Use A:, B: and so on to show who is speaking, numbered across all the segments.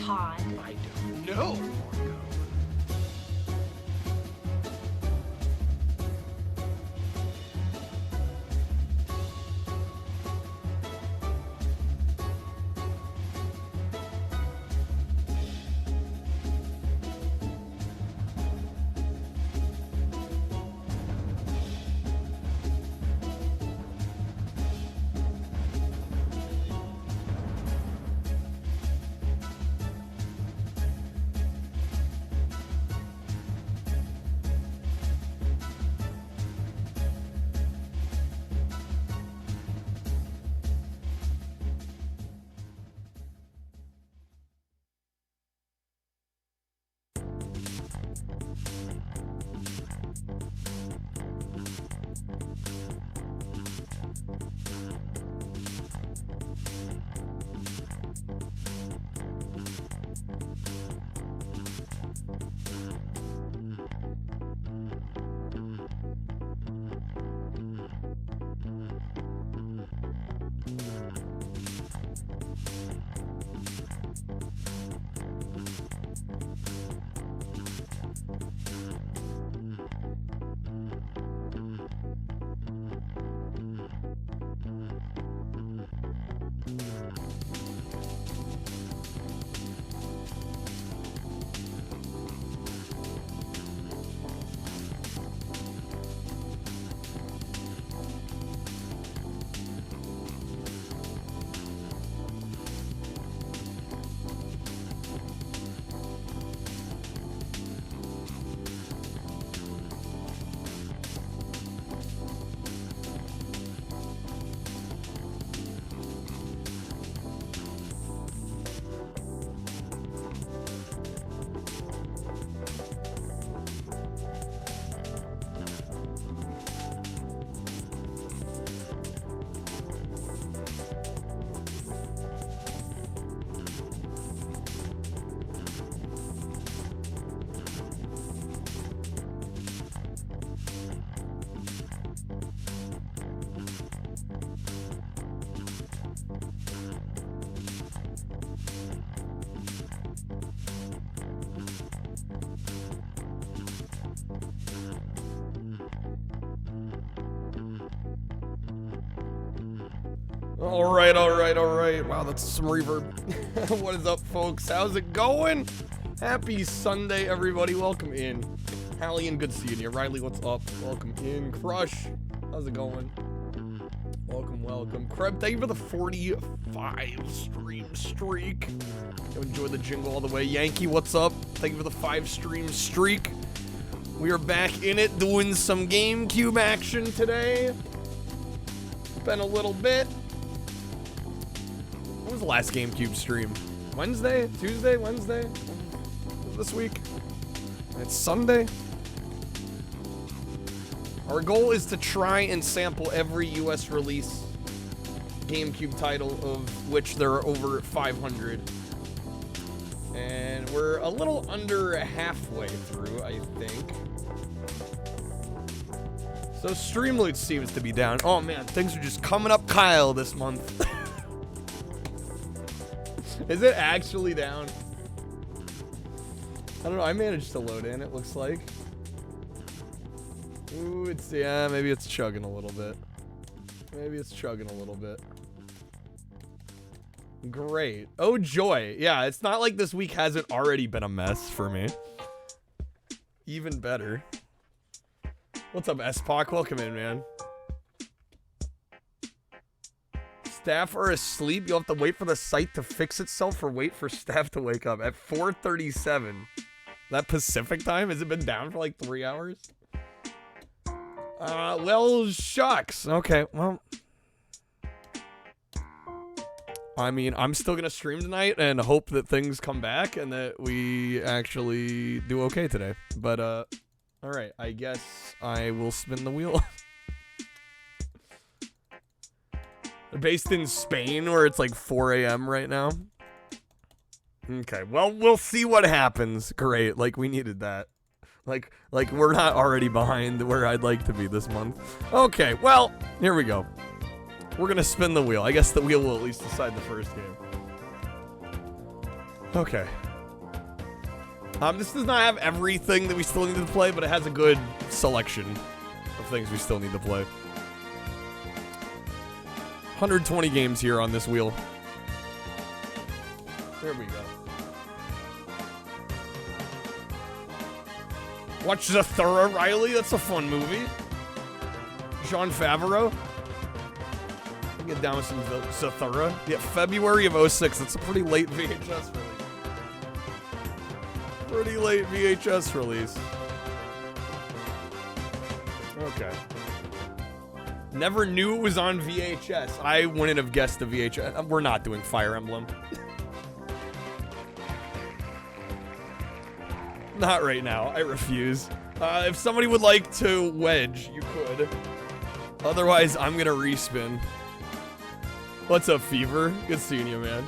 A: Todd.
B: I don't know, Marco. All right. Wow, that's some reverb. What is up, folks? How's it going? Happy Sunday, everybody. Welcome in. Hallian, good seeing you. Riley, what's up? Welcome in. Crush, how's it going? Welcome. Kreb, thank you for the 45 stream streak. Enjoy the jingle all the way. Yankee, what's up? Thank you for the 5 stream streak. We are back in it, doing some GameCube action today. Been a little bit. When was the last GameCube stream? Wednesday? Tuesday? Wednesday? This week? It's Sunday. Our goal is to try and sample every US release GameCube title, of which there are over 500. And we're a little under halfway through, I think. So Streamloot seems to be down. Oh man, things are just coming up Kyle this month. Is it actually down? I don't know, I managed to load in, it looks like. Ooh, yeah, maybe it's chugging a little bit. Great. Oh joy. Yeah, it's not like this week hasn't already been a mess for me. Even better. What's up, S-Pac? Welcome in, man. Staff are asleep. You'll have to wait for the site to fix itself or wait for staff to wake up at 4:37. That Pacific time? Has it been down for like 3 hours? Well, shucks. Okay, well. I mean, I'm still gonna stream tonight and hope that things come back and that we actually do okay today. But, alright, I guess I will spin the wheel. They're based in Spain, where it's like 4 a.m. right now. Okay, well, we'll see what happens. Great, like, we needed that. Like we're not already behind where I'd like to be this month. Okay, well, here we go. We're gonna spin the wheel. I guess the wheel will at least decide the first game. Okay. This does not have everything that we still need to play, but it has a good selection of things we still need to play. 120 games here on this wheel. There we go. Watch Zathura, Riley. That's a fun movie. Jon Favreau. I'll get down with some Zathura. Yeah, February of 06. That's a pretty late VHS release. Pretty late VHS release. Okay. Never knew it was on VHS. I wouldn't have guessed the VHS. We're not doing Fire Emblem. Not right now. I refuse. If somebody would like to wedge, you could. Otherwise, I'm gonna respin. What's up, Fever? Good seeing you, man.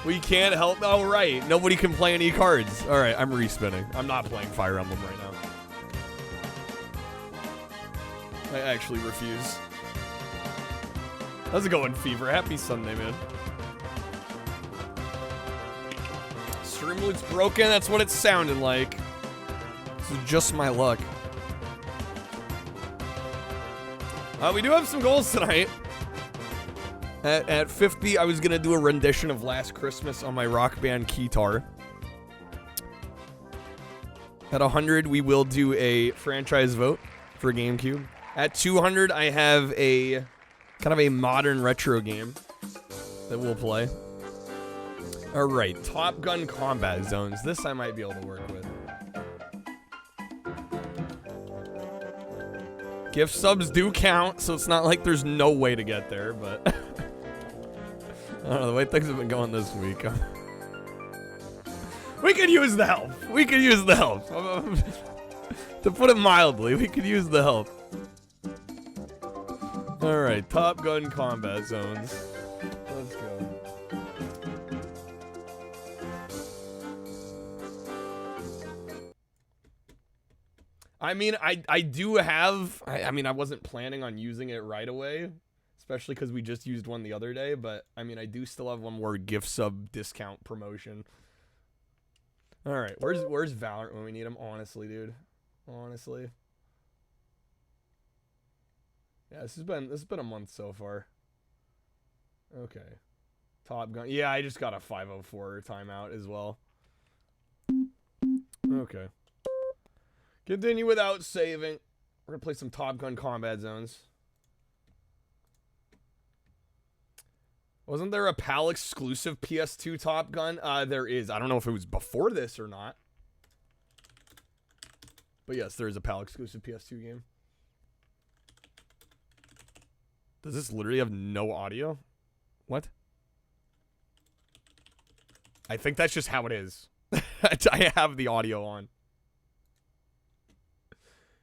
B: We can't help. Oh, right. Nobody can play any cards. All right, I'm respinning. I'm not playing Fire Emblem right now. I actually refuse. How's it going, Fever? Happy Sunday, man. Streamloot's broken. That's what it sounded like. This is just my luck. We do have some goals tonight. At 50, I was going to do a rendition of Last Christmas on my Rock Band keytar. At 100, we will do a franchise vote for GameCube. At 200, I have a kind of a modern retro game that we'll play. All right, Top Gun Combat Zones. This I might be able to work with. Gift subs do count, so it's not like there's no way to get there, but I don't know, the way things have been going this week. We could use the help. We could use the help. To put it mildly, we could use the help. All right, Top Gun Combat Zones. Let's go. I mean, I do have, I mean, I wasn't planning on using it right away, especially because we just used one the other day, but I mean, I do still have one more gift sub discount promotion. All right, where's Valorant when we need him? Honestly, dude, honestly. Yeah, this has been a month so far. Okay, Top Gun. Yeah, I just got a 504 timeout as well. Okay. Continue without saving. We're gonna play some Top Gun Combat Zones. Wasn't there a PAL exclusive PS2 Top Gun? There is. I don't know if it was before this or not. But yes, there is a PAL exclusive PS2 game. Does this literally have no audio? What? I think that's just how it is. I have the audio on.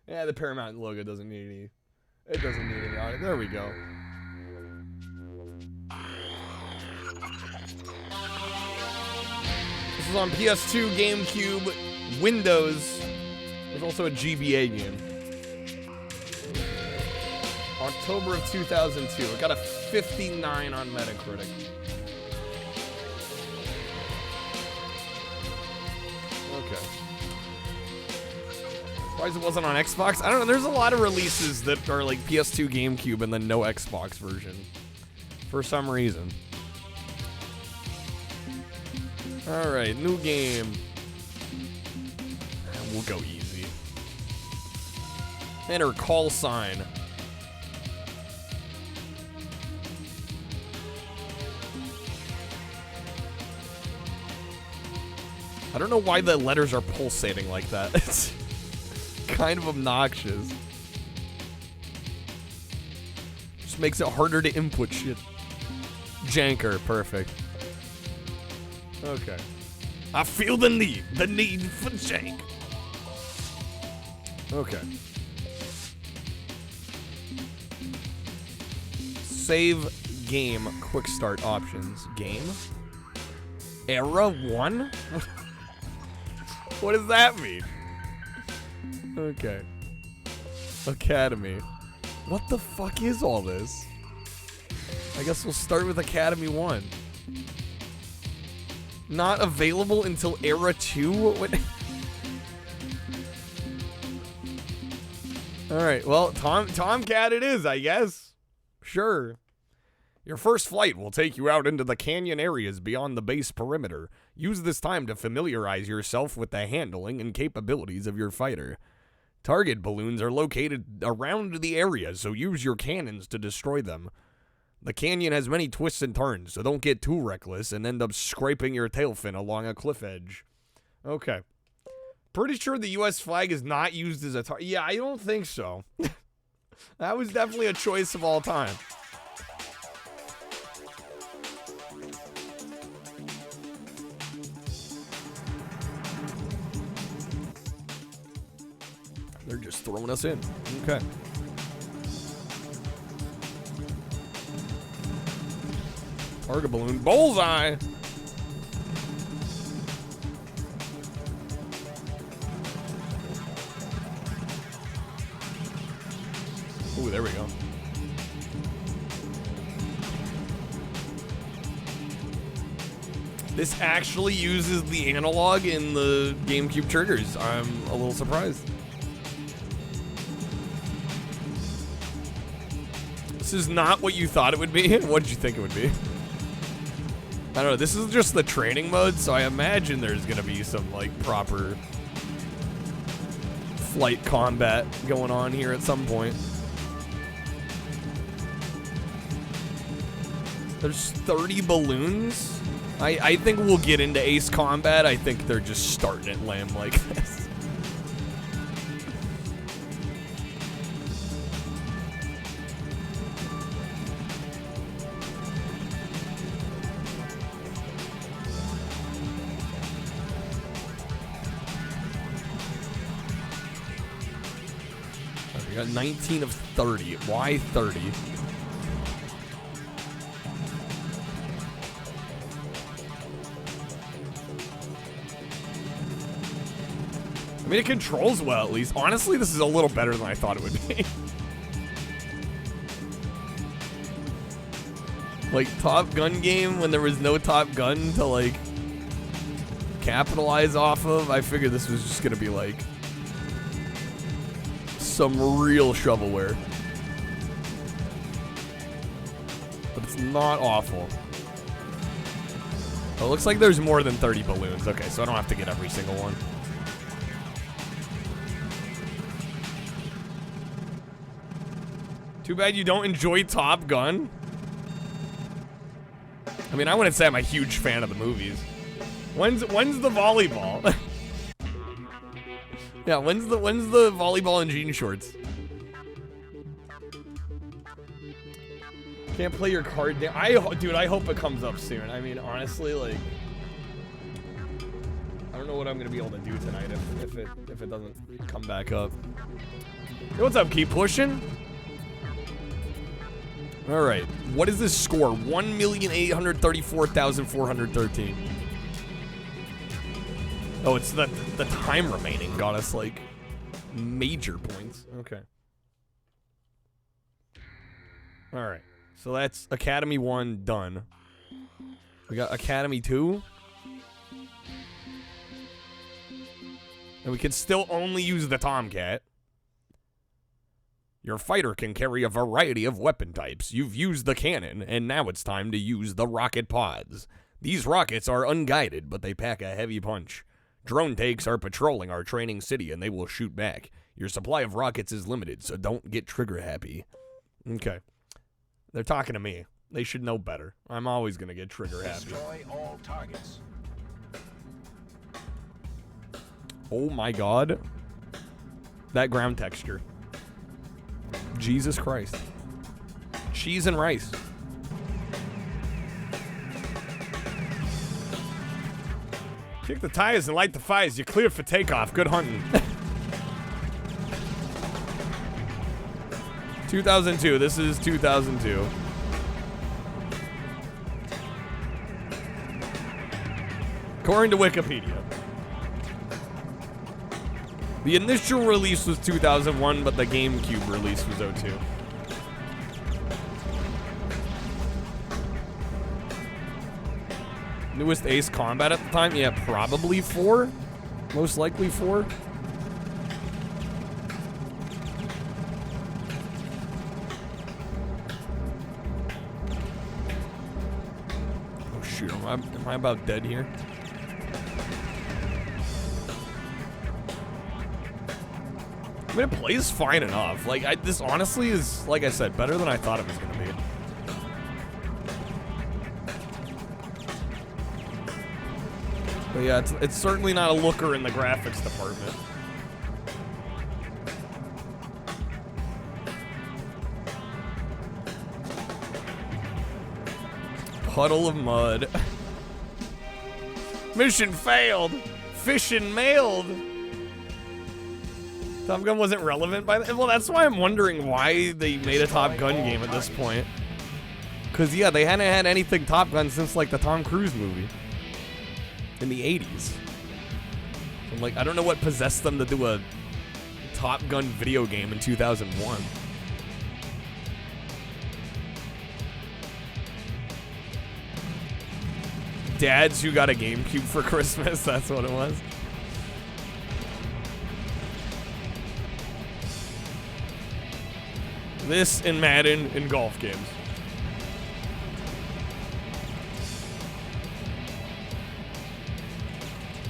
B: Yeah, the Paramount logo doesn't need any. It doesn't need any audio. There we go. This is on PS2, GameCube, Windows. There's also a GBA game. October of 2002. It got a 59 on Metacritic. Okay. Why it wasn't on Xbox? I don't know. There's a lot of releases that are like PS2, GameCube, and then no Xbox version. For some reason. Alright, new game. We'll go easy. Enter call sign. I don't know why the letters are pulsating like that. It's kind of obnoxious. Just makes it harder to input shit. Janker, perfect. Okay. I feel the need for jank. Okay. Save game, quick start options. Game? Era 1? What does that mean? Okay. Academy. What the fuck is all this? I guess we'll start with Academy 1. Not available until Era 2? What? Alright, well, Tomcat it is, I guess. Sure. Your first flight will take you out into the canyon areas beyond the base perimeter. Use this time to familiarize yourself with the handling and capabilities of your fighter. Target balloons are located around the area, so use your cannons to destroy them. The canyon has many twists and turns, so don't get too reckless and end up scraping your tail fin along a cliff edge. Okay. Pretty sure the U.S. flag is not used as a target. Yeah, I don't think so. That was definitely a choice of all time. They're just throwing us in. Okay. Target balloon. Bullseye! Ooh, there we go. This actually uses the analog in the GameCube triggers. I'm a little surprised. This is not what you thought it would be. What did you think it would be? I don't know. This is just the training mode, so I imagine there's going to be some, like, proper flight combat going on here at some point. There's 30 balloons? I think we'll get into Ace Combat. I think they're just starting it lame like this. We got 19 of 30. Why 30? I mean, it controls well, at least. Honestly, this is a little better than I thought it would be. Like, Top Gun game, when there was no Top Gun to, like, capitalize off of, I figured this was just gonna be, like, some real shovelware. But it's not awful. Oh, it looks like there's more than 30 balloons. Okay, so I don't have to get every single one. Too bad you don't enjoy Top Gun. I mean, I wouldn't say I'm a huge fan of the movies. When's the volleyball? Yeah, when's the volleyball in jean shorts? Can't play your card game. Dude, I hope it comes up soon. I mean, honestly, like, I don't know what I'm gonna be able to do tonight if it doesn't come back up. Hey, what's up? Keep pushing. All right, what is this score? 1,834,413. Oh, it's the time remaining got us, like, major points. Okay. All right, so that's Academy 1 done. We got Academy 2. And we can still only use the Tomcat. Your fighter can carry a variety of weapon types. You've used the cannon, and now it's time to use the rocket pods. These rockets are unguided, but they pack a heavy punch. Drone takes are patrolling our training city, and they will shoot back. Your supply of rockets is limited, so don't get trigger happy. Okay. They're talking to me. They should know better. I'm always going to get trigger happy.
A: Destroy all targets.
B: Oh my god. That ground texture. Jesus Christ. Cheese and rice. Kick the tires and light the fires. You're cleared for takeoff. Good hunting. 2002. This is 2002. According to Wikipedia. The initial release was 2001, but the GameCube release was 2002. Newest Ace Combat at the time? Yeah, probably 4. Most likely 4. Oh shoot, am I about dead here? I mean, it plays fine enough. Like, this honestly is, like I said, better than I thought it was gonna be. But yeah, it's certainly not a looker in the graphics department. Puddle of mud. Mission failed. Fishing mailed. Top Gun wasn't relevant by then. Well, that's why I'm wondering why they made a Top Gun game at this point. Cause yeah, they hadn't had anything Top Gun since like the Tom Cruise movie in the 80s. So I'm like, I don't know what possessed them to do a Top Gun video game in 2001. Dads who got a GameCube for Christmas, that's what it was. This and Madden in golf games.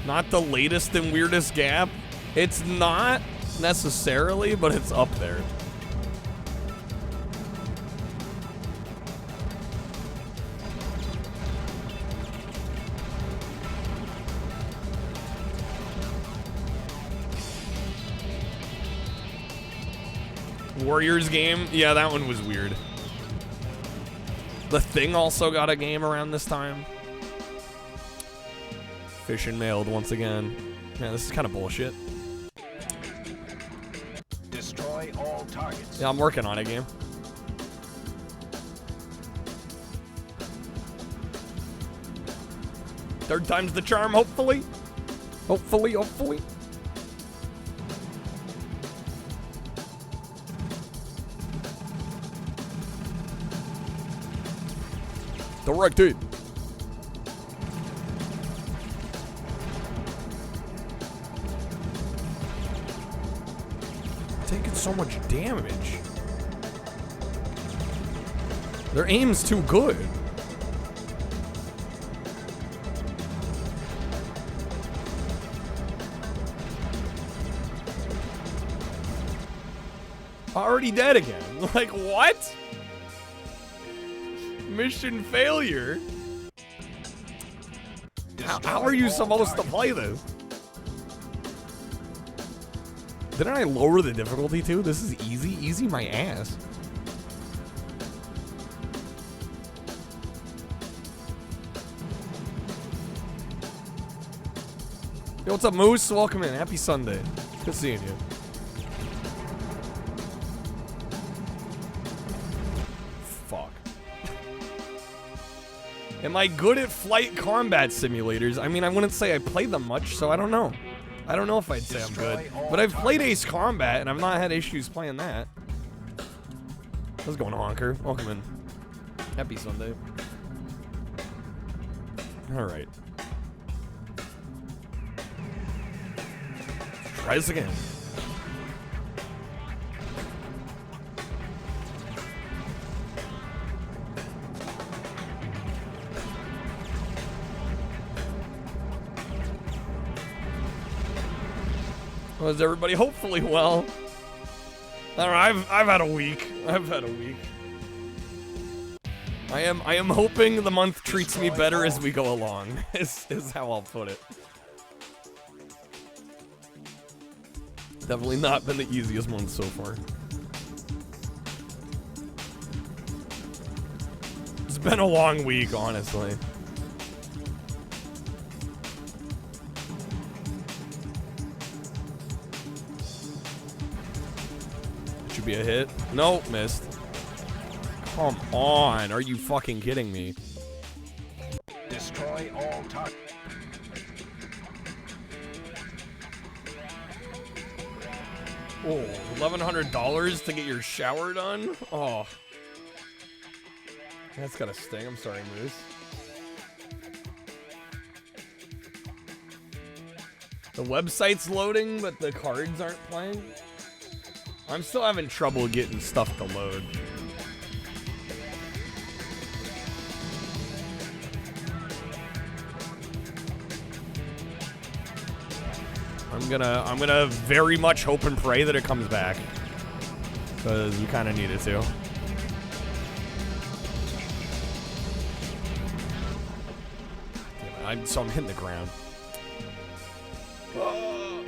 B: Not the latest and weirdest gap. It's not necessarily, but it's up there. Warriors game? Yeah, that one was weird. The Thing also got a game around this time. Fishing mailed once again. Man, this is kind of bullshit. Destroy all targets. Yeah, I'm working on it, game. Third time's the charm, hopefully. Hopefully, hopefully. Directed. Taking so much damage. Their aim's too good. Already dead again. Like, what? Mission failure? How are you supposed to play this? Didn't I lower the difficulty too? This is easy? Easy my ass. Yo, what's up, Moose? Welcome in. Happy Sunday. Good seeing you. Fuck. Am I good at flight combat simulators? I mean, I wouldn't say I played them much, so I don't know. I don't know if I'd say I'm good. But I've played Ace Combat, and I've not had issues playing that. How's it going, Honker? Welcome in. Happy Sunday. Alright. Try this again. Was everybody hopefully well? I don't know, I've had a week. I've had a week. I am hoping the month treats me better as we go along, is how I'll put it. Definitely not been the easiest month so far. It's been a long week, honestly. Should be a hit. Nope, missed. Come on, are you fucking kidding me? Destroy all targets. Oh, $1,100 to get your shower done? Oh. That's gotta sting. I'm sorry, Moose. The website's loading, but the cards aren't playing. I'm still having trouble getting stuff to load. I'm gonna very much hope and pray that it comes back, because we kind of need it to. So I'm hitting the ground. Oh.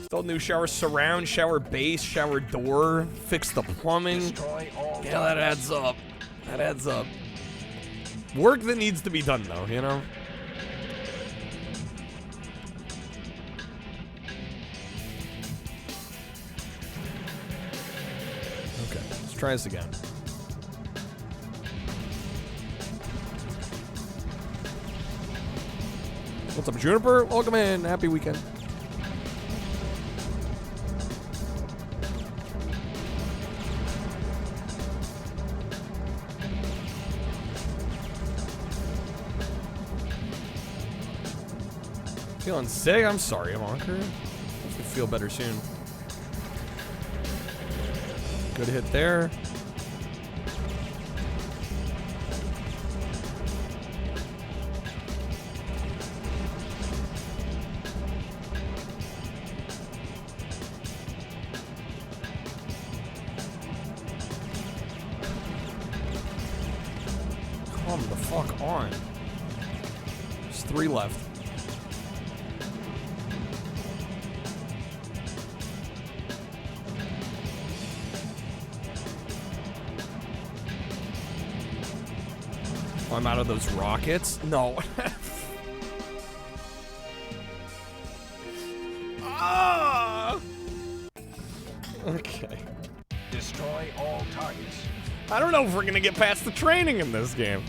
B: Still new shower surround, shower base, shower door, fix the plumbing. Yeah, that adds up. That adds up. Work that needs to be done though, you know? Okay, let's try this again. What's up, Juniper? Welcome in. Happy weekend. Feeling sick? I'm sorry, Monker. Hope you feel better soon. Good hit there. Come the fuck on. There's 3 left. I'm out of those rockets? No. Ah! Okay.
A: Destroy all targets.
B: I don't know if we're gonna get past the training in this game.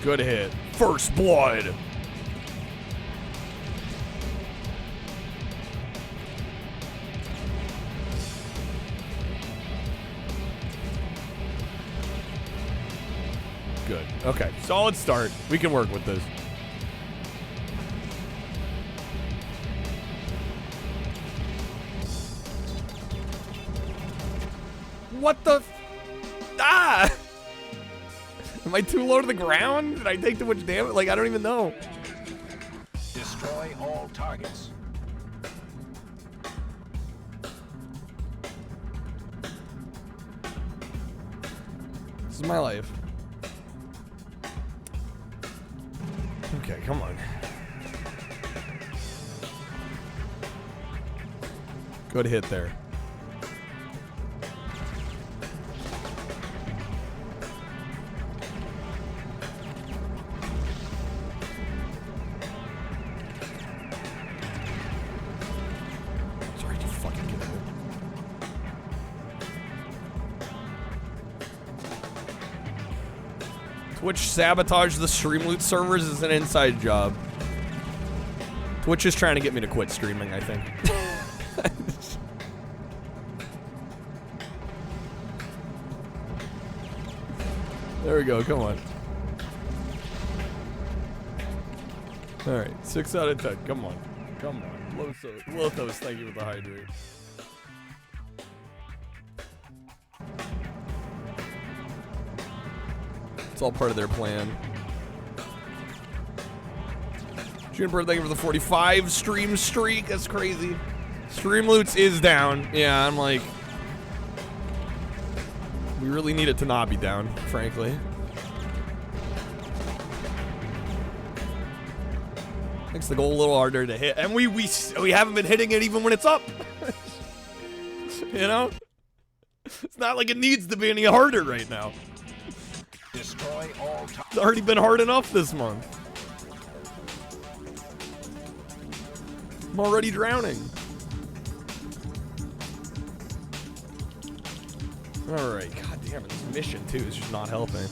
B: Good hit. First blood. Good. Okay. Solid start. We can work with this. What the? Ah! Am I too low to the ground? Did I take too much damage? Like, I don't even know.
A: Destroy all targets.
B: This is my life. Okay, come on. Good hit there. Twitch sabotage the stream loot servers is an inside job. Twitch is trying to get me to quit streaming, I think. There we go, come on. Alright, 6 out of 10, come on. Come on. Lothos, thank you for the hydrate. It's all part of their plan. Juniper, thank you for the 45 stream streak. That's crazy. Stream loots is down. Yeah, I'm like, we really need it to not be down, frankly. Makes the goal a little harder to hit, and we haven't been hitting it even when it's up. You know, it's not like it needs to be any harder right now.
A: Destroy all
B: It's already been hard enough this month. I'm already drowning. Alright, god damn it, this mission too is just not helping.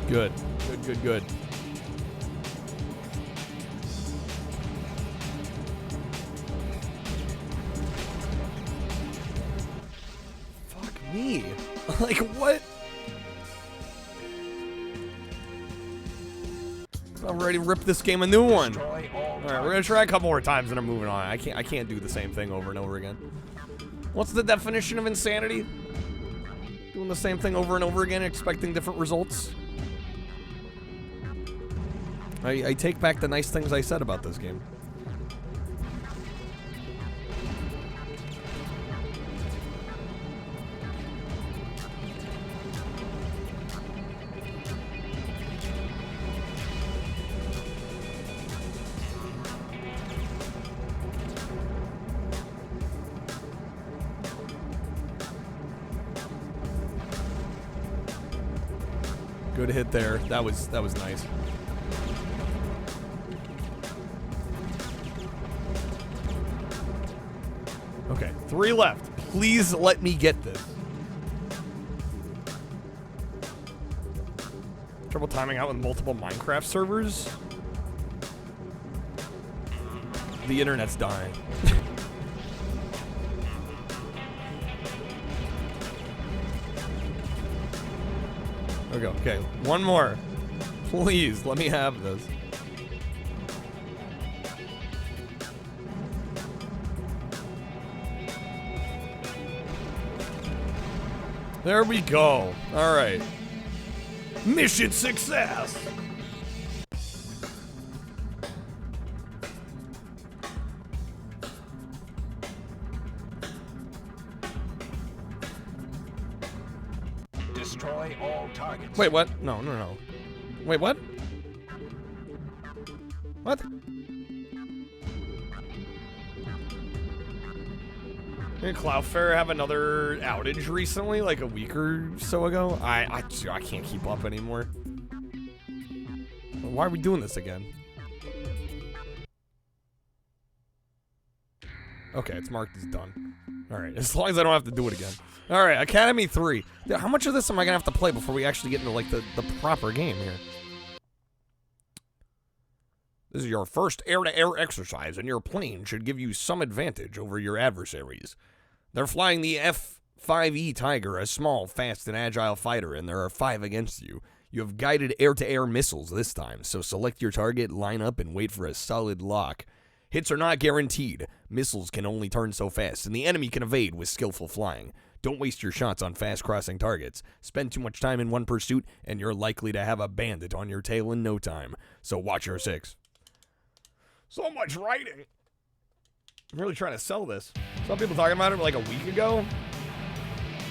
B: Good. Good, good, good. Fuck me. Like, what? I'm ready to rip this game a new one. All right, we're gonna try a couple more times and I'm moving on. I can't do the same thing over and over again. What's the definition of insanity? Doing the same thing over and over again, expecting different results. I take back the nice things I said about this game. Good hit there. That was nice. Okay, 3 left. Please let me get this. Trouble timing out with multiple Minecraft servers. The internet's dying. There we go. Okay, one more. Please, let me have this. There we go. All right. Mission success.
A: Destroy all targets.
B: Wait, what? No. Wait, what? What? Did Cloudflare have another outage recently, like a week or so ago? I can't keep up anymore. Why are we doing this again? Okay, it's marked as done. Alright, as long as I don't have to do it again. Alright, Academy 3. How much of this am I gonna have to play before we actually get into, like, the proper game here? This is your first air-to-air exercise, and your plane should give you some advantage over your adversaries. They're flying the F-5E Tiger, a small, fast, and agile fighter, and there are 5 against you. You have guided air-to-air missiles this time, so select your target, line up, and wait for a solid lock. Hits are not guaranteed. Missiles can only turn so fast, and the enemy can evade with skillful flying. Don't waste your shots on fast-crossing targets. Spend too much time in one pursuit, and you're likely to have a bandit on your tail in no time. So watch your 6. So much writing. I'm really trying to sell this. Some people talking about it like a week ago.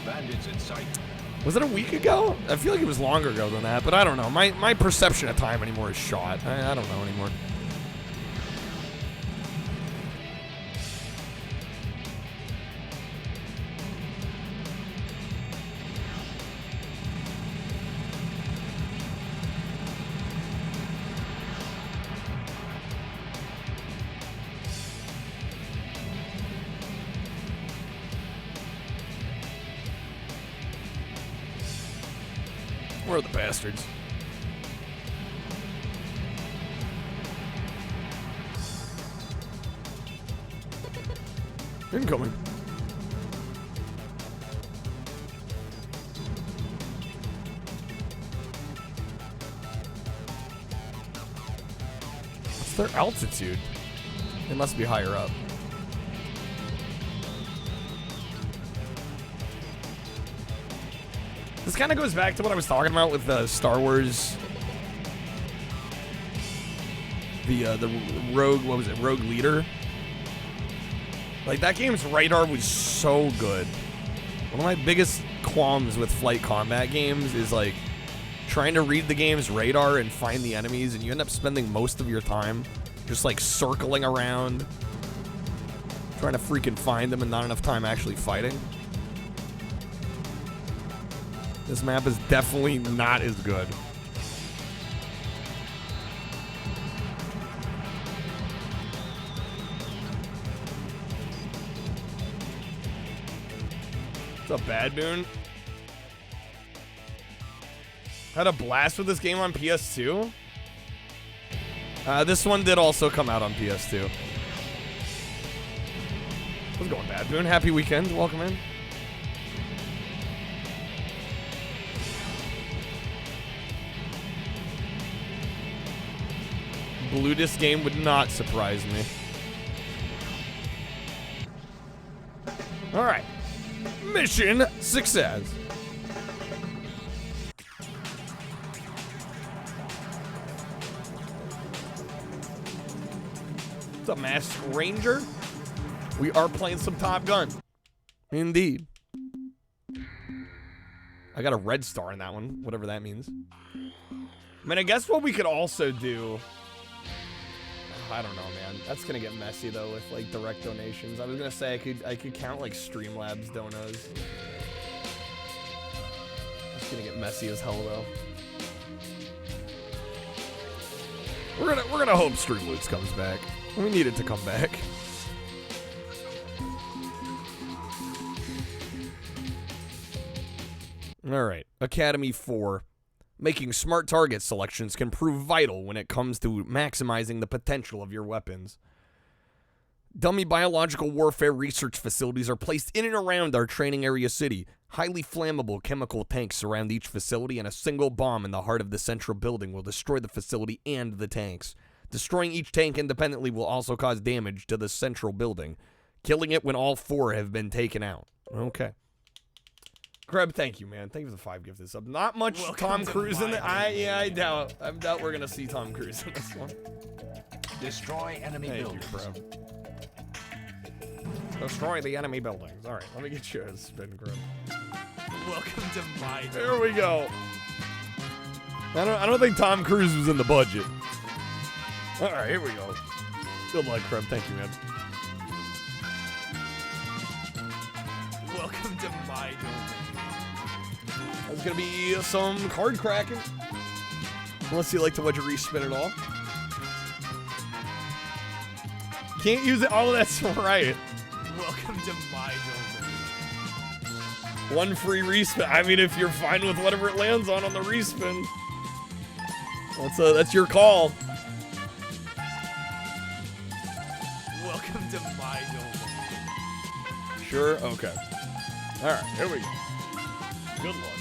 A: Bandits in sight.
B: Was it a week ago? I feel like it was longer ago than that, but I don't know. My perception of time anymore is shot. I don't know anymore. Where are the bastards? Incoming. What's their altitude? It must be higher up. This kind of goes back to what I was talking about with Star Wars. The Rogue, what was it? Rogue Leader. Like, that game's radar was so good. One of my biggest qualms with flight combat games is, like, trying to read the game's radar and find the enemies, and you end up spending most of your time just, like, circling around, trying to freaking find them and not enough time actually fighting. This map is definitely not as good. What's up, Bad Boon? Had a blast with this game on PS2. This one did also come out on PS2. How's it going, Bad Moon? Happy weekend. Welcome in. Blue disc game would not surprise me. All right. Mission success. What's up, Masked Ranger? We are playing some Top Gun. Indeed. I got a red star in that one, whatever that means. I mean, I guess what we could also do... I don't know, man. That's gonna get messy though with like direct donations. I was gonna say I could count like Streamlabs donos. It's gonna get messy as hell though. We're gonna hope Streamloots comes back. We need it to come back. All right, Academy 4. Making smart target selections can prove vital when it comes to maximizing the potential of your weapons. Dummy biological warfare research facilities are placed in and around our training area city. Highly flammable chemical tanks surround each facility, and a single bomb in the heart of the central building will destroy the facility and the tanks. Destroying each tank independently will also cause damage to the central building, killing it when all 4 have been taken out. Okay. Kreb, thank you, man. Thank you for the 5 gifted sub. Not much Tom Cruise in there. I doubt we're gonna see Tom Cruise in this one.
A: Destroy enemy buildings.
B: Thank you, Kreb. Destroy the enemy buildings. All right, let me get you a spin, Kreb.
C: Welcome to my.
B: There we go. I don't think Tom Cruise was in the budget. All right, here we go. Good luck, Kreb. Thank you, man.
C: Welcome to my domain.
B: There's gonna be some card cracking. Unless you like to wedge respin it all. Can't use it. Oh, that's right.
C: Welcome to my domain.
B: One free respin. I mean, if you're fine with whatever it lands on the respin, that's your call.
C: Welcome to my domain.
B: Sure. Okay. All right. Here we go. Good luck.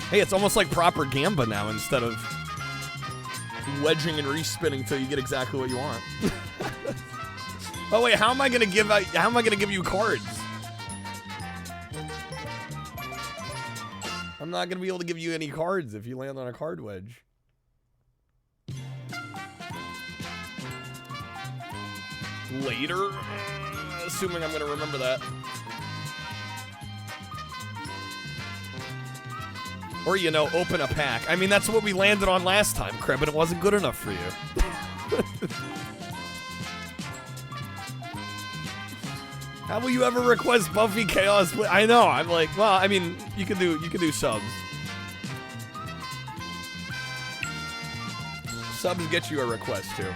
B: Hey, it's almost like proper Gamba now instead of wedging and respinning till you get exactly what you want. Oh wait, how am I gonna give you cards? I'm not gonna be able to give you any cards if you land on a card wedge. Later? Assuming I'm gonna remember that. Or, you know, open a pack. I mean, that's what we landed on last time, Kreb, but it wasn't good enough for you. How will you ever request Buffy Chaos? I know, I'm like, well, I mean, you can do subs. Subs get you a request, too.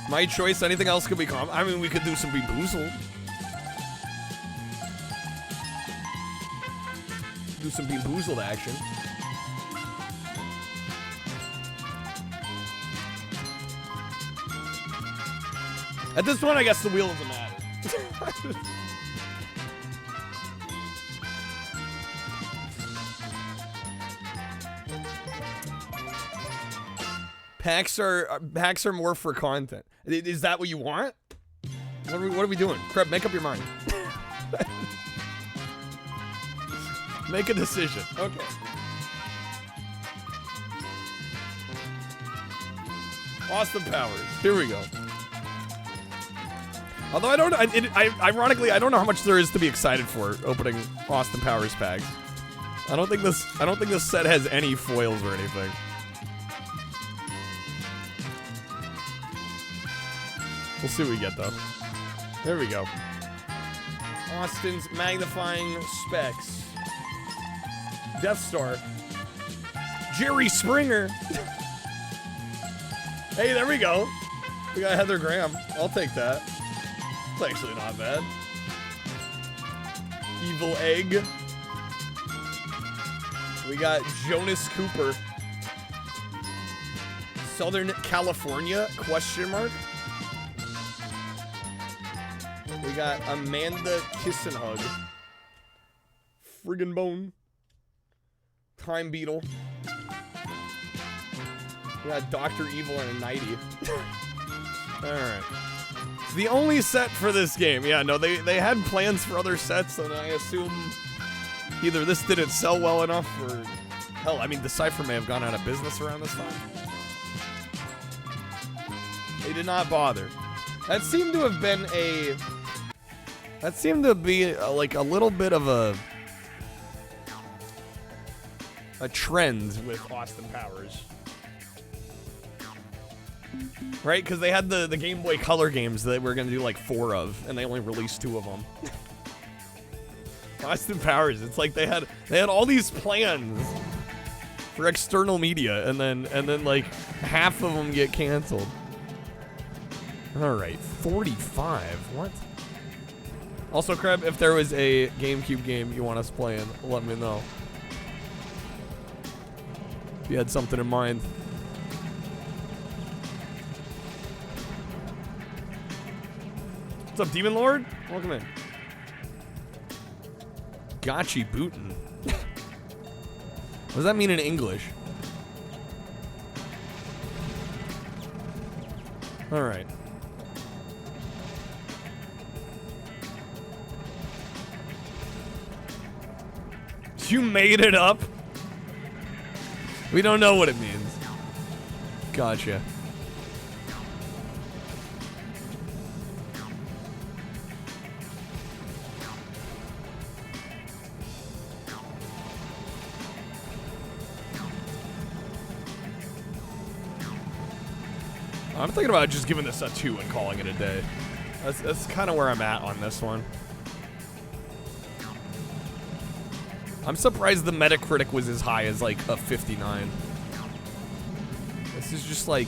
B: My choice, anything else could be I mean, we could do some Beeboozled. Do some Beeboozled action. At this point, I guess the wheel doesn't matter. Packs are more for content. Is that what you want? What are we doing? Kreb, make up your mind. Make a decision. Okay. Austin Powers. Here we go. Although ironically, I don't know how much there is to be excited for opening Austin Powers packs. I don't think this set has any foils or anything. We'll see what we get though. There we go. Austin's magnifying specs. Death Star. Jerry Springer. Hey, there we go. We got Heather Graham. I'll take that. It's actually not bad. Evil Egg. We got Jonas Cooper. Southern California, question mark. We got Amanda Kissenhug. Friggin' Bone. Time Beetle. We got Dr. Evil and a Nighty. Alright. It's the only set for this game. Yeah, no, they had plans for other sets, and I assume either this didn't sell well enough, or... Hell, I mean, Decipher may have gone out of business around this time. They did not bother. That seemed to have been a... That seemed to be, like, a little bit of a trend with Austin Powers. Right? Because they had the Game Boy Color games that we're going to do, like, 4 of, and they only released 2 of them. Austin Powers, it's like they had all these plans for external media, and then like, half of them get canceled. Alright, 45. What? Also, Kreb, if there was a GameCube game you want us playing, let me know. If you had something in mind. What's up, Demon Lord? Welcome in. Gotchi Bootin'. What does that mean in English? Alright. You made it up? We don't know what it means. Gotcha. I'm thinking about just giving this a 2 and calling it a day. That's kind of where I'm at on this one. I'm surprised the Metacritic was as high as like a 59. This is just like...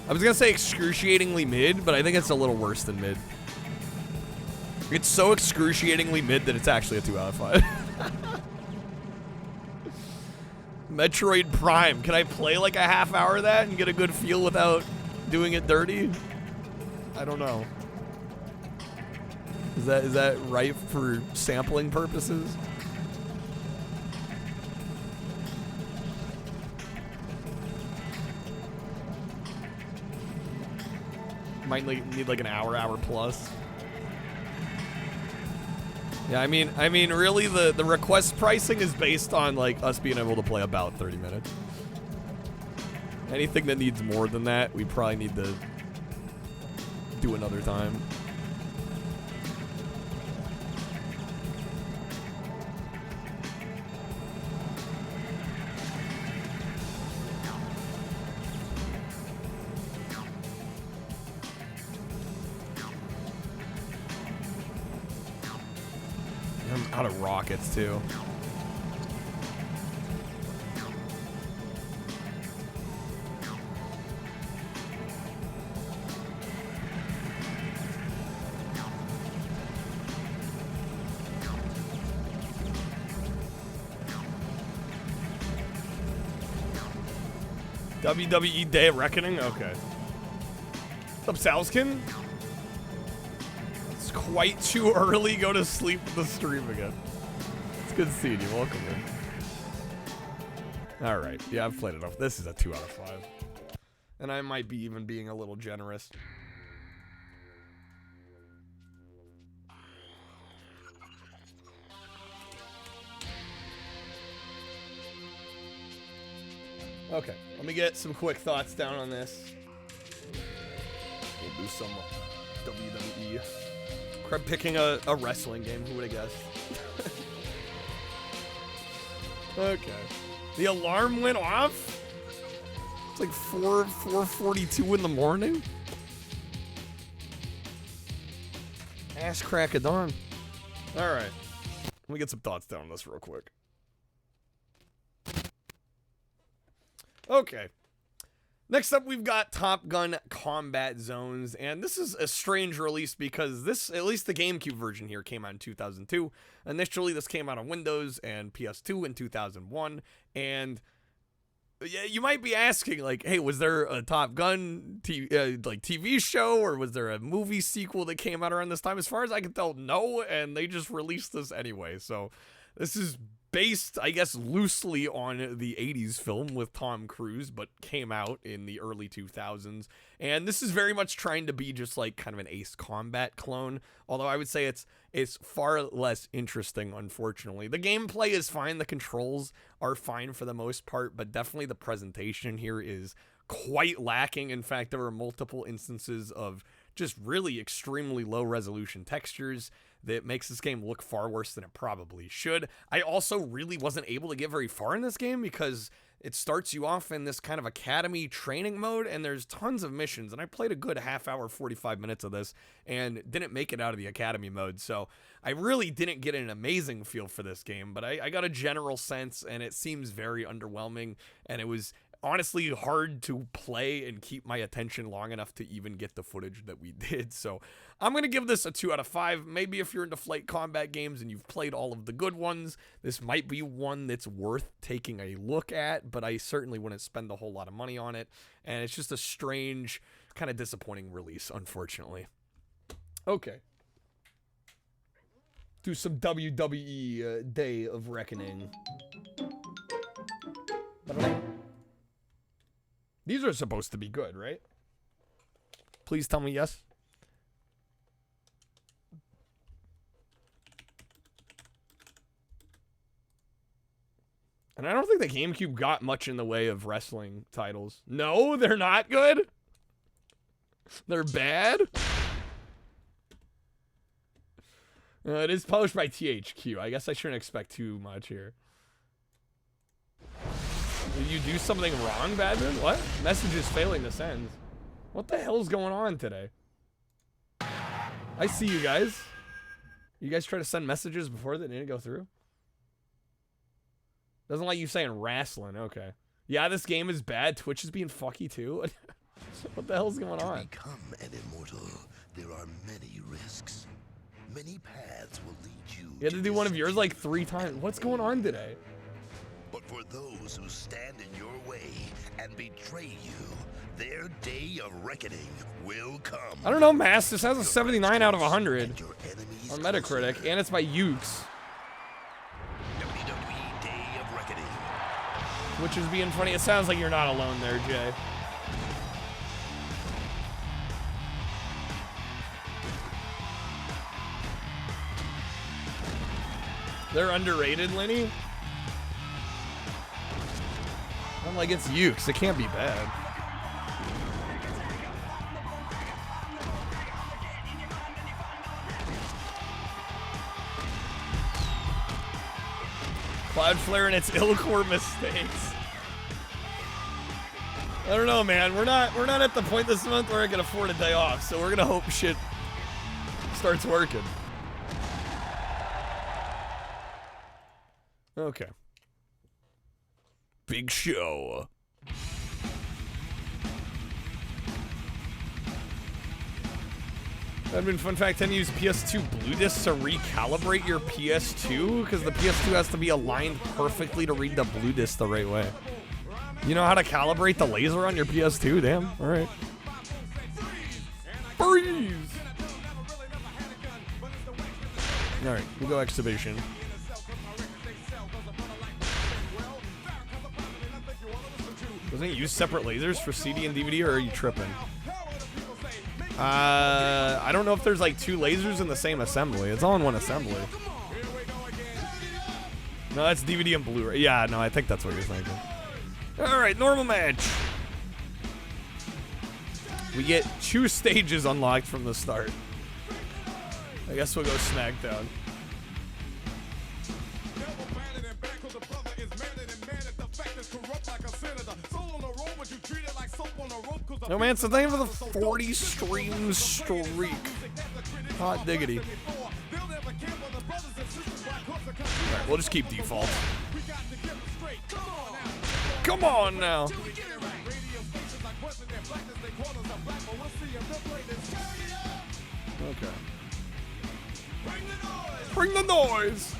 B: I was gonna say excruciatingly mid, but I think it's a little worse than mid. It's so excruciatingly mid that it's actually a 2 out of 5. Metroid Prime. Can I play like a half hour of that and get a good feel without doing it dirty? I don't know. Is that right for sampling purposes? Might need like an hour plus. Yeah, I mean, really, the request pricing is based on like us being able to play about 30 minutes. Anything that needs more than that, we probably need to do another time. I'm out of rockets too. WWE Day of Reckoning? Okay. What's up, Salskin? It's quite too early. Go to sleep with the stream again. It's good seeing you. Welcome in. Alright. Yeah, I've played enough. This is a 2 out of 5. And I might be even being a little generous. Okay, let me get some quick thoughts down on this. We'll do some WWE. Crab picking a wrestling game, who would have guessed? Okay. The alarm went off? It's like 4:42 in the morning? Ass crack of dawn. Alright. Let me get some thoughts down on this real quick. Okay. Next up, we've got Top Gun Combat Zones, and this is a strange release because this, at least the GameCube version here, came out in 2002. Initially, this came out on Windows and PS2 in 2001, and yeah, you might be asking, like, hey, was there a Top Gun TV show, or was there a movie sequel that came out around this time? As far as I can tell, no, and they just released this anyway, so this is based, I guess, loosely on the 80s film with Tom Cruise, but came out in the early 2000s. And this is very much trying to be just like kind of an Ace Combat clone, although I would say it's far less interesting, unfortunately. The gameplay is fine, the controls are fine for the most part, but definitely the presentation here is quite lacking. In fact, there were multiple instances of just really extremely low resolution textures that makes this game look far worse than it probably should. I also really wasn't able to get very far in this game because it starts you off in this kind of academy training mode, and there's tons of missions, and I played a good half hour, 45 minutes of this, and didn't make it out of the academy mode, so I really didn't get an amazing feel for this game, but I got a general sense, and it seems very underwhelming, and it was honestly hard to play and keep my attention long enough to even get the footage that we did. So I'm going to give this a 2 out of 5. Maybe if you're into flight combat games and you've played all of the good ones, this might be one that's worth taking a look at, but I certainly wouldn't spend a whole lot of money on it. And it's just a strange, kind of disappointing release, unfortunately. Okay. Do some WWE Day of Reckoning. These are supposed to be good, right? Please tell me yes. And I don't think the GameCube got much in the way of wrestling titles. No, they're not good. They're bad. It is published by THQ. I guess I shouldn't expect too much here. Did you do something wrong, Badman? What? Message is failing to send. What the hell's going on today? I see you guys. You guys try to send messages before that didn't go through? Doesn't like you saying wrestling. Okay. Yeah, this game is bad. Twitch is being fucky too. What the hell's going on?
D: To become an immortal, there are many risks. Many paths will lead you.
B: You had to do one of yours like 3 times. What's going on today?
D: But for those who stand in your way and betray you, their day of reckoning will come.
B: I don't know, Mass. This has a 79 out of 100
D: And your enemies
B: on Metacritic,
D: closer.
B: and it's by Ukes,
D: WWE Day of Reckoning.
B: which is being funny. It sounds like you're not alone there, Jay. They're underrated, Lenny. I'm like, it's Ukes. It can't be bad. Cloudflare and its ill-core mistakes. I don't know, man. We're not at the point this month where I can afford a day off, so we're gonna hope shit starts working. Okay. Big show. Admin, fun fact, 10 use PS2 Blue Disc to recalibrate your PS2 because the PS2 has to be aligned perfectly to read the Blue Disc the right way. You know how to calibrate the laser on your PS2? Damn. All right. Freeze! All right, we'll go exhibition. Doesn't it use separate lasers for CD and DVD, or are you tripping? I don't know if there's like 2 lasers in the same assembly. It's all in one assembly. No, that's DVD and Blu-ray. Yeah, no, I think that's what you're thinking. All right, normal match. We get 2 stages unlocked from the start. I guess we'll go SmackDown. No, man, it's the thing for the 40 stream streak. Hot diggity. Alright, we'll just keep default. Come on now. Okay. Bring the noise!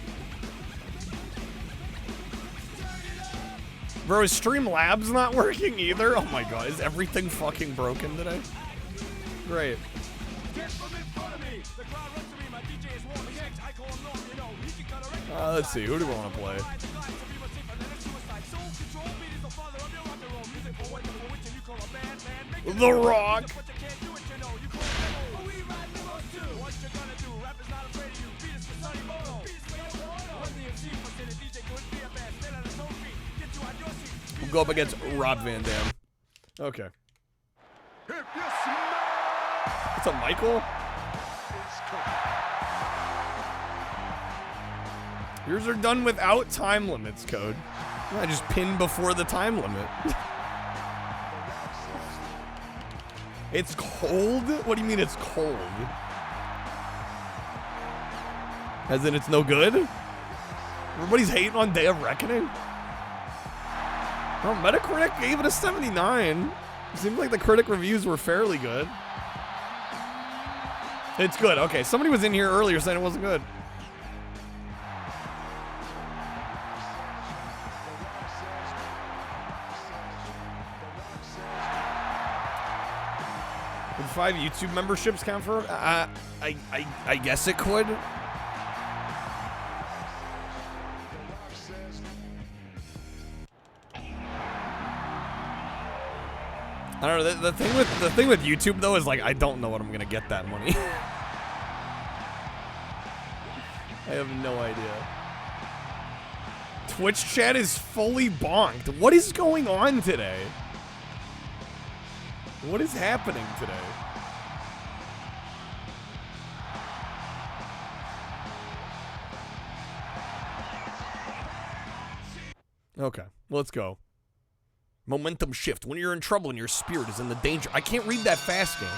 B: Bro, is Streamlabs not working either? Oh my god, is everything fucking broken today? Great. Let's see, who do we want to play? The Rock! We'll go up against Rob Van Dam. Okay. What's up, Michael? Yours are done without time limits, Code. I just pin before the time limit. It's cold? What do you mean it's cold? As in it's no good? Everybody's hating on Day of Reckoning? Oh, Metacritic gave it a 79. It seemed like the critic reviews were fairly good. It's good. Okay, somebody was in here earlier saying it wasn't good. Would 5 YouTube memberships count for? I guess it could. I don't know. The thing with YouTube though is like I don't know what I'm gonna get that money. I have no idea. Twitch chat is fully bonked. What is going on today? What is happening today? Okay, let's go. Momentum shift. When you're in trouble and your spirit is in the danger. I can't read that fast, game.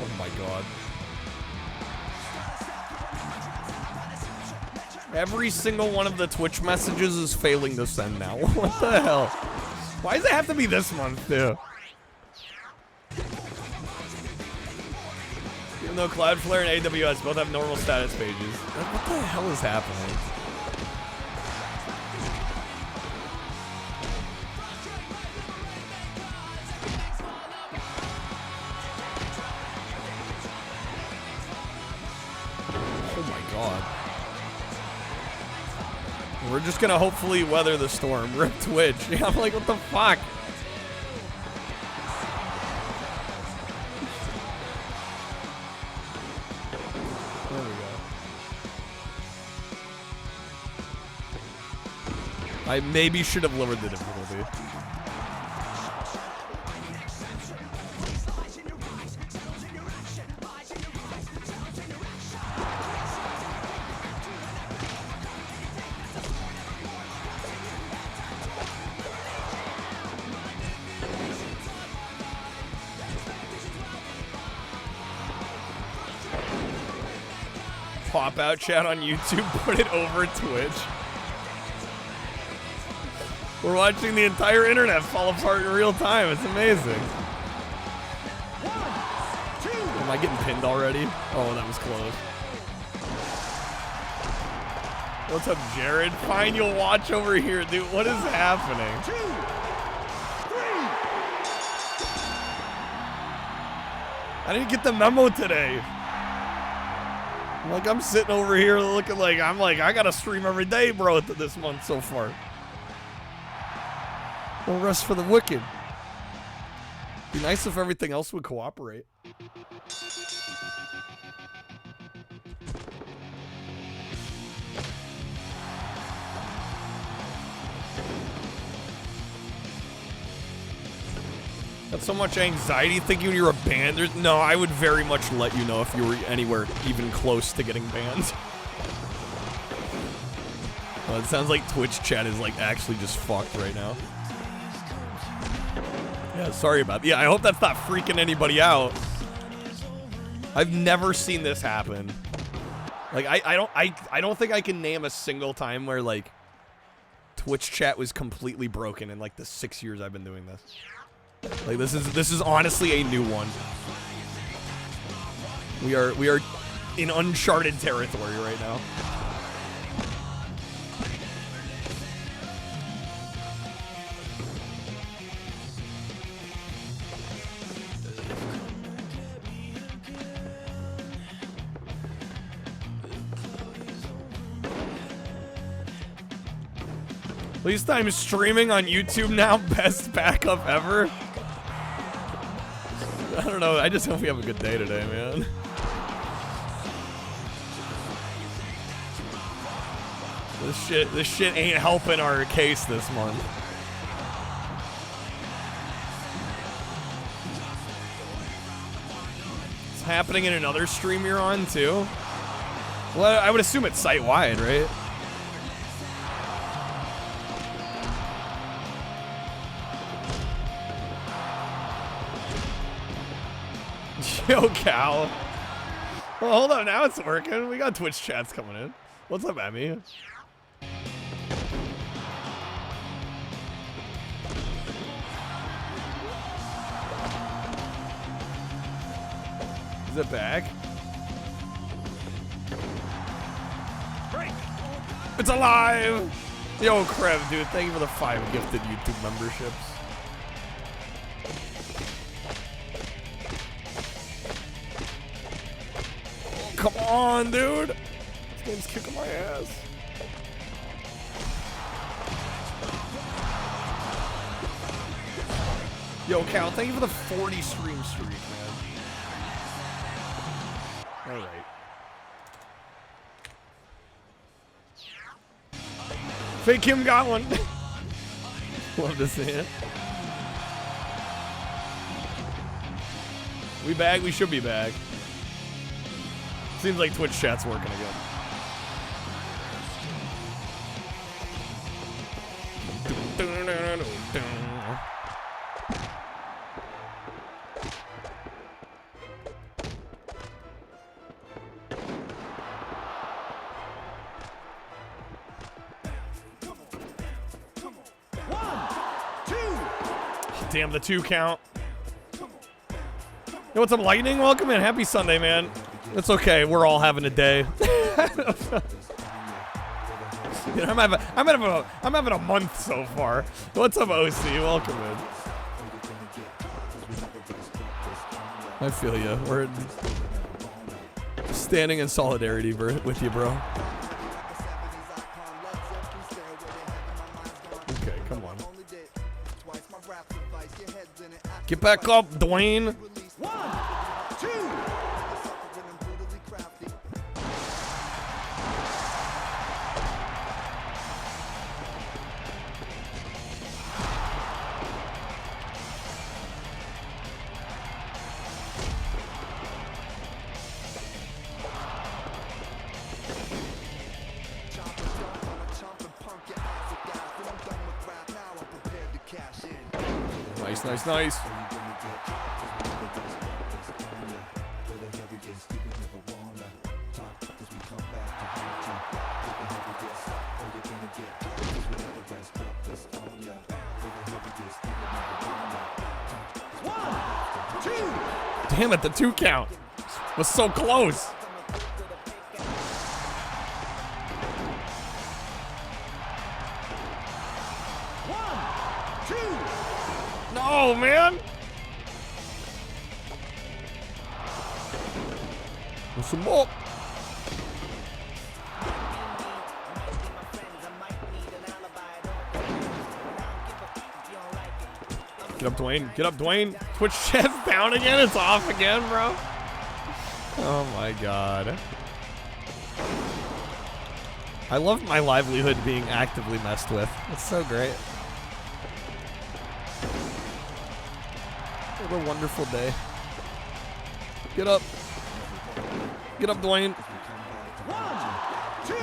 B: Oh my god. Every single one of the Twitch messages is failing to send now. What the hell? Why does it have to be this month, too? Even though Cloudflare and AWS both have normal status pages. What the hell is happening? Oh my god. We're just gonna hopefully weather the storm. Rip Twitch. Yeah, I'm like, what the fuck? I maybe should have lowered the difficulty. Pop out chat on YouTube, put it over Twitch. We're watching the entire internet fall apart in real time. It's amazing. Am I getting pinned already? Oh, that was close. What's up, Jared? Fine, you'll watch over here, dude. What is happening?
A: 2, 3.
B: I didn't get the memo today. I'm sitting over here looking like, I gotta stream every day, bro, this month so far. No rest for the wicked. Be nice if everything else would cooperate. Got so much anxiety thinking you're a banned. No, I would very much let you know if you were anywhere even close to getting banned. Well, it sounds like Twitch chat is like actually just fucked right now. Yeah, sorry about that. Yeah, I hope that's not freaking anybody out. I've never seen this happen. Like, I don't think I can name a single time where, like, Twitch chat was completely broken in, like, the 6 years I've been doing this. Like, this is honestly a new one. We are in uncharted territory right now. At least I'm streaming on YouTube now. Best backup ever. I don't know. I just hope we have a good day today, man. This shit ain't helping our case this month. It's happening in another stream you're on too. Well, I would assume it's site-wide, right? Yo, Cal. Well, hold on, now it's working. We got Twitch chats coming in. What's up, Emmy? Is it back?
C: Break.
B: It's alive! Yo, Krev, dude, thank you for the 5 gifted YouTube memberships. Come on, dude! This game's kicking my ass. Yo, Cal, thank you for the 40 stream streak, man. Alright. Fake Kim got one. Love to see it. We back? We should be back. Seems like Twitch chat's working again. Damn, the 2 count. Yo, what's up, Lightning? Welcome in. Happy Sunday, man. It's okay. We're all having a day. You know, I'm having a month so far. What's up, OC? Welcome in. I feel you. We're standing in solidarity with you, bro. Okay, come on. Get back up, Dwayne.
C: 1, 2.
B: Nice, nice. Damn it, the 2 count was so close. No, man. There's some more. Get up, Dwayne. Get up, Dwayne. Twitch chat's down again. It's off again, bro. Oh, my God. I love my livelihood being actively messed with. It's so great. What a wonderful day. Get up. Get up, Dwayne.
C: 1, 2.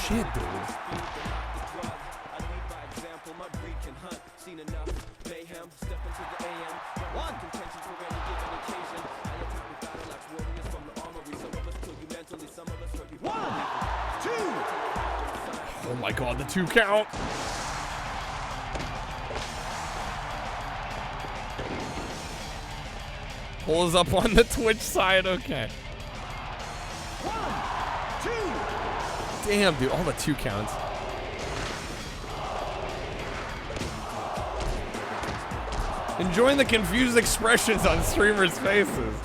B: Shit, dude. Oh my god, the 2 count. Pulls up on the Twitch side, okay.
C: 1, 2.
B: Damn, dude, all the 2 counts. Enjoying the confused expressions on streamers' faces.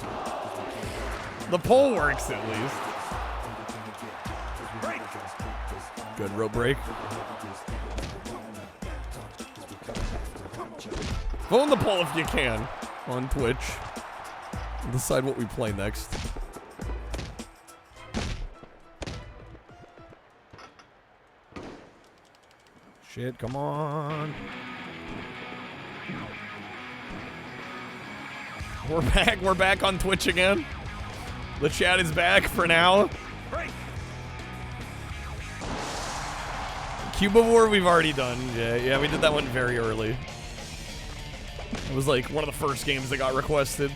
B: The poll works at least.
C: Break.
B: Good rope break. Vote on the poll if you can on Twitch. Decide what we play next. Shit, come on. We're back on Twitch again. The chat is back for now.
C: Break.
B: Cube of War we've already done. Yeah, we did that one very early. It was like one of the first games that got requested.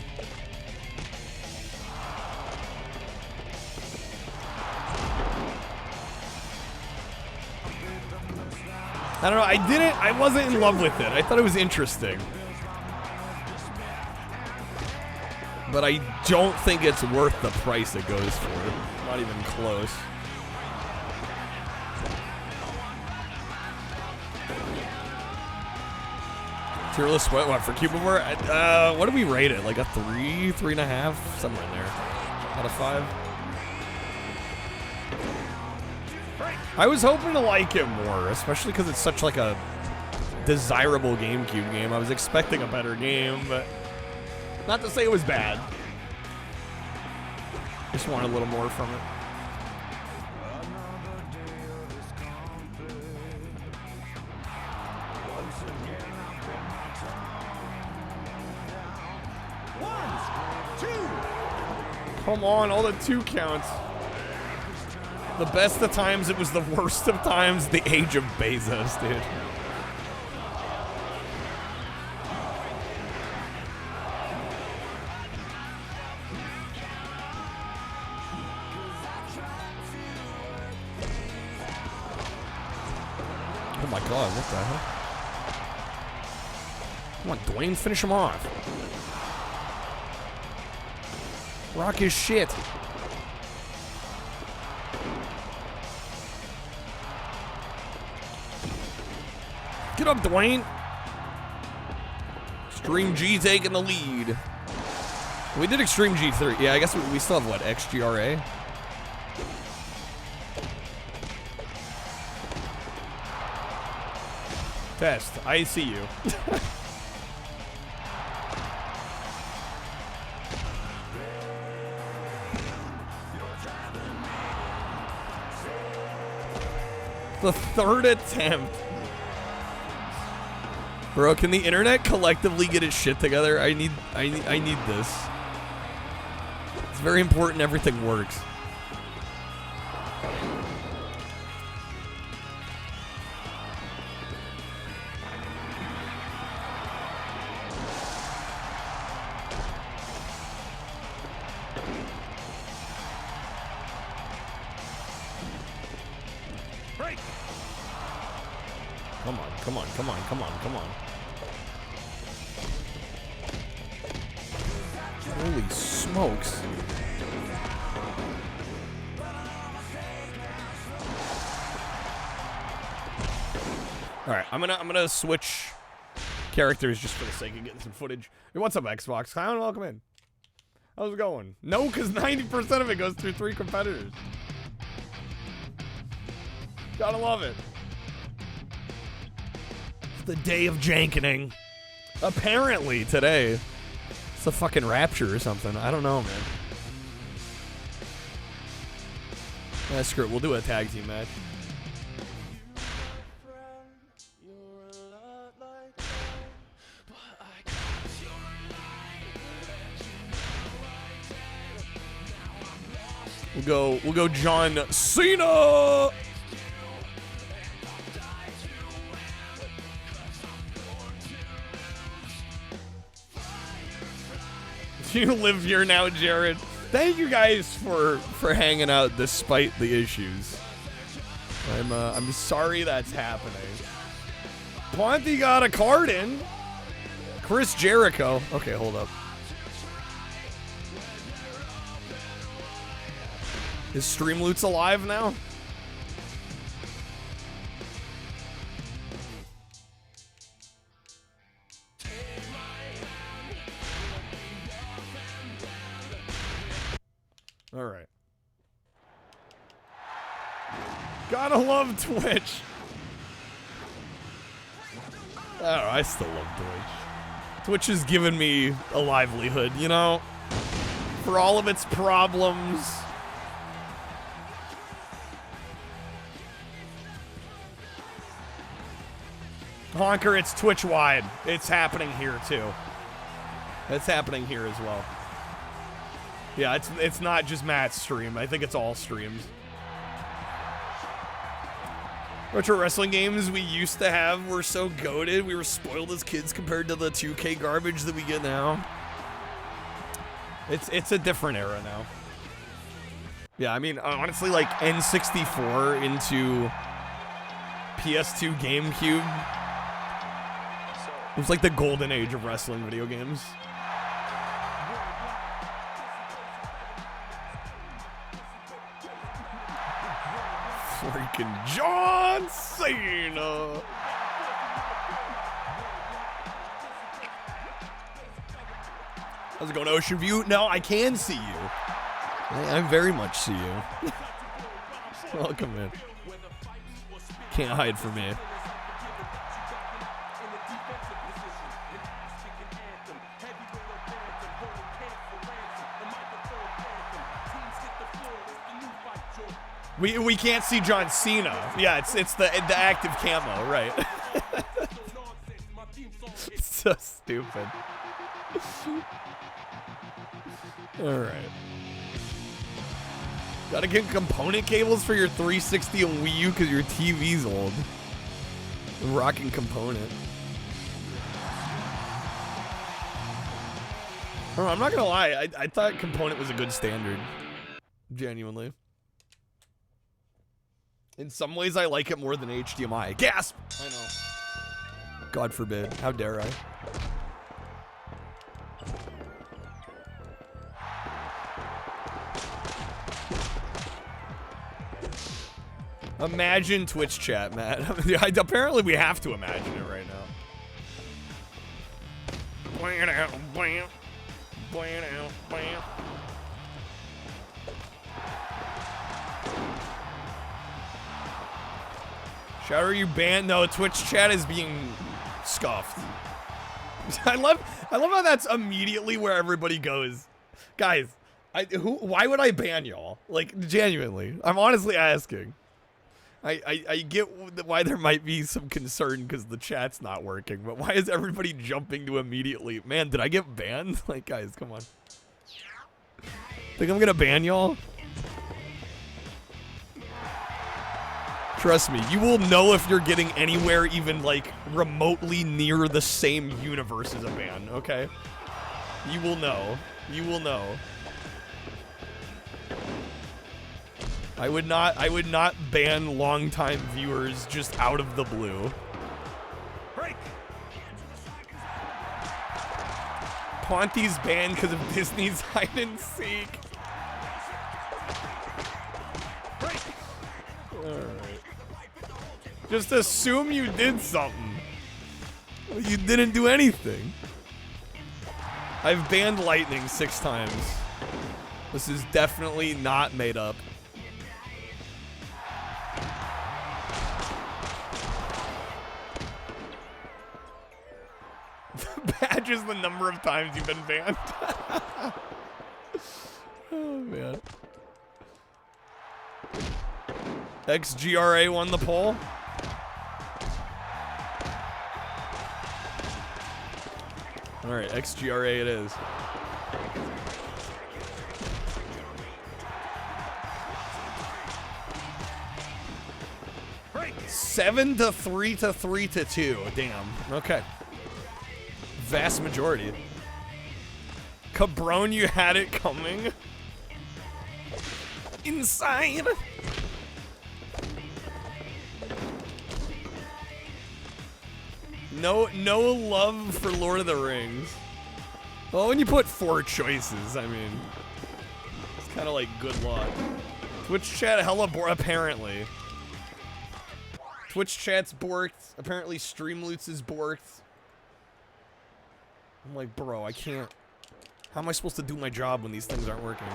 B: I don't know, I wasn't in love with it. I thought it was interesting. But I don't think it's worth the price it goes for. Not even close. Tier list sweat, what, for Cube of War? What do we rate it? Like a 3, 3.5? Somewhere in there. Out of 5. I was hoping to like it more, especially because it's such like a desirable GameCube game. I was expecting a better game, but not to say it was bad. Just want a little more from it. Come on, all the 2 counts. The best of times, it was the worst of times, the age of Bezos, dude. Oh my god, what the hell? Come on, Dwayne, finish him off. Rock his shit. Get up, Dwayne. Extreme G taking the lead. We did Extreme G3. Yeah, I guess we still have, what, XGRA? Test. I see you. The 3rd attempt. Bro, can the internet collectively get its shit together? I need this. It's very important everything works.
C: Break.
B: Come on, come on, come on, come on, come on. Holy smokes. Alright, I'm gonna switch characters just for the sake of getting some footage. Hey, what's up, Xbox? Hi and welcome in. How's it going? No, because 90% of it goes through 3 competitors. Gotta love it. It's the day of jankening. Apparently today. It's a fucking rapture or something. I don't know, man. Yeah, screw it. We'll do a tag team match. We'll go John Cena. You live here now, Jared. Thank you guys for hanging out despite the issues. I'm sorry that's happening. Ponty got a card in. Chris Jericho. Okay, hold up. Is Streamloot's alive now? All right. Gotta love Twitch. I don't know, I still love Twitch. Twitch has given me a livelihood, you know? For all of its problems. Honker, it's Twitch-wide. It's happening here, too. It's happening here as well. Yeah, it's not just Matt's stream. I think it's all streams. Retro wrestling games we used to have were so goated. We were spoiled as kids compared to the 2K garbage that we get now. It's a different era now. Yeah, I mean, honestly, like N64 into PS2 GameCube. It was like the golden age of wrestling video games. Freaking John Cena. How's it going, Ocean View? No, I can see you. I very much see you. Welcome in. Can't hide from me. We can't see John Cena. Yeah, it's the active camo, right? It's so stupid. All right. Gotta get component cables for your 360 and Wii U because your TV's old. Rocking component. Oh, I'm not gonna lie. I thought component was a good standard. Genuinely. In some ways, I like it more than HDMI. Gasp! I know. God forbid. How dare I? Imagine Twitch chat, Matt. Apparently, we have to imagine it right now. Shout, are you banned? No, Twitch chat is being scuffed. I love how that's immediately where everybody goes. Guys, why would I ban y'all? Like, genuinely. I'm honestly asking. I get why there might be some concern because the chat's not working, but why is everybody jumping to immediately? Man, did I get banned? Like, guys, come on. Think I'm gonna ban y'all? Trust me, you will know if you're getting anywhere even, like, remotely near the same universe as a ban, okay? You will know. You will know. I would not ban longtime viewers just out of the blue.
C: Break.
B: Ponty's banned because of Disney's hide and seek.
C: Break.
B: Alright. Just assume you did something. You didn't do anything. I've banned Lightning 6 times. This is definitely not made up. Badge is the number of times you've been banned. Oh, man. XGRA won the poll. All right, XGRA it is.
C: Break.
B: 7 to 3 to 3 to 2. Damn. Okay. Vast majority. Cabron, you had it coming. Inside. No love for Lord of the Rings. Well, when you put 4 choices, I mean, it's kind of like good luck. Twitch chat hella apparently. Twitch chat's borked. Apparently Streamloots is borked. I'm like, bro, I can't. How am I supposed to do my job when these things aren't working?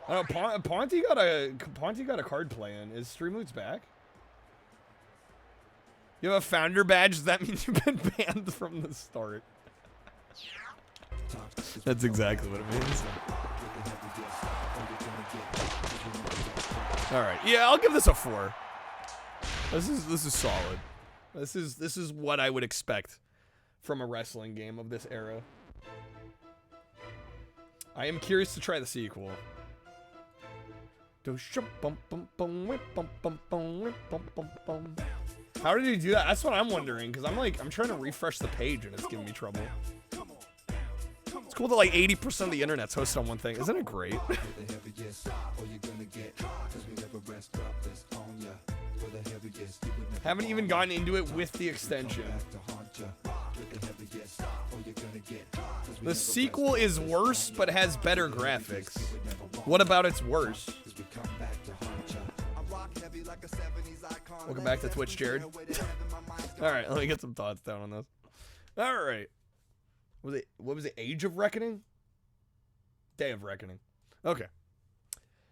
B: I don't know, Ponty got a card plan. Is Streamloots back? You have a founder badge? Does that mean you've been banned from the start? That's exactly what it means. Alright, yeah, I'll give this a 4. This is solid. This is what I would expect from a wrestling game of this era. I am curious to try the sequel. How did he do that? That's what I'm wondering, because I'm trying to refresh the page and it's giving me trouble. It's cool that like 80% of the internet's hosted on one thing. Isn't it great? Haven't even gotten into it with the extension. The sequel is worse, but has better graphics. What about it's worse? Welcome back to Twitch, Jared. Alright, let me get some thoughts down on this. Alright. What was it? Age of Reckoning? Day of Reckoning. Okay.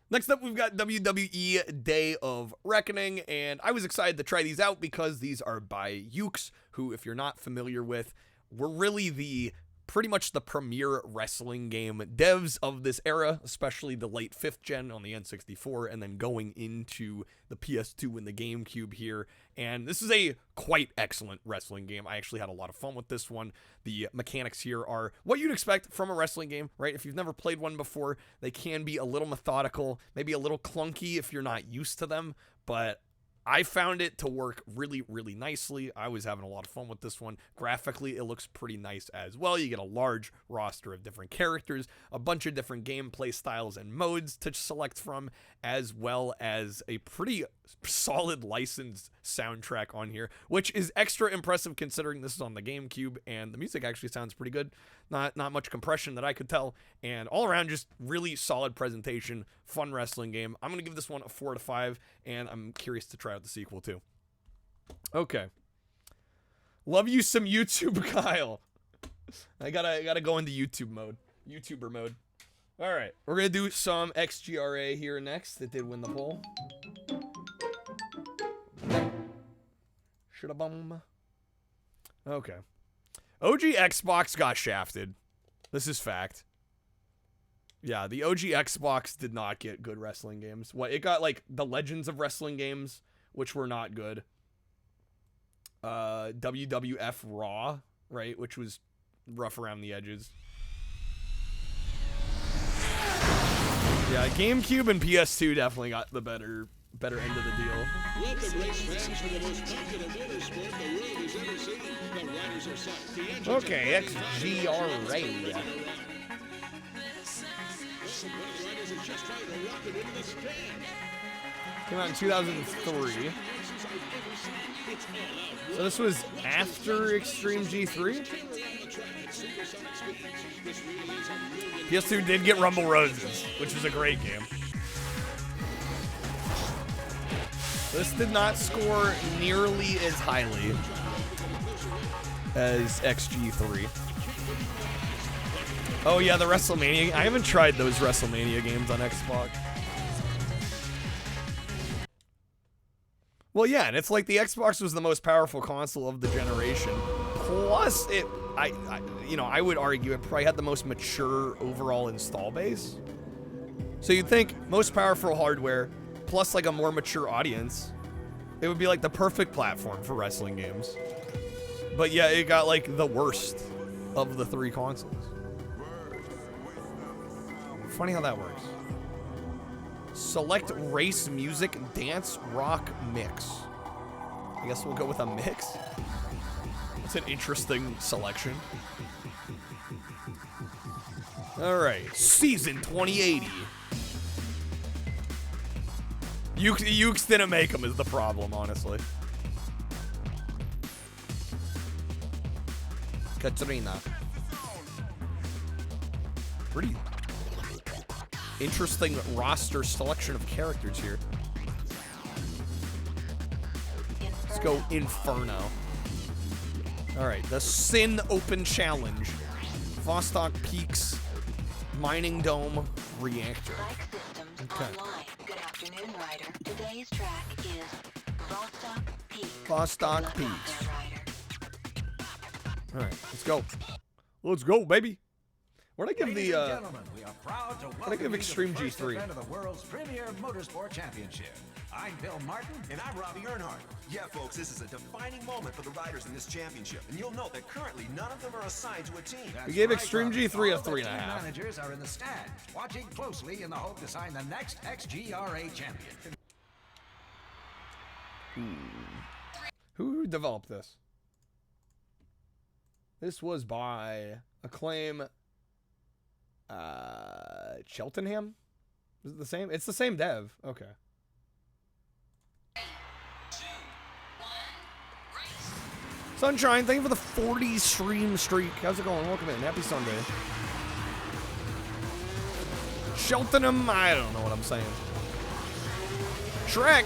B: Next up, we've got WWE Day of Reckoning, and I was excited to try these out because these are by Ukes, who, if you're not familiar with, were really pretty much the premier wrestling game devs of this era, especially the late 5th gen on the N64, and then going into the PS2 and the GameCube here. And this is a quite excellent wrestling game. I actually had a lot of fun with this one. The mechanics here are what you'd expect from a wrestling game, right? If you've never played one before, they can be a little methodical, maybe a little clunky if you're not used to them, but I found it to work really, really nicely. I was having a lot of fun with this one. Graphically, it looks pretty nice as well. You get a large roster of different characters, a bunch of different gameplay styles and modes to select from, as well as a pretty solid licensed soundtrack on here, which is extra impressive considering this is on the GameCube, and the music actually sounds pretty good. Not much compression that I could tell, and all around just really solid presentation, fun wrestling game. I'm gonna give this one a 4 out of 5, and I'm curious to try out the sequel too. Okay. Love you some YouTube, Kyle. I gotta go into YouTuber mode. All right, we're gonna do some XGRA here next. It did win the poll. Shoulda-bum. Okay. OG Xbox got shafted. This is fact. Yeah, the OG Xbox did not get good wrestling games. It got like the Legends of Wrestling games, which were not good. WWF Raw, right, which was rough around the edges. Yeah, GameCube and PS2 definitely got the better end of the deal.
E: Welcome, race fans, to the most popular motorsport the world has ever seen. The riders are set. The engines
B: Okay,
E: are
B: XGRA.
E: riders are just trying to rock it into the stand.
B: Came out in 2003. So this was after Extreme G3? PS2 did get Rumble Roses, which was a great game. This did not score nearly as highly as XG3. Oh yeah, the WrestleMania. I haven't tried those WrestleMania games on Xbox. Well, yeah, and it's like the Xbox was the most powerful console of the generation. Plus, I would argue it probably had the most mature overall install base. So you'd think most powerful hardware, plus like a more mature audience, it would be like the perfect platform for wrestling games. But yeah, it got like the worst of the 3 consoles. Funny how that works. Select race, music, dance, rock, mix. I guess we'll go with a mix. That's an interesting selection. All right, season 2080. Ukes didn't make them is the problem, honestly. Katrina. Pretty interesting roster selection of characters here. Let's go Inferno. All right, the Sin Open Challenge. Vostok Peaks, Mining Dome, Reactor. Okay.
F: Good afternoon, Ryder. Today's track is Vostok Peaks.
B: Vostok Peaks. All right, let's go. Let's go, baby. Where'd I give
A: Ladies
B: the,
A: and gentlemen, we are proud to welcome
B: I give
A: you
B: Extreme
A: to the first
B: G3?
A: event of the world's premier motorsport championship. I'm Bill Martin.
G: And I'm Robbie Earnhardt. Yeah, folks, this is a defining moment for the riders in this championship. And you'll note that currently none of them are assigned to a team.
A: That's
B: We gave
A: right,
B: Extreme
A: Robbie.
B: G3 a
A: All the
B: 3.5.
A: team managers are in the stands, watching closely in the hope to sign the next XGRA champion.
B: Who developed this? This was by Acclaim. Cheltenham? Is it the same? It's the same dev. Okay. Sunshine, thank you for the 40 stream streak. How's it going? Welcome in. Happy Sunday. Cheltenham, I don't know what I'm saying. Shrek.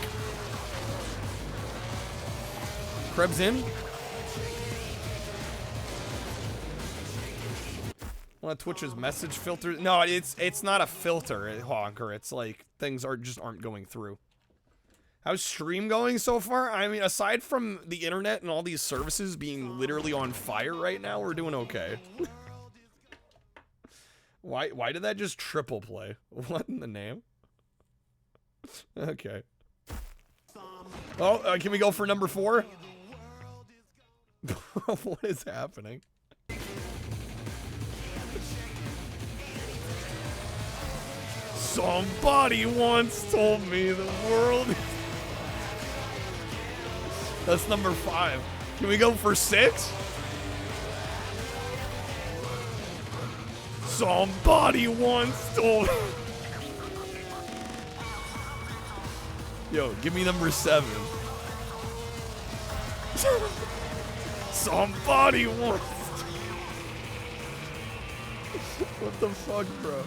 B: Krebs in. One of Twitch's message filter. No, it's not a filter, Honker. It's like things aren't going through. How's stream going so far? I mean, aside from the internet and all these services being literally on fire right now, we're doing okay. Why did that just triple play? What in the name? Okay. Oh, can we go for number 4? What is happening? Somebody once told me the world. That's number 5. Can we go for 6? Somebody once told. Yo, give me number 7. Somebody once. What the fuck, bro?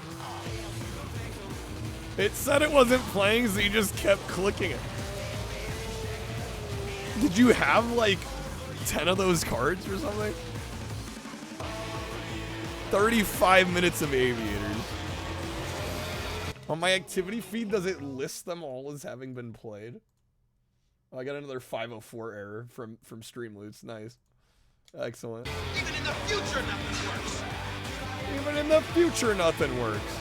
B: It said it wasn't playing, so you just kept clicking it. Did you have like 10 of those cards or something? 35 minutes of aviators. On my activity feed, does it list them all as having been played? Oh, I got another 504 error from Streamloots. Nice. Excellent.
G: Even in the future, nothing works.
B: Even in the future, nothing works.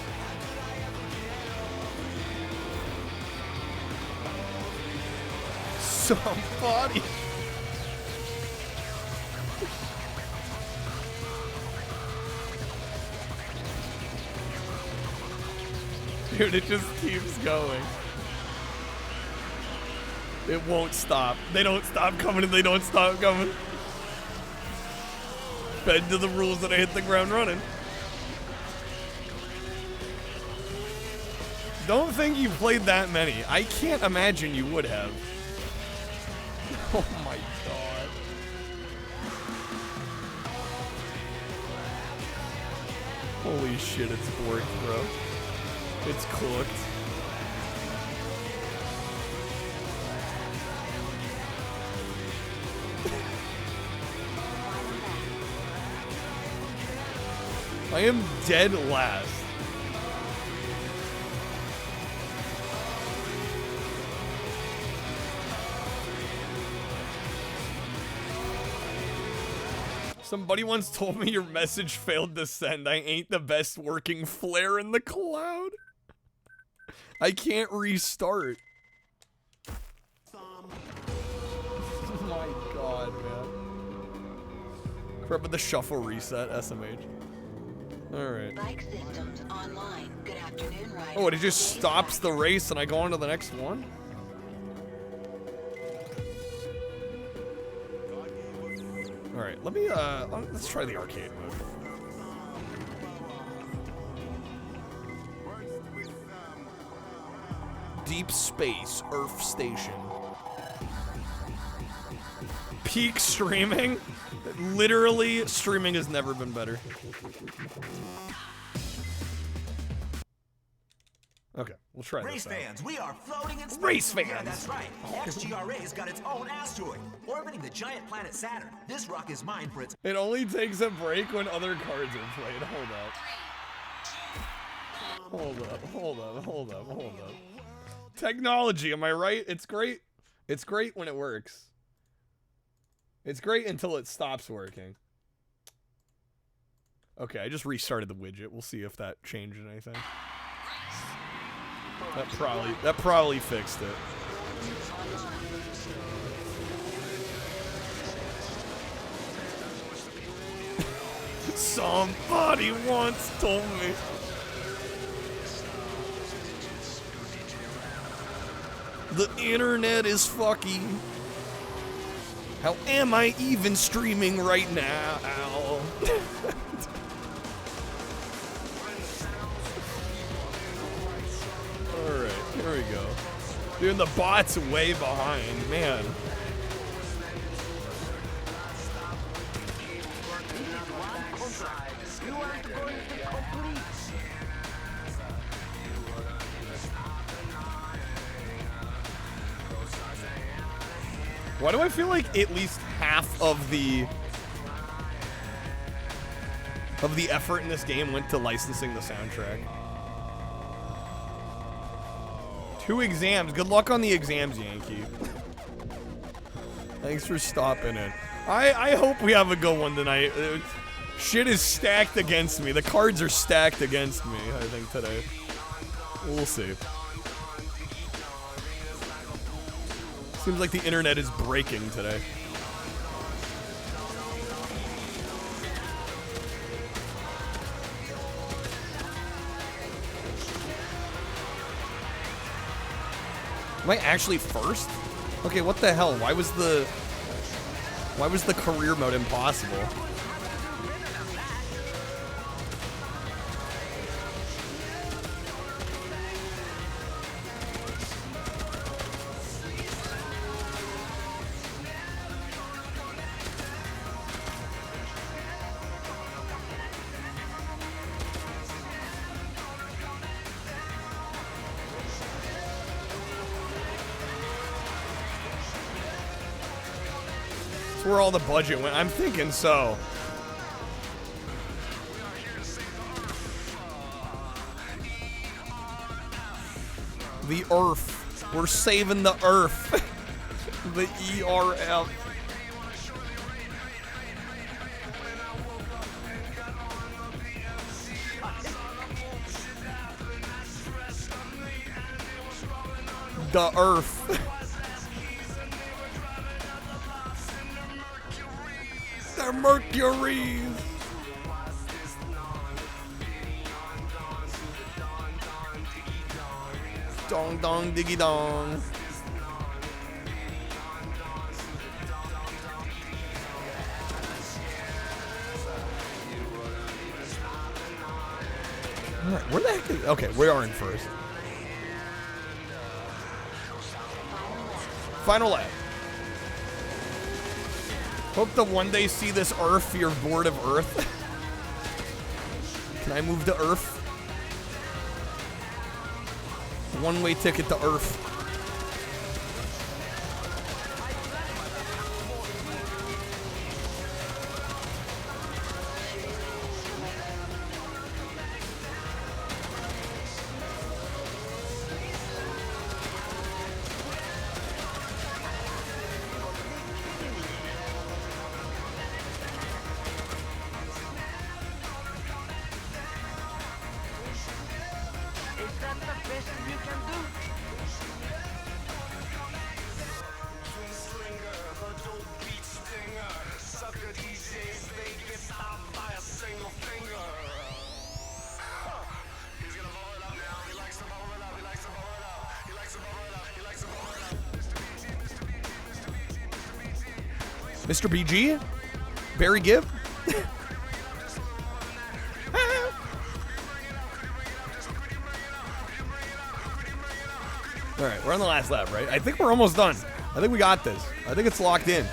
B: Somebody. Dude, it just keeps going. It won't stop. They don't stop coming and they don't stop coming. Bend to the rules that I hit the ground running. Don't think you played that many. I can't imagine you would have. Oh my god. Holy shit, it's worked, bro. It's cooked. I am dead last. Somebody once told me your message failed to send. I ain't the best working flare in the cloud. I can't restart. Oh my god, man. Crap with the shuffle reset, SMH. Alright.
F: Bike systems online. Good afternoon, Ryder.
B: Oh, it just stops the race and I go on to the next one? Alright, let me, let's try the arcade mode. Deep Space Earth Station. Peak streaming? Literally, streaming has never been better. Okay, we'll try
G: Race
B: this out.
G: fans, we are floating in space.
B: Race
G: Yeah,
B: fans.
G: that's right. XGRA's got its own asteroid, orbiting the giant planet Saturn. This rock is mine for its...
B: It only takes a break when other cards are played. Hold up. Technology, am I right? It's great. It's great when it works. It's great until it stops working. Okay, I just restarted the widget. We'll see if that changed anything. That probably fixed it. Somebody once told me. The internet is fucking. How am I even streaming right now? Alright, here we go. Dude, the bot's way behind, man. Why do I feel like at least half of the effort in this game went to licensing the soundtrack? 2 exams. Good luck on the exams, Yankee. Thanks for stopping in. I hope we have a good one tonight. Shit is stacked against me. The cards are stacked against me, I think, today. We'll see. Seems like the internet is breaking today. Am I actually first? Okay, what the hell? Why was the career mode impossible? Where all the budget went. I'm thinking so. The Earth. We're saving the Earth. The ERF. The Earth. The Mercury. Dong dong diggy dong. Alright, where the heck is... Okay, we are in first. Final lap. Hope to one day see this Earth, you're bored of Earth. Can I move to Earth? One-way ticket to Earth. Mr. BG? Barry Gibb? All right, we're on the last lap, right? I think we're almost done. I think we got this. I think it's locked in.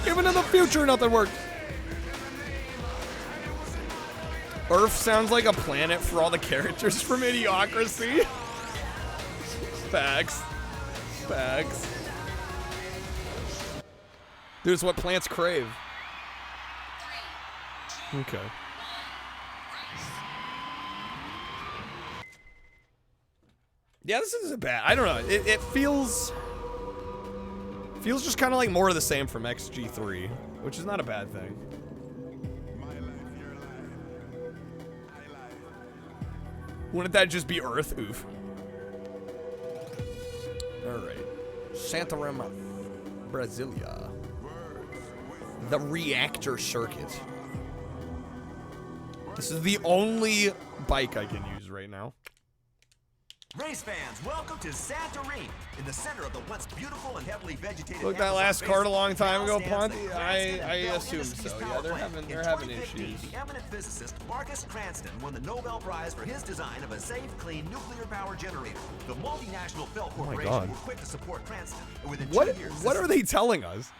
B: Even in the future, nothing worked. Earth sounds like a planet for all the characters from Idiocracy. Facts. Facts. Dude, it's what plants crave. Okay. Yeah, this isn't bad. I don't know. It feels just kind of like more of the same from XG3, which is not a bad thing. Wouldn't that just be Earth? Oof. All right. Santarém, Brasilia. The reactor circuit. This is the only bike I can use right now.
G: Race fans, welcome to Santorini, in the center of the once beautiful and heavily vegetated.
B: Look, that
G: Amazon
B: last card a
G: basin
B: long time
G: now
B: ago,
G: stands
B: Ponty.
G: the
B: I
G: Cranston and Bell
B: assume
G: Industries
B: so.
G: power
B: Yeah, they're
G: plant.
B: having
G: In 2015,
B: issues.
G: The eminent physicist Marcus Cranston won the Nobel Prize for his design of a safe, clean nuclear power generator. The multinational Bell Corporation
B: God.
G: were quick to support Cranston, and within
B: What
G: 2 years,
B: what are they telling us?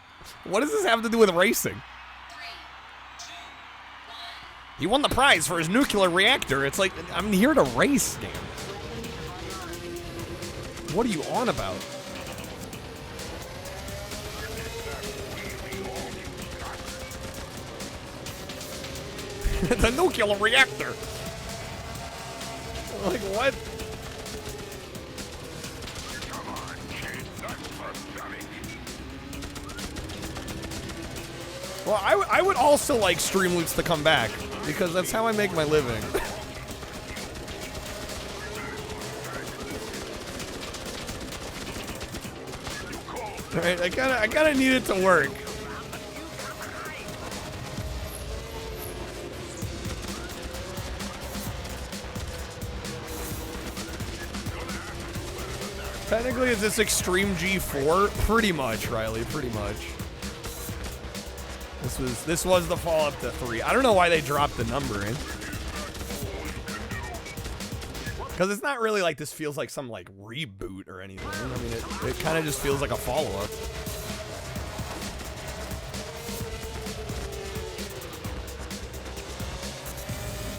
B: What does this have to do with racing? He won the prize for his nuclear reactor. It's like, I'm here to race, damn. What are you on about? The nuclear reactor. Like, what? Well, I would also like Streamloots to come back, because that's how I make my living. Alright, I kinda need it to work. Technically, is this Extreme G4? Pretty much, Riley, pretty much. This was the follow-up to 3. I don't know why they dropped the number in. Because it's not really like this feels like some like reboot or anything. I mean, it kind of just feels like a follow-up.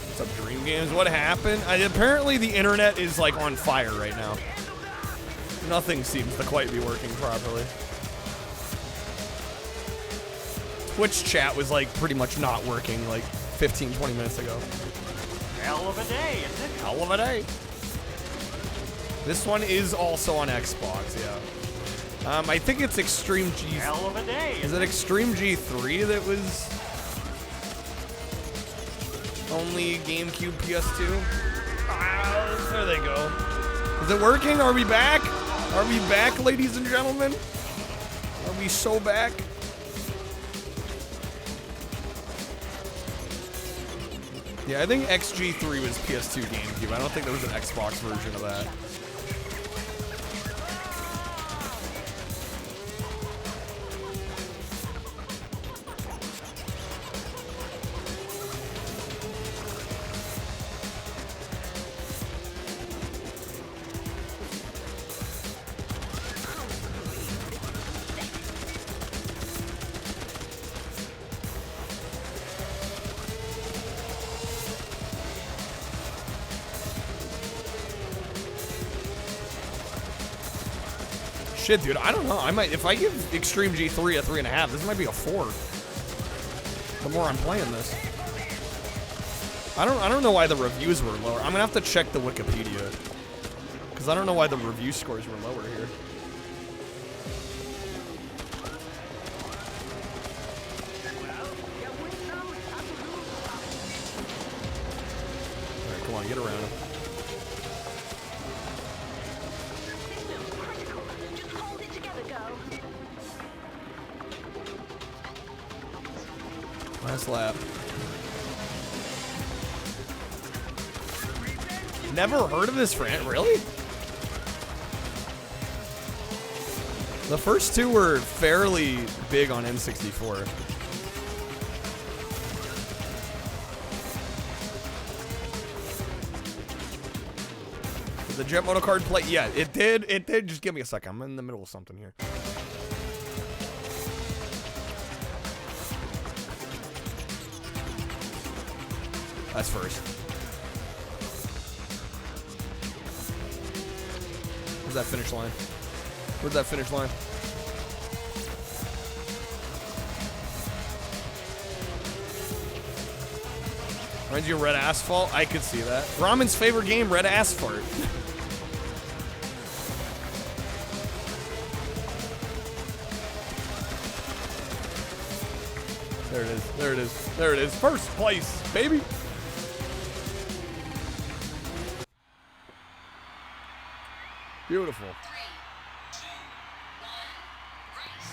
B: What's up, Dream Games? What happened? Apparently the internet is like on fire right now. Nothing seems to quite be working properly. Twitch chat was like pretty much not working like 15, 20 minutes ago.
C: Hell of a day, isn't it?
B: Hell of a day. This one is also on Xbox, yeah. I think it's Extreme G.
C: Hell of a day.
B: Is it Extreme G3 that was only GameCube PS2? Ah, there they go. Is it working? Are we back? Are we back, ladies and gentlemen? Are we so back? Yeah, I think XG3 was PS2 GameCube. I don't think there was an Xbox version of that. Shit, dude, I don't know. I might, if I give Extreme G3 a 3.5, this might be a 4. The more I'm playing this. I don't know why the reviews were lower. I'm gonna have to check the Wikipedia. Because I don't know why the review scores were lower here. Alright, come on, get around him. Last lap. Never heard of this friend, really? The first two were fairly big on N64. The Jet Moto card play, yeah, it did. It did. Just give me a second. I'm in the middle of something here. That's first. Where's that finish line? Where's that finish line? Reminds you of Red Asphalt? I could see that. Ramen's favorite game, Red Asphalt. There it is. There it is. There it is. First place, baby. Beautiful.
F: 3, 2, 1, race.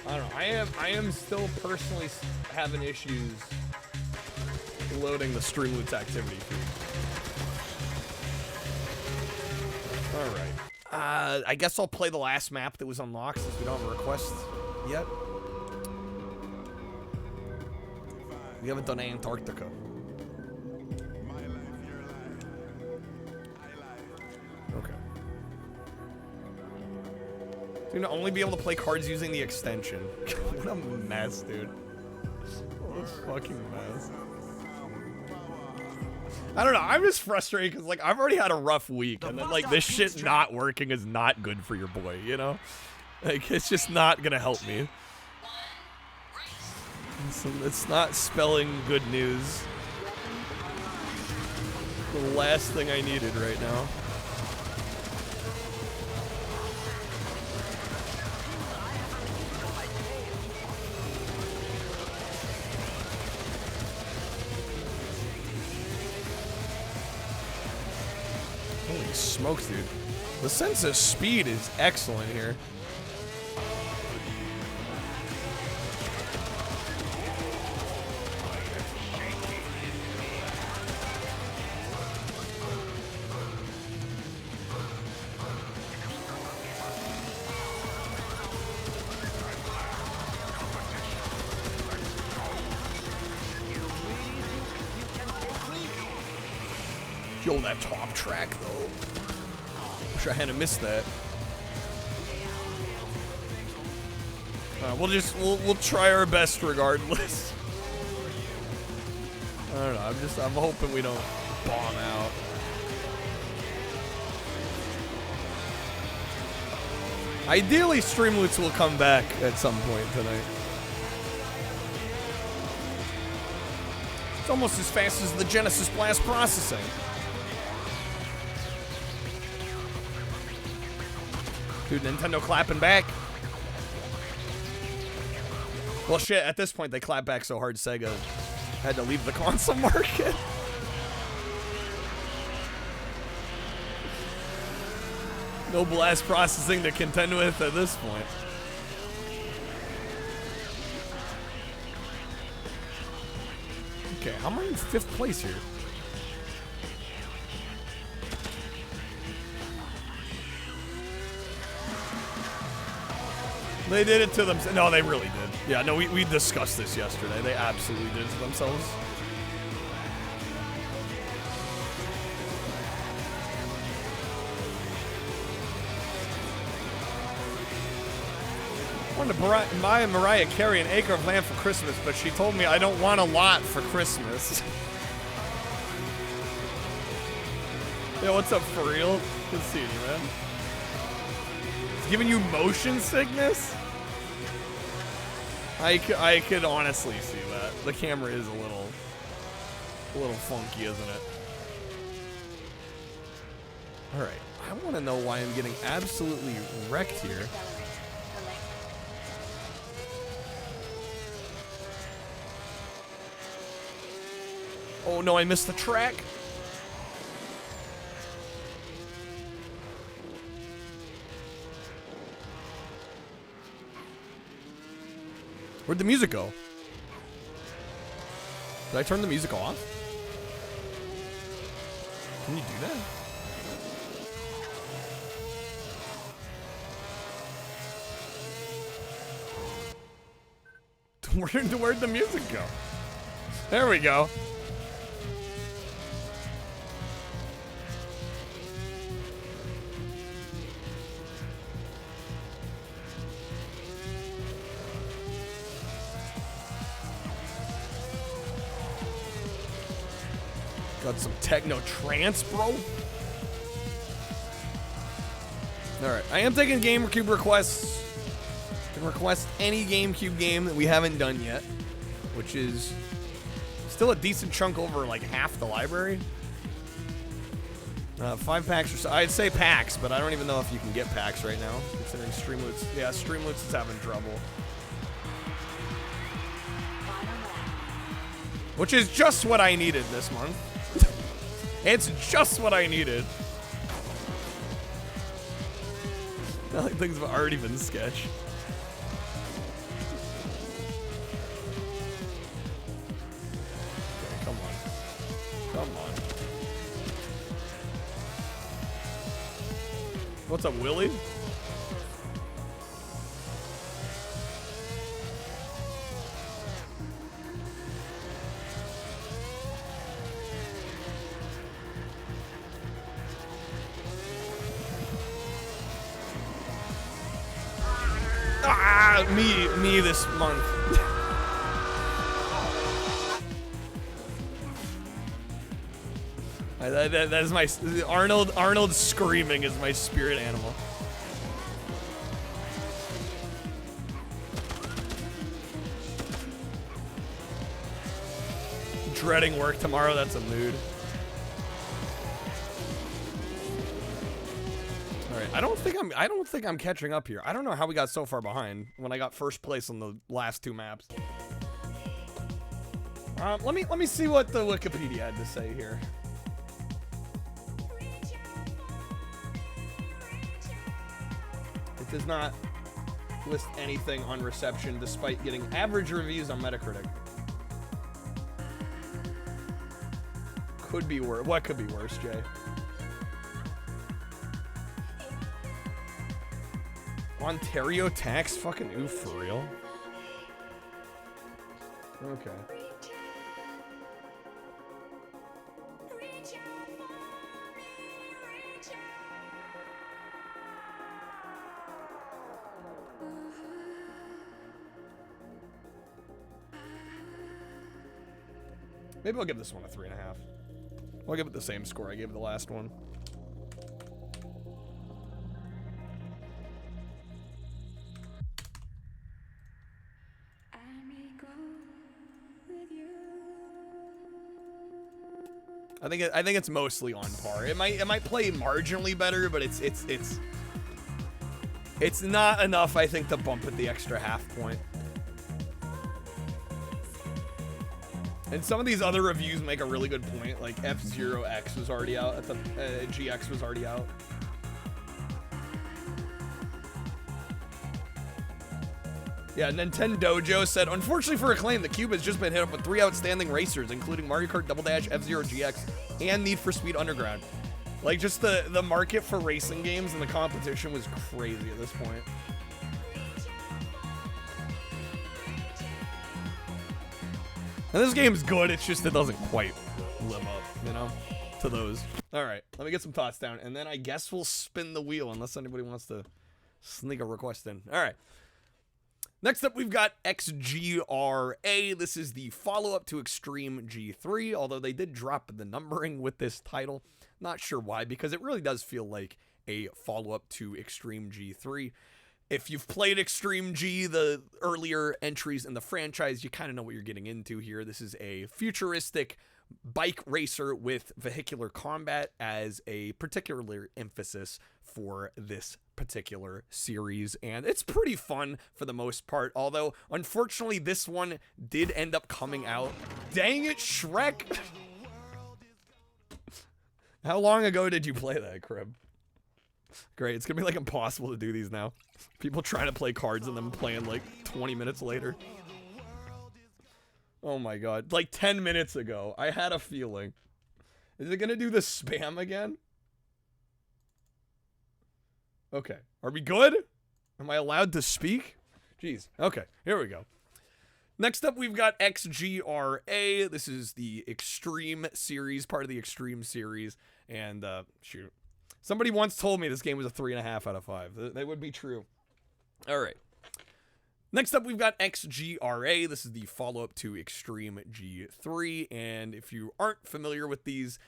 B: I don't know. I am still personally having issues loading the Streamloots activity feed. All right. I guess I'll play the last map that was unlocked since we don't have a request yet. We haven't done Antarctica. Okay. Dude, only be able to play cards using the extension. What a mess, dude. What a fucking mess. I don't know. I'm just frustrated because, like, I've already had a rough week, and then, like, this shit not working is not good for your boy, you know? Like, it's just not gonna help me. It's not spelling good news. The last thing I needed right now. Holy smokes, dude. The sense of speed is excellent here. Yo, that top track, though. Wish I hadn't missed that. We'll try our best regardless. I don't know. I'm hoping we don't bomb out. Ideally, Streamloots will come back at some point tonight. It's almost as fast as the Genesis Blast processing. Dude, Nintendo clapping back. Well, shit, at this point, they clap back so hard, Sega had to leave the console market. No blast processing to contend with at this point. Okay, how am I in 5th place here? They did it to them. No, they really did. Yeah, no, we discussed this yesterday. They absolutely did it to themselves. I wanted to buy Mariah Carey an acre of land for Christmas, but she told me I don't want a lot for Christmas. Yo, what's up, for real? Good seeing you, man. It's giving you motion sickness? I could honestly see that. The camera is a little funky, isn't it? All right, I want to know why I'm getting absolutely wrecked here. Oh no, I missed the track. Where'd the music go? Did I turn the music off? Can you do that? Where'd the music go? There we go. Got some techno trance, bro. Alright, I am taking GameCube requests. You can request any GameCube game that we haven't done yet, which is still a decent chunk over like half the library. 5 packs or so. I'd say packs, but I don't even know if you can get packs right now, considering Streamloots. Yeah, Streamloots is having trouble. Which is just what I needed this month. It's just what I needed. Not like things have already been sketch. Okay, come on. Come on. What's up, Willie? Ah, me this month. That is my Arnold screaming is my spirit animal. Dreading work tomorrow, that's a mood. Alright, I don't think I'm catching up here. I don't know how we got so far behind when I got first place on the last 2 maps. Let me see what the Wikipedia had to say here. It does not list anything on reception despite getting average reviews on Metacritic. Could be worse. What could be worse, Jay? Ontario tax? Fucking oof, for real? Okay. Maybe I'll give this one a 3.5. I'll give it the same score I gave the last one. I think it's mostly on par. It might play marginally better, but it's not enough, I think, to bump it the extra half point. And some of these other reviews make a really good point, like F-Zero X was already out, at the GX was already out. Yeah, Nintendojo said, unfortunately for Acclaim, the Cube has just been hit up with 3 outstanding racers, including Mario Kart Double Dash, F-Zero GX, and Need for Speed Underground. Like, just the market for racing games and the competition was crazy at this point. And this game's good, it's just it doesn't quite live up, you know, to those. All right, let me get some thoughts down, and then I guess we'll spin the wheel unless anybody wants to sneak a request in. All right. Next up, we've got XGRA. This is the follow-up to Extreme G3, although they did drop the numbering with this title. Not sure why, because it really does feel like a follow-up to Extreme G3. If you've played Extreme G, the earlier entries in the franchise, you kind of know what you're getting into here. This is a futuristic bike racer with vehicular combat as a particular emphasis for this particular series, and it's pretty fun for the most part, although unfortunately this one did end up coming out. Dang it, Shrek! How long ago did you play that, Crib? Great, it's gonna be like impossible to do these now. People trying to play cards and then playing like 20 minutes later. Oh my god, like 10 minutes ago. I had a feeling. Is it gonna do the spam again? Okay, are we good? Am I allowed to speak? Jeez, okay, here we go. Next up, we've got XGRA. This is the Extreme series, part of the Extreme series, and shoot. Somebody once told me this game was a 3.5 out of 5. That would be true. All right. Next up, we've got XGRA. This is the follow-up to Extreme G3, and if you aren't familiar with these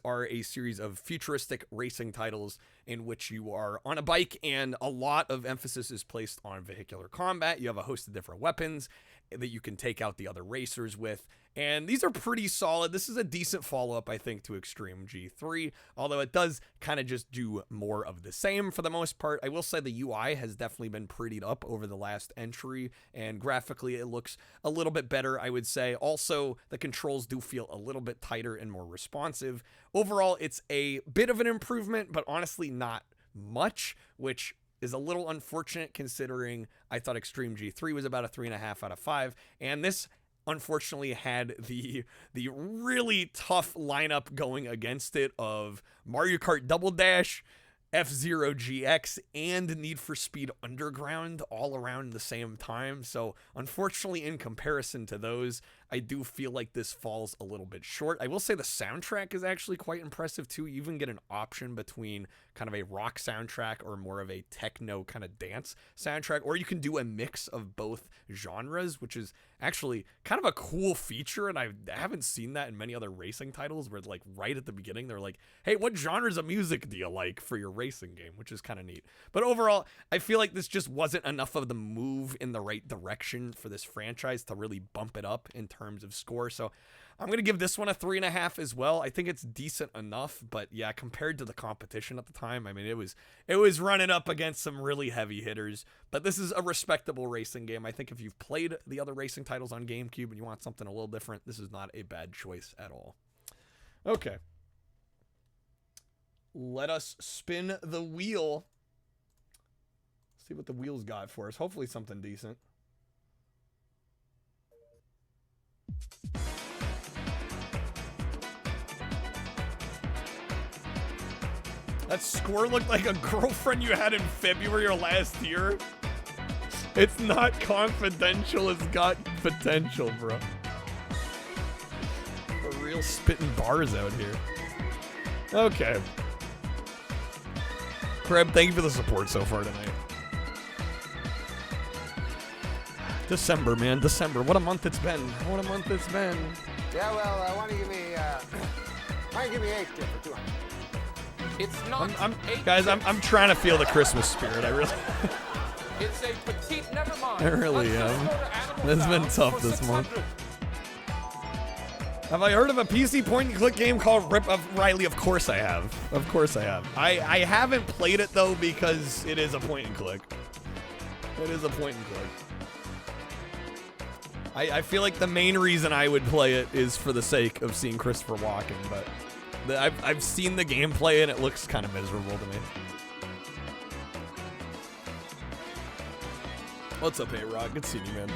B: are a series of futuristic racing titles in which you are on a bike, and a lot of emphasis is placed on vehicular combat. You have a host of different weapons that you can take out the other racers with, and these are pretty solid. This is a decent follow-up, I think, to Extreme G3, although it does kind of just do more of the same for the most part. I will say the UI has definitely been prettied up over the last entry, and graphically it looks a little bit better, I would say. Also, the controls do feel a little bit tighter and more responsive. Overall, it's a bit of an improvement, but honestly not much, which is a little unfortunate considering I thought Extreme G3 was about a 3.5 out of 5, and this unfortunately had the really tough lineup going against it of Mario Kart Double Dash, F-Zero GX, and Need for Speed Underground all around the same time. So unfortunately, in comparison to those, I do feel like this falls a little bit short. I will say the soundtrack is actually quite impressive too. You even get an option between kind of a rock soundtrack or more of a techno kind of dance soundtrack, or you can do a mix of both genres, which is actually kind of a cool feature, and I haven't seen that in many other racing titles where like right at the beginning they're like, hey, what genres of music do you like for your racing game, which is kind of neat. But overall, I feel like this just wasn't enough of the move in the right direction for this franchise to really bump it up in terms of score. So I'm going to give this one a 3.5 as well. I think it's decent enough, but yeah, compared to the competition at the time, I mean, it was running up against some really heavy hitters, but this is a respectable racing game. I think if you've played the other racing titles on GameCube and you want something a little different, this is not a bad choice at all. Okay. Let us spin the wheel. See what the wheels got for us. Hopefully something decent. That score looked like a girlfriend you had in February or last year. It's not confidential, it's got potential, bro. We're real spitting bars out here. Okay. Kreb, thank you for the support so far tonight. December, man, December. What a month it's been. What a month it's been.
H: Yeah, well, why don't you give me 8 for 200?
I: It's not
B: guys, I'm trying to feel the Christmas spirit. I really
I: It's a petite, never mind.
B: I really am. It's been tough this month. Have I heard of a PC point-and-click game called Rip of Riley? Of course I have. Of course I have. I haven't played it, though, because it is a point-and-click. It is a point-and-click. I feel like the main reason I would play it is for the sake of seeing Christopher Walken, but I've seen the gameplay, and it looks kind of miserable to me. What's up, A-Rock? Good seeing you, man.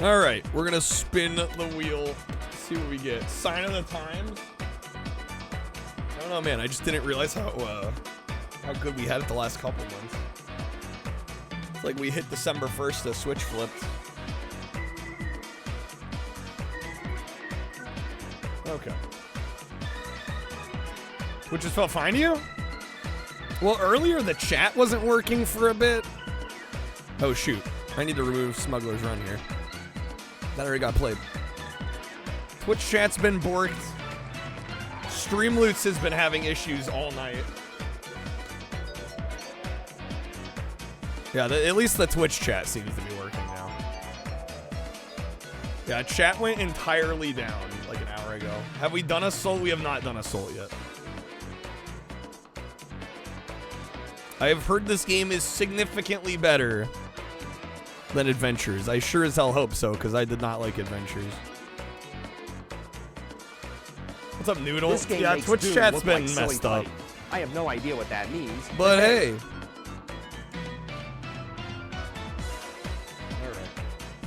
B: All right, we're going to spin the wheel, see what we get. Sign of the times. I don't know, man. I just didn't realize how good we had it the last couple months. It's like we hit December 1st, the Switch flipped. Okay. Twitch just felt fine to you? Well, earlier the chat wasn't working for a bit. Oh, shoot. I need to remove Smuggler's Run here. That already got played. Twitch chat's been borked. Streamloots has been having issues all night. Yeah, at least the Twitch chat seems to be working now. Yeah, chat went entirely down like an hour ago. Have we done Assault? We have not done Assault yet. I have heard this game is significantly better than Adventures. I sure as hell hope so, because I did not like Adventures. What's up, Noodle? Yeah, Twitch chat's been messed up.
J: I have no idea what that means.
B: But hey.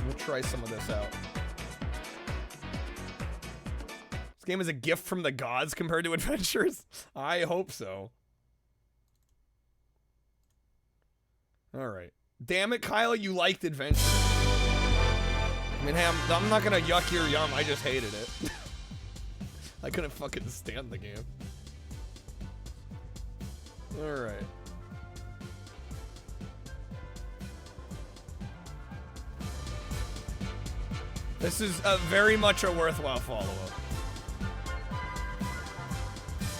B: We'll try some of this out. This game is a gift from the gods compared to Adventures? I hope so. Alright. Damn it, Kyle, you liked Adventures. I mean, hey, I'm not gonna yuck your yum, I just hated it. I couldn't fucking stand the game. Alright. This is very much a worthwhile follow-up.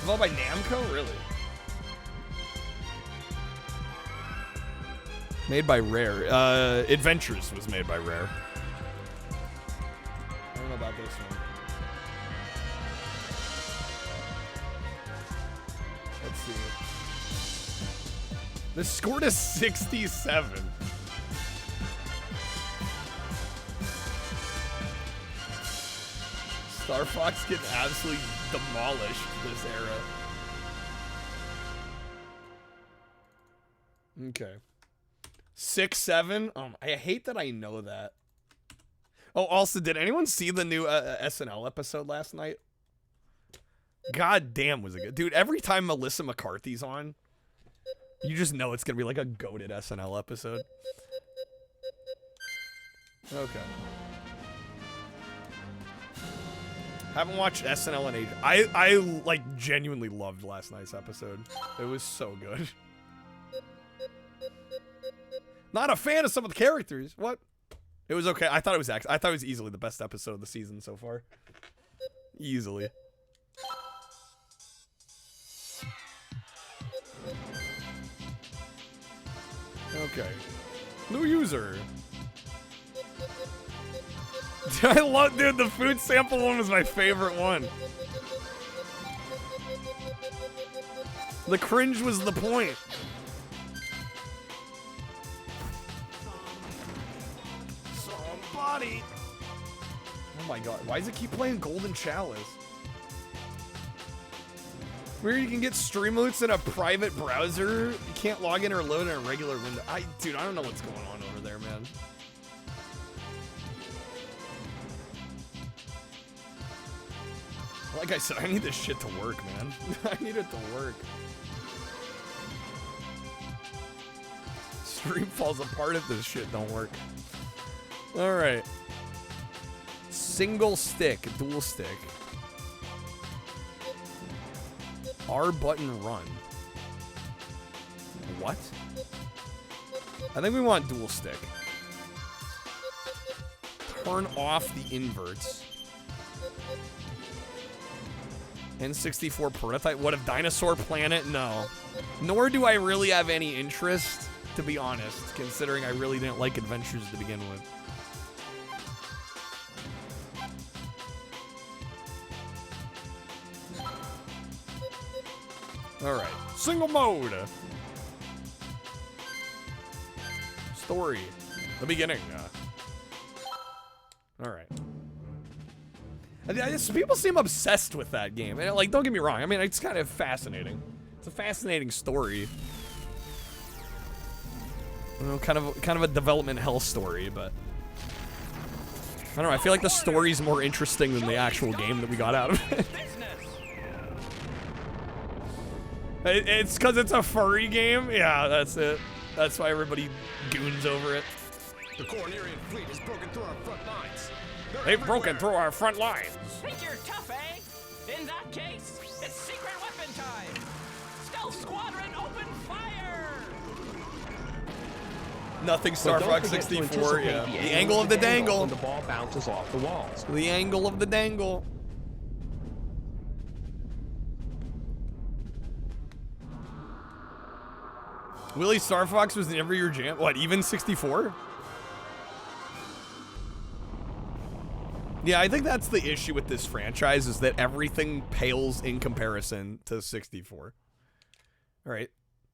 B: Developed by Namco? Really? Made by Rare. Adventures was made by Rare. I don't know about this one. Let's see. The score is 67. Star Fox getting absolutely demolished this era. Okay. 6-7. I hate that I know that. Oh, also, did anyone see the new SNL episode last night? God damn, was it good. Dude, every time Melissa McCarthy's on, you just know it's going to be like a goated SNL episode. Okay. Haven't watched SNL in ages. I like genuinely loved last night's episode. It was so good. Not a fan of some of the characters. What? It was okay. I thought it was easily the best episode of the season so far. Easily. Okay. New user. I love, dude, the food sample one was my favorite one. The cringe was the point. Somebody. Oh my god, why does it keep playing Golden Chalice? Where you can get Streamloots in a private browser, you can't log in or load in a regular window. Dude, I don't know what's going on over there, man. Like I said, I need this shit to work, man. I need it to work. Stream falls apart if this shit don't work. Alright. Single stick, dual stick. R button run. What? I think we want dual stick. Turn off the inverts. N64 prototype. What, of Dinosaur Planet? No. Nor do I really have any interest, to be honest, considering I really didn't like Adventures to begin with. Alright. Single mode. Story. The beginning. Alright. People seem obsessed with that game. And, like, don't get me wrong. I mean, it's kind of fascinating. It's a fascinating story. You know, kind of a development hell story, but I don't know. I feel like the story's more interesting than the actual game that we got out of it. It's because it's a furry game? Yeah, that's it. That's why everybody goons over it.
E: The Cornerian fleet has broken through our front lines.
B: They've broken through our front lines.
K: Think you're tough, eh? In that case, it's secret weapon time. Stealth Squadron, open fire!
B: Nothing Star Fox 64, yeah. The angle of the dangle.
J: When the ball bounces off the walls.
B: The angle of the dangle. Willie Star Fox was never your jam. What, even 64? Yeah, I think that's the issue with this franchise, is that everything pales in comparison to 64. All right.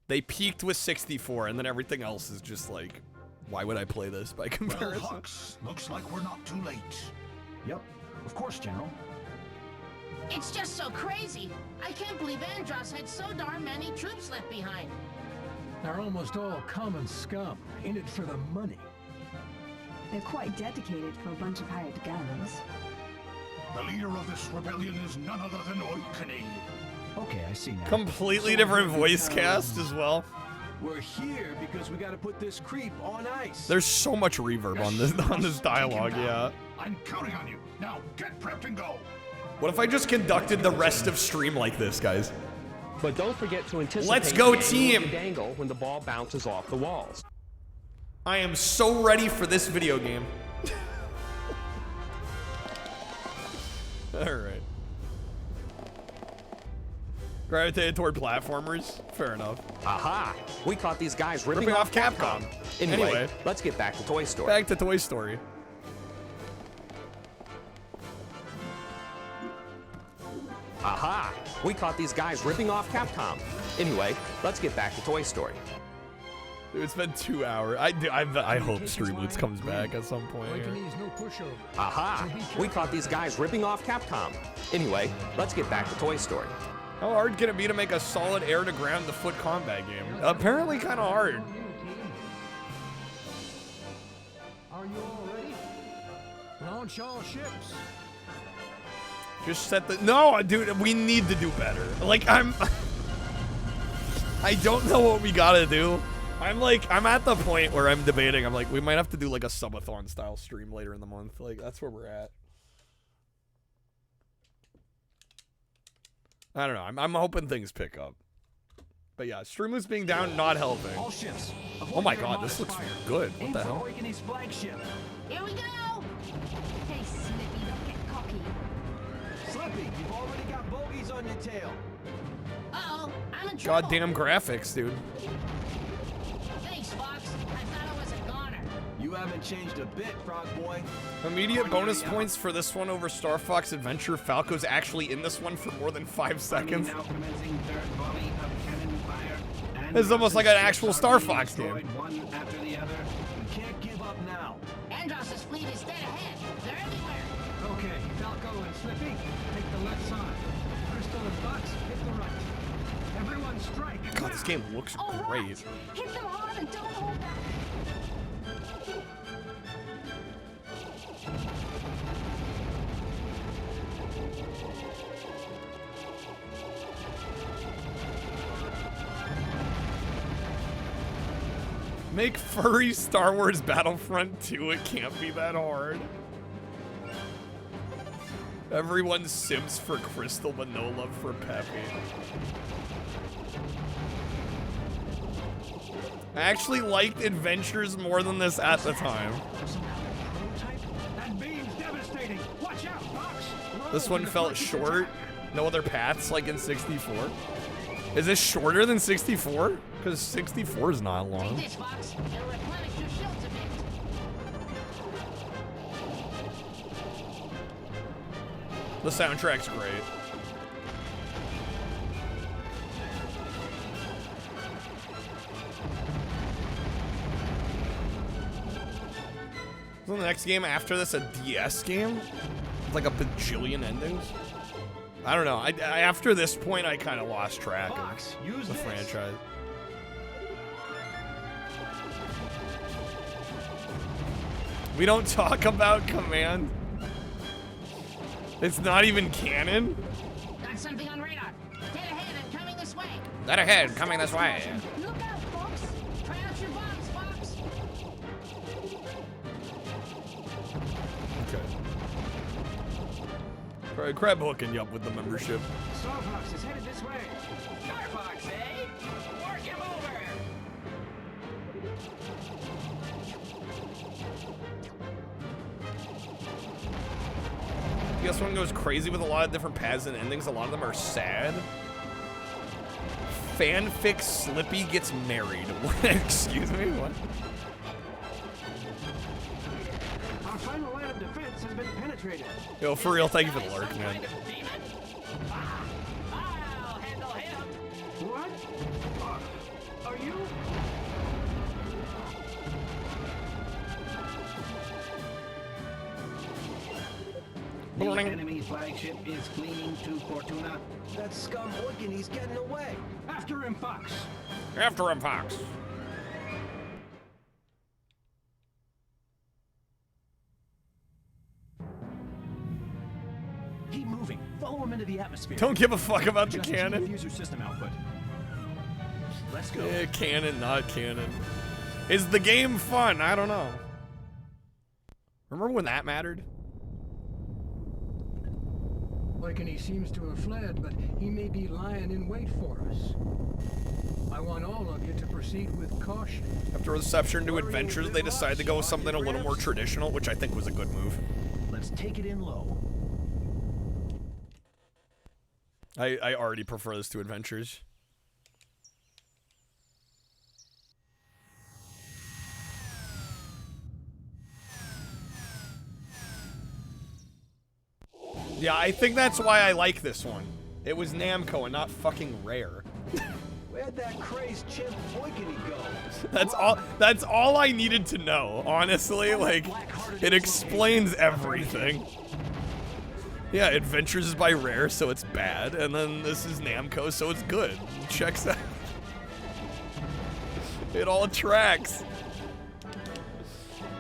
B: They peaked with 64, and then everything else is just like, why would I play this by comparison?
L: Well, Hux, looks like we're not too late. Yep, of course, General.
M: It's just so crazy. I can't believe Andros had so darn many troops left behind.
N: They're almost all common scum, in it for the money.
O: They're quite dedicated for a bunch of hired guns.
L: The leader of this rebellion is none other than Oikane.
N: Okay, I see now.
B: Completely different voice cast as well.
N: We're here because we got to put this creep on ice.
B: There's so much reverb on this dialogue, yeah.
L: I'm counting on you. Now get prepped and go.
B: What if I just conducted the rest of stream like this, guys?
J: But don't forget to anticipate.
B: Let's go, team!
J: Dangle when the ball bounces off the walls.
B: I am so ready for this video game. Alright. Gravitated toward platformers? Fair enough.
J: Aha! We caught these guys ripping
B: Off Capcom.
J: Anyway, let's get back to Toy Story.
B: Back to Toy Story.
J: Aha! We caught these guys ripping off Capcom. Anyway, let's get back to Toy Story.
B: Dude, it's been 2 hours. I hope Streamloots comes back at some point here.
J: Aha! We caught these guys ripping off Capcom. Anyway, let's get back to Toy Story.
B: How hard can it be to make a solid air-to-ground-to-foot combat game? Apparently kind of hard.
N: Are you all ready? Launch all ships.
B: Just set the... No, dude, we need to do better. Like, I don't know what we gotta do. I'm at the point where I'm debating. I'm like, we might have to do like a subathon style stream later in the month. Like, that's where we're at. I don't know. I'm hoping things pick up. But yeah, Streamloots being down, not helping.
G: All ships.
B: Oh my god, this looks good. What the hell?
G: Awakening's flagship.
M: Here we go! Hey, Slippy, don't get cocky.
G: Slippy, you've already got bogeys on your tail.
M: Uh-oh, I'm in trouble.
B: Goddamn graphics, dude.
M: Thanks, Fox. I thought I was a goner.
G: You haven't changed a bit, Frog Boy.
B: Immediate bonus points for this one over Star Fox Adventure. Falco's actually in this one for more than 5 seconds. It's almost like an actual Star Fox game.
G: One after the other. We can't give up now.
M: Andross's fleet is dead ahead. They're everywhere.
N: Okay, Falco and Slippy, take the left side. Crystal and Fox, hit the right. Everyone strike.
B: God, this game looks great.
M: Hit them hard and don't hold back.
B: Make furry Star Wars Battlefront 2. It can't be that hard. Everyone simps for Crystal, but no love for Peppy. I actually liked Adventures more than this at the time.
N: That beam's devastating. Watch out, Fox.
B: This one felt short. No other paths like in 64. Is this shorter than 64? Because 64 is not long.
M: Take this, Fox. It'll replenish your shields a bit.
B: The soundtrack's great. Isn't the next game after this a DS game? With like a bajillion endings? I don't know. After this point, I kind of lost track of the franchise. We don't talk about Command. It's not even canon.
M: Got something on radar. Dead ahead and coming this way.
B: Dead ahead, coming this way.
M: Look out, Fox. Try out your bombs, Fox.
B: Okay. All right, crab hooking you up with the membership.
N: Star Fox is headed this way.
K: Star Fox, eh? Work him over!
B: This one goes crazy with a lot of different paths and endings. A lot of them are sad. Fanfic Slippy gets married. Excuse me, what?
N: Our final line of defense has been penetrated.
B: Yo, for real, thank you for the lurk, man.
K: I'll handle him.
N: What? Are you?
G: The enemy's flagship is fleeing to Fortuna. That scum Orkin, he's getting away.
N: After him, Fox.
B: After him, Fox.
G: Keep moving. Follow him into the atmosphere.
B: Don't give a fuck about the
G: Adjusting
B: cannon.
G: Diffuser system output. Let's go.
B: Yeah, canon, not canon. Is the game fun? I don't know. Remember when that mattered?
N: He seems to have fled, but he may be lying in wait for us. I want all of you to proceed with caution.
B: After Reception to Adventures, they decided to go with something a little more traditional, which I think was a good move.
G: Let's take it in low.
B: I already prefer this to Adventures. Yeah, I think that's why I like this one. It was Namco and not fucking Rare.
P: Where'd that crazed chimp Oikini go?
B: That's all I needed to know, honestly. Like, it explains everything. Yeah, Adventures is by Rare, so it's bad, and then this is Namco, so it's good. It checks out. It all tracks.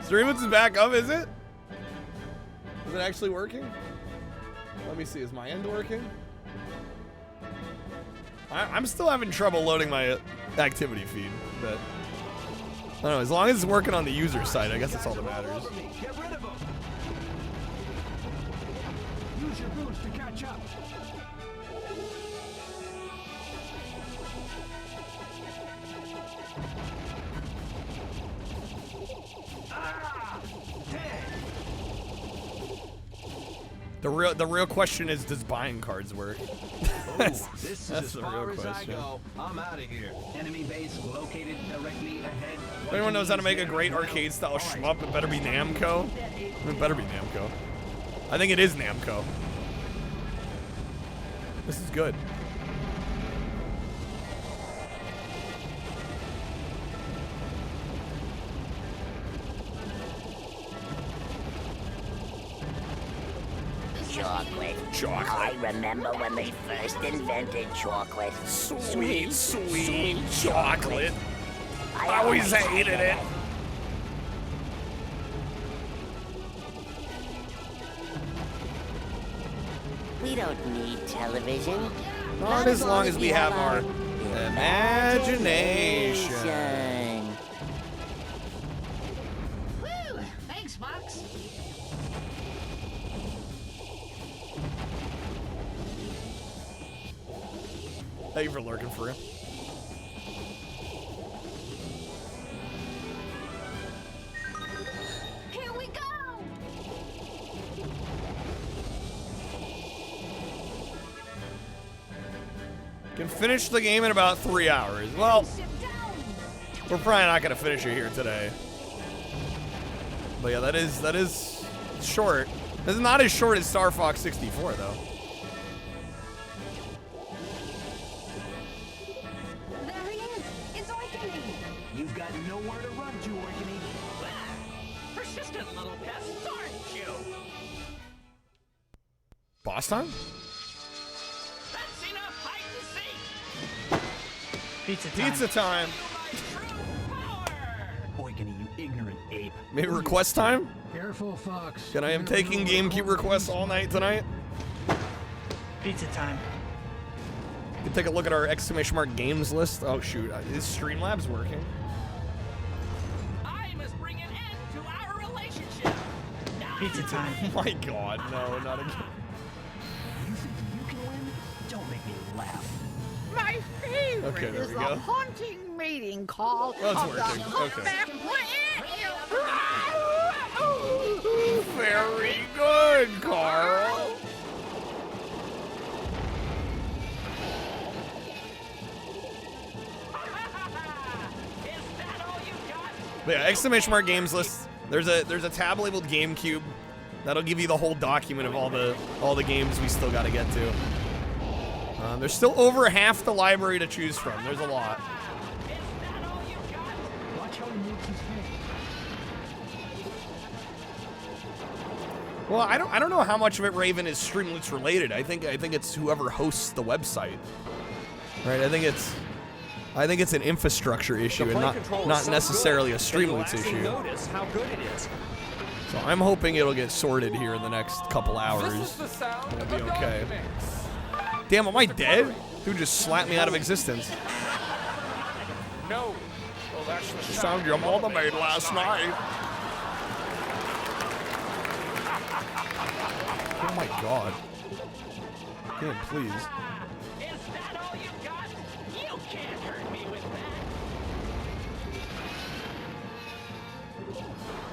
B: Streamits is back up, is it? Is it actually working? Let me see, is my end working? I'm still having trouble loading my activity feed, but I don't know, as long as it's working on the user side, I guess that's all that matters.
P: Get rid of him.
N: Use your boots to catch up.
B: The real question is, does buying cards work? That's
P: This is as
B: the
P: far
B: real
P: as I
B: question.
P: go. I'm out of here. Enemy base located directly ahead.
B: If anyone knows how to make a great arcade-style shmup, it better be Namco. It better be Namco. I think it is Namco. This is good.
Q: Chocolate. I remember when they first invented chocolate.
B: Sweet chocolate. I always hated it.
Q: We don't need television.
B: Not as long as we have our imagination.
M: Woo! Thanks, Fox.
B: Thank you for lurking for him.
M: Here we go!
B: Can finish the game in about 3 hours. Well, we're probably not gonna finish it here today. But yeah, that is short. This is not as short as Star Fox 64 though.
M: There he is! It's Oikini!
P: You've got nowhere to run to, Oikini.
K: Persistent little pest, aren't you?
B: Boss time?
K: That's enough hide and seek.
B: Pizza time.
P: Oikini, you ignorant ape.
B: Maybe request time?
N: Careful, Fox.
B: I am taking GameCube requests all night tonight.
R: Pizza time.
B: You can take a look at our exclamation mark games list. Oh shoot, is Streamlabs working?
K: I must bring an end to our relationship.
R: Pizza time.
B: Oh my god, no, not again.
P: You think you can win? Don't make me laugh.
S: My favorite
B: Okay, there
S: is
B: we
S: the
B: go.
S: haunting mating call
B: That's
S: of the
B: working.
S: humpback
B: Okay.
S: whale.
B: Very good, Carl. But yeah, exclamation mark games list. There's a tab labeled GameCube. That'll give you the whole document of all the games we still got to get to. There's still over half the library to choose from. There's a lot.
N: Watch how he moves his head.
B: Well, I don't know how much of it, Raven, is Streamloots related. I think it's whoever hosts the website. Right? I think it's an infrastructure issue and not necessarily a Streamloots issue.
J: Notice how good it is.
B: So I'm hoping it'll get sorted here in the next couple hours.
I: This is the sound
B: It'll
I: of
B: be
I: a
B: okay.
I: dog mix.
B: Damn, am I dead? Dude just slapped me out of existence.
I: No. Well, that's the
B: Sound your mother made last night. Oh my god. Damn, please.
K: Is that all you got? You can't hurt me with that.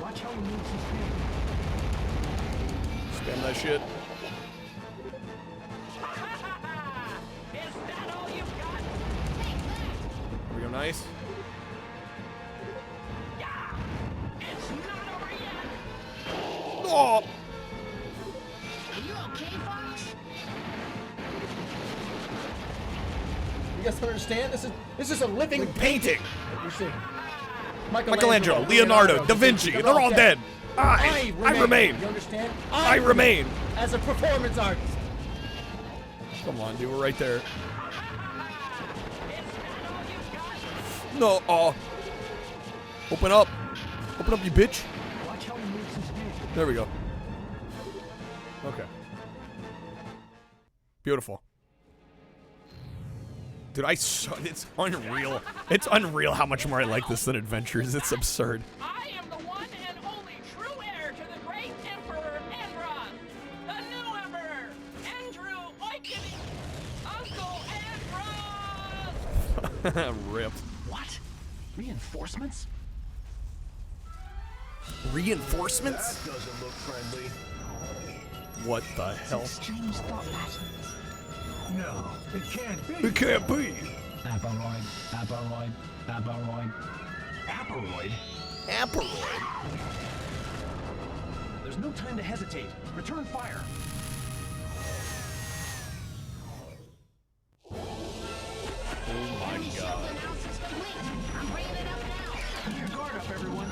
N: Watch how he moves his head.
B: Spam that shit. Oh!
M: Are you okay, Fox?
T: You guys understand? This is a living painting. You see,
B: Michelangelo, Leonardo, Da Vinci, they're all dead. I remain.
T: You understand?
B: I remain.
T: As a performance artist.
B: Come on, dude, we're right there. No, open up. Open up, you bitch. There we go. Okay. Beautiful. Dude, it's unreal. It's unreal how much more I like this than Adventures. It's absurd.
K: I am the one and only true heir to the great Emperor Andron, the new Emperor, Andrew Oikini, Uncle Andros!
B: Rip.
P: What? Reinforcements?
B: Reinforcements?
L: That doesn't look friendly.
B: What the hell?
P: Strange thought patterns.
N: No, it can't be.
B: It can't be.
P: Aberroid, Aberroid, Aberroid.
L: Aperoid?
B: Aperoid?
P: There's no time to hesitate. Return fire.
B: Oh my god.
M: I'm bringing it up now.
P: Keep your guard up, everyone.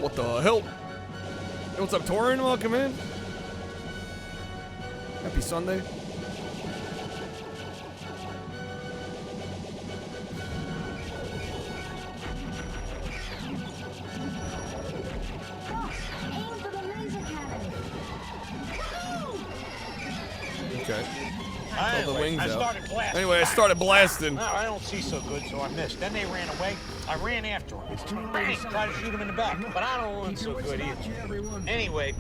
B: What the hell? Hey, what's up, Torin? Welcome in. Happy Sunday. Okay.
C: Anyway,
B: the wings
C: I
B: out.
C: started blasting.
B: Anyway, I started blasting.
C: No, I don't see so good, so I missed. Then they ran away. I ran after them. Bang! Tried to shoot them in the back, but I don't run so good either. Anyway,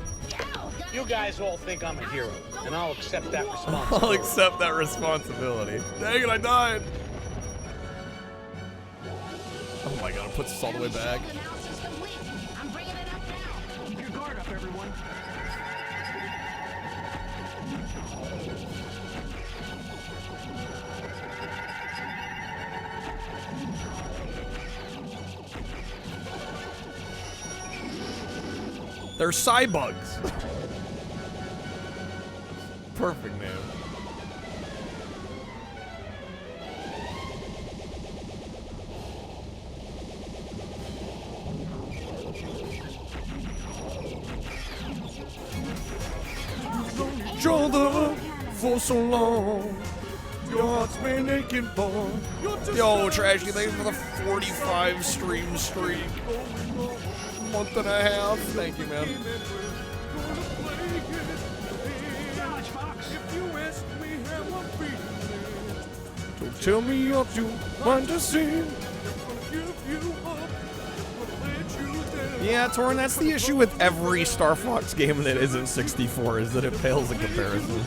C: you guys all think I'm a hero, and I'll accept that responsibility.
B: I'll accept that responsibility. Dang it, I died. Oh my god, it puts us all the way back.
M: I'm bringing it up now.
P: Keep your guard up, everyone.
B: They're cybugs. Perfect name. Shoulder for so long. Your heart's been aching for. Yo, Trashy, thank you for the 45 stream streak. Month and a half. Thank you, man. Don't tell me you're too fun to see. Yeah, Torrin, that's the issue with every Star Fox game that isn't 64, is that it pales in comparison.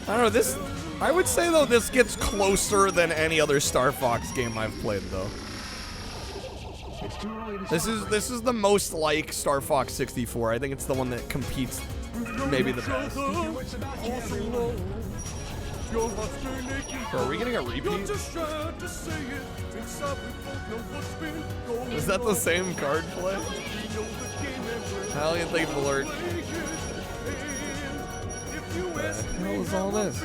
B: I don't know, this... I would say, though, this gets closer than any other Star Fox game I've played, though. This is the most like Star Fox 64. I think it's the one that competes maybe the best. So are we getting a repeat? Is that the same card play? Hallian, thank you for the alert. What the hell is all this?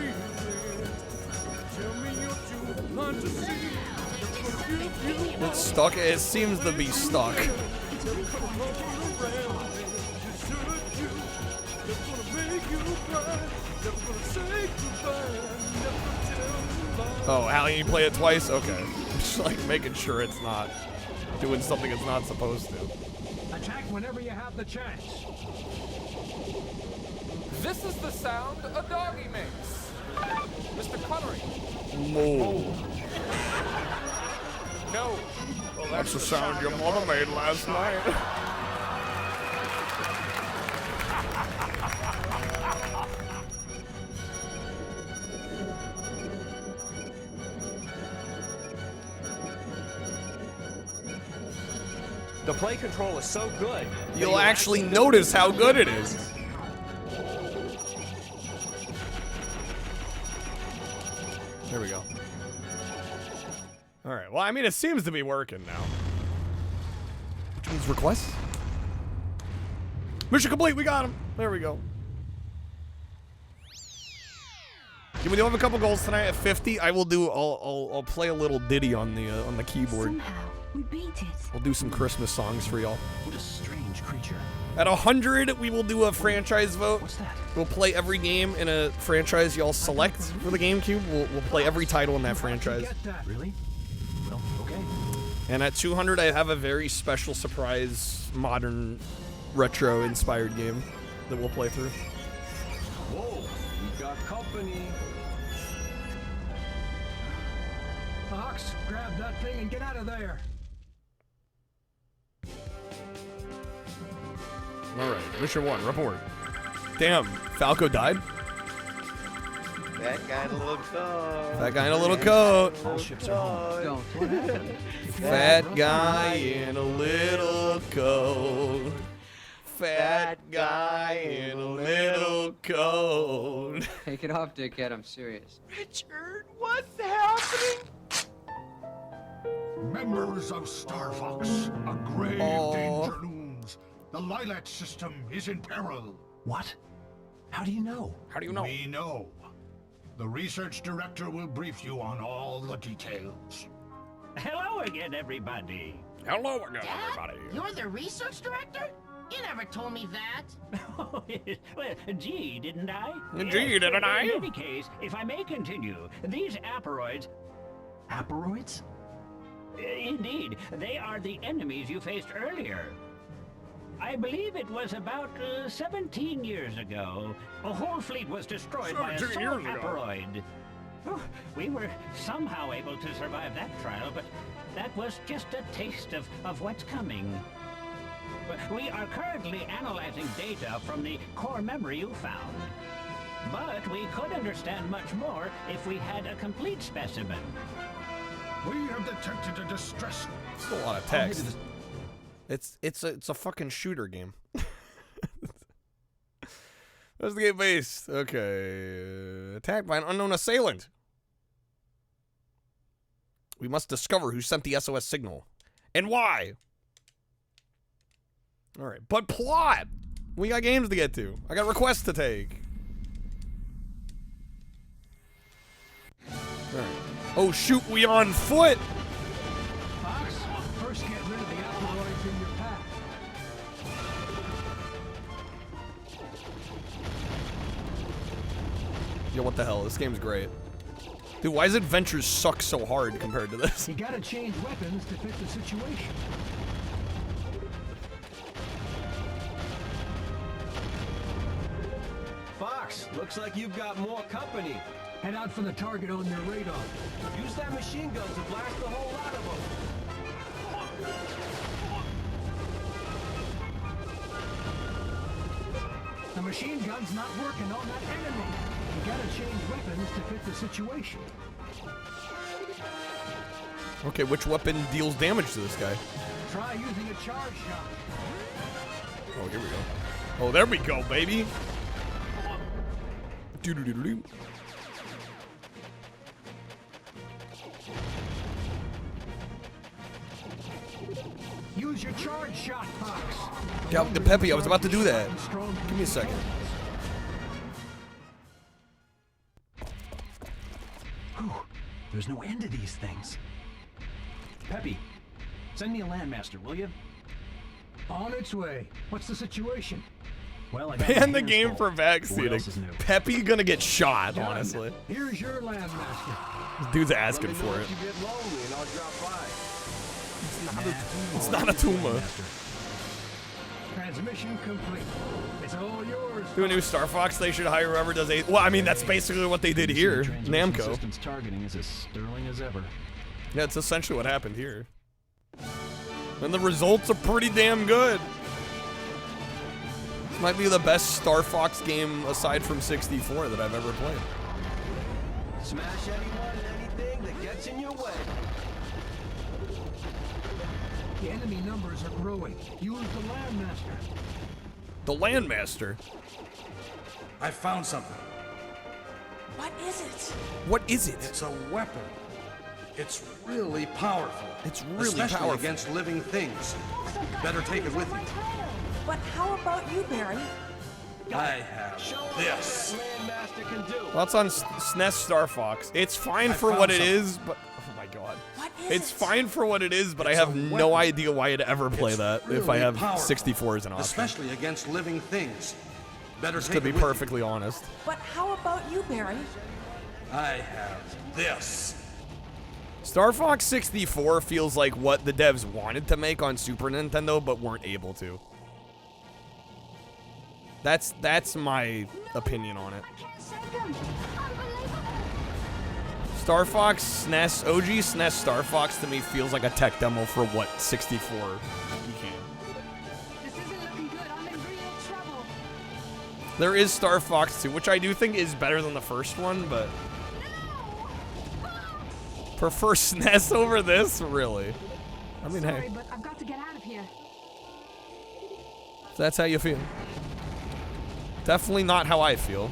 B: It's stuck. It seems to be stuck. Oh, Hallie, you play it twice? Okay. I'm just like making sure it's not doing something it's not supposed to.
N: Attack whenever you have the chance.
I: This is the sound a doggy makes. Mr. Connery.
B: Whoa.
I: No.
B: Well, that's the sound your mother made last night.
J: The play control is so good.
B: You'll actually notice how good it is. There we go. All right. Well, I mean, it seems to be working now. Which means requests. Mission complete. We got him. There we go. Yeah, we do have a couple goals tonight. At 50, I will do. I'll play a little ditty on the keyboard.
O: Somehow we beat it.
B: We'll do some Christmas songs for y'all.
P: What a strange creature.
B: At 100, we will do a franchise vote.
P: What's that?
B: We'll play every game in a franchise y'all select for the GameCube. We'll play every title in that franchise.
P: Really? Well, okay.
B: And at 200, I have a very special surprise, modern, retro-inspired game that we'll play through.
E: Whoa, we got company.
N: Fox, grab that thing and get out of there.
B: All right, mission 1, report. Damn, Falco died?
U: That guy in a little coat.
B: That guy in a little coat.
P: All ships are home.
N: What happened?
B: Fat guy in a little coat. Fat guy in a little coat.
V: Take it off, dickhead. I'm serious.
U: Richard, what's happening?
L: Members of Star Fox, a grave danger looms. The Lilac system is in peril.
P: What? How do you know?
B: How do you know?
L: We know. The research director will brief you on all the details.
W: Hello again, everybody.
B: Hello again,
M: Dad,
B: everybody.
M: you're the research director? You never told me that.
W: Well, gee, didn't I?
B: Gee, didn't I?
W: In any case, if I may continue, these aporoids...
P: Aporoids?
W: Indeed, they are the enemies you faced earlier. I believe it was about 17 years ago. A whole fleet was destroyed by a sole aporoid. We were somehow able to survive that trial, but that was just a taste of what's coming. We are currently analyzing data from the core memory you found. But we could understand much more if we had a complete specimen.
L: We have detected a distress.
B: It's a lot of text. It's a fucking shooter game. Where's the game based? Okay. Attacked by an unknown assailant. We must discover who sent the SOS signal. And why. Alright, but plot! We got games to get to. I got requests to take. Alright. Oh shoot, we on foot!
N: Fox, first get rid of the aporoids in your path.
B: Yo, what the hell? This game's great. Dude, why does Adventures suck so hard compared to this?
N: You gotta change weapons to fit the situation.
U: Fox, looks like you've got more company.
N: Head out for the target on your radar.
U: Use that machine gun to blast the whole lot of them.
N: The machine gun's not working on that enemy. You gotta change weapons to fit the situation.
B: Okay, which weapon deals damage to this guy?
N: Try using a charge shot.
B: Oh, here we go. Oh, there we go, baby. Doo-doo-doo-doo-doo.
N: Use your charge shot, Fox.
B: Yeah, the Peppy, I was about to do that. Give me a second.
P: Whew, there's no end to these things. Peppy, send me a landmaster, will you?
N: On its way. What's the situation?
P: Well, I got
B: Ban
P: my
B: the
P: hands
B: game
P: full.
B: for
P: What
B: vaccinating.
P: else is new?
B: Peppy gonna get shot,
N: Done.
B: honestly.
N: Here's your landmaster.
B: This dude's asking for it.
U: You get lonely and I'll drop by.
B: It's not a tumor.
N: Transmission complete. It's all yours.
B: Do a new Star Fox, they should hire whoever does a. Well, I mean, that's basically what they did here. Namco.
P: Systems targeting is as sterling as ever.
B: Yeah, it's essentially what happened here. And the results are pretty damn good. This might be the best Star Fox game aside from 64 that I've ever played.
U: Smash anyone and anything that gets in your way.
N: The enemy numbers are growing. Use the Landmaster.
B: The Landmaster?
A: I found something.
K: What is it?
B: What is it?
A: It's a weapon. It's really powerful.
B: It's really
A: especially
B: powerful.
A: against living things. Better take it with you.
K: But how about you, Barry?
A: I have this.
B: Well, it's on SNES Star Fox. It's fine for what it is, but oh my god. It's fine for what it is, but I have no idea why I'd ever play that if I have 64 as an option.
A: Especially against living things. Better
B: Just
A: take
B: to
A: it
B: be
A: with
B: perfectly honest.
K: But how about you, Barry?
A: I have this.
B: Star Fox 64 feels like what the devs wanted to make on Super Nintendo, but weren't able to. That's my opinion on it. Star Fox SNES, OG SNES Star Fox to me feels like a tech demo for what 64 became. There is Star Fox 2, which I do think is better than the first one, but prefer SNES over this, really? I mean,
O: Sorry,
B: hey,
O: but I've got to get out of here.
B: if that's how you feel. Definitely not how I feel.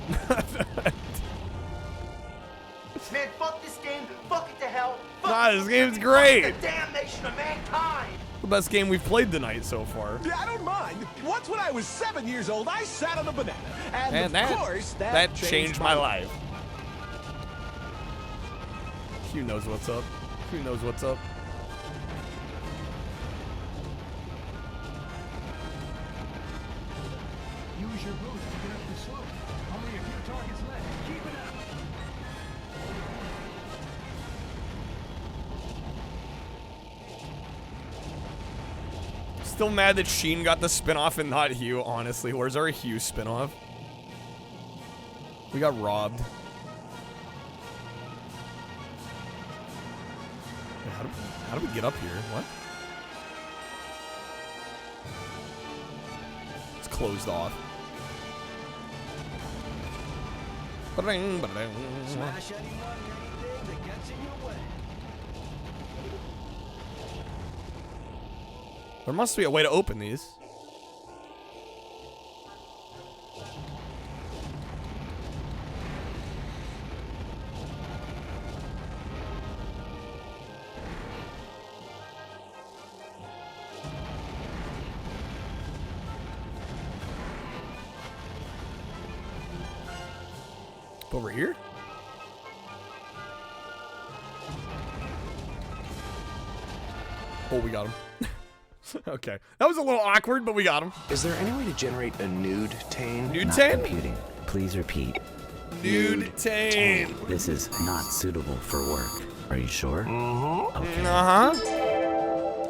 D: Man, fuck this game. Fuck it to hell. Fuck
B: Nah, this game's great.
D: the damnation of mankind.
B: The best game we've played tonight so far.
F: Yeah, I don't mind. Once when I was 7 years old, I sat on a banana. And of course, that
B: changed my life. Hugh knows what's up. Hugh knows what's up.
N: Use your boost to get up the slope. Only a few targets left. Keep it up.
B: Still mad that Sheen got the spinoff and not Hugh, honestly. Where's our Hugh spinoff? We got robbed. Wait, how do we get up here? What? It's closed off. Ba-ding, ba-ding.
F: Smash anyone, anything that gets in your way.
B: There must be a way to open these. Over here? Oh, we got him. Okay. That was a little awkward, but we got him.
J: Is there any way to generate a nude tane?
B: Nude
X: Not
B: tane?
X: computing. Please repeat.
B: Nude tane.
X: This is not suitable for work. Are you sure? Okay.
B: Uh-huh.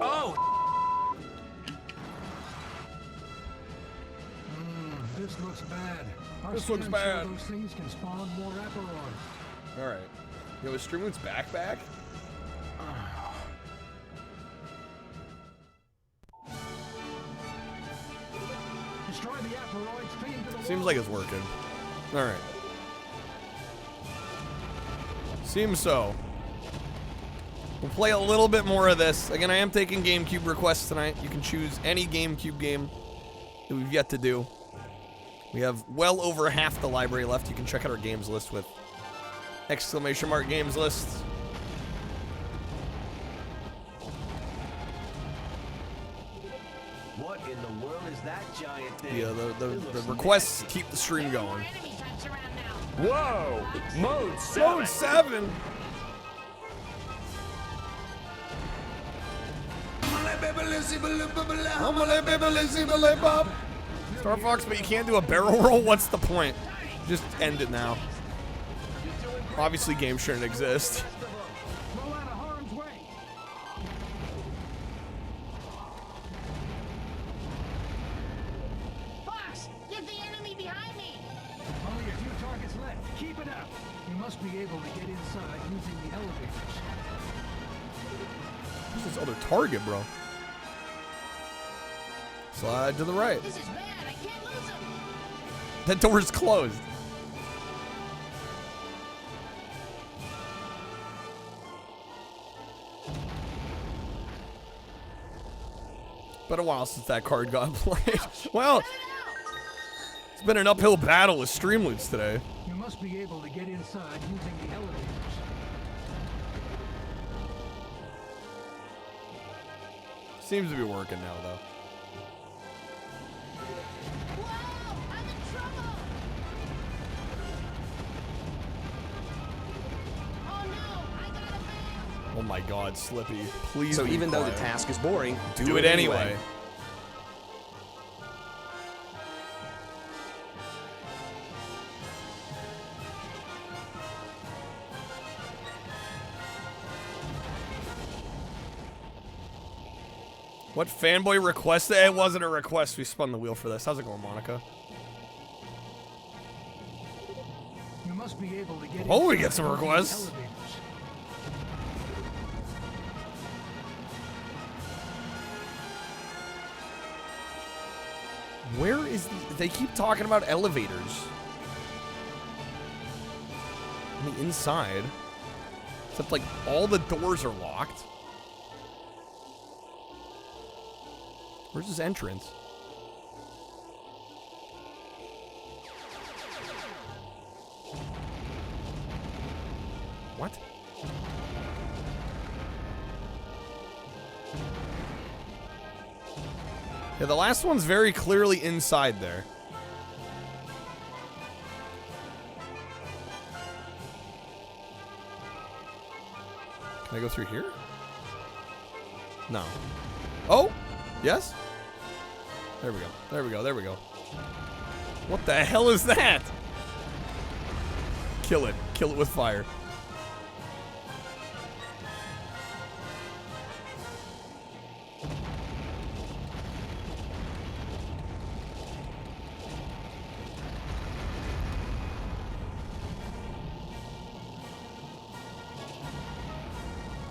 F: Oh!
N: This looks bad. Our
B: This looks
N: scans show
B: bad.
N: Those things can spawn more apparoids.
B: All right. Yo, is Streamwood's backpack?
N: Destroy the apparoids, feed to the
B: Seems like it's working. All right. Seems so. We'll play a little bit more of this. Again, I am taking GameCube requests tonight. You can choose any GameCube game that we've yet to do. We have well over half the library left. You can check out our games list with !! games list.
F: What in the world is that giant thing?
B: Yeah, the requests keep the stream going.
F: Whoa! Mode 7!
B: Mode 7! Star Fox, but you can't do a barrel roll? What's the point? Just end it now. Obviously, games shouldn't exist.
M: Fox, get the enemy behind me!
N: Only a few targets left. Keep it up. You must be able to get inside using the elevators.
B: Who's this other target, bro? Slide to the right.
M: This is bad. I can't lose him.
B: That door's closed. Been a while since that card got played. Well, it's been an uphill battle with Streamloots today.
N: You must be able to get inside using the elevators.
B: Seems to be working now, though. Oh my God, Slippy, please.
J: So
B: be
J: even though the
B: quiet.
J: task is boring,
B: do it anyway. What fanboy requested? It wasn't a request. We spun the wheel for this. How's it going, Monica?
N: You must be able to get
B: Oh, we
N: inside
B: get some
N: using the
B: requests.
N: elevators.
B: Where is the... They keep talking about elevators. On the inside. Except, like, all the doors are locked. Where's his entrance? What? Yeah, the last one's very clearly inside there. Can I go through here? No. Oh! Yes? There we go. There we go. There we go. What the hell is that? Kill it. Kill it with fire.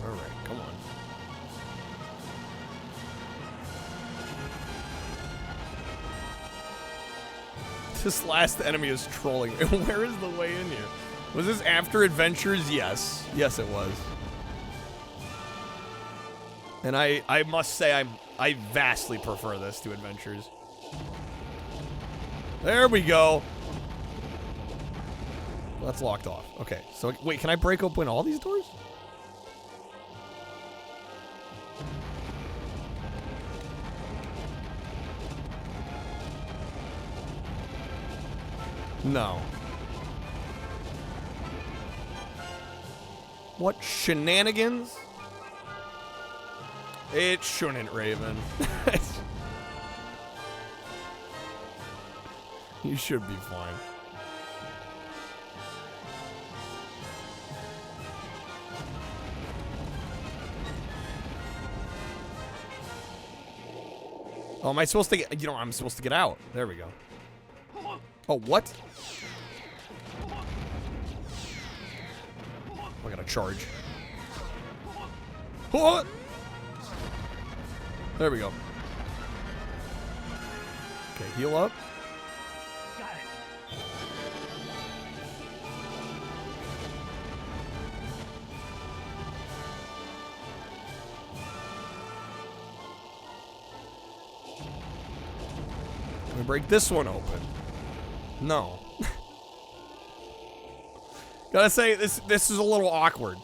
B: All right, come on. This last enemy is trolling. Where is the way in here? Was this after Adventures? Yes. Yes, it was. And I must say I vastly prefer this to Adventures. There we go. That's locked off. Okay, so wait, can I break open all these doors? No. What shenanigans? It shouldn't, Raven. You should be fine. Oh, am I supposed to get, you know, I'm supposed to get out. There we go. Oh, what? I gotta charge. What? There we go. Okay, heal up.
N: Got it.
B: Can we break this one open? No. Gotta say, this is a little awkward.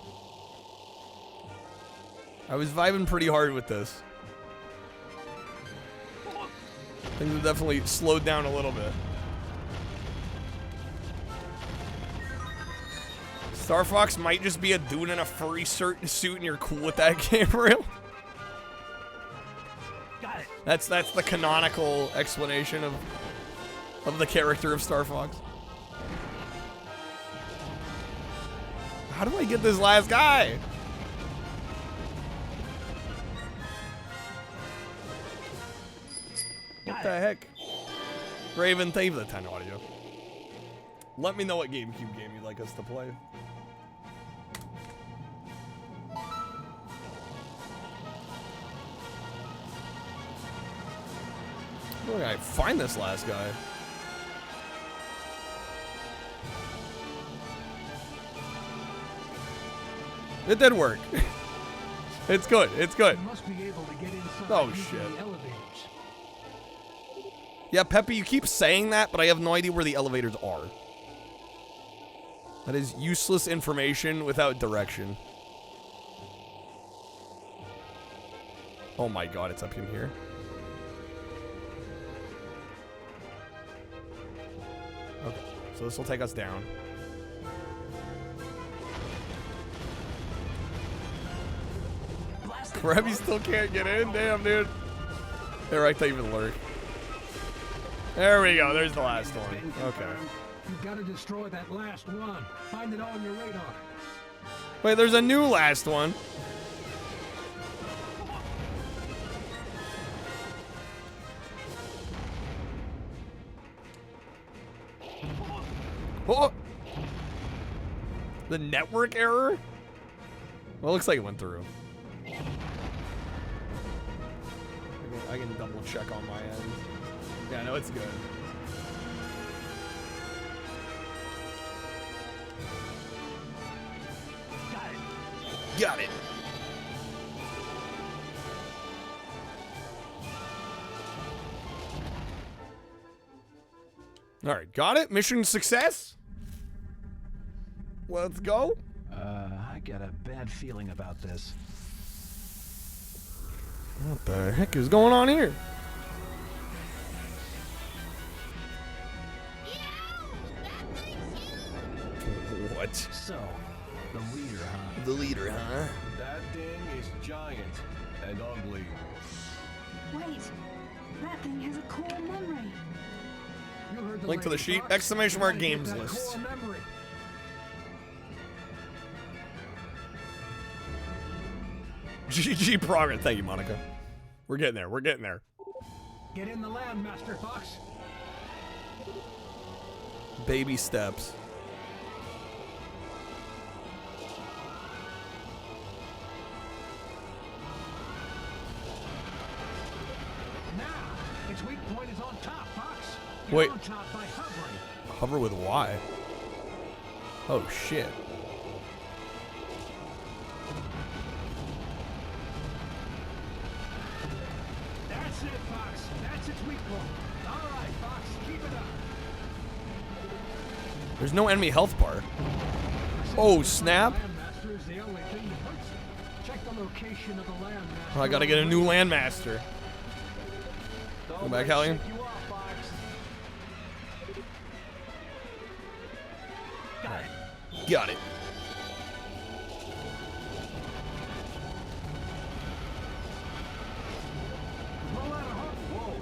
B: I was vibing pretty hard with this. Things have definitely slowed down a little bit. Star Fox might just be a dude in a furry suit and you're cool with that, Gabriel.
N: Got it.
B: That's the canonical explanation of the character of Star Fox. How do I get this last guy? What the heck? Raven, thank you for the 10 audio. Let me know what GameCube game you'd like us to play. Where did I find this last guy? It did work. It's good. It's good.
N: You must be able to get inside
B: Oh,
N: using
B: shit.
N: the elevators.
B: Yeah, Peppy, you keep saying that, but I have no idea where the elevators are. That is useless information without direction. Oh my god, it's up in here. Okay, so this will take us down. Crabby still can't get in? Damn, dude. There, I thought even lurk. There we go. There's the last one. Okay.
N: You've got to destroy that last one. Find it on your radar.
B: Wait, there's a new last one. Oh! The network error? Well, it looks like it went through. I can double check on my end. Yeah, no, it's good. Got it. All right, got it. Mission success. Let's go.
P: I got a bad feeling about this.
B: What the heck is going on here? What?
P: So, the leader, huh?
B: The leader, huh?
F: That thing is giant and ugly.
O: Wait, that thing has a core memory.
N: You heard the
B: Link to the
N: lady
B: sheet.
N: talk.
B: Exclamation
N: You
B: mark
N: gotta get
B: games
N: that
B: list.
N: core memory.
B: GG progress. Thank you, Monica. We're getting there. We're getting there.
N: Get in the land, Master Fox.
B: Baby steps.
N: Now, its weak point is on top, Fox. Get
B: Wait.
N: on top by hovering.
B: Hover with Y. Oh, shit.
N: That's it, Fox. That's its weak point. All right, Fox, keep it up.
B: There's no enemy health bar. Oh, snap.
N: Landmaster is the only thing that hurts it. Check the location of the landmaster.
B: Oh, I gotta get a new landmaster. Go back, Hallian.
N: You off, Fox. Got it.
B: Got it.
N: Roll out a hook.
F: Whoa,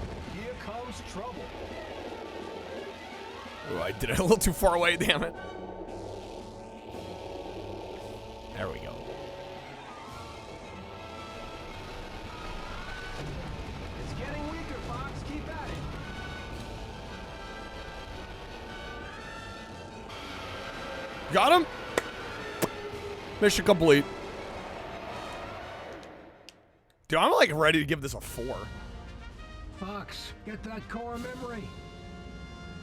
F: here comes trouble.
B: Oh, I did it a little too far away, damn it. There we go.
N: It's getting weaker, Fox. Keep at it.
B: Got him. Mission complete. Dude, I'm like ready to give this a 4.
N: Fox, get that core memory.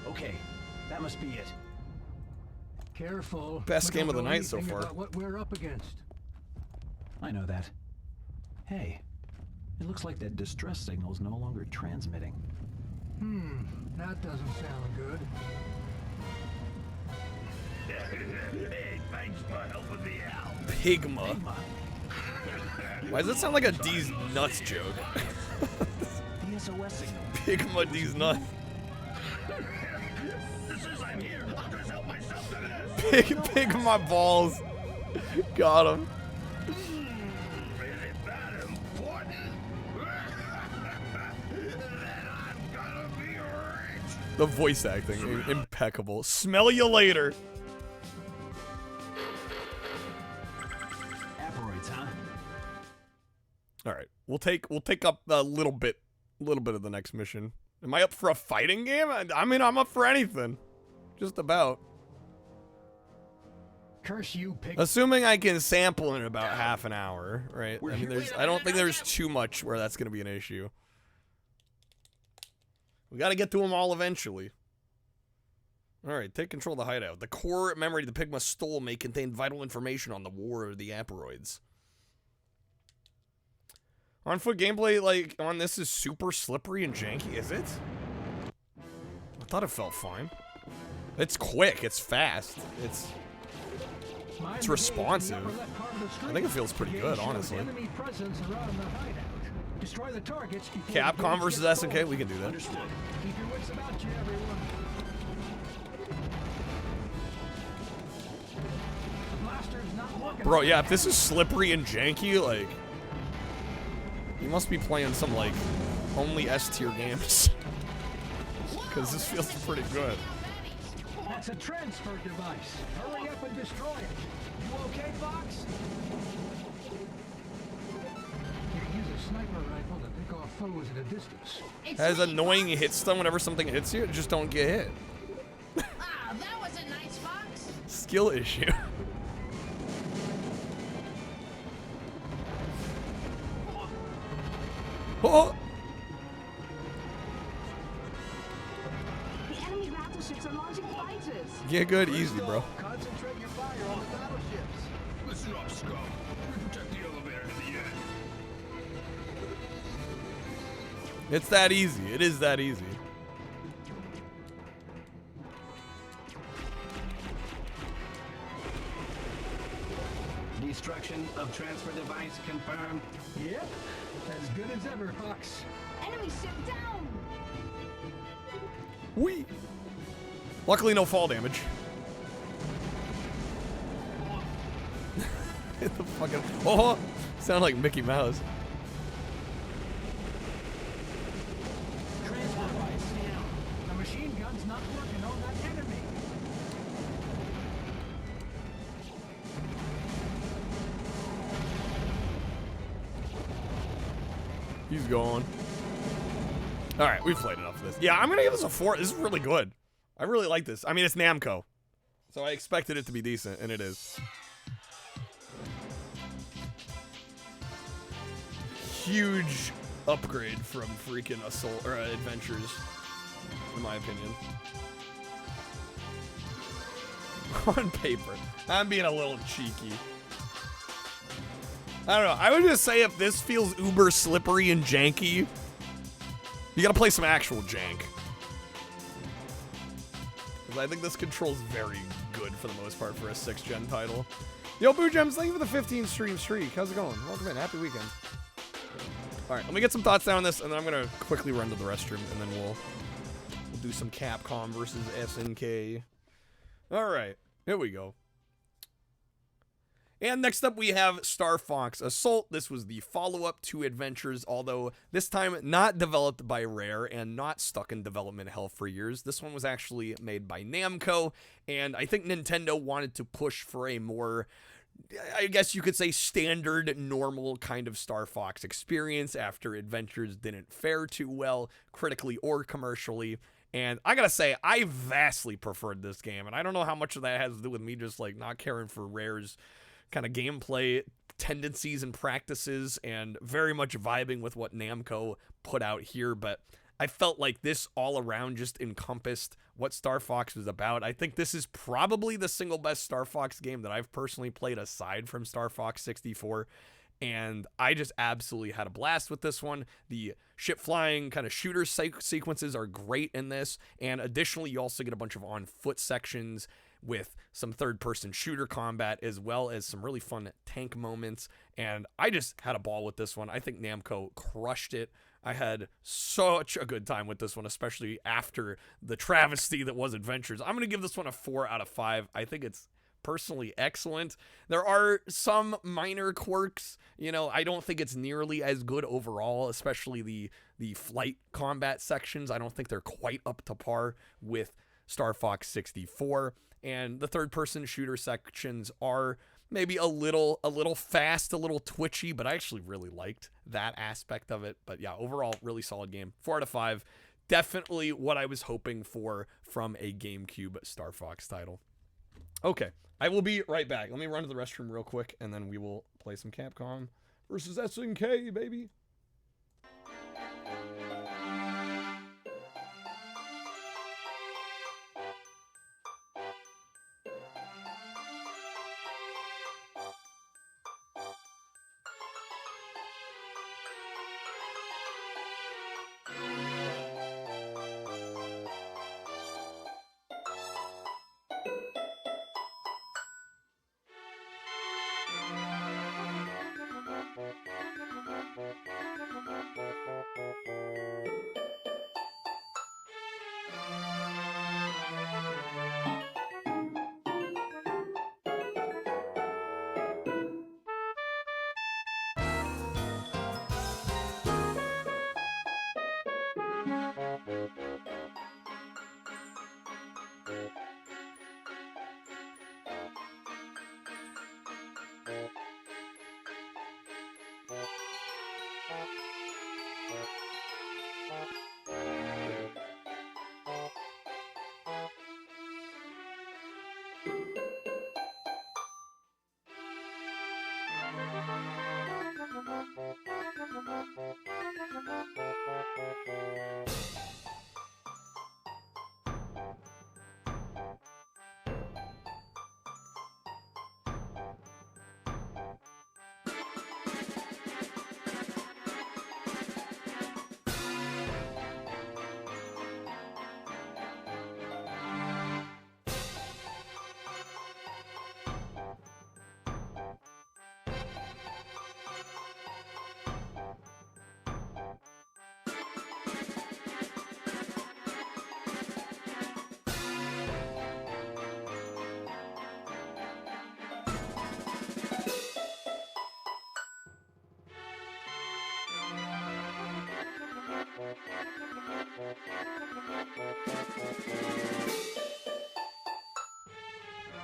P: Okay, that must be it.
N: Careful.
B: Best
N: We
B: game
N: don't
B: of the
N: know
B: night so
N: anything
B: far.
N: about what we're up against.
P: I know that. Hey, it looks like that distress signal is no longer transmitting.
N: That doesn't sound good.
L: Hey, thanks for helping me out.
B: Pigma. Why does it sound like a D's nuts joke?
P: The SOS signal.
B: Pigma D's nuts.
L: This is I'm here. I'll just help myself to this.
B: Pigma balls. Got him.
L: Is it that important? Then I'm gonna be rich.
B: The voice acting, impeccable. Smell you later.
P: Aperoids, huh?
B: All right, we'll take up a little bit of the next mission. Am I up for a fighting game? I mean, I'm up for anything, just about.
N: Curse you, pig.
B: Assuming I can sample in about half an hour, right? I mean, I don't think there's too much where that's gonna be an issue. We got to get to them all eventually. All right, take control of the hideout. The core memory the Pigma stole may contain vital information on the war of the Aperoids. On foot gameplay, like, on this is super slippery and janky, is it? I thought it felt fine. It's quick, it's fast, it's responsive. I think it feels pretty good, honestly. Capcom versus SNK, we can do that. Bro, yeah, if this is slippery and janky, like, you must be playing some, like, only S-tier games. Because this feels pretty good.
N: That's a transfer device. Hurry up and destroy it. You okay, Fox? You use a sniper rifle to pick off foes at a distance.
B: Has annoying hit stun whenever something hits you, just don't get hit.
M: Ah, that was a nice Fox.
B: Skill issue. Oh!
O: The enemy battleships are launching fighters.
B: Get good, easy, bro.
L: Concentrate your fire on the battleships. Listen up, Scum. We protect the elevator to the end.
B: It's that easy. It is that easy.
P: Destruction of transfer device confirmed.
N: Yep, as good as ever, Fox.
O: Enemy ship down.
B: Whee! Luckily, no fall damage. Hit the fucking. Oh! Sound like Mickey Mouse.
N: Transfer device down. The machine gun's not working on that enemy.
B: He's gone. Alright, we've played enough of this. Yeah, I'm gonna give this a 4. This is really good. I really like this. I mean, it's Namco. So I expected it to be decent, and it is. Huge upgrade from freaking Assault or Adventures, in my opinion. On paper. I'm being a little cheeky. I don't know. I would just say if this feels uber slippery and janky, you gotta play some actual jank. Because I think this control's very good for the most part for a 6th gen title. Yo, Boo Gems, thank you for the 15 stream streak. How's it going? Welcome in. Happy weekend. Alright, let me get some thoughts down on this, and then I'm gonna quickly run to the restroom, and then we'll do some Capcom versus SNK. Alright, here we go. And next up we have Star Fox Assault. This was the follow-up to Adventures, although this time not developed by Rare and not stuck in development hell for years. This one was actually made by Namco, and I think Nintendo wanted to push for a more, I guess you could say, standard, normal kind of Star Fox experience after Adventures didn't fare too well, critically or commercially. And I gotta say, I vastly preferred this game, and I don't know how much of that has to do with me just like not caring for Rare's kind of gameplay tendencies and practices, and very much vibing with what Namco put out here, but I felt like this all around just encompassed what Star Fox was about. I think this is probably the single best Star Fox game that I've personally played aside from Star Fox 64, and I just absolutely had a blast with this one. The ship flying kind of shooter sequences are great in this, and additionally you also get a bunch of on-foot sections with some third-person shooter combat, as well as some really fun tank moments, and I just had a ball with this one. I think Namco crushed it. I had such a good time with this one, especially after the travesty that was Adventures. I'm going to give this one a 4 out of 5. I think it's personally excellent. There are some minor quirks. You know, I don't think it's nearly as good overall, especially the flight combat sections. I don't think they're quite up to par with Star Fox 64. And the third-person shooter sections are maybe a little fast, a little twitchy, but I actually really liked that aspect of it. But yeah, overall, really solid game. 4 out of 5. Definitely what I was hoping for from a GameCube Star Fox title. Okay, I will be right back. Let me run to the restroom real quick, and then we will play some Capcom versus SNK, baby.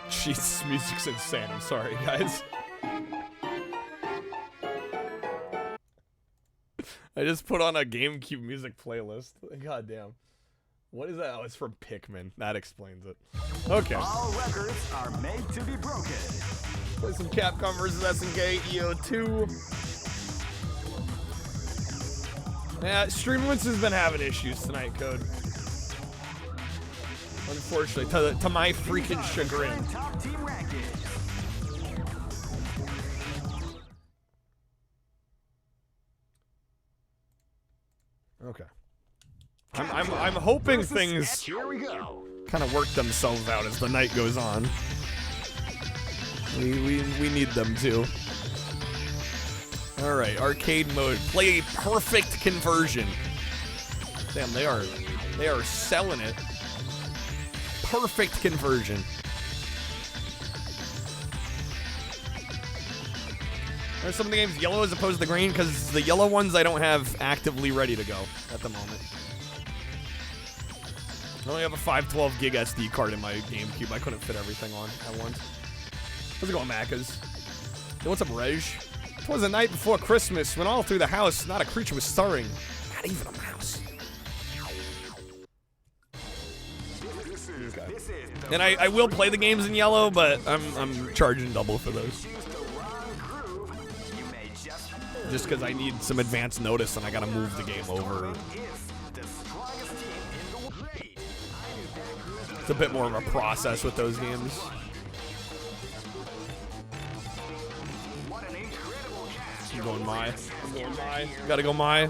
B: Jesus, music's insane. I'm sorry, guys. I just put on a GameCube music playlist. God damn. What is that? Oh, it's from Pikmin. That explains it. Okay.
F: All records are made to be broken.
B: Play some Capcom vs. SNK EO2. Yeah, Streamwitz has been having issues tonight, Code. Unfortunately, to my freaking chagrin. Okay. I'm hoping things kind of work themselves out as the night goes on. We need them to. All right, arcade mode. Play a perfect conversion. Damn, they are selling it. Perfect conversion. There's some of the games yellow as opposed to green because the yellow ones I don't have actively ready to go at the moment. I only have a 512 gig SD card in my GameCube. I couldn't fit everything on at once. How's it going, Macca's? Hey, what's up, Reg? It was the night before Christmas when all through the house not a creature was stirring. Not even a mouse. Okay. And I will play the games in yellow, but I'm charging double for those. Just because I need some advance notice and I gotta move the game over. It's a bit more of a process with those games. I'm going my. Gotta go my.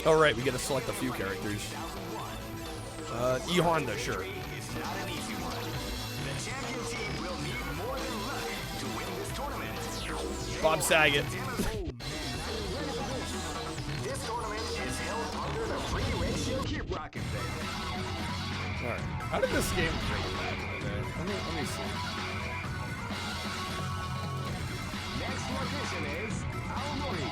B: Oh right, we get to select a few characters. E-Honda, sure. Bob Saget. Alright, how did this game break back in the day? Let me see.
F: Next location is Aomori.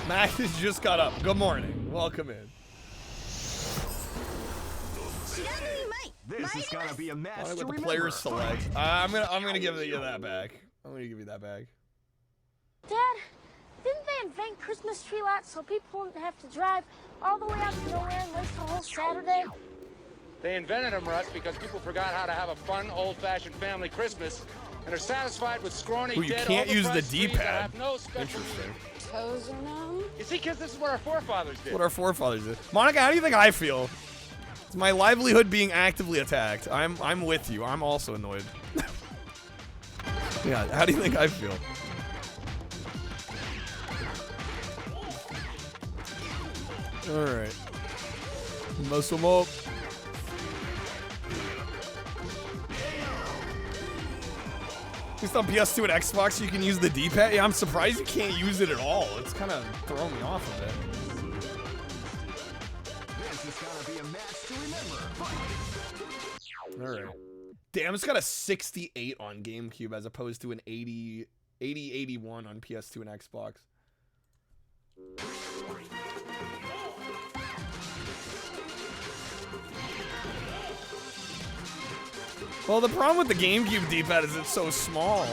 B: Max has just got up. Good morning. Welcome in.
F: This is gonna be a match
B: With
F: to
B: the
F: remember.
B: players select. I'm gonna give you that back. I'm gonna give you that back.
G: Dad, didn't they invent Christmas tree lots so people wouldn't have to drive all the way out to nowhere and waste the whole Saturday?
C: They invented them, Russ, because people forgot how to have a fun, old-fashioned family Christmas and are satisfied with scrawny,
B: Ooh, you
C: dead,
B: can't use the
C: overpriced trees that
B: D-pad.
C: have no special
B: Interesting.
G: Toes are numb.
C: You see, kids, this is what our forefathers did.
B: What our forefathers did. Monica, how do you think I feel? It's my livelihood being actively attacked. I'm with you. I'm also annoyed. Yeah, how do you think I feel? Alright. Mess them up. At least on PS2 and Xbox you can use the D-pad. Yeah, I'm surprised you can't use it at all. It's kind of throwing me off a bit.
F: This is gonna be a match to remember.
B: Alright. Damn, it's got a 68 on GameCube as opposed to an 81 on PS2 and Xbox. Well, the problem with the GameCube D-pad is it's so small.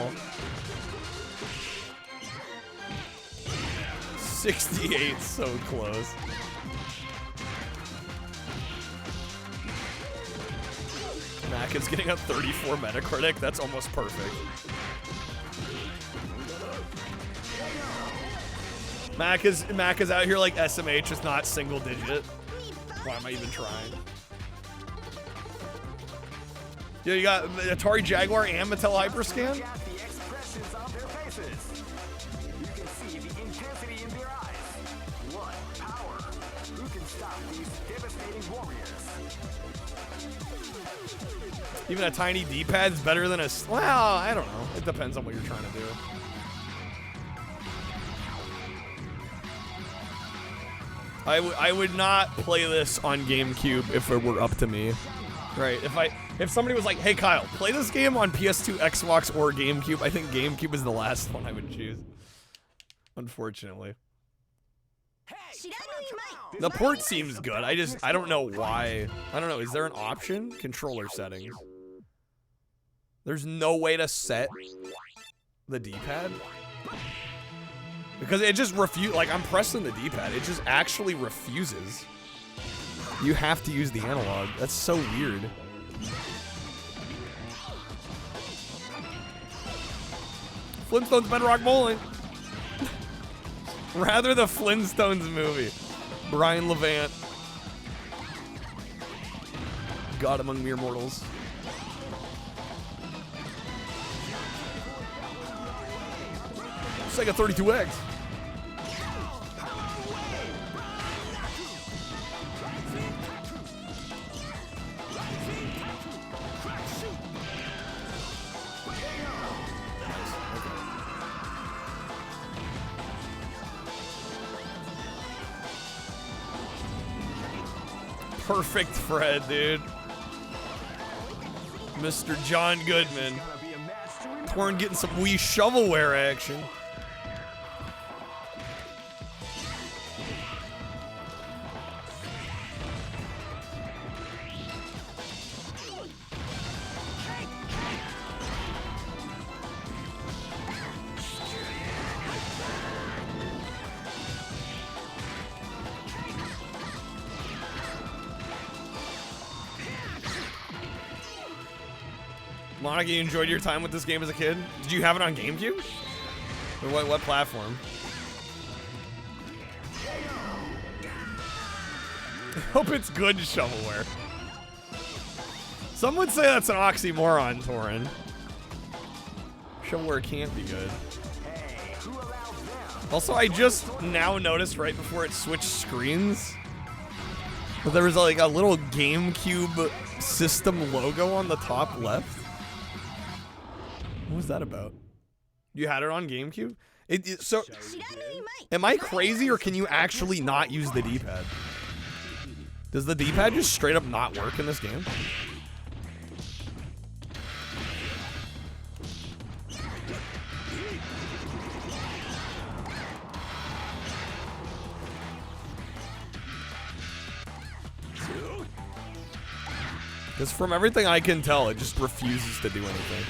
B: 68, so close. Mac is getting a 34 Metacritic. That's almost perfect. Mac is out here like SMH is not single digit. Why am I even trying? Yeah, you got Atari Jaguar and Mattel Hyperscan? Even a tiny D-pad's better than a... Well, I don't know. It depends on what you're trying to do. I would not play this on GameCube if it were up to me. Right, if somebody was like, hey Kyle, play this game on PS2, Xbox, or GameCube, I think GameCube is the last one I would choose. Unfortunately. The port seems good, I don't know why. I don't know, is there an option? Controller settings. There's no way to set the D-pad? Because it just like I'm pressing the D-pad, it just actually refuses. You have to use the analog. That's so weird. Flintstones Bedrock Bowling. Rather the Flintstones movie. Brian Levant. God among mere mortals. Sega 32X. Perfect Fred, dude. Mr. John Goodman. Torn getting some Wii shovelware action. Monica, you enjoyed your time with this game as a kid? Did you have it on GameCube? Or what platform? I hope it's good shovelware. Some would say that's an oxymoron, Torin. Shovelware can't be good. Also, I just now noticed right before it switched screens that there was like a little GameCube system logo on the top left. What was that about? You had it on GameCube? So, am I crazy or can you actually not use the D-pad? Does the D-pad just straight up not work in this game? Because from everything I can tell, it just refuses to do anything.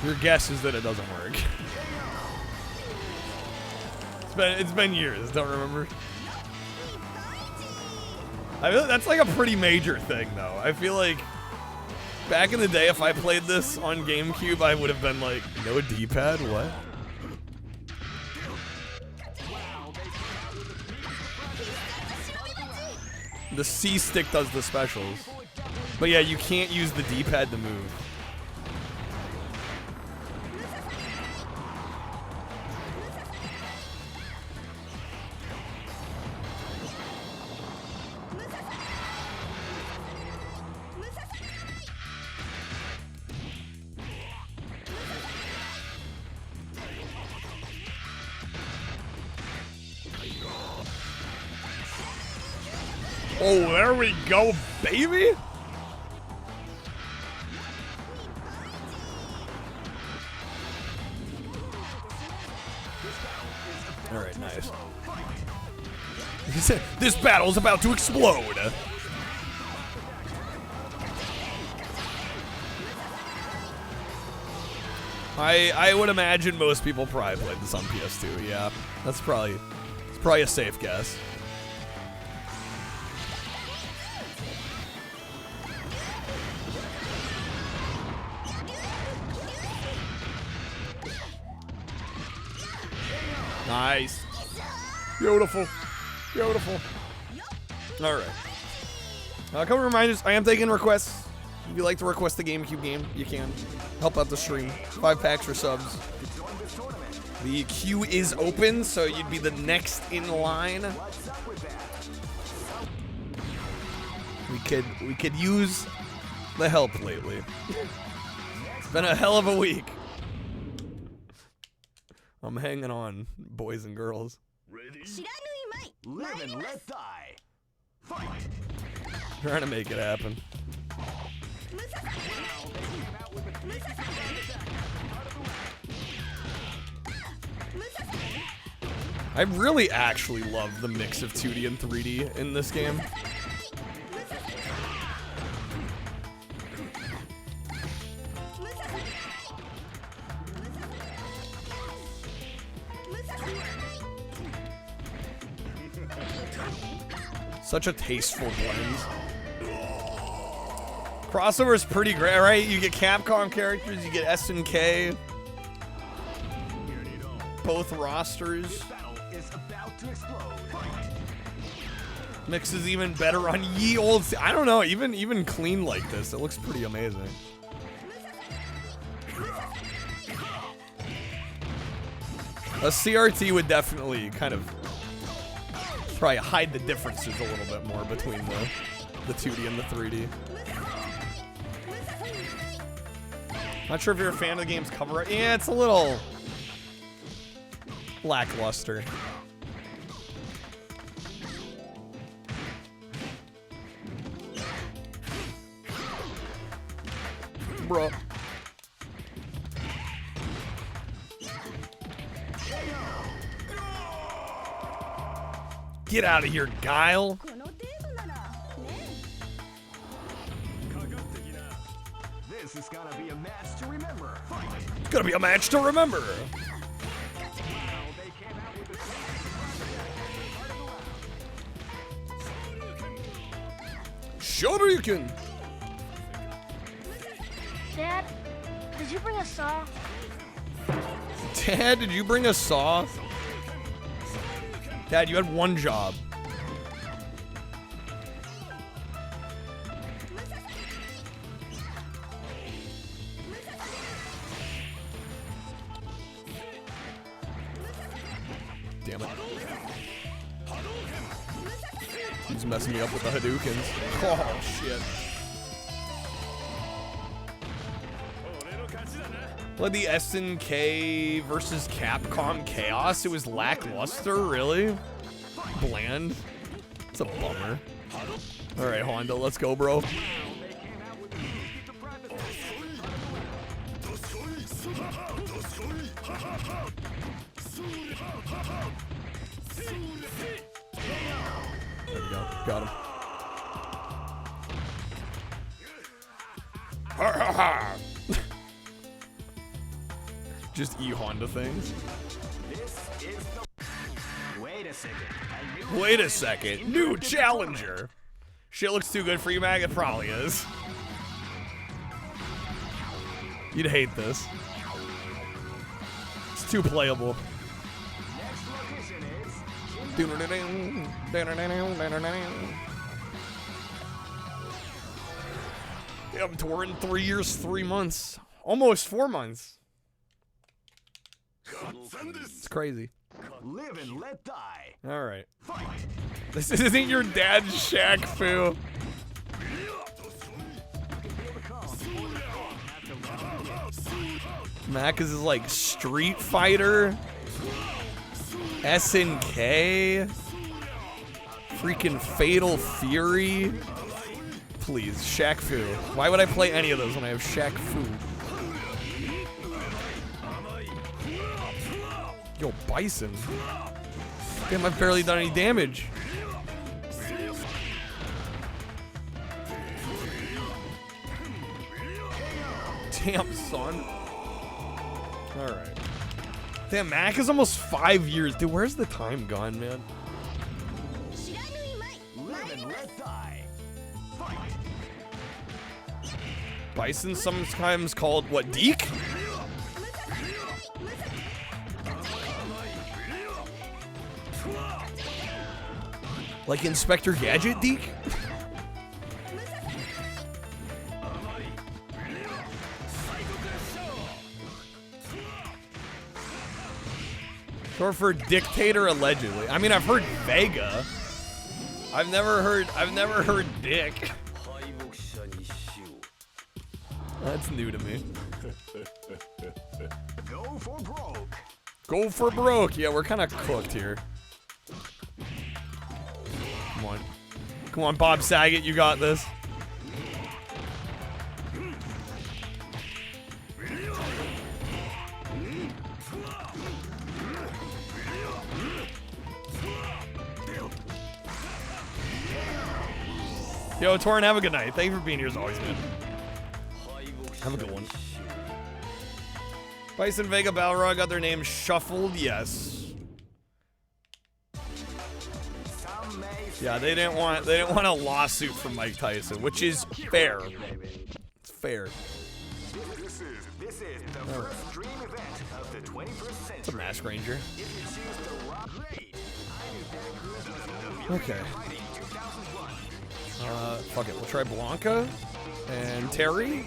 B: Your guess is that it doesn't work. It's been years, don't remember. I feel like that's like a pretty major thing though. I feel like back in the day if I played this on GameCube I would have been like, no D-pad, what? The C stick does the specials. But yeah, you can't use the D-pad to move. Oh, there we go, baby! this. This battle is about to explode. I would imagine most people probably played this on PS2. Yeah, it's probably a safe guess. Nice. Beautiful. Beautiful. All right. A couple reminders. I am taking requests. If you'd like to request the GameCube game, you can. Help out the stream. 5 packs for subs. The queue is open, so you'd be the next in line. We could use the help lately. It's been a hell of a week. I'm hanging on, boys and girls.
L: Ready? Live and let die. Fight.
B: Trying to make it happen. I really actually love the mix of 2D and 3D in this game. Such a tasteful blend. Crossover is pretty great, right? You get Capcom characters, you get SNK. Both rosters. Mix is even better on ye old. I don't know, even clean like this, it looks pretty amazing. A CRT would definitely kind of probably hide the differences a little bit more between the 2D and the 3D. Not sure if you're a fan of the game's cover art. Yeah, it's a little lackluster. Bro. Get out of here, Guile.
L: This is gonna be a match to remember.
B: It's gonna be a match to remember. Shoryuken.
G: Dad, did you bring a saw?
B: Dad, did you bring a saw? Dad, you had one job. Damn it. He's messing me up with the Hadoukens. Oh, shit. Like the SNK versus Capcom Chaos, it was lackluster, really? Bland. It's a bummer. Alright, Honda, let's go, bro. There we go. Got him. Ha ha ha! Just E-Honda things.
L: Wait a second.
B: Wait a second. New challenger. Shit looks too good for you, Mag. It probably is. You'd hate this. It's too playable. Yeah, I'm touring 3 years, 3 months. Almost 4 months. It's crazy.
L: Live and let die.
B: All right. This isn't your dad's Shaq Fu. Mac is like Street Fighter, SNK, freaking Fatal Fury. Please, Shaq Fu. Why would I play any of those when I have Shaq Fu? Yo, Bison. Damn, I've barely done any damage. Damn, son. Alright. Damn, Mac is almost 5 years. Dude, where's the time gone, man?
F: Live and let die. Fight.
B: Bison sometimes called, what, Deke? Like Inspector Gadget Deke? Short for dictator, allegedly. I mean, I've heard Vega. I've never heard Dick. That's new to me.
F: Go for broke.
B: Go for broke. Yeah, we're kind of cooked here. Come on. Come on, Bob Saget, you got this. Yo, Torin, have a good night. Thank you for being here as always, man. Have a good one. Bison, Vega, Balrog got their names shuffled, yes. Yeah, they didn't want a lawsuit from Mike Tyson, which is fair. It's fair.
F: This is the first dream event of the 21st century.
B: It's a Mask Ranger.
F: If you choose to rock, great.
B: Okay. Fuck it. We'll try Blanca and Terry.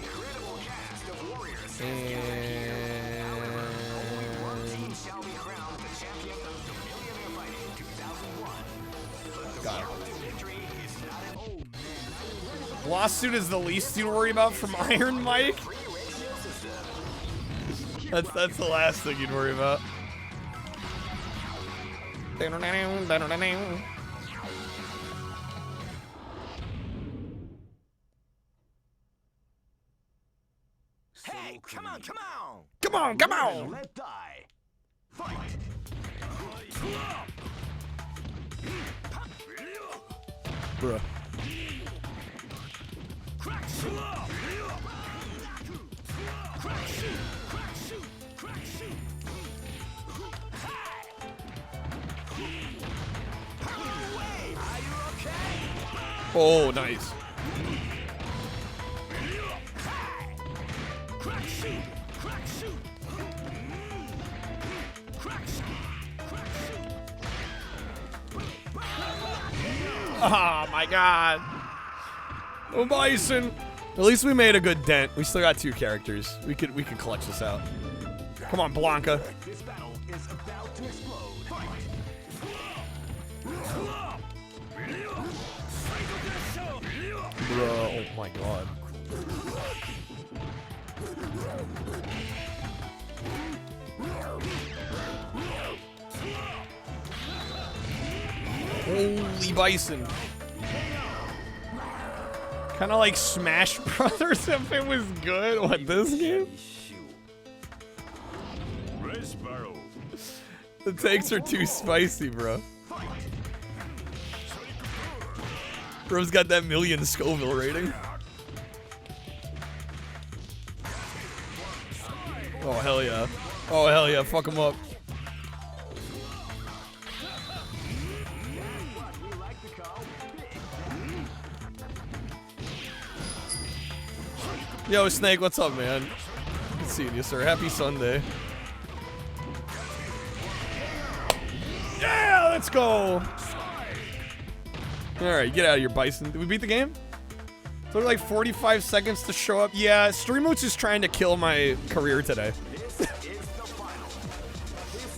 B: And got it. Lawsuit is the least you worry about from Iron Mike. That's the last thing you'd worry about.
F: Hey, come on, come on!
B: Come on, come on!
F: Let die. Fight.
B: Bruh. Oh, nice. Oh my god. Oh, Bison. At least we made a good dent. We still got 2 characters. We could clutch this out. Come on, Blanca.
F: This battle is about to explode.
B: Bro, oh my god. Holy Bison. Kind of like Smash Brothers if it was good. What, this game? The takes are too spicy, bro. Bro's got that 1,000,000 Scoville rating. Oh, hell yeah. Oh, hell yeah. Fuck him up. Yo, Snake, what's up, man? Good seeing you, sir. Happy Sunday. Yeah, let's go. Alright, get out of here, Bison. Did we beat the game? It took like 45 seconds to show up. Yeah, Streamoots is trying to kill my career today.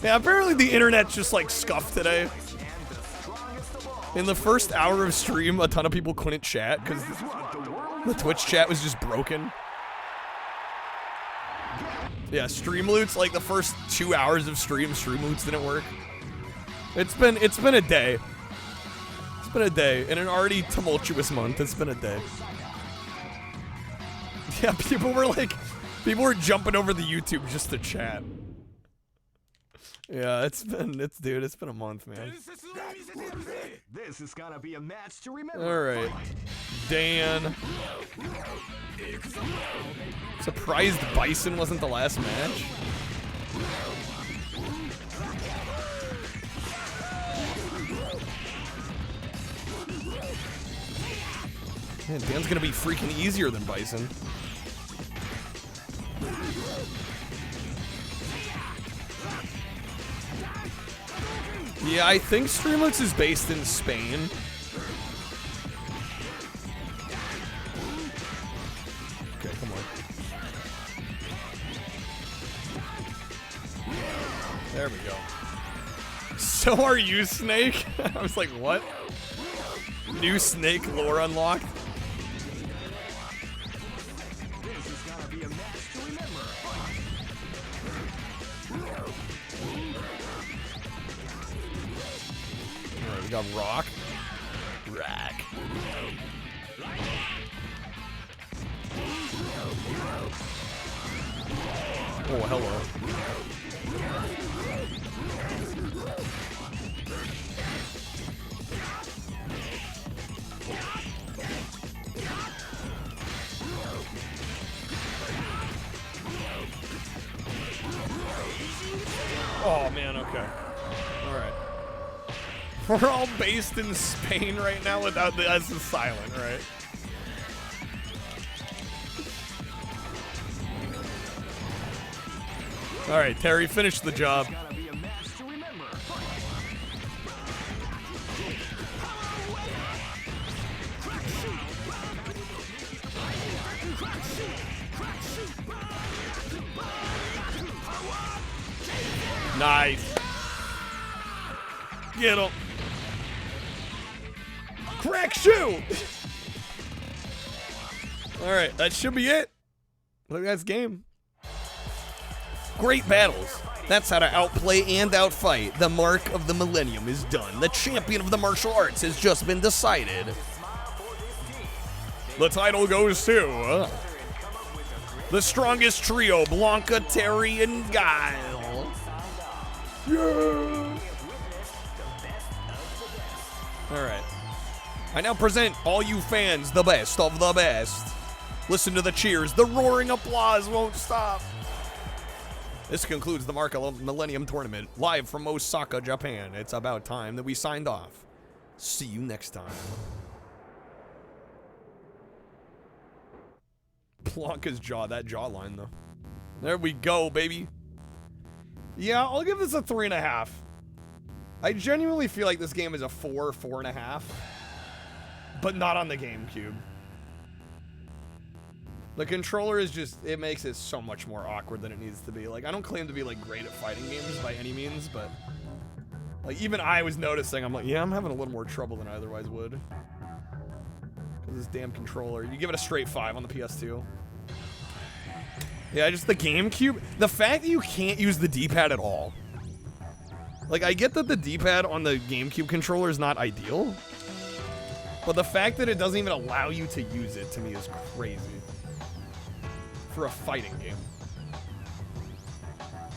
B: Yeah, apparently the internet just like scuffed today. In the first hour of stream, a ton of people couldn't chat because the Twitch chat was just broken. Yeah, Streamloots, like the first 2 hours of stream, Streamloots didn't work. It's been a day. It's been a day. In an already tumultuous month, it's been a day. Yeah, people were jumping over the YouTube just to chat. Yeah, it's been a month, man.
P: This is gonna be a match to remember.
B: All right, Dan. Surprised Bison wasn't the last match. Man, Dan's gonna be freaking easier than Bison. Yeah, I think Streamlets is based in Spain. Okay, come on. There we go. So are you, Snake? I was like, what? New Snake lore unlocked? Alright, we got Rock. Rack. Oh, hello. Oh man, okay. Alright. We're all based in Spain right now without the S is silent, right? Alright, Terry, finish the job. Nice. Get him. Crack shoe. All right, that should be it. Look at that game. Great battles. That's how to outplay and outfight. The mark of the millennium is done. The champion of the martial arts has just been decided. The title goes to the strongest trio, Blanca, Terry, and Guile. Yeah. All right. I now present all you fans the best of the best. Listen to the cheers. The roaring applause won't stop. This concludes the Mark of Millennium Tournament, live from Osaka, Japan. It's about time that we signed off. See you next time. Blanca's jaw, that jawline, though. There we go, baby. Yeah, I'll give this a 3.5. I genuinely feel like this game is a 4.5. But not on the GameCube. The controller is just, it makes it so much more awkward than it needs to be. Like, I don't claim to be, like, great at fighting games by any means, but like, even I was noticing, I'm like, yeah, I'm having a little more trouble than I otherwise would. Because this damn controller. You give it a straight 5 on the PS2. Yeah, just the GameCube. The fact that you can't use the D-pad at all. Like, I get that the D-pad on the GameCube controller is not ideal. But the fact that it doesn't even allow you to use it, to me, is crazy. For a fighting game.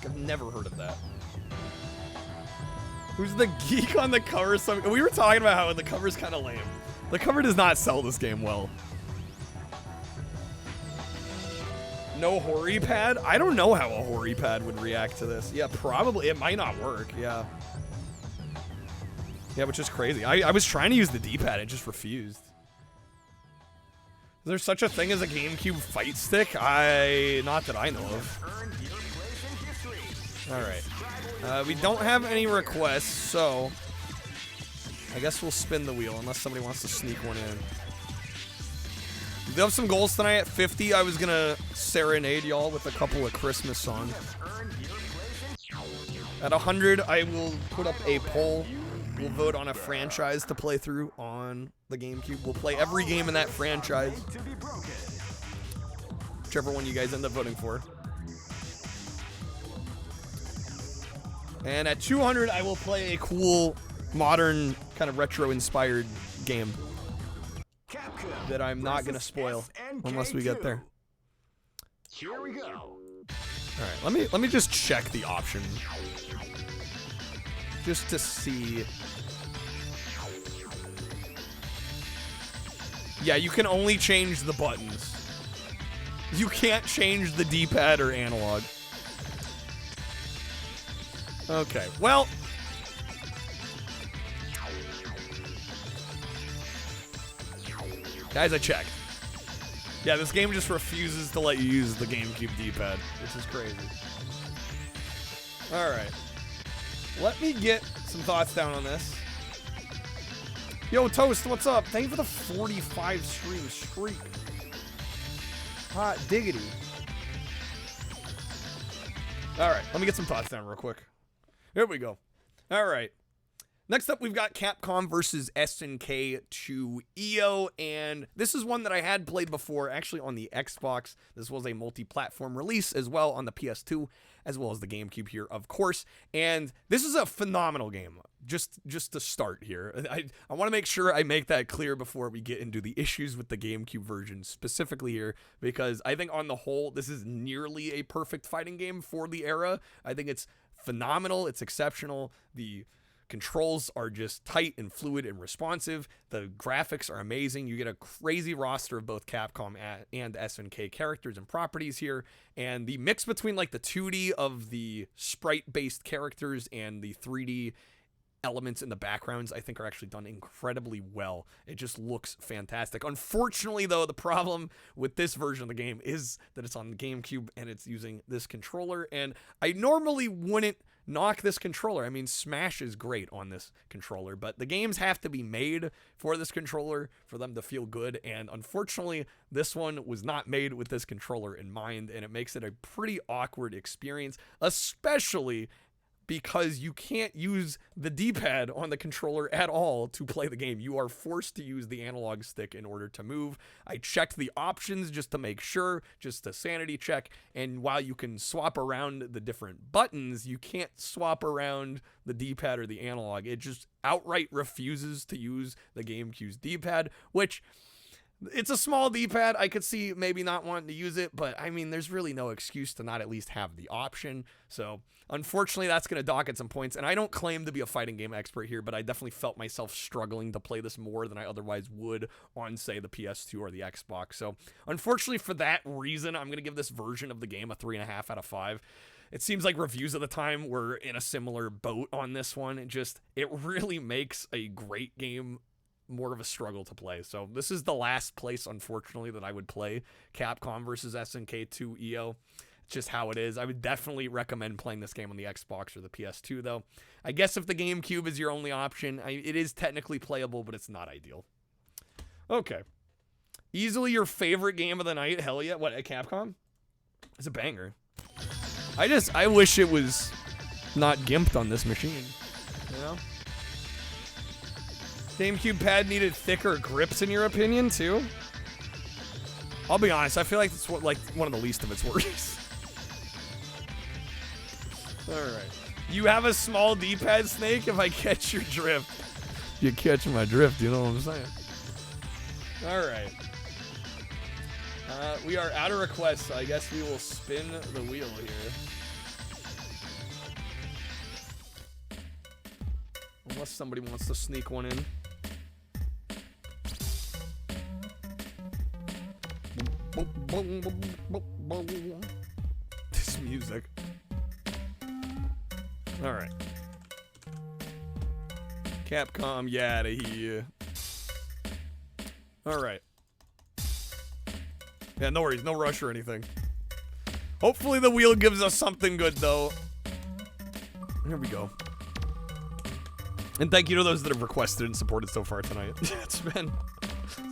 B: I've never heard of that. Who's the geek on the cover? We were talking about how the cover's kind of lame. The cover does not sell this game well. No Hori pad? I don't know how a Hori pad would react to this. Yeah, probably. It might not work. Yeah. Yeah, which is crazy. I was trying to use the D-pad. It just refused. Is there such a thing as a GameCube fight stick? Not that I know of. Alright. We don't have any requests, so I guess we'll spin the wheel unless somebody wants to sneak one in. We do have some goals tonight. At 50, I was gonna serenade y'all with a couple of Christmas songs. At 100, I will put up a poll. We'll vote on a franchise to play through on the GameCube. We'll play every game in that franchise. Whichever one you guys end up voting for. And at 200, I will play a cool, modern, kind of retro-inspired game that I'm not going to spoil unless we get there.
P: Here we go.
B: All right, let me just check the option. just to see. Yeah, you can only change the buttons. You can't change the D-pad or analog. Okay, well. Guys, I checked. Yeah, this game just refuses to let you use the GameCube D-pad, which is crazy. Alright. Let me get some thoughts down on this. Yo, Toast, what's up? Thank you for the 45 stream streak. Hot diggity. Alright, let me get some thoughts down real quick. Here we go. Alright. Next up, we've got Capcom versus SNK to EO, and this is one that I had played before, actually on the Xbox. This was a multi-platform release as well on the PS2, as well as the GameCube here, of course. And this is a phenomenal game, just to start here. I want to make sure I make that clear before we get into the issues with the GameCube version specifically here, because I think on the whole, this is nearly a perfect fighting game for the era. I think it's phenomenal, it's exceptional. The controls are just tight and fluid and responsive. The graphics are amazing. You get a crazy roster of both Capcom and SNK characters and properties here. And the mix between like the 2D of the sprite-based characters and the 3D elements in the backgrounds, I think, are actually done incredibly well. It just looks fantastic. Unfortunately, though, the problem with this version of the game is that it's on the GameCube and it's using this controller. And I normally wouldn't knock this controller. I mean, Smash is great on this controller, but the games have to be made for this controller for them to feel good, and unfortunately, this one was not made with this controller in mind, and it makes it a pretty awkward experience, especially because you can't use the D-pad on the controller at all to play the game. You are forced to use the analog stick in order to move. I checked the options just to make sure, just a sanity check, and while you can swap around the different buttons, you can't swap around the D-pad or the analog. It just outright refuses to use the GameCube's D-pad, which... it's a small D-pad. I could see maybe not wanting to use it, but I mean, there's really no excuse to not at least have the option. So, unfortunately, that's going to dock at some points. And I don't claim to be a fighting game expert here, but I definitely felt myself struggling to play this more than I otherwise would on, say, the PS2 or the Xbox. So, unfortunately, for that reason, I'm going to give this version of the game a 3.5 out of 5. It seems like reviews at the time were in a similar boat on this one. It really makes a great game more of a struggle to play. So this is the last place, unfortunately, that I would play Capcom versus SNK 2 EO. It's just how it is. I would definitely recommend playing this game on the Xbox or the PS2, though. I guess if the GameCube is your only option, it is technically playable, but it's not ideal. Okay. Easily your favorite game of the night? Hell yeah. What, at Capcom? It's a banger. I wish it was not gimped on this machine. You know? GameCube pad needed thicker grips in your opinion, too? I'll be honest, I feel like it's one of the least of its worries. Alright. You have a small D-pad, Snake, if I catch your drift. You catch my drift, you know what I'm saying? Alright. We are out of requests, so I guess we will spin the wheel here. Unless somebody wants to sneak one in. This music. Alright. Capcom, yeah, outta here. Alright. Yeah, no worries, no rush or anything. Hopefully the wheel gives us something good, though. Here we go. And thank you to those that have requested and supported so far tonight. It's been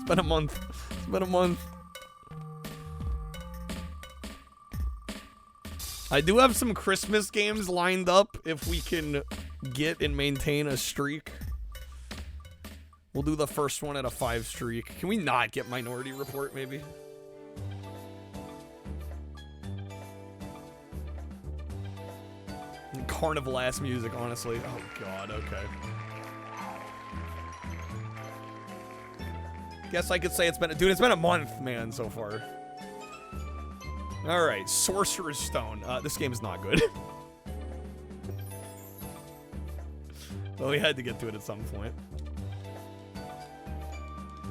B: a month. It's been a month. I do have some Christmas games lined up if we can get and maintain a streak. We'll do the first one at a 5 streak. Can we not get Minority Report, maybe? Carnival-ass music, honestly. Oh, God, okay. Guess I could say it's been... Dude, it's been a month, man, so far. Alright, Sorcerer's Stone. This game is not good. Well, we had to get to it at some point.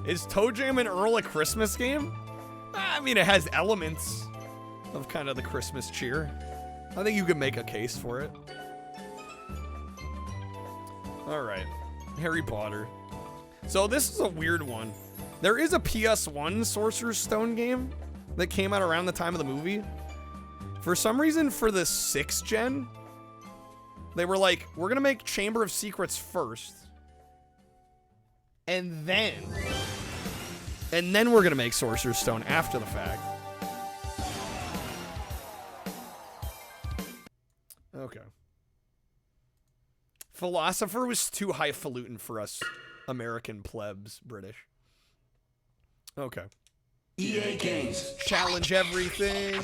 B: Is Toe Jam and Earl a Christmas game? I mean, it has elements of kind of the Christmas cheer. I think you could make a case for it. All right, Harry Potter. So this is a weird one. There is a PS1 Sorcerer's Stone game that came out around the time of the movie. For some reason, for the 6th gen, they were like, we're going to make Chamber of Secrets first. And then we're going to make Sorcerer's Stone after the fact. Okay. Philosopher was too highfalutin for us American plebs, British. Okay.
A: EA Games.
B: Challenge everything.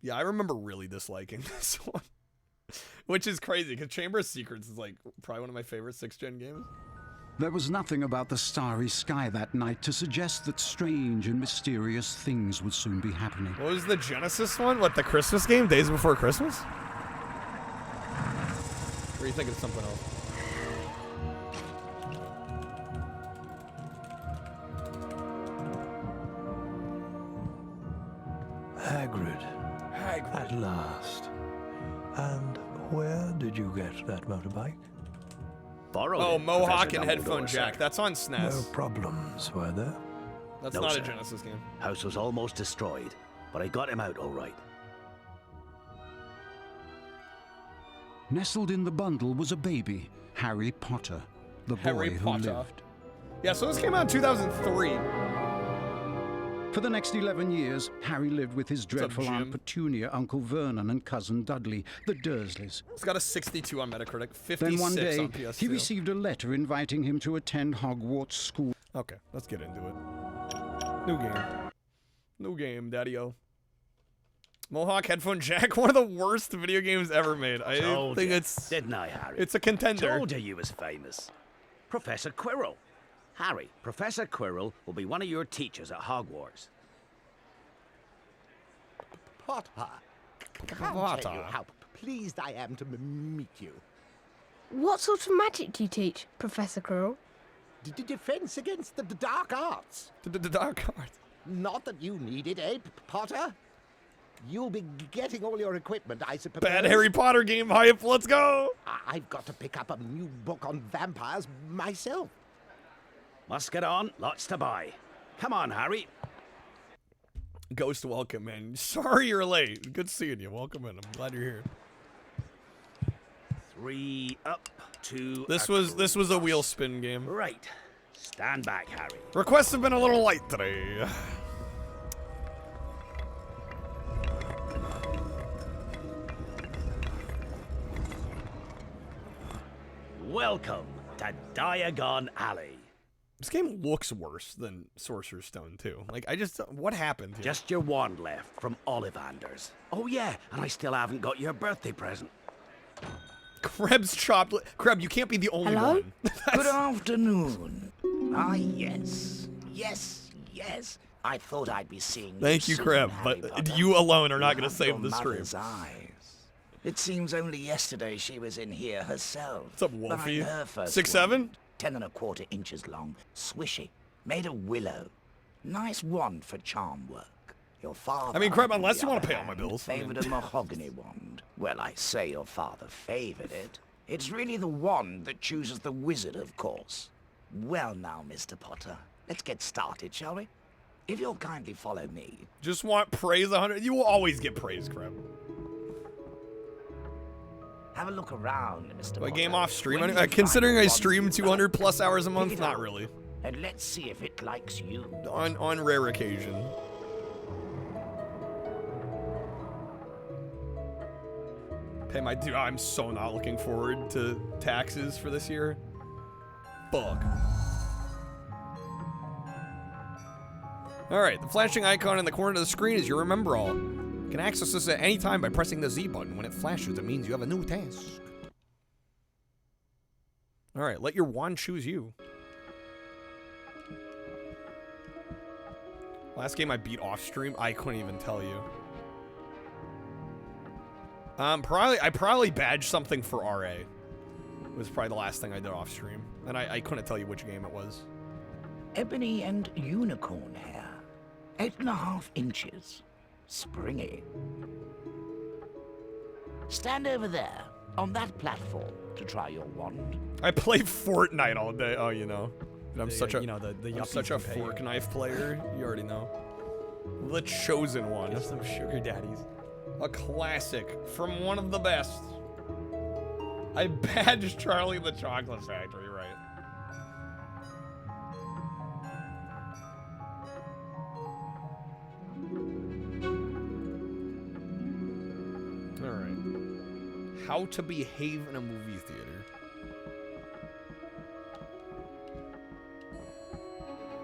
B: Yeah, I remember really disliking this one. Which is crazy, because Chamber of Secrets is like probably one of my favorite 6th gen games.
H: There was nothing about the starry sky that night to suggest that strange and mysterious things would soon be happening.
B: What was the Genesis one? What, the Christmas game? Days Before Christmas? Or are you thinking of something else?
Q: Hagrid. At last. And where did you get that motorbike?
B: Oh, Mohawk and headphone jack. That's on SNES.
Q: No problems, were there?
B: That's
Q: No,
B: not
Q: sir.
B: a Genesis game.
R: House was almost destroyed, but I got him out all right.
H: Nestled in the bundle was a baby, Harry Potter, the boy
B: Harry
H: who
B: Potter.
H: lived.
B: Yeah, so this came out in 2003.
H: For the next 11 years, Harry lived with his dreadful
B: Jim?
H: Aunt Petunia, Uncle Vernon, and cousin Dudley, the Dursleys.
B: It's got a 62 on Metacritic, 56
H: Then one day,
B: on PS2.
H: he received a letter inviting him to attend Hogwarts School.
B: Okay, let's get into it. New game. New game, daddy-o. Mohawk headphone jack, one of the worst video games ever made. I
R: Told
B: think
R: ya,
B: it's...
R: didn't I, Harry?
B: It's a contender.
R: Told you was famous. Professor Quirrell. Harry, Professor Quirrell will be one of your teachers at Hogwarts.
S: Potter, can't tell you how pleased I am to meet you.
Y: What sort of magic do you teach, Professor Quirrell?
S: Defense against the dark arts.
B: The dark arts?
S: Not that you need it, eh, Potter? You'll be getting all your equipment, I suppose.
B: Bad Harry Potter game hype, let's go!
S: I've got to pick up a new book on vampires myself.
R: Must get on, lots to buy. Come on, Harry.
B: Ghost, welcome in. Sorry you're late. Good seeing you. Welcome in. I'm glad you're here.
R: 3 up, 2
B: This was a wheel spin game.
R: Right. Stand back, Harry.
B: Requests have been a little light today.
R: Welcome to Diagon Alley.
B: This game looks worse than Sorcerer's Stone, too. Like, what happened here?
R: Just your wand left from Ollivander's. Oh, yeah, and I still haven't got your birthday present.
B: Kreb's chopped. Kreb, you can't be the only one.
Z: Good afternoon. Ah, yes. Yes. I thought I'd be seeing you.
B: Thank you,
Z: soon,
B: Kreb,
Z: Harry
B: but
Z: Potter.
B: you alone are not going
Z: Love
B: to save
Z: your
B: the stream.
Z: mother's eyes. It seems only yesterday she was in here herself.
B: What's up,
Z: Behind
B: Wolfie?
Z: her first
B: 6'7"?
Z: wand, 10¼ inches long, swishy, made of willow. Nice wand for charm work. Your father,
B: I mean, Kreb,
Z: on
B: unless
Z: the
B: you want to
Z: other
B: pay all my
Z: hand,
B: bills.
Z: Favored a mahogany wand. Well, I say your father favored it. It's really the wand that chooses the wizard, of course. Well now, Mr. Potter, let's get started, shall we? If you'll kindly follow me.
B: Just want praise 100. You will always get praise, Kreb.
Z: Have a look around, Mr.
B: Do I
Z: Potter.
B: game off stream?
Z: When you
B: Considering
Z: find
B: I
Z: the
B: stream
Z: wand you
B: 200 plus hours a
Z: pick
B: month,
Z: it
B: not
Z: up,
B: really.
Z: And let's see if it likes you.
B: On rare occasion. Pay my due. I'm so not looking forward to taxes for this year. Fuck. Alright, the flashing icon in the corner of the screen is your Remember All. You can access this at any time by pressing the Z button. When it flashes, it means you have a new task. Alright, let your wand choose you. Last game I beat off stream, I couldn't even tell you. I probably badged something for RA. It was probably the last thing I did off stream, and I couldn't tell you which game it was.
Z: Ebony and unicorn hair. 8.5 inches. Springy. Stand over there, on that platform, to try your wand.
B: I play Fortnite all day. Oh, you know. I'm such a,
E: you know, the
B: I'm such a fork knife player. You already know. The chosen one.
E: Just some sugar daddies.
B: A classic from one of the best. I badged Charlie the Chocolate Factory, right? Alright. How to behave in a movie theater.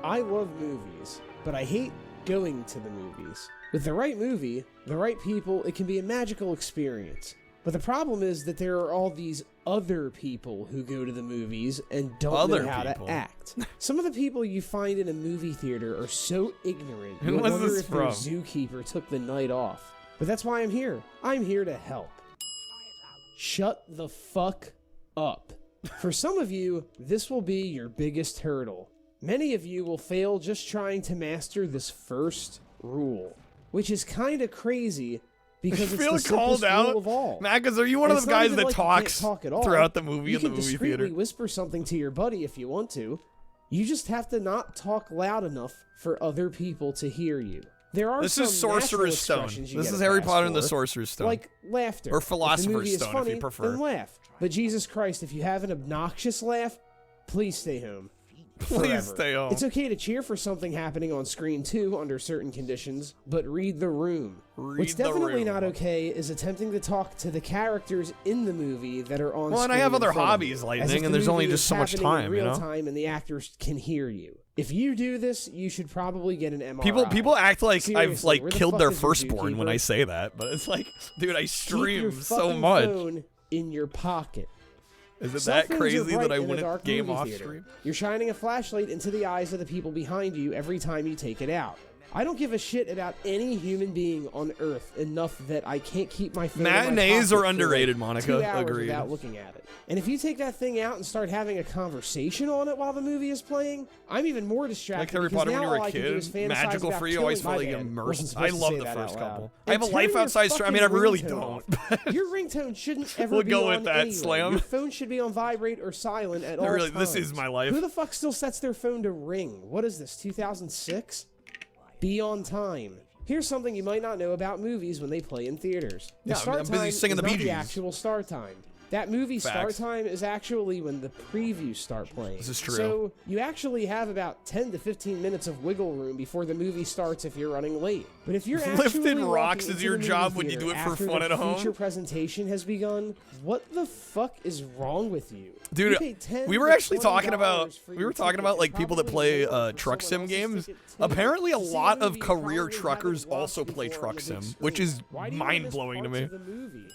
I: I love movies, but I hate going to the movies. With the right movie, the right people, it can be a magical experience. But the problem is that there are all these other people who go to the movies and don't know how to act. Some of the people you find in a movie theater are so ignorant. You wonder if their zookeeper took the night off. But that's why I'm here. I'm here to help. Shut the fuck up. For some of you, this will be your biggest hurdle. Many of you will fail just trying to master this first rule, which is kind of crazy because it's the simplest rule of all.
B: Maccas, are you one of those guys that talks
I: talk at all.
B: throughout the movie in the movie theater?
I: You can discreetly whisper something to your buddy if you want to. You just have to not talk loud enough for other people to hear you. There are
B: This is Sorcerer's Stone. This is Harry Potter and the Sorcerer's Stone.
I: Like laughter.
B: Or Philosopher's Stone,
I: funny,
B: if you prefer.
I: Then laugh. But Jesus Christ, if you have an obnoxious laugh, please stay home.
B: Please stay home.
I: It's okay to cheer for something happening on screen too under certain conditions, but read the room. What's definitely not okay is attempting to talk to the characters in the movie that are on screen.
B: Well, and I have other hobbies, Lightning, and there's only just so much time, you know?
I: Time and the actors can hear you. If you do this, you should probably get an MRI.
B: People act like
I: Seriously,
B: I've killed their firstborn when I say that, but it's like, dude, I stream so much.
I: Keep your phone in your pocket.
B: Is it that crazy that I wouldn't game off stream?
I: You're shining a flashlight into the eyes of the people behind you every time you take it out. I don't give a shit about any human being on Earth enough that I can't keep my phone in my
B: Matinees
I: pocket
B: are underrated,
I: for
B: Monica.
I: 2 hours
B: Agreed.
I: without looking at it. And if you take that thing out and start having a conversation on it while the movie is playing, I'm even more distracted.
B: Like Harry
I: because
B: Potter
I: now
B: when you were
I: all
B: a
I: I can do is
B: kid,
I: fantasize
B: magical
I: about
B: for you, always
I: killing
B: feel like
I: my dad.
B: immersed.
I: Wasn't
B: I
I: supposed to
B: love
I: say
B: the
I: that
B: first
I: out loud.
B: couple.
I: And
B: I have a
I: turn
B: life
I: your
B: outside stream. I mean, I
I: fucking
B: really
I: ringtone
B: don't.
I: off. Your ringtone shouldn't ever
B: We'll
I: be
B: go
I: on
B: with that,
I: anyway.
B: Slam.
I: Your phone should be on vibrate or silent at all
B: Really,
I: times.
B: this is my life.
I: Who the fuck still sets their phone to ring? What is this, 2006? Be on time. Here's something you might not know about movies when they play in theaters. The start
B: I'm busy
I: time
B: singing
I: is
B: the
I: not
B: Bee
I: the
B: Gees.
I: actual start time. That movie start time is actually when the previews start playing.
B: This is true.
I: So you actually have about 10 to 15 minutes of wiggle room before the movie starts if you're running late. But if you're actually
B: Lifting rocks
I: walking
B: is your
I: into the
B: job
I: movie
B: when you do it
I: theater
B: for
I: after
B: fun
I: the
B: at home?
I: feature presentation has begun, what the fuck is wrong with you?
B: Dude,
I: You paid $10
B: we were
I: to
B: actually talking
I: $20
B: about
I: for
B: we
I: your
B: were talking
I: ticket.
B: about like
I: It's
B: people that
I: probably
B: play
I: more for
B: truck
I: someone
B: sim
I: else's
B: games.
I: ticket, too.
B: Apparently, a
I: To see
B: lot of
I: movie you
B: career
I: probably
B: truckers
I: haven't
B: also
I: watched
B: play
I: before
B: truck
I: on the
B: sim,
I: big
B: which is
I: screen. Why do you
B: mind
I: miss
B: blowing to
I: parts
B: me.
I: of the movie?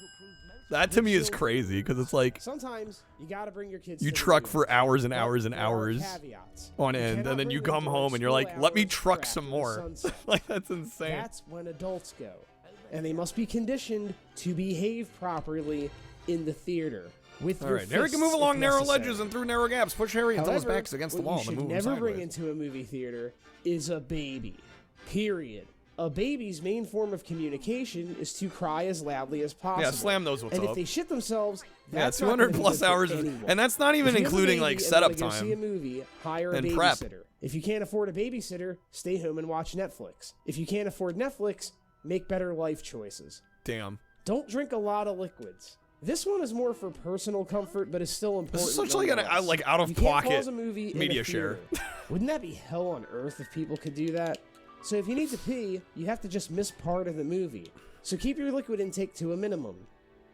B: That to me is crazy because it's like
I: Sometimes you gotta bring your kids
B: you
I: to the
B: truck
I: movies.
B: for hours and
I: But
B: hours and
I: there are
B: hours
I: caveats.
B: on
I: You
B: end,
I: cannot
B: and then you
I: bring them
B: come
I: during
B: home and you're like,
I: school
B: let me
I: hours
B: truck
I: or
B: some
I: after the
B: more.
I: sunset.
B: Like that's insane.
I: That's when adults go. And they must be conditioned to behave properly in the theater. With
B: All
I: your
B: right, Harry can
I: fists,
B: move along
I: if
B: narrow
I: necessary.
B: ledges and through narrow gaps. Push Harry until his
I: However,
B: back's against the
I: what
B: wall
I: you
B: and then
I: should
B: move him
I: never bring
B: sideways.
I: into a movie theater is a baby. Period. A baby's main form of communication is to cry as loudly as possible.
B: Yeah, Slam knows what's
I: and
B: up.
I: if they shit themselves,
B: Yeah,
I: that's
B: 200
I: not gonna be
B: plus
I: good for
B: hours,
I: anyone.
B: and that's not even
I: If you have a
B: including
I: baby
B: like
I: and
B: setup
I: wanna go see a
B: time.
I: movie, hire a
B: and prep.
I: babysitter. If you can't afford a babysitter, stay home and watch Netflix. If you can't afford Netflix, make better life choices.
B: Damn.
I: Don't drink a lot of liquids. This one is more for personal comfort, but is still important.
B: This is such like an
I: nonetheless.
B: like out of
I: You can't
B: pocket
I: pause a movie in
B: media
I: a
B: share.
I: theater. Wouldn't that be hell on earth if people could do that? So if you need to pee, you have to just miss part of the movie. So keep your liquid intake to a minimum.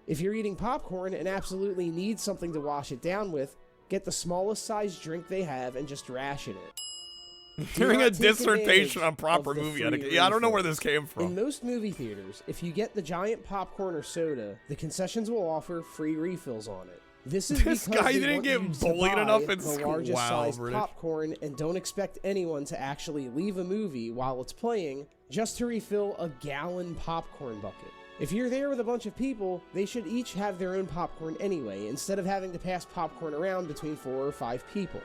I: If you're eating popcorn and absolutely need something to wash it down with, get the smallest size drink they have and just ration it.
B: During a
I: not take
B: dissertation on
I: advantage
B: proper
I: of the
B: movie
I: free
B: etiquette. Yeah, I don't know where
I: refills.
B: this came from.
I: In most movie theaters, if you get the giant popcorn or soda, the concessions will offer free refills on it. This is
B: This
I: because
B: guy
I: they
B: didn't
I: want
B: get
I: you to
B: bullied
I: buy
B: enough in
I: the
B: school.
I: largest
B: Wow,
I: sized
B: British.
I: popcorn and don't expect anyone to actually leave a movie while it's playing just to refill a gallon popcorn bucket. If you're there with a bunch of people, they should each have their own popcorn anyway, instead of having to pass popcorn around between 4 or 5 people.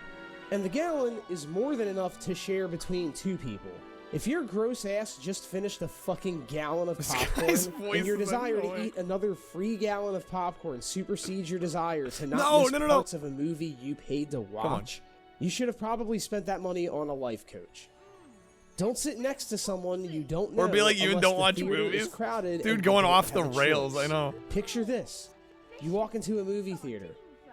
I: And the gallon is more than enough to share between 2 people. If your gross ass just finished a fucking gallon of popcorn and your desire to eat another free gallon of popcorn supersedes your desire to not miss parts of a movie you paid to watch, you should have probably spent that money on a life coach. Don't sit next to someone you don't know.
B: Or be like, you
I: unless
B: don't
I: the
B: watch
I: theater is
B: movies?
I: crowded
B: Dude,
I: and
B: going
I: you
B: off
I: don't
B: the
I: have a
B: rails,
I: choice.
B: I know.
I: Picture this. You walk into a movie theater.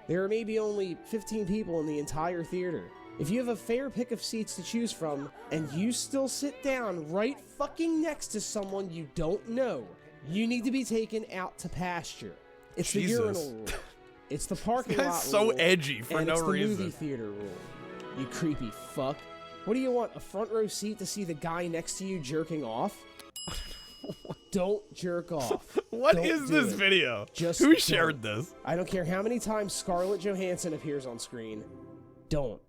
I: There are maybe only 15 people in the entire theater. If you have a fair pick of seats to choose from, and you still sit down right fucking next to someone you don't know, you need to be taken out to pasture. It's
B: Jesus.
I: the urinal rule. It's the parking
B: This
I: lot
B: guy's so
I: rule,
B: edgy for
I: and
B: no
I: it's the
B: reason.
I: movie theater rule. You creepy fuck. What do you want, a front row seat to see the guy next to you jerking off? Don't jerk off.
B: What
I: Don't
B: is
I: do
B: this
I: it.
B: video?
I: Just
B: Who
I: don't.
B: shared this?
I: I don't care how many times Scarlett Johansson appears on screen. Don't.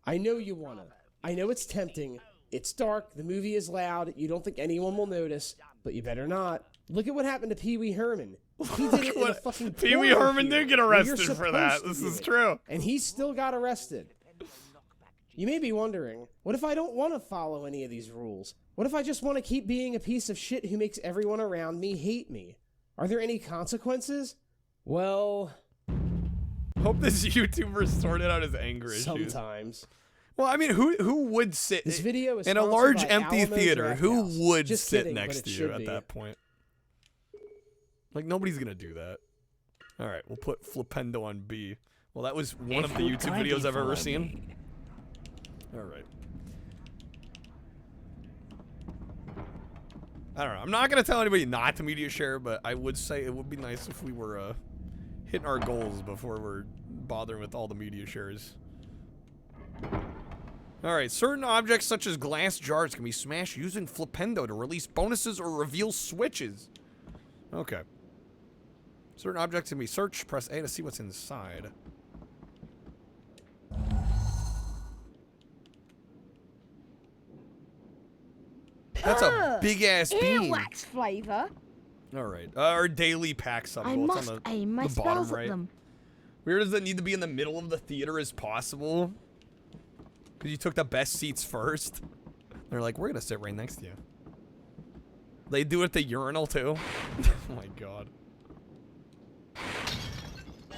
I: I know you wanna. I know it's tempting. It's dark. The movie is loud. You don't think anyone will notice, but you better not. Look at what happened to Pee Wee Herman. He did it in a fucking
B: Pee Wee
I: porno
B: Herman
I: theater
B: did get
I: where you're
B: arrested for that.
I: supposed to
B: This
I: do
B: is
I: it.
B: true.
I: And he still got arrested. You may be wondering, what if I don't want to follow any of these rules? What if I just want to keep being a piece of shit who makes everyone around me hate me? Are there any consequences? Well...
B: Hope this YouTuber sorted out his anger issues.
I: Sometimes.
B: Well, I mean, who would sit
I: This video is
B: in a
I: sponsored
B: large
I: by
B: empty
I: Alamo
B: theater?
I: Draft
B: Who
I: House.
B: would
I: Just
B: sit
I: kidding, but
B: next
I: it
B: to you
I: should
B: at
I: be.
B: that point? Like, nobody's gonna do that. All right, we'll put Flipendo on B. Well, that was one of the YouTube videos I've ever seen. All right. I don't know. I'm not gonna tell anybody not to media share, but I would say it would be nice if we were hitting our goals before we're bothering with all the media shares. All right, certain objects such as glass jars can be smashed using Flipendo to release bonuses or reveal switches. Okay. Certain objects can be searched. Press A to see what's inside. That's a big-ass bean.
Y: Earwax flavor.
B: All right. Our daily pack
Y: I
B: something. What's
Y: must
B: on
Y: aim my
B: the bottom
Y: spells
B: right?
Y: at them.
B: Where does it need to be in the middle of the theater as possible? Because you took the best seats first. They're like, we're going to sit right next to you. They do it at the urinal, too? Oh, my God.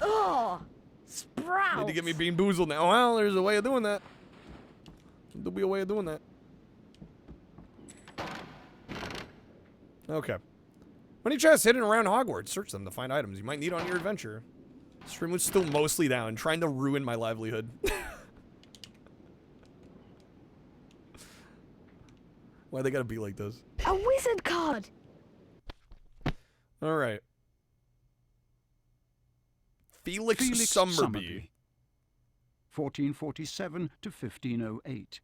Y: Oh, sprouts.
B: Need to get me bean boozled now. Well, there's a way of doing that. There'll be a way of doing that. Okay. Money chests hidden around Hogwarts. Search them to find items you might need on your adventure. Stream was still mostly down, trying to ruin my livelihood. Why they gotta be like this?
Y: A wizard card.
B: All right. Felix Summerby.
H: 1447 to 1508.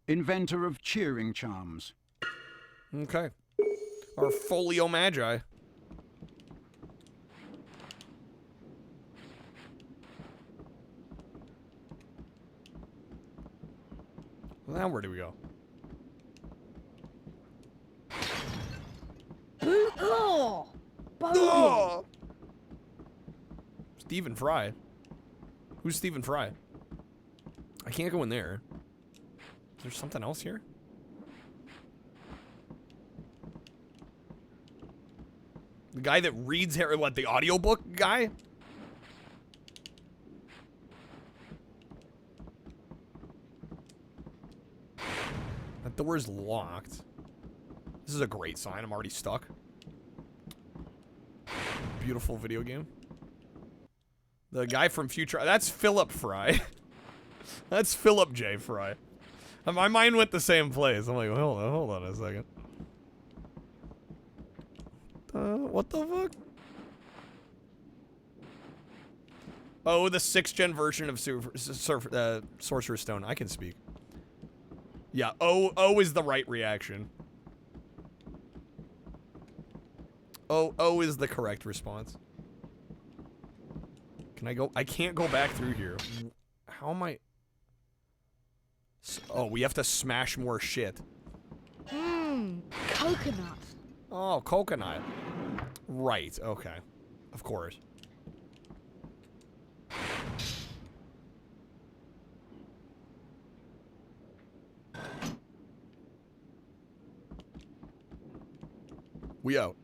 H: Inventor of cheering charms.
B: Okay. Our Folio Magi. Well, now where do we go?
Y: Oh,
B: Oh! Stephen Fry. Who's Stephen Fry? I can't go in there. Is there something else here? The guy that reads Harry, what, the audiobook guy? That door is locked. This is a great sign. I'm already stuck. Beautiful video game. The guy from Future... That's Philip Fry. That's Philip J. Fry. My mind went the same place. I'm like, hold on a second. What the fuck? Oh, the 6th gen version of Sorcerer's Stone. I can speak. Yeah, O is the right reaction. O is the correct response. Can I go? I can't go back through here. How am I? Oh, we have to smash more shit.
Y: Coconut.
B: Oh, coconut. Right, okay. Of course. We out.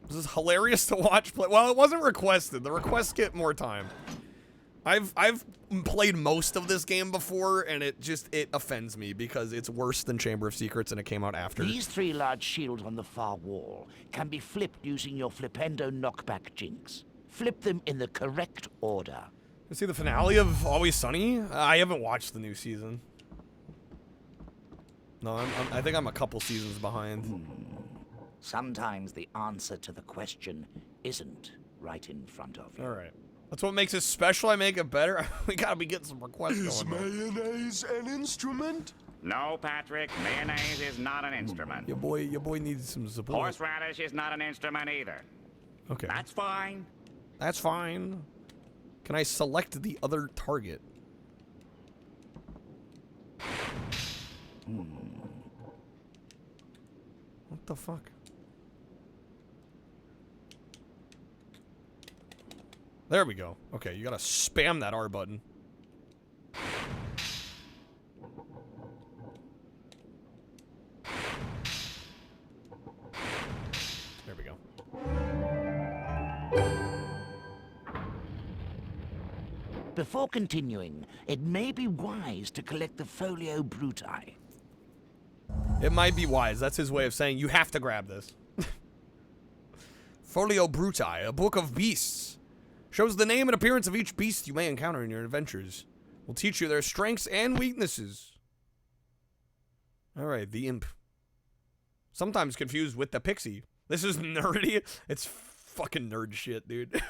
B: This is hilarious to watch play. Well, it wasn't requested. The requests get more time. I've played most of this game before, and it offends me because it's worse than Chamber of Secrets, and it came out after.
Z: These 3 large shields on the far wall can be flipped using your Flipendo knockback jinx. Flip them in the correct order.
B: You see the finale of Always Sunny? I haven't watched the new season. No, I think I'm a couple seasons behind.
Z: Sometimes the answer to the question isn't right in front of you.
B: All right. That's what makes it special. I make it better. We gotta be getting some requests
F: Is
B: going.
F: mayonnaise an instrument?
E: No, Patrick. Mayonnaise is not an instrument.
B: Your boy needs some support.
E: Horseradish is not an instrument either.
B: Okay.
E: That's fine.
B: That's fine. Can I select the other target? What the fuck? There we go. Okay, you gotta spam that R button. There we go.
Z: Before continuing, it may be wise to collect the Folio Bruti.
B: It might be wise. That's his way of saying you have to grab this. Folio Bruti, a book of beasts. Shows the name and appearance of each beast you may encounter in your adventures. Will teach you their strengths and weaknesses. Alright, the imp. Sometimes confused with the pixie. This is nerdy. It's fucking nerd shit, dude.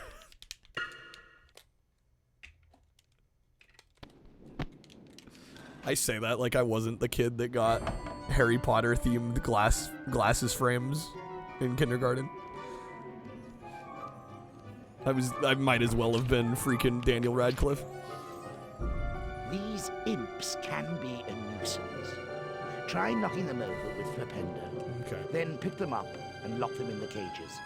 B: I say that like I wasn't the kid that got Harry Potter themed glasses frames in kindergarten. I might as well have been freaking Daniel Radcliffe.
Z: These imps can be a nuisance. Try knocking them over with Flipendo.
B: Okay.
Z: Then pick them up and lock them in the cages.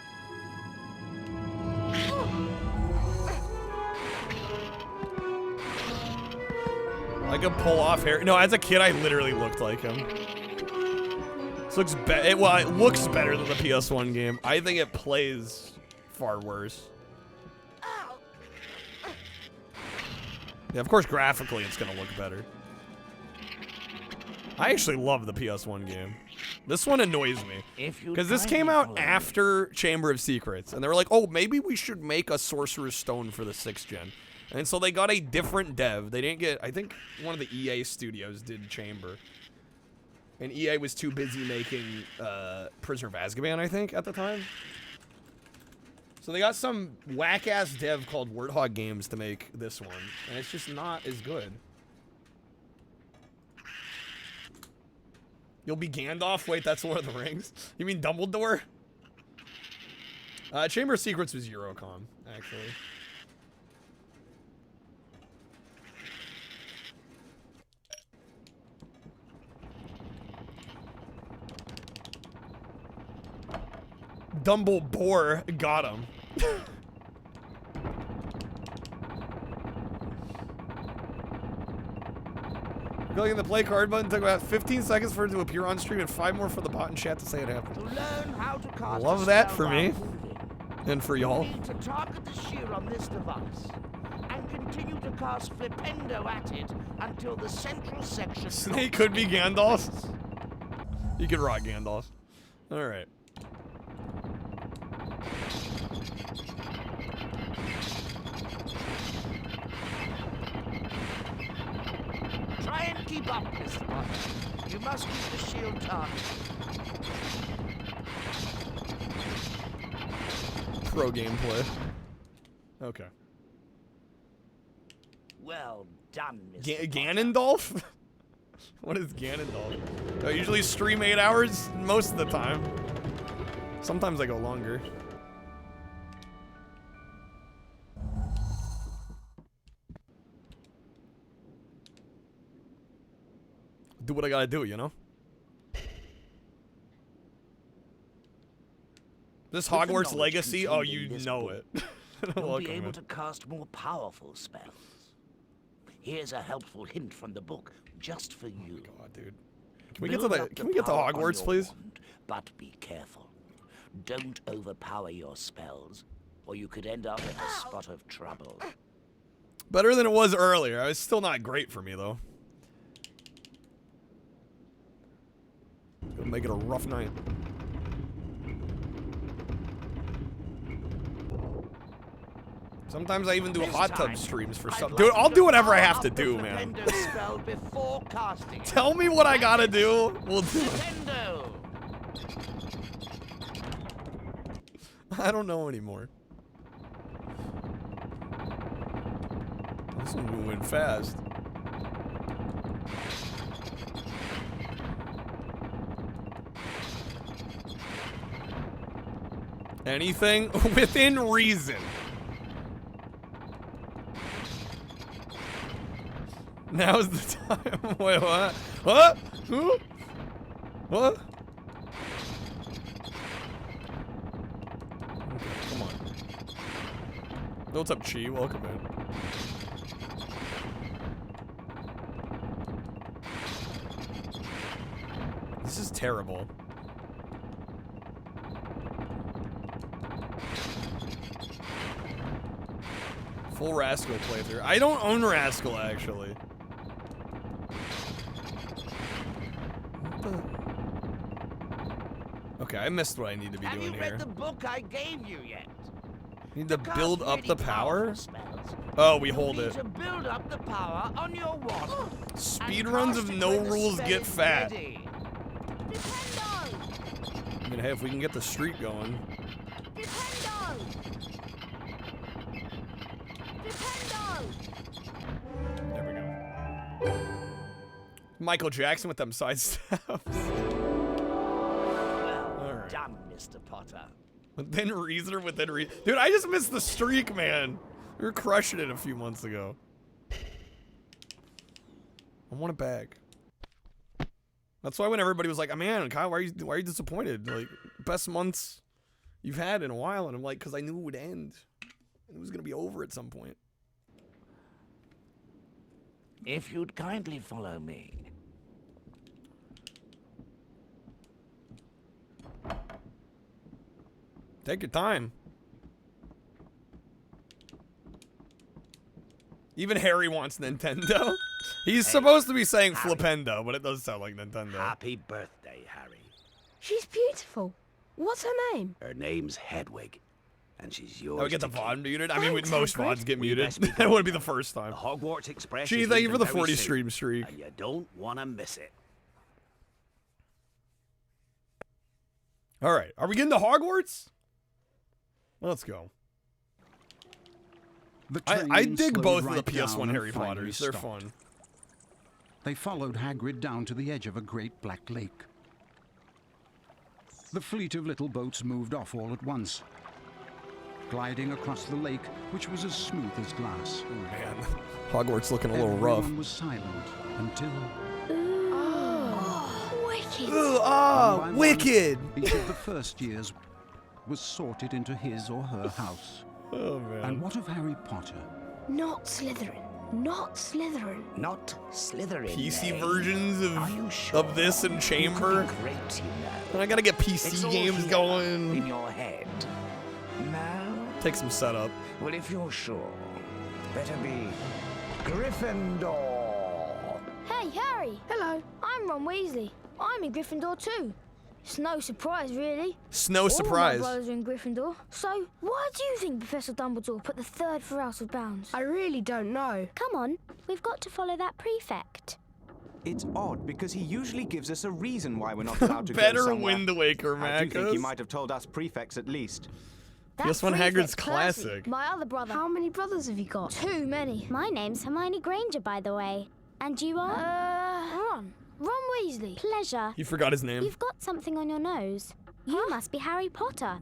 B: I could pull off Harry. No, as a kid, I literally looked like him. This looks it looks better than the PS1 game. I think it plays far worse. Yeah, of course, graphically, it's gonna look better. I actually love the PS1 game. This one annoys me. Because this came out after Chamber of Secrets. And they were like, oh, maybe we should make a Sorcerer's Stone for the 6th gen. And so they got a different dev. They didn't get, I think one of the EA studios did Chamber. And EA was too busy making Prisoner of Azkaban, I think, at the time. So they got some whack-ass dev called Warthog Games to make this one. And it's just not as good. You'll be Gandalf? Wait, that's Lord of the Rings? You mean Dumbledore? Chamber of Secrets was Eurocom, actually. Dumbledore got him. Clicking the play card button took about 15 seconds for it to appear on stream and 5 more for the bot and chat to say it happened.
Z: To learn how to cast
B: Love
Z: a
B: that
Z: spell
B: for me.
Z: while moving,
B: And for y'all.
Z: you need to target the shield on this device and continue to cast Flipendo at it until the central section.
B: Snake could be Gandalf. You could rock Gandalf. Alright.
Z: Try and keep up, Mr. Potter. You must keep the shield targeted.
B: Pro gameplay. Okay.
Z: Well done, Mr.
B: Ganondorf? What is Ganondorf? I usually stream 8 hours most of the time. Sometimes I go longer. do what I gotta do, you know? This
Z: With the
B: Hogwarts
Z: knowledge
B: Legacy? Oh,
Z: contained in
B: you
Z: this
B: know
Z: book,
B: it.
Z: You'll
B: Welcome,
Z: be able
B: man.
Z: to cast more powerful spells. Here's a helpful hint from the book, just for you.
B: God, dude. Can we get to the Hogwarts, please?
Z: Wand, but be careful. Don't overpower your spells, or you could end up in a spot of trouble.
B: Better than it was earlier. It's still not great for me, though. Gonna make it a rough night. Sometimes I even do hot tub streams for some. Dude, I'll do whatever I have to do, man.
Z: Spell before casting it.
B: Tell me what I gotta do. We'll do it. I don't know anymore. This one's moving fast. Anything within reason. Now's the time. Wait, what? What? Who? What? Okay, come on. What's up, Chi? Welcome in. This is terrible. Full Rascal playthrough. I don't own Rascal, actually. Okay, I missed what I need to be doing here.
Z: Have you read the book I gave you yet?
B: Need to build up the power? Oh, we hold it.
Z: To build up the power on your wand.
B: Speedruns of no rules get fat. I mean, hey, if we can get the streak going. There we go. Michael Jackson with them side steps.
Z: Done, Mr. Potter.
B: Within reason or within reason? Dude, I just missed the streak, man. We were crushing it a few months ago. I want it back. That's why when everybody was like, oh, man, Kyle, why are you disappointed? Like, best months you've had in a while. And I'm like, because I knew it would end. And it was going to be over at some point.
Z: If you'd kindly follow me.
B: Take your time. Even Harry wants Nintendo. He's supposed to be saying Flipendo, but it does sound like Nintendo.
Z: Happy birthday, Harry.
Y: She's beautiful. What's her name?
Z: Her name's Hedwig, and she's yours.
B: Oh, we get the VOD muted? I mean,
Y: Thanks,
B: most
Y: Hagrid.
B: VODs get muted. That wouldn't be the first time.
Z: The Hogwarts Express.
B: Gee,
Z: is
B: thank you for the
Z: leaving
B: 40
Z: very
B: stream
Z: soon,
B: streak.
Z: And you don't want to miss it.
B: All right, are we getting to Hogwarts? Let's go. I dig both of the PS1 Harry Potters. They're fun.
H: They followed Hagrid down to the edge of a great black lake. The fleet of little boats moved off all at once, gliding across the lake, which was as smooth as glass.
B: Oh, man. Hogwarts looking a little rough.
H: Everyone was silent until...
Y: Wicked.
H: One by
B: wicked!
H: One, each of the first years was sorted into his or her house.
B: Oh, man.
H: And what of Harry Potter?
Y: Not Slytherin. Not Slytherin.
Z: Not Slytherin.
B: PC
Z: eh?
B: versions
Z: Are you sure?
B: of this and Chamber.
Z: You could be great, you know.
B: I gotta get
Z: It's
B: PC
Z: all
B: games
Z: here
B: going.
Z: in your head. No?
B: Take some setup.
Z: Well, if you're sure, better be Gryffindor.
G: Hey, Harry. Hello. I'm Ron Weasley. I'm in Gryffindor too. It's no surprise, really.
B: No surprise.
G: All my brothers are in Gryffindor. So, why do you think Professor Dumbledore put the third for House of Bounds?
Y: I really don't know.
G: Come on, we've got to follow that prefect.
D: It's odd, because he usually gives us a reason why we're not allowed to
B: Better
D: go somewhere.
B: Wind Waker,
D: I do think he
B: Marcus.
D: might have told us prefects at least.
B: PS1 Hagrid's classic.
G: My other brother.
Y: How many brothers have you got?
G: Too many.
K: My name's Hermione Granger, by the way. And you are?
G: Ron. Ron Weasley.
K: Pleasure.
B: He forgot his name.
K: You've got something on your nose. You must be Harry Potter.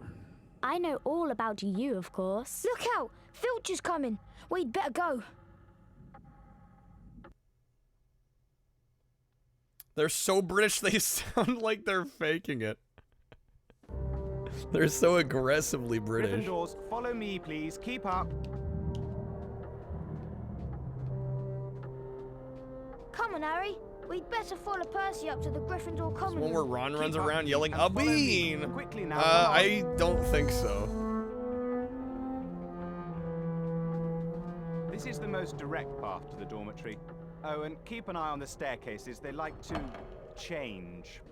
K: I know all about you, of course.
G: Look out! Filch's coming. We'd better go.
B: They're so British, they sound like they're faking it. They're so aggressively British.
D: Gryffindors, follow me, please. Keep up.
G: Come on, Harry. We'd better follow Percy up to the Gryffindor common
B: One where
G: room.
B: Ron runs around yelling, "A bean!"
D: Quickly now.
B: I don't think so.
D: This is the most direct path to the dormitory. Oh, and keep an eye on the staircases. They like to change.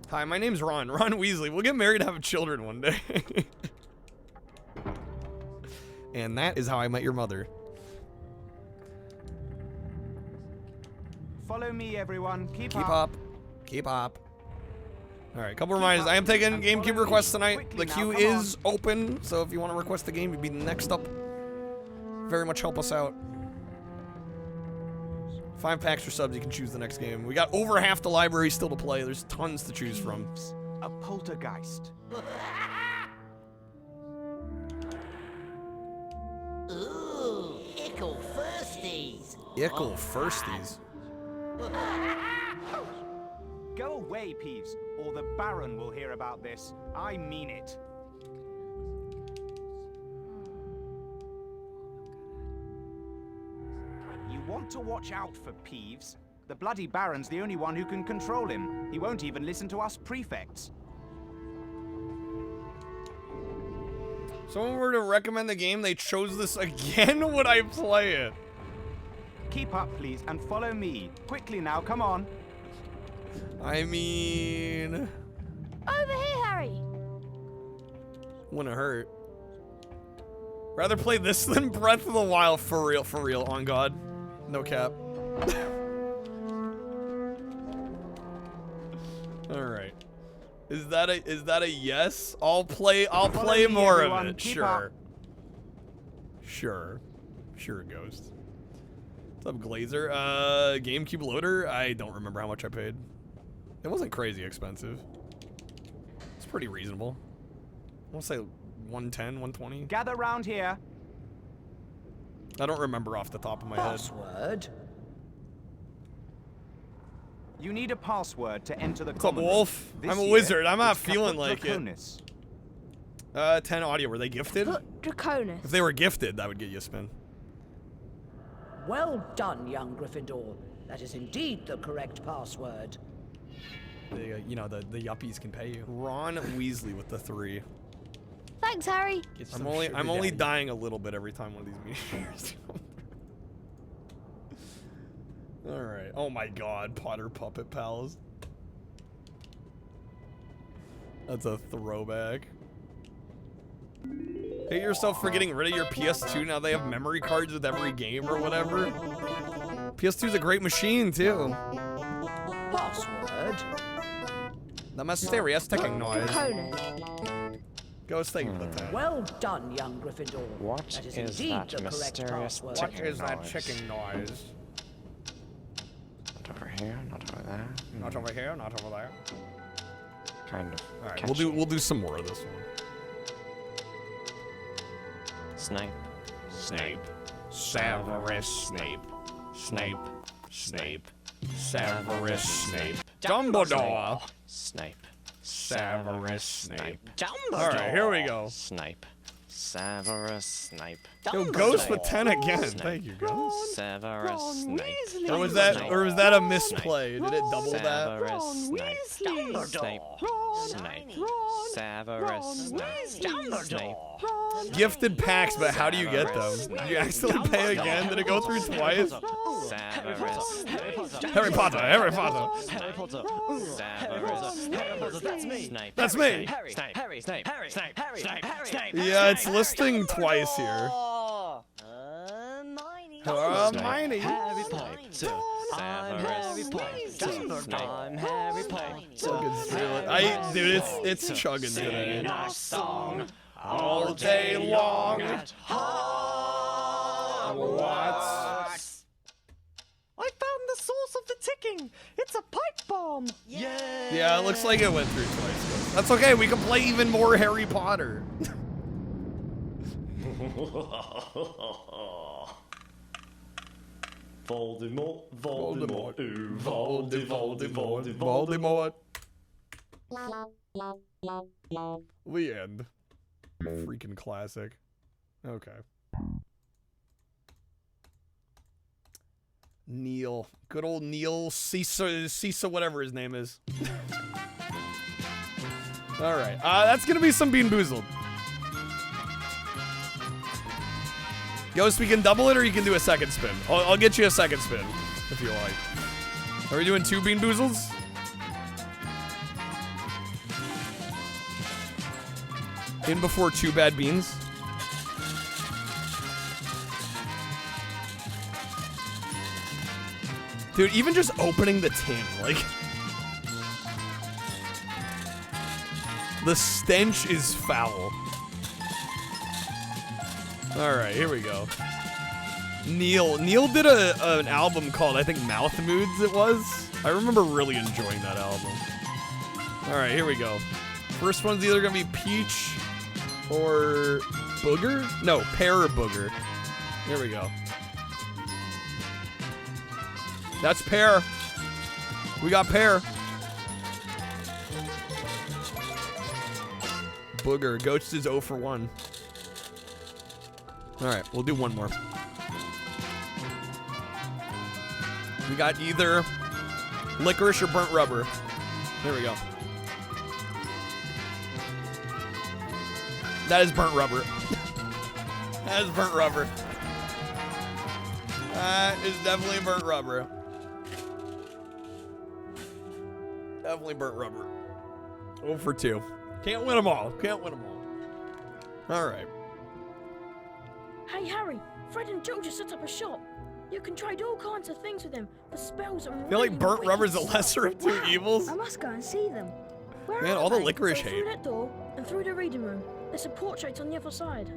B: Hi, my name's Ron. Ron Weasley. We'll get married and have children one day. And that is how I met your mother.
D: Follow me, everyone. Keep
B: up. Keep up. All right, couple reminders. I am taking GameCube requests tonight. The queue is open, so if you want to request a game, you'd be next up. Very much help us out. 5 packs for subs, you can choose the next game. We got over half the library still to play. There's tons to choose from.
D: A poltergeist.
M: Ooh, ickle firsties.
B: Ickle firsties.
D: Go away, Peeves, or the Baron will hear about this. I mean it. You want to watch out for Peeves. The bloody Baron's the only one who can control him. He won't even listen to us prefects.
B: If someone were to recommend the game, they chose this again, would I play it?
D: Keep up, please, and follow me. Quickly now, come on.
B: I mean...
G: Over here, Harry.
B: Wouldn't hurt. Rather play this than Breath of the Wild, for real, on God. No cap. Alright. Is that a yes? I'll play more of it. Sure. Sure, Ghost. What's up, Glazer? GameCube loader? I don't remember how much I paid. It wasn't crazy expensive. It's pretty reasonable. I want to say 110, 120.
D: Gather round here.
B: I don't remember off the top of my
D: Password? You need a password to enter the
B: What's up,
D: common
B: Wolf?
D: room.
B: I'm a
D: This
B: wizard.
D: year,
B: I'm not
D: it's
B: feeling
D: Caput
B: like it.
D: Draconis.
B: 10 audio. Were they gifted?
Y: Draconis.
B: If they were gifted, that would get you a spin.
J: Well done, young Gryffindor. That is indeed the correct password.
B: The, you know, the yuppies can pay you. Ron Weasley with the 3.
G: Thanks, Harry.
B: I'm only dying a little bit every time one of these meteors come through. All right. Oh my God, Potter Puppet Pals. That's a throwback. Hate yourself for getting rid of your PS2. Now they have memory cards with every game or whatever. PS2's a great machine too.
J: Password?
B: The mysterious ticking noise.
J: Draconis.
B: Ghost, thank you for that.
J: Well done, young Gryffindor.
T: What
J: that is
T: is
J: indeed
T: that
J: the correct
T: mysterious
J: password.
B: What is that chicken noise?
T: Not over here, not over there.
B: Not over here, not over there.
T: Kind of.
B: All right,
T: catchy.
B: we'll do some more of this one.
T: Snape.
A: Snape. Severus Snape. Snape. Snape. Severus Snape.
B: Dumbledore.
T: Snape.
A: Severus Snape.
T: Dumbledore.
B: All right, here we go.
T: Snape. Severus Snape.
B: Yo, Ghost with 10 again.
T: Snape.
B: Thank you, Ghost.
T: Severus Snape.
B: Or was that a misplay? Did it double that?
T: Severus Snape. Snape. Snape. Severus Snape. Snape.
B: Gifted packs, but how do you get them? Did you accidentally pay again? Did it go through twice?
T: Severus.
B: Harry Potter. Harry Potter.
T: Harry Potter. Severus. That's me. Snape.
B: That's me.
T: Harry. Snape. Harry. Snape. Harry. Snape. Harry. Snape. Snape.
B: Yeah, it's listing twice here. Hermione.
T: Harry Potter. Severus. I'm Harry Potter.
B: Dude, it's chugging today.
A: Song
B: All day long.
A: Hogwarts.
U: I found the source of the ticking. It's a pipe bomb.
B: Yeah, it looks like it went through twice. That's okay. We can play even more Harry Potter.
U: Voldemort, Voldemort, ooh,
B: Voldemort. The end. Freaking classic. Okay. Neil. Good old Neil Cisa, whatever his name is. Alright. That's gonna be some Bean Boozled. Ghost, we can double it or you can do a second spin. I'll get you a second spin if you like. Are we doing 2 Bean Boozles? In before 2 bad beans. Dude, even just opening the tin, like... the stench is foul. Alright, here we go. Neil did an album called, I think, Mouth Moods it was. I remember really enjoying that album. Alright, here we go. First one's either gonna be Peach or Booger? No, Pear or Booger. Here we go. That's Pear. We got Pear. Booger. Ghost is 0 for 1. Alright, we'll do one more. We got either licorice or burnt rubber. Here we go. That is burnt rubber. That is burnt rubber. That is definitely burnt rubber. Definitely burnt rubber. 0 for 2. Can't win them all. Can't win them all. Alright.
G: Hey, Harry. Fred and Joe just set up a shop. You can trade all kinds of things with them for spells and
B: I feel like burnt rubber's the lesser of 2 evils.
G: I must go and see them. Where
B: Man,
G: are
B: all the
G: they?
B: licorice
G: Go
B: hate.
G: through that door and through the reading room. There's a portrait on the other side.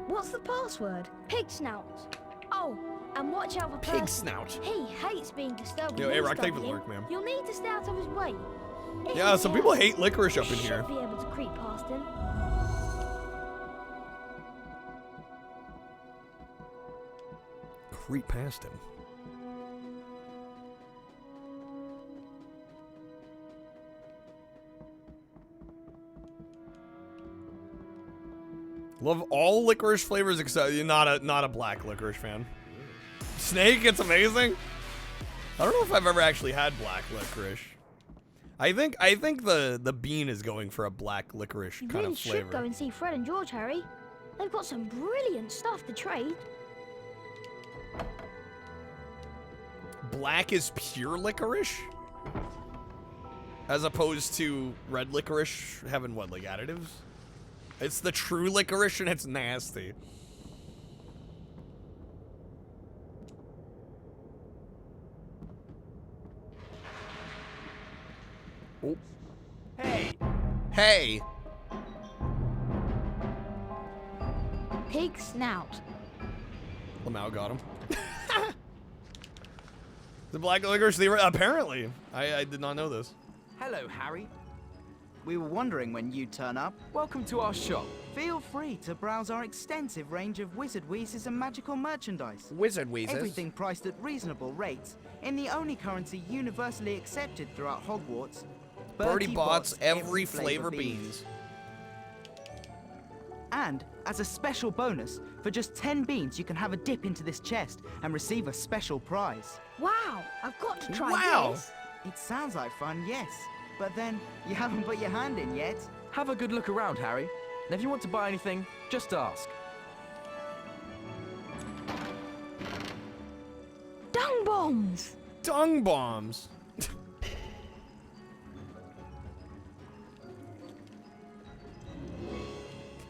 K: What's the password? Pig snout. Oh, and watch out for
B: Pig
K: Percy.
B: snout.
K: He hates being disturbed.
B: Yo,
K: when
B: hey,
K: he's
B: Rock, thank you for the
K: studying.
B: lurk, man.
K: You'll need to stay out of his way. If
B: Yeah,
K: he's
B: some
K: here,
B: people hate licorice up in
K: you
B: here.
K: should be able to creep past him.
B: Creep past him. Love all licorice flavors except you're not a black licorice fan. Snake, it's amazing. I don't know if I've ever actually had black licorice. I think the bean is going for a black licorice
K: You
B: kind
K: really
B: of flavor.
K: should go and see Fred and George, Harry. They've got some brilliant stuff to trade.
B: Black is pure licorice? As opposed to red licorice having what, like additives? It's the true licorice and it's nasty. Oh.
D: Hey!
B: Hey!
K: Pig snout.
B: Lamau got him. The black licorice, apparently. I did not know this.
D: Hello, Harry. We were wondering when you'd turn up. Welcome to our shop. Feel free to browse our extensive range of Wizard Wheezes and magical merchandise.
B: Wizard Wheezes?
D: Everything priced at reasonable rates, in the only currency universally accepted throughout Hogwarts.
B: Bertie bots every flavor beans.
D: And, as a special bonus, for just 10 beans you can have a dip into this chest and receive a special prize.
K: Wow, I've got to try this.
D: It sounds like fun, yes. But then, you haven't put your hand in yet.
C: Have a good look around, Harry. And if you want to buy anything, just ask.
K: Dung bombs!
B: Dung bombs!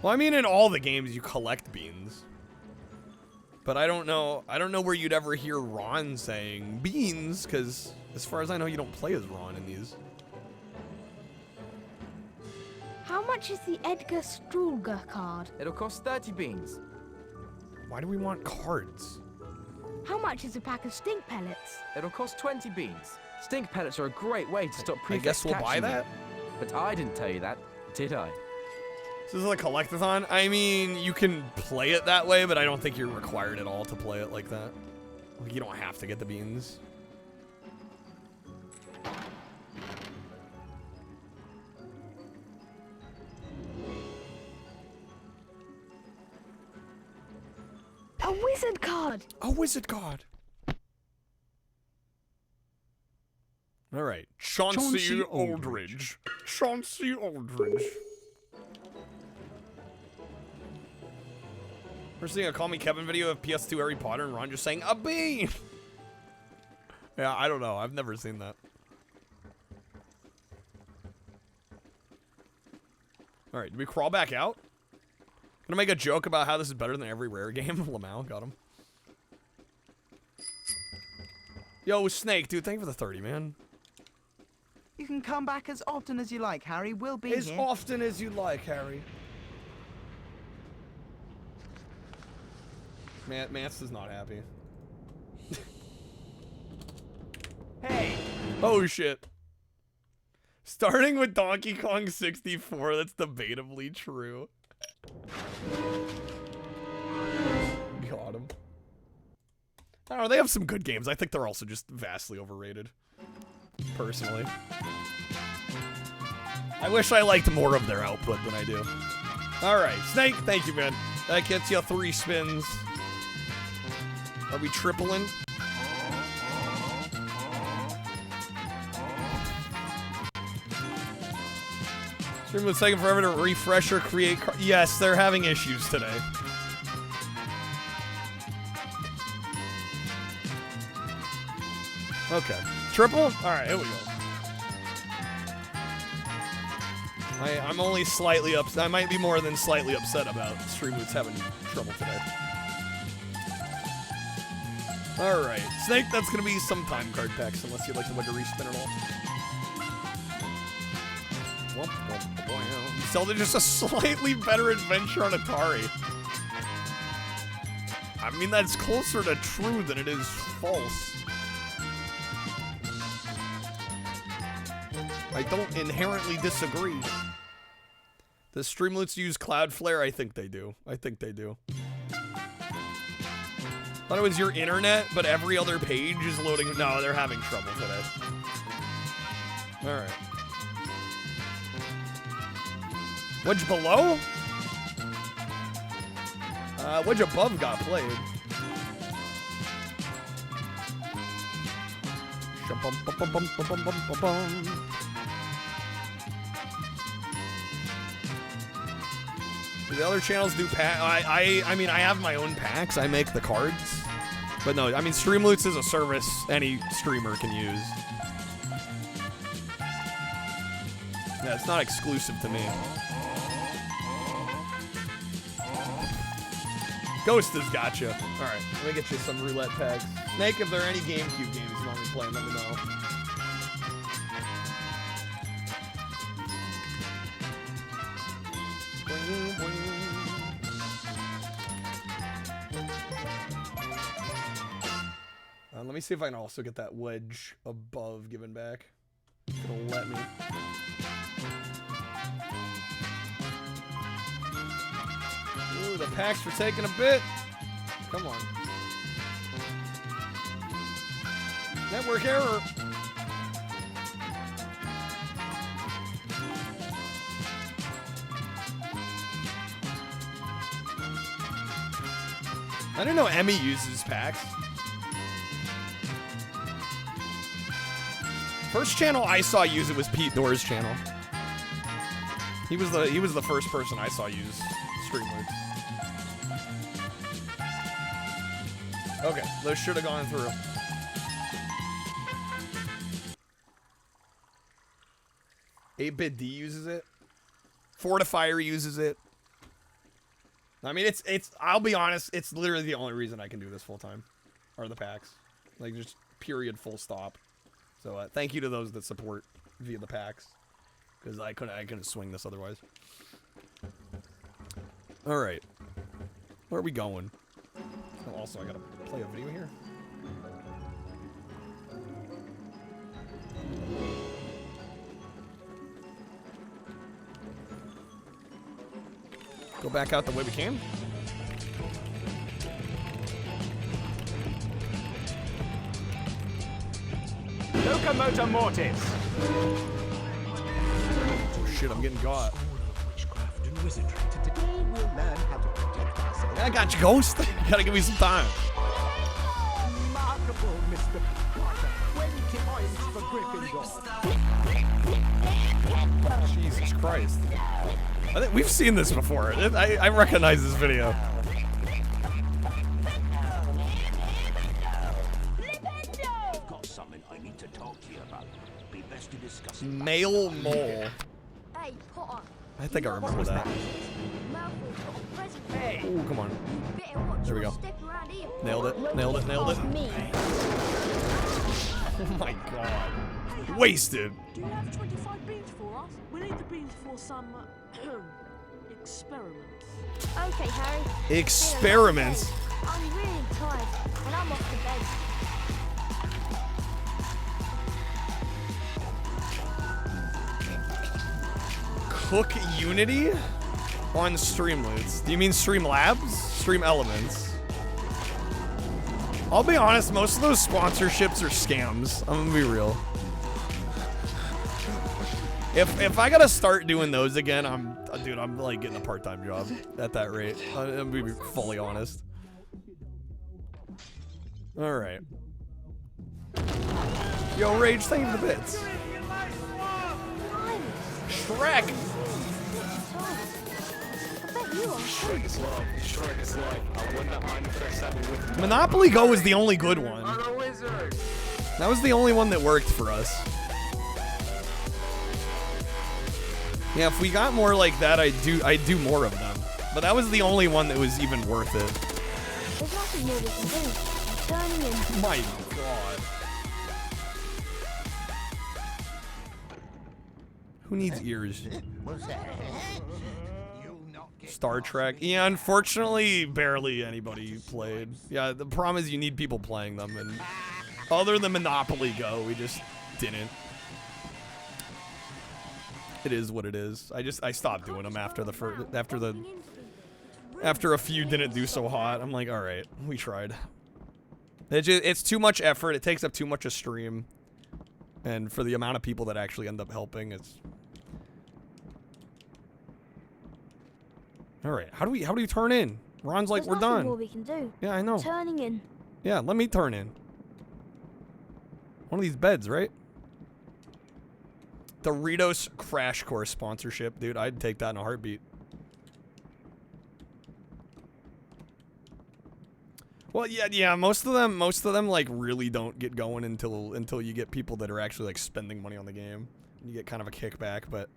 B: Well, I mean, in all the games you collect beans. But I don't know where you'd ever hear Ron saying beans, because as far as I know, you don't play as Ron in these.
K: How much is the Edgar Strulger card?
C: It'll cost 30 beans.
B: Why do we want cards?
K: How much is a pack of stink pellets?
C: It'll cost 20 beans. Stink pellets are a great way to stop
B: I
C: prefects
B: guess we'll buy
C: catching
B: that?
C: you. But I didn't tell you that, did I?
B: This is a collectathon. I mean, you can play it that way, but I don't think you're required at all to play it like that. You don't have to get the beans.
Y: A wizard card!
B: A wizard card! Alright. Chauncey Aldridge. Chauncey Aldridge. We're seeing a Call Me Kevin video of PS2 Harry Potter and Ron just saying, a bean! Yeah, I don't know. I've never seen that. Alright, do we crawl back out? Gonna make a joke about how this is better than every rare game. Lamau, got him. Yo, Snake, dude, thank you for the 30, man.
D: You can come back as often as you like, Harry. We'll be
B: As
D: here.
B: often as you like, Harry. Mance is not happy.
D: Hey!
B: Oh, shit. Starting with Donkey Kong 64, that's debatably true. Got him. I don't know, they have some good games. I think they're also just vastly overrated. Personally. I wish I liked more of their output than I do. Alright, Snake, thank you, man. That gets you 3 spins. Are we tripling? Stream was taking forever to refresh or create. Yes, they're having issues today. Okay. Triple? Alright, here we go. I'm only slightly upset. I might be more than slightly upset about Streamwood's having trouble today. Alright. Snake, that's gonna be some time card packs, unless you'd like to respin it all. Zelda just a slightly better adventure on Atari. I mean, that's closer to true than it is false. I don't inherently disagree. Does Streamloots use Cloudflare? I think they do. I think they do. Thought it was your internet, but every other page is loading. No, they're having trouble today. Alright. Wedge below? Wedge above got played. Do the other channels do pack? I mean, I have my own packs. I make the cards. But no, I mean, Streamloots is a service any streamer can use. Yeah, it's not exclusive to me. Ghost has got you. Alright, let me get you some roulette packs. Snake, if there are any GameCube games you want me playing, let me know. Let me see if I can also get that wedge above given back. It'll let me. Ooh, the packs were taking a bit. Come on. Network error. I didn't know Emmy uses packs. First channel I saw use it was Pete Door's channel. He was the first person I saw use Streamloots. Okay, those should have gone through. $8-Bit D uses it. Fortifier uses it. I mean, it's. I'll be honest. It's literally the only reason I can do this full time, are the packs. Like, just period, full stop. So thank you to those that support via the packs, because I couldn't swing this otherwise. All right, where are we going? Oh, also, I gotta play a video here. Go back out the way we came.
L: Locomotor Mortis.
B: Oh shit, I'm getting caught.
S: We'll learn how to protect ourselves.
B: I got you, Ghost. You gotta give me some time.
S: Remarkable, Mr. Potter. 20 points for Gryffindor.
B: Jesus Christ. I think we've seen this before. I recognize this video.
S: Got something I need to talk to you about. Be best to discuss it.
B: Male mole.
G: Hey, Potter.
B: I think I remember that.
G: Malfoy's got a present for you.
B: Ooh, come on.
G: You better watch
B: There we
G: your
B: go.
G: step around here.
B: Nailed it. Nailed it. Nailed it.
G: Me.
B: Oh my god. Wasted.
N: Do you have 25 beans for us? We need the beans for some experiments.
G: Okay, Harry.
B: Experiments?
G: I'm really tired, and I'm off to bed.
B: Cook Unity on Streamloots. Do you mean Streamlabs? Stream Elements. I'll be honest, most of those sponsorships are scams. I'm gonna be real. If I gotta start doing those again, I'm like getting a part-time job at that rate. I'm gonna be fully honest. All right. Yo, Rage, thank you for the bits. Shrek. Monopoly Go was the only good one. That was the only one that worked for us. Yeah, if we got more like that, I'd do more of them. But that was the only one that was even worth it.
G: There's nothing more we can do. I'm turning in.
B: My god. Who needs ears? Star Trek. Yeah, unfortunately, barely anybody played. Yeah, the problem is you need people playing them, and other than Monopoly Go, we just didn't. It is what it is. I stopped doing them after the first, after a few didn't do so hot. I'm like, all right, we tried. It's too much effort. It takes up too much a stream, and for the amount of people that actually end up helping, it's. All right, how do you turn in? Ron's like, we're done.
G: There's nothing more we can do.
B: Yeah, I know.
G: Turning in.
B: Yeah, let me turn in. One of these beds, right? Doritos Crash Course sponsorship, dude. I'd take that in a heartbeat. Well, yeah. Most of them like really don't get going until you get people that are actually like spending money on the game. You get kind of a kickback, but.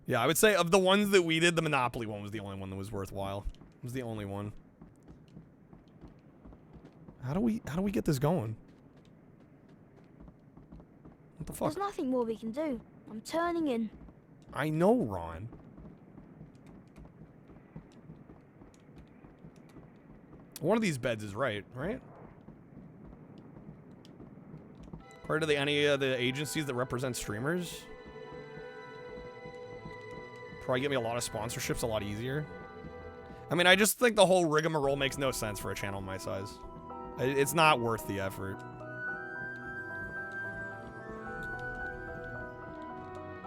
B: Yeah, I would say of the ones that we did, the Monopoly one was the only one that was worthwhile. It was the only one. How do we get this going? What the fuck?
G: There's nothing more we can do. I'm turning in.
B: I know, Ron. One of these beds is right? Part of any of the agencies that represent streamers? Probably get me a lot of sponsorships a lot easier. I mean, I just think the whole rigmarole makes no sense for a channel my size. It's not worth the effort.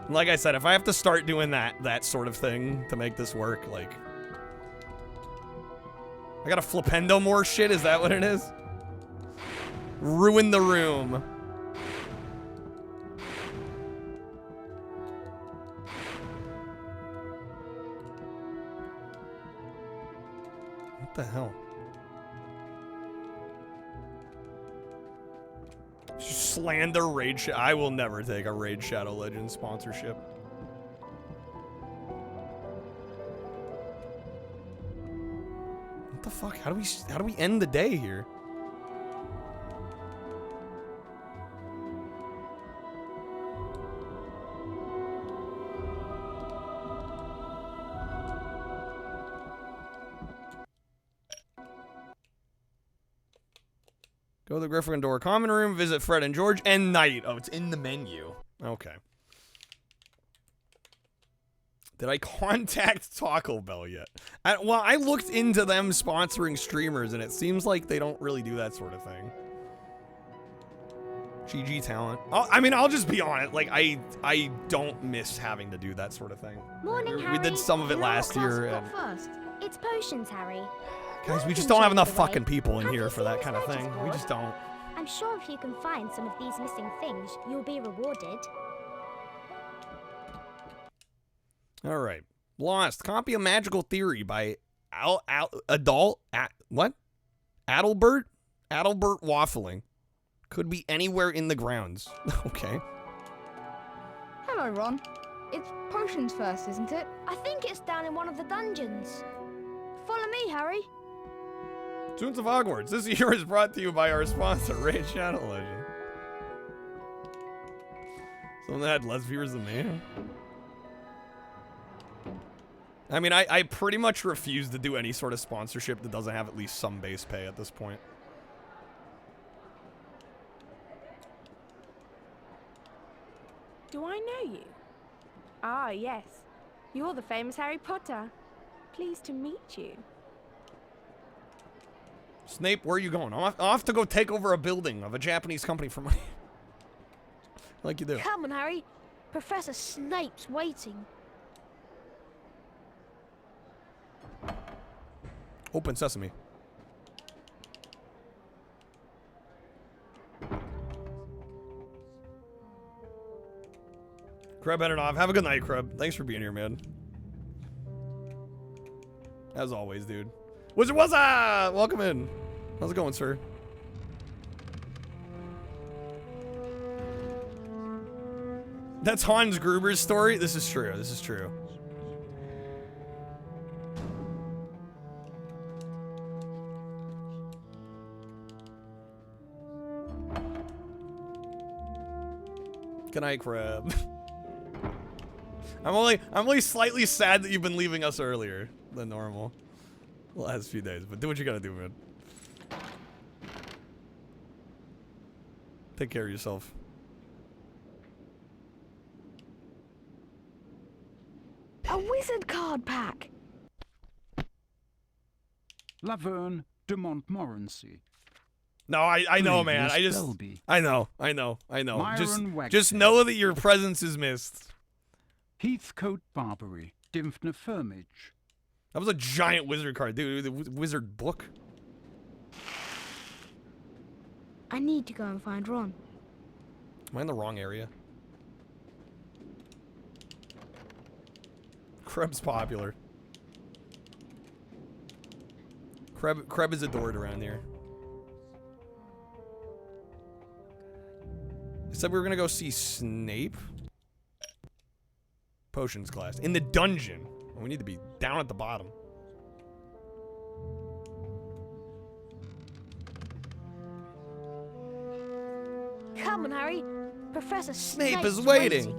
B: Like I said, if I have to start doing that sort of thing to make this work, like... I gotta flipendo more shit, is that what it is? Ruin the room. What the hell? Slander Raid I will never take a Raid Shadow Legends sponsorship. What the fuck? How do we end the day here? Go to the Gryffindor common room, visit Fred and George, and Knight. Oh, it's in the menu. Okay. Did I contact Taco Bell yet? Well, I looked into them sponsoring streamers, and it seems like they don't really do that sort of thing. GG talent. I mean, I'll just be on it. Like, I don't miss having to do that sort of thing.
K: Morning,
B: We
K: Harry.
B: did some of it
K: You know what
B: last
K: class
B: year.
K: we've got
B: And
K: first? It's potions, Harry.
B: guys, we
K: You
B: just
K: can
B: don't have
K: show
B: enough
K: me the way.
B: fucking people in
K: Have
B: here
K: you
B: for
K: seen
B: that
K: this
B: kind of
K: notice
B: thing. We
K: board?
B: just don't.
K: I'm sure if you can find some of these missing things, you'll be rewarded.
B: All right. Lost. Copy of Magical Theory by Adalbert Waffling. Could be anywhere in the grounds. Okay.
Y: Hello, Ron. It's potions first, isn't it?
G: I think it's down in one of the dungeons. Follow me, Harry.
B: Tunes of Hogwarts. This year is brought to you by our sponsor, Raid Shadow Legend. Someone that had less viewers than me. I mean, I pretty much refuse to do any sort of sponsorship that doesn't have at least some base pay at this point.
L: Do I know you? Ah, yes. You're the famous Harry Potter. Pleased to meet you.
B: Snape, where are you going? I'm off to go take over a building of a Japanese company for money. Like you do.
G: Come on, Harry. Professor Snape's waiting.
B: Open sesame. Kreb headed off. Have a good night, Kreb. Thanks for being here, man. As always, dude. Wizard Wazza! Welcome in. How's it going, sir? That's Hans Gruber's story? This is true. This is true. Good night, Crab. I'm only slightly sad that you've been leaving us earlier than normal the last few days, but do what you gotta do, man. Take care of yourself.
Y: A wizard card pack.
H: Laverne de Montmorency.
B: No, I know, man. I know. Just know that your presence is missed.
H: Heathcote Barbary, Dimphna Firmage.
B: That was a giant wizard card, dude. The wizard book.
Y: I need to go and find Ron.
B: Am I in the wrong area? Kreb's popular. Kreb is adored around here. I said we were gonna go see Snape. Potions class. In the dungeon. We need to be down at the bottom.
G: Come on, Harry. Professor
B: Snape is waiting.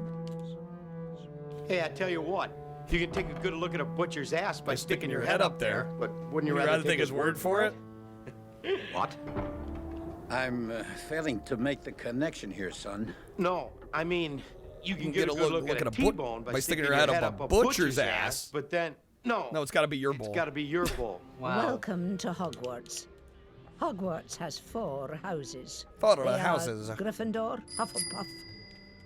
O: Hey, I tell you what. You can take a good look at a butcher's ass by sticking your head up there. But wouldn't you rather take his word for it?
P: What? I'm failing to make the connection here, son.
O: No, I mean, you can get a good look at a T-bone by sticking your head up a butcher's ass. But then, no,
B: it's got to be your bowl.
O: It's got to be your bowl.
J: Welcome to Hogwarts. Hogwarts has 4 houses.
B: Four
J: They
B: houses.
J: Are Gryffindor, Hufflepuff,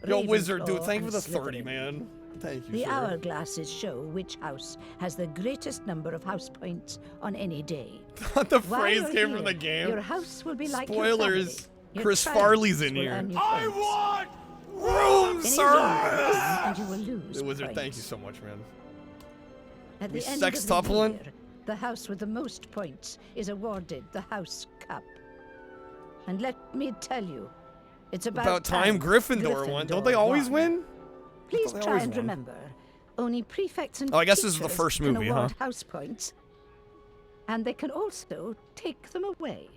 B: Yo, wizard, dude,
J: Ravenclaw,
B: thank you for
J: and
B: the 30,
J: Slytherin.
B: man. Thank you,
J: The
B: sir.
J: hourglasses show which house has the greatest number of house points on any day.
B: The
J: While
B: phrase
J: you're
B: came
J: here,
B: from the game.
J: Your house will be like
B: Spoilers.
J: Your family. Your
B: Chris
J: child
B: Farley's in
J: will
B: here.
J: earn you
B: I
J: points.
B: want room
J: Any
B: service.
J: And you will lose
B: The wizard,
J: points.
B: thank you so much, man.
J: At
B: We
J: the end of the
B: sextuplin'?
J: year, the house with the most points is awarded the House Cup. And let me tell you, it's
B: About time Gryffindor won. Don't they always win?
J: Please
B: they
J: try
B: always
J: and
B: won.
J: remember, only prefects and
B: Oh, I guess this is the
J: teachers
B: first
J: can
B: movie,
J: award
B: huh?
J: house points. And they can also take them away.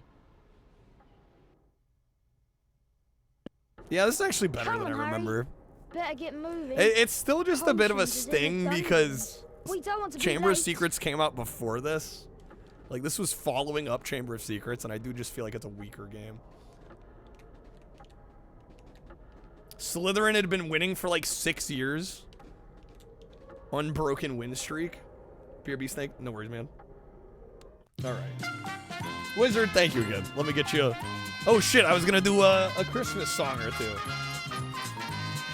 B: Yeah, this is actually better
G: Come
B: than I
G: on, Harry.
B: remember.
G: Better get moving.
B: It's still just a bit of a
G: Potions is in the
B: sting
G: dungeon.
B: because
G: We don't want to be
B: Chamber of
G: late.
B: Secrets came out before this. Like, this was following up Chamber of Secrets, and I do just feel like it's a weaker game. Slytherin had been winning for like 6 years. Unbroken win streak. BRB Snake, no worries, man. Alright. Wizard, thank you again. Let me get you Oh shit, I was gonna do a Christmas song or two.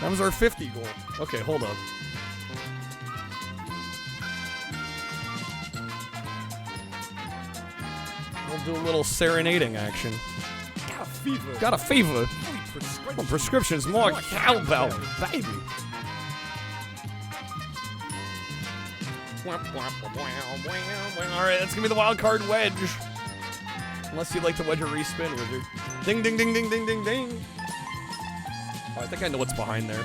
B: That was our 50 goal. Okay, hold up. We'll do a little serenading action.
F: Got a fever.
B: Got a fever.
F: Prescription.
B: Well, prescriptions, more cowbell, baby. Alright, that's gonna be the wild card wedge. Unless you'd like to wedge a respin, wizard. Ding, ding, ding, ding, ding, ding, ding. Oh, I think I know what's behind there.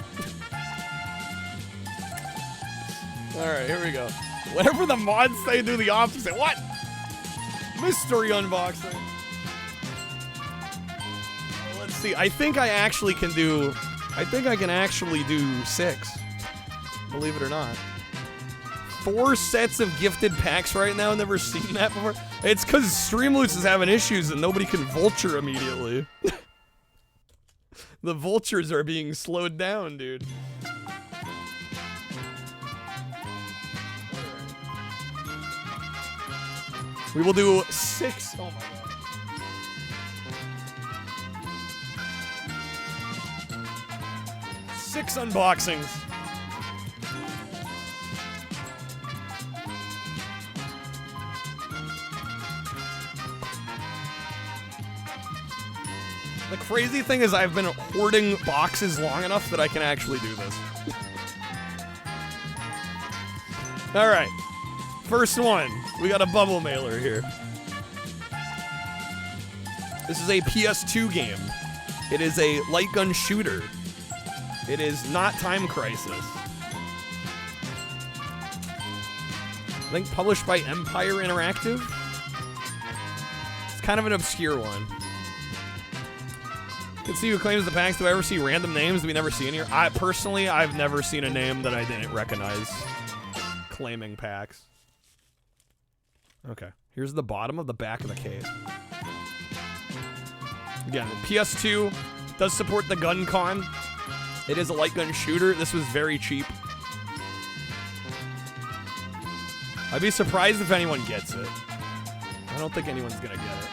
B: Alright, here we go. Whatever the mods say, do the opposite. What? Mystery unboxing. Well, let's see. I think I actually can do... I think I can actually do 6. Believe it or not. 4 sets of gifted packs right now. Never seen that before. It's because Streamloots is having issues and nobody can vulture immediately. The vultures are being slowed down, dude. We will do 6. Oh my god. 6 unboxings. The crazy thing is I've been hoarding boxes long enough that I can actually do this. Alright. First one. We got a bubble mailer here. This is a PS2 game. It is a light gun shooter. It is not Time Crisis. I think published by Empire Interactive. It's kind of an obscure one. You can see who claims the packs. Do I ever see random names we never see in here? Personally, I've never seen a name that I didn't recognize claiming packs. Okay, here's the bottom of the back of the case. Again, PS2 does support the gun con. It is a light gun shooter. This was very cheap. I'd be surprised if anyone gets it. I don't think anyone's gonna get it.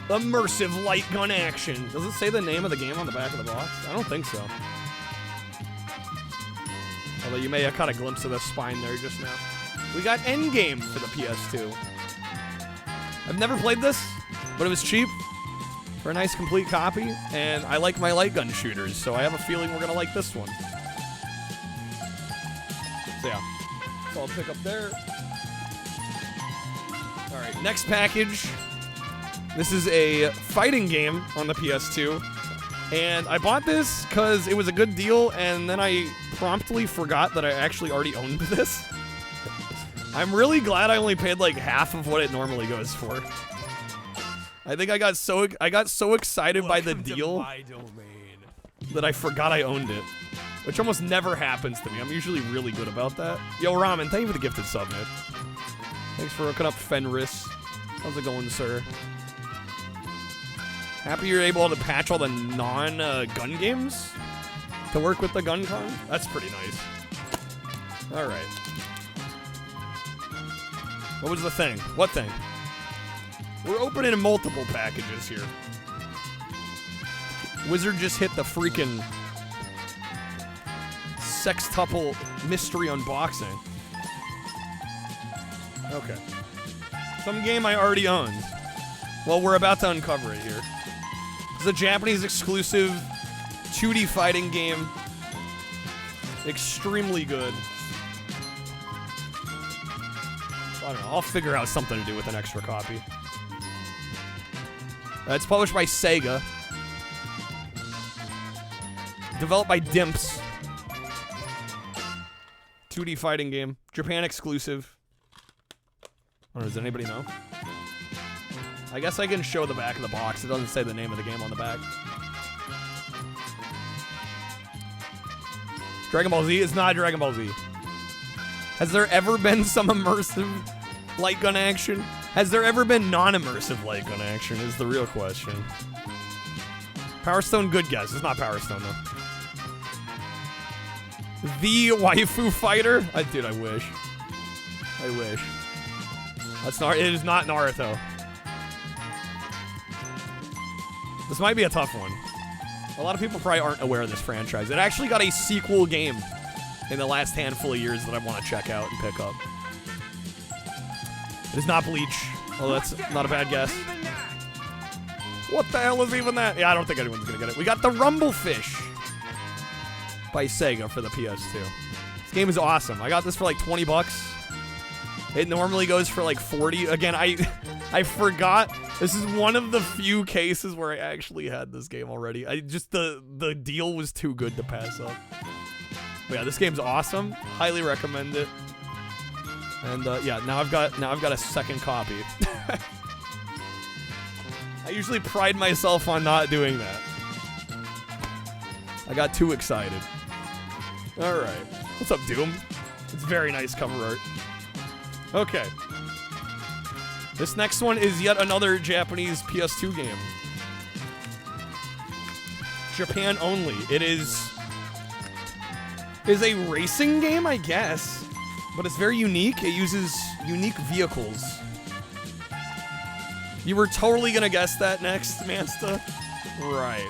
B: Immersive light gun action. Does it say the name of the game on the back of the box? I don't think so. Although you may have caught a glimpse of the spine there just now. We got Endgame for the PS2. I've never played this, but it was cheap for a nice complete copy, and I like my light gun shooters, so I have a feeling we're gonna like this one. So yeah, so I'll pick up there. All right, next package. This is a fighting game on the PS2, and I bought this because it was a good deal, and then I promptly forgot that I actually already owned this. I'm really glad I only paid like half of what it normally goes for. I think I got so excited by the deal that I forgot I owned it, which almost never happens to me. I'm usually really good about that. Yo, Ramen, thank you for the gifted sub, man. Thanks for hooking up Fenris. How's it going, sir? Happy you're able to patch all the non-gun games to work with the gun con? That's pretty nice. All right. What was the thing? What thing? We're opening multiple packages here. Wizard just hit the freaking sextuple mystery unboxing. Okay. Some game I already owned. Well, we're about to uncover it here. It's a Japanese exclusive 2D fighting game. Extremely good. I don't know. I'll figure out something to do with an extra copy. It's published by Sega. Developed by Dimps. 2D fighting game. Japan exclusive. I don't know, does anybody know? I guess I can show the back of the box. It doesn't say the name of the game on the back. Dragon Ball Z is not Dragon Ball Z. Has there ever been some immersive light gun action? Has there ever been non-immersive light gun action is the real question. Power Stone, good guess. It's not Power Stone, though. The waifu fighter? Dude, I wish. I wish. That's not. It is not Naruto. This might be a tough one. A lot of people probably aren't aware of this franchise. It actually got a sequel game in the last handful of years that I want to check out and pick up. It is not Bleach. Oh, that's not a bad guess. What the hell is even that? Yeah, I don't think anyone's going to get it. We got the Rumblefish by Sega for the PS2. This game is awesome. I got this for like 20 bucks. It normally goes for like 40. Again, I forgot. This is one of the few cases where I actually had this game already. The deal was too good to pass up. But yeah, this game's awesome. Highly recommend it. And yeah, now I've got a second copy. I usually pride myself on not doing that. I got too excited. All right. What's up, Doom? It's very nice cover art. Okay. This next one is yet another Japanese PS2 game. Japan only. It is a racing game, I guess, but it's very unique. It uses unique vehicles. You were totally gonna guess that next, Mansta? Right.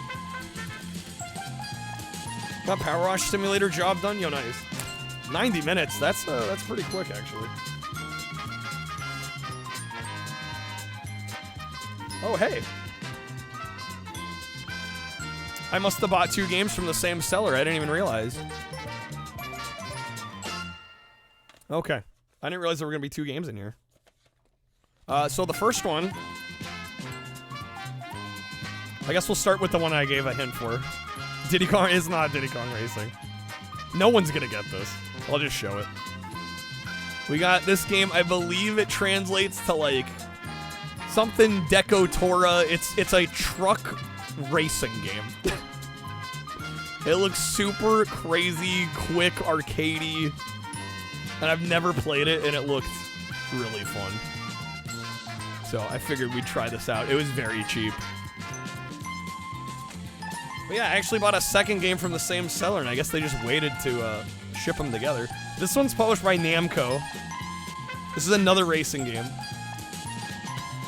B: Got Power Wash Simulator job done? Yo, nice. 90 minutes. That's pretty quick, actually. Oh, hey. I must have bought 2 games from the same seller. I didn't even realize. Okay. I didn't realize there were going to be 2 games in here. So the first one... I guess we'll start with the one I gave a hint for. Diddy Kong is not Diddy Kong Racing. No one's going to get this. I'll just show it. We got this game. I believe it translates to, like... something Deco Tora. It's a truck racing game. It looks super crazy, quick, arcadey. And I've never played it, and it looked really fun. So I figured we'd try this out. It was very cheap. But yeah, I actually bought a second game from the same seller, and I guess they just waited to ship them together. This one's published by Namco. This is another racing game.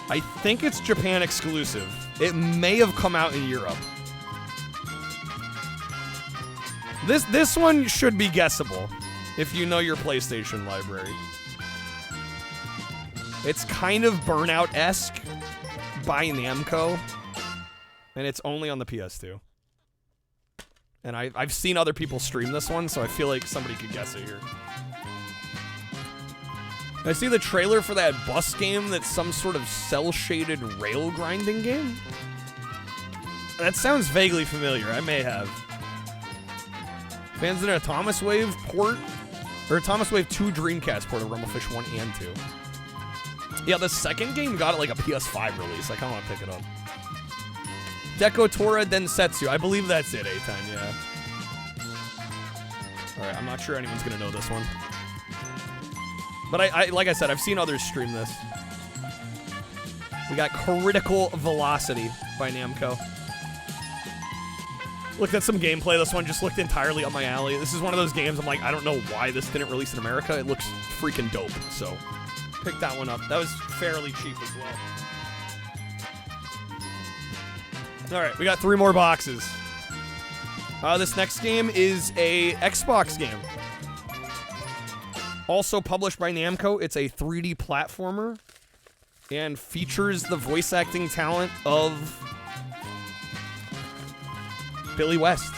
B: I think it's Japan exclusive. It may have come out in Europe. This one should be guessable if you know your PlayStation library. It's kind of Burnout-esque by Namco, and it's only on the PS2. And I've seen other people stream this one, so I feel like somebody could guess it here. I see the trailer for that bus game that's some sort of cel-shaded rail grinding game. That sounds vaguely familiar. I may have. Fans in a Thomas Wave port? Or a Thomas Wave 2 Dreamcast port of Rumblefish 1 and 2. Yeah, the second game got like a PS5 release. I kind of want to pick it up. Deco Tora Densetsu. I believe that's it, Eitan, yeah. Alright, I'm not sure anyone's going to know this one. But I like I said, I've seen others stream this. We got Critical Velocity by Namco. Looked at some gameplay. This one just looked entirely up my alley. This is one of those games I'm like, I don't know why this didn't release in America. It looks freaking dope. So, picked that one up. That was fairly cheap as well. Alright, we got 3 more boxes. This next game is a Xbox game. Also published by Namco. It's a 3D platformer and features the voice acting talent of Billy West.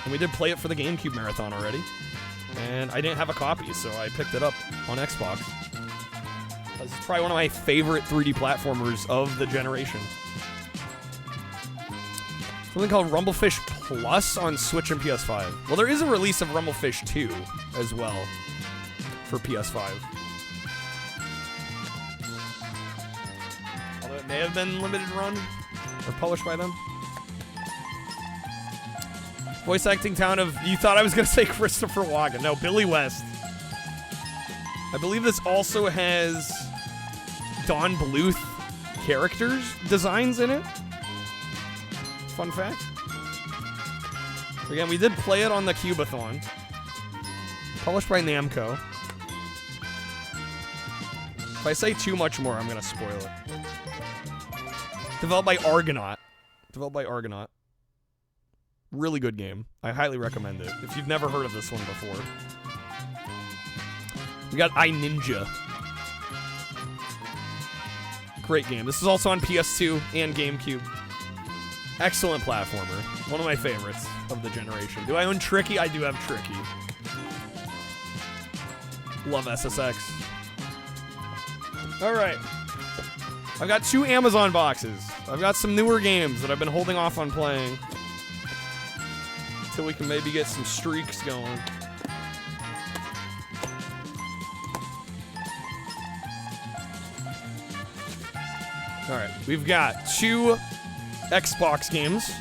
B: And we did play it for the GameCube Marathon already. And I didn't have a copy, so I picked it up on Xbox. This is probably one of my favorite 3D platformers of the generation. Something called Rumblefish Plus on Switch and PS5. Well, there is a release of Rumblefish 2 as well for PS5. Although it may have been limited run or published by them. Voice acting talent of, you thought I was going to say Christopher Walken. No, Billy West. I believe this also has Don Bluth characters designs in it. Fun fact. Again, we did play it on the Cube-A-thon. Published by Namco. If I say too much more, I'm going to spoil it. Developed by Argonaut. Really good game. I highly recommend it if you've never heard of this one before. We got iNinja. Great game. This is also on PS2 and GameCube. Excellent platformer. One of my favorites of the generation. Do I own Tricky? I do have Tricky. Love SSX. Alright. I've got 2 Amazon boxes. I've got some newer games that I've been holding off on playing. Until we can maybe get some streaks going. Alright, we've got 2 Xbox games.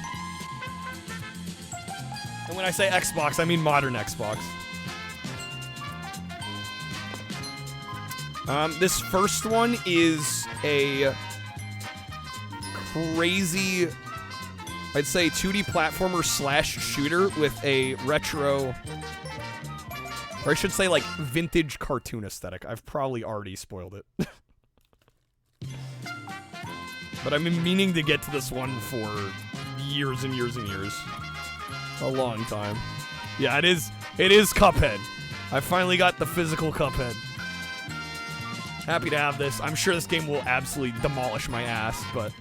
B: And when I say Xbox, I mean modern Xbox. This first one is a crazy, I'd say 2D platformer slash shooter with a retro, or I should say like vintage cartoon aesthetic. I've probably already spoiled it. But I've been meaning to get to this one for years and years and years. A long time. Yeah, it is Cuphead. I finally got the physical Cuphead. Happy to have this. I'm sure this game will absolutely demolish my ass, but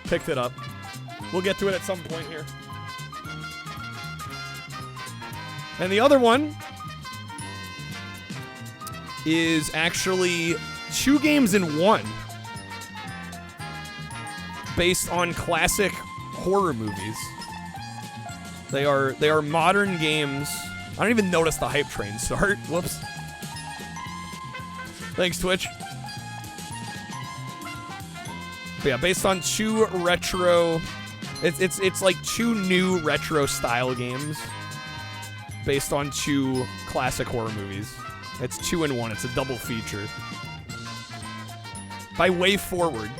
B: picked it up. We'll get to it at some point here. And the other one is actually 2 games in one, based on classic horror movies. They are modern games. I don't even notice the hype train start. Whoops. Thanks, Twitch. But yeah, based on 2 retro... It's like 2 new retro style games based on 2 classic horror movies. It's 2 in 1. It's a double feature. By Way Forward.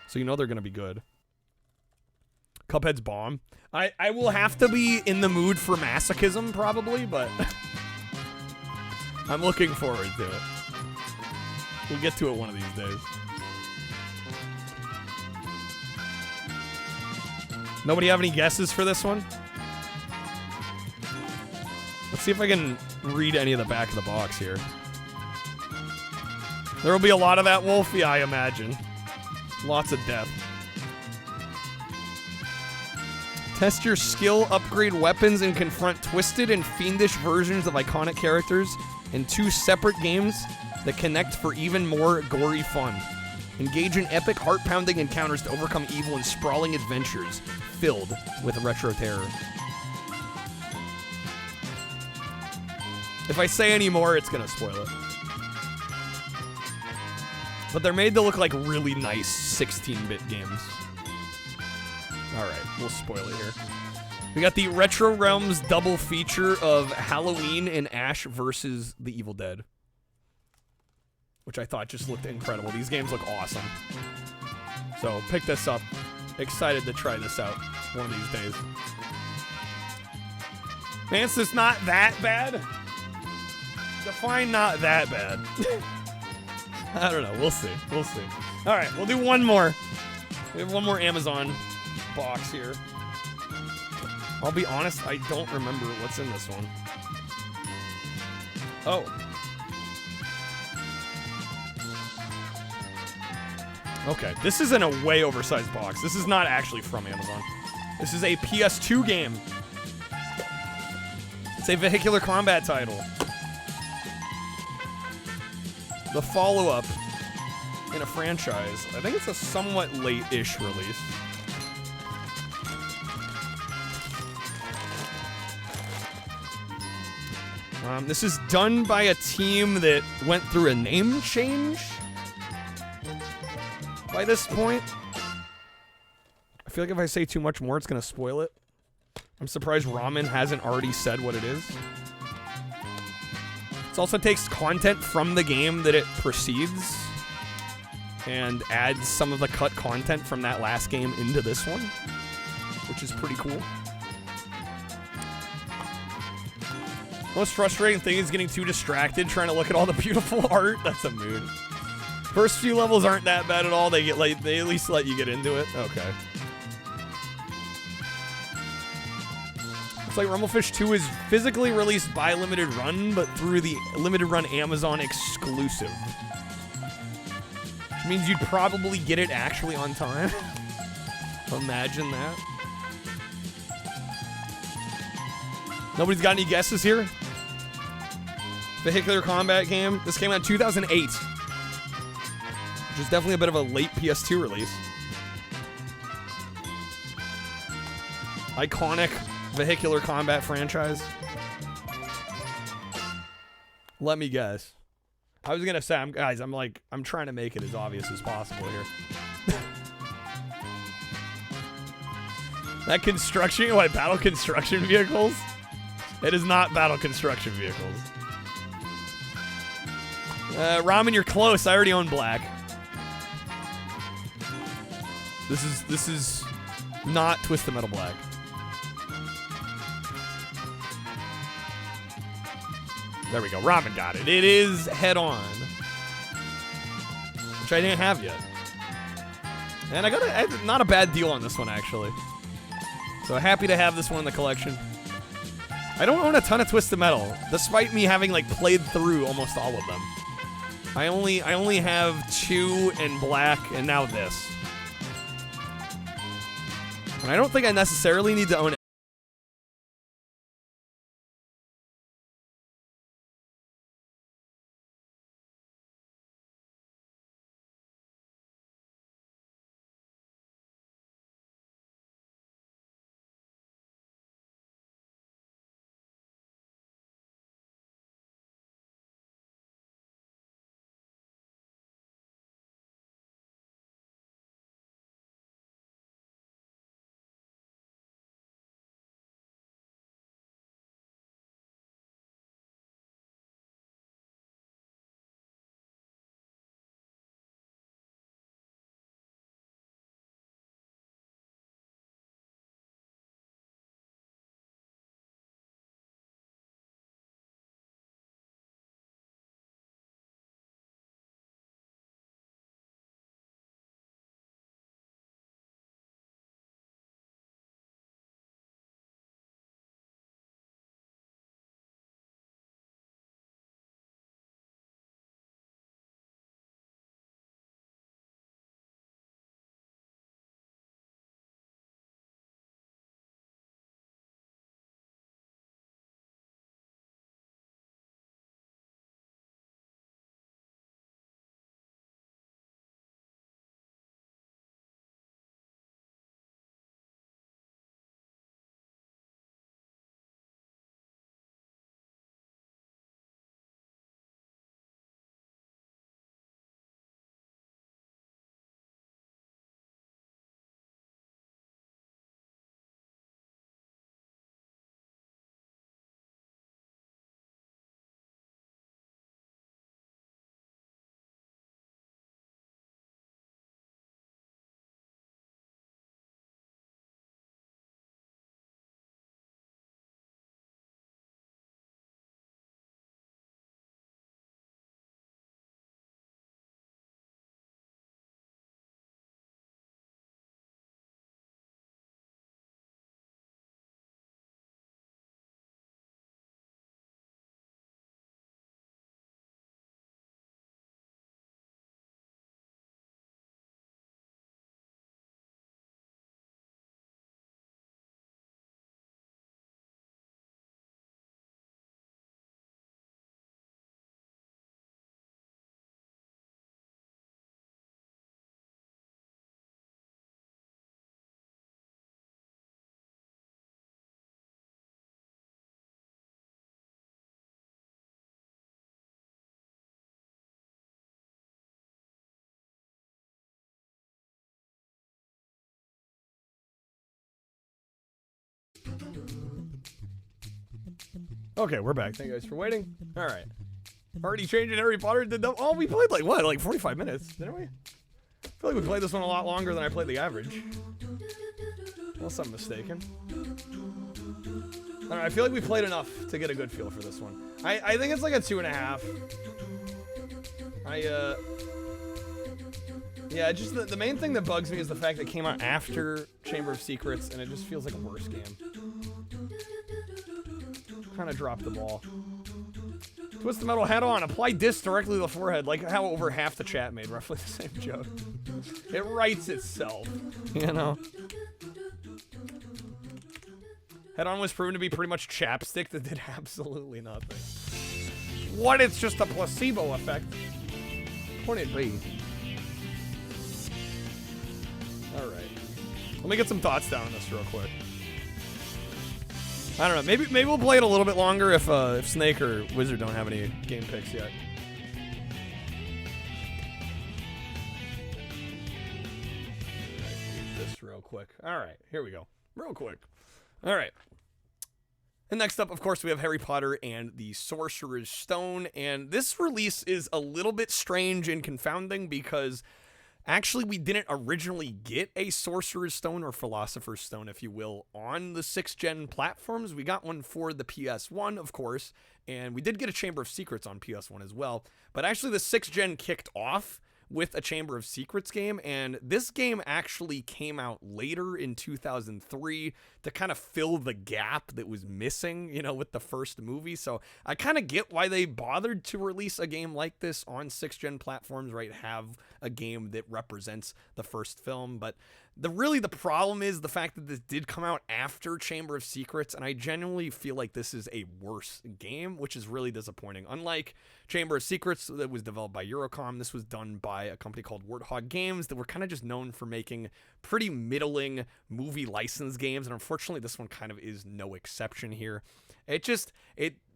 B: So you know they're going to be good. Cuphead's bomb. I will have to be in the mood for masochism, probably, but... I'm looking forward to it. We'll get to it one of these days. Nobody have any guesses for this one? Let's see if I can read any of the back of the box here. There will be a lot of that, Wolfie, I imagine. Lots of death. Test your skill, upgrade weapons, and confront twisted and fiendish versions of iconic characters in 2 separate games that connect for even more gory fun. Engage in epic, heart-pounding encounters to overcome evil and sprawling adventures filled with retro terror. If I say any more, it's gonna spoil it. But they're made to look like really nice 16-bit games. Alright, we'll spoil it here. We got the Retro Realms double feature of Halloween and Ash versus the Evil Dead, which I thought just looked incredible. These games look awesome. So, pick this up. Excited to try this out one of these days. Man, it's just not that bad. Define not that bad. I don't know. We'll see. We'll see. All right, we'll do one more. We have one more Amazon box here. I'll be honest, I don't remember what's in this one. Oh. Okay, this is in a way oversized box. This is not actually from Amazon. This is a PS2 game. It's a vehicular combat title. The follow-up in a franchise. I think it's a somewhat late-ish release. This is done by a team that went through a name change by this point. I feel like if I say too much more, it's going to spoil it. I'm surprised Ramen hasn't already said what it is. It also takes content from the game that it precedes and adds some of the cut content from that last game into this one, which is pretty cool. Most frustrating thing is getting too distracted trying to look at all the beautiful art. That's a mood. First few levels aren't that bad at all. They at least let you get into it. Okay. Looks like Rumblefish 2 is physically released by Limited Run, but through the Limited Run Amazon exclusive. Which means you'd probably get it actually on time. Imagine that. Nobody's got any guesses here? Vehicular combat game. This came out in 2008. Which is definitely a bit of a late PS2 release. Iconic vehicular combat franchise. Let me guess. I was gonna say, I'm trying to make it as obvious as possible here. That construction, what, battle construction vehicles? It is not battle construction vehicles. Ramen, you're close. I already own black. This is not Twisted Metal Black. There we go. Ramen got it. It is Head On, which I didn't have yet. And I got not a bad deal on this one, actually. So happy to have this one in the collection. I don't own a ton of Twisted Metal, despite me having like played through almost all of them. I only have 2 in black and now this. And I don't think I necessarily need to own it. Okay, we're back. Thank you guys for waiting. All right. Already changing Harry Potter to oh, we played like what? Like 45 minutes, didn't we? I feel like we played this one a lot longer than I played the average. Unless I'm mistaken. I don't know, I feel like we played enough to get a good feel for this one. I think it's like a 2.5. Yeah, just the main thing that bugs me is the fact that it came out after Chamber of Secrets, and it just feels like a worse game. Kind of dropped the ball. Twist the metal head on. Apply disc directly to the forehead, like how over half the chat made roughly the same joke. It writes itself, you know? Head on was proven to be pretty much chapstick that did absolutely nothing. What? It's just a placebo effect. Wouldn't it be? Alright. Let me get some thoughts down on this real quick. I don't know. Maybe we'll play it a little bit longer if Snake or Wizard don't have any game picks yet. This real quick. Alright, here we go. Real quick. Alright. And next up, of course, we have Harry Potter and the Sorcerer's Stone. And this release is a little bit strange and confounding because actually we didn't originally get a Sorcerer's Stone or Philosopher's Stone, if you will, on the 6th gen platforms. We got one for the PS1, of course, and we did get a Chamber of Secrets on PS1 as well. But actually the 6th gen kicked off with a Chamber of Secrets game, and this game actually came out later in 2003 to kind of fill the gap that was missing, you know, with the first movie. So I kind of get why they bothered to release a game like this on 6th gen platforms, right? Have a game that represents the first film, but the problem is the fact that this did come out after Chamber of Secrets, and I genuinely feel like this is a worse game, which is really disappointing. Unlike Chamber of Secrets that was developed by Eurocom, this was done by a company called Warthog Games that were kind of just known for making pretty middling movie license games, and unfortunately this one kind of is no exception here.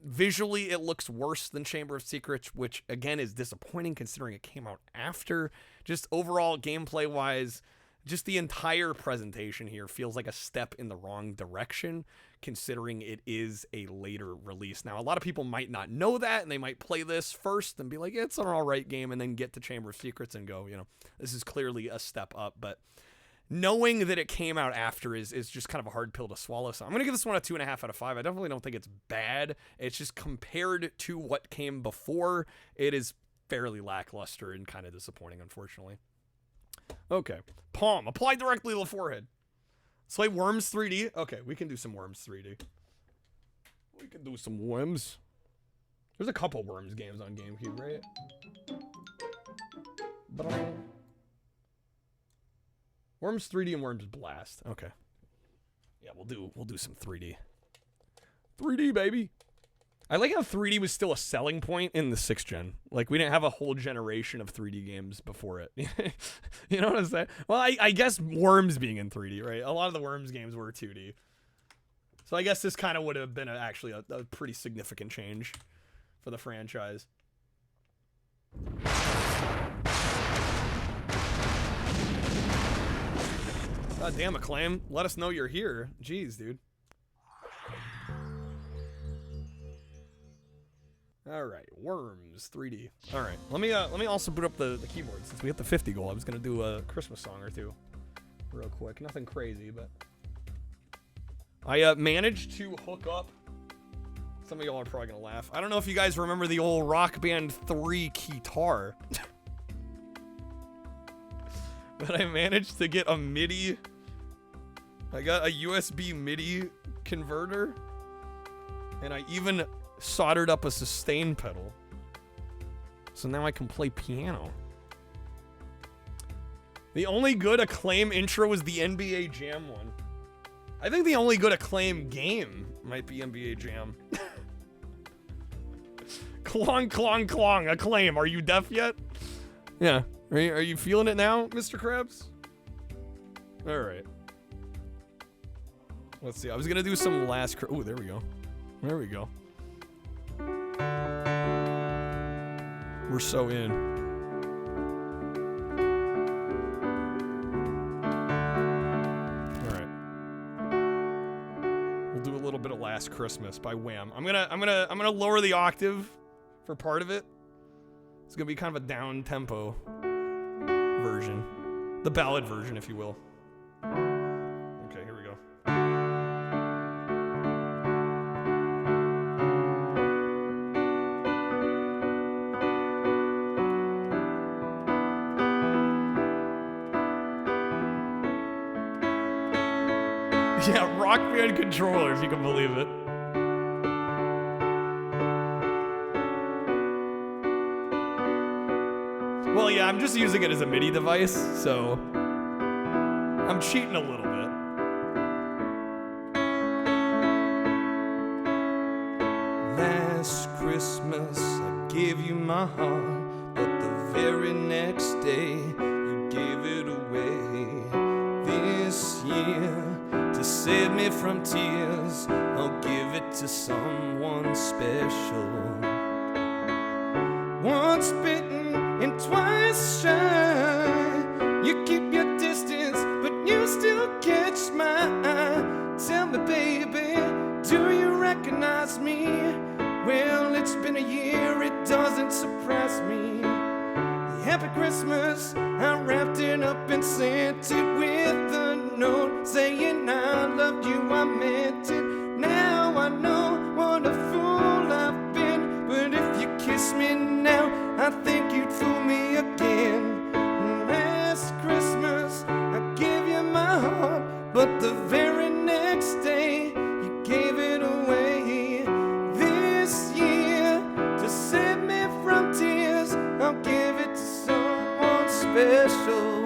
B: Visually it looks worse than Chamber of Secrets, which again is disappointing considering it came out after. Just overall gameplay wise, just the entire presentation here feels like a step in the wrong direction, considering it is a later release. Now, a lot of people might not know that, and they might play this first and be like, it's an alright game, and then get to Chamber of Secrets and go, you know, this is clearly a step up. But knowing that it came out after is just kind of a hard pill to swallow. So I'm going to give this one a 2.5 out of 5. I definitely don't think it's bad. It's just compared to what came before, it is fairly lackluster and kind of disappointing, unfortunately. Okay. Palm. Apply directly to the forehead. Let's play Worms 3D. Okay, we can do some Worms 3D. We can do some Worms. There's a couple Worms games on GameCube, right? Worms 3D and Worms Blast. Okay. Yeah, we'll do some 3D. 3D, baby. I like how 3D was still a selling point in the 6th gen. Like, we didn't have a whole generation of 3D games before it. You know what I'm saying? Well, I guess Worms being in 3D, right? A lot of the Worms games were 2D. So I guess this kind of would have been actually a pretty significant change for the franchise. God damn, Acclaim. Let us know you're here. Jeez, dude. All right, Worms 3D. All right, let me also boot up the keyboard since we hit the 50 goal. I was gonna do a Christmas song or two, real quick. Nothing crazy, but I managed to hook up. Some of y'all are probably gonna laugh. I don't know if you guys remember the old Rock Band 3 guitar, but I managed to get a MIDI. I got a USB MIDI converter, and I even soldered up a sustain pedal. So now I can play piano. The only good Acclaim intro was the NBA Jam one. I think the only good Acclaim game might be NBA Jam. Clong, clong, clong. Acclaim, are you deaf yet? Yeah. Are you feeling it now, Mr. Krabs? Alright. Let's see. I was gonna do some last... Oh, there we go. There we go. We're so in. All right. We'll do a little bit of Last Christmas by Wham. I'm gonna lower the octave for part of it. It's gonna be kind of a down tempo version, the ballad version, if you will. Okay, here we go. Yeah, Rock Band controller, if you can believe it. Well, yeah, I'm just using it as a MIDI device, so I'm cheating a little bit. Last Christmas, I gave you my heart, but the very next day, you gave it away. This year, to save me from tears, I'll give it to someone special. Once bitten and twice shy, you keep your distance, but you still catch my eye. Tell me, baby, do you recognize me? Well, it's been a year, it doesn't surprise me. Happy Christmas, I wrapped it up and sent it with a note saying I loved you, I meant it. Now I know what a fool I've been, but if you kiss me now, I think you'd fool me again. Last Christmas, I gave you my heart, but the very next day, you gave it away. This year, to save me from tears, I'll give it to someone special.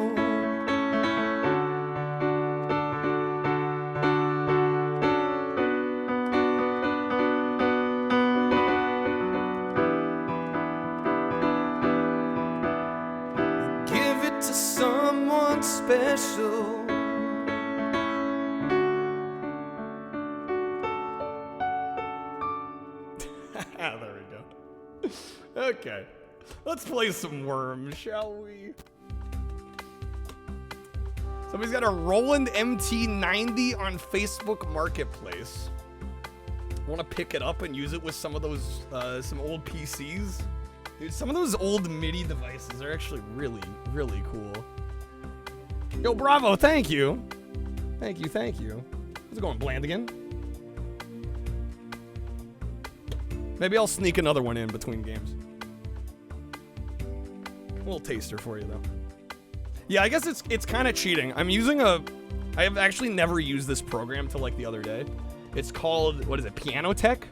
B: Give it to someone special. There we go. Okay. Let's play some Worms, shall we? Somebody's got a Roland MT90 on Facebook Marketplace. Want to pick it up and use it with some of those, some old PCs? Dude, some of those old MIDI devices are actually really, really cool. Yo, Bravo, thank you. Thank you, thank you. How's it going, Blandigan? Maybe I'll sneak another one in between games. A little taster for you, though. Yeah, I guess it's kind of cheating. I'm using a... I have actually never used this program till, like, the other day. It's called... What is it? Piano Tech?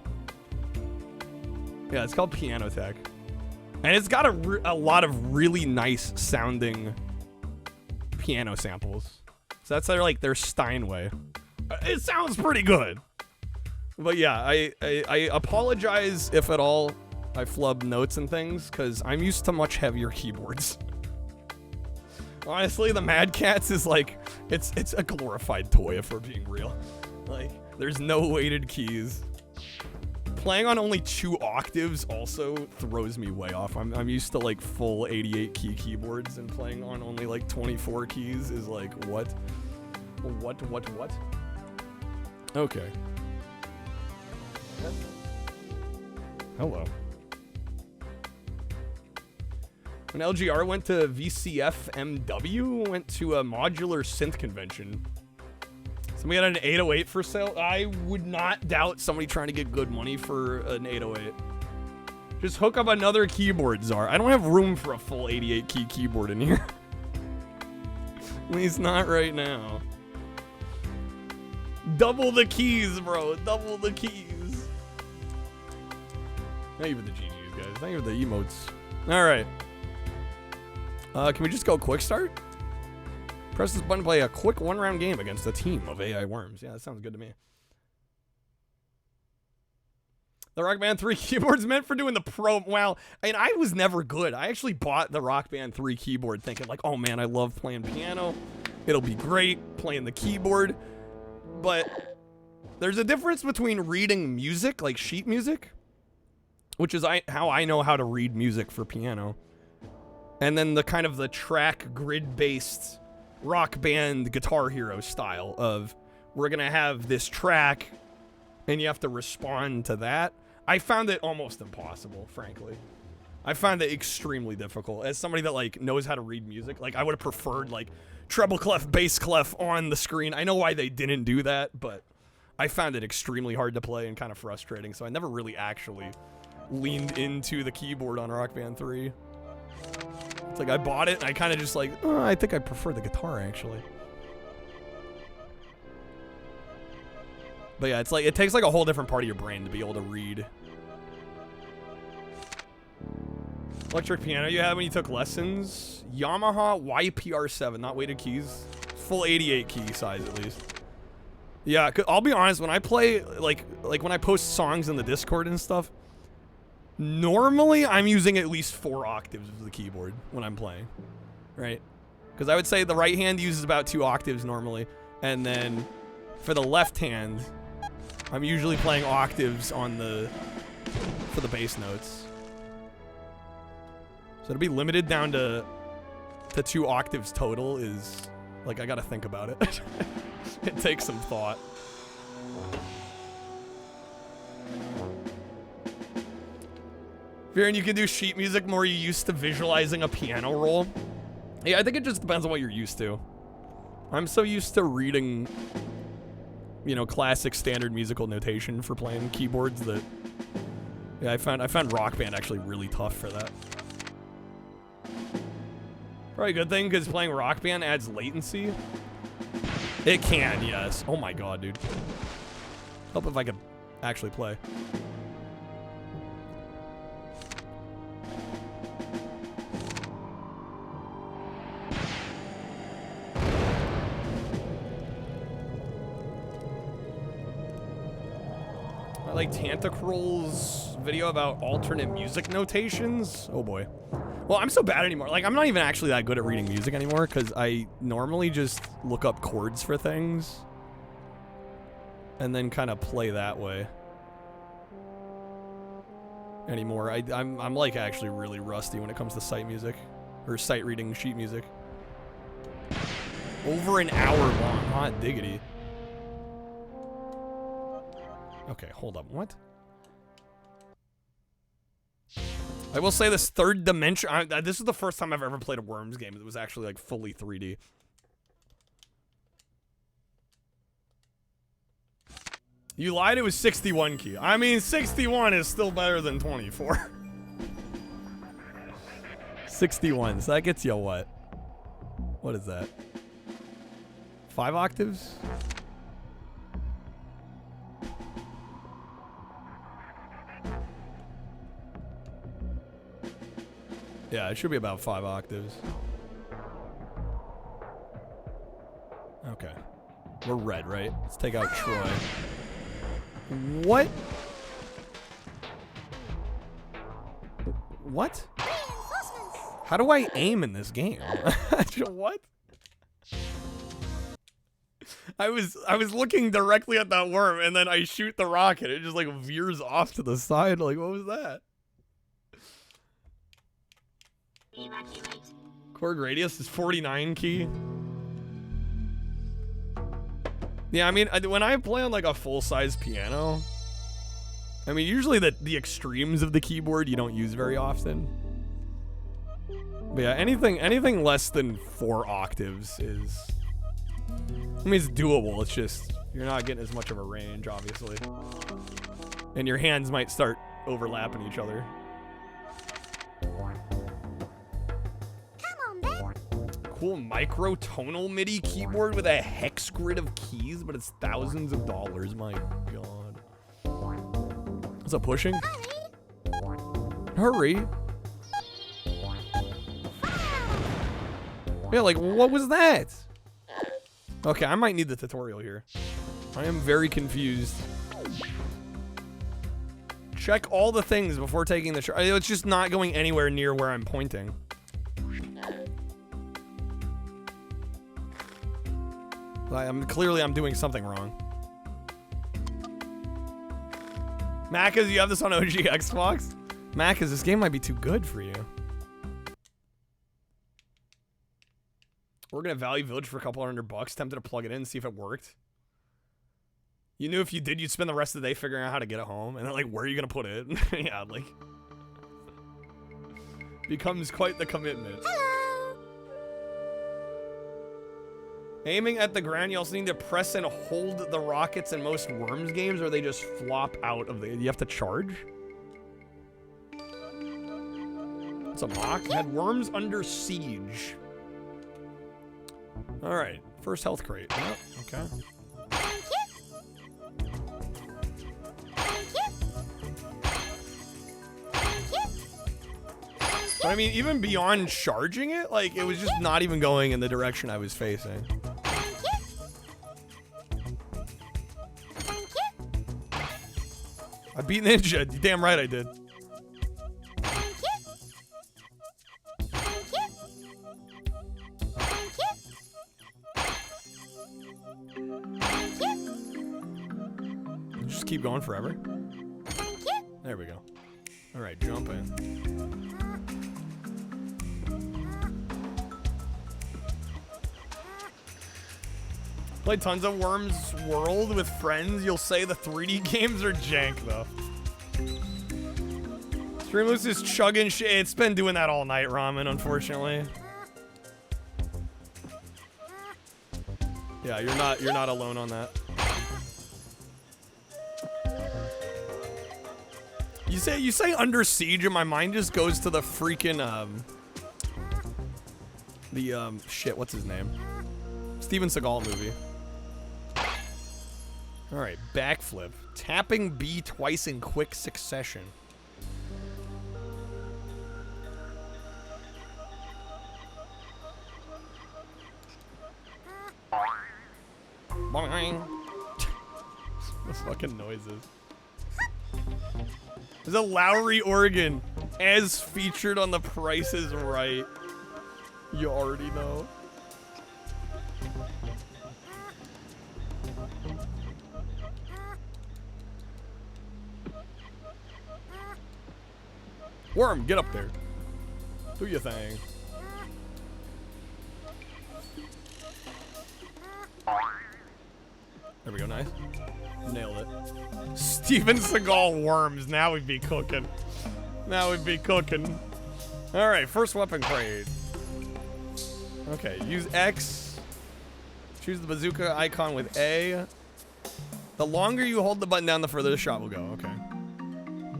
B: Yeah, it's called Piano Tech. And it's got a lot of really nice sounding piano samples. So that's their Steinway. It sounds pretty good. But yeah, I apologize if at all I flub notes and things, because I'm used to much heavier keyboards. Honestly, the Mad Catz is like, it's a glorified toy if we're being real. Like, there's no weighted keys. Playing on only 2 octaves also throws me way off. I'm used to like full 88 key keyboards, and playing on only like 24 keys is like, what? What? Okay. Hello. When LGR went to VCF MW, went to a modular synth convention. Somebody had an 808 for sale. I would not doubt somebody trying to get good money for an 808. Just hook up another keyboard, Czar. I don't have room for a full 88 key keyboard in here. At least not right now. Double the keys, bro. Double the keys. Thank you for the GGs, guys. Thank you for the emotes. All right. Can we just go quick start? Press this button to play a quick one-round game against a team of AI worms. Yeah, that sounds good to me. The Rock Band 3 keyboard's meant for doing the pro... Well, and I was never good. I actually bought the Rock Band 3 keyboard thinking like, oh man, I love playing piano. It'll be great playing the keyboard. But there's a difference between reading music, like sheet music, which is how I know how to read music for piano, and then the kind of the track grid-based Rock Band Guitar Hero style of, we're gonna have this track and you have to respond to that. I found it almost impossible, frankly. I found it extremely difficult. As somebody that like knows how to read music, like I would have preferred like treble clef, bass clef on the screen. I know why they didn't do that, but I found it extremely hard to play and kind of frustrating, so I never really actually leaned into the keyboard on Rock Band 3. It's like I bought it and I kind of just like, oh, I think I prefer the guitar actually. But yeah, it's like, it takes like a whole different part of your brain to be able to read. Electric piano you had when you took lessons? Yamaha YPR7, not weighted keys. Full 88 key size at least. Yeah, I'll be honest, when I play, like when I post songs in the Discord and stuff, normally I'm using at least 4 octaves of the keyboard when I'm playing, right? Because I would say the right hand uses about 2 octaves normally, and then for the left hand, I'm usually playing octaves on for the bass notes. So to be limited down to 2 octaves total is, like, I gotta think about it. It takes some thought. Viren, you can do sheet music more used to visualizing a piano roll. Yeah, I think it just depends on what you're used to. I'm so used to reading, you know, classic standard musical notation for playing keyboards that, yeah, I found Rock Band actually really tough for that. Probably a good thing, because playing Rock Band adds latency. It can, yes. Oh my god, dude. Hope if I could actually play. I like Tantacruel's video about alternate music notations. Oh boy. Well, I'm so bad anymore. Like, I'm not even actually that good at reading music anymore, because I normally just look up chords for things and then kind of play that way. Anymore. I'm like actually really rusty when it comes to sight music, or sight reading sheet music. Over an hour long. Hot diggity. Okay, hold up. What? I will say this third dimension. This is the first time I've ever played a Worms game that was actually like fully 3D. You lied, it was 61 key. I mean, 61 is still better than 24. 61, so that gets you what? What is that? 5 octaves? Yeah, it should be about 5 octaves. Okay. We're red, right? Let's take out Troy. What? What? How do I aim in this game? What? I was looking directly at that worm, and then I shoot the rocket. It just like veers off to the side. Like, what was that? Chord radius is 49 key. Yeah, I mean, when I play on like a full-size piano, I mean, usually the extremes of the keyboard you don't use very often. But yeah, anything less than 4 octaves is, I mean, it's doable. It's just you're not getting as much of a range, obviously, and your hands might start overlapping each other. Cool microtonal MIDI keyboard with a hex grid of keys, but it's thousands of dollars. My god. What's up, pushing? Hurry. Yeah, like, what was that? Okay, I might need the tutorial here. I am very confused. Check all the things before taking the shot. It's just not going anywhere near where I'm pointing. Clearly I'm doing something wrong. Macas, you have this on OG Xbox? Macas, this game might be too good for you. We're gonna Value Village for a couple $100. Tempted to plug it in and see if it worked. You knew if you did, you'd spend the rest of the day figuring out how to get it home. And then, like, where are you gonna put it? Yeah, like... becomes quite the commitment. Aiming at the ground, you also need to press and hold the rockets in most Worms games, or they just flop out of the... You have to charge? It's a mock. Had Worms under siege. Alright. First health crate. Oh, okay. But I mean, even beyond charging it, like, it was just not even going in the direction I was facing. I beat Ninja. You're damn right I did. Just keep going forever. There we go. All right, jump in. Play tons of Worms World with friends. You'll say the 3D games are jank, though. Streamless is chugging shit. It's been doing that all night, Ramen, unfortunately. Yeah, you're not alone on that. You say Under Siege, and my mind just goes to the freaking shit. What's his name? Steven Seagal movie. All right, backflip, tapping B twice in quick succession. Boing. Those fucking noises. There's a Lowry organ, as featured on The Price is Right. You already know. Worm, get up there. Do your thing. There we go, nice. Nailed it. Steven Seagal worms. Now we'd be cooking. Now we'd be cooking. All right, first weapon crate. Okay, use X. Choose the bazooka icon with A. The longer you hold the button down, the further the shot will go. Okay.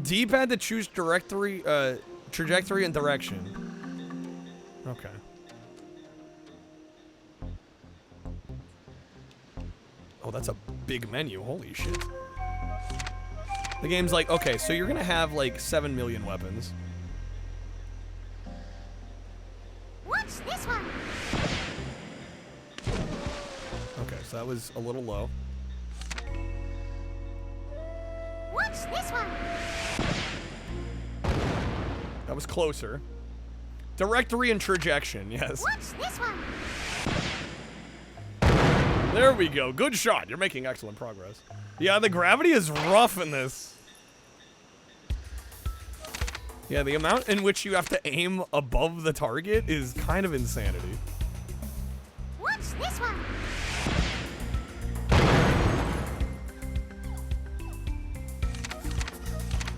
B: D-pad to choose trajectory and direction. Okay. Oh, that's a big menu. Holy shit. The game's like, okay, so you're gonna have like 7 million weapons.
K: What's this one?
B: Okay, so that was a little low.
K: What's this one?
B: That was closer. Directory and trajection, yes.
K: What's this one?
B: There we go. Good shot. You're making excellent progress. Yeah, the gravity is rough in this. Yeah, the amount in which you have to aim above the target is kind of insanity.
K: What's this one?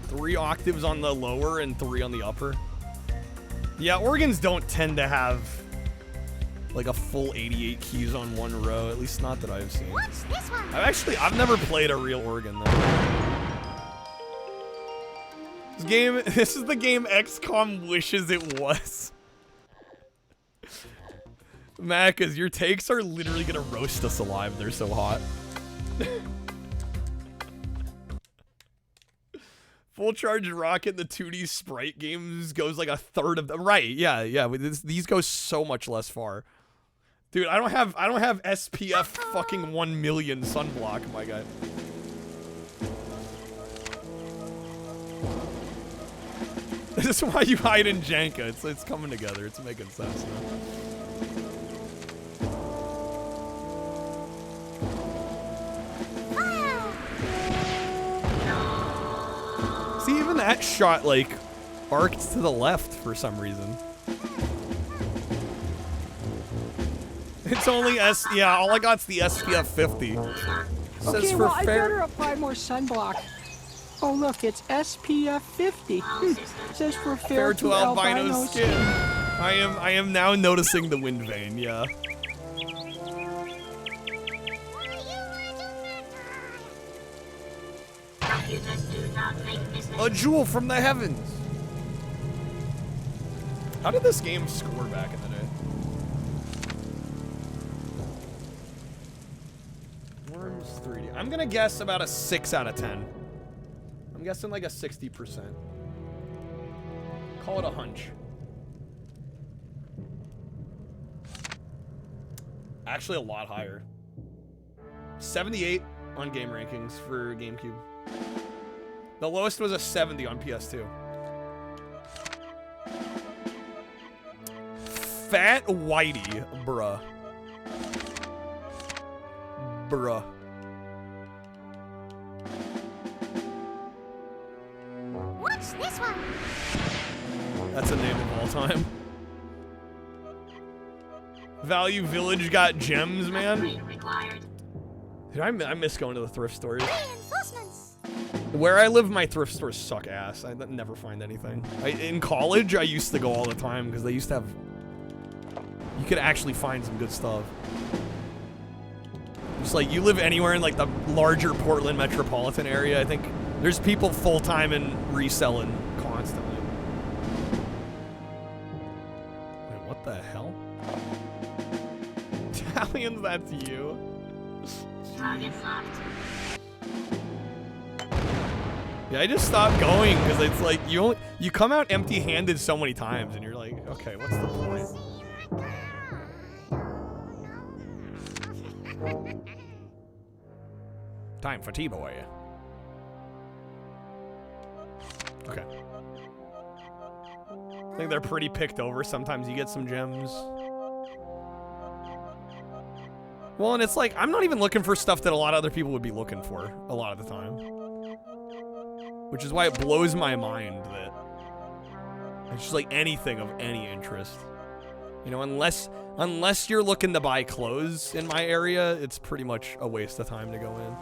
B: 3 octaves on the lower and 3 on the upper. Yeah, organs don't tend to have like a full 88 keys on one row, at least not that I've seen.
K: What's this one?
B: I've never played a real organ though. This is the game XCOM wishes it was. Macas, your takes are literally gonna roast us alive. They're so hot. Full charge rocket, the 2D sprite games goes like a third of the right. Yeah. These go so much less far. Dude, I don't have SPF fucking 1 million sunblock, my guy. This is why you hide in Janka. It's coming together. It's making sense now. See, even that shot, like, arced to the left for some reason. It's only yeah, all I got's the SPF 50.
I: Okay, well, I better apply more sunblock. Oh, look, it's SPF 50. Says for fair to albino skin.
B: I am now noticing the wind vein, yeah. A jewel from the heavens. How did this game score back in the day? Worms 3D. I'm gonna guess about a 6 out of 10. I'm guessing like a 60%. Call it a hunch. Actually, a lot higher. 78 on game rankings for GameCube. The lowest was a 70 on PS2. Fat Whitey, bruh. Bruh.
K: What's this one?
B: That's a name of all time. Value Village got gems, man. Dude, I miss going to the thrift stores. Where I live, my thrift stores suck ass. I never find anything. In college, I used to go all the time because they used to have... You could actually find some good stuff. Just like, you live anywhere in like the larger Portland metropolitan area, I think there's people full-time and reselling constantly. Wait, what the hell? Italians, that's you. Yeah, I just stopped going because it's like you come out empty-handed so many times, and you're like, okay, what's the point? Time for T-Boy. Okay. I think they're pretty picked over. Sometimes you get some gems. Well, and it's like, I'm not even looking for stuff that a lot of other people would be looking for a lot of the time. Which is why it blows my mind that it's just like anything of any interest. You know, unless you're looking to buy clothes in my area, it's pretty much a waste of time to go in.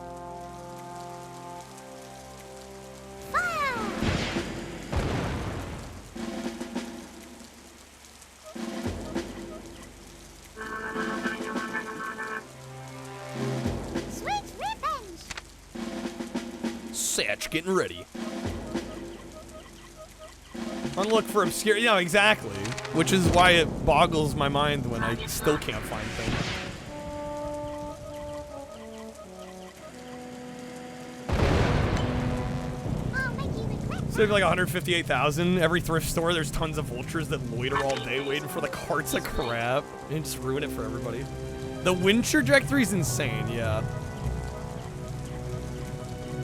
B: Satch getting ready. Unlook for obscure. Yeah, exactly. Which is why it boggles my mind when I still can't find things. Save like 158,000. Every thrift store, there's tons of vultures that loiter all day waiting for the carts of crap and just ruin it for everybody. The wind trajectory is insane, yeah.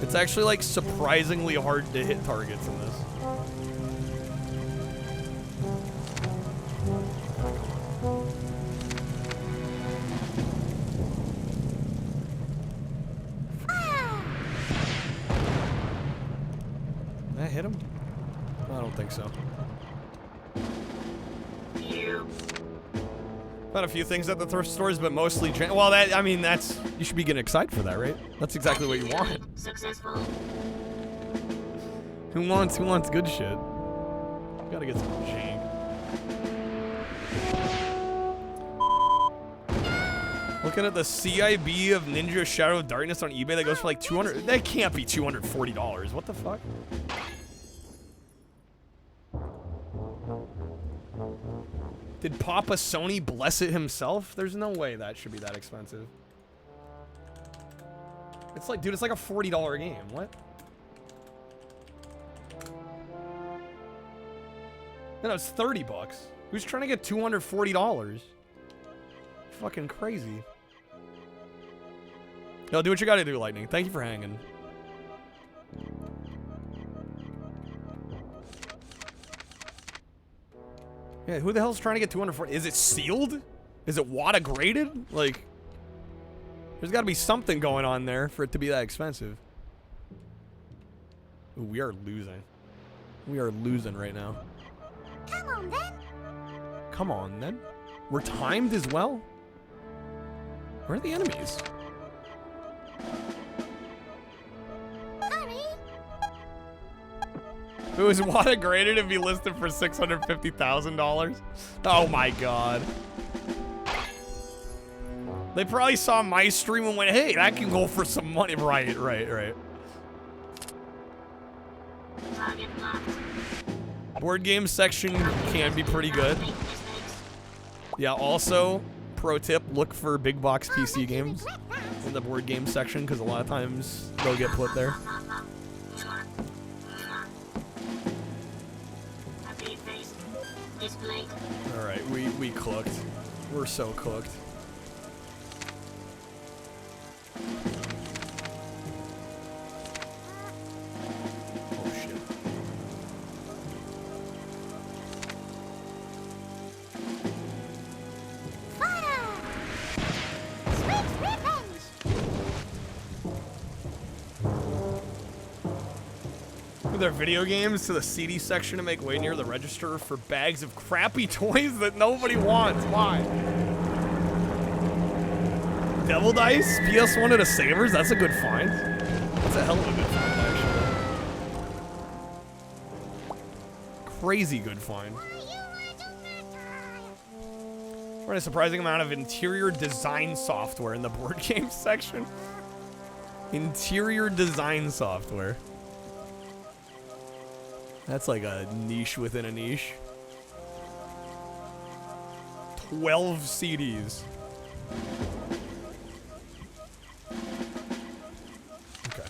B: It's actually like surprisingly hard to hit targets in this. Did I hit him? I don't think so. Found a few things at the thrift stores, but mostly well, that, I mean, that's, you should be getting excited for that, right? That's exactly what you want.
M: Successful.
B: Who wants good shit? Gotta get some jank. Looking at the CIB of Ninja Shadow of Darkness on eBay that goes for like 200. That can't be $240. What the fuck? Did Papa Sony bless it himself? There's no way that should be that expensive. It's like, dude, it's like a $40 game. What? No, it's 30 bucks. Who's trying to get $240? Fucking crazy. Yo, do what you gotta do, Lightning. Thank you for hanging. Yeah, who the hell's trying to get 240? Is it sealed? Is it WATA graded? Like, there's gotta be something going on there for it to be that expensive. Ooh, we are losing. We are losing right now.
K: Come on, then.
B: Come on, then. We're timed as well? Where are the enemies? It was WATA graded to be listed for $650,000. Oh my god. They probably saw my stream and went, hey, that can go for some money. Right. Board game section can be pretty good. Yeah, also, pro tip, look for big box PC games in the board game section, because a lot of times they'll get put there. Alright, we cooked. We're so cooked. move their video games to the CD section to make way near the register for bags of crappy toys that nobody wants. Why? Devil Dice? PS1 at a Savers? That's a good find. That's a hell of a good find, actually. Crazy good find. What a surprising amount of interior design software in the board game section. Interior design software. That's like a niche within a niche. 12 CDs. Okay.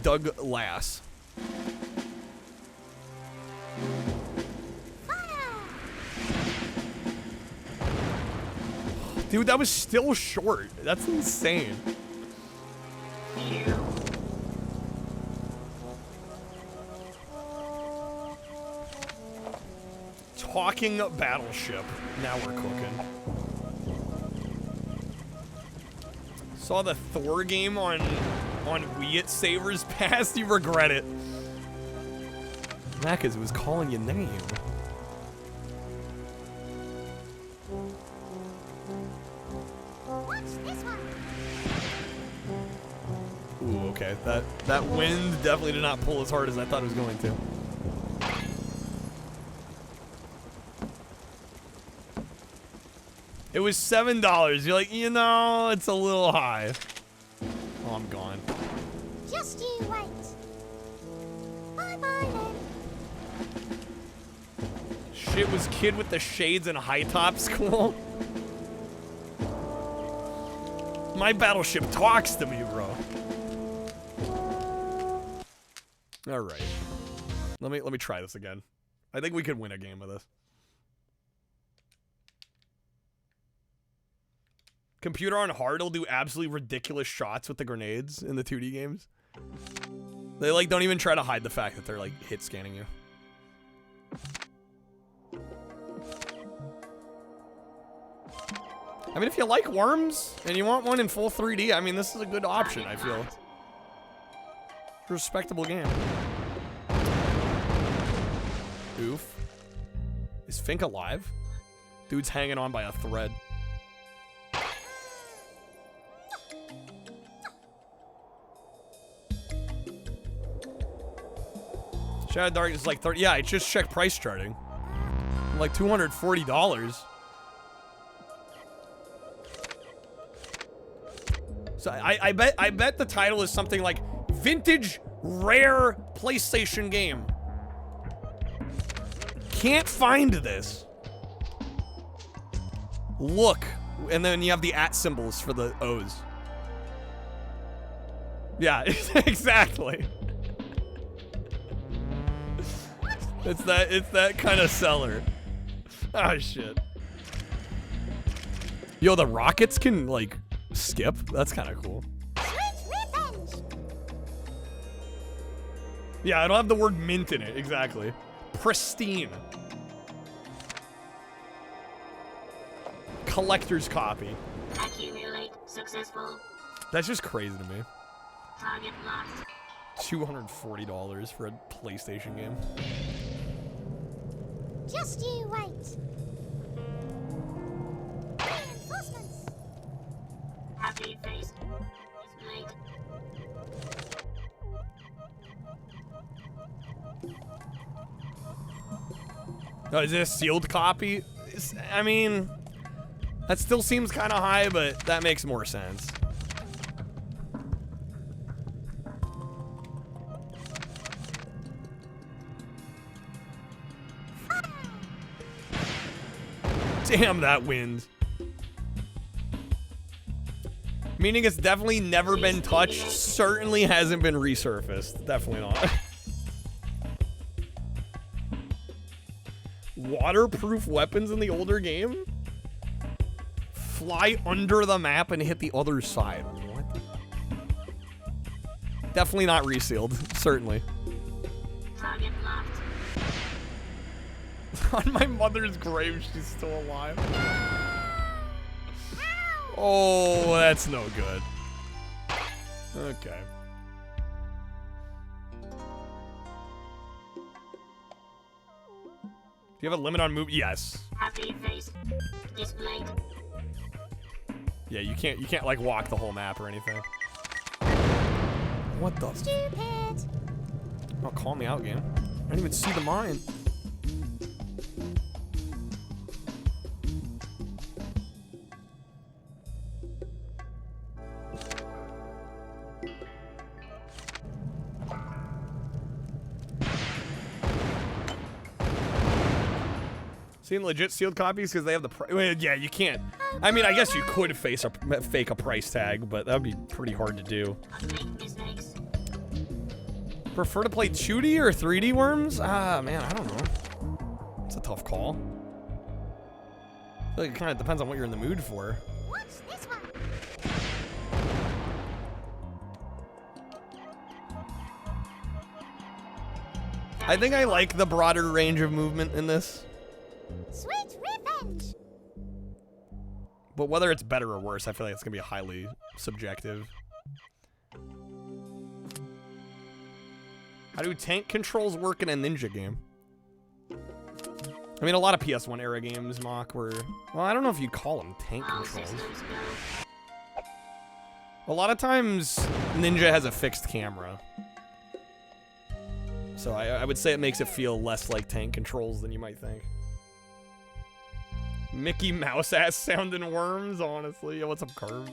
B: Doug Lass. Dude, that was still short. That's insane. Talking battleship. Now we're cooking. Saw the Thor game on Wii at Savers Pass. You regret it. That 'cause it was calling your name. Ooh, okay. That wind definitely did not pull as hard as I thought it was going to. It was $7. You're like, you know, it's a little high. Oh, I'm gone.
G: Just you wait. Bye-bye then.
B: Shit, was Kid with the Shades and High Tops cool? My battleship talks to me, bro. All right. Let me try this again. I think we could win a game of this. Computer on hard will do absolutely ridiculous shots with the grenades in the 2D games. They like don't even try to hide the fact that they're like hit scanning you. I mean, if you like Worms and you want one in full 3D, I mean, this is a good option, I feel. It's a respectable game. Oof. Is Fink alive? Dude's hanging on by a thread. Shadow Dark is like 30. Yeah, I just checked price charting. Like $240. So I bet the title is something like vintage rare PlayStation game. Can't find this. Look, and then you have the @ symbols for the O's. Yeah, exactly. It's that kind of seller. Oh shit. Yo, the rockets can like skip. That's kind of cool. Yeah, I don't have the word mint in it. Exactly. Pristine. Collector's copy.
M: Accumulate successful.
B: That's just crazy to me.
M: Target locked.
B: $240 for a PlayStation game.
G: Just you wait. Reinforcements.
M: Happy face. Displayed.
B: Oh, is it a sealed copy? I mean, that still seems kind of high, but that makes more sense. Damn, that wind. Meaning it's definitely never been touched, certainly hasn't been resurfaced. Definitely not. Waterproof weapons in the older game? Fly under the map and hit the other side. What? Definitely not resealed, certainly.
M: Target locked.
B: On my mother's grave, she's still alive. Oh, that's no good. Okay. you have a limit on move? Yes.
M: Happy face displayed.
B: Yeah, you can't like walk the whole map or anything. What the?
M: Stupid.
B: Oh, call me out, game. I didn't even see the mine. Seeing legit sealed copies because they have the price. Yeah, you can't. I mean, I guess you could fake a price tag, but that would be pretty hard to do. Prefer to play 2D or 3D worms? Ah, man, I don't know. It's a tough call. I feel like it kind of depends on what you're in the mood for.
M: What's this one?
B: I think I like the broader range of movement in this.
M: Sweet revenge.
B: But whether it's better or worse, I feel like it's going to be highly subjective. How do tank controls work in a ninja game? I mean, a lot of PS1 era games, Mock, were... Well, I don't know if you'd call them tank controls. A lot of times, Ninja has a fixed camera. So I would say it makes it feel less like tank controls than you might think. Mickey Mouse ass sounding worms, honestly. Yo, what's up, Carve?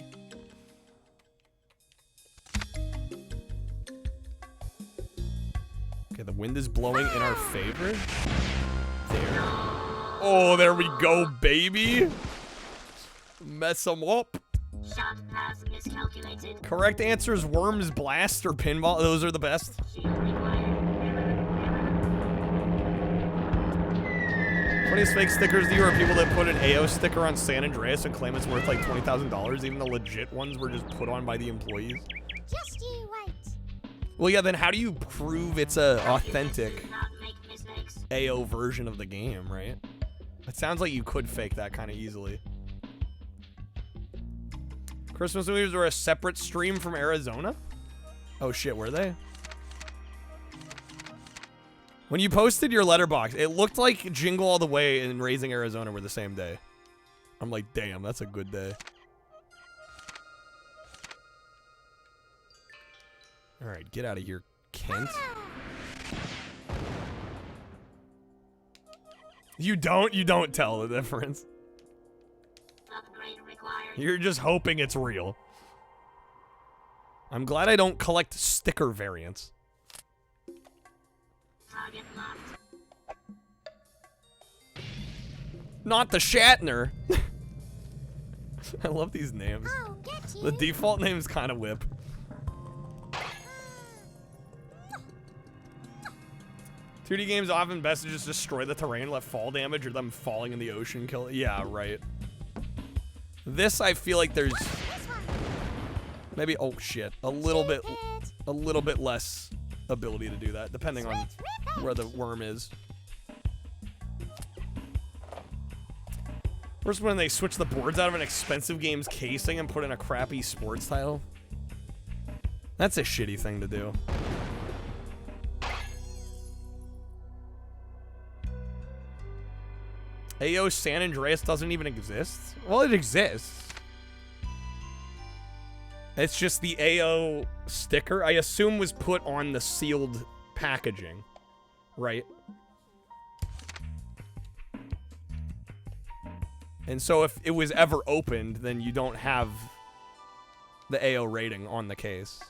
B: Okay, the wind is blowing in our favor. There. Oh, there we go, baby. Mess them up.
M: Shot path miscalculated.
B: Correct answer is Worms Blast or Pinball. Those are the best. Funniest fake stickers to you are people that put an AO sticker on San Andreas and claim it's worth like $20,000, even the legit ones were just put on by the employees.
M: Just you wait.
B: Well, yeah, then how do you prove it's a authentic AO version of the game, right? It sounds like you could fake that kind of easily. Christmas movies were a separate stream from Arizona? Oh shit, were they? When you posted your letterbox, it looked like Jingle All the Way and Raising Arizona were the same day. I'm like, damn, that's a good day. All right, get out of here, Kent. You don't tell the difference. You're just hoping it's real. I'm glad I don't collect sticker variants. Not the Shatner. I love these names. The default name's kind of whip. "2D games often best to just destroy the terrain, let fall damage, or them falling in the ocean kill." Yeah, right. This, I feel like there's maybe, oh shit, a little bit less ability to do that, depending on where the worm is. First, when they switch the boards out of an expensive game's casing and put in a crappy sports title. That's a shitty thing to do. AO San Andreas doesn't even exist? Well, it exists. It's just the AO sticker, I assume, was put on the sealed packaging, right? And so if it was ever opened, then you don't have the AO rating on the case.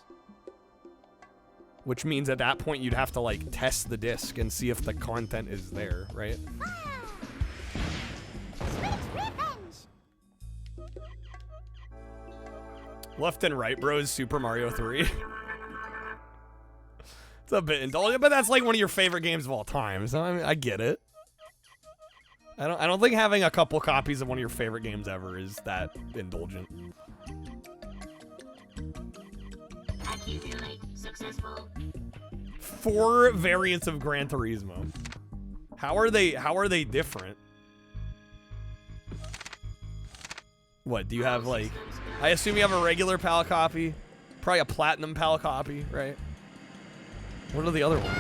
B: Which means at that point you'd have to like test the disc and see if the content is there, right? Left and right, bros. Super Mario 3. It's a bit indulgent, but that's like one of your favorite games of all time. So I mean, I get it. I don't think having a couple copies of one of your favorite games ever is that indulgent.
M: Successful.
B: 4 variants of Gran Turismo. How are they different? What, do you have like, I assume you have a regular PAL copy, probably a platinum PAL copy, right? What are the other ones?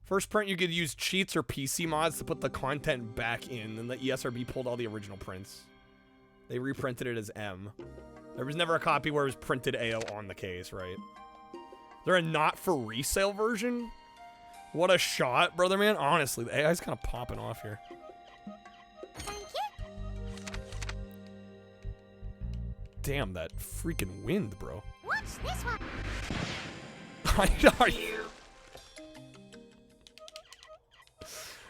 B: First print, you could use cheats or PC mods to put the content back in, and the ESRB pulled all the original prints. They reprinted it as M. There was never a copy where it was printed AO on the case, right? Is there a not for resale version? What a shot, brother man. Honestly, the AI's kind of popping off here. Damn, that freaking wind, bro.
M: What's this one?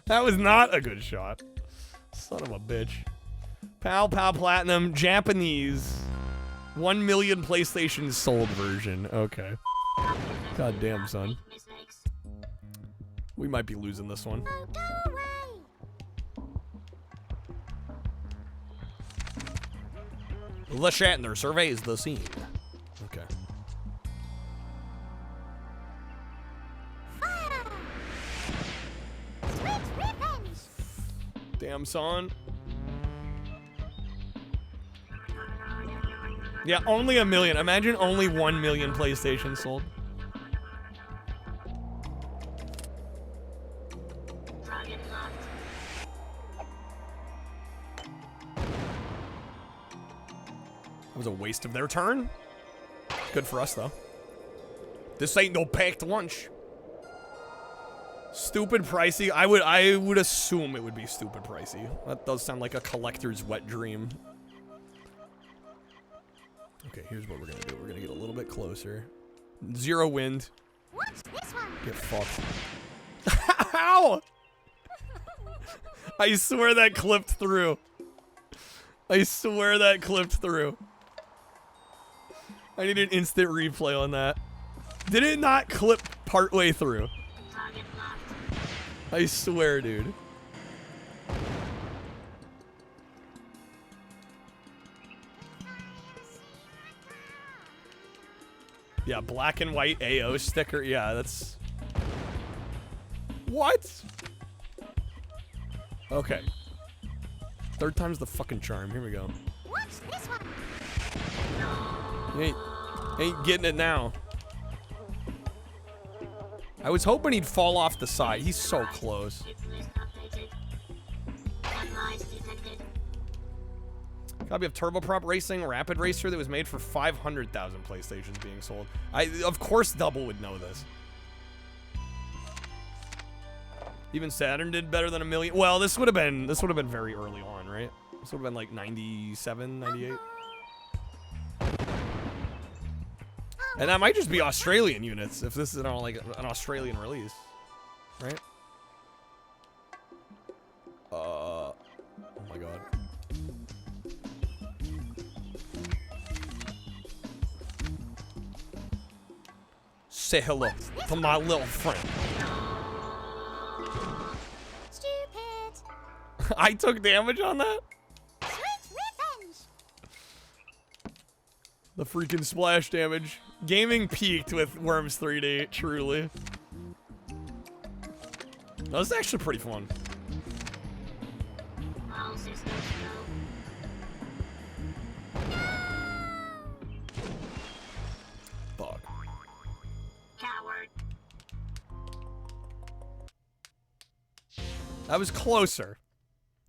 B: That was not a good shot. Son of a bitch. Pal Platinum, Japanese. 1 million PlayStation sold version. Okay. God damn, son. We might be losing this one.
M: Oh, go away.
B: Le Shatner surveys the scene. Okay.
M: Fire! Sweet revenge!
B: Damn, son. Yeah, only 1 million. Imagine only 1 million PlayStation sold. That was a waste of their turn. Good for us, though. This ain't no packed lunch. Stupid pricey. I would assume it would be stupid pricey. That does sound like a collector's wet dream. Okay, here's what we're gonna do. We're gonna get a little bit closer. Zero wind.
M: What's this one?
B: Get fucked. Ow! I swear that clipped through. I swear that clipped through. I need an instant replay on that. Did it not clip partway through? I swear, dude. Yeah, black and white AO sticker. Yeah, that's... What? Okay. Third time's the fucking charm. Here we go.
M: What's this one?
B: Ain't getting it now. I was hoping he'd fall off the side. He's so close. Copy of Turboprop Racing Rapid Racer that was made for 500,000 PlayStations being sold. Of course Double would know this. Even Saturn did better than 1 million. Well, this would have been very early on, right? This would have been like 97, 98. And that might just be Australian units if this is like an Australian release, right? Oh my god. Say hello to my little friend.
M: Stupid.
B: I took damage on that?
M: Sweet revenge.
B: The freaking splash damage. Gaming peaked with Worms 3D, truly. That was actually pretty fun. Fuck.
M: Coward.
B: That was closer.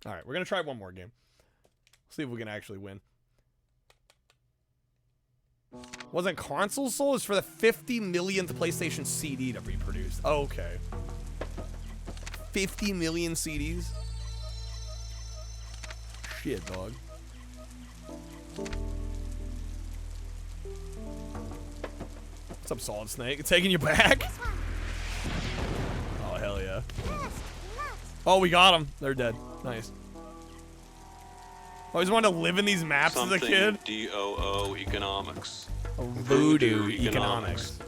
B: Alright, we're gonna try one more game. See if we can actually win. Wasn't console sold? It's for the 50 millionth PlayStation CD to be produced. Oh, okay. 50 million CDs? Shit, dog. What's up, Solid Snake? Taking you back? Oh, hell yeah. Oh, we got them. They're dead. Nice. I always wanted to live in these maps as a kid.
E: DOO economics.
B: Voodoo economics.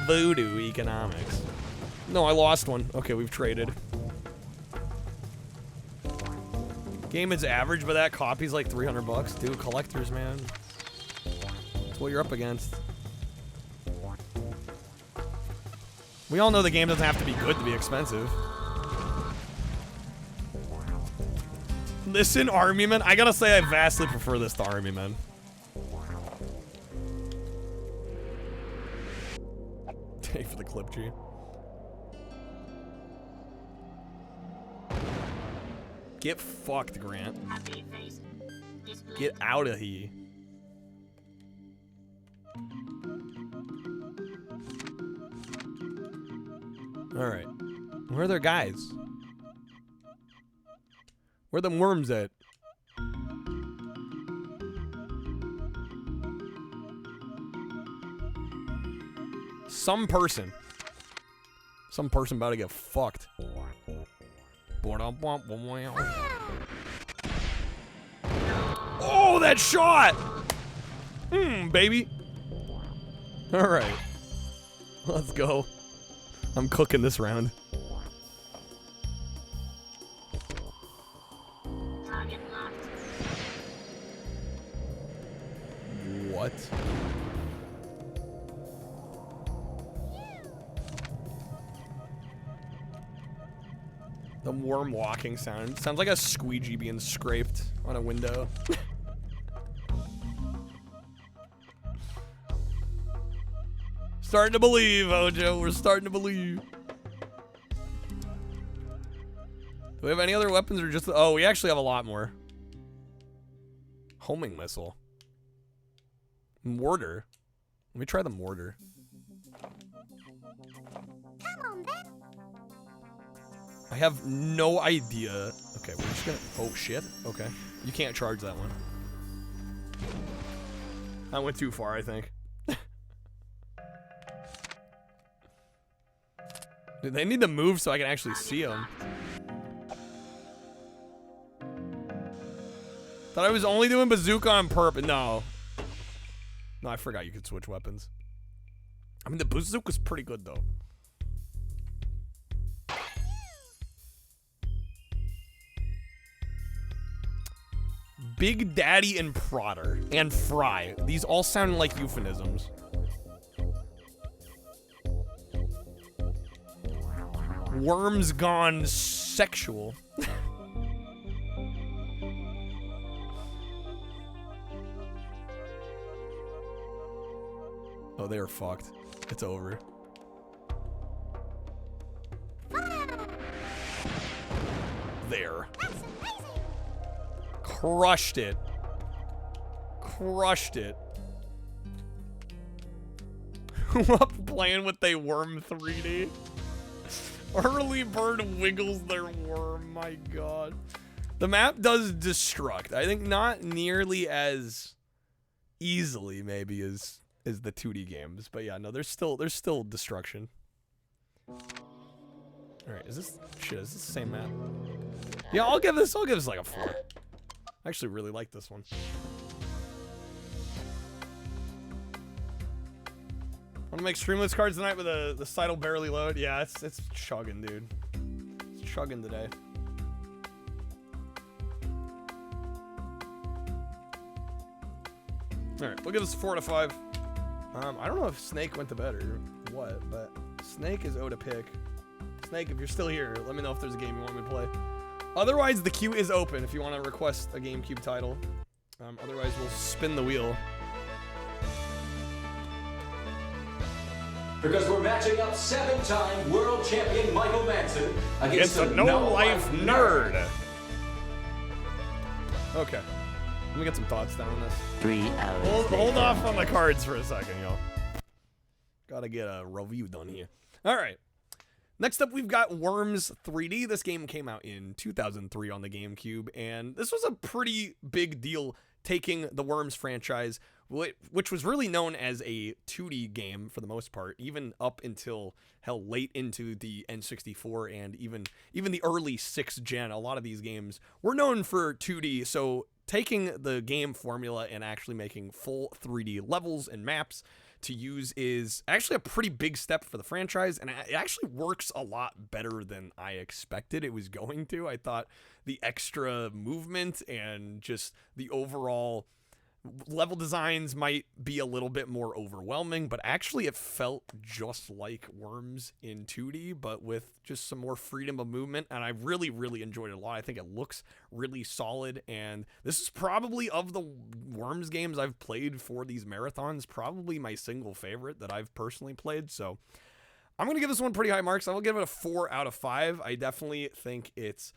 B: Voodoo economics. No, I lost one. Okay, we've traded. Game is average, but that copy's like 300 bucks. Dude, collectors, man. That's what you're up against. We all know the game doesn't have to be good to be expensive. Listen, Army Men. I gotta say, I vastly prefer this to Army Men. Take for the clip, G. Get fucked, Grant. Get out of here. Alright. Where are their guys? Where the worms at? Some person about to get fucked. Oh, that shot! Baby. All right. Let's go. I'm cooking this round. What? The worm walking sound. Sounds like a squeegee being scraped on a window. Starting to believe, Ojo. We're starting to believe. Do we have any other weapons or just... Oh, we actually have a lot more. Homing missile. Mortar. Let me try the mortar.
K: Come on, then.
B: I have no idea. Okay, we're just gonna... Oh, shit. Okay. You can't charge that one. I went too far, I think. Dude, they need to move so I can actually see them. Thought I was only doing bazooka on purpose. No. No, I forgot you could switch weapons. I mean, the bazooka's pretty good, though. Big Daddy and Prodder and Fry. These all sound like euphemisms. Worms gone sexual. Oh, they are fucked. It's over. There. Crushed it. Crushed it. Playing with they worm 3D. Early bird wiggles their worm. My god. The map does destruct. I think not nearly as easily maybe as the 2D games, but yeah, no, there's still destruction. All right, is this the same map? Yeah, I'll give this like a 4. I actually really like this one. Want to make Streamless cards tonight with the site will barely load? Yeah, it's chugging, dude. It's chugging today. All right, we'll give this a 4 out of 5. I don't know if Snake went to bed or what, but Snake is O to pick. Snake, if you're still here, let me know if there's a game you want me to play. Otherwise, the queue is open if you want to request a GameCube title. Otherwise, we'll spin the wheel.
Q: Because we're matching up 7-time world champion Michael Manson against a no-life nerd.
B: Okay. Let me get some thoughts down on this.
R: 3 hours.
B: Hold off on the cards for a second, y'all. Gotta get a review done here. All right. Next up, we've got Worms 3D. This game came out in 2003 on the GameCube, and this was a pretty big deal, taking the Worms franchise, which was really known as a 2D game for the most part, even up until, hell, late into the N64 and even the early 6th gen. A lot of these games were known for 2D, so taking the game formula and actually making full 3D levels and maps to use is actually a pretty big step for the franchise, and it actually works a lot better than I expected it was going to. I thought the extra movement and just the overall level designs might be a little bit more overwhelming, but actually it felt just like Worms in 2D, but with just some more freedom of movement, and I really, really enjoyed it a lot. I think it looks really solid, and this is probably, of the Worms games I've played for these marathons, probably my single favorite that I've personally played, so I'm going to give this one pretty high marks. I will give it a 4 out of 5. I definitely think it's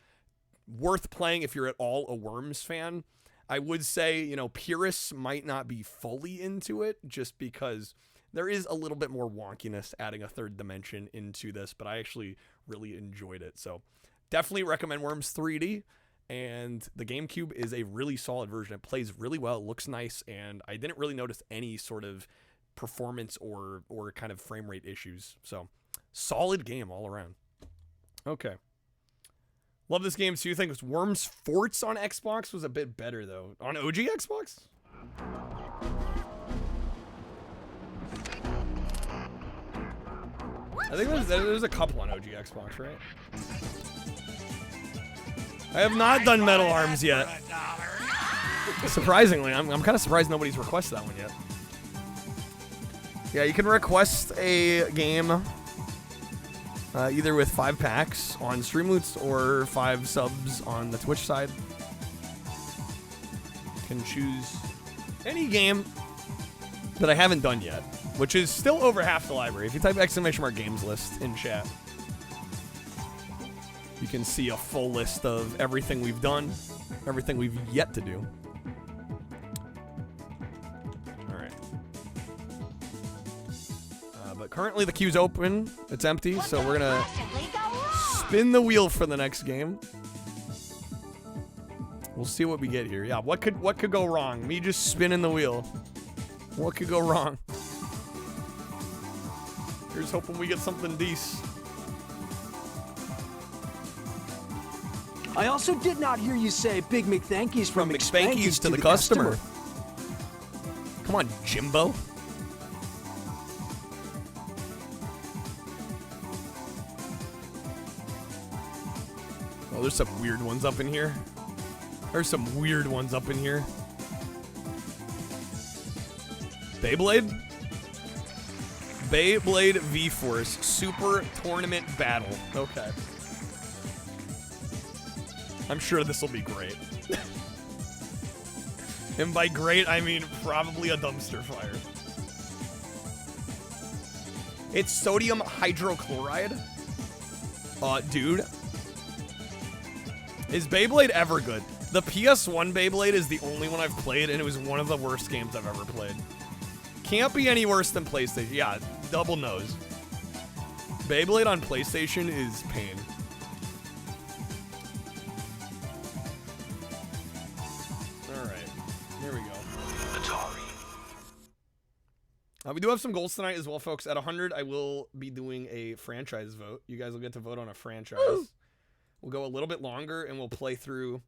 B: worth playing if you're at all a Worms fan. I would say, you know, purists might not be fully into it just because there is a little bit more wonkiness adding a third dimension into this, but I actually really enjoyed it. So definitely recommend Worms 3D, and the GameCube is a really solid version. It plays really well, it looks nice, and I didn't really notice any sort of performance or kind of frame rate issues. So solid game all around. Okay. Love this game too. I think Worms Forts on Xbox was a bit better though. On OG Xbox? I think there's a couple on OG Xbox, right? I have not done Metal Arms yet. Surprisingly, I'm kind of surprised nobody's requested that one yet. Yeah, you can request a game either with 5 packs on Streamloots or 5 subs on the Twitch side. You can choose any game that I haven't done yet, which is still over half the library. If you type !games list in chat, you can see a full list of everything we've done, everything we've yet to do. But currently the queue's open. It's empty, so we're gonna spin the wheel for the next game. We'll see what we get here. Yeah, what could go wrong? Me just spinning the wheel. What could go wrong? Here's hoping we get something decent.
R: I also did not hear you say Big McThankies from
B: McSpankies to the customer. Come on, Jimbo. Oh, there's some weird ones up in here. There's some weird ones up in here. Beyblade? Beyblade V-Force Super Tournament Battle. Okay. I'm sure this will be great. And by great, I mean probably a dumpster fire. It's sodium hydrochloride? Dude. Is Beyblade ever good? The PS1 Beyblade is the only one I've played, and it was one of the worst games I've ever played. Can't be any worse than PlayStation. Yeah, double nose. Beyblade on PlayStation is pain. Alright, here we go. We do have some goals tonight as well, folks. At 100, I will be doing a franchise vote. You guys will get to vote on a franchise. We'll go a little bit longer, and we'll play through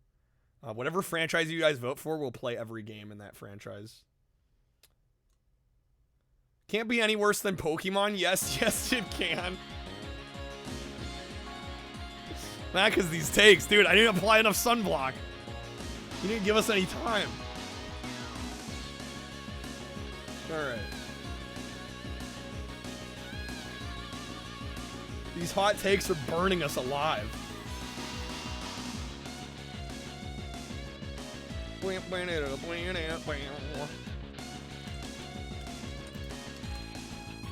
B: whatever franchise you guys vote for. We'll play every game in that franchise. Can't be any worse than Pokemon. Yes, yes, it can. Not because these takes. Dude, I didn't apply enough sunblock. You didn't give us any time. All right. These hot takes are burning us alive.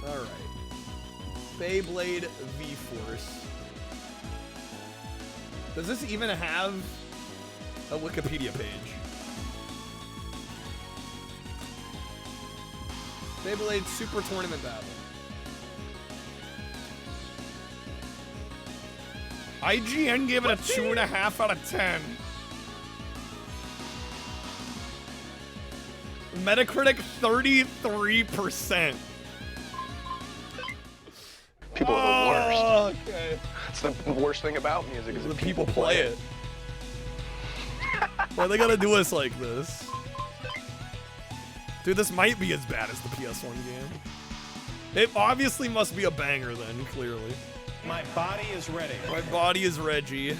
B: Alright. Beyblade V-Force. Does this even have a Wikipedia page? Beyblade Super Tournament Battle. IGN gave it a 2.5 out of 10. Metacritic 33%.
T: People are the worst.
B: Okay.
T: That's the worst thing about music is that
B: people play it. Why they gotta do us like this? Dude, this might be as bad as the PS1 game. It obviously must be a banger then, clearly.
F: My body is ready.
B: My body is Reggie.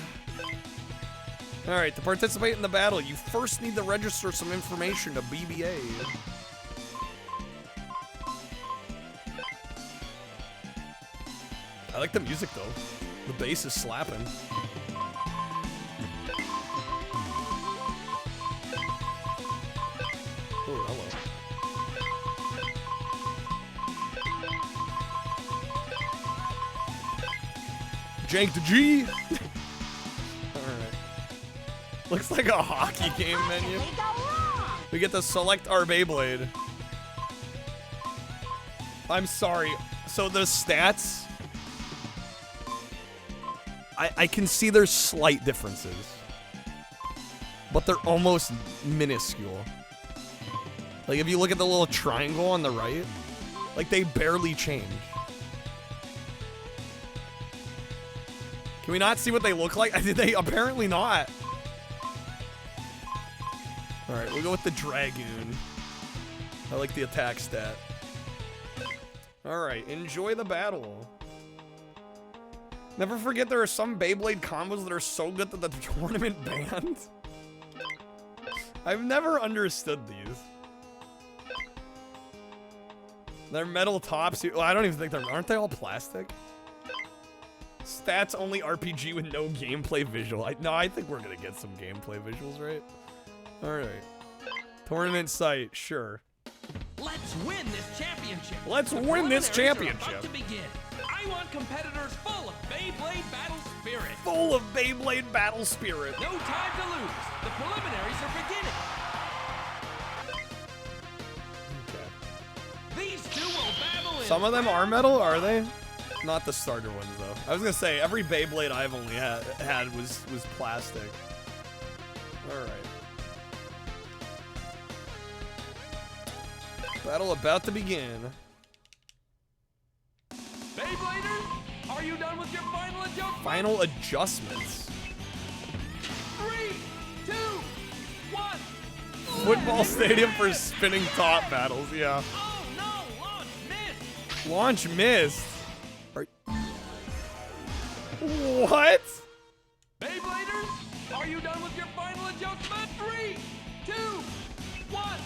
B: Alright, to participate in the battle, you first need to register some information to BBA. I like the music though. The bass is slapping. Oh, hello. Jank the G! Alright. Looks like a hockey game menu. We get to select our Beyblade. I'm sorry. So the stats, I can see there's slight differences, but they're almost minuscule. Like if you look at the little triangle on the right, like they barely change. Can we not see what they look like? Did they? Apparently not. All right, we'll go with the Dragoon. I like the attack stat. All right, enjoy the battle. Never forget there are some Beyblade combos that are so good that the tournament banned. I've never understood these. They're metal tops. Well, I don't even think they're... Aren't they all plastic? Stats only RPG with no gameplay visual. No, I think we're gonna get some gameplay visuals, right? Alright. Tournament site, sure.
A: Let's win this championship.
B: Let's win this championship.
A: About to begin. I want competitors full of Beyblade battle spirit.
B: Full of Beyblade battle spirit.
A: No time to lose. The preliminaries are beginning. These two will battle in
B: Some of them are metal, are they? Not the starter ones, though. I was gonna say, every Beyblade I've only had was plastic. Alright. Battle about to begin.
A: Beybladers, are you done with your final adjustments?
B: Final adjustments.
A: 3, 2, 1.
B: Football stadium for spinning top battles, yeah.
A: Oh no, launch missed.
B: Launch missed. What?
A: Beybladers, are you done with your final adjustment? 3, 2, 1.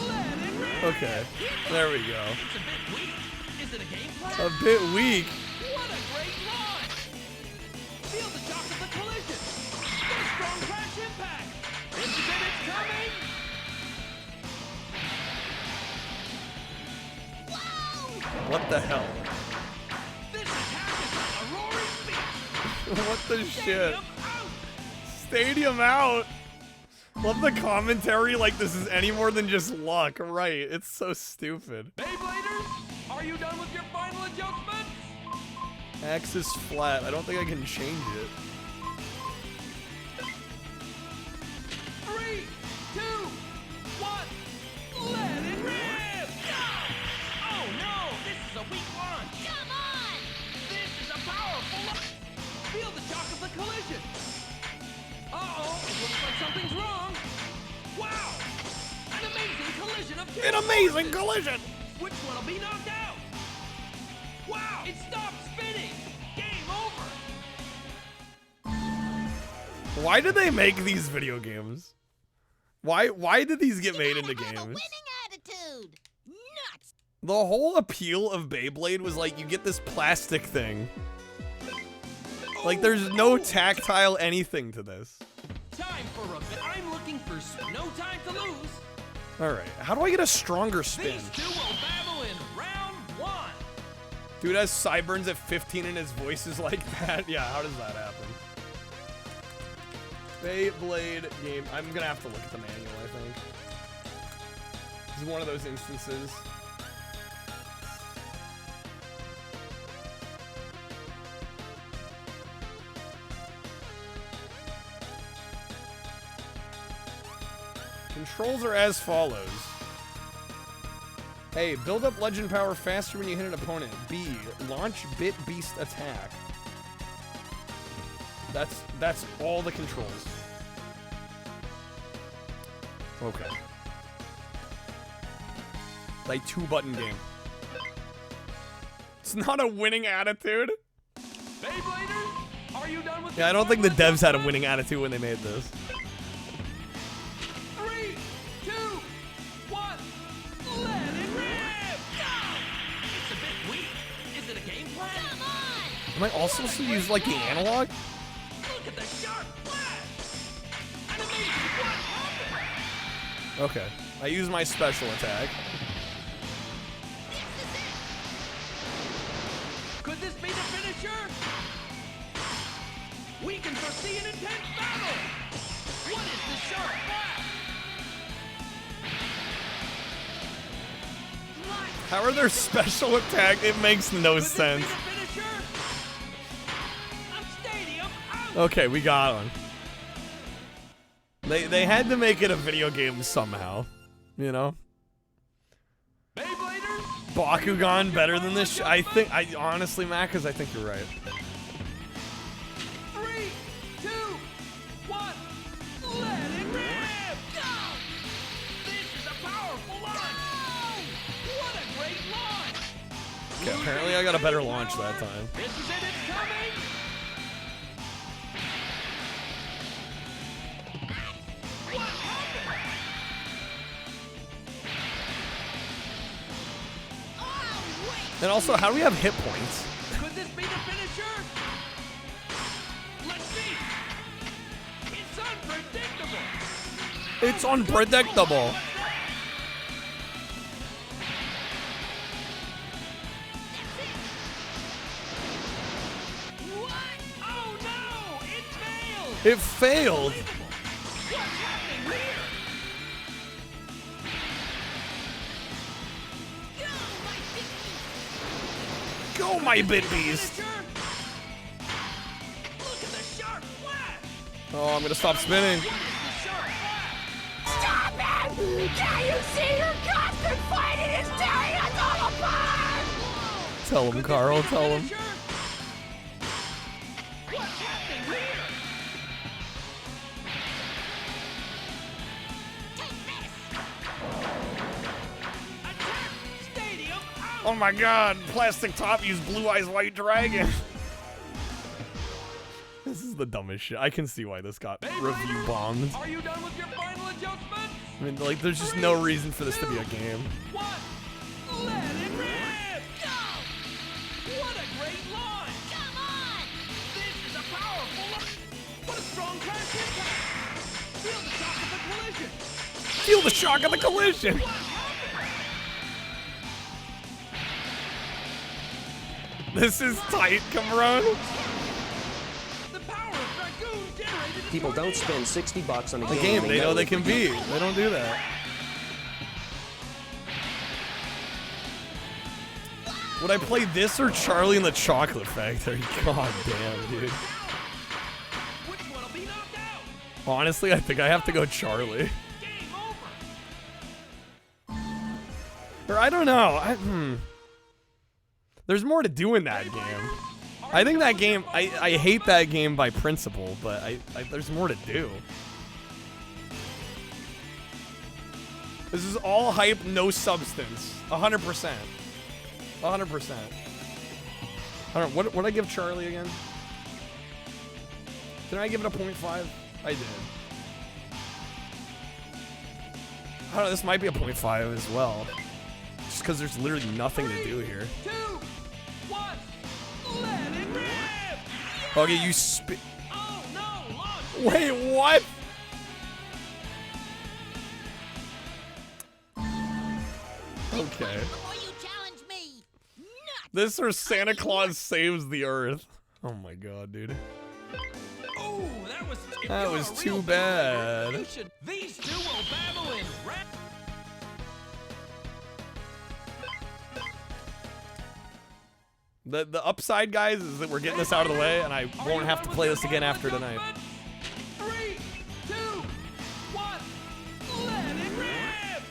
A: Let it rip.
B: Okay, there we go.
A: It's a bit weak. Is it a game plan?
B: A bit weak.
A: What a great launch! Feel the shock of the collision. What a strong crash impact. It's coming. Whoa!
B: What the hell?
A: This attack is a roaring beast.
B: What the shit? Stadium out. Love the commentary like this is any more than just luck. Right, it's so stupid.
A: Beybladers, are you done with your final adjustments?
B: X is flat. I don't think I can change it.
A: 3, 2, 1. Let it rip! Oh no, this is a weak launch. Come on! This is a powerful launch. Feel the shock of the collision. Uh-oh, it looks like something's wrong. Wow! An amazing collision of two.
B: An amazing collision!
A: Which one will be knocked out? Wow! It stopped spinning! Game over!
B: Why did they make these video games? Why did these get made into games?
M: Attitude. Nuts.
B: The whole appeal of Beyblade was like you get this plastic thing. Like there's no tactile anything to this.
A: Time for a bit. I'm looking for no time to lose.
B: Alright, how do I get a stronger spin?
A: These two will battle in round 1.
B: Dude has sideburns at 15 and his voice is like that? Yeah, how does that happen? Beyblade game. I'm gonna have to look at the manual, I think. This is one of those instances. Controls are as follows. A. Build up legend power faster when you hit an opponent. B. Launch bit beast attack. That's all the controls. Okay. Like 2-button game. It's not a winning attitude.
A: Beybladers, are you done with
B: Yeah, I don't think the devs had a winning attitude when they made this.
A: 3, 2, 1. Let it rip! It's a bit weak. Is it a game plan? Come on!
B: Am I also supposed to use like the analog?
A: Look at the sharp flash! An amazing what happened?
B: Okay. I use my special attack.
A: Could this be the finisher? We can foresee an intense battle!
B: How are there special attack? It makes no sense. Okay, we got him. They had to make it a video game somehow, you know? Bakugan better than this? I honestly, Macas, I think you're right.
A: 3, 2, 1, let it rip! Go! This is a powerful launch! What a great launch!
B: Okay, apparently I got a better launch that time.
A: This is it, it's coming! What happened?
B: And also, how do we have hit points?
A: Could this be the finisher? Let's see. It's unpredictable.
B: It's unpredictable.
A: What? Oh no! It failed!
B: It failed.
A: What's happening here?
B: Go, my bit beast.
A: Look at the sharp flash!
B: Oh, I'm gonna stop spinning.
A: Stop it! Can't you see your constant fighting is tearing us all apart?
B: Tell him, Carl. Tell him.
A: What's happening here? Attack! Stadium out!
B: Oh my God! Plastic Top used Blue Eyes White Dragon. This is the dumbest shit. I can see why this got review bombed.
A: Are you done with your final adjustment?
B: I mean, like, there's just no reason for this to be a game.
A: Let it rip! Go! What a great launch! Come on! This is a powerful launch! What a strong crash impact! Feel the shock of the collision!
B: Feel the shock of the collision!
A: What happened?
B: This is tight, Cameron.
A: The power of Dragoon generated a
C: People don't spend $60 on a
B: The game they know they can beat. They don't do that. Would I play this or Charlie and the Chocolate Factory? God damn, dude.
A: Which one'll be knocked out?
B: Honestly, I think I have to go Charlie.
A: Game over!
B: Or I don't know. There's more to do in that game. I think that game, I hate that game by principle, but there's more to do. This is all hype, no substance. 100%. 100%. I don't know, what did I give Charlie again? Did I give it a 0.5? I did. I don't know, this might be a 0.5 as well. Just because there's literally nothing to do here.
A: 2, 1, let it rip!
B: Okay, you spit.
A: Oh no! Launch!
B: Wait, what? Okay. This or Santa Claus saves the Earth. Oh my God, dude.
A: Oh,
B: That was too bad.
A: These two will battle in rap.
B: The upside, guys, is that we're getting this out of the way, and I won't have to play this again after tonight.
A: 3, 2, 1, let it rip!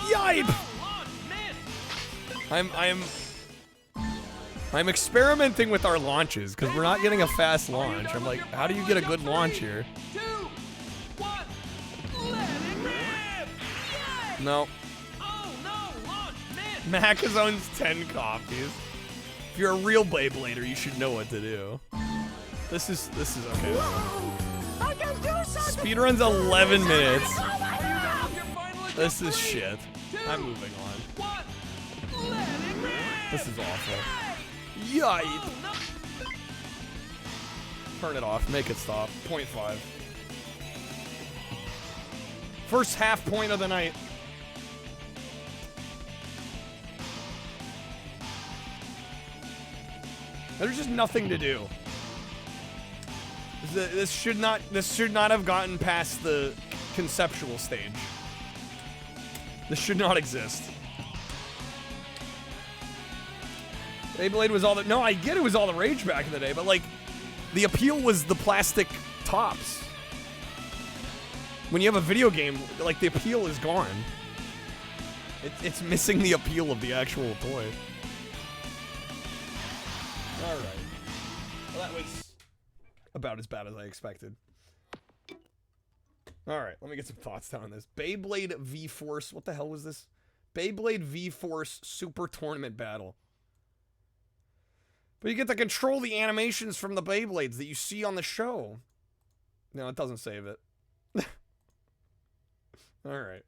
A: Yay!
B: Yipe! I'm experimenting with our launches because we're not getting a fast launch. I'm like, how do you get a good launch here?
A: 2, 1, let it rip! Yay!
B: No.
A: Oh no! Launch missed!
B: Macas owns 10 copies. If you're a real Beyblader, you should know what to do. This is okay. Speedrun's 11 minutes. This is shit. I'm moving on. This is awful. Yipe! Turn it off. Make it stop. 0.5. First half point of the night. There's just nothing to do. This should not have gotten past the conceptual stage. This should not exist. Beyblade was all the... No, I get it was all the rage back in the day, but, like, the appeal was the plastic tops. When you have a video game, like, the appeal is gone. It's missing the appeal of the actual toy. Alright. Well, that was about as bad as I expected. Alright, let me get some thoughts down on this. Beyblade V-Force. What the hell was this? Beyblade V-Force Super Tournament Battle. But you get to control the animations from the Beyblades that you see on the show. No, it doesn't save it. Alright.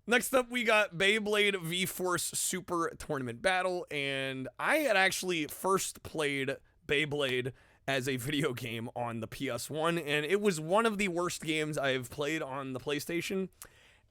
B: Next up, we got Beyblade V-Force Super Tournament Battle, and I had actually first played Beyblade as a video game on the PS1, and it was one of the worst games I've played on the PlayStation.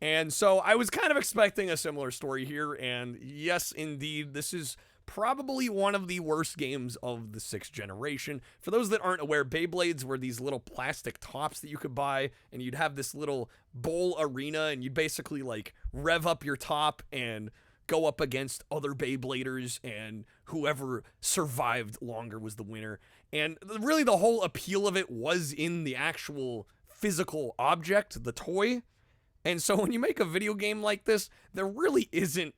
B: And so I was kind of expecting a similar story here, and yes, indeed, this is probably one of the worst games of the 6th generation. For those that aren't aware, Beyblades were these little plastic tops that you could buy, and you'd have this little bowl arena, and you'd basically, like, rev up your top and go up against other Beybladers, and whoever survived longer was the winner. And really the whole appeal of it was in the actual physical object, the toy. And so when you make a video game like this, there really isn't...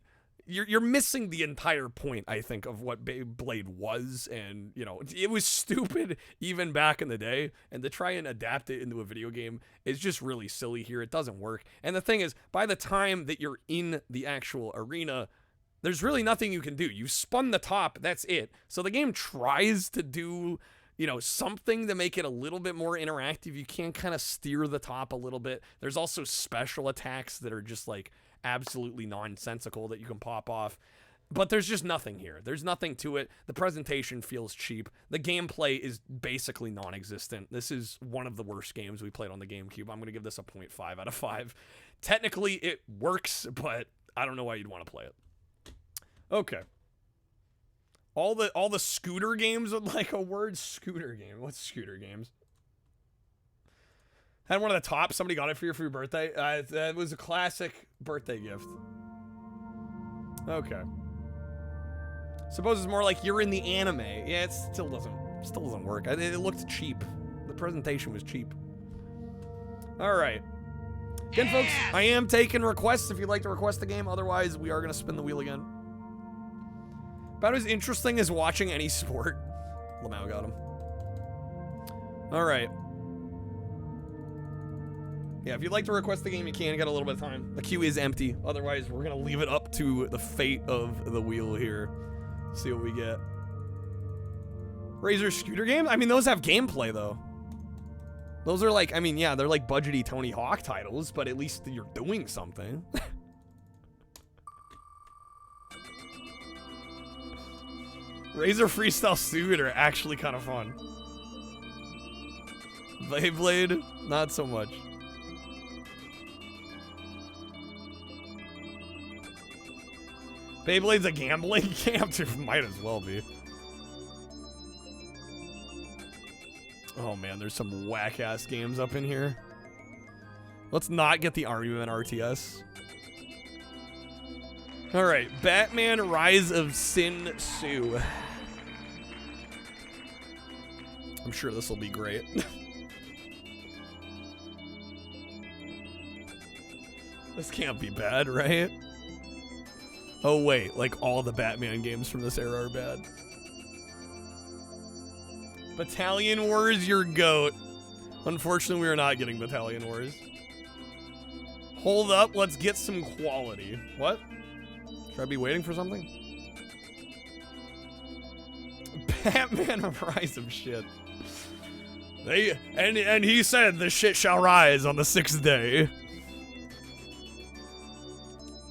B: You're missing the entire point, I think, of what Beyblade was, and, you know, it was stupid even back in the day, and to try and adapt it into a video game is just really silly here. It doesn't work. And the thing is, by the time that you're in the actual arena, there's really nothing you can do. You spun the top, that's it. So the game tries to do, you know, something to make it a little bit more interactive. You can kind of steer the top a little bit. There's also special attacks that are just, like, absolutely nonsensical that you can pop off. But there's just nothing here. There's nothing to it. The presentation feels cheap. The gameplay is basically non-existent. This is one of the worst games we played on the GameCube. I'm going to give this a 0.5 out of 5. Technically, it works, but I don't know why you'd want to play it. Okay. All the scooter games with, like, a word. Scooter game. What's scooter games? Had one of the tops. Somebody got it for your birthday. That was a classic birthday gift. Okay. Suppose it's more like you're in the anime. Yeah, it still doesn't work. It looked cheap. The presentation was cheap. All right. Again, folks, I am taking requests if you'd like to request the game. Otherwise, we are going to spin the wheel again. About as interesting as watching any sport. Lamau got him. All right. Yeah, if you'd like to request the game, you can. You got a little bit of time. The queue is empty. Otherwise, we're going to leave it up to the fate of the wheel here. See what we get. Razor scooter game? I mean, those have gameplay, though. Those are like, I mean, yeah, they're like budgety Tony Hawk titles, but at least you're doing something. Razor Freestyle Scooter, actually kind of fun. Beyblade, not so much. Beyblade's a gambling game? Might as well be. Oh man, there's some whack-ass games up in here. Let's not get the Argument RTS. Alright, Batman Rise of Sin Tzu. I'm sure this will be great. This can't be bad, right? Oh wait, like all the Batman games from this era are bad. Battalion Wars, your goat. Unfortunately, we are not getting Battalion Wars. Hold up, let's get some quality. What? Should I be waiting for something? Batman Rise of Shit. And he said the shit shall rise on the 6th day.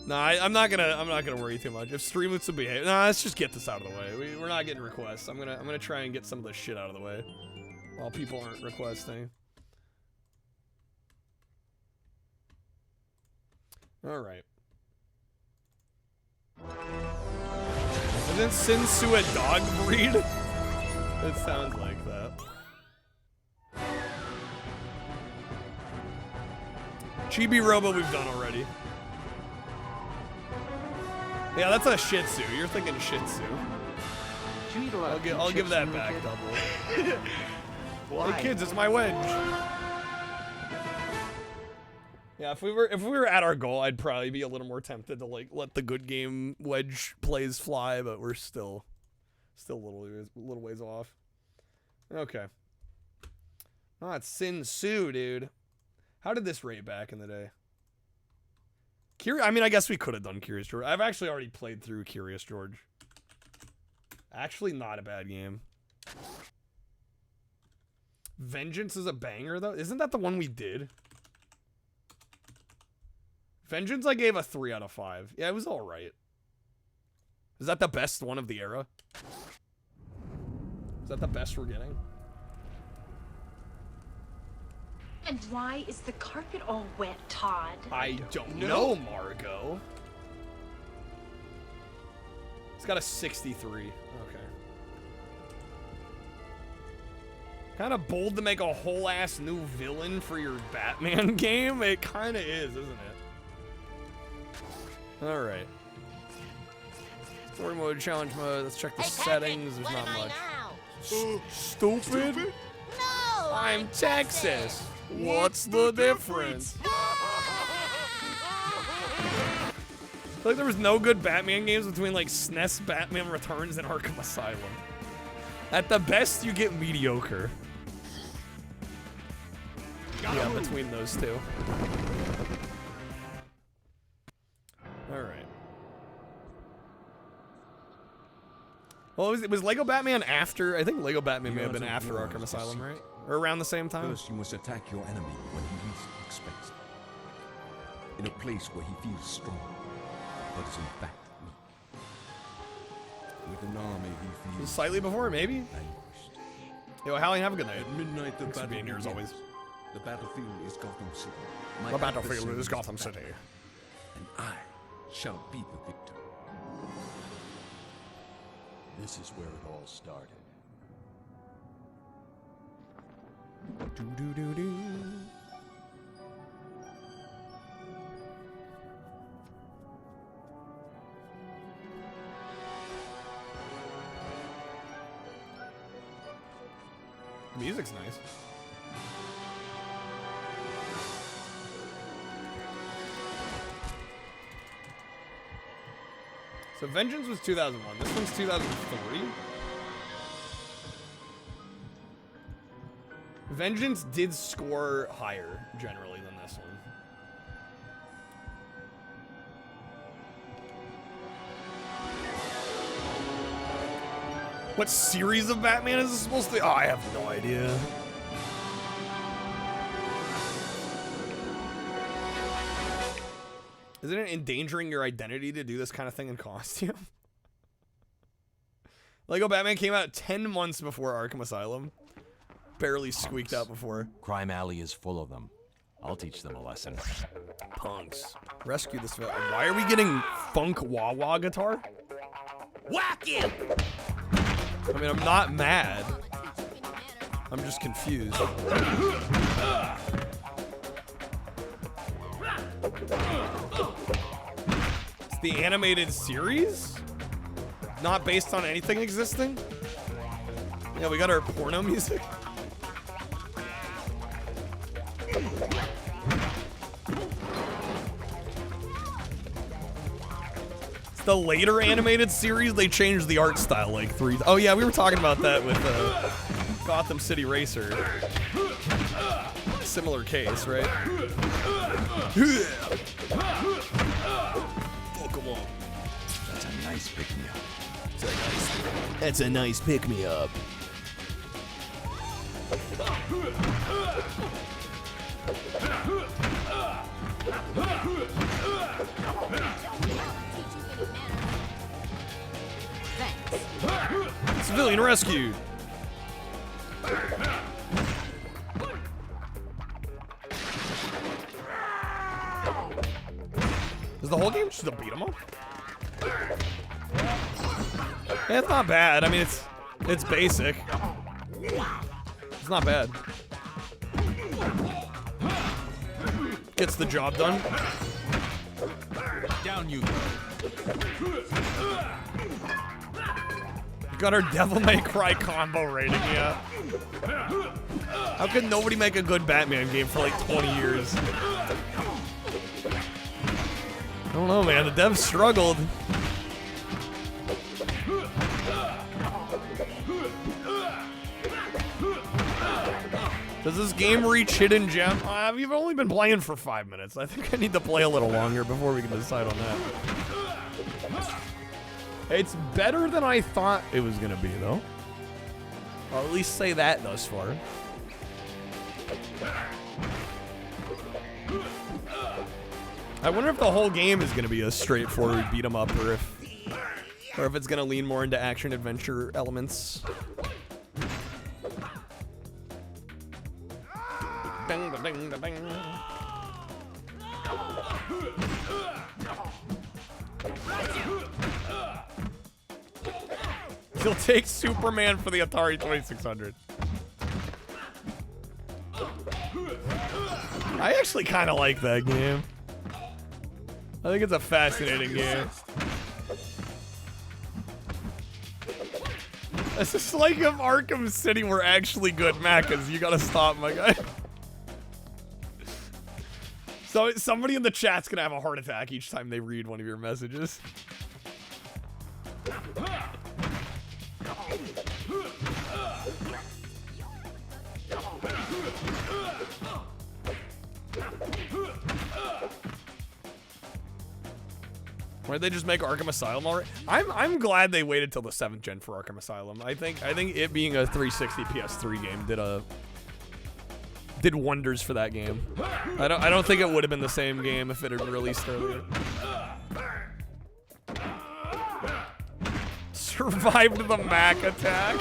B: Nah, I'm not gonna worry too much. If Streamlets will behave, nah, let's just get this out of the way. We're not getting requests. I'm gonna try and get some of this shit out of the way while people aren't requesting. All right. Isn't Sin Tzu a dog breed? It sounds like that. Chibi Robo we've done already. Yeah, that's a Shih Tzu. You're thinking Shih Tzu. I'll give that back, double. Why? Hey kids, it's my wedge. Yeah, if we were at our goal, I'd probably be a little more tempted to like let the good game wedge plays fly, but we're still a little ways off. Okay. Oh, it's Sin Tzu, dude. How did this rate back in the day? I mean, I guess we could have done Curious George. I've actually already played through Curious George. Actually, not a bad game. Vengeance is a banger, though. Isn't that the one we did? Vengeance, I gave a 3 out of 5. Yeah, it was all right. Is that the best one of the era? Is that the best we're getting?
C: And why is the carpet all wet, Todd?
B: I don't know, Margot. It's got a 63. Okay. Kind of bold to make a whole ass new villain for your Batman game. It kind of is, isn't it? All right. Story mode, challenge mode. Let's check the settings. There's not much. Stupid?
M: No!
B: I'm Texas. What's the difference? I feel like there was no good Batman games between like SNES Batman Returns and Arkham Asylum. At the best, you get mediocre. Yeah, between those two. Alright. Well, it was Lego Batman after, I think Lego Batman may have been after Arkham Asylum, right? Or around the same time?
U: First, you must attack your enemy when he least expects it. In a place where he feels strong, but is in fact weak. With an army he feels
B: slightly before, maybe?
U: vanquished.
B: Yo, Hallie, have a good night.
U: At midnight, the battle
B: being here as always.
U: The battlefield is Gotham City.
B: The battlefield is Gotham City.
U: And I shall be the victor.
V: This is where it all started.
B: Do-do-do-do. Music's nice. So Vengeance was 2001. This one's 2003. Vengeance did score higher, generally, than this one. What series of Batman is this supposed to be? Oh, I have no idea. Isn't it endangering your identity to do this kind of thing in costume? Lego Batman came out 10 months before Arkham Asylum. Barely squeaked out before.
V: Crime Alley is full of them. I'll teach them a lesson.
B: Punks. Rescue this villain. Why are we getting funk wah-wah guitar? Whack him! I mean, I'm not mad. I'm just confused. It's the animated series? Not based on anything existing? Yeah, we got our porno music. The later animated series, they changed the art style like 3. Oh yeah, we were talking about that with Gotham City Racer. Similar case, right? Oh, come on.
U: That's a nice pick-me-up.
B: That's a nice pick-me-up. Civilian rescued. Is the whole game just a beat 'em up? Yeah, it's not bad. I mean, it's basic. It's not bad. gets the job done.
V: Down you go.
B: You got our Devil May Cry combo rating, yeah. How could nobody make a good Batman game for like 20 years? I don't know, man. The devs struggled. Does this game reach hidden gem? We've only been playing for 5 minutes. I think I need to play a little longer before we can decide on that. It's better than I thought it was gonna be, though. I'll at least say that thus far. I wonder if the whole game is gonna be a straightforward beat 'em up, or if it's gonna lean more into action adventure elements. Ding, da, ding, da, ding. He'll take Superman for the Atari 2600. I actually kind of like that game. I think it's a fascinating game. It's just like if Arkham City were actually good mechas. You gotta stop, my guy. So somebody in the chat's gonna have a heart attack each time they read one of your messages. Why did they just make Arkham Asylum already? I'm glad they waited till the 7th gen for Arkham Asylum. I think it being a 360 PS3 game did wonders for that game. I don't think it would have been the same game if it had released earlier. Survived the Mac attack.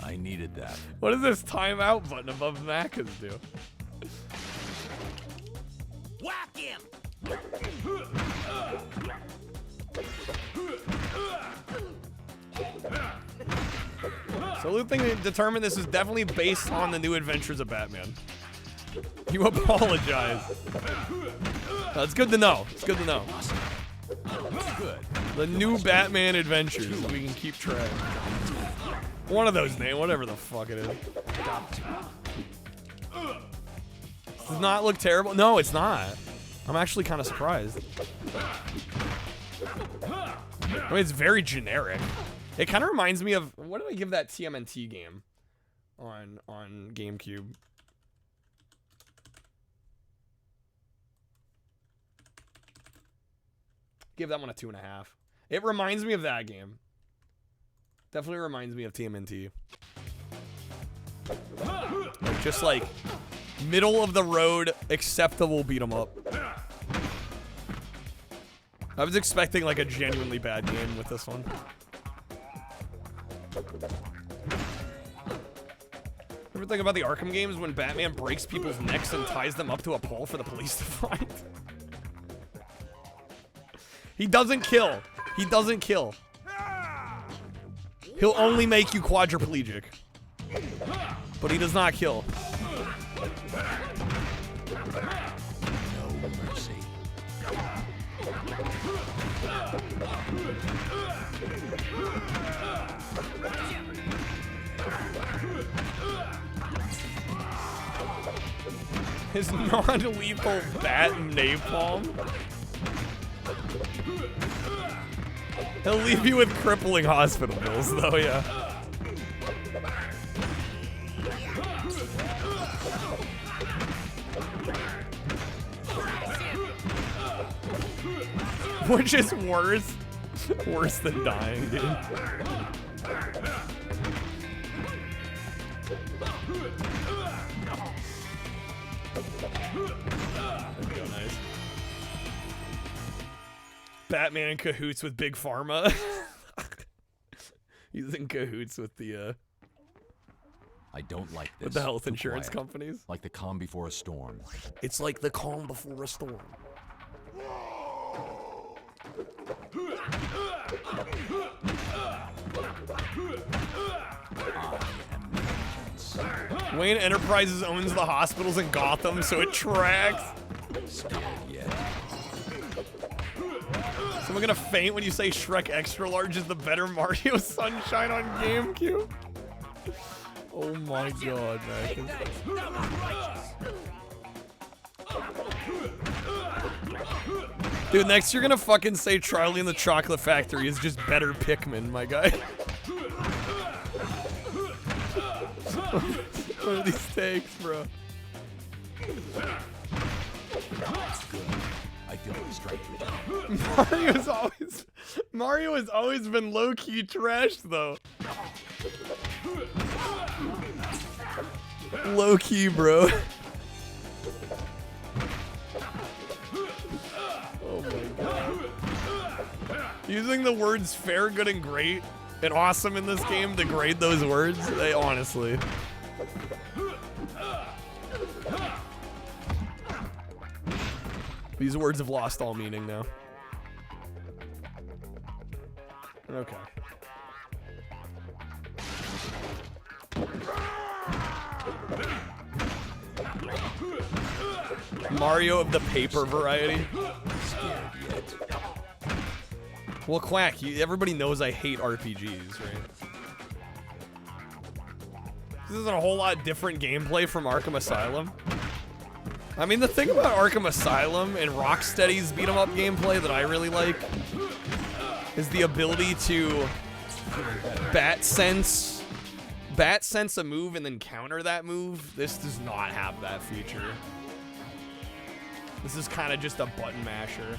V: I needed that.
B: What does this timeout button above Macas do?
A: Whack him!
B: So Loop thing determined this is definitely based on the New Adventures of Batman. You apologize. That's good to know. It's good to know.
V: Good.
B: The New Batman Adventures. We can keep track. One of those names, whatever the fuck it is. Does not look terrible. No, it's not. I'm actually kind of surprised. I mean, it's very generic. It kind of reminds me of, what did I give that TMNT game on GameCube? Give that one a 2.5. It reminds me of that game. Definitely reminds me of TMNT. Just like middle of the road, acceptable beat 'em up. I was expecting like a genuinely bad game with this one. Ever think about the Arkham games when Batman breaks people's necks and ties them up to a pole for the police to find? He doesn't kill. He doesn't kill. He'll only make you quadriplegic. But he does not kill.
V: No mercy.
B: His non-lethal bat napalm. He'll leave you with crippling hospital bills, though, yeah. Which is worse. Worse than dying, dude. Nice. Batman in cahoots with Big Pharma. He's in cahoots with the
V: I don't like this.
B: with the health insurance companies.
V: Like the calm before a storm.
B: It's like the calm before a storm.
V: I am vengeance.
B: Wayne Enterprises owns the hospitals in Gotham, so it tracks. Someone gonna faint when you say Shrek Extra Large is the better Mario Sunshine on GameCube? Oh my god, man. Dude, next you're gonna fucking say Charlie and the Chocolate Factory is just better Pikmin, my guy. What are these takes, bro?
V: I feel the strength.
B: Mario has always been low-key trash, though. Low-key, bro. Oh my god. Using the words fair, good, and great and awesome in this game to grade those words, they honestly. These words have lost all meaning now. Okay. Mario of the paper variety. Well, Quack, everybody knows I hate RPGs, right? This isn't a whole lot different gameplay from Arkham Asylum. I mean, the thing about Arkham Asylum and Rocksteady's beat-em-up gameplay that I really like is the ability to bat sense a move and then counter that move. This does not have that feature. This is kind of just a button masher.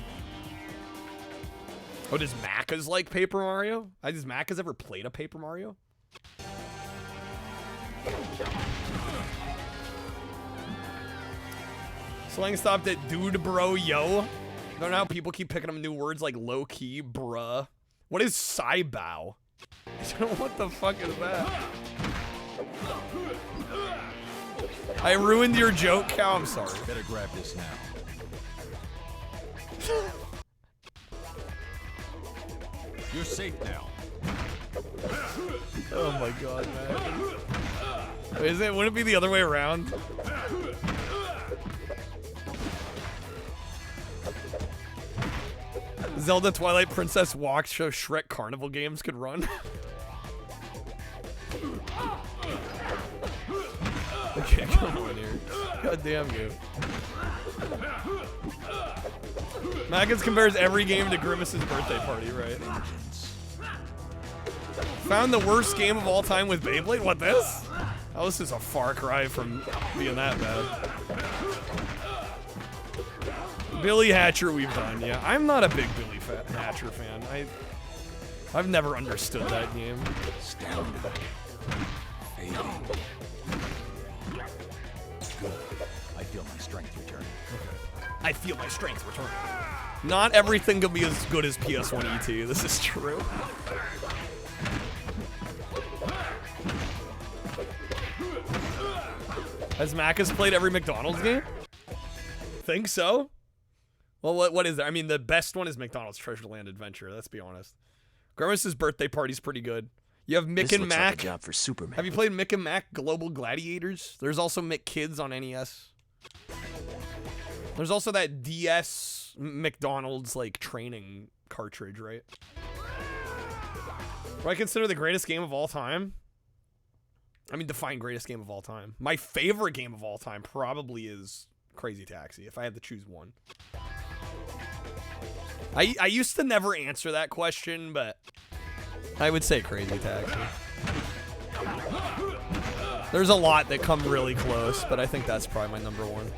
B: Oh, does Macca's like Paper Mario? Has Macca's ever played a Paper Mario? Slang stopped at dude, bro, yo. I don't know how people keep picking up new words like low key, bruh. What is Saibao? I don't know what the fuck is that. I ruined your joke, Cow. I'm sorry.
V: Better grab this now. You're safe now.
B: Oh my god, man. Wait, wouldn't it be the other way around? Zelda Twilight Princess walked so Shrek Carnival games could run. Okay, come on here. God damn you. Mackins compares every game to Grimace's birthday party, right? Found the worst game of all time with Beyblade? What, this? Oh, this is a far cry from being that bad. Billy Hatcher we've done, yeah. I'm not a big Billy Hatcher fan. I've never understood that game.
V: Astounded. Fading. Good. I feel my strength returning.
B: Okay. I feel my strength returning. Not everything can be as good as PS1 ET. This is true. Has Macca's played every McDonald's game? Think so. Well, what is there? I mean, the best one is McDonald's Treasure Land Adventure. Let's be honest. Grimace's birthday party's pretty good. You have Mick and Mac. Like a job for Superman. Have you played Mick and Mac Global Gladiators? There's also Mick Kids on NES. There's also that DS McDonald's like training cartridge, right? Do I consider the greatest game of all time? I mean, define greatest game of all time. My favorite game of all time probably is Crazy Taxi, if I had to choose one. I used to never answer that question, but I would say Crazy Taxi. There's a lot that come really close, but I think that's probably my number one.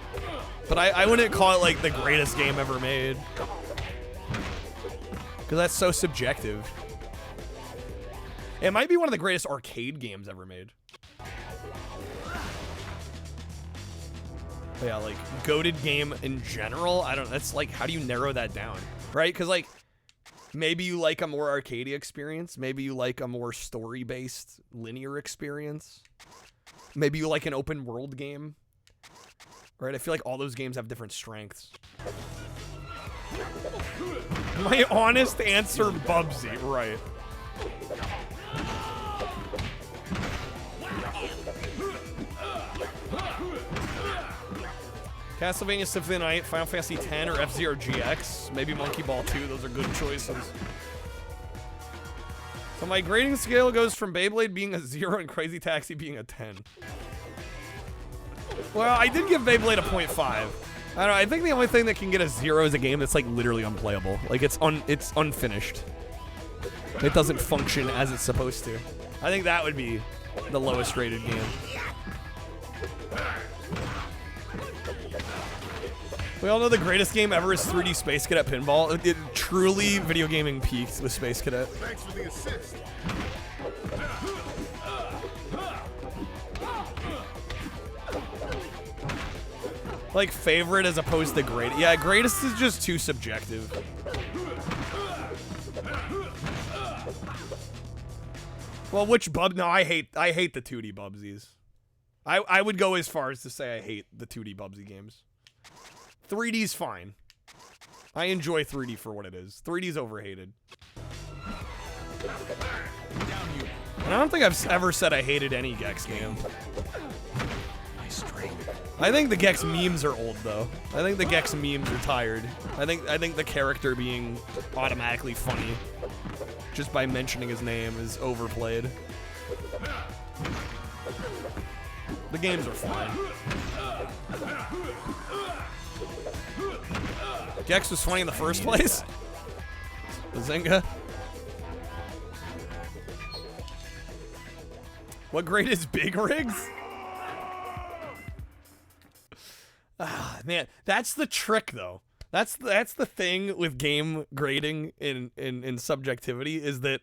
B: But I wouldn't call it like the greatest game ever made, because that's so subjective. It might be one of the greatest arcade games ever made. But yeah, like, goated game in general, I don't, that's like, how do you narrow that down, right? Because, like, maybe you like a more arcadey experience. Maybe you like a more story-based, linear experience. Maybe you like an open world game, right? I feel like all those games have different strengths. My honest answer, Bubsy, right. Castlevania Symphony of the Night, Final Fantasy X, or F-Zero GX. Maybe Monkey Ball 2. Those are good choices. So my grading scale goes from Beyblade being a 0 and Crazy Taxi being a 10. Well, I did give Beyblade a 0.5. I don't know. I think the only thing that can get a 0 is a game that's like literally unplayable. Like it's unfinished. It doesn't function as it's supposed to. I think that would be the lowest rated game. We all know the greatest game ever is 3D Space Cadet Pinball. It truly, video gaming peaked with Space Cadet.
U: Thanks for the assist.
B: Like favorite as opposed to greatest. Yeah, greatest is just too subjective. Well, which bub? No, I hate the 2D Bubsies. I would go as far as to say I hate the 2D Bubsy games. 3D's fine. I enjoy 3D for what it is. 3D's overhated. And I don't think I've ever said I hated any Gex game. I think the Gex memes are old though. I think the Gex memes are tired. I think the character being automatically funny just by mentioning his name is overplayed. The games are fine. Gex was funny in the first place. Bazinga. What grade is Big Rigs? Ah, man, that's the trick though. That's the thing with game grading in subjectivity is that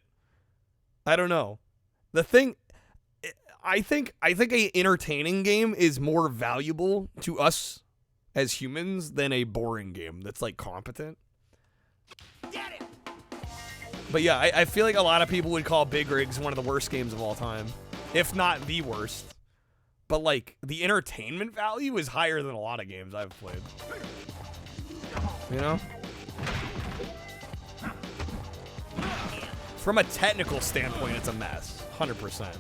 B: I don't know. The thing I think a entertaining game is more valuable to us as humans than a boring game that's like competent. But yeah, I feel like a lot of people would call Big Rigs one of the worst games of all time, if not the worst. But like the entertainment value is higher than a lot of games I've played. You know? From a technical standpoint, it's a mess. 100%.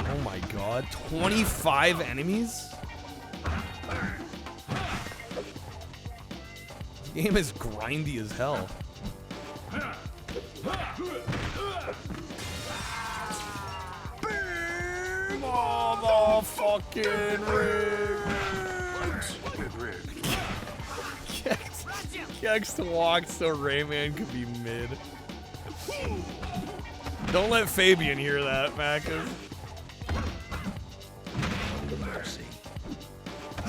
B: Oh my god, 25 enemies? The game is grindy as hell. Big motherfucking rigs. Kex walked so Rayman could be mid. Don't let Fabian hear that, Macus.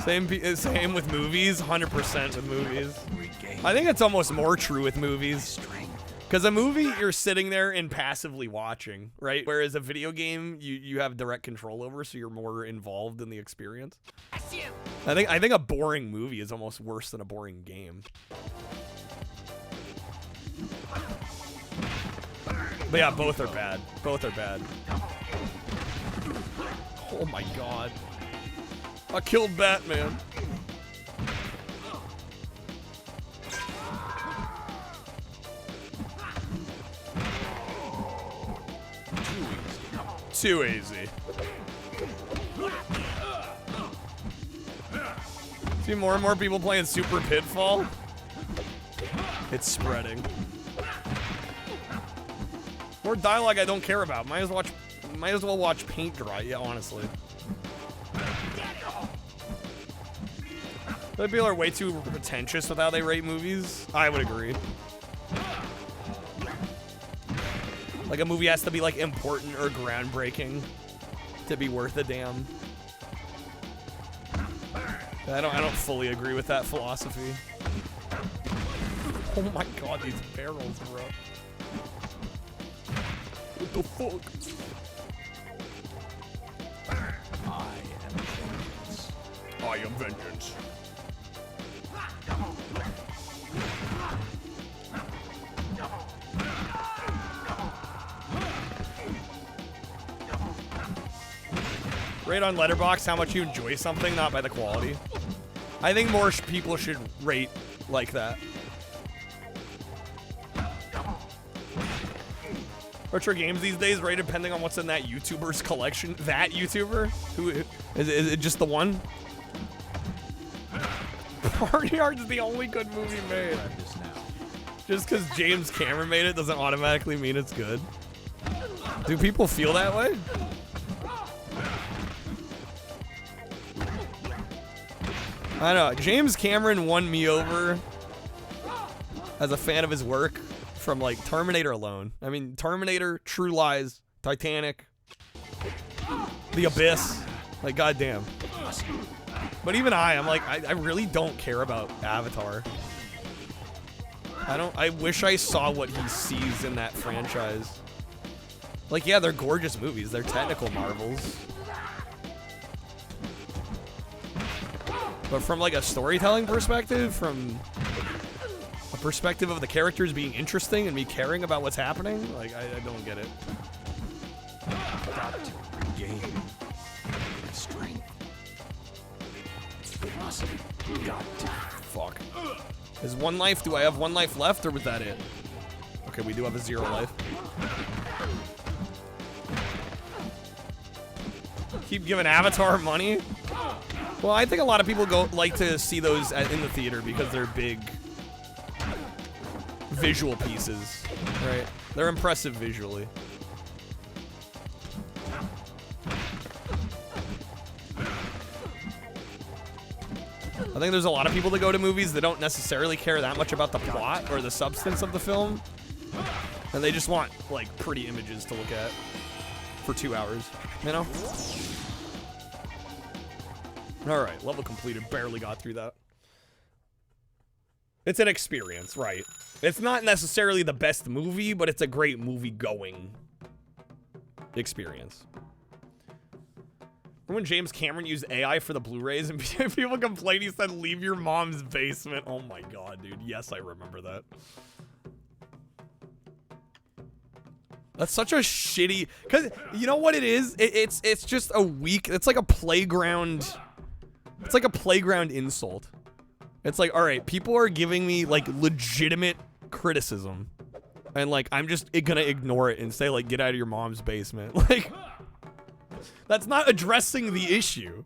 B: Same with movies, 100% with movies. I think it's almost more true with movies. Because a movie, you're sitting there and passively watching, right? Whereas a video game, you have direct control over, so you're more involved in the experience. I think a boring movie is almost worse than a boring game. But yeah, both are bad. Both are bad. Oh my god. I killed Batman. Too easy. See more and more people playing Super Pitfall? It's spreading. More dialogue I don't care about. Might as well watch paint dry, yeah, honestly. But people are way too pretentious with how they rate movies. I would agree. Like a movie has to be like important or groundbreaking to be worth a damn. I don't fully agree with that philosophy. Oh my god, these barrels, bro. What the fuck?
V: I am vengeance.
B: I am vengeance. Rate on Letterboxd how much you enjoy something, not by the quality. I think more people should rate like that. Retro games these days rate depending on what's in that YouTuber's collection. That YouTuber? Who Is it just the one? Party Hard is the only good movie made. Just because James Cameron made it doesn't automatically mean it's good. Do people feel that way? I don't know. James Cameron won me over as a fan of his work from like Terminator alone. I mean, Terminator, True Lies, Titanic, The Abyss. Like, goddamn. But even I'm like, I really don't care about Avatar. I wish I saw what he sees in that franchise. Like, yeah, they're gorgeous movies. They're technical marvels. But from like a storytelling perspective, from a perspective of the characters being interesting and me caring about what's happening, like, I don't get it.
V: Got to regain strength. Got to.
B: Fuck. Is one life? Do I have one life left, or was that it? Okay, we do have a 0 life. Keep giving Avatar money. Well, I think a lot of people like to see those in the theater because they're big visual pieces, right? They're impressive visually. I think there's a lot of people that go to movies that don't necessarily care that much about the plot or the substance of the film. And they just want, like, pretty images to look at for 2 hours, you know? Alright, level completed. Barely got through that. It's an experience, right? It's not necessarily the best movie, but it's a great movie-going experience. Remember when James Cameron used AI for the Blu-rays and people complained, he said, leave your mom's basement? Oh my god, dude. Yes, I remember that. That's such a shitty... Because, you know what it is? It's just a weak... It's like a playground... It's like a playground insult. It's like, alright, people are giving me, like, legitimate criticism. And, like, I'm just gonna ignore it and say, like, get out of your mom's basement. Like... That's not addressing the issue.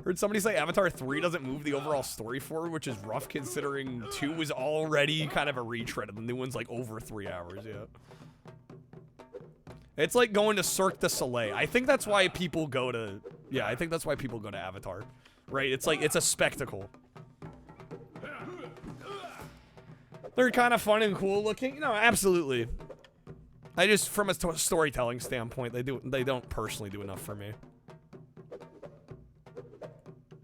B: Heard somebody say Avatar 3 doesn't move the overall story forward, which is rough considering 2 was already kind of a retread, and the new one's like over 3 hours, yeah. It's like going to Cirque du Soleil. I think that's why people go to... Yeah, I think that's why people go to Avatar. Right? It's like, it's a spectacle. They're kind of fun and cool looking. No, absolutely. I just, from a storytelling standpoint, they don't personally do enough for me.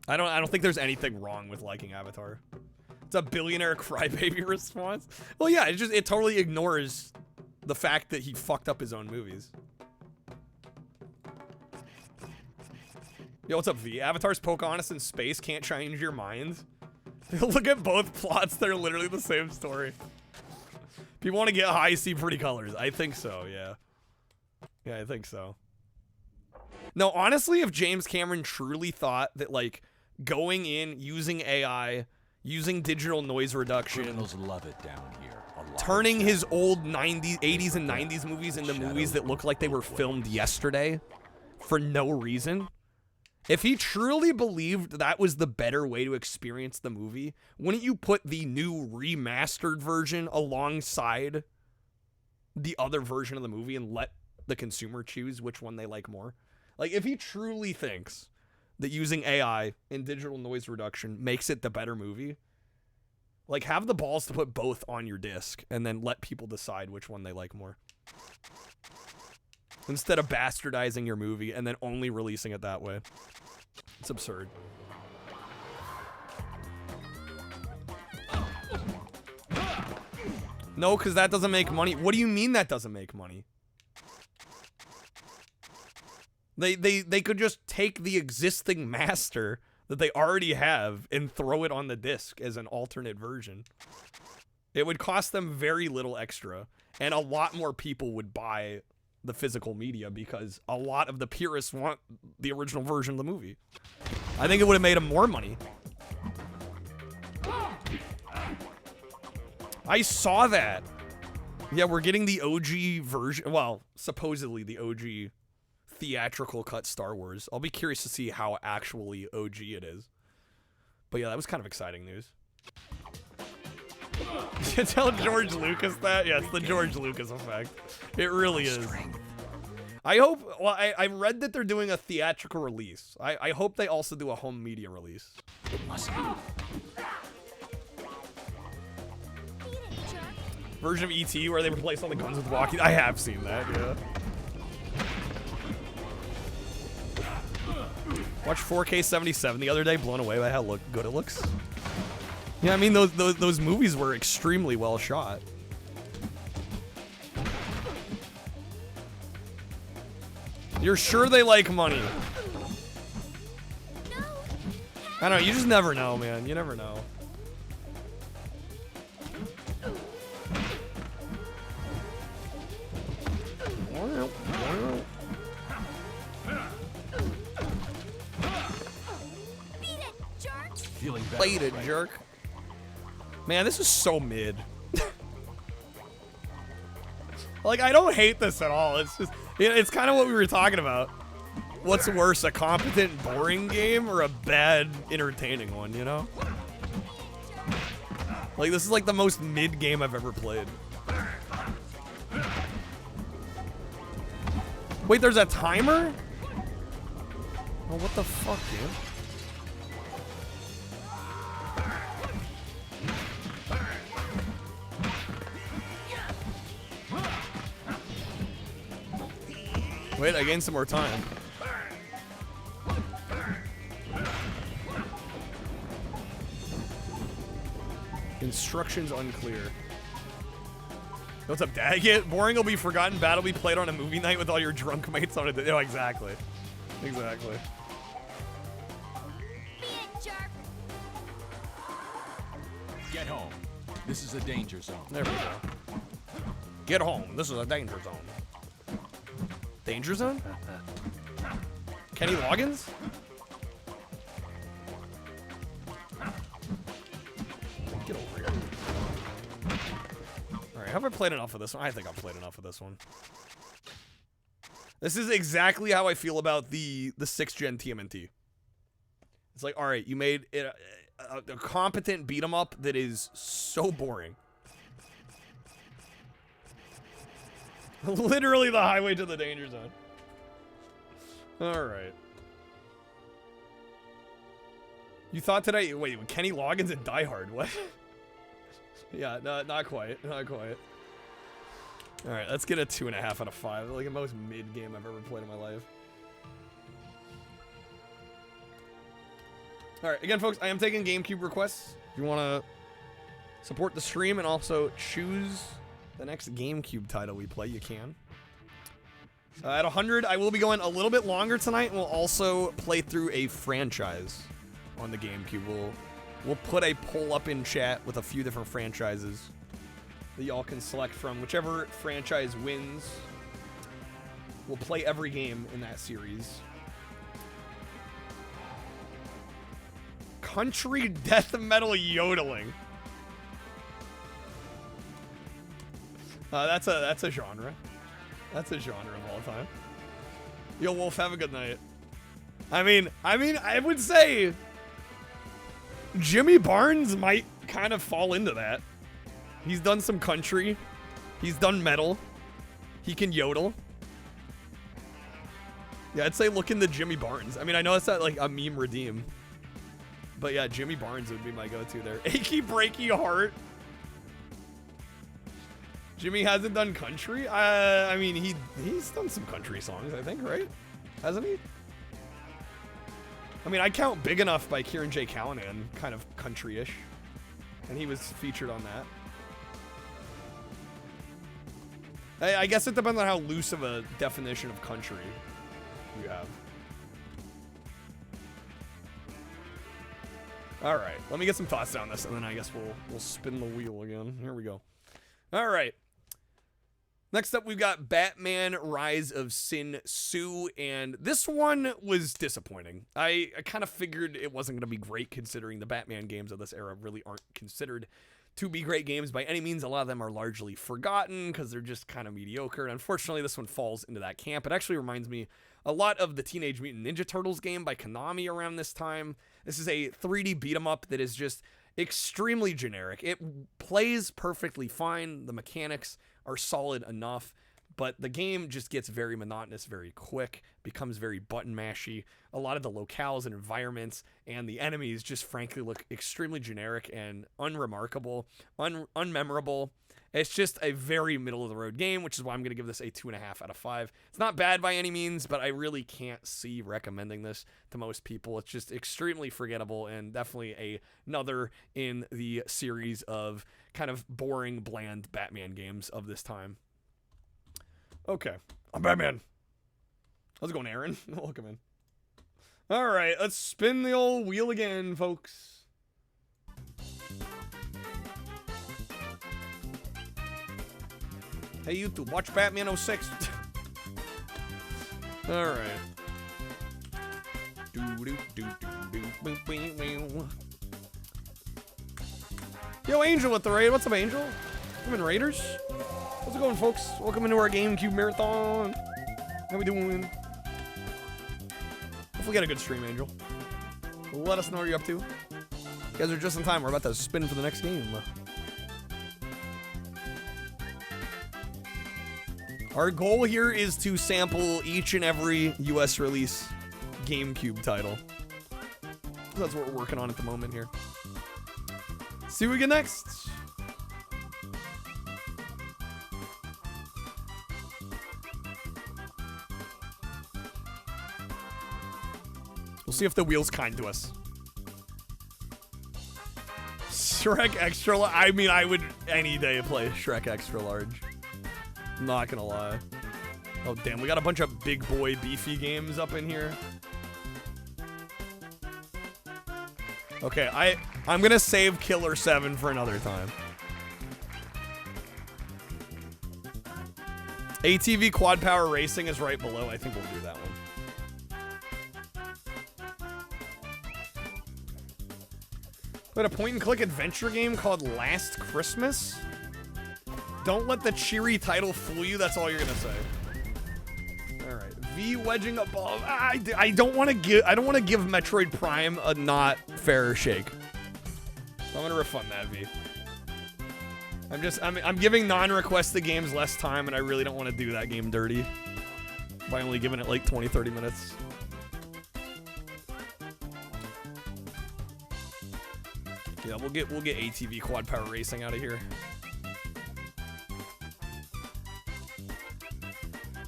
B: I don't think there's anything wrong with liking Avatar. It's a billionaire crybaby response. Well, yeah, it totally ignores the fact that he fucked up his own movies. Yo, what's up, V? Avatar's Pocahontas in space can't change your mind. Look at both plots; they're literally the same story. People want to get high, see pretty colors. I think so, yeah. Yeah, I think so. No, honestly, if James Cameron truly thought that, like, going in, using AI, using digital noise reduction,
V: Criminals love it down here.
B: turning his old 80s and 90s movies into movies that look like they were filmed yesterday for no reason, if he truly believed that was the better way to experience the movie, wouldn't you put the new remastered version alongside the other version of the movie and let the consumer choose which one they like more? Like, if he truly thinks that using AI and digital noise reduction makes it the better movie, like, have the balls to put both on your disc and then let people decide which one they like more. Instead of bastardizing your movie and then only releasing it that way. It's absurd. No, because that doesn't make money. What do you mean that doesn't make money? They could just take the existing master that they already have and throw it on the disc as an alternate version. It would cost them very little extra, and a lot more people would buy the physical media because a lot of the purists want the original version of the movie. I think it would have made them more money. I saw that. Yeah, we're getting the OG version. Well, supposedly the OG theatrical cut Star Wars. I'll be curious to see how actually OG it is. But yeah, that was kind of exciting news. You tell George Lucas that? Yeah, it's the George Lucas effect. It really is. I hope, well, I read that they're doing a theatrical release. I hope they also do a home media release.
V: It must be.
B: Version of ET where they replace all the guns with walkie. I have seen that, yeah. Watched 4K 77 the other day, blown away by how good it looks. Yeah, I mean, those movies were extremely well shot. You're sure they like money? I don't know, you just never know, man. You never know. Played it, jerk. Man, this is so mid. Like, I don't hate this at all. It's just, it's kind of what we were talking about. What's worse, a competent, boring game or a bad, entertaining one, you know? Like, this is like the most mid game I've ever played. Wait, there's a timer? Oh, what the fuck, dude? Wait, I gained some more time. Instructions unclear. What's up, Daggett? Boring will be forgotten. Battle will be played on a movie night with all your drunk mates on it. Oh, exactly. Exactly.
V: Get home. This is a danger zone.
B: There we go. Get home. This is a danger zone. Danger zone? Kenny Loggins? Get over here. Alright, have I played enough of this one? I think I've played enough of this one. This is exactly how I feel about the 6th gen TMNT. It's like, alright, you made it a competent beat 'em up that is so boring. Literally the highway to the danger zone. Alright. You thought today, wait, Kenny Loggins and Die Hard, what? Yeah, no, not quite, not quite. Alright, let's get a 2.5 out of 5. Like the most mid game I've ever played in my life. Alright, again folks, I am taking GameCube requests. If you want to support the stream and also choose the next GameCube title we play, you can. At 100, I will be going a little bit longer tonight, and we'll also play through a franchise on the GameCube. We'll put a poll up in chat with a few different franchises that y'all can select from. Whichever franchise wins, we'll play every game in that series. Country death metal yodeling. That's a genre. That's a genre of all time. Yo, Wolf, have a good night. I mean, I would say Jimmy Barnes might kind of fall into that. He's done some country. He's done metal. He can yodel. Yeah, I'd say look into Jimmy Barnes. I mean, I know it's not like a meme redeem. But yeah, Jimmy Barnes would be my go-to there. Achy breaky heart. Jimmy hasn't done country? I mean, he's done some country songs, I think, right? Hasn't he? I mean, I count Big Enough by Kieran J. Callahan, kind of country-ish. And he was featured on that. I guess it depends on how loose of a definition of country you have. All right, let me get some thoughts on this, and then I guess we'll spin the wheel again. Here we go. All right. Next up, we've got Batman Rise of Sin Tzu, and this one was disappointing. I kind of figured it wasn't going to be great, considering the Batman games of this era really aren't considered to be great games by any means. A lot of them are largely forgotten because they're just kind of mediocre, and unfortunately, this one falls into that camp. It actually reminds me a lot of the Teenage Mutant Ninja Turtles game by Konami around this time. This is a 3D beat-em-up that is just extremely generic. It plays perfectly fine. The mechanics are solid enough, but the game just gets very monotonous very quick, becomes very button mashy. A lot of the locales and environments and the enemies just frankly look extremely generic and unremarkable, unmemorable. It's just a very middle-of-the-road game, which is why I'm going to give this a 2.5 out of 5. It's not bad by any means, but I really can't see recommending this to most people. It's just extremely forgettable and definitely another in the series of kind of boring, bland Batman games of this time. Okay, I'm Batman. How's it going, Aaron? Welcome in. All right, let's spin the old wheel again, folks. Hey, YouTube, watch Batman 06. All right. Yo, Angel with the raid. What's up, Angel? Welcome in, Raiders. How's it going, folks? Welcome into our GameCube marathon. How we doing? Hopefully get a good stream, Angel. Let us know what you're up to. You guys are just in time. We're about to spin for the next game. Our goal here is to sample each and every US release GameCube title. That's what we're working on at the moment here. See what we get next. We'll see if the wheel's kind to us. Shrek Extra Large. I mean, I would any day play Shrek Extra Large. Not gonna lie. Oh, damn. We got a bunch of big boy beefy games up in here. Okay, I'm gonna save Killer 7 for another time. ATV Quad Power Racing is right below. I think we'll do that one. We had a point-and-click adventure game called Last Christmas. Don't let the cheery title fool you. That's all you're gonna say. All right, V wedging above. I don't want to give. I don't want to give Metroid Prime a not fair shake. So I'm gonna refund that V. I'm giving non-requested games less time, and I really don't want to do that game dirty by only giving it like 20-30 minutes. Yeah, we'll get ATV Quad Power Racing out of here.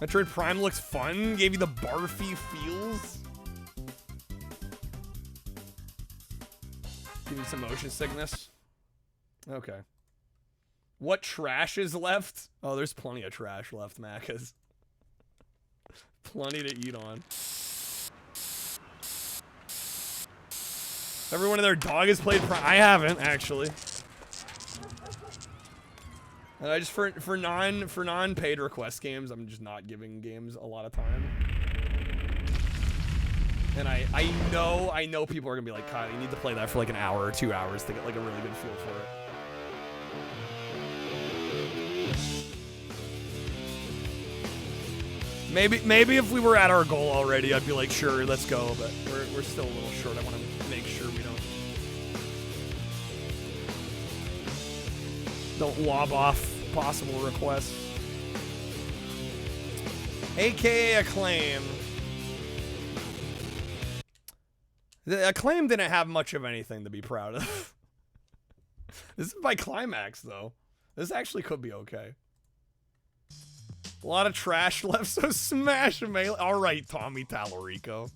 B: Metroid Prime looks fun. Gave you the barfy feels. Give you some motion sickness. Okay. What trash is left? Oh, there's plenty of trash left, Macas. Plenty to eat on. Everyone and their dog has played Prime. I haven't, actually. And I just for non-paid request games, I'm just not giving games a lot of time. And I know people are gonna be like, Kyle, you need to play that for like an hour or 2 hours to get like a really good feel for it. Maybe if we were at our goal already, I'd be like, sure, let's go. But we're still a little short. I want to make sure we don't lob off possible requests. AKA Acclaim. The Acclaim didn't have much of anything to be proud of. This is by Climax, though. This actually could be okay. A lot of trash left, so smash Melee. All right, Tommy Tallarico.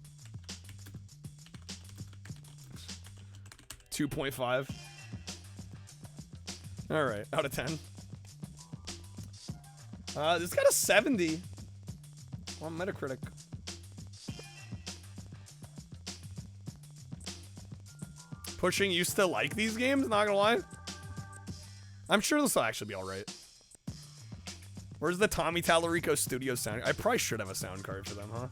B: 2.5. All right, out of 10. This got a 70 on Metacritic. Pushing used to like these games, not gonna lie. I'm sure this will actually be all right. Where's the Tommy Tallarico Studio sound? I probably should have a sound card for them, huh?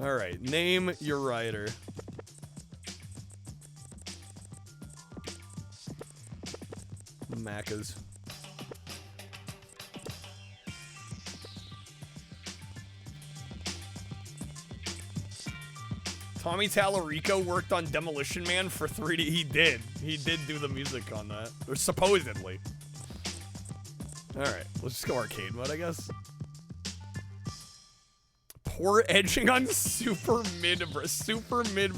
B: All right, name your writer. Macas. Tommy Tallarico worked on Demolition Man for 3D. He did. He did do the music on that. Or supposedly. Alright, let's just go arcade mode, I guess. Poor edging on Super Mid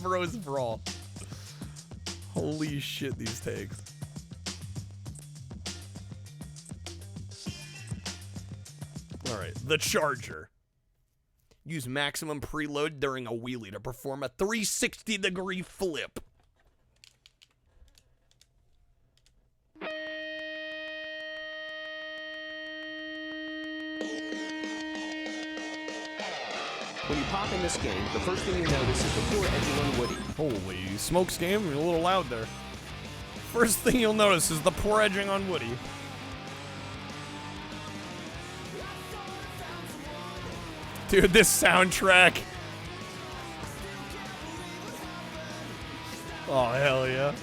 B: Bros Brawl. Holy shit, these takes. Alright, the Charger. Use maximum preload during a wheelie to perform a 360-degree flip.
Q: When you pop in this game, the first thing you notice is the poor edging on Woody.
B: Holy smokes, game, you're a little loud there. First thing you'll notice is the poor edging on Woody. Dude, this soundtrack. Oh, hell yeah.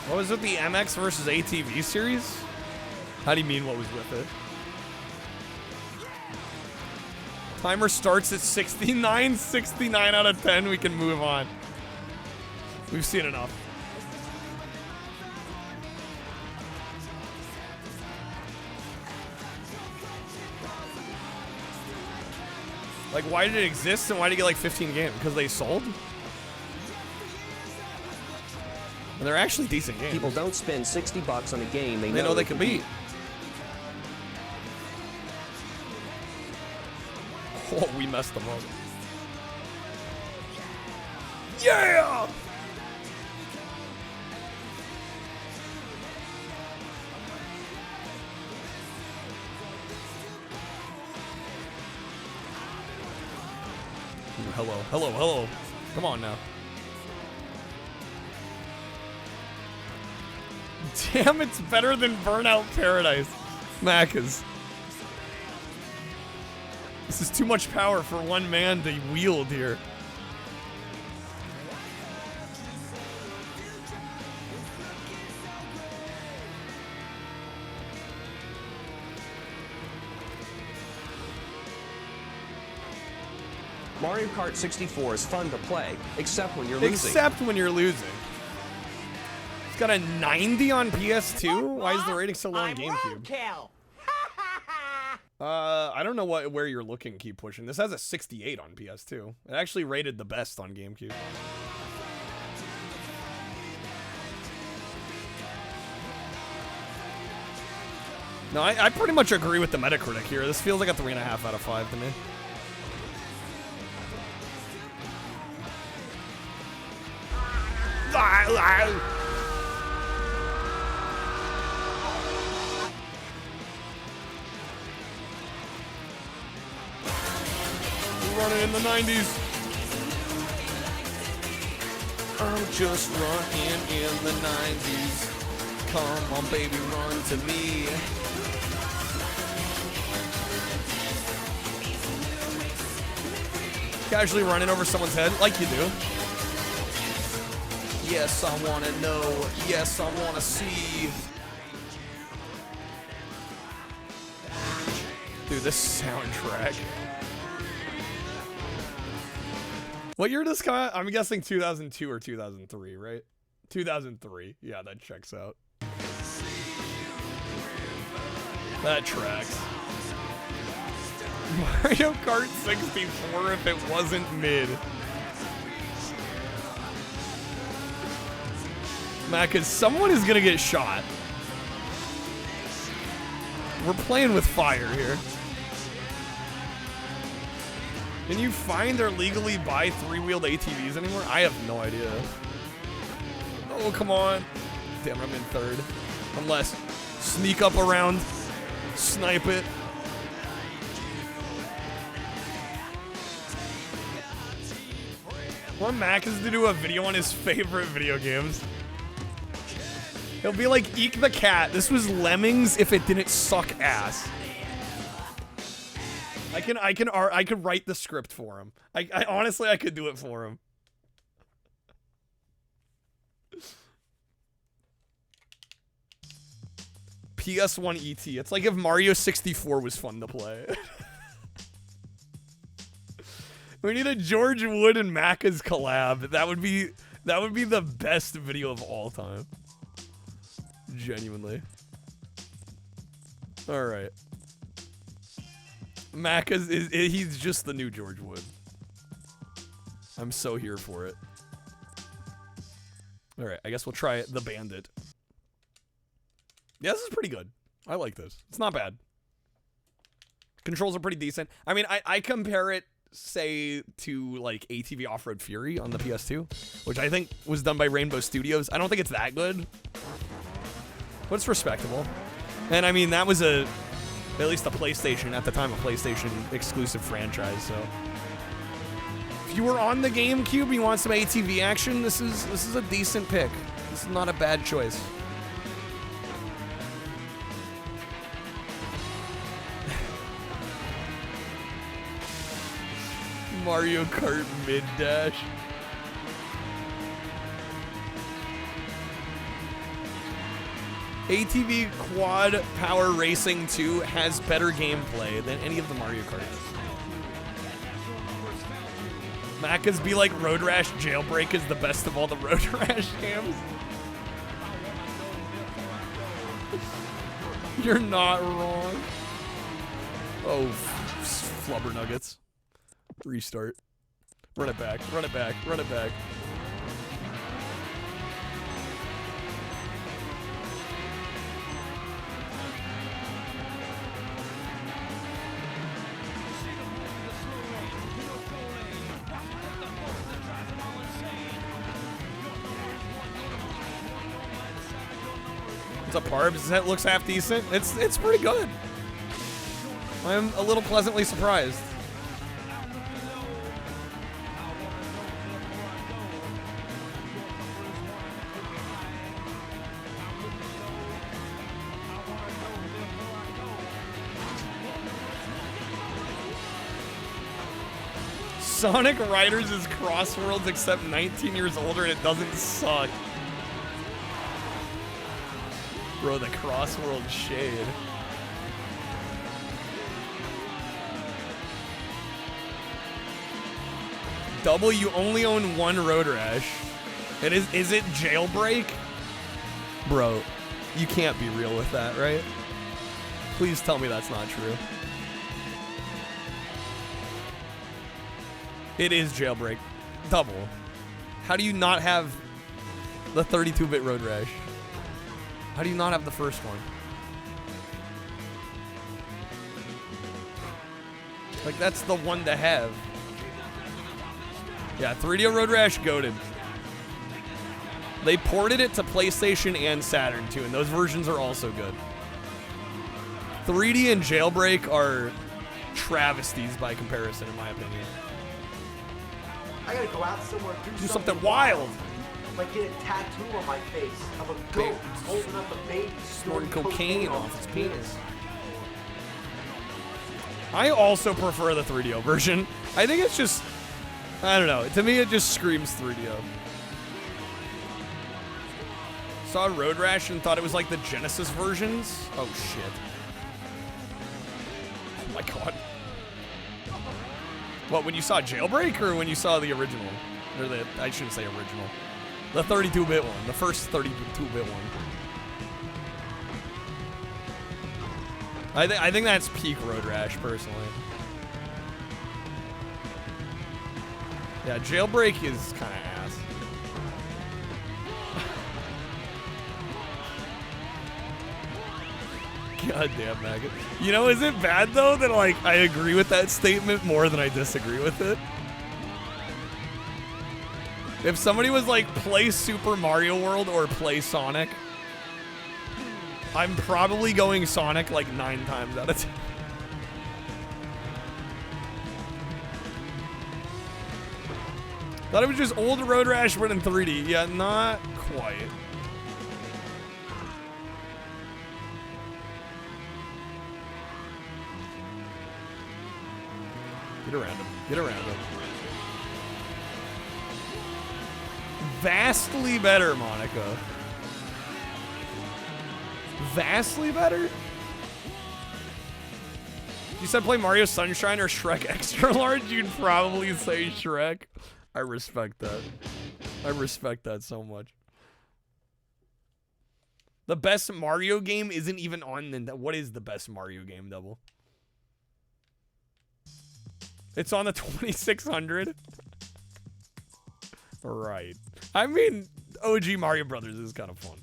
B: What was it, the MX versus ATV series? How do you mean what was with it? Timer starts at 69, 69 out of 10. We can move on. We've seen enough. Like, why did it exist and why did you get like 15 games? Because they sold? And they're actually decent games.
Q: People don't spend $60 on a game they
B: know they can beat. Oh, we messed them up. Yeah! Ooh, hello, hello, hello. Come on now. Damn, it's better than Burnout Paradise. Macca's. This is too much power for one man to wield here.
Q: Mario Kart 64 is fun to play, except when you're losing.
B: Except when you're losing. It's got a 90 on PS2? Why is the rating so low on GameCube? I don't know where you're looking, keep pushing. This has a 68 on PS2. It actually rated the best on GameCube. No, I pretty much agree with the Metacritic here. This feels like a 3.5 out of 5 to me. Running in the 90s. I'm just running in the 90s. Come on, baby, run to me. Casually running over someone's head, like you do. Yes, I want to know. Yes, I want to see. Dude, this soundtrack. What year does this come out? I'm guessing 2002 or 2003, right? 2003. Yeah, that checks out. That tracks. Mario Kart 64 if it wasn't mid. Matt, because someone is going to get shot. We're playing with fire here. Can you find or legally buy three-wheeled ATVs anymore? I have no idea. Oh, come on. Damn, I'm in third. Unless sneak up around, snipe it. I want Mac is to do a video on his favorite video games. He'll be like, Eek the Cat. This was Lemmings if it didn't suck ass. I could write the script for him. I honestly, I could do it for him. PS1 ET. It's like if Mario 64 was fun to play. We need a George Wood and Macca's collab. That would be the best video of all time. Genuinely. All right. Macca's he's just the new George Wood. I'm so here for it. All right, I guess we'll try the Bandit. Yeah, this is pretty good. I like this. It's not bad. Controls are pretty decent. I mean, I compare it, say, to like ATV Off-Road Fury on the PS2, which I think was done by Rainbow Studios. I don't think it's that good, but it's respectable. And I mean, that was at least a PlayStation, at the time, a PlayStation exclusive franchise, so. If you were on the GameCube and you want some ATV action, this is a decent pick. This is not a bad choice. Mario Kart mid-dash. ATV Quad Power Racing 2 has better gameplay than any of the Mario Karts. Macca's be like Road Rash Jailbreak is the best of all the Road Rash games. You're not wrong. Oh, flubber nuggets. Restart. Run it back, run it back, run it back. What's up, Parbs? That looks half decent. It's pretty good. I'm a little pleasantly surprised. Sonic Riders is Crossworlds except 19 years older and it doesn't suck. Bro, the Crossworld shade. Double, you only own one Road Rash. And is it Jailbreak? Bro, you can't be real with that, right? Please tell me that's not true. It is Jailbreak. Double. How do you not have the 32-bit Road Rash? How do you not have the first one? Like, that's the one to have. Yeah, 3DO Road Rash goated. They ported it to PlayStation and Saturn too, and those versions are also good. 3D and Jailbreak are travesties by comparison, in my opinion.
D: I gotta go out somewhere,
B: do something wild.
D: Like get a tattoo on my face of a goat holding up a baby,
B: snorting cocaine off his penis. I also prefer the 3DO version. I think it's just, I don't know. To me, it just screams 3DO. Saw Road Rash and thought it was like the Genesis versions. Oh shit. Oh my god. What, when you saw Jailbreak or when you saw the original? Or the, I shouldn't say original. The 32-bit one. The first 32-bit one. I think that's peak Road Rash, personally. Yeah, Jailbreak is kind of ass. God damn, Maggot. You know, is it bad, though, that, like, I agree with that statement more than I disagree with it? If somebody was like, play Super Mario World or play Sonic, I'm probably going Sonic like 9 times out of 10. Thought it was just old Road Rash but in 3D. Yeah, not quite. Get around him. Get around him. Vastly better, Monica. Vastly better? You said play Mario Sunshine or Shrek Extra Large? You'd probably say Shrek. I respect that. I respect that so much. The best Mario game isn't even on Nintendo. What is the best Mario game, Double? It's on the 2600. Right. I mean, OG Mario Brothers is kind of fun.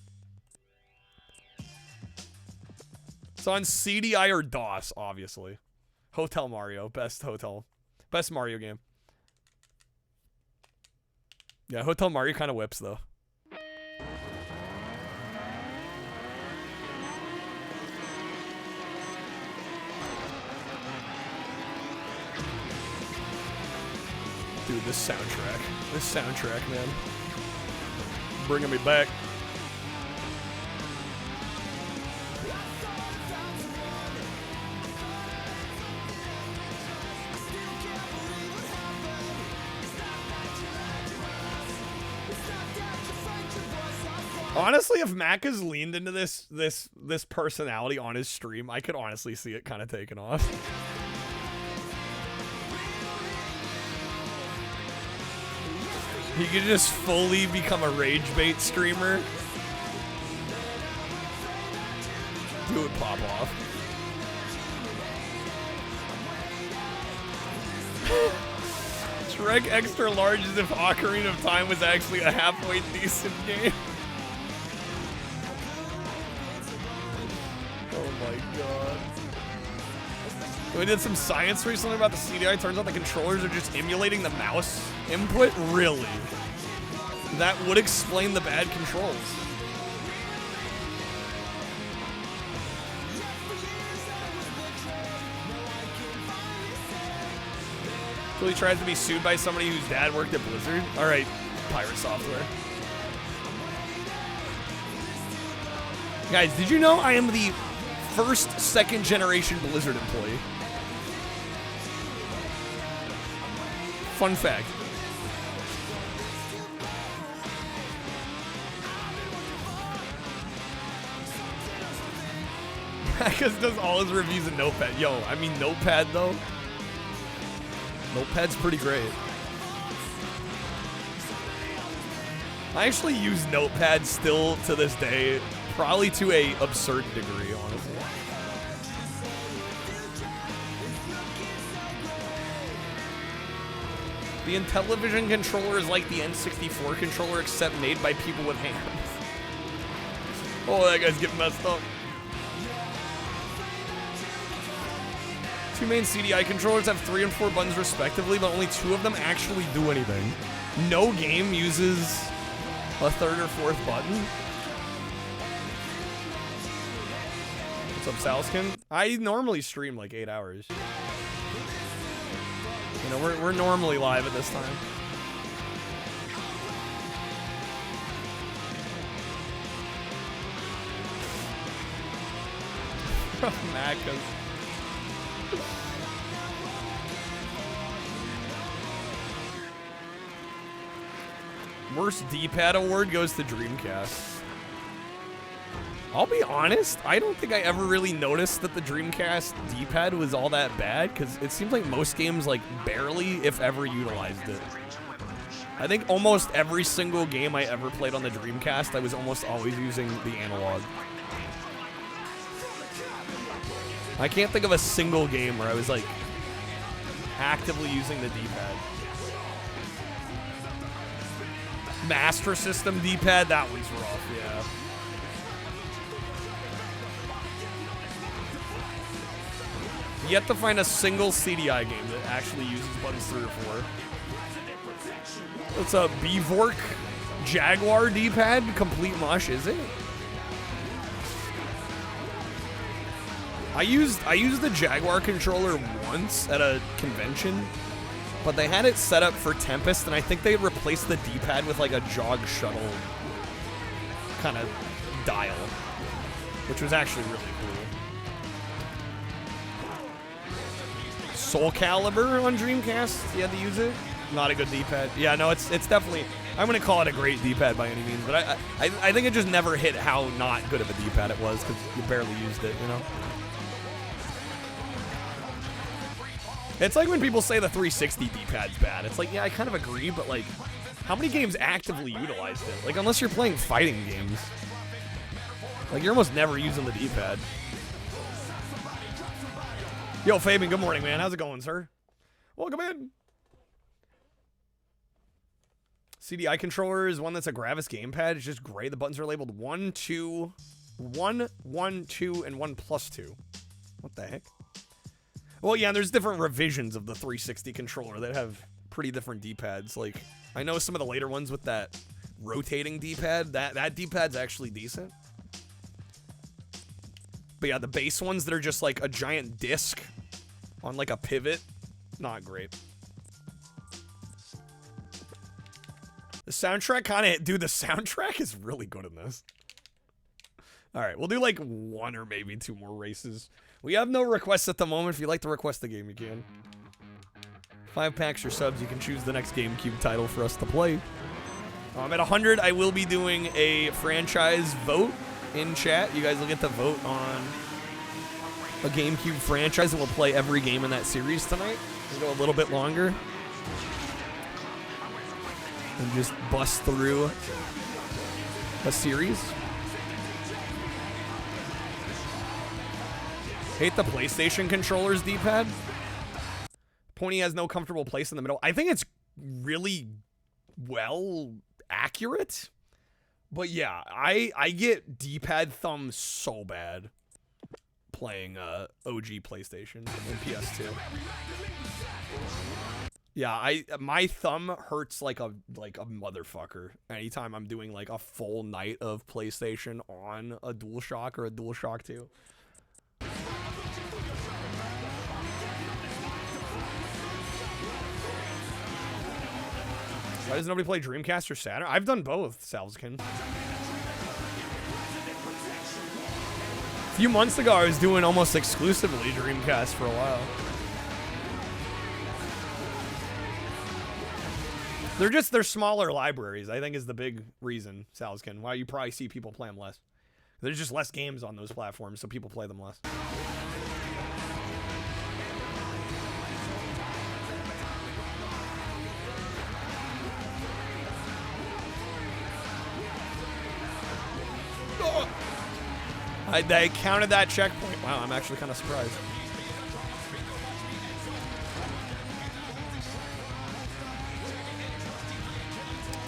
B: It's on CDI or DOS, obviously. Hotel Mario, best Mario game. Yeah, Hotel Mario kind of whips though. Dude, this soundtrack, man. Bringing me back. Honestly, if Mac has leaned into this personality on his stream, I could honestly see it kind of taking off. He could just fully become a rage bait streamer. He would pop off. Shrek Extra Large as if Ocarina of Time was actually a halfway decent game. Oh my god. We did some science recently about the CDI. Turns out the controllers are just emulating the mouse input? Really? That would explain the bad controls. So he tries to be sued by somebody whose dad worked at Blizzard? Alright, Pirate Software. Guys, did you know I am the first second-generation Blizzard employee? Fun fact. Marcus does all his reviews in Notepad. Yo, I mean Notepad though. Notepad's pretty great. I actually use Notepad still to this day, probably to a absurd degree, honestly. The Intellivision controller is like the N64 controller, except made by people with hands. Oh, that guy's getting messed up. Two main CDI controllers have 3 and 4 buttons respectively, but only 2 of them actually do anything. No game uses a 3rd or 4th button. What's up, Salskin? I normally stream like 8 hours. You know, we're normally live at this time. Macca's. Worst D-pad award goes to Dreamcast. I'll be honest, I don't think I ever really noticed that the Dreamcast D-pad was all that bad, because it seems like most games, like, barely, if ever, utilized it. I think almost every single game I ever played on the Dreamcast, I was almost always using the analog. I can't think of a single game where I was, like, actively using the D-pad. Master System D-pad, that one's rough, yeah. Yet to find a single CDI game that actually uses buttons 3 or 4. What's up, Bevork? Jaguar D-pad? Complete mush, is it? I used the Jaguar controller once at a convention, but they had it set up for Tempest, and I think they replaced the D-pad with like a jog shuttle kind of dial, which was actually really cool. Soul Calibur on Dreamcast, you had to use it. Not a good D-pad. Yeah, no, it's definitely, I wouldn't call it a great D-pad by any means, but I think it just never hit how not good of a D-pad it was because you barely used it, you know? It's like when people say the 360 D-pad's bad. It's like, yeah, I kind of agree, but like, how many games actively utilized it? Like, unless you're playing fighting games. Like, you're almost never using the D-pad. Yo, Fabian, good morning, man. How's it going, sir? Welcome in. CDI controller is one that's a Gravis gamepad. It's just gray. The buttons are labeled 1, 2, 1, 1, 2, and 1 plus 2. What the heck? Well, yeah, there's different revisions of the 360 controller that have pretty different D-pads. Like, I know some of the later ones with that rotating D-pad. That D-pad's actually decent. But yeah, the base ones that are just like a giant disc on like a pivot, not great. The soundtrack kind of, dude, the soundtrack is really good in this. All right, we'll do like 1 or maybe 2 more races. We have no requests at the moment. If you'd like to request the game, you can. 5 packs or subs, you can choose the next GameCube title for us to play. At 100, I will be doing a franchise vote in chat. You guys will get to vote on a GameCube franchise, and we'll play every game in that series tonight. We'll go a little bit longer. And just bust through a series. Hate the PlayStation controller's D-pad. Pointy has no comfortable place in the middle. I think it's really well accurate. But yeah, I get D-pad thumbs so bad playing OG PlayStation and PS2. Yeah, my thumb hurts like a motherfucker anytime I'm doing like a full night of PlayStation on a DualShock or a DualShock 2. Why does nobody play Dreamcast or Saturn? I've done both, Salzkin. A few months ago, I was doing almost exclusively Dreamcast for a while. They're smaller libraries, I think is the big reason, Salzkin, why you probably see people play them less. There's just less games on those platforms, so people play them less. Oh! I counted that checkpoint. Wow, I'm actually kind of surprised.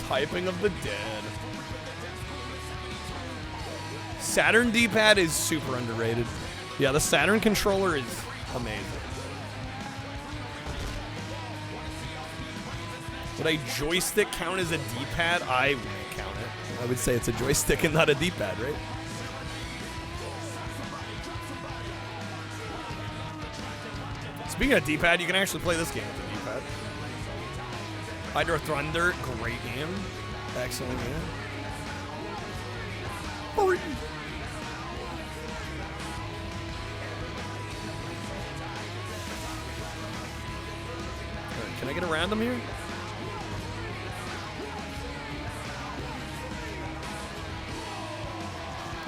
B: Typing of the dead. Saturn D-pad is super underrated. Yeah, the Saturn controller is amazing. Would a joystick count as a D-pad? I wouldn't count it. I would say it's a joystick and not a D-pad, right? Speaking of D-pad, you can actually play this game with the D-pad. Hydro Thunder, great game. Excellent game. Right, can I get around them here?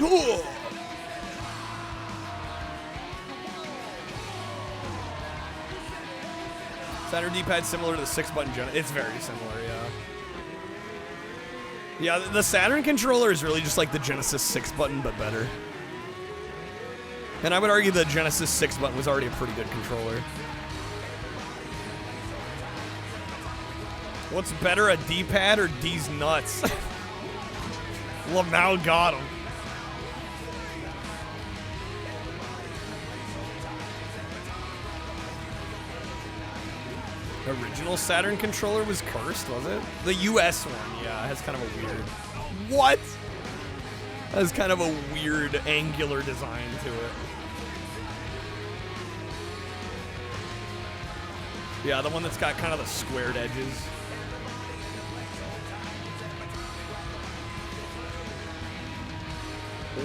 B: Oh! Saturn D-pad similar to the 6-button Gen. It's very similar, yeah. Yeah, the Saturn controller is really just like the Genesis 6-button, but better. And I would argue the Genesis 6-button was already a pretty good controller. What's better, a D-pad or D's nuts? Lamau got him. Original Saturn controller was cursed, was it? The US one, yeah, has kind of a weird... What? Has kind of a weird angular design to it. Yeah, the one that's got kind of the squared edges.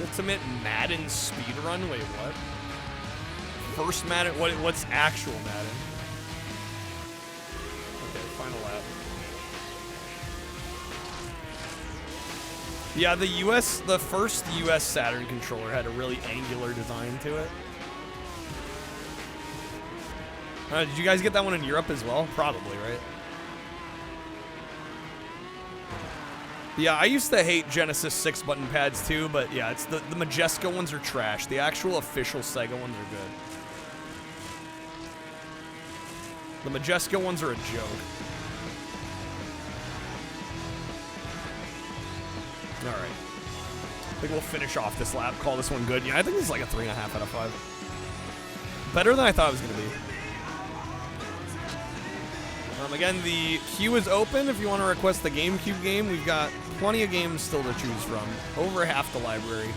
B: Ultimate Madden speedrun? Wait, what? First Madden? What's actual Madden? Final lap. Yeah, the first US Saturn controller had a really angular design to it. Did you guys get that one in Europe as well? Probably, right? Yeah, I used to hate Genesis 6 button pads too, but yeah, it's the Majesco ones are trash. The actual official Sega ones are good. The Majesco ones are a joke. All right. I think we'll finish off this lap, call this one good. Yeah, I think this is like a 3.5 out of 5. Better than I thought it was going to be. Again, the queue is open if you want to request the GameCube game. We've got plenty of games still to choose from. Over half the library.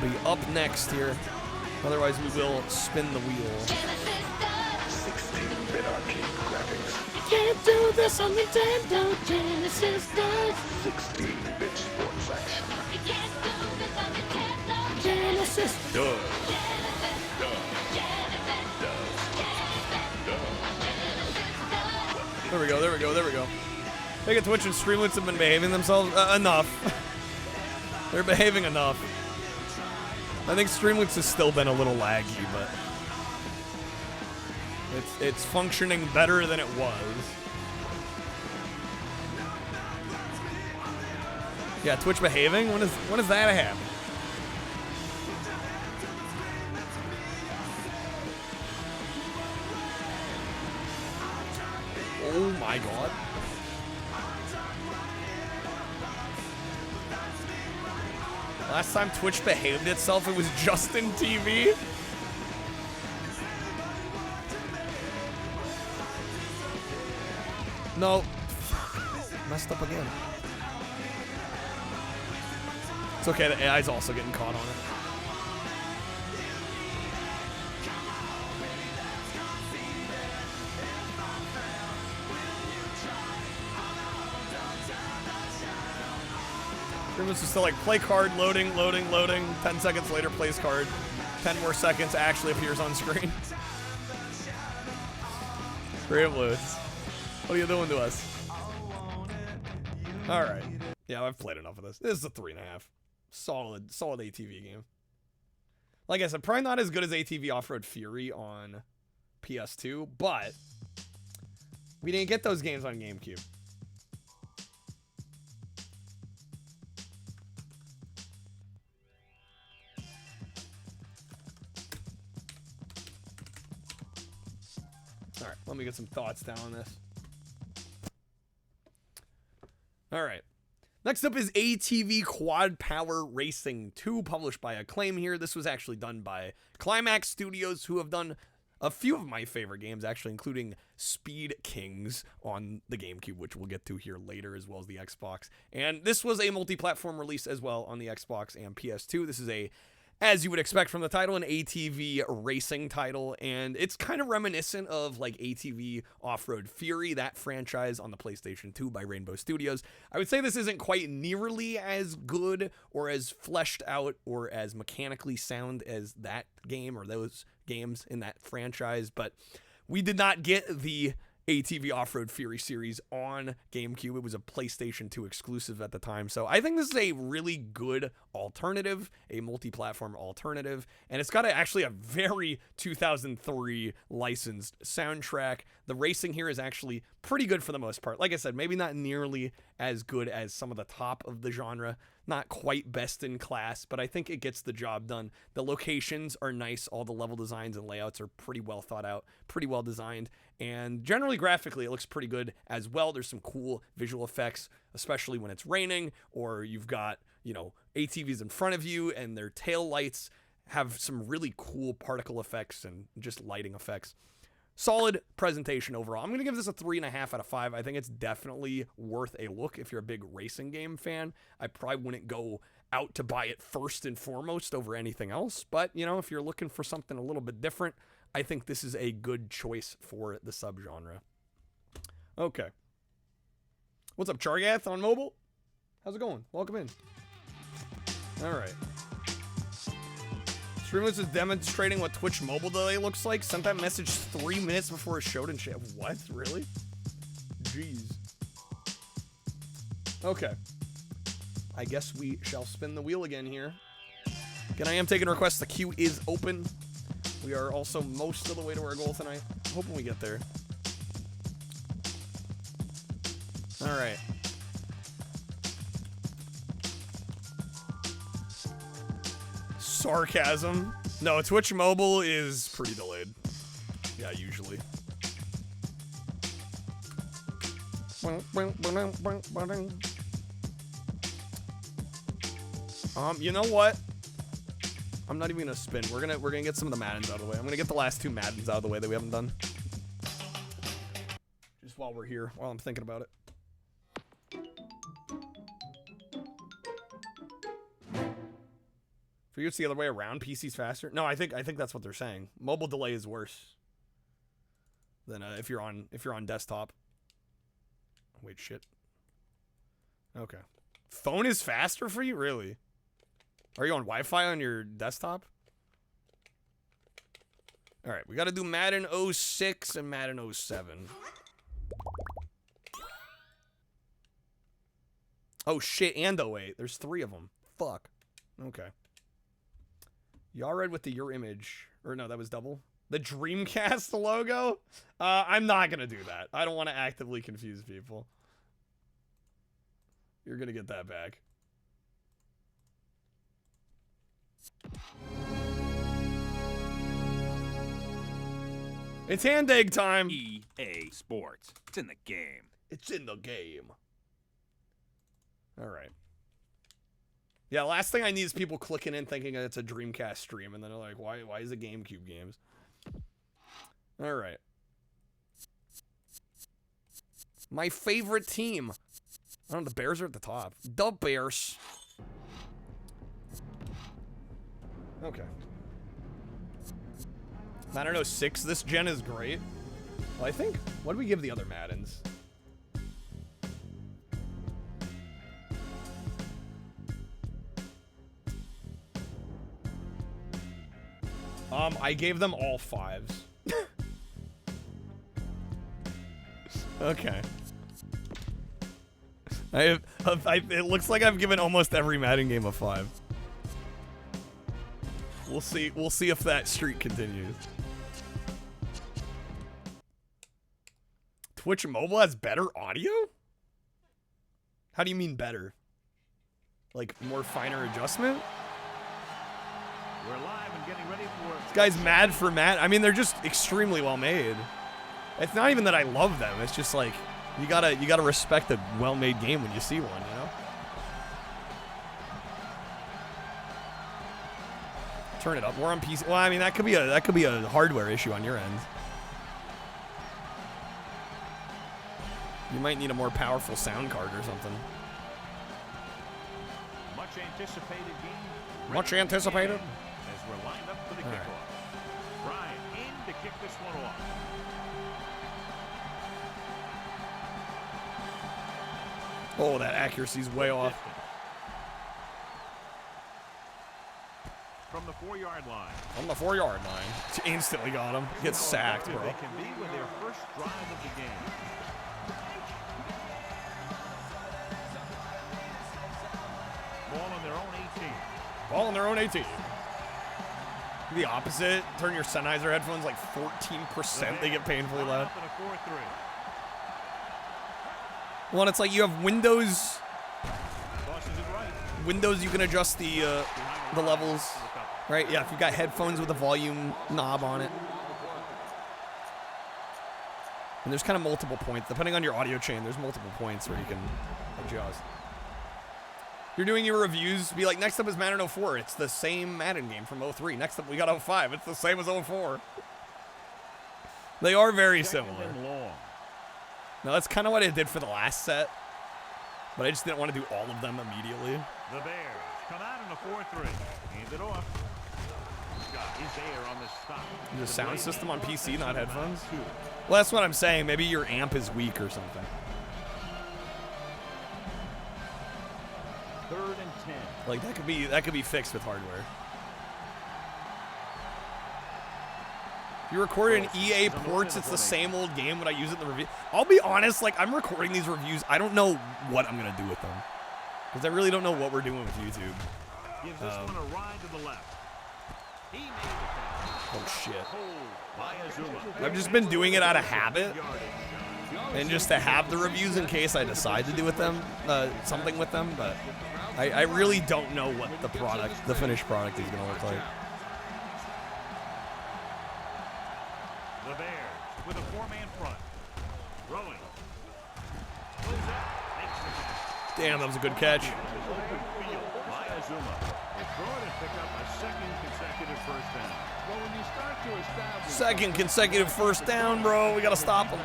B: Be up next here. Otherwise, we will spin the wheel.
U: 16-bit arcade graphics.
A: You can't do this on Nintendo. Genesis does.
U: 16-bit sports action.
A: You can't do this on Nintendo. Genesis
U: does.
B: There we go, there we go, there we go. I think Twitch and Streamlets have been behaving themselves enough. They're behaving enough. I think Streamlets has still been a little laggy, but it's functioning better than it was. Yeah, Twitch behaving? When is that happen? Oh my god. Last time Twitch behaved itself, it was Justin TV. No. Messed up again. It's okay, the AI's also getting caught on it. Streamless is still like, play card, loading. 10 seconds later, plays card. 10 more seconds, actually appears on screen. Streamless. What are you doing to us? Alright. Yeah, I've played enough of this. This is a 3.5. Solid ATV game. Like I said, probably not as good as ATV Off-Road Fury on PS2, but we didn't get those games on GameCube. All right, let me get some thoughts down on this. All right. Next up is ATV Quad Power Racing 2, published by Acclaim here. This was actually done by Climax Studios, who have done a few of my favorite games, actually, including Speed Kings on the GameCube, which we'll get to here later, as well as the Xbox. And this was a multi-platform release as well on the Xbox and PS2. This is a, as you would expect from the title, an ATV racing title, and it's kind of reminiscent of like ATV Off-Road Fury, that franchise on the PlayStation 2 by Rainbow Studios. I would say this isn't quite nearly as good or as fleshed out or as mechanically sound as that game or those games in that franchise, but we did not get the ATV Off-Road Fury series on GameCube. It was a PlayStation 2 exclusive at the time. So I think this is a really good alternative, a multi-platform alternative. And it's got actually a very 2003 licensed soundtrack. The racing here is actually pretty good for the most part. Like I said, maybe not nearly as good as some of the top of the genre. Not quite best in class, but I think it gets the job done. The locations are nice. All the level designs and layouts are pretty well thought out, pretty well designed. And generally graphically, it looks pretty good as well. There's some cool visual effects, especially when it's raining or you've got, you know, ATVs in front of you and their tail lights have some really cool particle effects and just lighting effects. Solid presentation overall. I'm going to give this a 3.5 out of 5. I think it's definitely worth a look if you're a big racing game fan. I probably wouldn't go out to buy it first and foremost over anything else. But, you know, if you're looking for something a little bit different, I think this is a good choice for the subgenre. Okay. What's up, Chargath on mobile? How's it going? Welcome in. All right. Streamless is demonstrating what Twitch mobile delay looks like. Sent that message 3 minutes before it showed and shit. What? Really? Jeez. Okay. I guess we shall spin the wheel again here. Again, I am taking requests. The queue is open. We are also most of the way to our goal tonight. I'm hoping we get there. All right. Sarcasm. No, Twitch mobile is pretty delayed. Yeah, usually. You know what? I'm not even gonna spin. We're gonna get some of the Maddens out of the way. I'm gonna get the last 2 Maddens out of the way that we haven't done. Just while we're here, while I'm thinking about it. For you, it's the other way around. PC's faster. No, I think that's what they're saying. Mobile delay is worse than if you're on desktop. Wait, shit. Okay. Phone is faster for you, really? Are you on Wi-Fi on your desktop? All right, we got to do Madden 06 and Madden 07. Oh shit, and 08. There's 3 of them. Fuck. Okay. Y'all read with the your image, or no, that was double. The Dreamcast logo? I'm not gonna do that. I don't want to actively confuse people. You're gonna get that back. It's hand egg time.
V: EA Sports. It's in the game.
B: It's in the game. All right. Yeah, last thing I need is people clicking in thinking it's a Dreamcast stream, and then they're like, why is it GameCube games? All right. My favorite team. I don't know, the Bears are at the top. The Bears. Okay. Madden 06 this gen is great. Well, I think, what do we give the other Maddens? I gave them all 5s. Okay. It looks like I've given almost every Madden game a 5. We'll see if that streak continues. Twitch mobile has better audio? How do you mean better? Like more finer adjustment?
V: We're live and getting ready for
B: This guy's mad for Matt. I mean, they're just extremely well made. It's not even that I love them. It's just like you gotta respect a well-made game when you see one, you know? Turn it up. We're on PC. Well, I mean, that could be a hardware issue on your end. You might need a more powerful sound card or something.
V: much anticipated game.
B: Much anticipated.
V: As we're lined up for the kickoff. Brian in to kick this one off.
B: Oh, that accuracy's way off.
V: From the 4-yard line.
B: On the 4-yard line. Instantly got him. Gets sacked, bro.
V: They can be with their first drive of the game. Ball on their own 18.
B: Ball on their own 18. The opposite. Turn your Sennheiser headphones like 14%. They get painfully loud. Well, it's like you have Windows. Windows, you can adjust the levels. Right? Yeah, if you've got headphones with a volume knob on it. And there's kind of multiple points. Depending on your audio chain, there's multiple points where you can adjust. You're doing your reviews, be like, next up is Madden 04. It's the same Madden game from 03. Next up, we got 05. It's the same as 04. They are very similar. Now, that's kind of what I did for the last set. But I just didn't want to do all of them immediately.
V: The Bears come out in a 4-3. Hand it off. Got his air on the stop.
B: The sound system on PC, not headphones? Well, that's what I'm saying. Maybe your amp is weak or something.
V: 3rd and 10.
B: Like that could be fixed with hardware. If you recorded an EA ports, it's the same old game. Would I use it in the review? I'll be honest, like, I'm recording these reviews. I don't know what I'm going to do with them. Because I really don't know what we're doing with YouTube.
V: Gives this one a ride to the left.
B: Oh, shit. I've just been doing it out of habit. And just to have the reviews in case I decide to do with them, something with them. But I really don't know what the finished product is going to look like.
V: The Bears with a four-man front. Rolling.
B: Damn, that was a good catch. Second consecutive first down, bro. We got to stop him.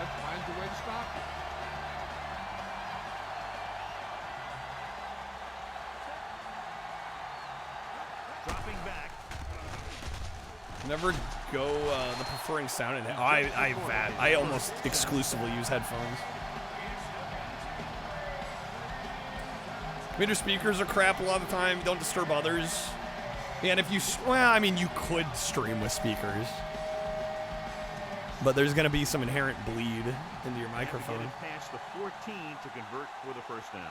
V: Dropping back.
B: Never go the preferring sound in it. I almost exclusively use headphones. Computer speakers are crap a lot of the time. Don't disturb others. Yeah, and if you, well, I mean, you could stream with speakers, but there's going to be some inherent bleed into your microphone.
V: Past the 14 to convert for the first down.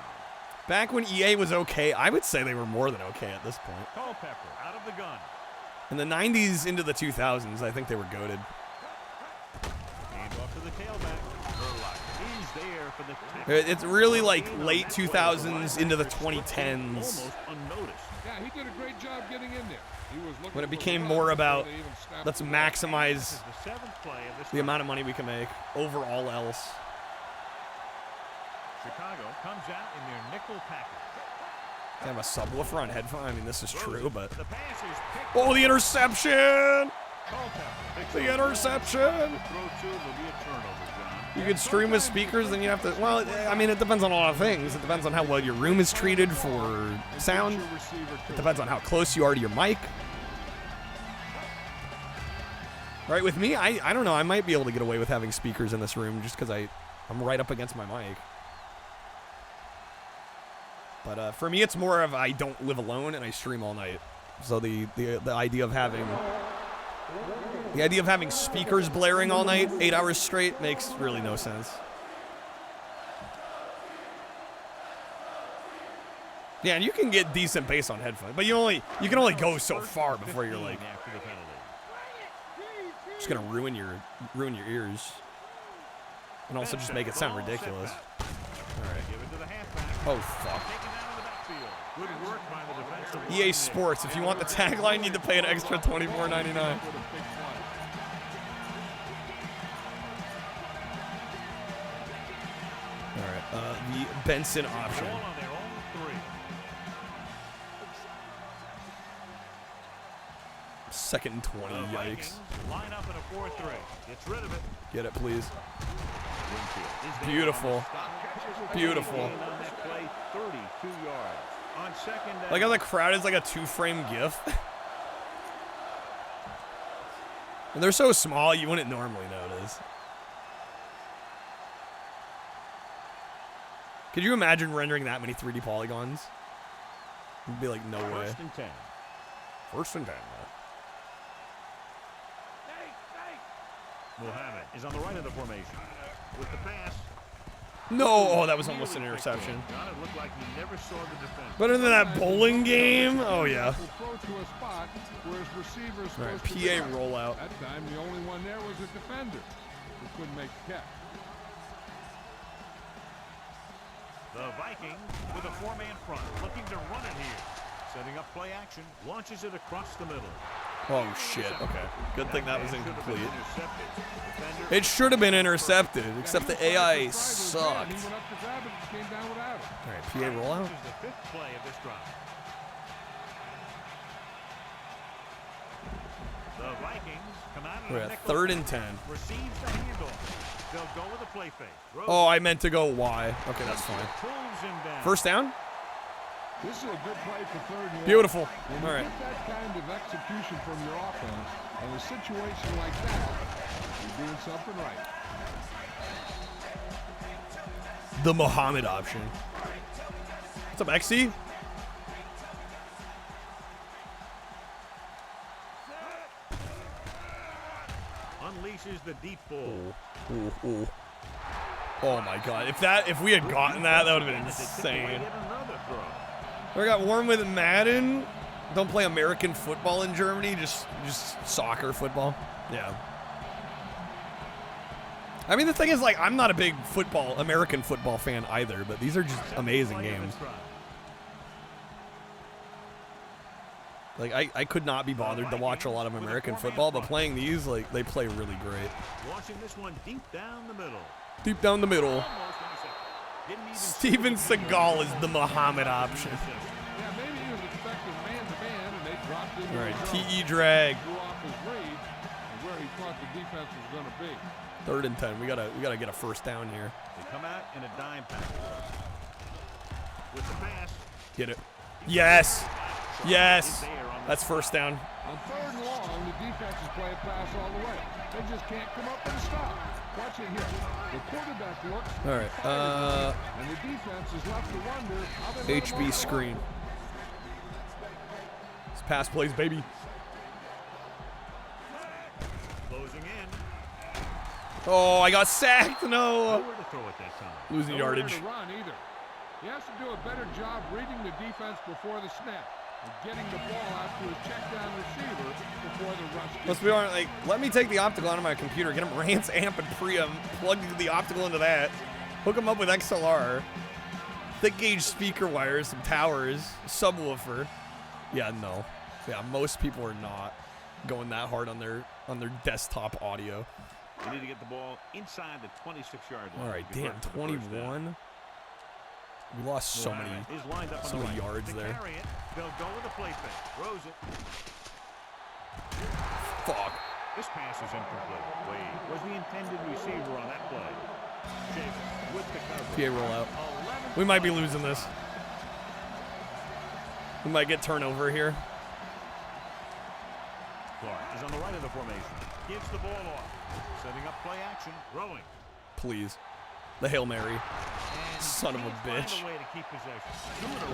B: Back when EA was okay, I would say they were more than okay at this point.
V: Culpepper out of the gun.
B: In the 90s into the 2000s, I think they were goated.
V: Hand off to the tailback. He's there for the tackle.
B: It's really like late 2000s into the 2010s.
V: Almost unnoticed.
U: Yeah, he did a great job getting in there. He was looking
B: when it became more about let's maximize the amount of money we can make over all else.
V: Chicago comes out in their nickel package.
B: They have a subwoofer on headphone. I mean, this is true, but oh, the interception! The interception! You could stream with speakers, then you have to. Well, I mean, it depends on a lot of things. It depends on how well your room is treated for sound. It depends on how close you are to your mic. Right, with me, I don't know. I might be able to get away with having speakers in this room just because I'm right up against my mic. But for me, it's more of I don't live alone and I stream all night. So the idea of having speakers blaring all night, 8 hours straight, makes really no sense. Yeah, and you can get decent bass on headphones, but you can only go so far before you're like just gonna ruin your ears, and also just make it sound ridiculous. All right. Oh fuck. EA Sports. If you want the tagline, you need to pay an extra $24.99. All right. The Benson option. Second and 20. Yikes.
V: Line up in a 4-3. Gets rid of it.
B: Get it, please. Beautiful. Beautiful. Like how the crowd is like a 2-frame GIF. And they're so small, you wouldn't normally notice. Could you imagine rendering that many 3D polygons? It'd be like, no way.
V: First and 10.
B: First and 10,
V: Muhammad is on the right of the formation. With the pass.
B: No, oh, that was almost an interception. Better than that bowling game? Oh, yeah. All right, PA rollout.
U: That time, the only one there was a defender who couldn't make the catch.
V: The Vikings with a four-man front, looking to run it here. Setting up play action, launches it across the middle.
B: Oh, shit. Okay. Good thing that was incomplete. It should have been intercepted, except the AI sucked. All right, PA rollout.
V: The fifth play of this drive. The Vikings come out.
B: We're at 3rd and 10.
V: Receives the handoff. They'll go with a play fake.
B: Oh, I meant to go Y. Okay, that's fine. First down?
U: This is a good play for 3rd and 1.
B: Beautiful.
U: When
B: all right.
U: Get that kind of execution from your offense, and a situation like that, you're doing something right.
B: The Muhammad option. What's up, XC?
V: Unleashes the deep ball.
B: Oh my God! If we had gotten that, that would have been insane. I got warm with Madden. Don't play American football in Germany. Just soccer football. Yeah. I mean, the thing is, like, I'm not a big American football fan either, but these are just amazing games. Like, I could not be bothered to watch a lot of American football, but playing these, like, they play really great.
V: Launching this one deep down the middle.
B: Deep down the middle. Steven Seagal is the Muhammad option.
L: Yeah, maybe he was expecting man-to-man, and they dropped him.
B: All right, TE drag.
L: Drew off his read and where he thought the defense was going to be.
B: 3rd and 10. We gotta get a first down here.
V: They come out in a dime package. With the pass.
B: Get it. Yes. Yes. That's first down.
L: On 3rd and long, the defense is playing pass all the way. They just can't come up with a stop. Watch it here. The quarterback looks.
B: All right.
L: And the defense is left to wonder how they
B: HB screen. It's pass plays, baby.
V: Closing in.
B: Oh, I got sacked. No.
V: Nowhere to throw it that time.
B: Losing yardage.
L: To run either. He has to do a better job reading the defense before the snap and getting the ball out to a check down receiver before the rush.
B: Plus, we aren't like, let me take the optical out of my computer, get him Rance, amp, and preamp, plug the optical into that, hook him up with XLR, thick gauge speaker wires, some towers, subwoofer. Yeah, no. Yeah, most people are not going that hard on their desktop audio.
V: You need to get the ball inside the 26-yard line.
B: All right, damn, 21. We lost so many yards there.
V: They'll go with the play fake. Throws it.
B: Fuck.
V: This pass is incomplete. Wade was the intended receiver on that play. Jacobs with the cover.
B: PA rollout. We might be losing this. We might get turnover here.
V: Clark is on the right of the formation. Gives the ball off. Setting up play action. Throwing.
B: Please. The Hail Mary. Son of a bitch.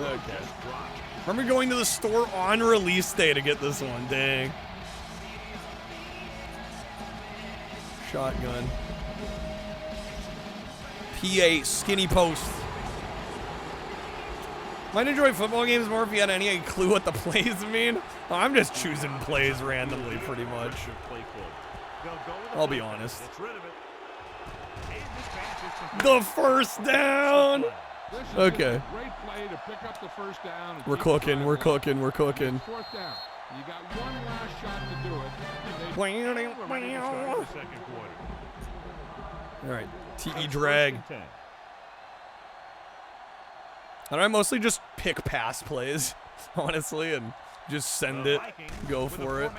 B: Okay. Remember going to the store on release day to get this one. Dang. Shotgun. PA skinny post. Might enjoy football games more if you had any clue what the plays mean. I'm just choosing plays randomly pretty much. I'll be honest. The first down. Okay.
L: Great play to pick up the first down.
B: We're cooking. We're cooking. We're cooking.
L: 4th down. You got one last shot to do it.
B: All right. TE drag. And I mostly just pick pass plays, honestly, and just send it, go for it.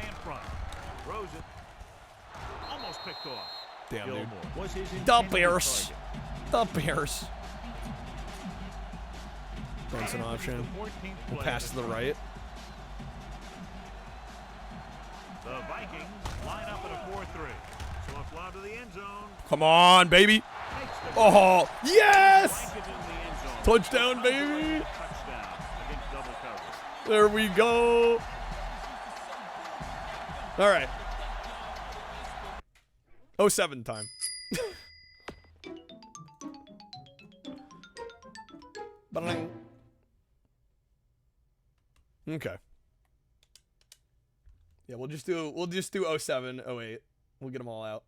V: Almost picked off.
B: Damn, dude. The Bears. The Bears. That's an option. We'll pass to the right.
V: The Vikings line up in a 4-3. So a fly to the end zone.
B: Come on, baby. Oh, yes! Touchdown, baby. There we go. All right. 07 time. Okay. Yeah, we'll just do 07, 08. We'll get them all out.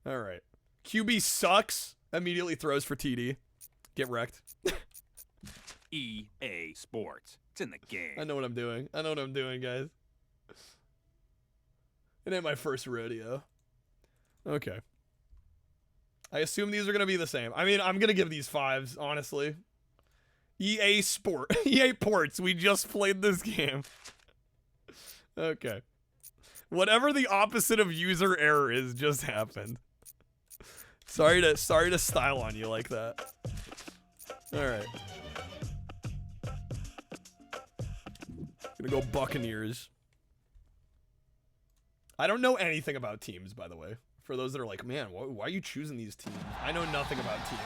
B: All right. QB sucks. Immediately throws for TD. Get wrecked.
N: EA Sports. It's in the game.
B: I know what I'm doing. I know what I'm doing, guys. It ain't my first rodeo. Okay. I assume these are going to be the same. I mean, I'm going to give these 5s, honestly. EA Sport. EA Ports. We just played this game. Okay. Whatever the opposite of user error is just happened. Sorry to style on you like that. All right. Gonna go Buccaneers. I don't know anything about teams, by the way. For those that are like, man, why are you choosing these teams? I know nothing about teams.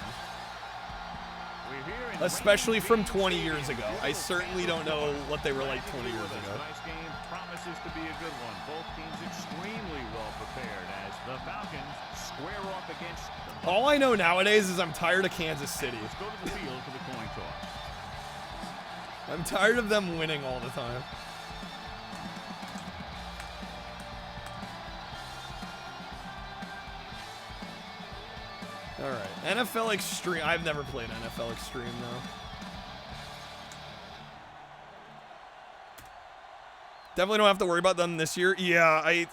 B: Especially from 20 years ago. I certainly don't know what they were like 20 years ago.
V: Tonight's game promises to be a good one. Both teams extremely well prepared as the Falcons square off against the
B: All I know nowadays is I'm tired of Kansas City.
V: Let's go to the field for the coin toss.
B: I'm tired of them winning all the time. All right, NFL Extreme. I've never played NFL Extreme though. Definitely don't have to worry about them this year. Yeah,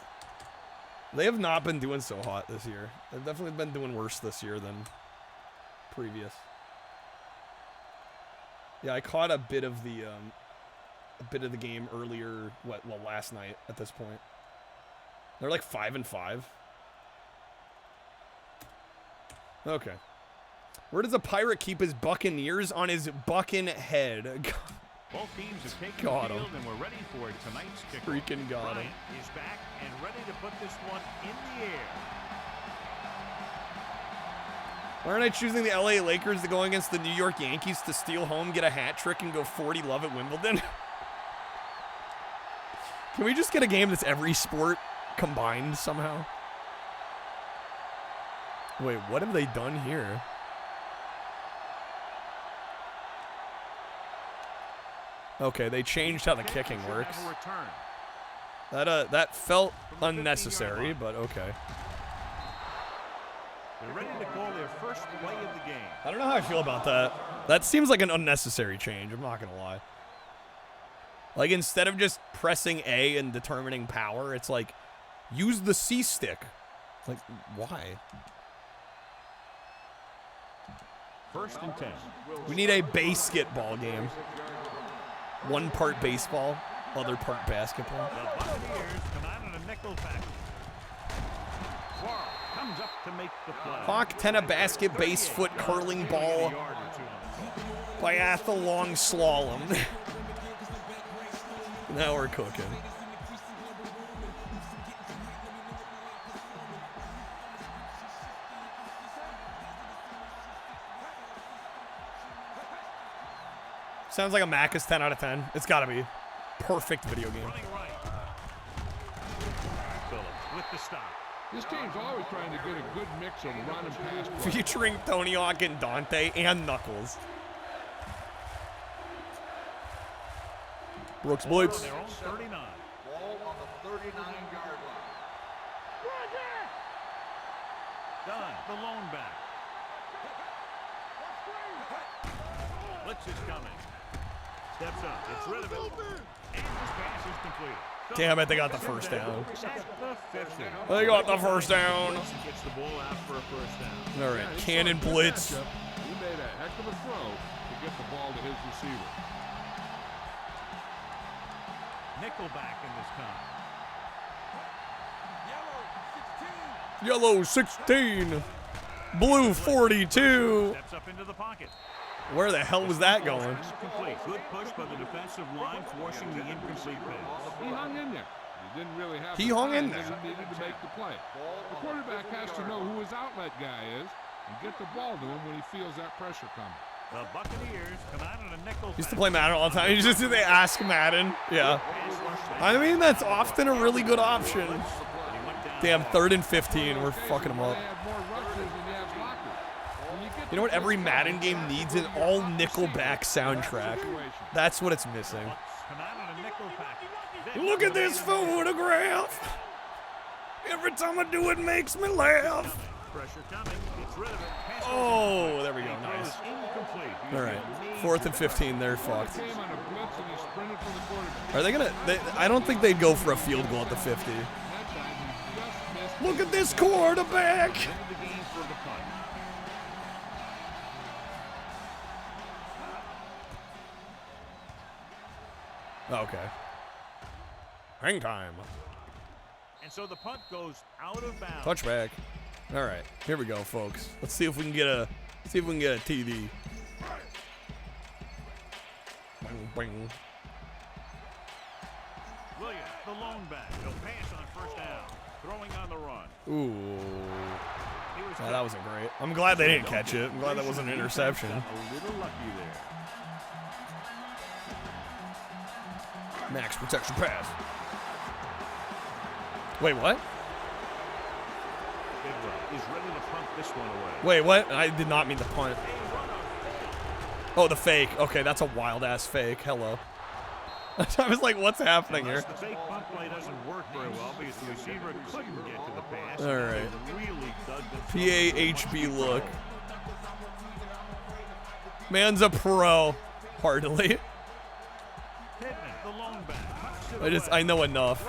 B: they have not been doing so hot this year. They've definitely been doing worse this year than previous. Yeah, I caught a bit of the game earlier. Well, last night at this point. They're like 5-5. Okay. Where does a pirate keep his buccaneers? On his bucking head.
V: Both teams have taken
B: Got
V: the
B: him.
V: field and we're ready for tonight's kick.
B: Freaking got him.
V: Is back and ready to put this one in the air.
B: Why aren't I choosing the LA Lakers to go against the New York Yankees to steal home, get a hat trick, and go 40 love at Wimbledon? Can we just get a game that's every sport combined somehow? Wait, what have they done here? Okay, they changed how the kicking works. That felt unnecessary, but okay.
V: They're ready to call their first play of the game.
B: I don't know how I feel about that. That seems like an unnecessary change, I'm not gonna lie. Like, instead of just pressing A and determining power, it's like, use the C stick. Like, why?
V: First and 10.
B: We need a basketball game. One part baseball, other part basketball.
V: The Buccaneers come out in a nickel package. Quarles comes up to make the play.
B: Hawk, tenna basket, base foot, curling ball, biathlon slalom. Now we're cooking. Sounds like a Mac is 10 out of 10. It's gotta be. Perfect video game.
V: With the stop.
L: This team's always trying to get a good mix of run and pass play.
B: Featuring Tony Hawk and Dante and Knuckles. Brooks Blitz.
V: Their own 39.
P: Ball on the 39-yard line.
V: Done. The lone back. Blitz is coming. Steps up. It's rid of it. And this pass is complete.
B: Damn it, they got the first down.
V: At the 50.
B: They got the first down.
V: Gets the ball out for a first down.
B: All right, cannon blitz.
L: He made a heck of a throw to get the ball to his receiver.
V: Nickelback in this time.
B: Yellow 16. Blue 42.
V: Steps up into the pocket.
B: Where the hell was that going?
V: Complete. Good push by the defensive line, forcing the incomplete pass.
L: He hung in there. He didn't really have
B: He hung in there.
L: He needed to make the play. The quarterback has to know who his outlet guy is and get the ball to him when he feels that pressure coming.
V: The Buccaneers come out in a nickel.
B: Used to play Madden all the time. You just they ask Madden. Yeah. I mean, that's often a really good option. Damn, 3rd and 15. We're fucking them up. You know what every Madden game needs? An all Nickelback soundtrack. That's what it's missing. Look at this photograph. Every time I do it makes me laugh. Oh, there we go. Nice. All right. 4th and 15. They're fucked. Are they going to... I don't think they'd go for a field goal at the 50. Look at this quarterback. Okay. Hang time.
V: And so the punt goes out of bounds.
B: Touchback. All right, here we go, folks. Let's see if we can get a TD. Bing, bing.
V: Williams, the lone back. He'll pass on first down. Throwing on the run.
B: Ooh. Oh, that wasn't great. I'm glad they didn't catch it. I'm glad that wasn't an interception.
V: A little lucky there.
B: Max protection pass. Wait, what?
V: XGRA is ready to punt this one away.
B: Wait, what? I did not mean to punt. Oh, the fake. Okay, that's a wild-ass fake. Hello. I was like, what's happening here?
V: The fake punt play doesn't work very well because the receiver couldn't get to the pass.
B: All right.
V: Really
B: PAHB look. Man's a pro. Hardly. I know enough.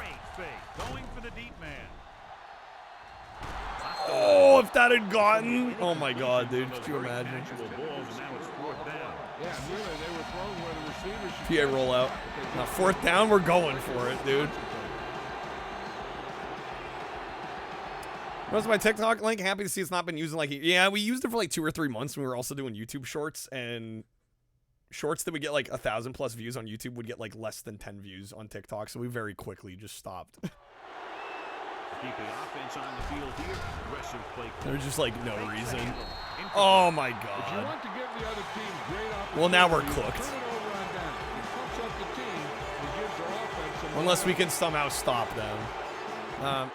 B: Oh, if that had gotten. Oh my God, dude. Could you imagine? PA rollout. Now, 4th down, we're going for it, dude. What's my TikTok link? Happy to see it's not been used in like, yeah, we used it for like 2 or 3 months when we were also doing YouTube shorts, and shorts that would get like 1,000+ views on YouTube would get like less than 10 views on TikTok, so we very quickly just stopped.
V: Keeping offense on the field here. Aggressive play.
B: There's just like no reason. Oh my God. Well, now we're cooked. Unless we can somehow stop them.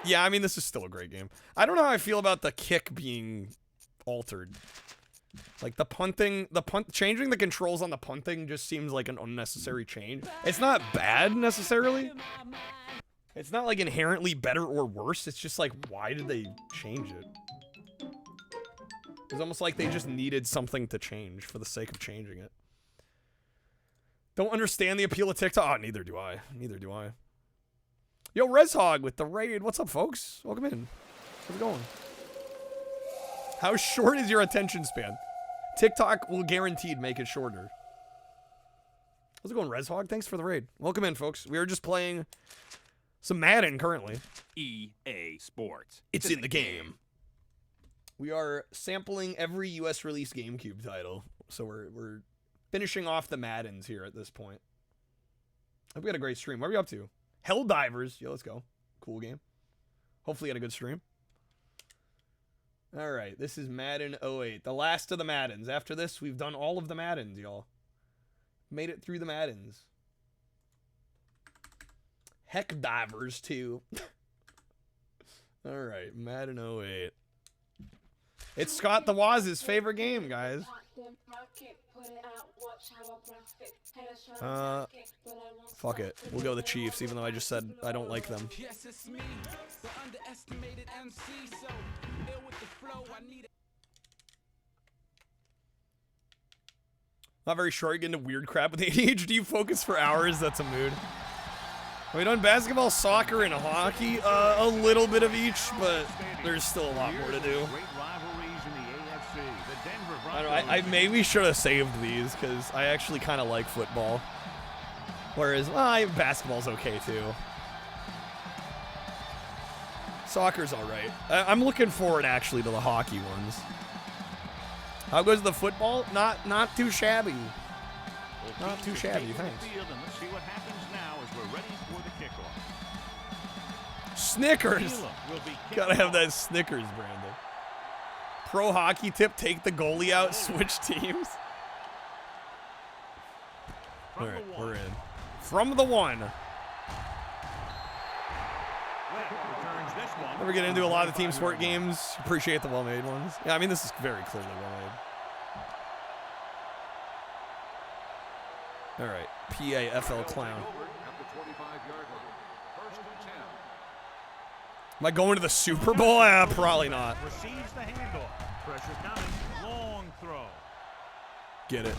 B: Yeah, I mean, this is still a great game. I don't know how I feel about the kick being altered. Like the changing the controls on the punting just seems like an unnecessary change. It's not bad necessarily. It's not like inherently better or worse. It's just like, why did they change it? It's almost like they just needed something to change for the sake of changing it. Don't understand the appeal of TikTok. Oh, neither do I. Neither do I. Yo, Reshog with the raid. What's up, folks? Welcome in. How's it going? How short is your attention span? TikTok will guaranteed make it shorter. How's it going, Reshog? Thanks for the raid. Welcome in, folks. We are just playing some Madden currently.
N: EA Sports.
B: It's in the game. We are sampling every US release GameCube title. So we're finishing off the Maddens here at this point. Hope we had a great stream. What are we up to? Helldivers. Yo, let's go. Cool game. Hopefully you had a good stream. All right, this is Madden 08. The last of the Maddens. After this, we've done all of the Maddens, y'all. Made it through the Maddens. Heck Divers, too. All right, Madden 08. It's Scott the Waz's favorite game, guys. Fuck it. We'll go the Chiefs, even though I just said I don't like them. Not very short, you get into weird crap with ADHD focus for hours. That's a mood. Have we done basketball, soccer, and hockey? A little bit of each, but there's still a lot more to do. I don't know, I maybe should have saved these, because I actually kind of like football. Whereas, well, basketball's okay, too. Soccer's alright. I'm looking forward, actually, to the hockey ones. How goes the football? Not too shabby. Not too shabby, thanks. Snickers! Gotta have that Snickers, Brandon. Pro hockey tip, take the goalie out, switch teams. Alright, we're in. From the one. Never get into a lot of the team sport games. Appreciate the well-made ones. Yeah, I mean, this is very clearly well-made. Alright, PAFL clown. Am I going to the Super Bowl? Probably not.
V: Receives the handoff. Pressure coming. Long throw.
B: Get it.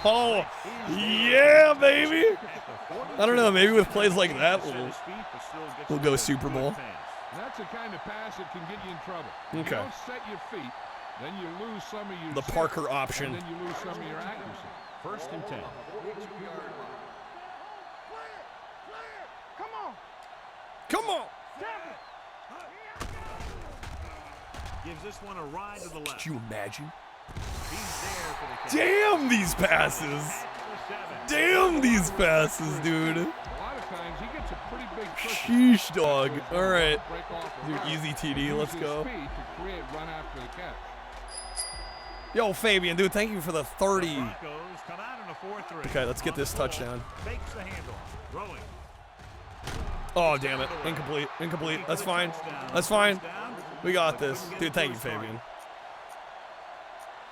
B: Oh, yeah, baby. I don't know. Maybe with plays like that, we'll go Super Bowl.
L: That's the kind of pass that can get you in trouble.
B: Okay.
L: If you don't set your feet, then you lose some of your
B: the Parker option.
L: And then you lose some of your accuracy.
V: 1st and 10.
L: Come on.
B: Come on.
V: Gives this one a ride to the left.
B: Could you imagine?
V: He's there for the catch.
B: Damn these passes. Damn these passes, dude.
L: A lot of times he gets a pretty big
B: sheesh, dog. All right. Dude, easy TD. Let's go. Yo, Fabian, dude, thank you for the 30. Okay, let's get this touchdown. Oh, damn it. Incomplete. Incomplete. That's fine. That's fine. We got this. Dude, thank you, Fabian.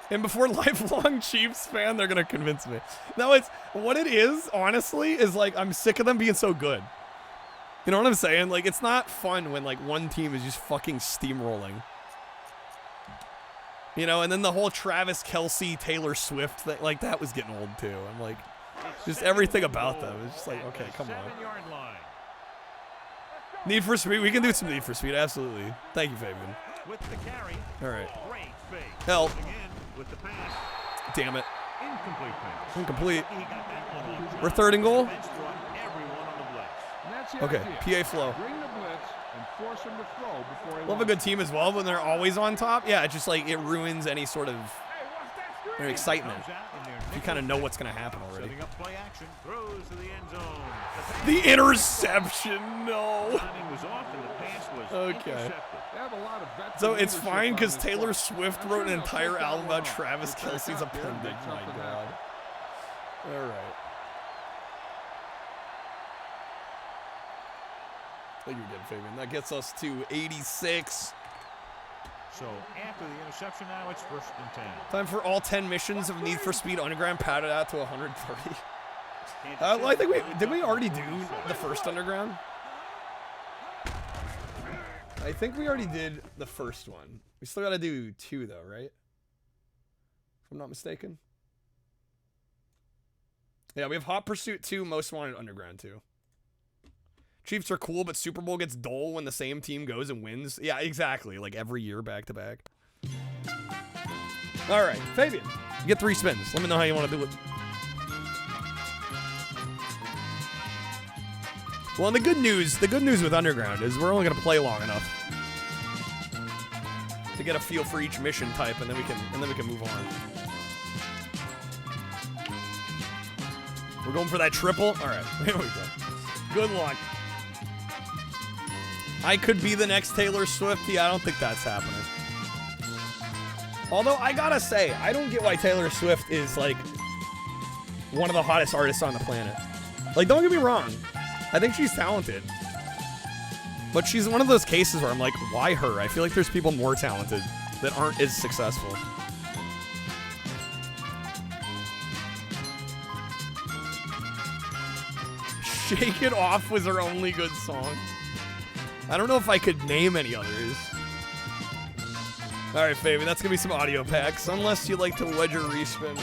B: And before lifelong Chiefs fan, they're going to convince me. No, it's what it is, honestly, is like I'm sick of them being so good. You know what I'm saying? Like, it's not fun when, like, one team is just fucking steamrolling. You know, and then the whole Travis Kelce, Taylor Swift thing, like, that was getting old, too. I'm like, just everything about them is just like, okay, come on. Need for Speed. We can do some Need for Speed, absolutely. Thank you, Fabian.
V: With the carry.
B: All right.
V: Great fake.
B: Help.
V: With the pass.
B: Damn it.
V: Incomplete pass.
B: Incomplete.
V: He got that one.
B: We're third and goal.
V: Everyone on the blitz.
L: And that's the
B: Okay,
L: idea.
B: PA flow.
L: Bring the blitz and force him to throw before he
B: Love a good team as well when they're always on top. Yeah, it's just like it ruins any sort of excitement. If you kind of know what's going to happen already.
V: Setting up play action. Throws to the end zone.
B: The interception, no.
V: Timing was off and the pass was
B: Okay.
V: intercepted.
L: They have a lot of veteran
B: So it's
L: leadership
B: fine
L: on
B: because
L: this
B: Taylor
L: squad.
B: Swift wrote an entire album about Travis Kelce's appendage. My God. All right. I think you're good, Fabian. That gets us to 86.
V: So after the interception, now it's 1st and 10.
B: Time for all 10 missions of Need for Speed Underground padded out to 130. Well, I think did we already do the first Underground? I think we already did the first one. We still got to do 2 though, right? If I'm not mistaken. Yeah, we have Hot Pursuit 2, Most Wanted Underground 2. Chiefs are cool, but Super Bowl gets dull when the same team goes and wins. Yeah, exactly. Like every year, back to back. All right, Fabian, you get 3 spins. Let me know how you want to do it. Well, and the good news with Underground is we're only gonna play long enough to get a feel for each mission type, and then we can move on. We're going for that triple. All right, here we go. Good luck. I could be the next Taylor Swift. Yeah, I don't think that's happening. Although, I gotta say, I don't get why Taylor Swift is, like, one of the hottest artists on the planet. Like, don't get me wrong. I think she's talented. But she's one of those cases where I'm like, why her? I feel like there's people more talented that aren't as successful. Shake It Off was her only good song. I don't know if I could name any others. All right, Fabian, that's gonna be some audio packs. Unless you like to wedge or respin.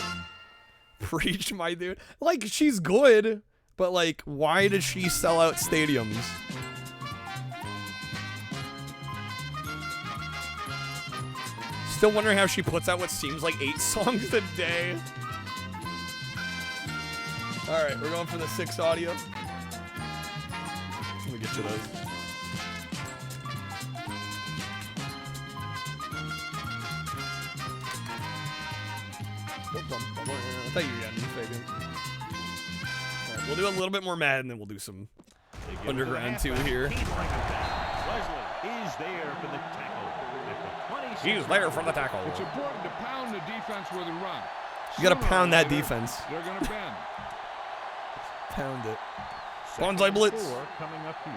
B: Preach, my dude. Like, she's good, but like, why does she sell out stadiums? Still wondering how she puts out what seems like 8 songs a day. All right, we're going for the 6 audio. Let me get you those. I thought you were getting Fabian. All right, we'll do a little bit more Madden, and then we'll do some Underground 2 here.
V: Leslie is there for the tackle.
B: He's there for the tackle.
L: It's important to pound the defense with a run.
B: You got to pound that defense.
L: They're going to bend.
B: Pound it. Bonsai blitz.
V: Coming up here.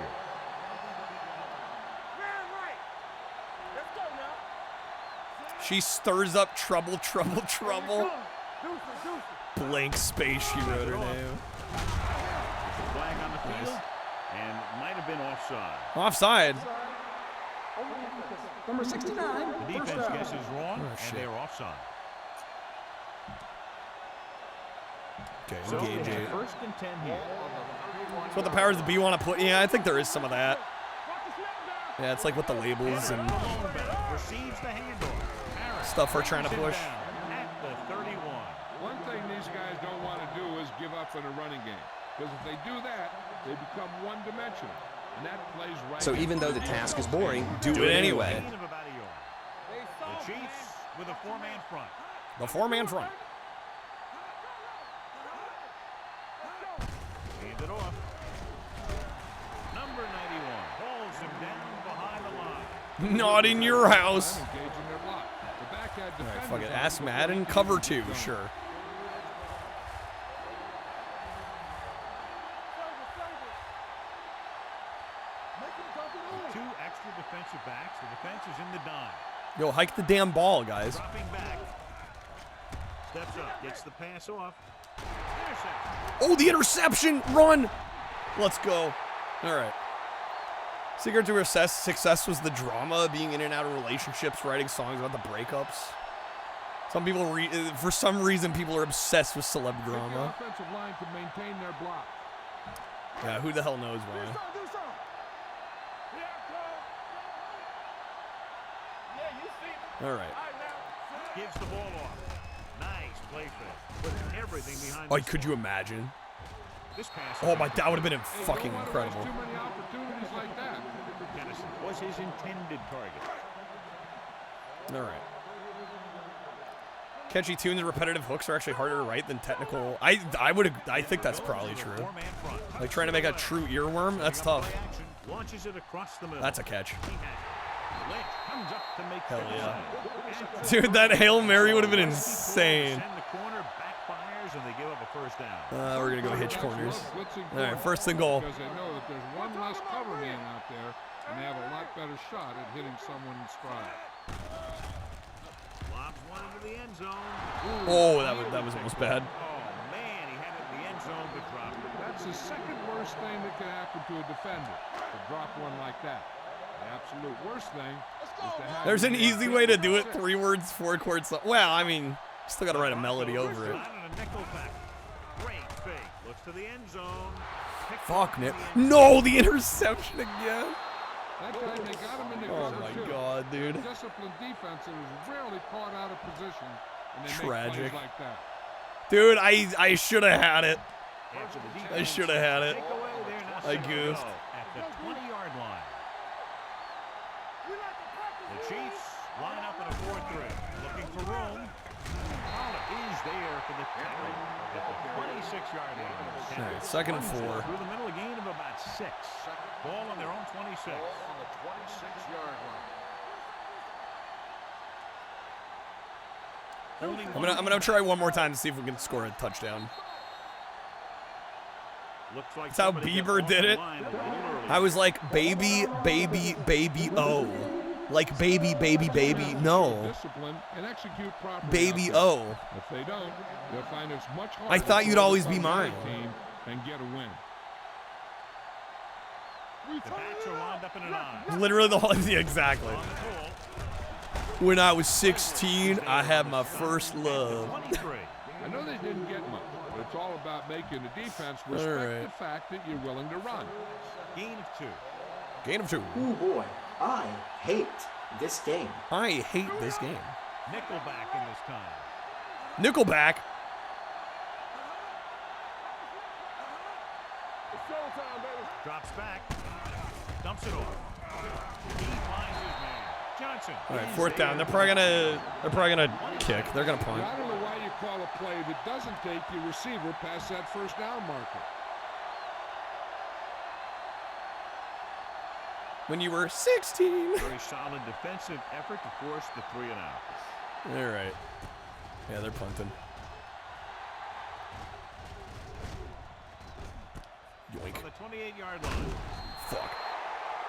B: She stirs up trouble, trouble, trouble. Blank space, she wrote her name.
V: There's a flag on the field, and might have been offside.
B: Offside.
I: Number 69.
V: The defense guesses wrong, and they're offside.
B: Okay,
V: So
B: engage
V: it's
B: it.
V: 1st and 10 here.
B: That's what the powers that be want to put. Yeah, I think there is some of that. Yeah, it's like with the labels and
V: Receives the handoff.
B: stuff we're trying to push.
V: At the 31.
L: One thing these guys don't want to do is give up in a running game. Because if they do that, they become one-dimensional. And that plays right.
R: So even though the task is boring, do
B: it anyway.
V: Gain of about a yard. The Chiefs with a 4-man front.
B: The 4-man front.
V: Hand it off. Number 91 holds him down behind the line.
B: Not in your house.
L: Engaging their block. The back had
B: All right,
L: defenders
B: fuck it.
L: on
B: Ask
L: the
B: Madden. Cover 2, sure.
V: extra defensive backs. The defense is in the dime.
B: Yo, hike the damn ball, guys.
V: Dropping back. Steps up, gets the pass off. Interception.
B: Oh, the interception! Run! Let's go. All right. Secret to success was the drama, being in and out of relationships, writing songs about the breakups. Some people, for some reason, people are obsessed with celeb drama.
L: The offensive line can maintain their block.
B: Yeah, who the hell knows why? All right.
V: Gives the ball off. Nice play fake. Puts everything behind.
B: Oh, could you imagine?
V: This pass.
B: Oh my, that would have been fucking incredible.
L: Too many opportunities like that.
V: Dennison was his intended target.
B: All right. Catchy tunes and repetitive hooks are actually harder to write than technical. I think that's probably true. Like trying to make a true earworm, that's tough.
V: Launches it across the middle.
B: That's a catch.
V: Comes up to make
B: hell yeah. Dude, that Hail Mary would have been insane.
V: The corner backfires and they give up a first down.
B: We're going to go hitch corners. All right, first and goal.
L: Because they know that there's one less cover man out there, and they have a lot better shot at hitting someone in stride.
V: Lobs one into the end zone.
B: Oh, that was almost bad.
V: Oh, man, he had it in the end zone but dropped it.
L: That's the second worst thing that can happen to a defender, to drop one like that. The absolute worst thing is to have...
B: There's an easy way to do it. 3 words, 4 chords. Well, I mean, still got to write a melody over it.
V: Great fake. Looks to the end zone.
B: Fuck, Nick. No, the interception again.
L: That time they got him in the
B: Oh my god, dude.
L: Disciplined defense that is rarely caught out of position, and they
B: tragic.
L: make plays like that.
B: Dude, I should have had it. I should have had it. I goofed.
V: At the 20-yard line. The Chiefs line up in a 4-3. Looking for room. Pollard is there for the tackle at the 26-yard line.
B: All right, second and 4.
V: Through the middle, a gain of about 6. Ball on their own 26.
L: Ball on the 26-yard line.
B: I'm gonna try one more time to see if we can score a touchdown.
V: Looks like
B: that's how Bieber did it. I was like, baby, baby, baby, oh. Like baby, baby, baby, no. Baby, oh.
L: If they don't, they'll find it's much harder.
B: I thought you'd always be mine.
L: And get a win.
V: The backs are lined up in an eye.
B: Literally the whole, yeah, exactly. When I was 16, I had my first love.
L: I know they didn't get much, but it's all about making the defense respect the fact that you're willing to run.
V: Gain of 2.
B: Gain of 2.
D: Oh boy, I hate this game.
B: I hate this game.
V: Nickelback in this time.
B: Nickelback.
V: Drops back. Dumps it off. He finds his man. Johnson.
B: All right, 4th down. They're probably gonna kick. They're gonna punt.
L: I don't know why you call a play that doesn't take your receiver past that 1st down marker.
B: When you were 16.
V: Very solid defensive effort to force the 3 and out.
B: All right. Yeah, they're punting. Yoink.
V: On the 28-yard line.
B: Fuck.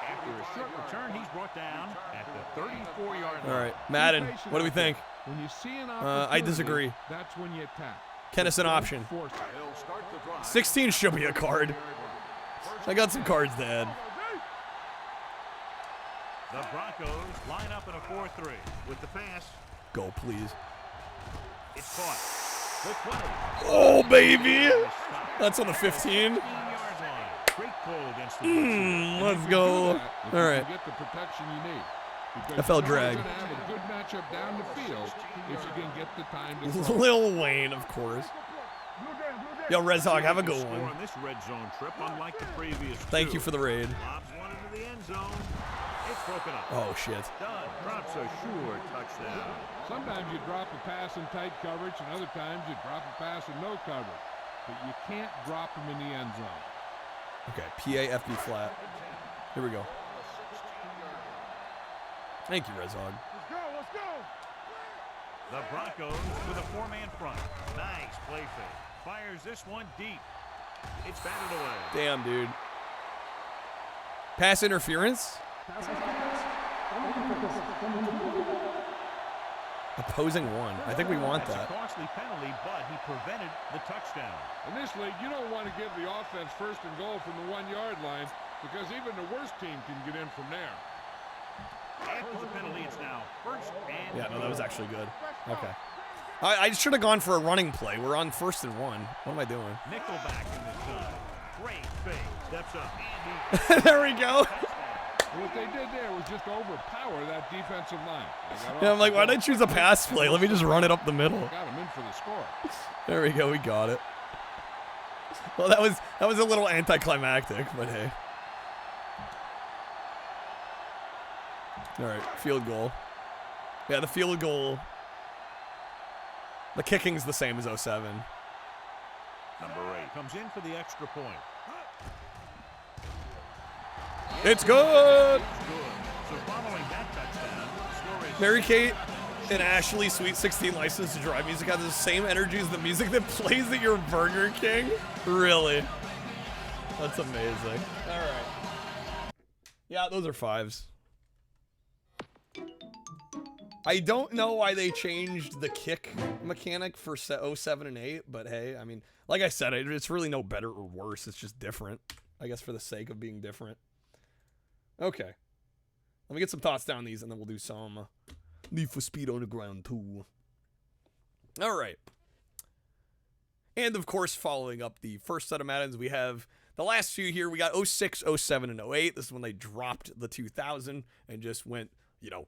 V: After a short return, he's brought down at the 34-yard line.
B: All right, Madden, what do we think?
L: When you see an
B: I disagree.
L: That's when you attack.
B: Kennison option. 16 should be a card. I got some cards to add.
V: The Broncos line up in a 4-3 with the pass.
B: Go, please.
V: It's caught. The 20.
B: Oh, baby. That's on the 15.
V: Great pull against the
B: let's go. All right.
L: Get the protection you need.
B: I felt drag.
L: You're going to have a good matchup down the field if you can get the time to throw.
B: Lil Wayne, of course. Yo, Red Hawk, have a good one.
V: On this red zone trip, unlike the previous
B: Thank you for the raid.
V: Lobs one into the end zone. It's broken up.
B: Oh, shit.
V: Dunn drops a sure touchdown.
L: Sometimes you drop a pass in tight coverage, and other times you drop a pass in no coverage. But you can't drop them in the end zone.
B: Okay, PAFB flat. Here we go. Thank you, Rezog.
V: Let's go. The Broncos with a 4-man front. Nice play fake. Fires this one deep. It's batted away.
B: Damn, dude. Pass interference? Opposing one. I think we want
V: That's
B: that.
V: a costly penalty, but he prevented the touchdown.
L: In this league, you don't want to give the offense first and goal from the 1-yard line because even the worst team can get in from there.
V: After the penalty, it's now first and
B: Yeah, no, that was actually good. Okay. I should have gone for a running play. We're on 1st and 1. What am I doing?
V: Nickelback in this time. Great fake. Steps up. And he
B: There we go.
L: What they did there was just overpower that defensive line.
B: Yeah, I'm like, why did I choose a pass play? Let me just run it up the middle.
L: Got him in for the score.
B: There we go. We got it. Well, that was a little anticlimactic, but hey. All right, field goal. Yeah, the field goal. The kicking's the same as 07.
V: Number 8 comes in for the extra point.
B: It's good.
V: So following that touchdown, the score is
B: Mary Kate and Ashley, Sweet 16 License to Drive music has the same energy as the music that plays at your Burger King. Really? That's amazing. All right. Yeah, those are 5s. I don't know why they changed the kick mechanic for 07 and 8, but hey, I mean, like I said, it's really no better or worse. It's just different, I guess, for the sake of being different. Okay. Let me get some thoughts down these, and then we'll do some Need for Speed Underground 2. All right. And, of course, following up the first set of Maddens, we have the last few here. We got 06, 07, and 08. This is when they dropped the 2000 and just went, you know,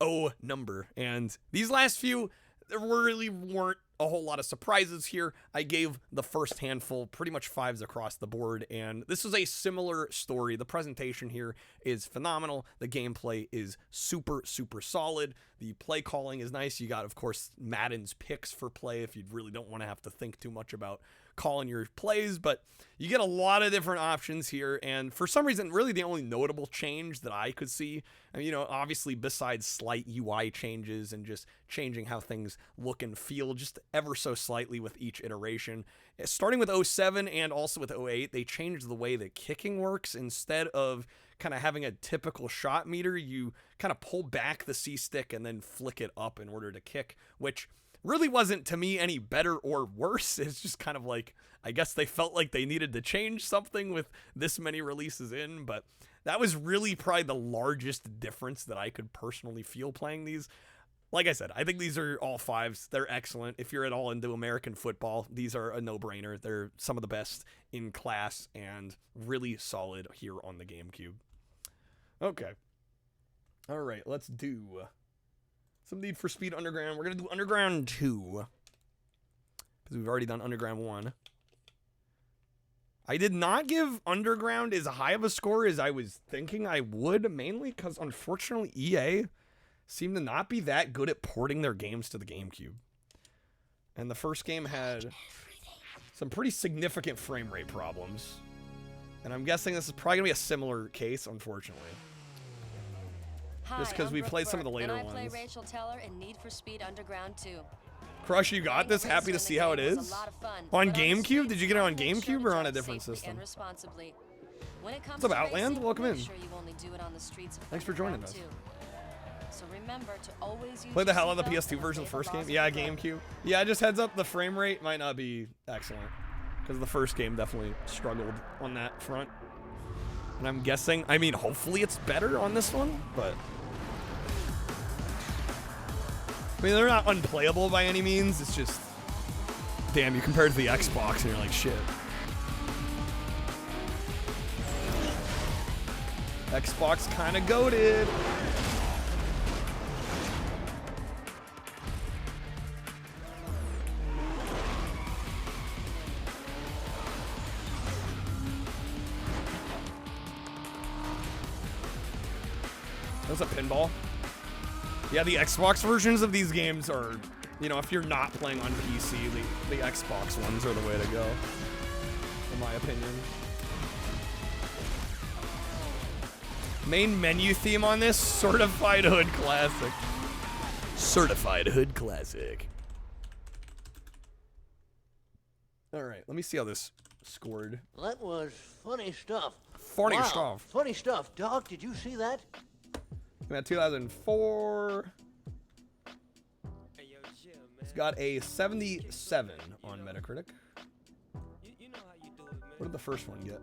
B: O number. And these last few, there really weren't a whole lot of surprises here. I gave the first handful pretty much 5s across the board, and this is a similar story. The presentation here is phenomenal. The gameplay is super, super solid. The play calling is nice. You got, of course, Madden's picks for play if you really don't want to have to think too much about calling your plays, but you get a lot of different options here, and for some reason, really the only notable change that I could see, and, you know, obviously besides slight UI changes and just changing how things look and feel just ever so slightly with each iteration, starting with 07 and also with 08, they changed the way that kicking works. Instead of kind of having a typical shot meter, you kind of pull back the C-stick and then flick it up in order to kick, which really wasn't, to me, any better or worse. It's just kind of like, I guess they felt like they needed to change something with this many releases in, but that was really probably the largest difference that I could personally feel playing these. Like I said, I think these are all 5s. They're excellent. If you're at all into American football, these are a no-brainer. They're some of the best in class and really solid here on the GameCube. Okay. All right, let's do some Need for Speed Underground. We're going to do Underground 2, because we've already done Underground 1. I did not give Underground as high of a score as I was thinking I would, mainly because, unfortunately, EA seemed to not be that good at porting their games to the GameCube. And the first game had some pretty significant frame rate problems. And I'm guessing this is probably going to be a similar case, unfortunately.
H: Hi,
B: just because we
H: Brooke
B: played some of the
H: Burke,
B: later
H: and I
B: ones.
H: play Rachel Teller in Need for Speed Underground 2.
B: Crush, you got this? Happy to see how it is? On GameCube? Did you get it on GameCube or on a different system? What's up, Outland? Welcome in. Thanks for joining us.
H: So remember to always use
B: Play the hell out of the PS2 version of the first game? Yeah, GameCube. Yeah, just heads up, the frame rate might not be excellent, because the first game definitely struggled on that front. And I'm guessing, I mean, hopefully it's better on this one, but I mean, they're not unplayable by any means. It's just, damn, you compare it to the Xbox and you're like, shit. Xbox kind of goated. That's a pinball. Yeah, the Xbox versions of these games are, you know, if you're not playing on PC, the Xbox ones are the way to go, in my opinion. Main menu theme on this, Certified Hood Classic. Certified Hood Classic. All right, let me see how this scored.
S: That was funny stuff.
B: Funny stuff.
S: Funny stuff. Doc, did you see that?
B: Came out 2004. It's got a 77 on Metacritic. What did the first one get?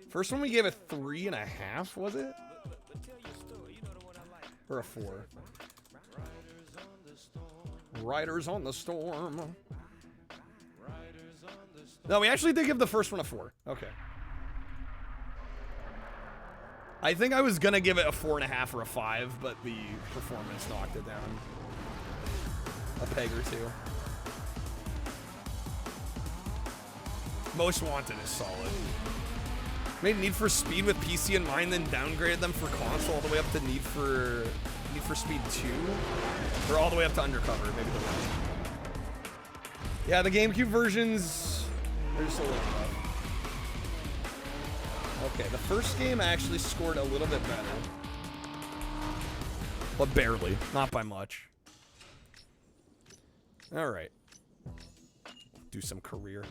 B: First one we gave a 3.5, was it? Or a 4? Riders on the Storm. No, we actually did give the first one a 4. Okay. I think I was gonna give it a 4.5 or a 5, but the performance knocked it down a peg or two. Most Wanted is solid. Made Need for Speed with PC in mind, then downgraded them for console all the way up to Need for Speed 2, or all the way up to Undercover, maybe the rest. Yeah, the GameCube versions, they're just a little rough. Okay, the first game actually scored a little bit better, but barely, not by much. All right, do some career.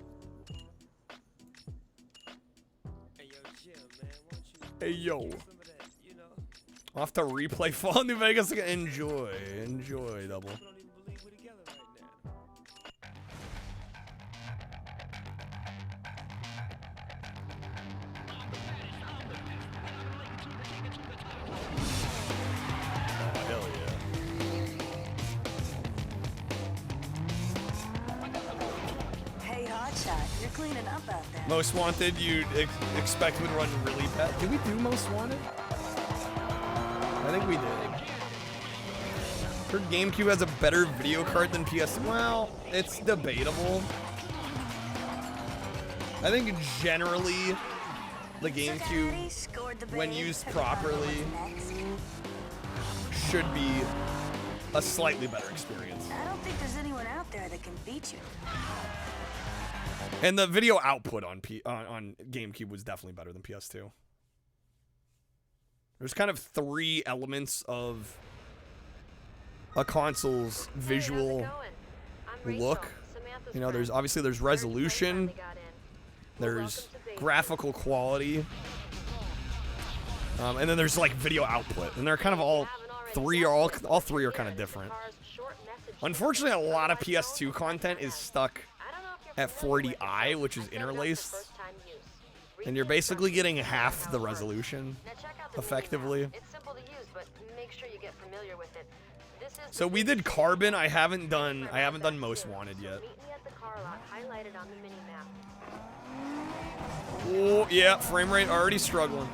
B: Hey yo, off to replay Fallout New Vegas again. Enjoy, double. Hell yeah.
O: Hey, Hotshot, you're cleaning up out there.
B: Most Wanted, you'd expect would run really bad. Did we do Most Wanted? I think we did. Heard GameCube has a better video card than PS. Well, it's debatable. I think generally the GameCube, when used properly, should be a slightly better experience.
O: I don't think there's anyone out there that can beat you.
B: And the video output on GameCube was definitely better than PS2. There's kind of 3 elements of a console's visual look. You know, there's resolution, there's graphical quality, and then there's like video output, and they're kind of all three are kind of different. Unfortunately, a lot of PS2 content is stuck at 480i, which is interlaced, and you're basically getting half the resolution effectively. So we did Carbon. I haven't done Most Wanted yet. Oh yeah, frame rate already struggling.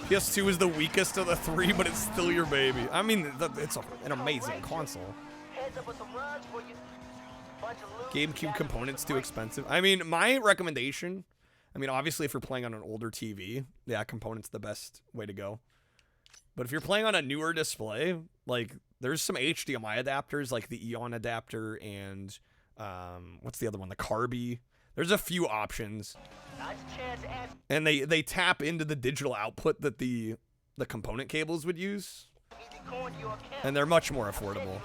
B: PS2 is the weakest of the 3, but it's still your baby. I mean, it's an amazing console. GameCube components too expensive. I mean, my recommendation, I mean, obviously if you're playing on an older TV, yeah, components the best way to go. But if you're playing on a newer display, like there's some HDMI adapters like the Eon adapter and what's the other one? The Carby. There's a few options. And they tap into the digital output that the component cables would use. And they're much more affordable.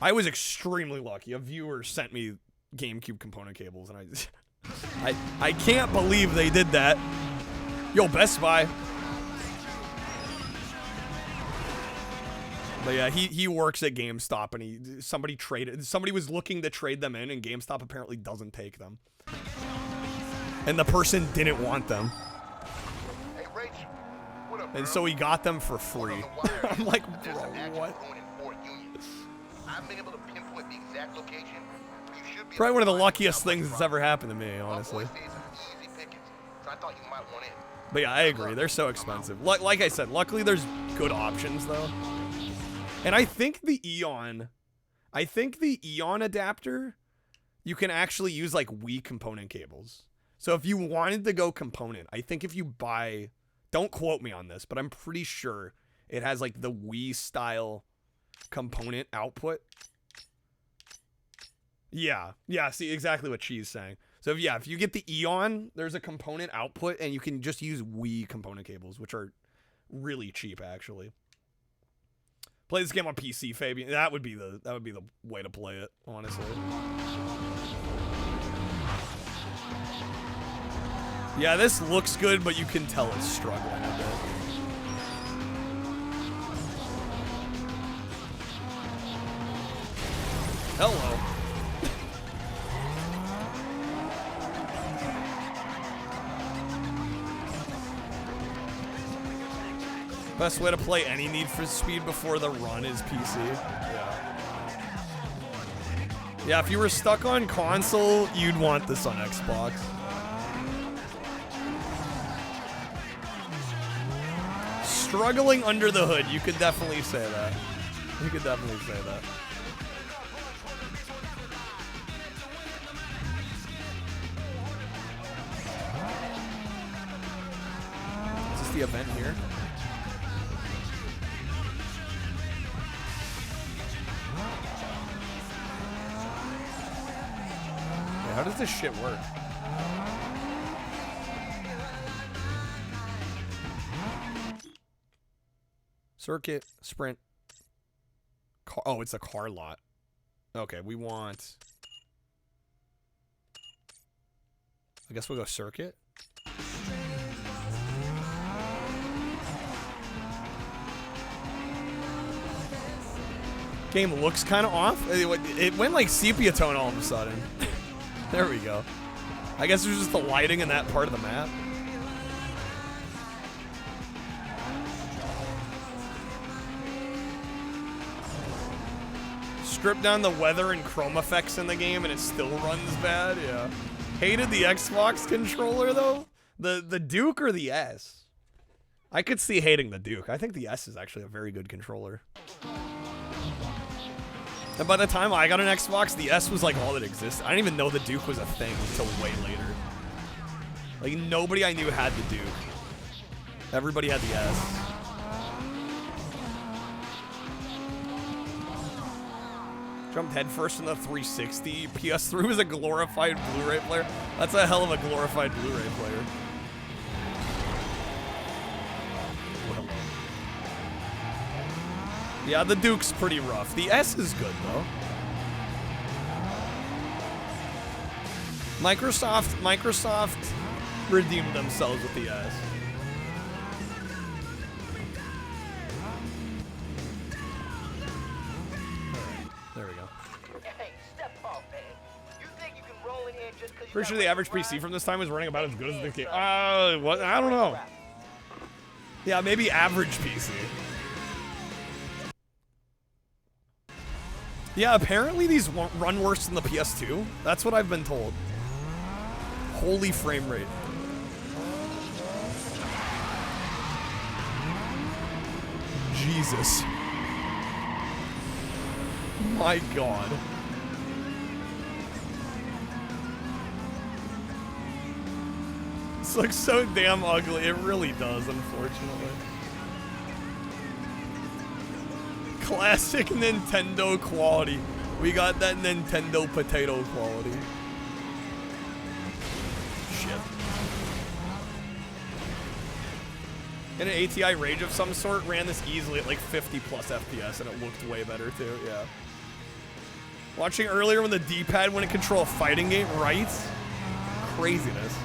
B: I was extremely lucky. A viewer sent me GameCube component cables, and I can't believe they did that. Yo, Best Buy. But yeah, he works at GameStop, and somebody was looking to trade them in, and GameStop apparently doesn't take them. And the person didn't want them.
S: Hey, Rach, what up,
B: and so he got them for free. I'm like, bro, what?
S: I've been able to pinpoint the exact location.
B: Probably one of the luckiest things that's ever happened to me, honestly. But yeah, I agree. They're so expensive. Like I said, luckily there's good options though. And I think the Eon adapter, you can actually use like Wii component cables. So if you wanted to go component, I think if you buy, don't quote me on this, but I'm pretty sure it has like the Wii style component output. Yeah, see exactly what she's saying. So if you get the Eon, there's a component output and you can just use Wii component cables, which are really cheap actually. Play this game on PC, Fabian. That would be the way to play it, honestly. Yeah, this looks good, but you can tell it's struggling a bit. Hello. Best way to play any Need for Speed before the run is PC. Yeah, if you were stuck on console, you'd want this on Xbox. Struggling under the hood, you could definitely say that. You could definitely say that. Is this the event here? Yeah, how does this shit work? Circuit, sprint. Car, oh, it's a car lot. Okay, we want... I guess we'll go circuit. Game looks kind of off. It went like sepia tone all of a sudden. There we go. I guess there's just the lighting in that part of the map. Strip down the weather and chrome effects in the game and it still runs bad, yeah. Hated the Xbox controller though. The Duke or the S? I could see hating the Duke. I think the S is actually a very good controller. And by the time I got an Xbox, the S was like all that existed. I didn't even know the Duke was a thing until way later. Like nobody I knew had the Duke. Everybody had the S. Jumped headfirst in the 360. PS3 was a glorified Blu-ray player. That's a hell of a glorified Blu-ray player. Yeah, the Duke's pretty rough. The S is good, though. Microsoft redeemed themselves with the S. There we go. Pretty sure the average PC from this time is running about as good as the game. What? I don't know. Yeah, maybe average PC. Yeah, apparently these run worse than the PS2. That's what I've been told. Holy frame rate. Jesus. My God. This looks so damn ugly. It really does, unfortunately. Classic Nintendo quality. We got that Nintendo potato quality. Shit. And an ATI Rage of some sort ran this easily at like 50 plus FPS and it looked way better too, yeah. Watching earlier when the D-pad wouldn't control a fighting game, right? Craziness.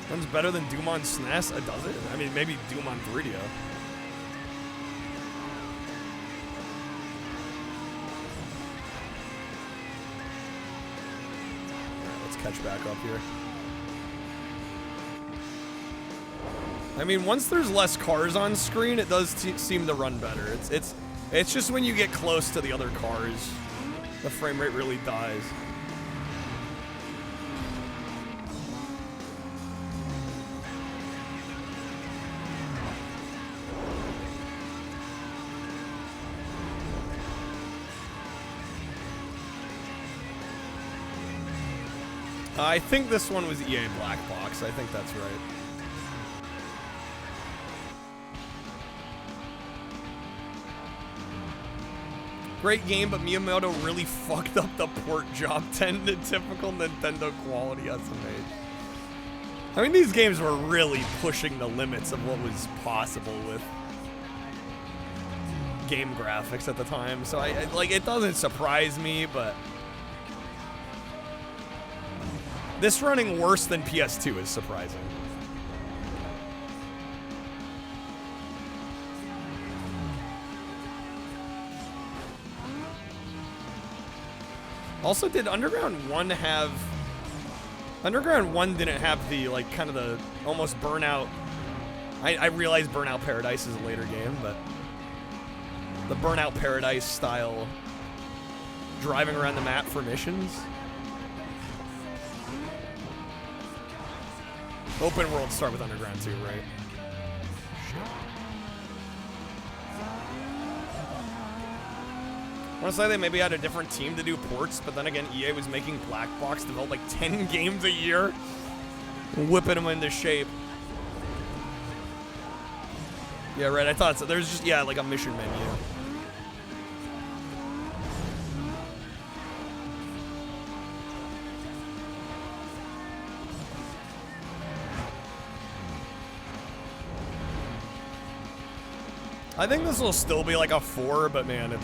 B: Runs better than Doom on SNES? Does it? I mean, maybe Doom on 3DO. Alright, let's catch back up here. I mean, once there's less cars on screen, it does seem to run better. It's just when you get close to the other cars, the frame rate really dies. I think this one was EA Black Box. I think that's right. Great game, but Miyamoto really fucked up the port job. 10 to typical Nintendo quality SMH. I mean, these games were really pushing the limits of what was possible with game graphics at the time. So like, it doesn't surprise me, but This running worse than PS2 is surprising. Also, did Underground 1 have... Underground 1 didn't have the, like, kind of the almost Burnout... I realize Burnout Paradise is a later game, but... The Burnout Paradise style driving around the map for missions. Open world start with Underground 2, right? I want to say they maybe had a different team to do ports, but then again, EA was making Black Box, develop like 10 games a year, whipping them into shape. Yeah, right, I thought so. There's just, yeah, like a mission menu. I think this will still be like a 4, but man,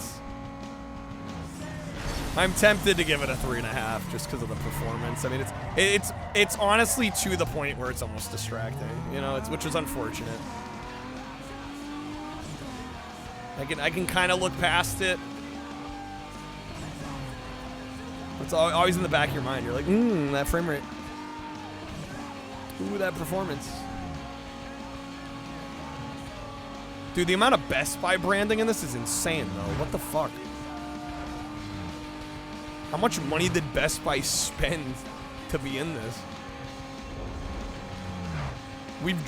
B: I'm tempted to give it a 3.5 just because of the performance. I mean, it's honestly to the point where it's almost distracting, you know, which is unfortunate. I can kind of look past it. It's always in the back of your mind. You're like, that frame rate. Ooh, that performance. Dude, the amount of Best Buy branding in this is insane, though. What the fuck? How much money did Best Buy spend to be in this? We've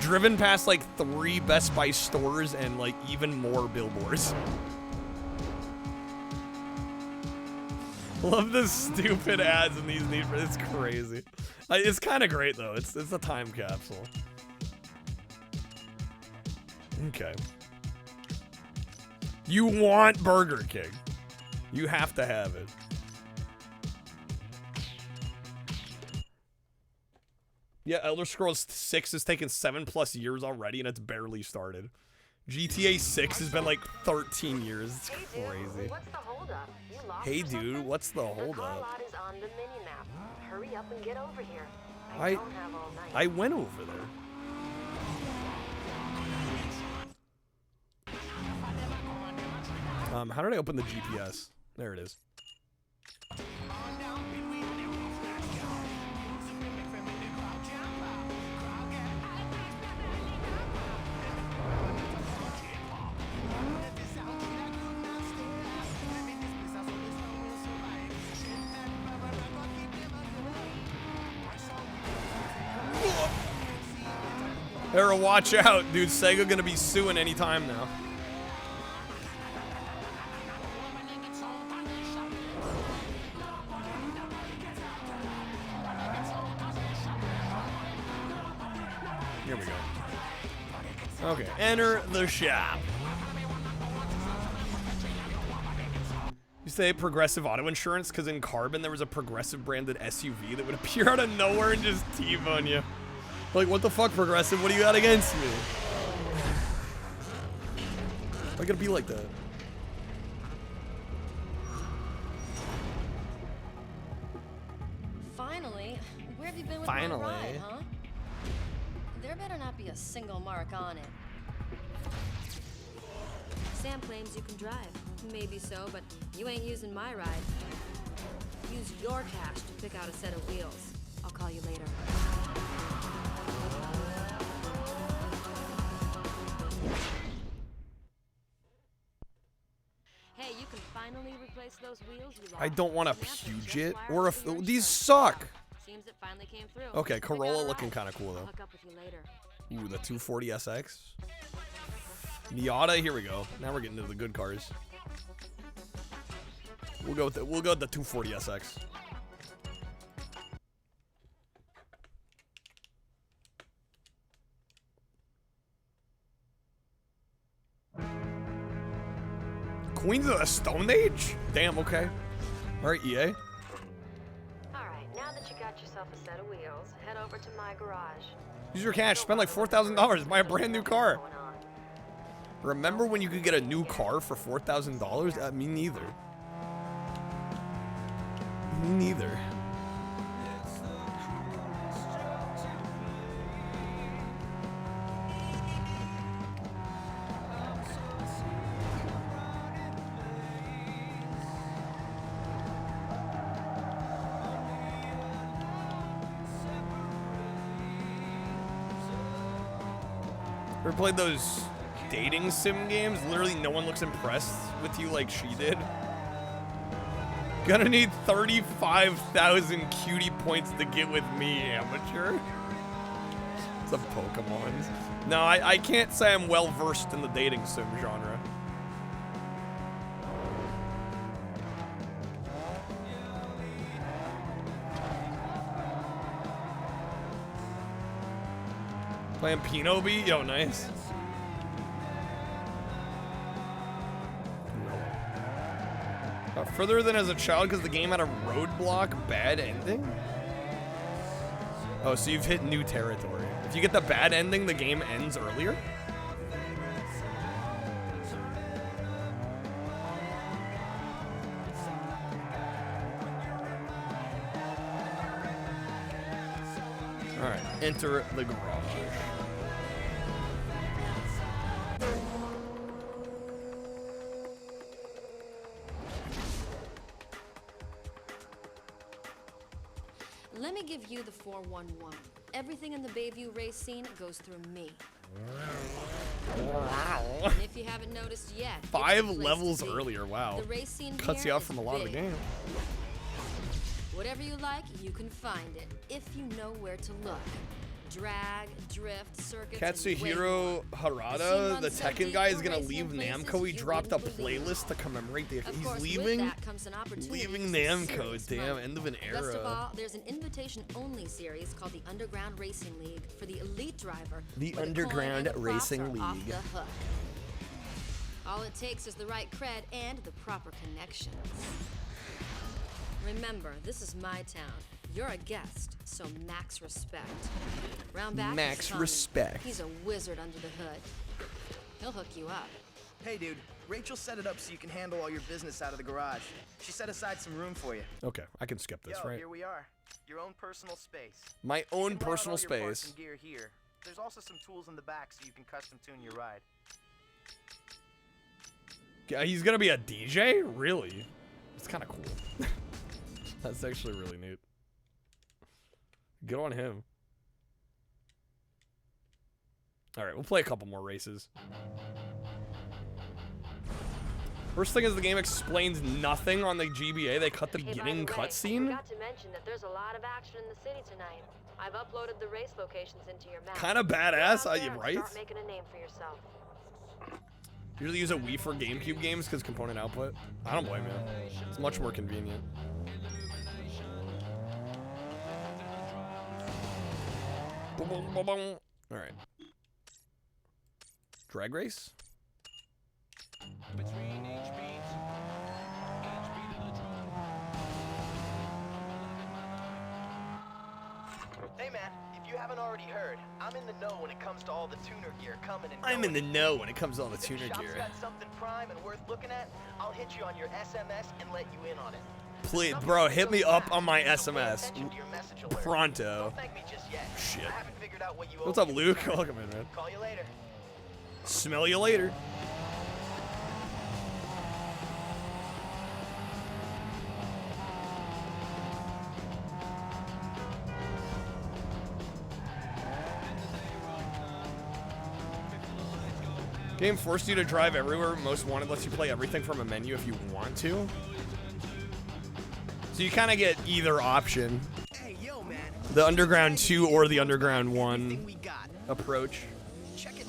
B: driven past like 3 Best Buy stores and like even more billboards. Love the stupid ads in these Need for. It's crazy. It's kind of great though. It's a time capsule. Okay. You want Burger King. You have to have it. Yeah, Elder Scrolls 6 has taken 7+ years already and it's barely started. GTA 6 has been like 13 years. It's crazy. Hey dude, what's the holdup?
O: Hurry up and get over here.
B: I went over there. How did I open the GPS? There it is. Era, watch out, dude. Sega gonna be suing any time now. Here we go. Okay, enter the shop. You say Progressive Auto Insurance because in Carbon there was a Progressive branded SUV that would appear out of nowhere and just T-bone you. Like, what the fuck, Progressive? What do you got against me? Why gotta be like that?
H: Finally, where have you been with my ride, huh? There better not be a single mark on it. Sam claims you can drive. Maybe so, but you ain't using my ride. Use your cash to pick out a set of wheels. I'll call you later. Hey, you can finally replace those wheels you lost.
B: I don't want a Puget or a. These suck.
H: Seems it finally came through.
B: Okay, Corolla looking kind of cool though. Ooh, the 240SX. Miata, here we go. Now we're getting into the good cars. We'll go with the 240SX. Queens of the Stone Age? Damn, okay. Alright, EA.
O: Alright, now that you got yourself a set of wheels, head over to my garage.
B: Use your cash, spend like $4,000, buy a brand new car. Remember when you could get a new car for $4,000? Me neither. Me neither. Ever played those dating sim games? Literally no one looks impressed with you like she did. Gonna need 35,000 cutie points to get with me, amateur. Some Pokemon. No, I can't say I'm well versed in the dating sim genre. Playing Pinobi? Yo, nice. Further than as a child because the game had a roadblock bad ending? Oh, so you've hit new territory. If you get the bad ending, the game ends earlier? Alright, enter the garage.
H: Let me give you the 411. Everything in the Bayview race scene goes through me. And if you haven't noticed yet,
B: 5 levels earlier, wow.
H: The race scene
B: cuts you off from a lot of the game.
H: Whatever you like, you can find it if you know where to look. Drag, drift, circuits.
B: Katsuhiro Harada, the Tekken guy, is gonna leave Namco. He dropped a playlist to commemorate the. He's leaving Namco. Damn, end of an era.
H: Best of all, there's an invitation-only series called the Underground Racing League for the elite driver.
B: The Underground Racing League.
H: Off the hook. All it takes is the right cred and the proper connections. Remember, this is my town. You're a guest, so max respect. Round back,
B: max respect.
H: He's a wizard under the hood. He'll hook you up.
G: Hey, dude. Rachel set it up so you can handle all your business out of the garage. She set aside some room for you.
B: Okay, I can skip this, right?
G: Here we are. Your own personal space.
B: My own personal space.
G: Your parts and gear here. There's also some tools in the back so you can custom tune your ride.
B: Yeah, he's gonna be a DJ? Really? It's kind of cool. That's actually really neat. Good on him. Alright, we'll play a couple more races. First thing is the game explains nothing on the GBA. They cut the beginning cutscene.
O: I forgot to mention that there's a lot of action in the city tonight. I've uploaded the race locations into your map.
B: Kind of badass, are you right?
O: Start making a name for yourself.
B: Usually use a Wii for GameCube games because component output. I don't blame you. It's much more convenient. Alright. Drag race?
A: Between each beat of the drum.
G: Hey man, if you haven't already heard, I'm in the know when it comes to all the tuner gear coming and
B: I'm in the know when it comes to all the tuner gear.
G: If the shop's got something prime and worth looking at, I'll hit you on your SMS and let you in on it.
B: Please, bro, hit me up on my SMS. Pronto. Shit. What's up, Luke? Welcome in, man.
G: Call you later.
B: Smell you later. Game forced you to drive everywhere. Most Wanted lets you play everything from a menu if you want to. So you kind of get either option.
G: Hey, yo, man.
B: The Underground 2 or the Underground 1 approach.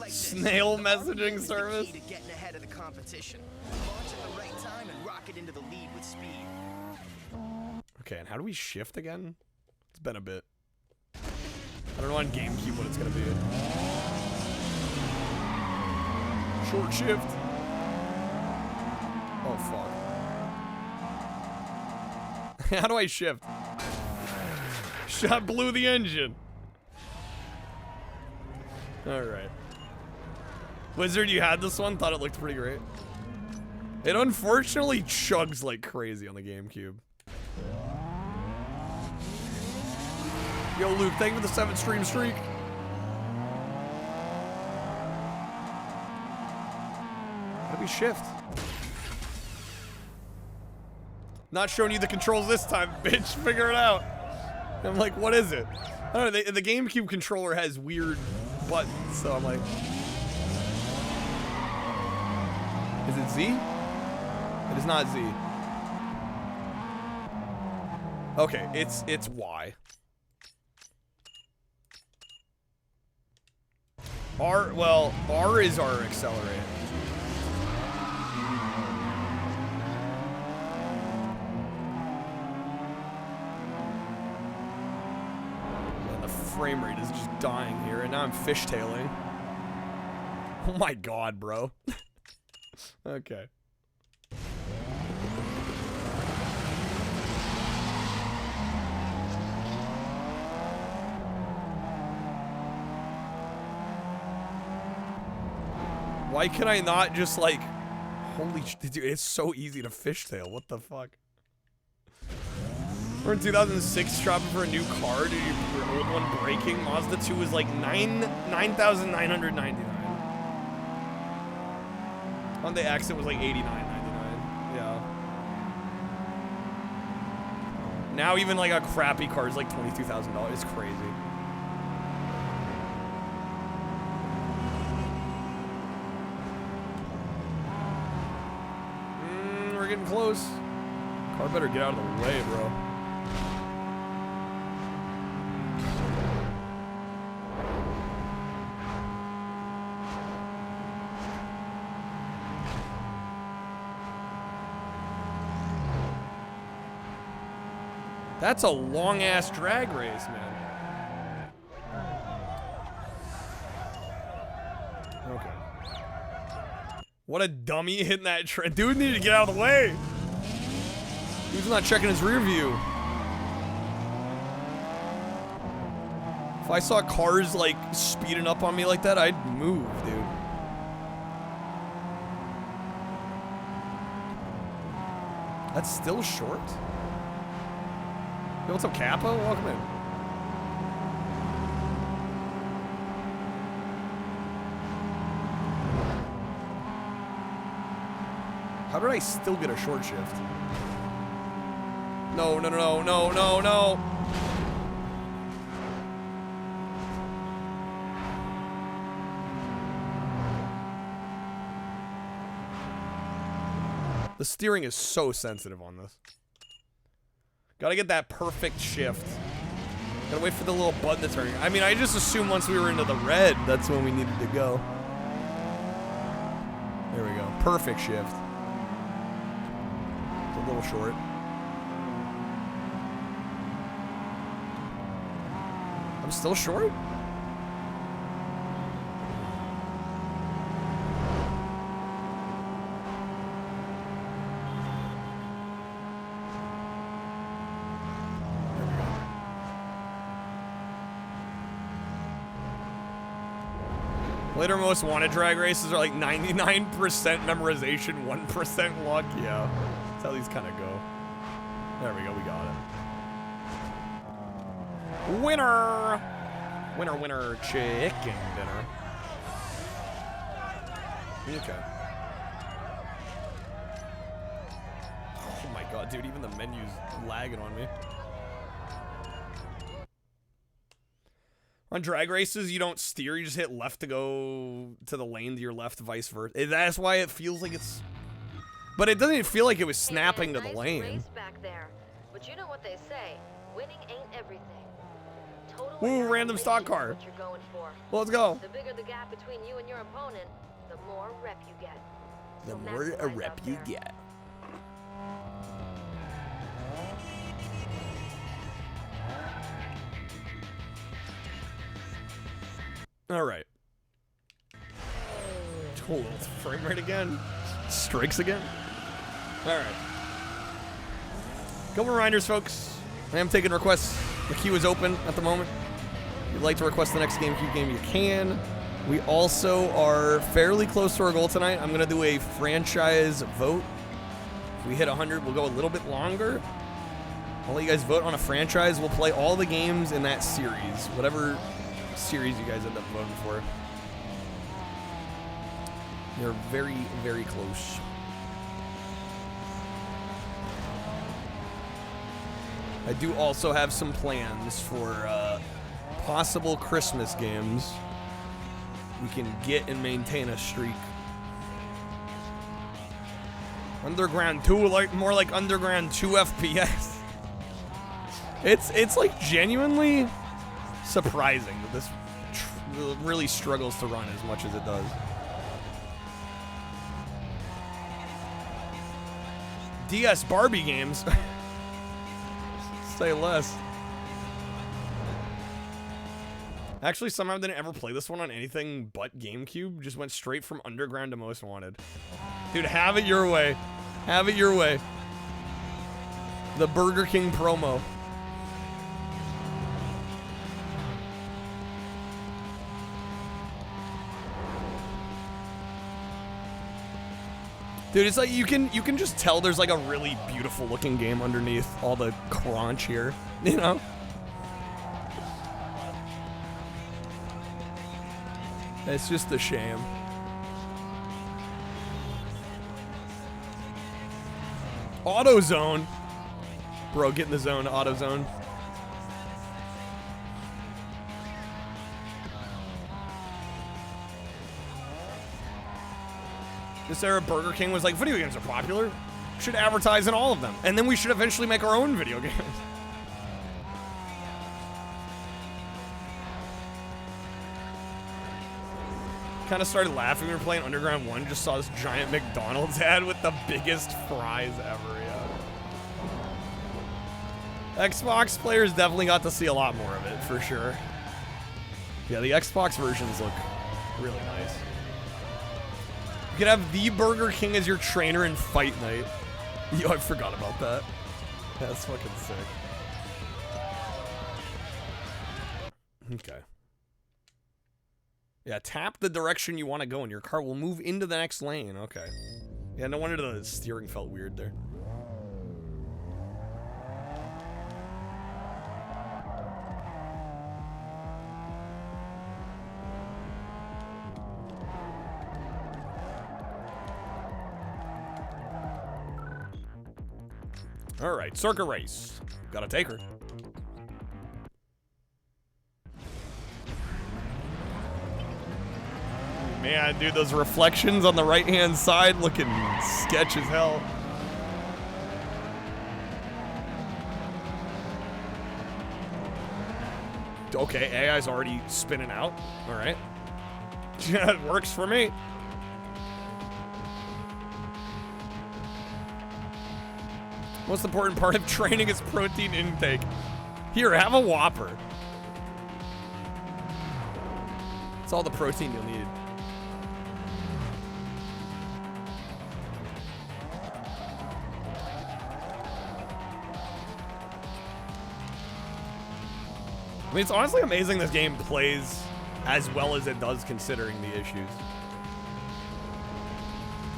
B: Snail messaging service.
G: To getting ahead of the competition. Launch at the right time and rocket into the lead with speed.
B: Okay, and how do we shift again? It's been a bit. I don't know on GameCube what it's gonna be. Short shift. Oh fuck. How do I shift? Shot blew the engine. Alright. Wizard, you had this one? Thought it looked pretty great. It unfortunately chugs like crazy on the GameCube. Yo, Luke, thank you for the 7-stream streak. How do we shift? Not showing you the controls this time, bitch. Figure it out. I'm like, what is it? I don't know. The GameCube controller has weird buttons, so I'm like, Is it Z? It is not Z. Okay, it's Y. R is our accelerate. And the frame rate is just dying here, and now I'm fishtailing. Oh my god, bro. Okay. Why can I not just like, holy shit, dude, it's so easy to fishtail, what the fuck? We're in 2006 shopping for a new car, dude, your old one breaking. Mazda 2 was like $9,999. On the X it was like $89.99, yeah. Now even like a crappy car is like $22,000, it's crazy. We're getting close. Car better get out of the way, bro. That's a long-ass drag race, man. Okay. What a dummy hitting that train. Dude needed to get out of the way. Dude's not checking his rear view. If I saw cars like speeding up on me like that, I'd move, dude. That's still short? Yo, what's up, Kappa? Welcome in. How did I still get a short shift? No, no, no, no, no, no. The steering is so sensitive on this. Gotta get that perfect shift. Gotta wait for the little button to turn. I mean, I just assumed once we were into the red, that's when we needed to go. There we go. Perfect shift. It's a little short. I'm still short? Later most wanted drag races are like 99% memorization, 1% luck. Yeah, that's how these kind of go. There we go, we got it. Winner! Winner, winner, chicken dinner. Okay. Oh my god, dude, even the menu's lagging on me. On drag races, you don't steer, you just hit left to go to the lane to your left, vice versa. That's why it feels like it's... But it doesn't even feel like it was snapping to the lane.
O: Race back there. But you know what they say, winning ain't everything.
B: Ooh, random stock car.
O: What you're going for.
B: Well, let's go.
O: The bigger the gap between you and your opponent, the more rep you get.
B: The more a rep you get. All right. Oh, frame rate again. Strikes again. All right. Couple reminders, folks. I am taking requests. The queue is open at the moment. If you'd like to request the next GameCube game, you can. We also are fairly close to our goal tonight. I'm going to do a franchise vote. If we hit 100, we'll go a little bit longer. I'll let you guys vote on a franchise. We'll play all the games in that series. Whatever series you guys end up voting for. You're very, very close. I do also have some plans for possible Christmas games we can get and maintain a streak. Underground 2, like more like Underground 2 FPS. It's like genuinely surprising that this really struggles to run as much as it does. DS Barbie games. Say less. Actually, somehow I didn't ever play this one on anything but GameCube. Just went straight from Underground to Most Wanted. Dude, have it your way. Have it your way. The Burger King promo. Dude, it's like you can just tell there's like a really beautiful looking game underneath all the crunch here, you know? It's just a shame. AutoZone. Bro, get in the zone, AutoZone. This era Burger King was like, video games are popular. Should advertise in all of them. And then we should eventually make our own video games. Kind of started laughing when we were playing Underground 1. Just saw this giant McDonald's ad with the biggest fries ever, yeah. Xbox players definitely got to see a lot more of it, for sure. Yeah, the Xbox versions look really nice. You could have the Burger King as your trainer in Fight Night. Yo, I forgot about that. That's fucking sick. Okay. Yeah, tap the direction you want to go and your car will move into the next lane. Okay. Yeah, no wonder the steering felt weird there. All right, circuit race. Gotta take her. Man, dude, those reflections on the right-hand side looking sketch as hell. Okay, AI's already spinning out. All right. Yeah, it works for me. Most important part of training is protein intake. Here, have a Whopper. It's all the protein you'll need. I mean, it's honestly amazing this game plays as well as it does considering the issues.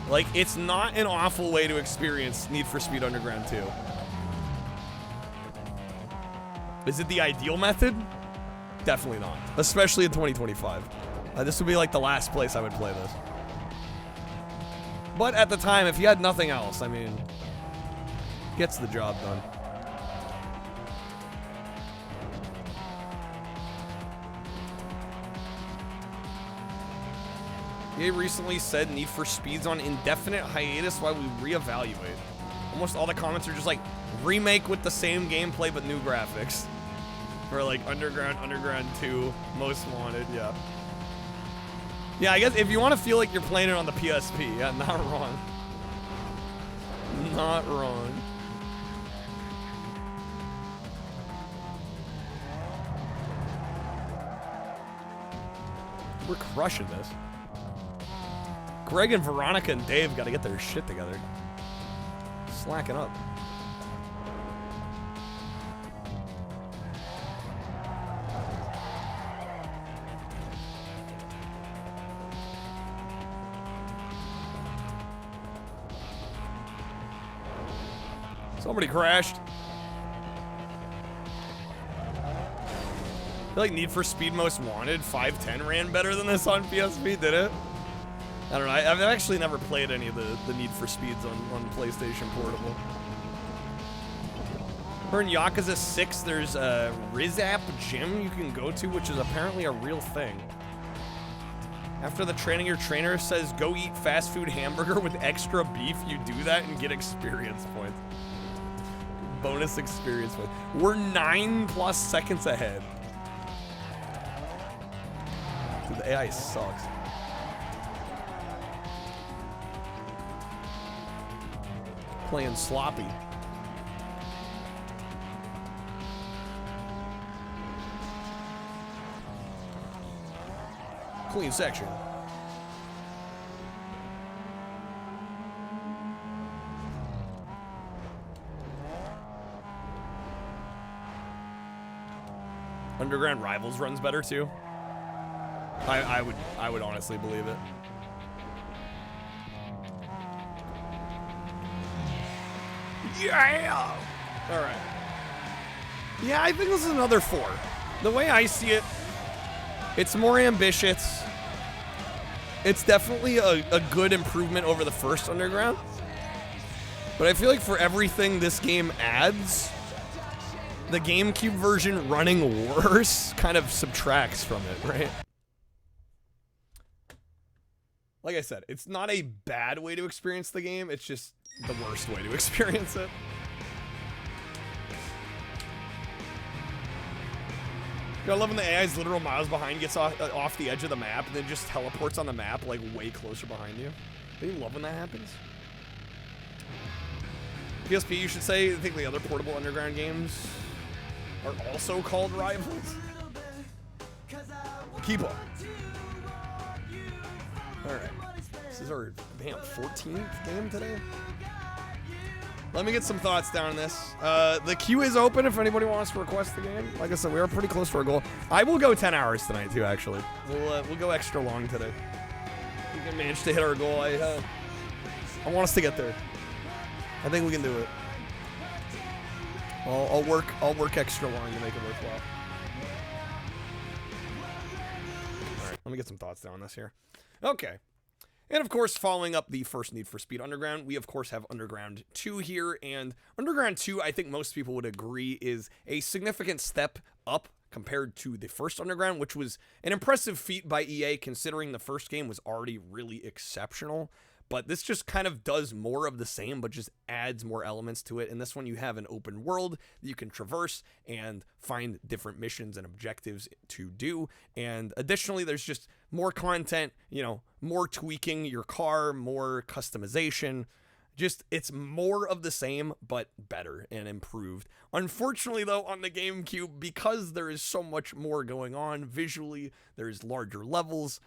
B: Like, it's not an awful way to experience Need for Speed Underground 2. Is it the ideal method? Definitely not. Especially in 2025. This would be like the last place I would play this. But at the time, if you had nothing else, I mean, gets the job done. EA recently said Need for Speed's on indefinite hiatus while we reevaluate. Almost all the comments are just like, remake with the same gameplay but new graphics. For like Underground 2, Most Wanted, yeah. Yeah, I guess if you want to feel like you're playing it on the PSP, yeah, not wrong. Not wrong. We're crushing this. Greg and Veronica and Dave got to get their shit together. Slacking up. Somebody crashed. I feel like Need for Speed Most Wanted 510 ran better than this on PSP, did it? I don't know. I've actually never played any of the Need for Speeds on PlayStation Portable. For in Yakuza 6, there's a Rizap gym you can go to, which is apparently a real thing. After the training, your trainer says, go eat fast food hamburger with extra beef. You do that and get experience points. Bonus experience points. We're 9+ seconds ahead. Dude, the AI sucks. Playing sloppy. Clean section. Underground Rivals runs better too. I would honestly believe it. Yeah. All right. Yeah, I think this is another 4. The way I see it, it's more ambitious. It's definitely a good improvement over the first Underground. But I feel like for everything this game adds, the GameCube version running worse kind of subtracts from it, right? Like I said, it's not a bad way to experience the game, it's just the worst way to experience it. I love when the AI's literal miles behind, gets off the edge of the map, and then just teleports on the map, like, way closer behind you. Don't you love when that happens? PSP, you should say, I think the other portable Underground games are also called Rivals. Keep up. Alright. This is our, damn, 14th game today? Let me get some thoughts down on this. The queue is open if anybody wants to request the game. Like I said, we are pretty close to our goal. I will go 10 hours tonight, too, actually. We'll go extra long today. We can manage to hit our goal. I want us to get there. I think we can do it. I'll work extra long to make it worthwhile. All right, let me get some thoughts down on this here. Okay. And of course, following up the first Need for Speed Underground, we of course have Underground 2 here, and Underground 2, I think most people would agree, is a significant step up compared to the first Underground, which was an impressive feat by EA considering the first game was already really exceptional. But this just kind of does more of the same, but just adds more elements to it. In this one, you have an open world that you can traverse and find different missions and objectives to do. And additionally, there's just more content, you know, more tweaking your car, more customization. Just, it's more of the same, but better and improved. Unfortunately, though, on the GameCube, because there is so much more going on visually, there's larger levels,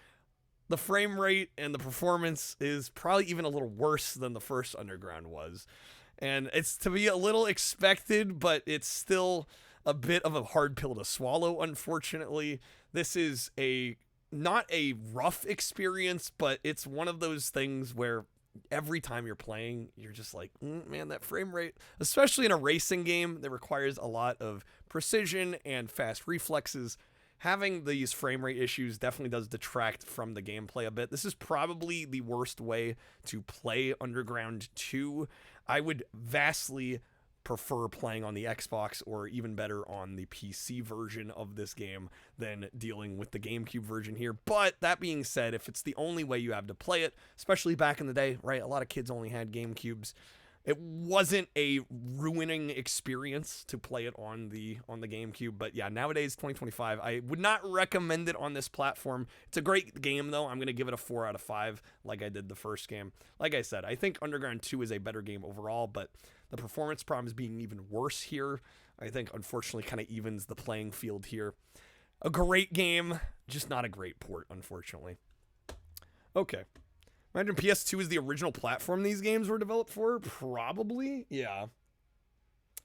B: the frame rate and the performance is probably even a little worse than the first Underground was. And it's to be a little expected, but it's still a bit of a hard pill to swallow, unfortunately. This is not a rough experience, but it's one of those things where every time you're playing, you're just like, man, that frame rate, especially in a racing game that requires a lot of precision and fast reflexes, having these frame rate issues definitely does detract from the gameplay a bit. This is probably the worst way to play Underground 2. I would vastly prefer playing on the Xbox or even better on the PC version of this game than dealing with the GameCube version here. But that being said, if it's the only way you have to play it, especially back in the day, right? A lot of kids only had GameCubes. It wasn't a ruining experience to play it on the GameCube, but yeah, nowadays, 2025, I would not recommend it on this platform. It's a great game, though. I'm going to give it a 4 out of 5, like I did the first game. Like I said, I think Underground 2 is a better game overall, but the performance problems being even worse here, I think, unfortunately, kind of evens the playing field here. A great game, just not a great port, unfortunately. Okay. Imagine PS2 is the original platform these games were developed for? Probably, yeah.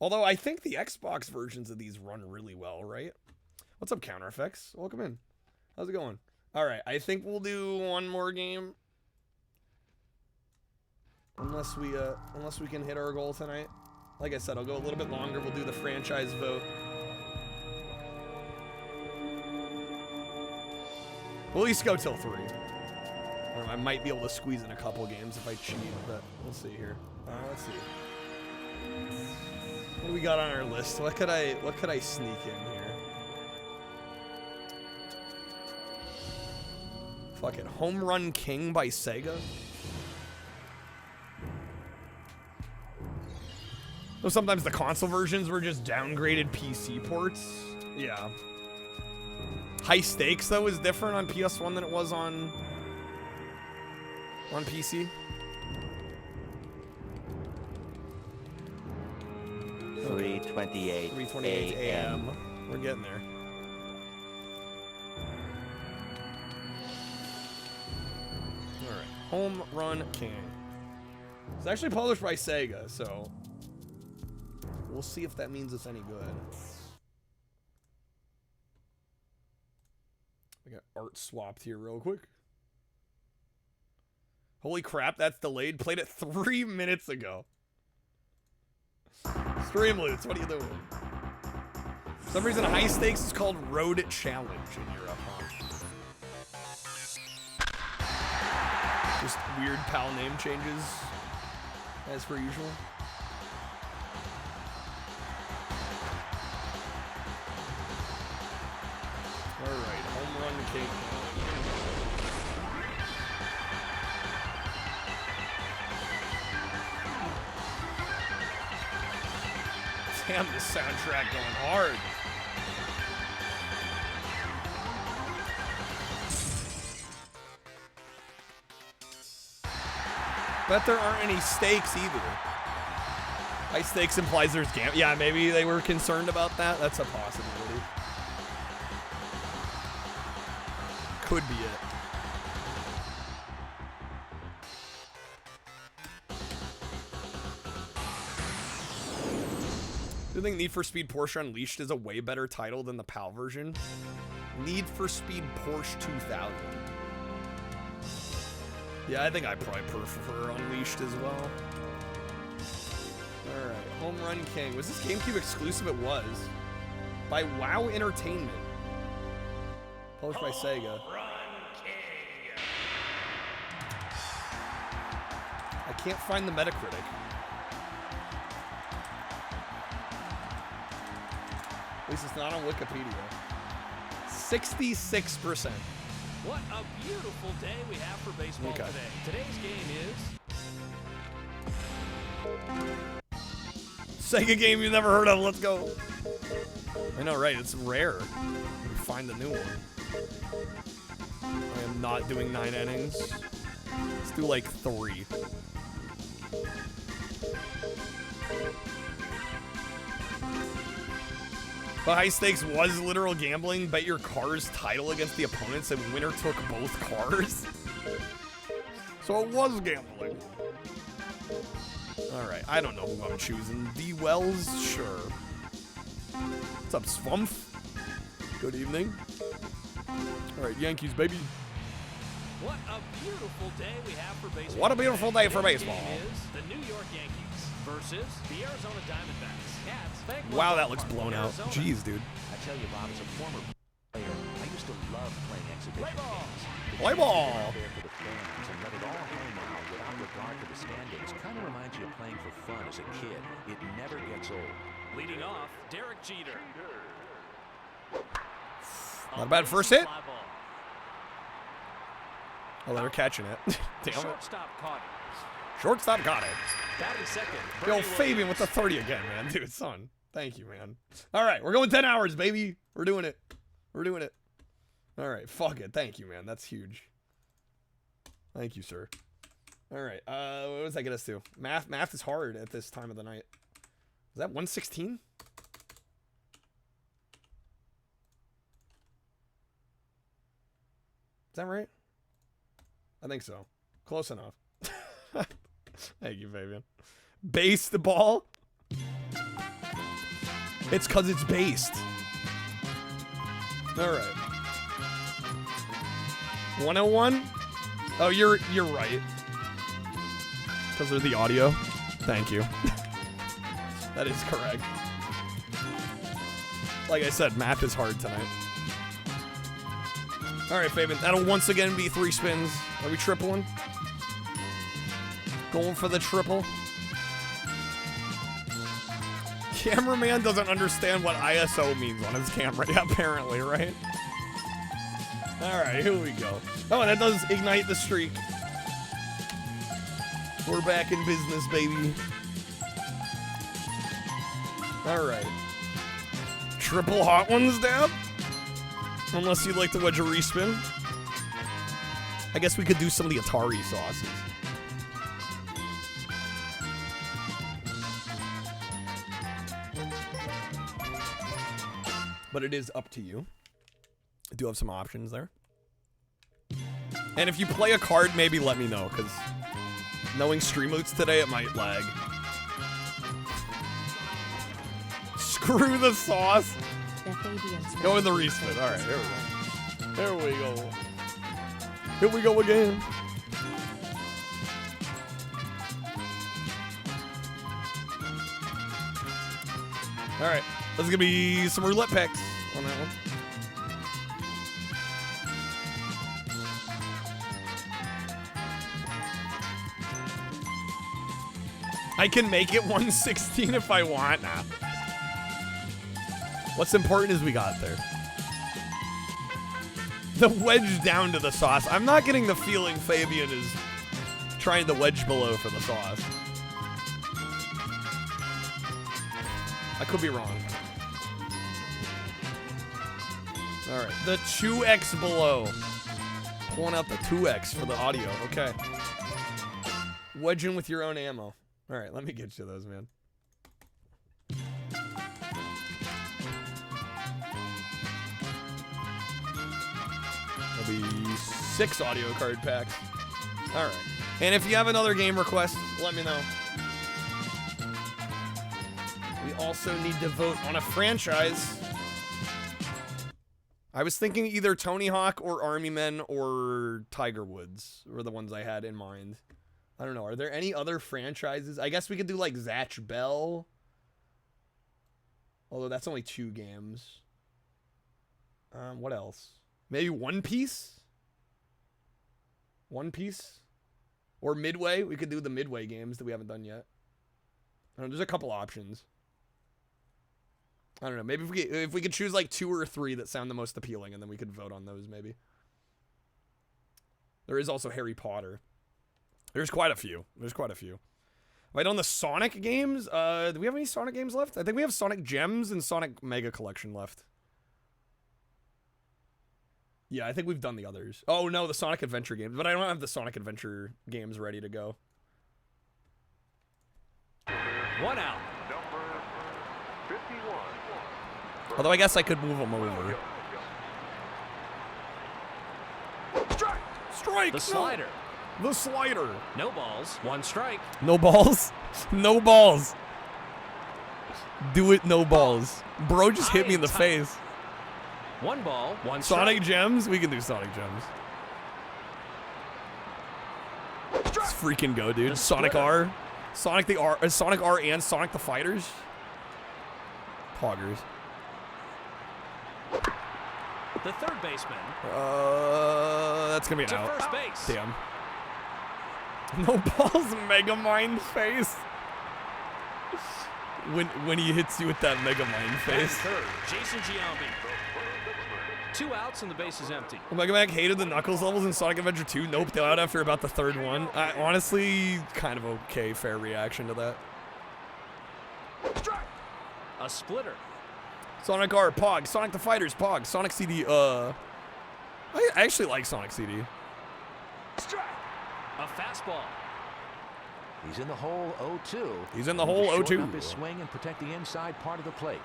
B: Although I think the Xbox versions of these run really well, right? What's up, Counter Effects? Welcome in. How's it going? All right, I think we'll do one more game. Unless we can hit our goal tonight. Like I said, I'll go a little bit longer. We'll do the franchise vote. We'll at least go till 3. I might be able to squeeze in a couple games if I cheat, but we'll see here. Let's see. What do we got on our list? What could I sneak in here? Fuck it. Home Run King by Sega. So sometimes the console versions were just downgraded PC ports. Yeah. High Stakes, though, is different on PS1 than it was on PC.
E: 3:28
B: a.m. We're getting there. Alright. Home Run King. It's actually published by Sega, so we'll see if that means it's any good. I got art swapped here real quick. Holy crap, that's delayed. Played it 3 minutes ago. Streamloots, what are you doing? For some reason, High Stakes is called Road Challenge in Europe, huh? Just weird PAL name changes, as per usual. Alright, Home Run King. Damn, the soundtrack going hard. Bet there aren't any stakes either. High stakes implies there's yeah, maybe they were concerned about that. That's a possibility. Could be it. Do you think Need for Speed Porsche Unleashed is a way better title than the PAL version? Need for Speed Porsche 2000. Yeah, I think I probably prefer Unleashed as well. Alright, Home Run King. Was this GameCube exclusive? It was. By WoW Entertainment. Published by Sega. I can't find the Metacritic. At least it's not on Wikipedia. 66%.
A: What a beautiful day we have for baseball today. Today's game is...
B: Sega game you never heard of, let's go. I know, right? It's rare. You find a new one. I am not doing 9 innings. Let's do like 3. But High Stakes was literal gambling. Bet your car's title against the opponents and winner took both cars. So it was gambling. Alright, I don't know who I'm choosing. D. Wells? Sure. What's up, Swumph? Good evening. Alright, Yankees, baby.
A: What a beautiful day we have for baseball.
B: What a beautiful day for baseball.
A: Is the New York Yankees versus the Arizona Diamondbacks.
B: Wow, that looks blown out. Jeez, dude.
J: I tell you, Bob, as a former player, I used to love playing exhibition games.
B: Play ball.
J: There for the fans and let it all hang out without regard to the standings. Kind of reminds you of playing for fun as a kid. It never gets old.
A: Leading off, Derek Jeter.
B: Not a bad first hit. Oh, they're catching it. Damn it.
A: Shortstop caught it.
B: Shortstop got it.
A: Batting second.
B: Yo, Fabian with the 30 again, man. Dude, son. Thank you, man. All right, we're going 10 hours, baby. We're doing it. We're doing it. All right, fuck it. Thank you, man. That's huge. Thank you, sir. All right, what does that get us to? Math is hard at this time of the night. Is that 116? Is that right? I think so. Close enough. Thank you, Fabian. Baseball? It's because it's based. All right. 101? Oh, you're right. Because of the audio. Thank you. That is correct. Like I said, math is hard tonight. All right, Fabian. That'll once again be 3 spins. Are we tripling? Going for the triple. Cameraman doesn't understand what ISO means on his camera, apparently, right? Alright, here we go. Oh, and that does ignite the streak. We're back in business, baby. Alright. Triple hot ones dab? Unless you'd like to wedge a respin. I guess we could do some of the Atari sauces. But it is up to you. I do have some options there. And if you play a card, maybe let me know, because knowing stream moots today, it might lag. Screw the sauce. Go in the respin. Alright, here we go. There we go. Here we go again. Alright, there's gonna be some roulette packs on that one. I can make it 116 if I want. Nah. What's important is we got there. The wedge down to the sauce. I'm not getting the feeling Fabian is trying to wedge below for the sauce. I could be wrong. Alright, the 2x below. Pulling out the 2x for the audio. Okay. Wedging with your own ammo. Alright, let me get you those, man. There'll be 6 audio card packs. Alright. And if you have another game request, let me know. We also need to vote on a franchise. I was thinking either Tony Hawk or Army Men or Tiger Woods were the ones I had in mind. I don't know. Are there any other franchises? I guess we could do like Zatch Bell. Although that's only 2 games. What else? Maybe One Piece? One Piece? Or Midway? We could do the Midway games that we haven't done yet. I don't know. There's a couple options. I don't know. Maybe if we could choose like 2 or 3 that sound the most appealing, and then we could vote on those maybe. There is also Harry Potter. There's quite a few. There's quite a few. Right on the Sonic games, do we have any Sonic games left? I think we have Sonic Gems and Sonic Mega Collection left. Yeah, I think we've done the others. Oh no, the Sonic Adventure games, but I don't have the Sonic Adventure games ready to go.
V: 1 out. Number 51.
B: Although I guess I could move them over. Strike!
V: The slider.
B: The slider.
V: No balls. 1 strike.
B: No balls? No balls. Do it, no balls. Bro just hit me in the face.
V: 1 ball, 1 strike.
B: Sonic Gems? We can do Sonic Gems. Let's freaking go, dude. Sonic R. Sonic the R. Sonic R and Sonic the Fighters. Poggers.
V: The third baseman.
B: That's gonna be an
V: to
B: out.
V: First base.
B: Damn. No balls, Megamind face. When he hits you with that Megamind face.
V: Third, Jason Giambi. 2 outs and the base is empty.
B: Mega Man hated the Knuckles levels in Sonic Adventure 2. Nope, they're out after about the 3rd one. Honestly, kind of okay, fair reaction to that.
V: A splitter.
B: Sonic R, Pog. Sonic the Fighters, Pog. Sonic CD, I actually like Sonic CD.
V: A fastball.
J: He's in the hole 0-2.
B: He's in the hole 0-2.
J: Shorten up his swing and protect the inside part of the plate.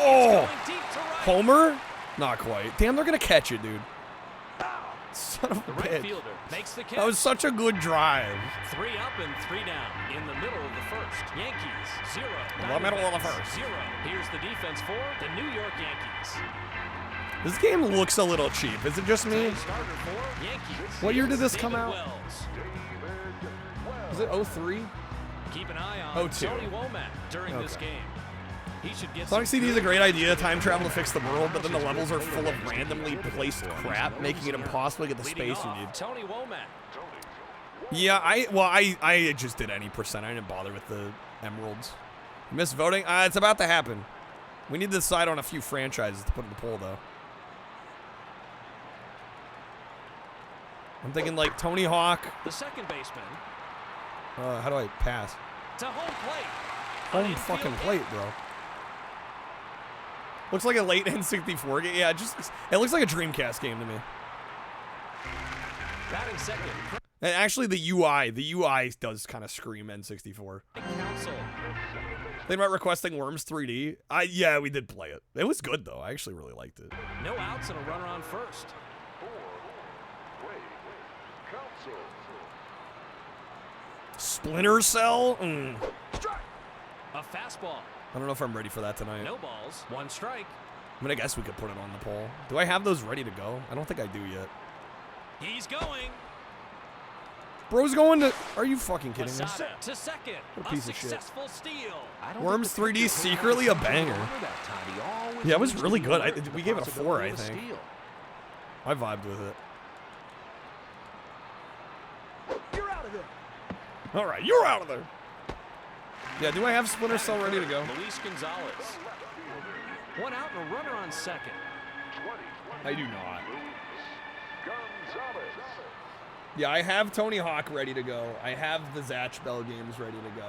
B: Oh! Homer? Not quite. Damn, they're gonna catch it, dude. Son of a bitch.
V: Fielder makes the catch.
B: That was such a good drive.
V: 3 up and 3 down in the middle of the first. Yankees 0.
B: The middle of the first.
V: 0. Here's the defense for the New York Yankees.
B: This game looks a little cheap. Is it just me?
V: Starter for Yankees.
B: What year did this come
V: David
B: out?
V: Wells.
B: Was it 03?
V: Keep an eye on
B: 02.
V: Tony Womack during this game. He should get
B: Sonic CD is a great idea, time travel to fix the world, but then the levels are full of randomly placed crap, making it impossible to get the space you need.
V: Tony Womack.
B: Yeah, I just did any percent. I didn't bother with the emeralds. Missed voting? It's about to happen. We need to decide on a few franchises to put in the poll, though. I'm thinking like Tony Hawk.
E: The second baseman.
B: How do I pass?
E: To home plate.
B: Home fucking plate, bro. Looks like a late N64 game. Yeah, it looks like a Dreamcast game to me.
E: Batting second.
B: And actually, the UI does kind of scream N64.
E: Council.
B: They about requesting Worms 3D. Yeah, we did play it. It was good though. I actually really liked it.
E: No outs and a runner on first.
B: Splinter Cell?
E: A fastball.
B: I don't know if I'm ready for that tonight.
E: No balls. One strike.
B: I mean, I guess we could put it on the poll. Do I have those ready to go? I don't think I do yet.
E: He's going.
B: Bro's going to... Are you fucking kidding me?
E: To second.
B: What a piece of shit.
E: Successful steal.
B: Worms 3D secretly a banger. Yeah, it was really good. We gave it a 4, I think. I vibed with it.
F: You're out of there.
B: All right, you're out of there. Yeah, do I have Splinter Cell ready to go?
E: Luis Gonzalez. One out and a runner on second.
B: I do not. Yeah, I have Tony Hawk ready to go. I have the Zatch Bell games ready to go.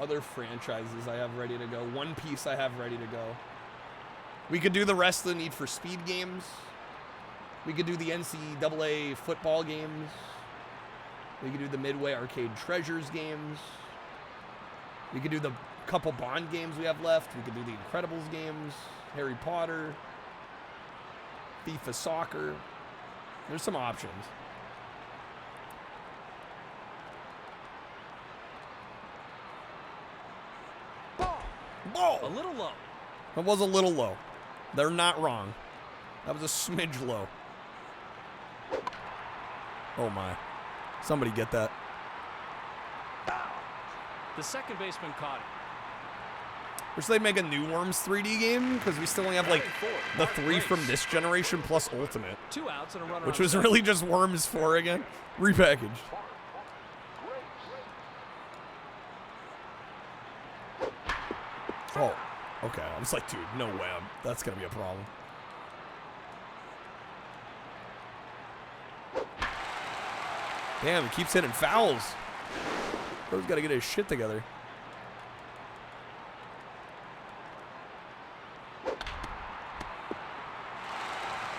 B: Other franchises I have ready to go. One Piece I have ready to go. We could do the rest of the Need for Speed games. We could do the NCAA football games. We could do the Midway Arcade Treasures games. We could do the couple Bond games we have left. We could do the Incredibles games. Harry Potter. FIFA Soccer. There's some options. Ball!
E: A little low.
B: That was a little low. They're not wrong. That was a smidge low. Oh my. Somebody get that.
E: The second baseman caught it.
B: Wish they'd make a new Worms 3D game, because we still only have like the 3 from this generation plus Ultimate.
E: 2 outs and a runner.
B: Which was really just Worms 4 again. Repackaged. Oh, okay. I was like, dude, no way. That's going to be a problem. Damn, he keeps hitting fouls. Bro's got to get his shit together.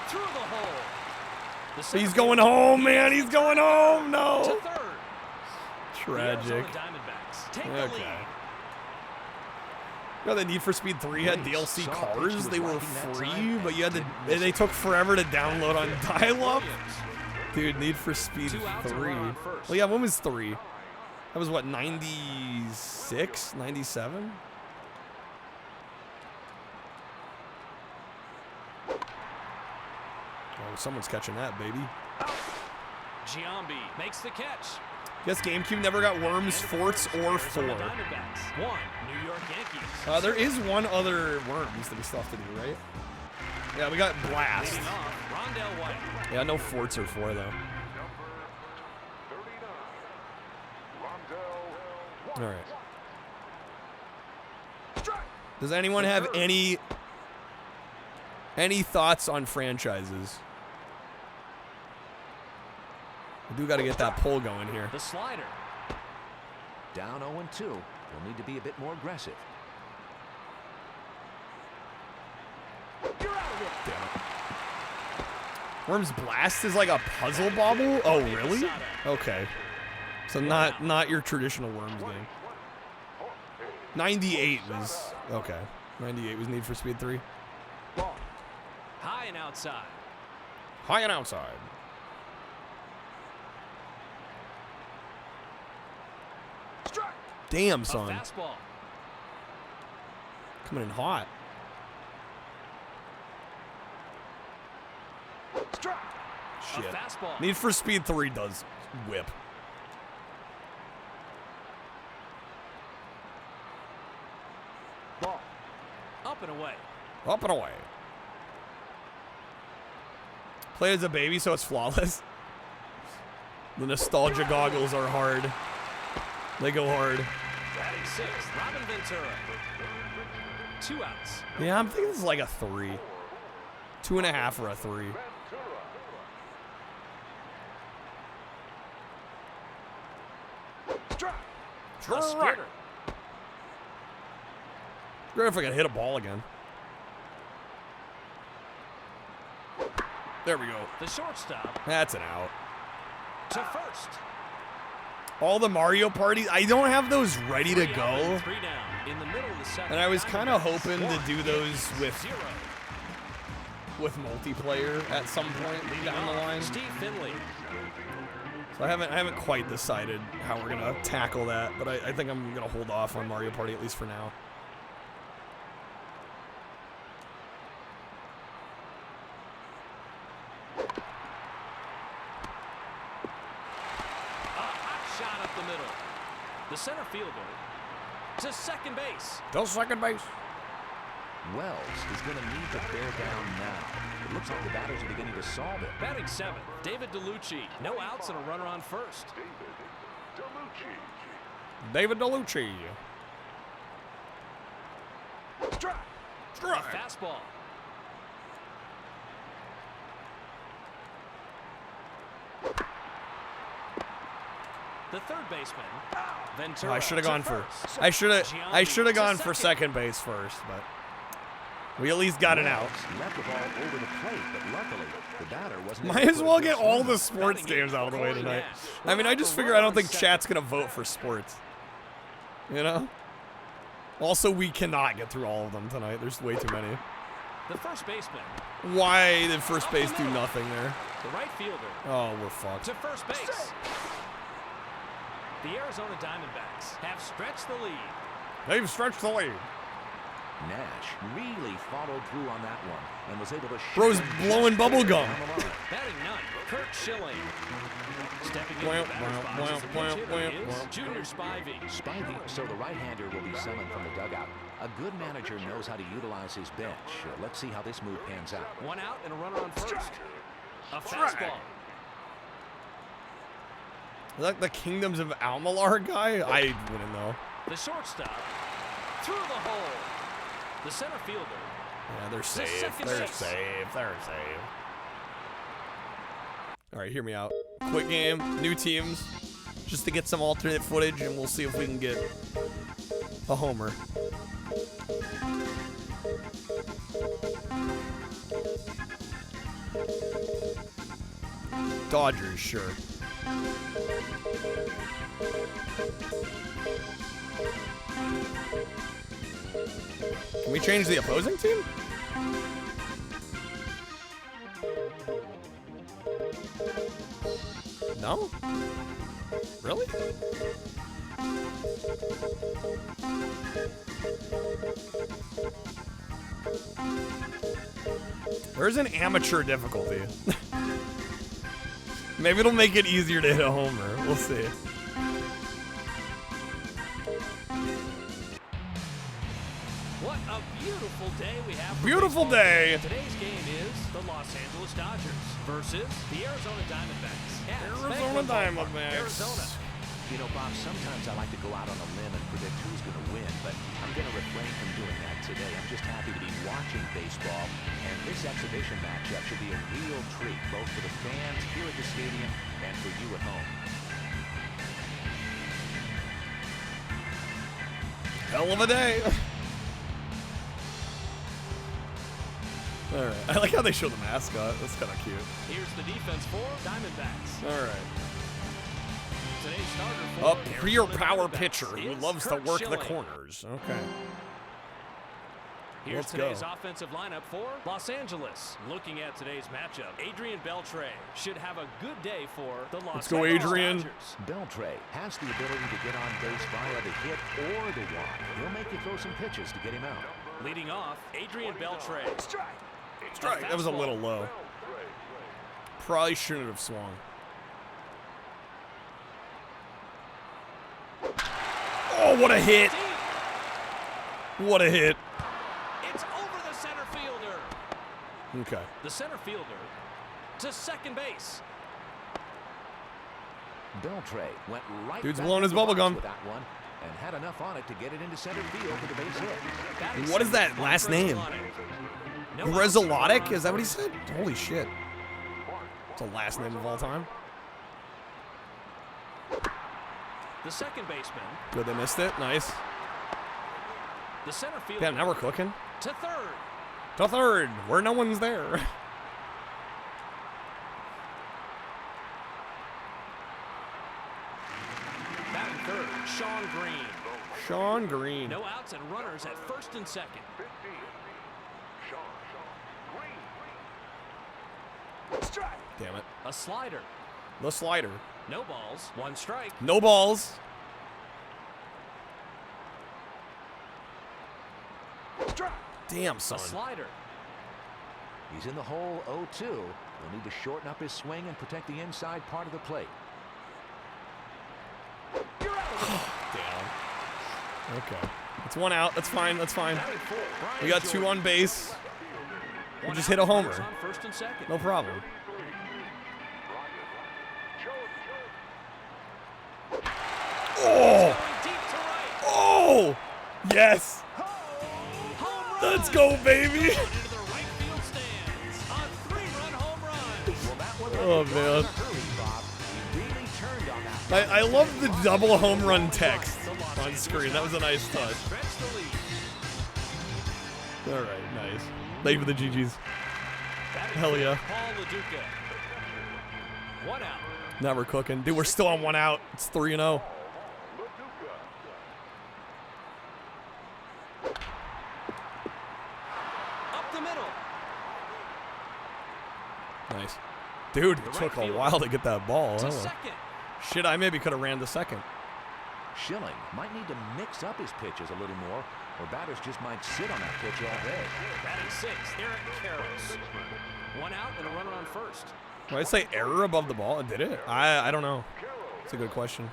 E: Through the hole.
B: He's going home, man. He's going home. No.
E: To third.
B: Tragic. Okay. You know, the Need for Speed 3 had DLC cars. They were free, but you had to. They took forever to download on dial-up. Dude, Need for Speed 3. Well, yeah, when was 3? That was what, 96, 97? Oh, someone's catching that, baby.
E: Giambi makes the catch.
B: Guess GameCube never got Worms, Forts, or 4.
E: One, New York Yankees.
B: There is one other Worms that we still have to do, right? Yeah, we got Blast. Yeah, no Forts or 4, though. All right. Does anyone have any thoughts on franchises? We do got to get that poll going here.
E: The slider.
J: Down 0-2. We'll need to be a bit more aggressive.
F: You're out of it.
B: Damn it. Worms Blast is like a puzzle bobble? Oh, really? Okay. So not your traditional Worms game. 98 was... Okay. 98 was Need for Speed 3.
E: High and outside.
B: High and outside. Damn, son.
E: Fastball.
B: Coming in hot. Shit.
E: Fastball.
B: Need for Speed 3 does whip.
E: Ball. Up and away.
B: Up and away. Played as a baby, so it's flawless. The nostalgia goggles are hard. They go hard.
E: Batting sixth, Robin Ventura. 2 outs.
B: Yeah, I'm thinking this is like a 3. 2.5 or a 3. Strike. Great if I can hit a ball again. There we go.
E: The shortstop.
B: That's an out.
E: To first.
B: All the Mario Party, I don't have those ready to go.
E: 3 down in the middle of the second.
B: And I was kind of hoping to do those with multiplayer at some point down the line.
E: Steve Finley.
B: So I haven't quite decided how we're gonna tackle that, but I think I'm gonna hold off on Mario Party at least for now.
E: Shot up the middle. The center fielder to second base.
B: To second base.
J: Wells is going to need to bear down now. It looks like the batters are beginning to solve it.
E: Batting 7th, David DeLucci. No outs and a runner on first.
B: David DeLucci.
E: Strike.
B: Strike.
E: A fastball. The third baseman, Ventura.
B: I should have gone for. I should have gone for second base first, but we at least got an out.
J: Left the ball over the plate, but luckily the batter wasn't.
B: Might as well get all the sports games out of the way tonight. I mean, I just figure I don't think chat's gonna vote for sports. You know. Also, we cannot get through all of them tonight. There's way too many.
E: The first baseman.
B: Why did first base do nothing there?
E: The right fielder.
B: Oh, we're fucked.
E: To first base. The Arizona Diamondbacks have stretched the lead.
B: They've stretched the lead.
J: Nash really followed through on that one and was able to.
B: Bro's blowing bubble gum.
E: Batting 9th, Kurt Schilling. Stepping into the batter's box is Junior Spivey.
J: Spivey, so the right-hander will be summoned from the dugout. A good manager knows how to utilize his bench. Let's see how this move pans out.
E: 1 out and a runner on first. A fastball.
B: Is that the Kingdoms of Almalar guy? I wouldn't know.
E: The shortstop through the hole. The center fielder.
B: Yeah, they're safe. They're safe. They're safe. All right, hear me out. Quick game, new teams, just to get some alternate footage, and we'll see if we can get a homer. Dodgers, sure. Can we change the opposing team? No? Really? There's an amateur difficulty. Maybe it'll make it easier to hit a homer. We'll see.
E: What a beautiful day we have.
B: Beautiful day.
E: Today's game is the Los Angeles Dodgers versus the Arizona Diamondbacks.
B: Arizona Diamondbacks.
E: Arizona.
J: You know, Bob, sometimes I like to go out on a limb and predict who's going to win, but I'm going to refrain from doing that today. I'm just happy to be watching baseball, and this exhibition matchup should be a real treat, both for the fans here at the stadium and for you at home.
B: Hell of a day. All right. I like how they show the mascot. That's kind of cute.
E: Here's the defense for Diamondbacks.
B: All right.
E: Today's starter for
B: Up pure power pitcher who loves to work the corners. Okay.
E: Here's
B: Let's
E: today's
B: go.
E: offensive lineup for Los Angeles. Looking at today's matchup, Adrian Beltre should have a good day for the Los Angeles Dodgers.
J: Beltre has the ability to get on base via the hit or the walk. He'll make you throw some pitches to get him out.
E: Leading off, Adrian Beltre.
B: Strike. That was a little low. Probably shouldn't have swung. Oh, what a hit. What a hit.
E: It's over the center fielder.
B: Okay.
E: The center fielder to second base.
J: Beltre went right.
B: Dude's
J: back
B: blowing his
J: to the
B: bubble
J: box
B: gum.
J: with that one and had enough on it to get it into center field for the base hit.
B: What is that last name? Grezolotic? Is that what he said? Holy shit. It's the last name of all time.
E: The second baseman.
B: Good, they missed it. Nice.
E: The center field.
B: Yeah, now we're cooking.
E: To third.
B: To third, where no one's there.
E: Batting third, Sean Green.
B: Sean Green.
E: No outs and runners at first and second.
L: 15. Sean Green.
F: Strike.
B: Damn it.
E: A slider.
B: The slider.
E: No balls. One strike.
B: No balls.
F: Strike.
B: Damn, son.
E: A slider.
J: He's in the hole 0-2. He'll need to shorten up his swing and protect the inside part of the plate.
B: Damn. Okay. It's one out. That's fine. That's fine. We got 2 on base. We'll just hit a homer.
E: First and second.
B: No problem. Oh! Oh! Yes! Let's go, baby! Oh, man. I love the double home run text on screen. That was a nice touch. All right, nice. Thank you for the GGs. Hell yeah.
E: One out.
B: Now we're cooking. Dude, we're still on 1 out. It's 3-0.
E: Up the middle.
B: Nice. Dude, it took a while to get that ball.
E: To
B: Oh.
E: second.
B: Shit, I maybe could have ran to second.
J: Schilling might need to mix up his pitches a little more, or batters just might sit on that pitch all day.
E: Batting sixth, Eric Karros. One out and a runner on first.
B: Did I say error above the ball? Did it? I don't know. It's a good question.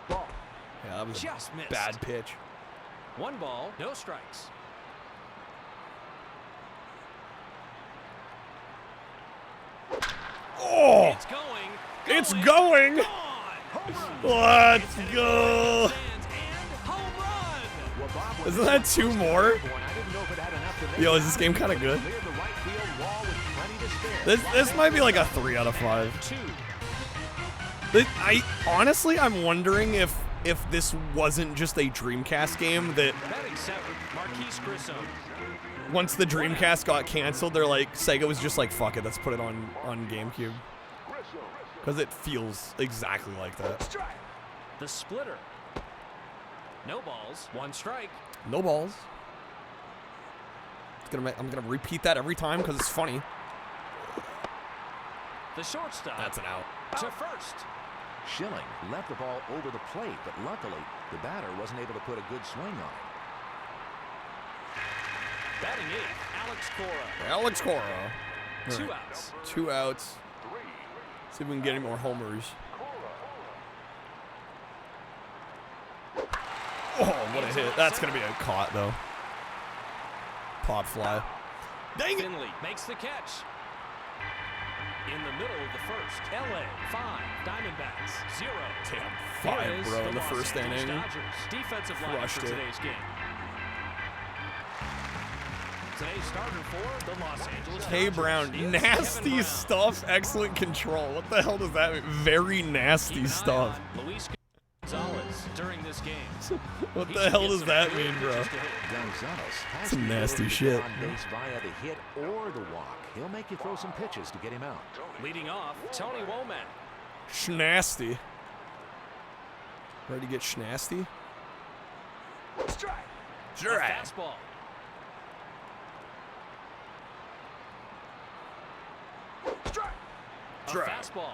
B: Yeah, that was
E: Just
B: a
E: missed.
B: bad pitch.
E: 1 ball, no strikes.
B: Oh!
E: It's going.
B: It's going! Let's go! Isn't that 2 more? Yo, is this game kind of good? This might be like a 3 out of 5. Honestly, I'm wondering if this wasn't just a Dreamcast game that once the Dreamcast got canceled, they're like, Sega was just like, fuck it, let's put it on GameCube. Because it feels exactly like that.
E: The splitter. No balls, 1 strike.
B: No balls. I'm gonna repeat that every time because it's funny.
E: The shortstop.
B: That's an out.
E: To first.
J: Schilling left the ball over the plate, but luckily the batter wasn't able to put a good swing on it.
E: Batting 8th, Alex Cora.
B: Alex Cora.
E: 2 outs.
B: 2 outs. See if we can get any more homers. Oh, what a hit. That's going to be a caught, though. Pop fly. Dang it!
E: Finley makes the catch. In the middle of the first. LA 5, Diamondbacks 0.
B: Damn, 5, bro, in the first inning.
E: Defensive line for today's game. Today's starter for the Los Angeles
B: K. Brown, nasty stuff, excellent control. What the hell does that mean? Very nasty stuff.
E: Luis Gonzalez during this game.
B: What the hell does that mean, bro? Some nasty shit.
J: On base via the hit or the walk. He'll make you throw some pitches to get him out.
E: Leading off, Tony Womack.
B: Schnasty. Ready to get schnasty?
F: Strike.
B: Sure.
E: Fastball.
B: Strike.
E: Fastball.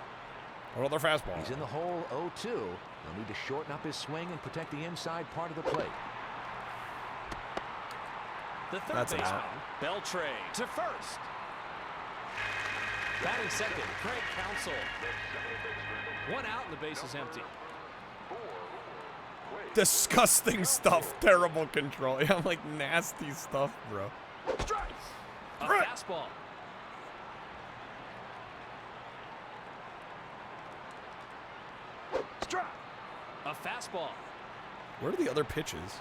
B: Another fastball.
J: He's in the hole 0-2. He'll need to shorten up his swing and protect the inside part of the plate.
E: The third
B: That's
E: baseman, Beltre, to first. Batting second, Craig Counsell. 1 out and the base is empty.
B: Disgusting stuff. Terrible control. Yeah, I'm like nasty stuff, bro.
E: A fastball.
F: Strike.
E: A fastball.
B: Where are the other pitches?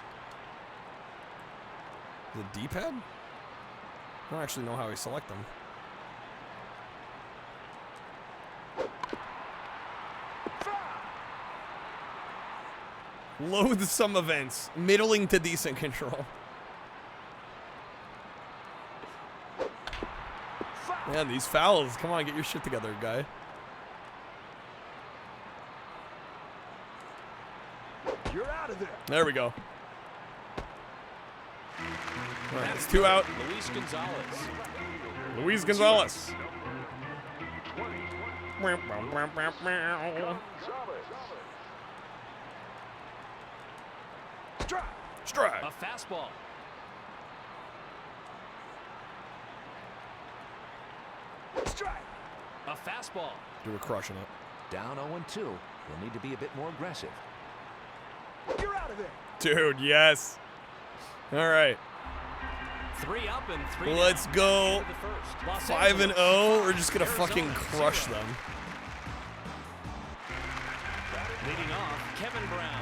B: The D-pad? I don't actually know how I select them. Loathsome events. Middling to decent control. Man, these fouls. Come on, get your shit together, guy.
F: You're out of there.
B: There we go. All right, it's 2 out.
E: Luis Gonzalez.
B: Luis Gonzalez. Strike.
E: A fastball.
F: Strike.
E: A fastball.
B: We're crushing it.
J: Down 0-2. They'll need to be a bit more aggressive.
F: You're out of there.
B: Dude, yes. All right.
E: 3 up and 3 down.
B: Let's go. 5-0. We're just gonna fucking crush them.
E: Leading off, Kevin Brown.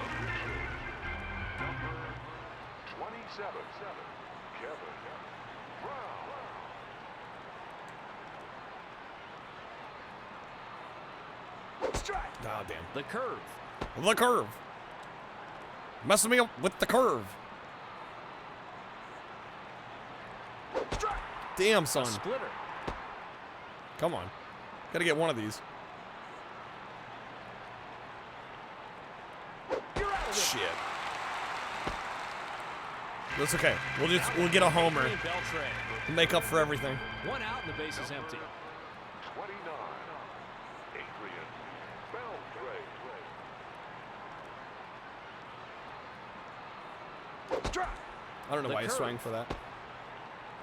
L: 27. Kevin Brown.
F: Strike.
B: Oh, damn.
E: The curve.
B: The curve. Messing me up with the curve.
F: Strike.
B: Damn, son.
E: A splitter.
B: Come on. Gotta get one of these. Shit. That's okay. We'll get a homer. To make up for everything.
E: 1 out and the base is empty.
L: 29. Adrian Beltray.
F: Strike.
B: I don't know why he's swinging for that.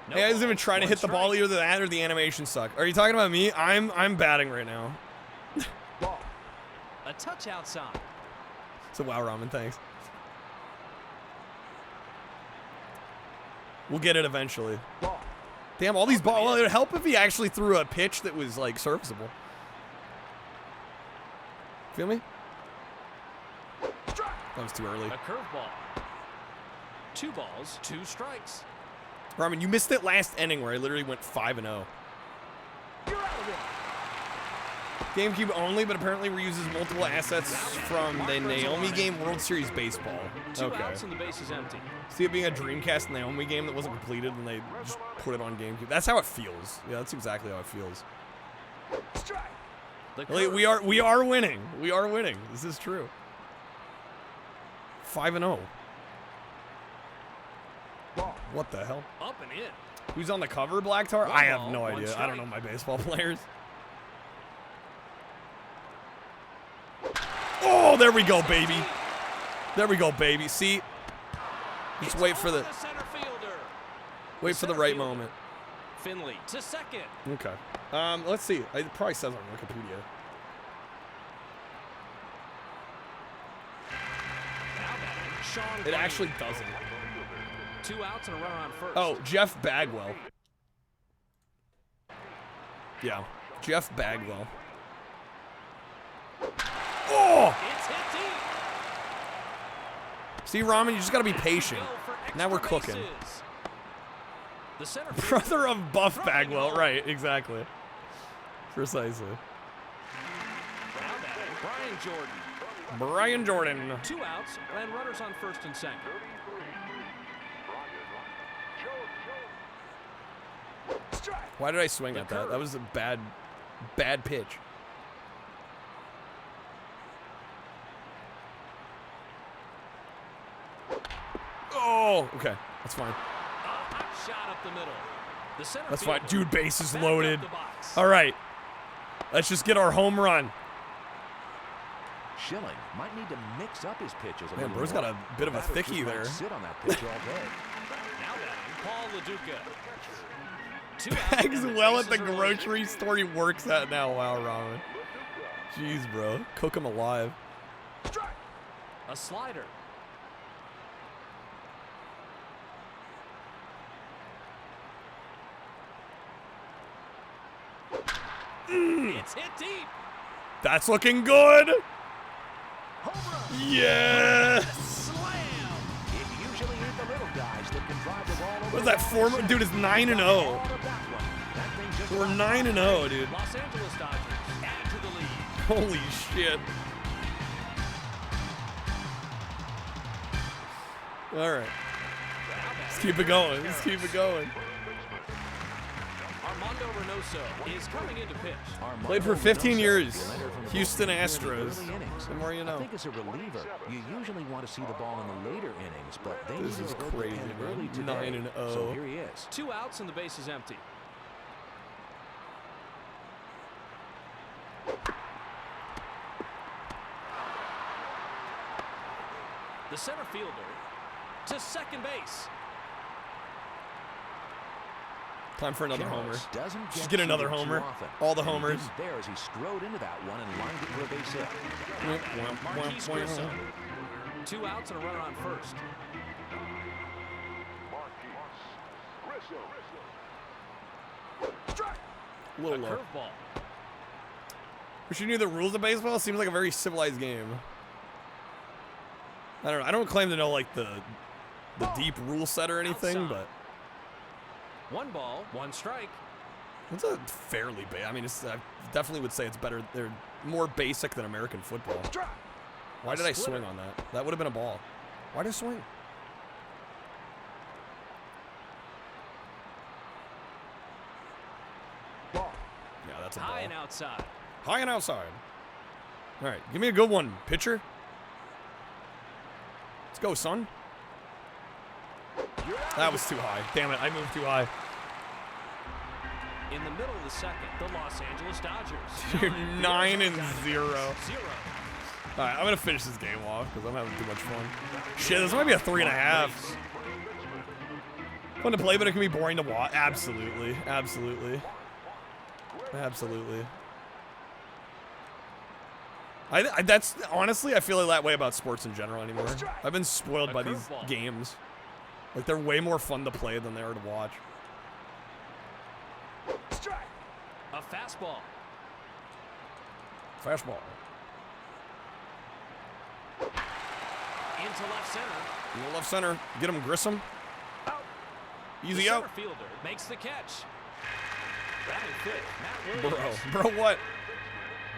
E: No
B: Hey, I wasn't even
E: ball,
B: trying to
E: 1
B: hit the ball.
E: strike.
B: Either that or the animation suck. Are you talking about me? I'm batting right now.
E: A touch outside.
B: So wow, Ramen, thanks. We'll get it eventually. Damn, all these balls. Well, it would help if he actually threw a pitch that was like serviceable. Feel me? That was too early.
E: A curveball. 2 balls, 2 strikes.
B: Ramen, you missed it last inning where I literally went 5-0. GameCube only, but apparently reuses multiple assets from the Naomi game World Series Baseball.
E: 2 outs and the base is empty.
B: See it being a Dreamcast Naomi game that wasn't completed and they just put it on GameCube. That's how it feels. Yeah, that's exactly how it feels. Like, we are winning. We are winning. This is true. 5-0. What the hell?
E: Up and in.
B: Who's on the cover, Black Tar? I have no idea. I don't know my baseball players. Oh, there we go, baby. There we go, baby. See? Just wait for the right moment.
E: Finley to second.
B: Okay. Let's see. It probably says on Wikipedia. It actually doesn't.
E: 2 outs and a runner on first.
B: Oh, Jeff Bagwell. Yeah, Jeff Bagwell. Oh!
E: It's hit deep.
B: See, Ramen, you just gotta be patient. Now we're cooking.
E: The center
B: Brother of Buff Bagwell, right? Exactly. Precisely.
E: Brian Jordan.
B: Brian Jordan.
E: 2 outs and runners on first and second.
B: Why did I swing at that? That was a bad pitch. Oh, okay. That's fine.
E: Shot up the middle. The center
B: That's fine.
E: fielder
B: Dude, base is
E: back
B: loaded.
E: up the box.
B: All right. Let's just get our home run.
J: Schilling might need to mix up his pitches a
B: Man,
J: little
B: bro's
J: more.
B: got a bit of a
J: Batter
B: thickie
J: just might
B: there.
J: Sit on that pitch all day.
E: Now batting, Paul LaDuca. 2 outs
B: Bags
E: and the
B: well at the
E: bases are loaded.
B: grocery store he works at now. Wow, Ramen. Jeez, bro. Cook him alive.
E: A slider. It's hit deep.
B: That's looking good. Yes.
J: It usually ain't the little guys that can drive the ball over.
B: What is that? Former dude is 9-0. We're 9-0, dude.
E: Los Angeles Dodgers add to the lead.
B: Holy shit. All right. Let's keep it going. Let's keep it going.
E: Armando Reynoso is coming into pitch.
B: Played for 15 years. Houston Astros. The more you know.
J: I think as a reliever, you usually want to see the ball in the later innings, but they
B: This is crazy,
J: early
B: bro.
J: today.
B: 9-0.
J: So here he is.
E: 2 outs and the base is empty. The center fielder to second base.
B: Time for another homer.
J: Doesn't
B: Just get another homer. All the homers.
J: There as he strode into that one and lined it for a base hit.
E: Marquise Grissom. 2 outs and a runner on first.
B: A little low.
E: Curveball.
B: Wish you knew the rules of baseball. Seems like a very civilized game. I don't know. I don't claim to know like the deep rule set or anything, but
E: 1 ball, 1 strike.
B: it's a fairly big. I mean, I definitely would say it's better. They're more basic than American football. Why did I swing on that? That would have been a ball. Why did I swing? Yeah, that's a ball.
E: High and outside.
B: High and outside. All right, give me a good one, pitcher. Let's go, son. That was too high. Damn it, I moved too high.
E: In the middle of the second, the Los Angeles Dodgers.
B: You're 9-0. All right, I'm gonna finish this game off because I'm having too much fun. Shit, this might be a 3.5. Fun to play, but it can be boring to watch. Absolutely, absolutely, absolutely. That's honestly, I feel that way about sports in general anymore. I've been spoiled by these games. Like, they're way more fun to play than they are to watch.
E: A fastball.
B: Fastball.
E: Into left center.
B: In the left center. Get him, Grissom. Easy
E: the
B: out.
E: Center fielder makes the catch. Batting fifth, Matt Williams.
B: Bro, what?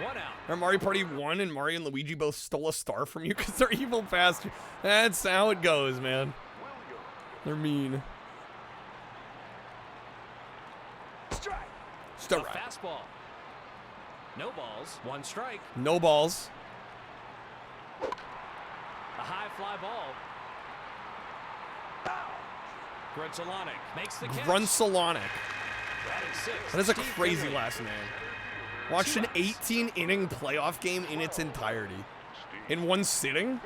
E: 1 out.
B: Our Mario Party 1 and Mario and Luigi both stole a star from you because they're evil bastards. That's how it goes, man. They're mean.
E: Strike.
B: Strike.
E: Fastball. No balls. 1 strike.
B: No balls.
E: A high fly ball. Grunsolonic makes the catch.
B: Grunsolonic.
E: Batting sixth,
B: That is a
E: Steve
B: crazy
E: Finley.
B: last name. Watched an 18-inning playoff game in its entirety. In one sitting?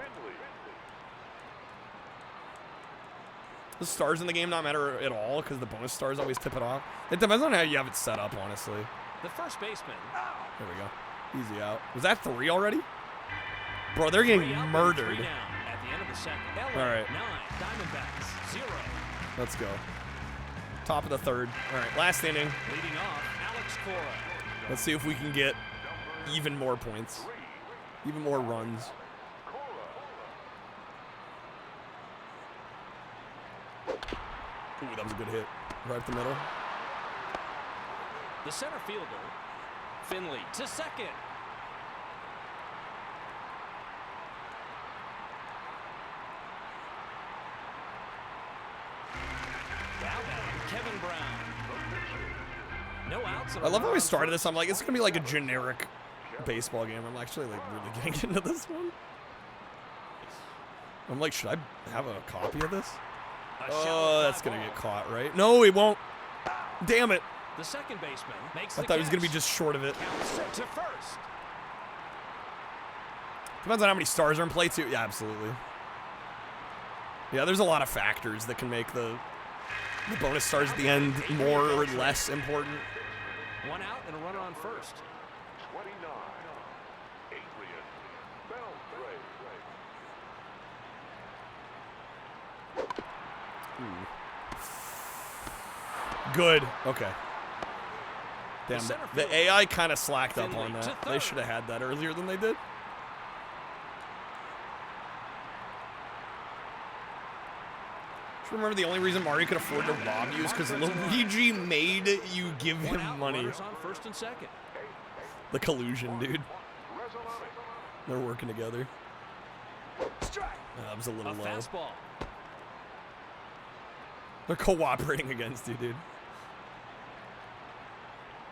B: The stars in the game not matter at all because the bonus stars always tip it off. It depends on how you have it set up, honestly.
E: The first baseman.
B: There we go. Easy out. Was that 3 already? Bro, they're getting murdered.
E: 3 down at the end of the second.
B: All right.
E: 9. Diamondbacks 0.
B: Let's go. Top of the 3rd. All right, last inning.
E: Leading off, Alex Cora.
B: Let's see if we can get even more points. Even more runs. Ooh, that was a good hit. Right up the middle.
E: The center fielder, Finley to second. Now batting, Kevin Brown. No outs.
B: I love how we started this. I'm like, it's going to be like a generic baseball game. I'm actually like really getting into this one. I'm like, should I have a copy of this? Oh, that's going to get caught, right? No, it won't. Damn it.
E: The second baseman makes
B: I
E: the
B: thought he was
E: catch.
B: going to be just short of it.
E: Counts to first.
B: Depends on how many stars are in play, too. Yeah, absolutely. Yeah, there's a lot of factors that can make the bonus stars at the end more or less important.
E: 1 out and a runner on first.
L: 29. Adrian Beltray.
B: Good. Okay. Damn, the AI kind of slacked up on that. They should have had that earlier than they did. Just remember, the only reason Mario could afford to rob you is because Luigi made you give him money.
E: Runners on first and second.
B: The collusion, dude. They're working together. That was a little low.
E: Fastball.
B: They're cooperating against you, dude.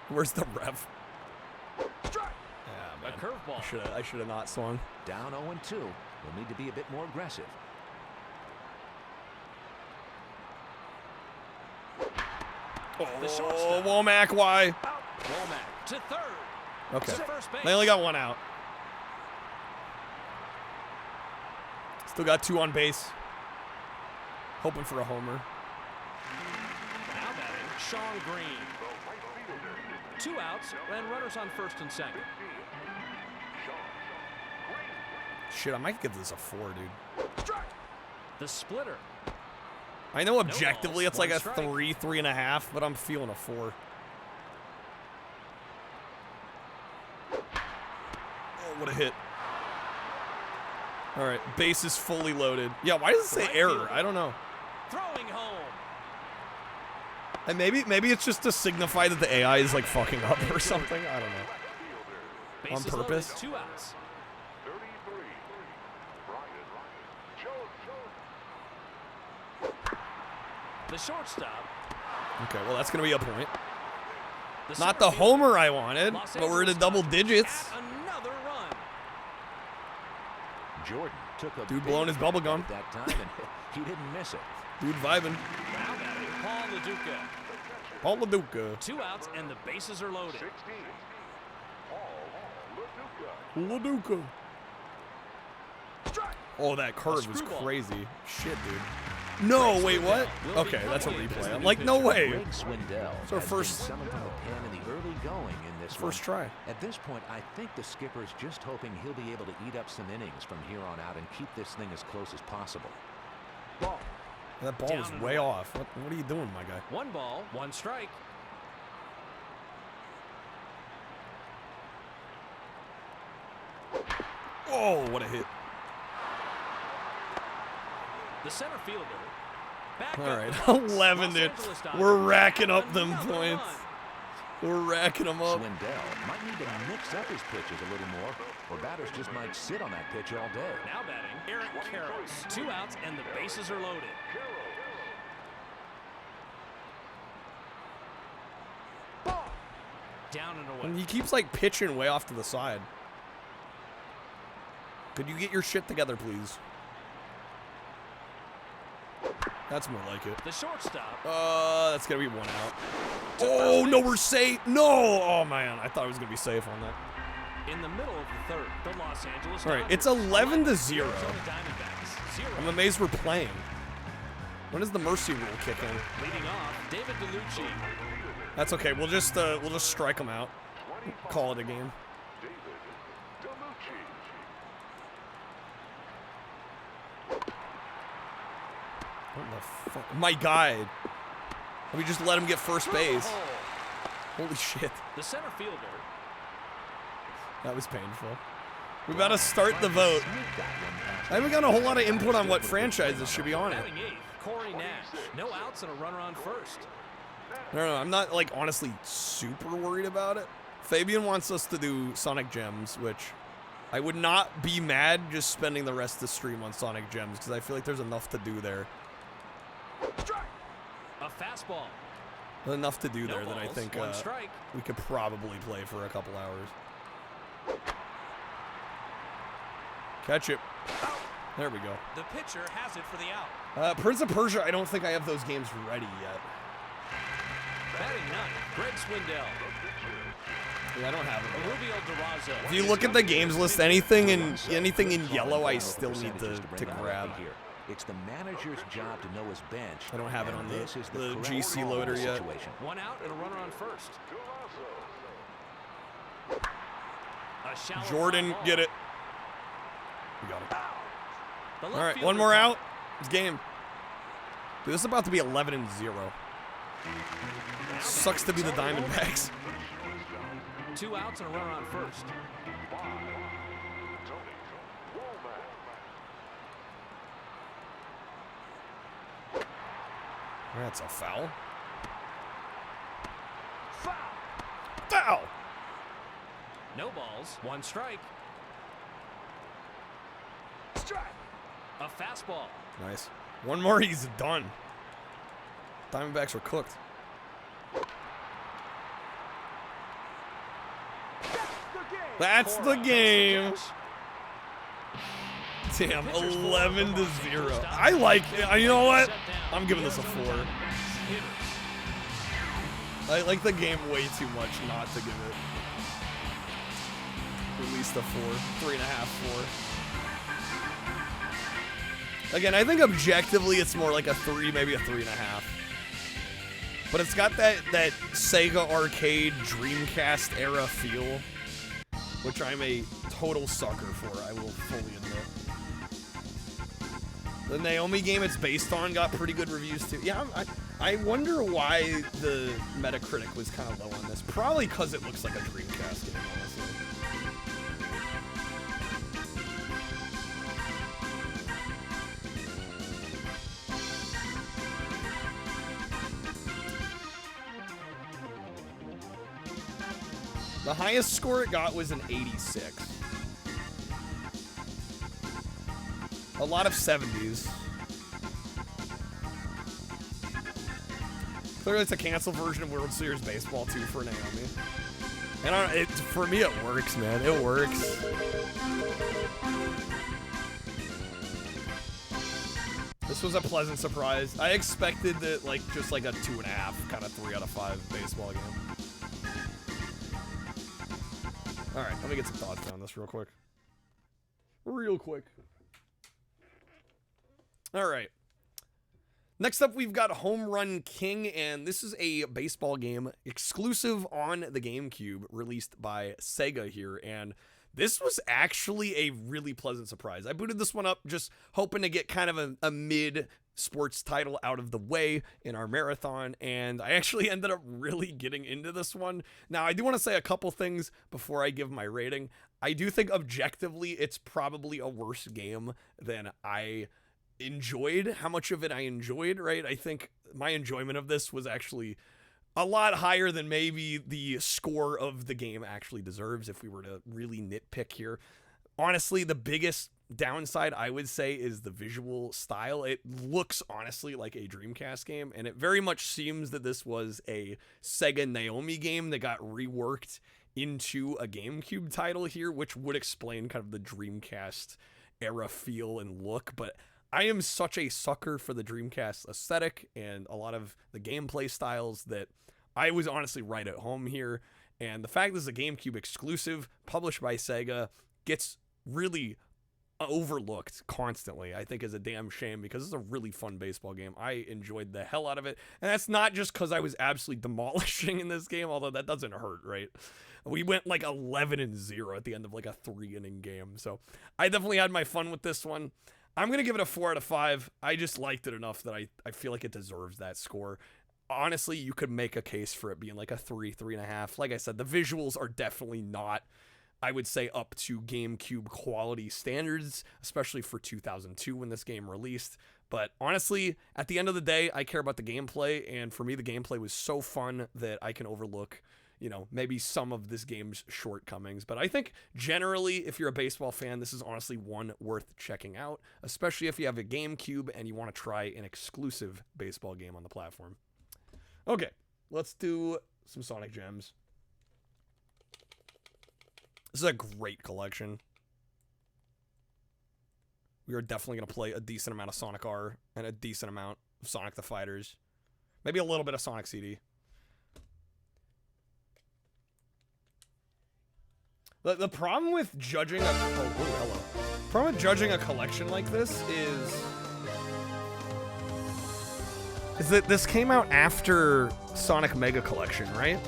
B: Where's the ref?
E: A curveball.
B: I should have not swung.
J: Down 0-2. We'll need to be a bit more aggressive.
B: Oh, Womack, why?
E: Womack to third.
B: Okay.
E: To first base.
B: They only got one out. Still got 2 on base. Hoping for a homer.
E: Now batting, Sean Green. 2 outs and runners on first and second.
B: Shit, I might give this a 4, dude.
E: The splitter.
B: I know objectively
E: No
B: it's like a
E: balls,
B: 3, 3.5, but I'm feeling a 4. Oh, what a hit. All right, base is fully loaded. Yeah, why does it say error? I don't know.
E: Throwing home.
B: And maybe it's just to signify that the AI is like fucking up or something. I don't know.
E: Bases
B: On purpose.
E: Loaded, 2 outs. The shortstop.
B: Okay, well that's gonna be a point. Not the homer I wanted, but we're in the double digits.
E: Another run.
J: Jordan took a
B: dude blowing his bubble gum.
J: At that time, and he didn't miss it.
B: Dude vibing.
E: Now batting, Paul LaDuca.
B: Paul LaDuca.
E: 2 outs and the bases are loaded.
B: LaDuca. Oh, that curve was crazy. Shit, dude. No, wait, what? Okay, that's a replay. I'm like, no way. It's our first try.
J: At this point, I think the skipper's just hoping he'll be able to eat up some innings from here on out and keep this thing as close as possible.
B: That ball was way off. What are you doing, my guy?
E: 1 ball, 1 strike.
B: Oh, what a hit.
E: The center fielder.
B: All right, 11, dude. We're racking up them points. We're racking them up.
J: Swindell might need to mix up his pitches a little more, or batters just might sit on that pitch all day.
E: Now batting, Eric Karros. 2 outs and the bases are loaded. Down and away.
B: And he keeps like pitching way off to the side. Could you get your shit together, please? That's more like it.
E: The shortstop.
B: That's gonna be 1 out. Oh no, we're safe. No. Oh man, I thought I was gonna be safe on that.
E: In the middle of the third, the Los Angeles.
B: All right, it's 11-0. I'm amazed we're playing. When does the mercy rule kick in?
E: Leading off, David DeLucci.
B: That's okay. We'll just strike them out. Call it a game. What the fuck? My guy. Let me just let him get first base. Holy shit.
E: The center fielder.
B: That was painful. We about to start the vote. I haven't got a whole lot of input on what franchises should be on it.
E: Corey Nash. No outs and a runner on first.
B: I don't know. I'm not, like, honestly super worried about it. Fabian wants us to do Sonic Gems, which I would not be mad just spending the rest of the stream on Sonic Gems because I feel like there's enough to do there.
E: A fastball.
B: There's enough to do there that I think
E: one strike.
B: we could probably play for a couple hours. Catch it. There we go.
E: The pitcher has it for the out.
B: Prince of Persia, I don't think I have those games ready yet.
E: Batting 9th, Greg Swindell.
B: Yeah, I don't have it.
E: Rubio Durazo.
B: If you look at the games list, anything in yellow, I still need to grab.
J: It's the manager's job to know his bench.
B: I don't have it on the GC loader yet.
E: 1 out and a runner on first.
B: Jordan, get it. We got it. All right, 1 more out. It's game. Dude, this is about to be 11-0. Sucks to be the Diamondbacks.
E: 2 outs and a runner on first.
B: That's a foul. Foul!
E: No balls, 1 strike. A fastball.
B: Nice. 1 more, he's done. Diamondbacks are cooked. That's the game. Damn, 11-0. I like it. You know what? I'm giving this a 4. I like the game way too much not to give it at least a 4, 3.5, 4. Again, I think objectively it's more like a 3, maybe a 3.5. But it's got that Sega Arcade Dreamcast era feel, which I'm a total sucker for, I will fully admit. The Naomi game it's based on got pretty good reviews too. Yeah, I wonder why the Metacritic was kind of low on this. Probably because it looks like a Dreamcast game, honestly. The highest score it got was an 86. A lot of 70s. Clearly it's a canceled version of World Series Baseball 2 for Naomi. And for me it works, man. It works. This was a pleasant surprise. I expected that just like a 2.5, kind of 3 out of 5 baseball game. Alright, let me get some thoughts on this real quick. Alright. Next up, we've got Home Run King, and this is a baseball game exclusive on the GameCube, released by Sega here, and this was actually a really pleasant surprise. I booted this one up just hoping to get kind of a mid-sports title out of the way in our marathon, and I actually ended up really getting into this one. Now, I do want to say a couple things before I give my rating. I do think objectively it's probably a worse game than I enjoyed. How much of it I enjoyed, right? I think my enjoyment of this was actually a lot higher than maybe the score of the game actually deserves if we were to really nitpick here. Honestly, the biggest downside I would say is the visual style. It looks honestly like a Dreamcast game, and it very much seems that this was a Sega Naomi game that got reworked into a GameCube title here, which would explain kind of the Dreamcast era feel and look. But I am such a sucker for the Dreamcast aesthetic and a lot of the gameplay styles that I was honestly right at home here. And the fact this is a GameCube exclusive, published by Sega, gets really overlooked constantly, I think is a damn shame, because it's a really fun baseball game. I enjoyed the hell out of it. And that's not just because I was absolutely demolishing in this game, although that doesn't hurt, right? We went like 11-0 at the end of like a 3-inning game. So I definitely had my fun with this one. I'm going to give it a 4 out of 5. I just liked it enough that I feel like it deserves that score. Honestly, you could make a case for it being like a 3, 3.5. Like I said, the visuals are definitely not, I would say, up to GameCube quality standards, especially for 2002 when this game released. But honestly, at the end of the day, I care about the gameplay, and for me, the gameplay was so fun that I can overlook, you know, maybe some of this game's shortcomings. But I think generally, if you're a baseball fan, this is honestly one worth checking out, especially if you have a GameCube and you want to try an exclusive baseball game on the platform. Okay, let's do some Sonic Gems. This is a great collection. We are definitely going to play a decent amount of Sonic R and a decent amount of Sonic the Fighters. Maybe a little bit of Sonic CD. The problem with judging a... Oh, hello. The problem with judging a collection like this is that this came out after Sonic Mega Collection, right?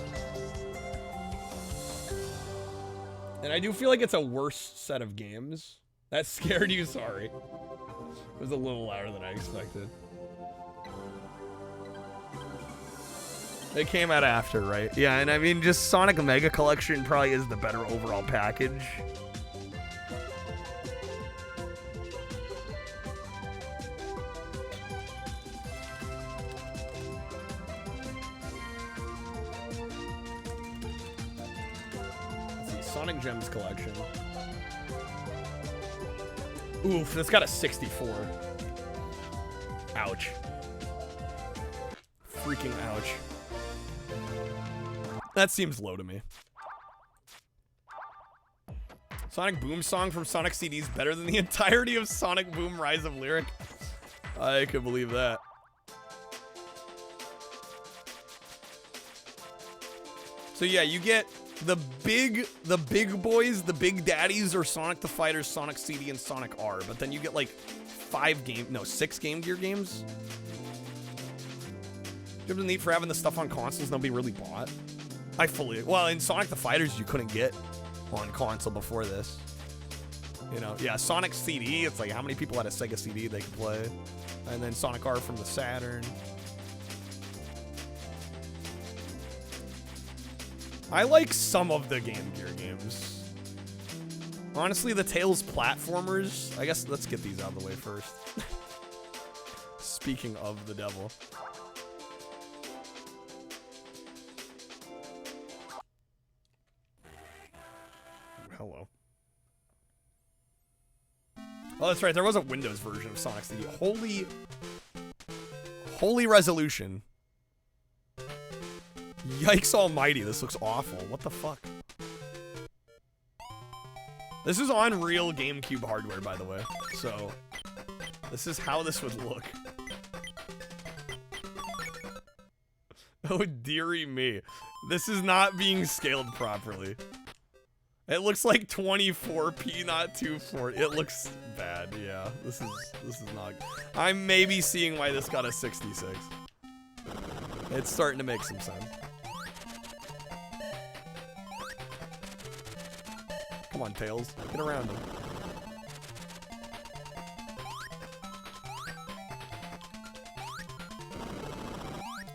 B: And I do feel like it's a worse set of games. That scared you? Sorry. It was a little louder than I expected. It came out after, right? Yeah, and I mean, just Sonic Mega Collection probably is the better overall package. Sonic Gems collection. Oof, that's got a 64. Ouch. freaking ouch. That seems low to me. Sonic Boom song from Sonic CD is better than the entirety of Sonic Boom Rise of Lyric. I could believe that. So yeah, you get the big boys, the big daddies are Sonic the Fighters, Sonic CD, and Sonic R. But then you get like 6 Game Gear games. Do you have the need for having the stuff on consoles nobody really bought? Well, in Sonic the Fighters, you couldn't get on console before this. You know, yeah, Sonic CD, it's like how many people had a Sega CD they could play? And then Sonic R from the Saturn. I like some of the Game Gear games. Honestly, the Tails platformers, I guess let's get these out of the way first. Speaking of the devil. Hello. Oh, that's right. There was a Windows version of Sonic CD. Holy resolution. Yikes almighty. This looks awful. What the fuck? This is on real GameCube hardware, by the way. So, this is how this would look. Oh, dearie me. This is not being scaled properly. It looks like 24p, not 240. It looks bad, yeah. This is not good. I'm maybe seeing why this got a 66. It's starting to make some sense. Come on, Tails. Get around him.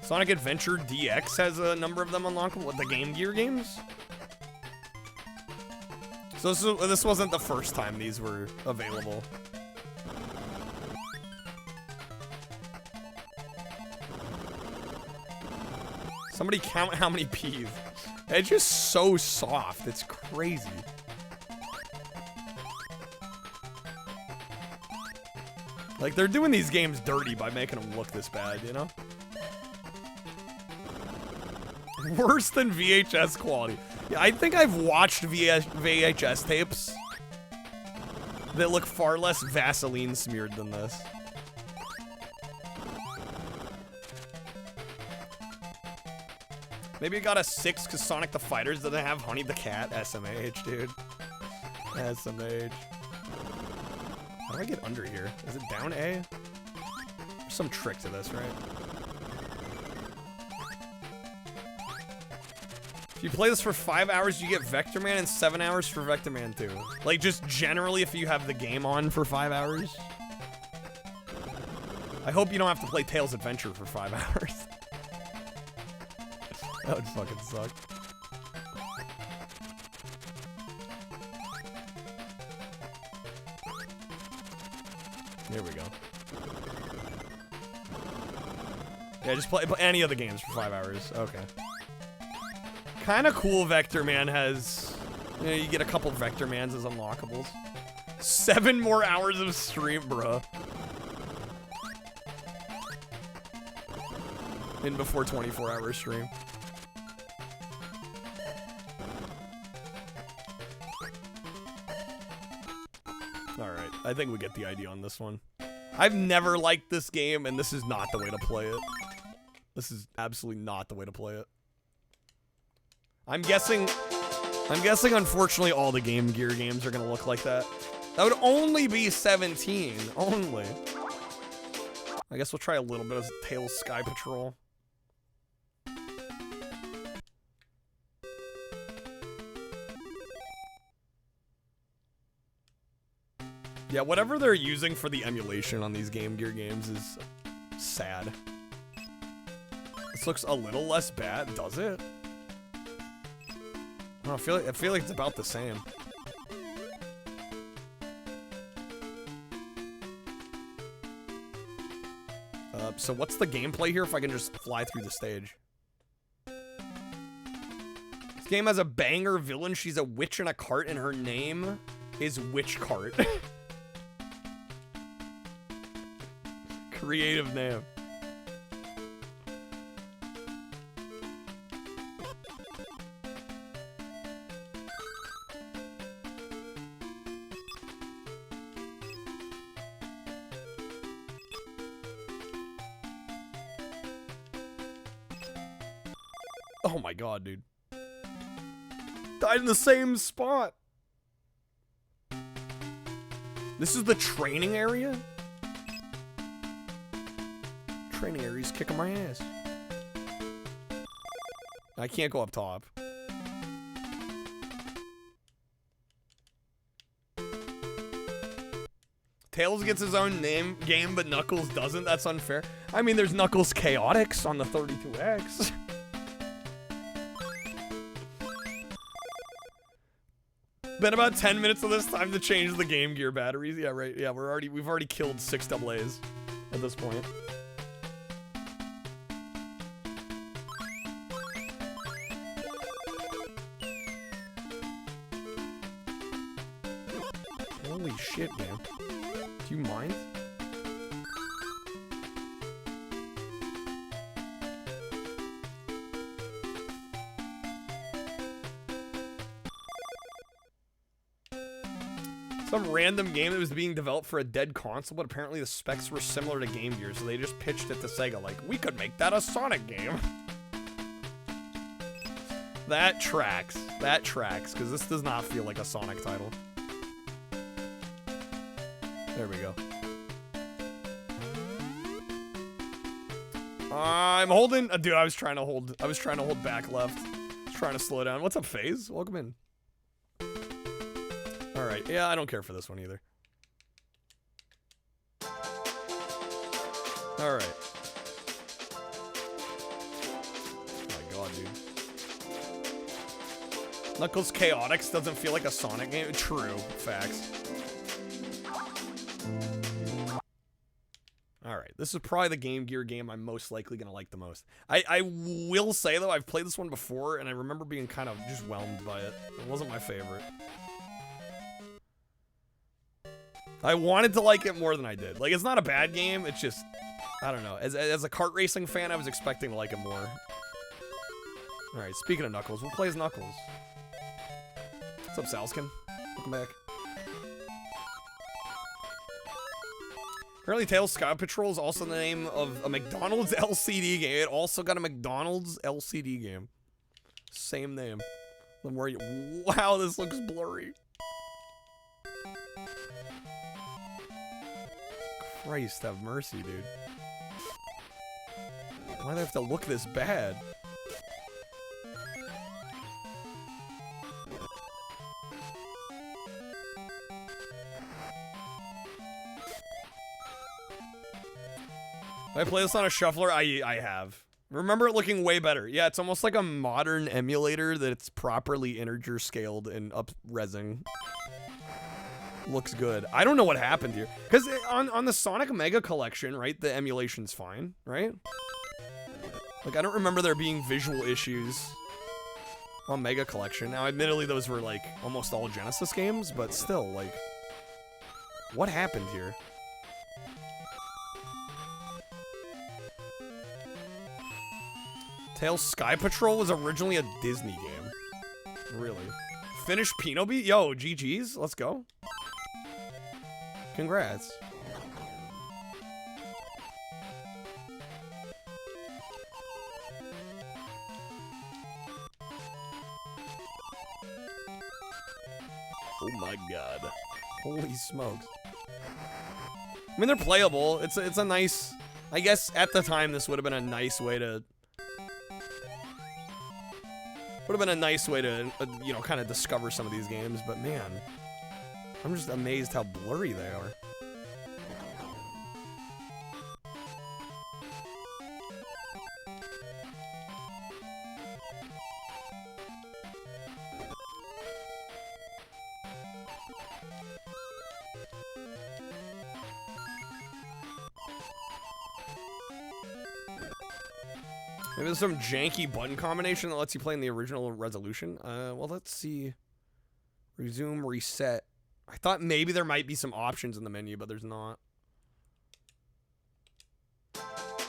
B: Sonic Adventure DX has a number of them unlockable with the Game Gear games. So this wasn't the first time these were available. Somebody count how many P's. It's just so soft. It's crazy. Like, they're doing these games dirty by making them look this bad, you know? Worse than VHS quality. Yeah, I think I've watched VHS tapes that look far less Vaseline smeared than this. Maybe it got a 6 because Sonic the Fighters doesn't have Honey the Cat. SMH, dude. SMH. How do I get under here? Is it down A? There's some trick to this, right? If you play this for 5 hours, you get Vector Man, and 7 hours for Vector Man 2. Like, just generally, if you have the game on for 5 hours. I hope you don't have to play Tails Adventure for 5 hours. That would fucking suck. There we go. Yeah, just play any of the games for 5 hours. Okay. Kind of cool Vector Man has, you know, you get a couple Vector Mans as unlockables. 7 more hours of stream, bruh. In before 24-hour stream. Alright, I think we get the idea on this one. I've never liked this game, and this is not the way to play it. This is absolutely not the way to play it. I'm guessing, unfortunately, all the Game Gear games are gonna look like that. That would only be 17, only. I guess we'll try a little bit of Tails Sky Patrol. Yeah, whatever they're using for the emulation on these Game Gear games is sad. This looks a little less bad, does it? I feel like it's about the same. So what's the gameplay here if I can just fly through the stage? This game has a banger villain. She's a witch in a cart and her name is Witch Cart. Creative name. Oh my god, dude. Died in the same spot. This is the training area? Training area's kicking my ass. I can't go up top. Tails gets his own game, but Knuckles doesn't. That's unfair. I mean, there's Knuckles Chaotix on the 32X. Been about 10 minutes of this time to change the Game Gear batteries. Yeah, right. Yeah, we've already killed 6 AA's at this point. Holy shit, man. Do you mind? Some random game that was being developed for a dead console, but apparently the specs were similar to Game Gear, so they just pitched it to Sega like, we could make that a Sonic game. That tracks, because this does not feel like a Sonic title. There we go. I'm holding, dude, I was trying to hold back left. I was trying to slow down. What's up, FaZe? Welcome in. Alright, yeah, I don't care for this one either. Alright. Oh my god, dude. Knuckles Chaotix doesn't feel like a Sonic game. True. Facts. Alright, this is probably the Game Gear game I'm most likely going to like the most. I will say, though, I've played this one before, and I remember being kind of just whelmed by it. It wasn't my favorite. I wanted to like it more than I did. Like, it's not a bad game, it's just, I don't know. As a kart racing fan, I was expecting to like it more. Alright, speaking of Knuckles, who plays Knuckles? What's up, Salskin? Welcome back. Apparently, Tails Sky Patrol is also the name of a McDonald's LCD game. It also got a McDonald's LCD game. Same name. Wow, this looks blurry. Christ have mercy, dude. Why do they have to look this bad? If I play this on a shuffler, I have. Remember it looking way better. Yeah, it's almost like a modern emulator that's properly integer scaled and up-resing. Looks good. I don't know what happened here. Because on the Sonic Mega Collection, right, the emulation's fine, right? Like, I don't remember there being visual issues on Mega Collection. Now, admittedly, those were, like, almost all Genesis games, but still, like, what happened here? Tails Sky Patrol was originally a Disney game. Really? Finished Pinobi? Yo, GG's. Let's go. Congrats. Oh my god. Holy smokes. I mean, they're playable. It's a nice... I guess at the time this would have been a nice way to... Would have been a nice way to, you know, kind of discover some of these games, but man, I'm just amazed how blurry they are. Maybe there's some janky button combination that lets you play in the original resolution. Well, let's see. Resume, reset. I thought maybe there might be some options in the menu, but there's not.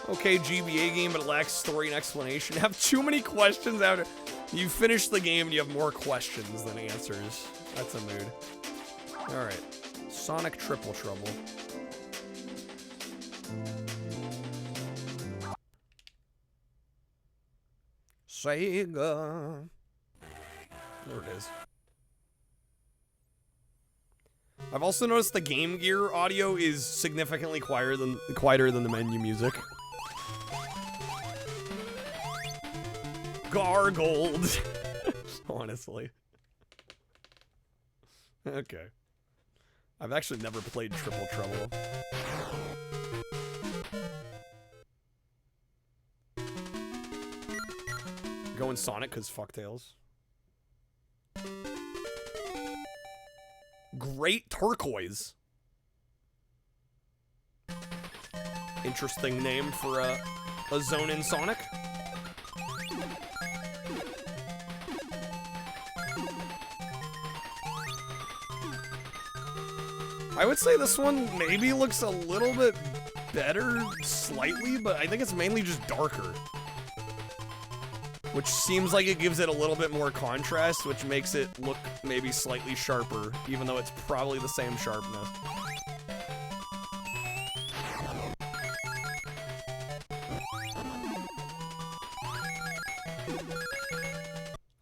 B: Okay, GBA game, but it lacks story and explanation. Have too many questions after. You finish the game and you have more questions than answers. That's a mood. Alright. Sonic Triple Trouble. Sega. There it is. I've also noticed the Game Gear audio is significantly quieter than the menu music. Gargled. Honestly. Okay. I've actually never played Triple Trouble. Going Sonic because fucktails. Great Turquoise. Interesting name for a zone in Sonic. I would say this one maybe looks a little bit better, slightly, but I think it's mainly just darker. Which seems like it gives it a little bit more contrast, which makes it look maybe slightly sharper, even though it's probably the same sharpness.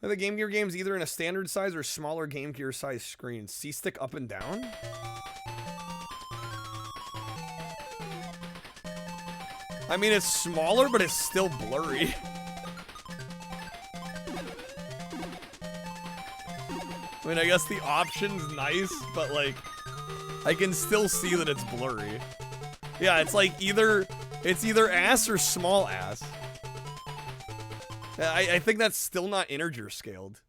B: Are the Game Gear games either in a standard size or smaller Game Gear size screen? C-stick up and down? I mean, it's smaller, but it's still blurry. I mean, I guess the option's nice, but like, I can still see that it's blurry. Yeah, it's like it's either ass or small ass. I think that's still not integer scaled.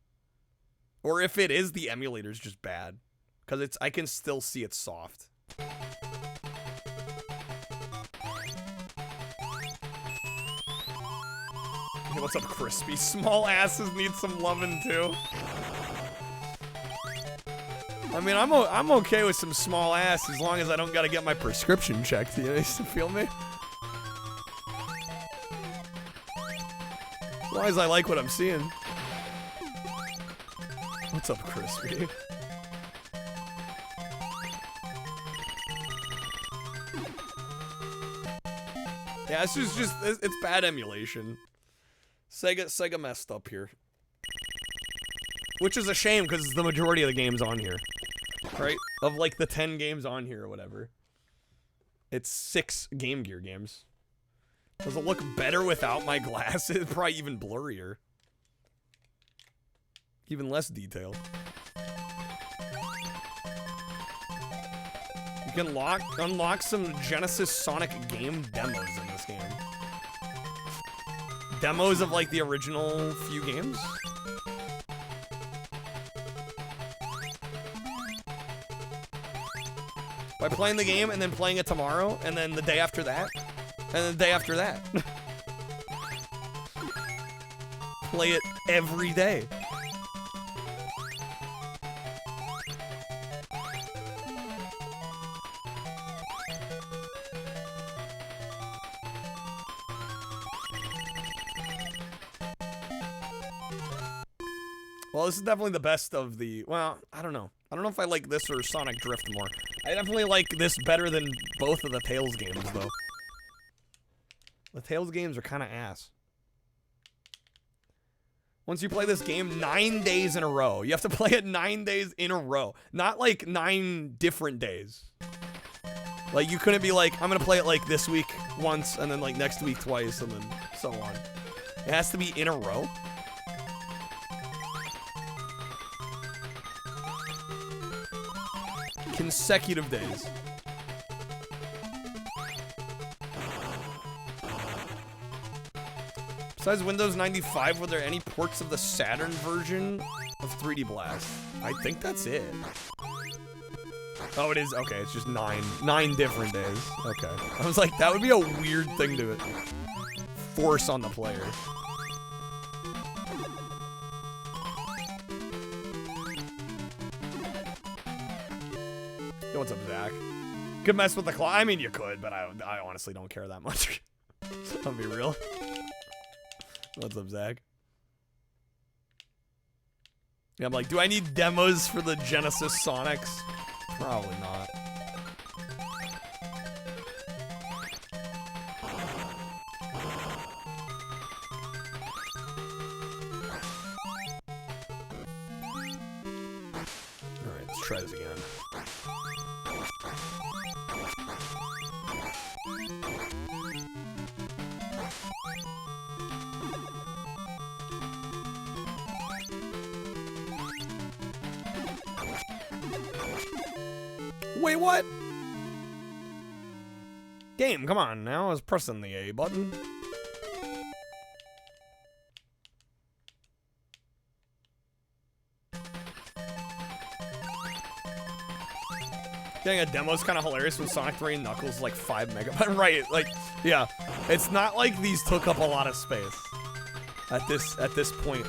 B: Or if it is, the emulator's just bad. Because I can still see it's soft. Hey, what's up, Crispy? Small asses need some loving too. I mean, I'm okay with some small ass as long as I don't gotta get my prescription checked. You feel me? As long as I like what I'm seeing. What's up, Crispy? Yeah, it's bad emulation. Sega messed up here. Which is a shame, because it's the majority of the games on here. Right? Of like the 10 games on here or whatever. It's 6 Game Gear games. Does it look better without my glasses? Probably even blurrier. Even less detailed. You can unlock some Genesis Sonic game demos in this game. Demos of like the original few games. By playing the game and then playing it tomorrow, and then the day after that, and then the day after that. Play it every day. Well, this is definitely the best of the... Well, I don't know. I don't know if I like this or Sonic Drift more. I definitely like this better than both of the Tails games, though. The Tails games are kind of ass. Once you play this game 9 days in a row, you have to play it 9 days in a row. Not like 9 different days. Like, you couldn't be like, I'm going to play it like this week once, and then like next week twice, and then so on. It has to be in a row. Consecutive days. Besides Windows 95, were there any ports of the Saturn version of 3D Blast? I think that's it. Oh, it is? Okay, it's just 9 different days. Okay. I was like, that would be a weird thing to force on the player. Yo, what's up, Zach? Could mess with the claw. I mean, you could, but I honestly don't care that much. I'll be real. What's up, Zach? Yeah, I'm like, do I need demos for the Genesis Sonics? Probably not. try this again. Wait, what? Game, come on now. I was pressing the A button. Getting a demo is kind of hilarious when Sonic 3 and Knuckles is like 5 megabytes. Right, like, yeah. It's not like these took up a lot of space at this point.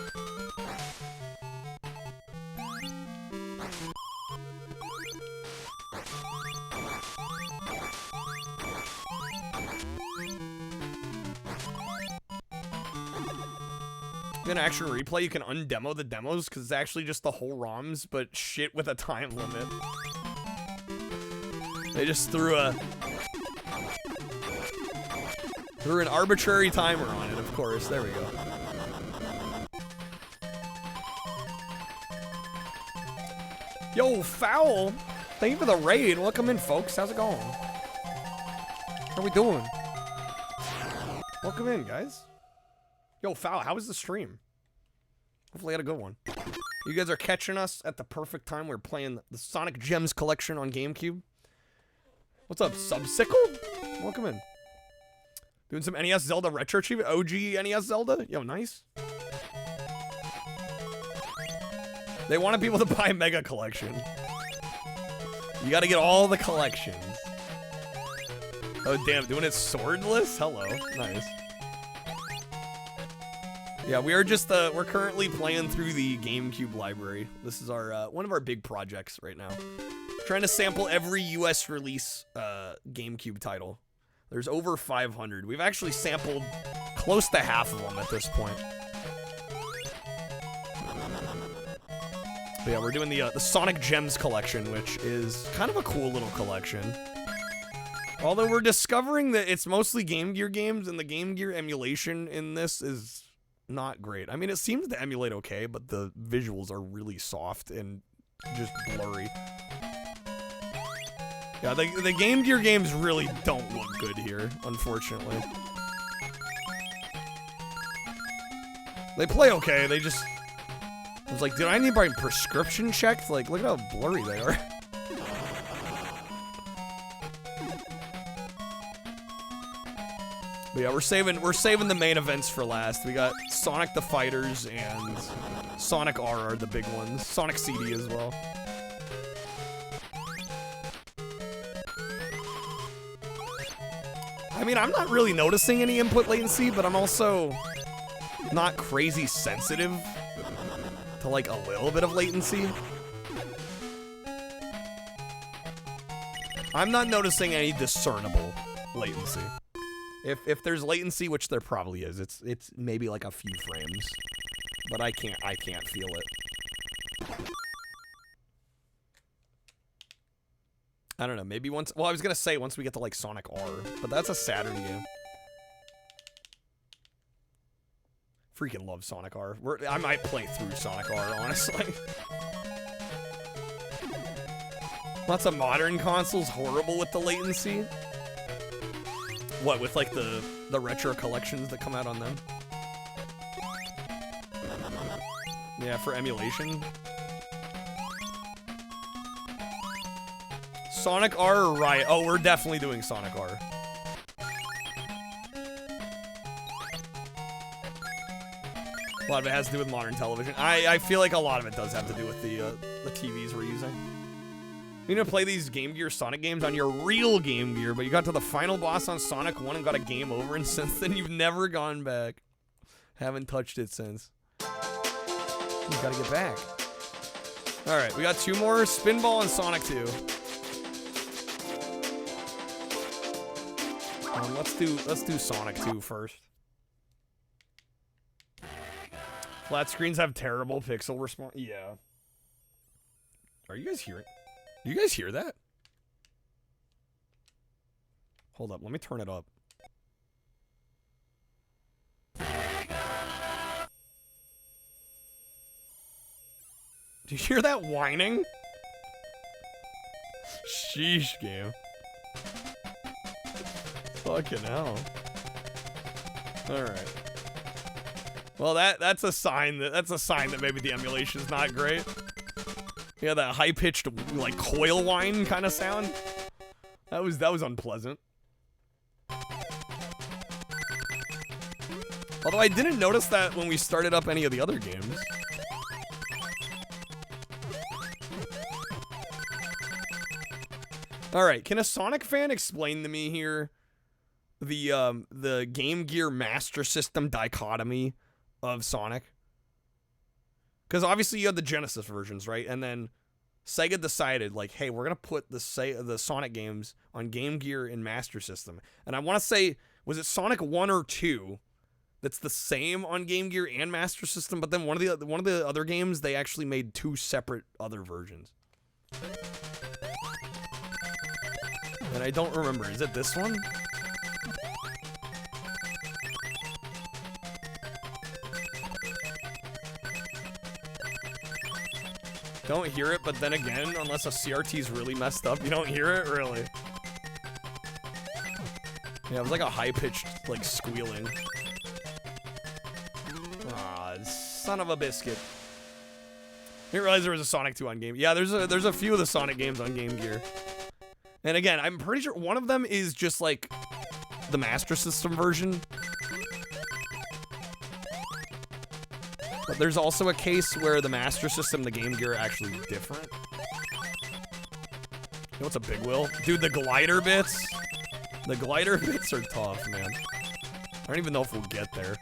B: In Action Replay, you can undemo the demos because it's actually just the whole ROMs, but shit with a time limit. They just threw an arbitrary timer on it, of course. There we go. Yo, Foul! Thank you for the raid. Welcome in, folks. How's it going? How are we doing? Welcome in, guys. Yo, Foul, how was the stream? Hopefully I had a good one. You guys are catching us at the perfect time. We're playing the Sonic Gems collection on GameCube. What's up, Subsicle? Welcome in. Doing some NES Zelda Retro Achievement. OG NES Zelda? Yo, nice. They wanted people to buy Mega Collection. You gotta get all the collections. Oh, damn, doing it swordless? Hello. Nice. Yeah, we are just, we're currently playing through the GameCube library. This is our, one of our big projects right now. Trying to sample every US release, GameCube title. There's over 500. We've actually sampled close to half of them at this point. But yeah, we're doing the Sonic Gems collection, which is kind of a cool little collection. Although we're discovering that it's mostly Game Gear games, and the Game Gear emulation in this is not great. I mean, it seems to emulate okay, but the visuals are really soft and just blurry. Yeah, the Game Gear games really don't look good here, unfortunately. They play okay, they just... I was like, did I need my prescription checked? Like, look at how blurry they are. But yeah, we're saving the main events for last. We got Sonic the Fighters and Sonic R are the big ones. Sonic CD as well. I mean, I'm not really noticing any input latency, but I'm also not crazy sensitive to like a little bit of latency. I'm not noticing any discernible latency. If there's latency, which there probably is, it's maybe like a few frames, but I can't feel it. I don't know, maybe once, well, I was gonna say once we get to like Sonic R, but that's a Saturn game. Freaking love Sonic R. I might play through Sonic R, honestly. Lots of modern consoles horrible with the latency. What, with like the retro collections that come out on them? Yeah, for emulation. Sonic R or Riot? Oh, we're definitely doing Sonic R. A lot of it has to do with modern television. I feel like a lot of it does have to do with the TVs we're using. You know, play these Game Gear Sonic games on your real Game Gear, but you got to the final boss on Sonic 1 and got a game over, and since then you've never gone back. Haven't touched it since. You gotta get back. Alright, we got 2 more, Spinball and Sonic 2. Let's do Sonic 2 first. Flat screens have terrible pixel response. Yeah. Are you guys hearing? Do you guys hear that? Hold up, let me turn it up. Do you hear that whining? Sheesh, game. Fucking hell. Alright. Well, that's a sign that maybe the emulation's not great. Yeah, that high-pitched, like, coil whine kind of sound. That was unpleasant. Although I didn't notice that when we started up any of the other games. Alright, can a Sonic fan explain to me here the Game Gear Master System dichotomy of Sonic? Because obviously you had the Genesis versions, right? And then Sega decided, like, hey, we're going to put the Sonic games on Game Gear and Master System. And I want to say, was it Sonic 1 or 2 that's the same on Game Gear and Master System? But then one of the other games, they actually made 2 separate other versions. And I don't remember. Is it this one? Don't hear it, but then again, unless a CRT's really messed up, you don't hear it, really. Yeah, it was like a high-pitched, like, squealing. Aw, son of a biscuit. I didn't realize there was a Sonic 2 on Game. Yeah, there's a few of the Sonic games on Game Gear. And again, I'm pretty sure one of them is just, like, the Master System version. But there's also a case where the Master System and the Game Gear are actually different. You know what's a big wheel? Dude, the glider bits. The glider bits are tough, man. I don't even know if we'll get there.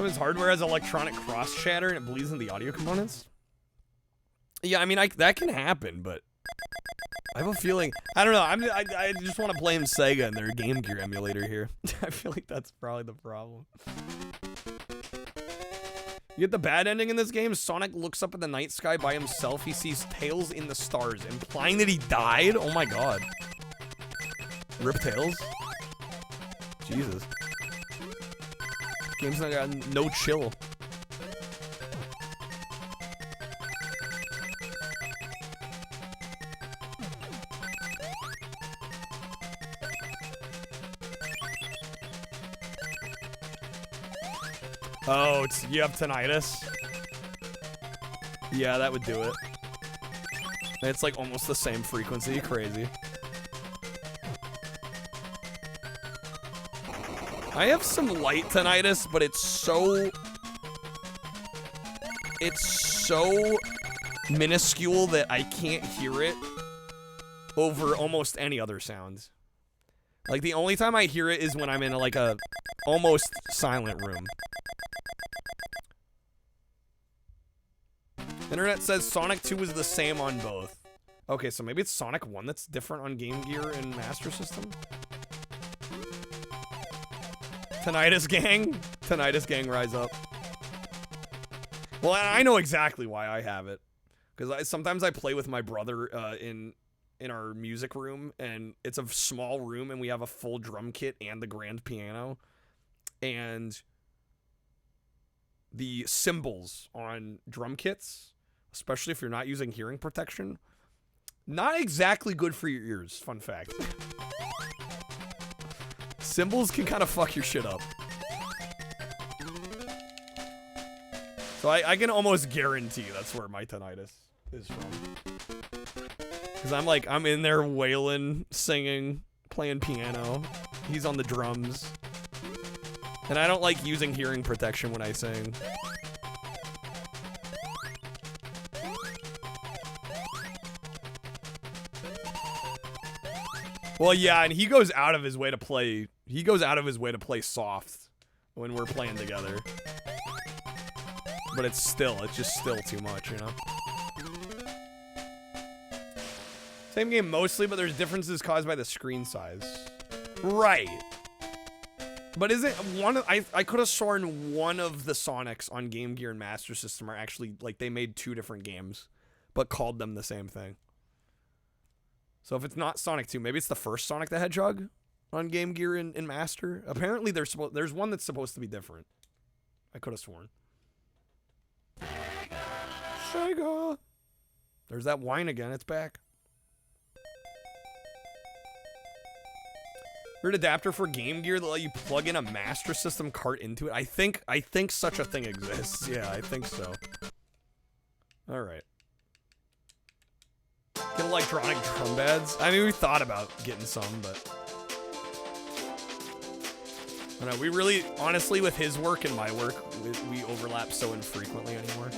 B: His hardware has electronic cross shatter and it bleeds into the audio components. Yeah, I mean, that can happen, but I have a feeling, I don't know. I just want to blame Sega and their Game Gear emulator here. I feel like that's probably the problem. You get the bad ending in this game. Sonic looks up at the night sky by himself. He sees Tails in the stars, implying that he died. Oh my god. Rip Tails. Jesus. Game's not got no chill. Oh, you have tinnitus? Yeah, that would do it. It's like almost the same frequency. Crazy. I have some light tinnitus, but it's so minuscule that I can't hear it over almost any other sounds. Like, the only time I hear it is when I'm in like a almost silent room. Internet says Sonic 2 is the same on both. Okay, so maybe it's Sonic 1 that's different on Game Gear and Master System? Tinnitus gang? Tinnitus gang, rise up. Well, I know exactly why I have it. Because sometimes I play with my brother in our music room, and it's a small room, and we have a full drum kit and the grand piano. And the cymbals on drum kits, especially if you're not using hearing protection, not exactly good for your ears, fun fact. Cymbals can kind of fuck your shit up. So I can almost guarantee that's where my tinnitus is from. Because I'm in there wailing, singing, playing piano. He's on the drums. And I don't like using hearing protection when I sing. Well, yeah, and he goes out of his way to play. He goes out of his way to play soft when we're playing together. But it's just still too much, you know? Same game mostly, but there's differences caused by the screen size. Right. But is it one of, I could have sworn one of the Sonics on Game Gear and Master System are actually, like, they made 2 different games, but called them the same thing. So if it's not Sonic 2, maybe it's the first Sonic the Hedgehog on Game Gear and Master. Apparently there's one that's supposed to be different. I could have sworn. Sega. There's that whine again. It's back. Weird adapter for Game Gear that let you plug in a Master System cart into it. I think such a thing exists. Yeah, I think so. All right. Get electronic drum pads. I mean, we thought about getting some, but I don't know. We really, honestly, with his work and my work, we overlap so infrequently anymore.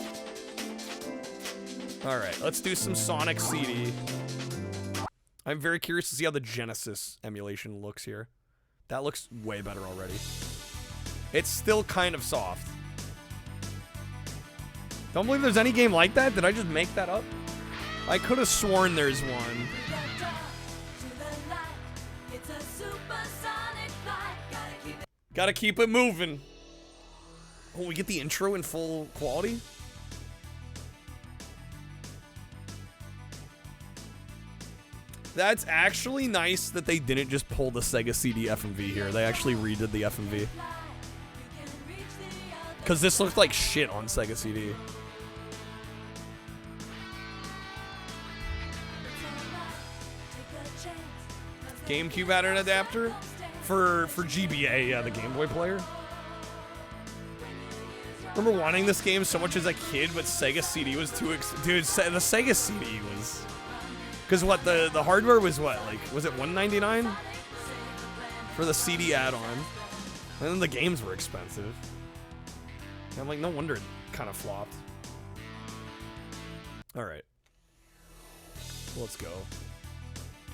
B: All right, let's do some Sonic CD. I'm very curious to see how the Genesis emulation looks here. That looks way better already. It's still kind of soft. Don't believe there's any game like that. Did I just make that up? I could have sworn there's one. Gotta keep it moving. Oh, we get the intro in full quality? That's actually nice that they didn't just pull the Sega CD FMV here. They actually redid the FMV. Because this looked like shit on Sega CD. GameCube had an adapter? For GBA, yeah, the Game Boy player. Remember wanting this game so much as a kid, but Sega CD was too dude, the Sega CD was... Because what, the hardware was what? Like, was it $199? For the CD add-on. And then the games were expensive. And I'm like, no wonder it kind of flopped. Alright. Let's go.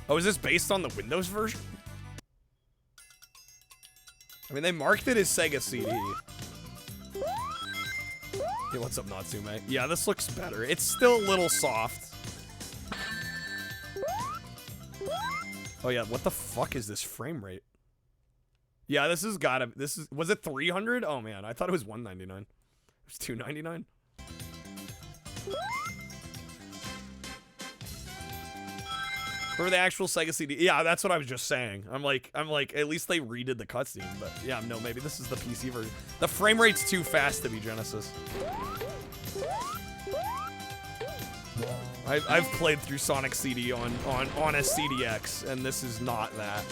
B: Oh, is this based on the Windows version? I mean, they marked it as Sega CD. Hey, what's up, Natsume? Yeah, this looks better. It's still a little soft. Oh yeah, what the fuck is this frame rate? Yeah, this has gotta, was it 300? Oh man, I thought it was 199. It was 299. For the actual Sega CD, yeah, that's what I was just saying. I'm like, at least they redid the cutscene, but yeah, no, maybe this is the PC version. The frame rate's too fast to be Genesis. I've played through Sonic CD on a CDX, and this is not that.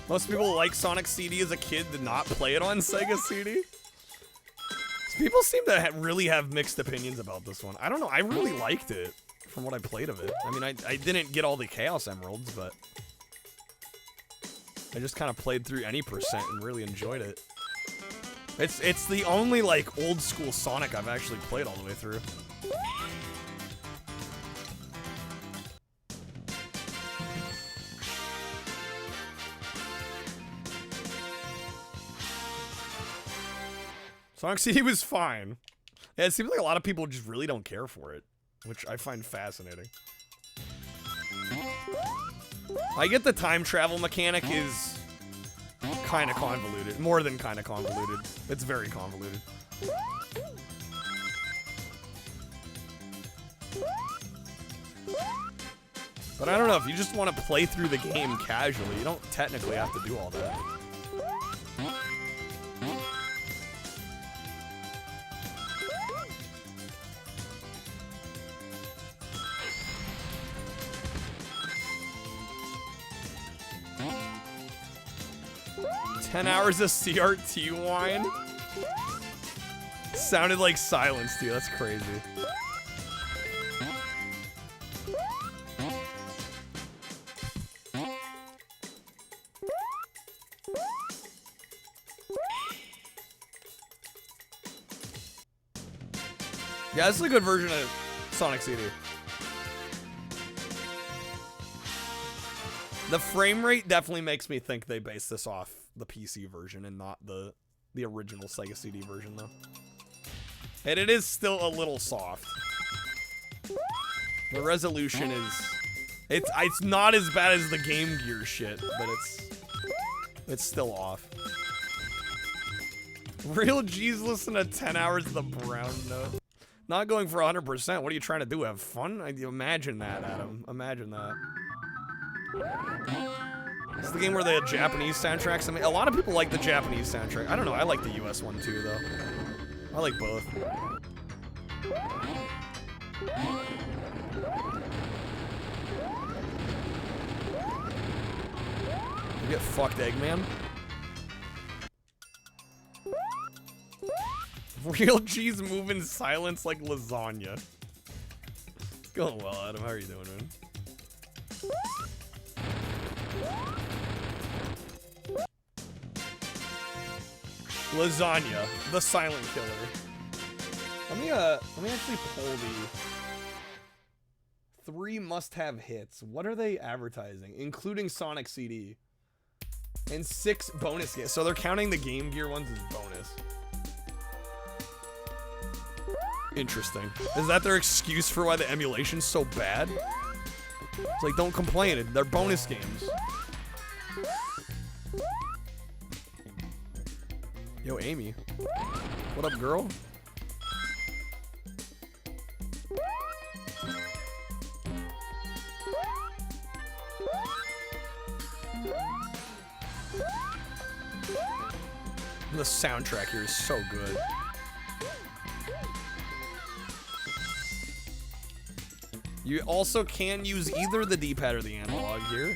B: Most people like Sonic CD as a kid, did not play it on Sega CD. People seem to really have mixed opinions about this one. I don't know, I really liked it. From what I played of it. I mean, I didn't get all the Chaos Emeralds, but I just kind of played through any percent and really enjoyed it. It's the only, like, old school Sonic I've actually played all the way through. Sonic CD was fine. Yeah, it seems like a lot of people just really don't care for it, which I find fascinating. I get the time travel mechanic is kind of convoluted. More than kind of convoluted. It's very convoluted. But I don't know, if you just want to play through the game casually, you don't technically have to do all that. "10 hours of CRT wine?" Sounded like silence, dude. That's crazy. Yeah, this is a good version of Sonic CD. The frame rate definitely makes me think they based this off the PC version and not the the original Sega CD version, though. And it is still a little soft. The resolution is... It's not as bad as the Game Gear shit, but it's still off. Real G's listen to 10 hours of the brown note. Not going for 100%. What are you trying to do? Have fun? Imagine that, Adam. Imagine that. It's the game where the Japanese soundtracks. I mean, a lot of people like the Japanese soundtrack. I don't know. I like the US one too, though. I like both. You get fucked, Eggman. Real G's move in silence like lasagna. It's going well, Adam. How are you doing, man? Lasagna, the silent killer. Let me actually pull the 3 must-have hits. What are they advertising? Including Sonic CD. And 6 bonus games. So they're counting the Game Gear ones as bonus. Interesting. Is that their excuse for why the emulation's so bad? It's like, don't complain. They're bonus games. Yo, Amy. What up, girl? The soundtrack here is so good. You also can use either the D-pad or the analog here.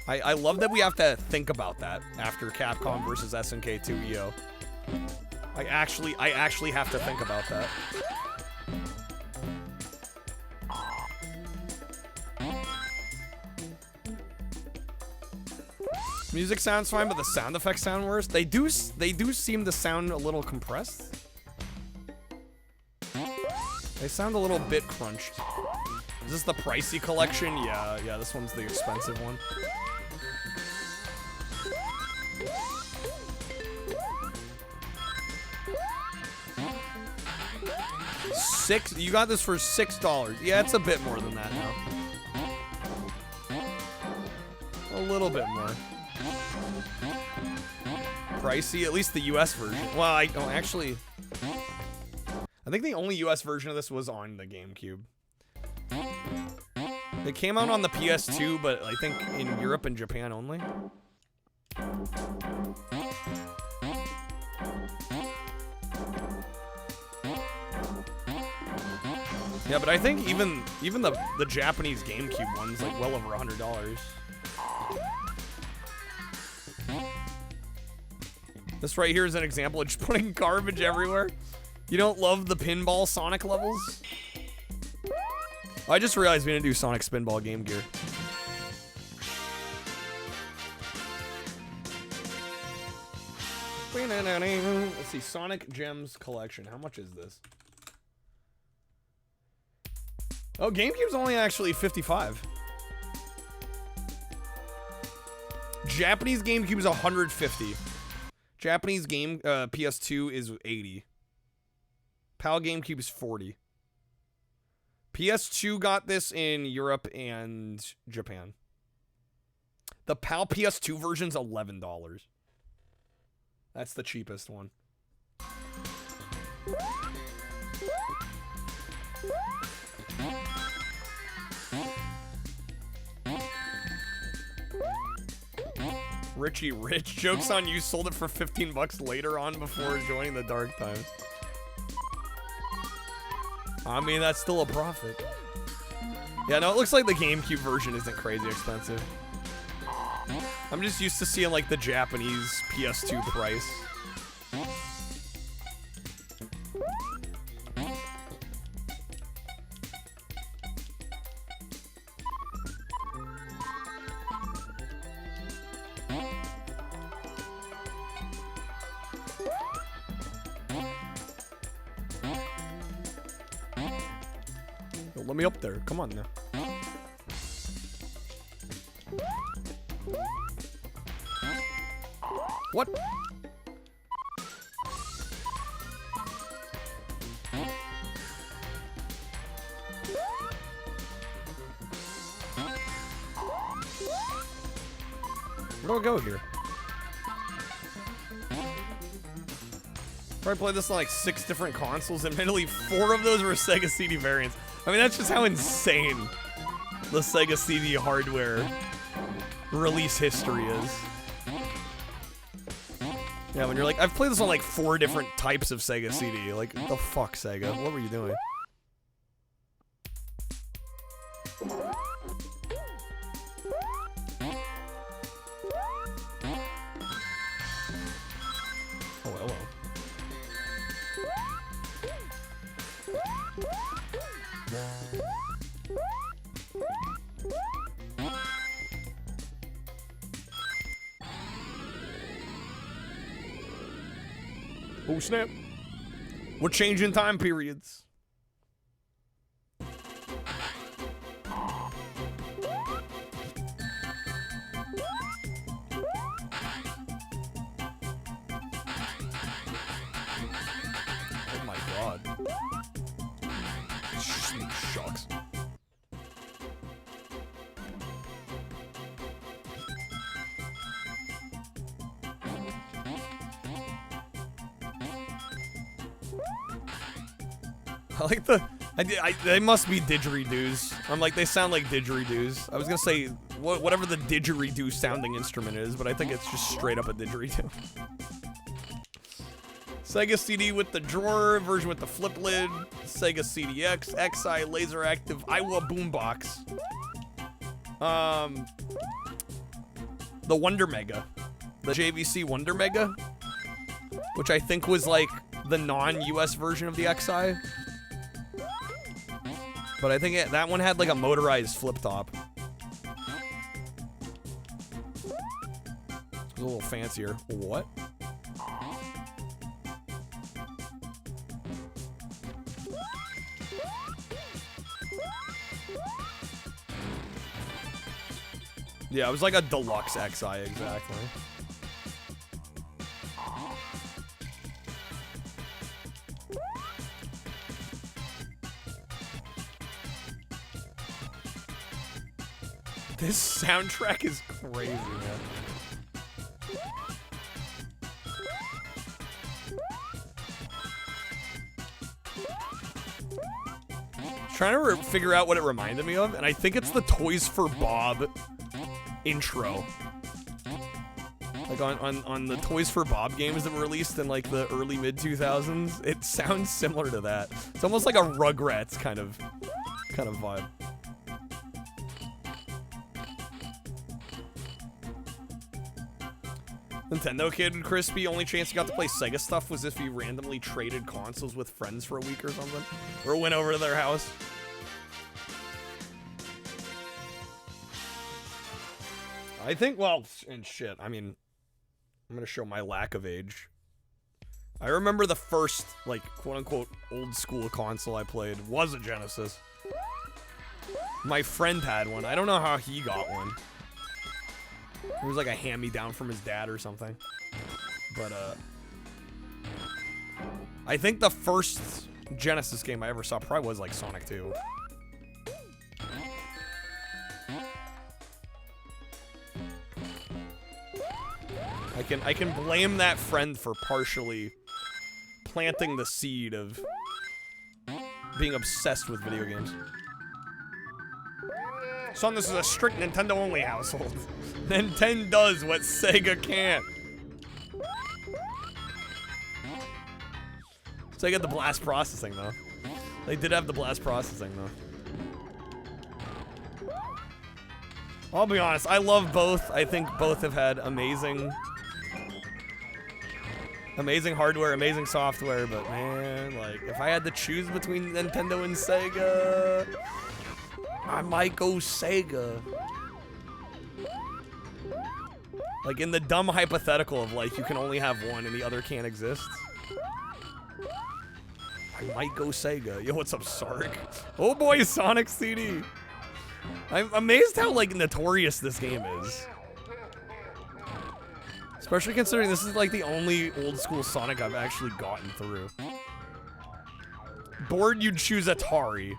B: I love that we have to think about that after Capcom versus SNK 2 EO. I actually have to think about that. Music sounds fine, but the sound effects sound worse. They do seem to sound a little compressed. They sound a little bit crunched. Is this the pricey collection? Yeah, this one's the expensive one. You got this for $6. Yeah, it's a bit more than that now. A little bit more. Pricey, at least the US version. Well, I think the only US version of this was on the GameCube. It came out on the PS2, but I think in Europe and Japan only. Yeah, but I think even the Japanese GameCube one's like well over $100. This right here is an example of just putting garbage everywhere. You don't love the pinball Sonic levels? I just realized we didn't do Sonic Spinball Game Gear. Let's see, Sonic Gems Collection. How much is this? Oh, GameCube's only actually $55. Japanese GameCube is $150. Japanese game PS2 is $80. PAL GameCube is $40. PS2 got this in Europe and Japan. The PAL PS2 version's $11. That's the cheapest one. Richie Rich. Joke's on you, sold it for 15 bucks later on before joining the dark times. I mean, that's still a profit. Yeah, no, it looks like the GameCube version isn't crazy expensive. I'm just used to seeing like the Japanese PS2 price. Let me up there. Come on now. What? Where do I go here? Probably played this on like 6 different consoles. Admittedly, 4 of those were Sega CD variants. I mean, that's just how insane the Sega CD hardware release history is. Yeah, when you're like, I've played this on like 4 different types of Sega CD. Like, the fuck, Sega? What were you doing? Oh, hello. Oh, snap. We're changing time periods. Oh my god. Shucks. I like the... they must be didgeridoos. I'm like, they sound like didgeridoos. I was gonna say, whatever the didgeridoo sounding instrument is, but I think it's just straight up a didgeridoo. Sega CD with the drawer, version with the flip lid, Sega CDX, XI, laser active, Iowa boombox. The Wonder Mega. The JVC Wonder Mega. Which I think was like the non-US version of the XI. But I think that one had like a motorized flip top. It was a little fancier. What? Yeah, it was like a deluxe XI, exactly. This soundtrack is crazy, man. Trying to figure out what it reminded me of, and I think it's the Toys for Bob intro. Like on the Toys for Bob games that were released in like the early mid-2000s, it sounds similar to that. It's almost like a Rugrats kind of vibe. Nintendo Kid Crispy, only chance you got to play Sega stuff was if you randomly traded consoles with friends for a week or something. Or went over to their house. I think, well, and shit, I mean, I'm gonna show my lack of age. I remember the first, like, quote-unquote old school console I played was a Genesis. My friend had one. I don't know how he got one. It was like a hand-me-down from his dad or something. But, I think the first Genesis game I ever saw probably was like Sonic 2. I can blame that friend for partially planting the seed of being obsessed with video games. Son, this is a strict Nintendo-only household. Nintendo does what Sega can't. Sega had the blast processing, though. They did have the blast processing, though. I'll be honest, I love both. I think both have had amazing hardware, amazing software, but man, like, if I had to choose between Nintendo and Sega, I might go Sega. Like, in the dumb hypothetical of, like, you can only have one and the other can't exist. I might go Sega. Yo, what's up, Sark? Oh boy, Sonic CD. I'm amazed how, like, notorious this game is. Especially considering this is, like, the only old-school Sonic I've actually gotten through. Bored you'd choose Atari.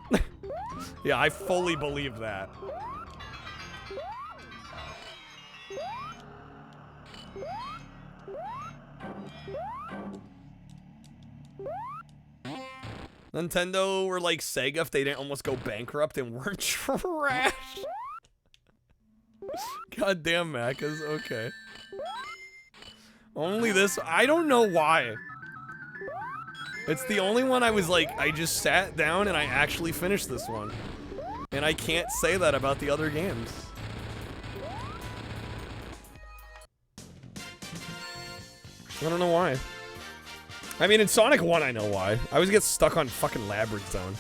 B: Yeah, I fully believe that. Nintendo were like Sega if they didn't almost go bankrupt and weren't trash. Goddamn Macas, okay. Only this, I don't know why. It's the only one I was like, I just sat down and I actually finished this one. And I can't say that about the other games. I don't know why. I mean, in Sonic 1, I know why. I always get stuck on fucking Labyrinth Zone.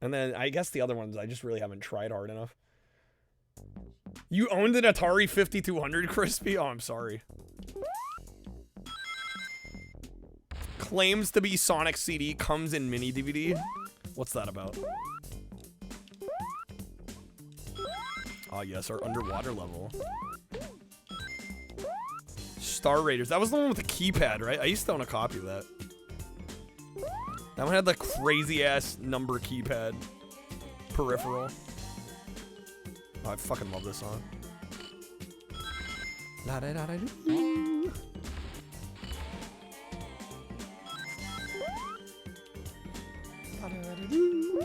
B: And then, I guess the other ones, I just really haven't tried hard enough. You owned an Atari 5200, Crispy? Oh, I'm sorry. Claims to be Sonic CD, comes in mini DVD. What's that about? Oh, yes, our underwater level. Star Raiders. That was the one with the keypad, right? I used to own a copy of that. That one had the crazy-ass number keypad. Peripheral. Oh, I fucking love this song. La-da-da-da-doo. La-da-da-doo.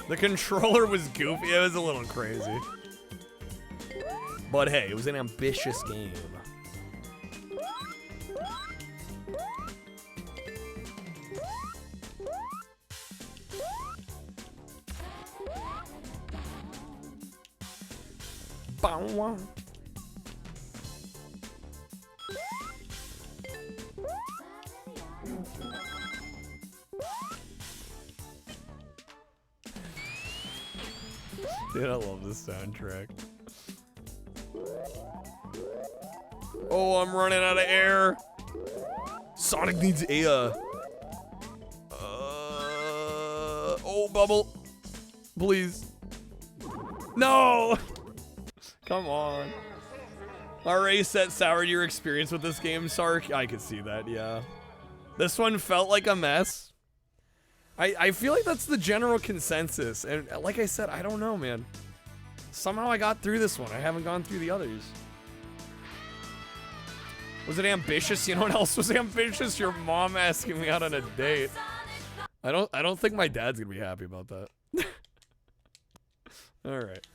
B: The controller was goofy. It was a little crazy. But hey, it was an ambitious game. Bow. Dude, I love this soundtrack. Oh, I'm running out of air. Sonic needs a, oh, bubble. Please. No! Come on. RA set soured your experience with this game, Sark. I could see that, yeah. This one felt like a mess. I feel like that's the general consensus. And like I said, I don't know, man. Somehow I got through this one. I haven't gone through the others. Was it ambitious? You know what else was ambitious? Your mom asking me out on a date. I don't think my dad's gonna be happy about that. Alright.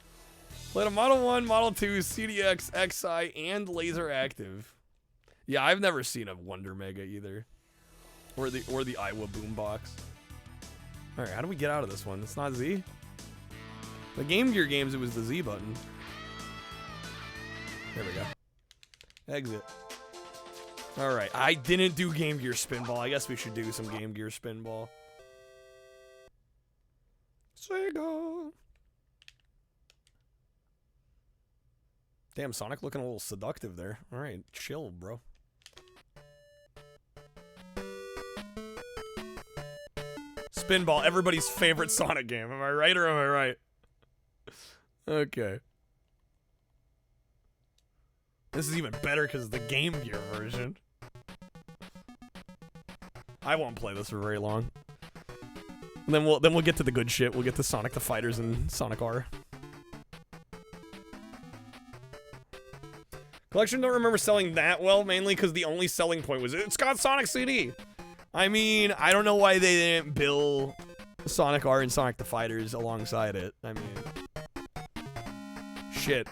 B: Played a Model 1, Model 2, CDX, XI, and Laser Active. Yeah, I've never seen a Wonder Mega either. Or the Iowa Boombox. Alright, how do we get out of this one? It's not Z? The Game Gear games, it was the Z button. There we go. Exit. Alright, I didn't do Game Gear Spinball. I guess we should do some Game Gear Spinball. Sega. Damn, Sonic looking a little seductive there. Alright, chill, bro. Spinball, everybody's favorite Sonic game. Am I right or am I right? Okay. This is even better because it's the Game Gear version. I won't play this for very long. And then we'll get to the good shit. We'll get to Sonic the Fighters and Sonic R. Collection don't remember selling that well, mainly because the only selling point was it's got Sonic CD. I mean, I don't know why they didn't bill Sonic R and Sonic the Fighters alongside it. I mean, shit.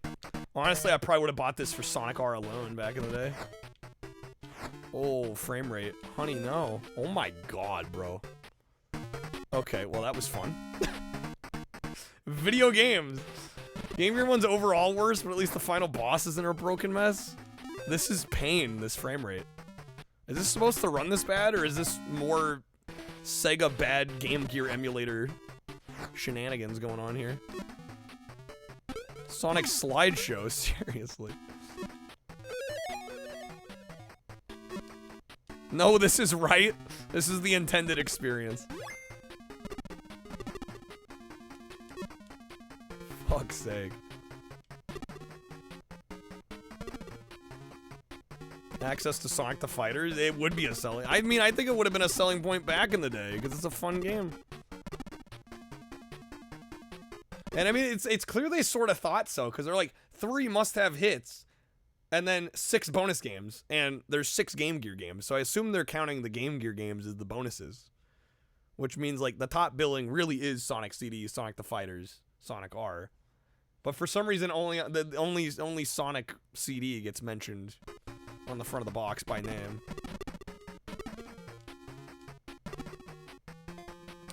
B: Honestly, I probably would have bought this for Sonic R alone back in the day. Oh, frame rate. Honey, no. Oh my god, bro. Okay, well, that was fun. Video games. Game Gear one's overall worse, but at least the final boss isn't a broken mess. This is pain, this frame rate. Is this supposed to run this bad, or is this more Sega bad Game Gear emulator shenanigans going on here? Sonic slideshow, seriously. No, this is right. This is the intended experience. Fuck's sake. Access to Sonic the Fighters, it would be a selling. I mean, I think it would have been a selling point back in the day because it's a fun game. And I mean, it's clear they sort of thought so, because they're like 3 must-have hits, and then 6 bonus games, and there's 6 Game Gear games. So I assume they're counting the Game Gear games as the bonuses, which means like the top billing really is Sonic CD, Sonic the Fighters, Sonic R. But for some reason, only Sonic CD gets mentioned on the front of the box by name.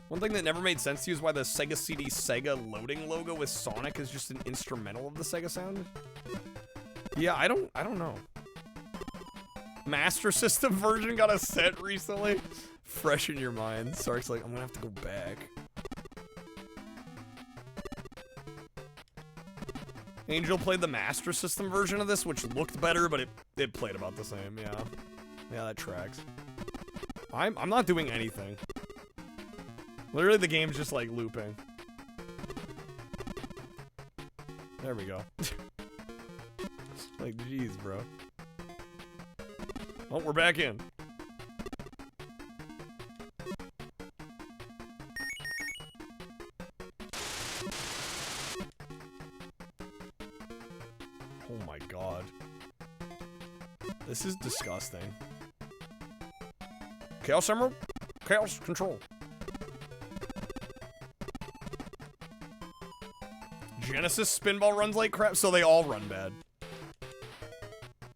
B: One thing that never made sense to you is why the Sega CD Sega loading logo with Sonic is just an instrumental of the Sega sound. Yeah, I don't know. Master System version got a set recently. Fresh in your mind. Sark's like, I'm gonna have to go back. Angel played the Master System version of this, which looked better, but it played about the same. Yeah, yeah, that tracks. I'm not doing anything. Literally, the game's just like looping. There we go. Like, jeez, bro. Oh, we're back in. Oh my god. This is disgusting. Chaos Emerald? Chaos Control. Genesis Spinball runs like crap, so they all run bad.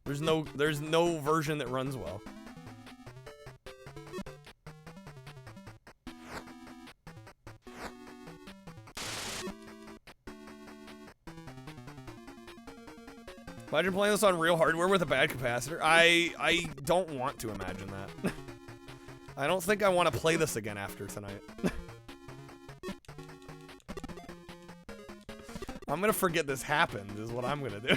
B: There's no version that runs well. Imagine playing this on real hardware with a bad capacitor. I don't want to imagine that. I don't think I want to play this again after tonight. I'm gonna forget this happened, is what I'm gonna do.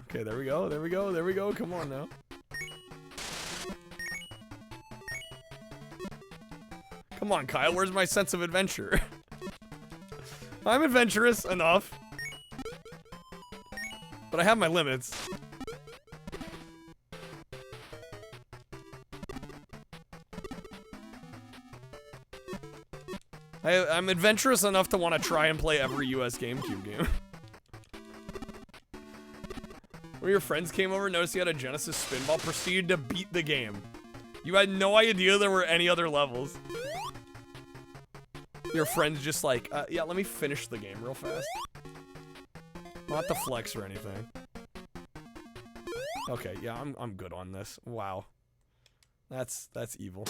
B: Okay, there we go, there we go, there we go. Come on now. Come on, Kyle, where's my sense of adventure? I'm adventurous enough, but I have my limits. I'm adventurous enough to want to try and play every US GameCube game. When your friends came over and noticed you had a Genesis Spinball, proceeded to beat the game. You had no idea there were any other levels. Your friend's just like, yeah, let me finish the game real fast. Not the flex or anything. Okay, yeah, I'm good on this. Wow. That's evil.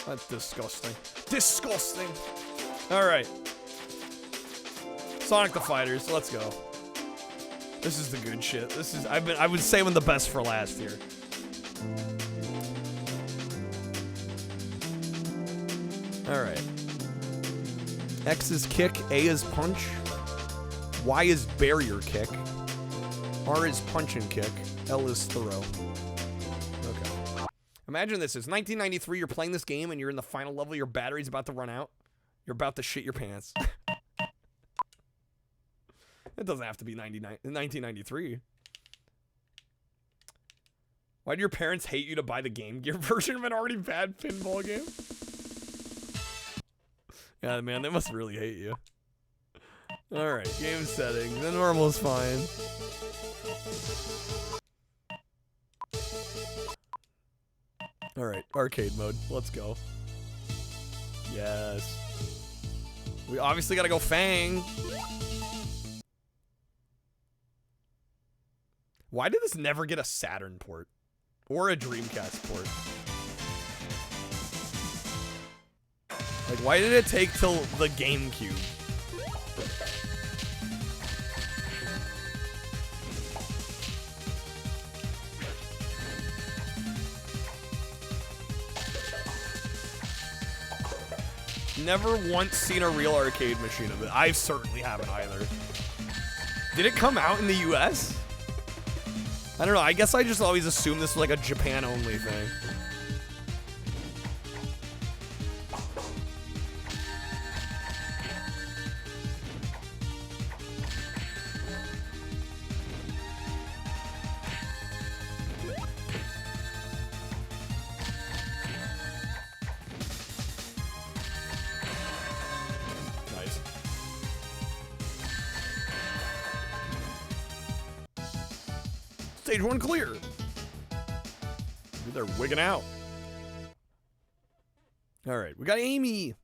B: That's disgusting. Disgusting! Alright. Sonic the Fighters, let's go. This is the good shit. This is I was saving the best for last here. Alright. X is kick, A is punch, Y is barrier kick, R is punch and kick, L is throw. Okay. Imagine this, it's 1993, you're playing this game and you're in the final level, your battery's about to run out. You're about to shit your pants. It doesn't have to be 1993. Why do your parents hate you to buy the Game Gear version of an already bad pinball game? Yeah, man, they must really hate you. Alright, game settings. The normal's fine. Alright, arcade mode. Let's go. Yes. We obviously gotta go Fang. Why did this never get a Saturn port? Or a Dreamcast port? Like, why did it take till the GameCube? Never once seen a real arcade machine of it. I certainly haven't either. Did it come out in the US? I don't know. I guess I just always assumed this was like a Japan-only thing. Stage 1 clear. Dude, they're wigging out. All right, we got Amy.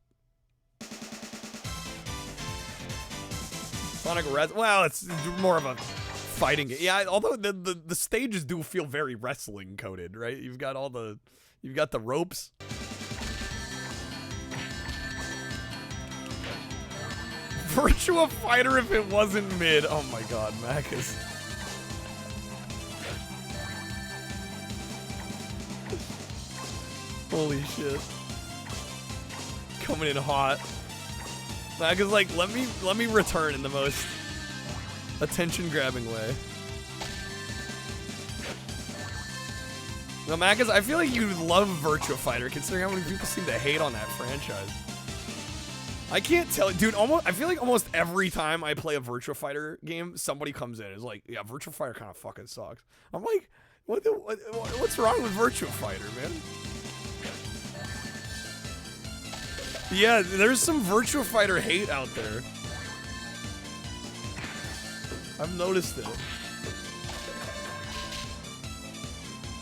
B: Sonic Res. Well, it's more of a fighting game. Yeah, although the stages do feel very wrestling coded, right? You've got the ropes. Virtua Fighter if it wasn't mid. Oh my god, Mac is. Holy shit. Coming in hot. Mac is like, let me return in the most attention-grabbing way. Now, Mac is, I feel like you love Virtua Fighter, considering how many people seem to hate on that franchise. I can't tell, dude. I feel like almost every time I play a Virtua Fighter game, somebody comes in and is like, "Yeah, Virtua Fighter kind of fucking sucks." I'm like, what's wrong with Virtua Fighter, man? Yeah, there's some Virtua Fighter hate out there. I've noticed it.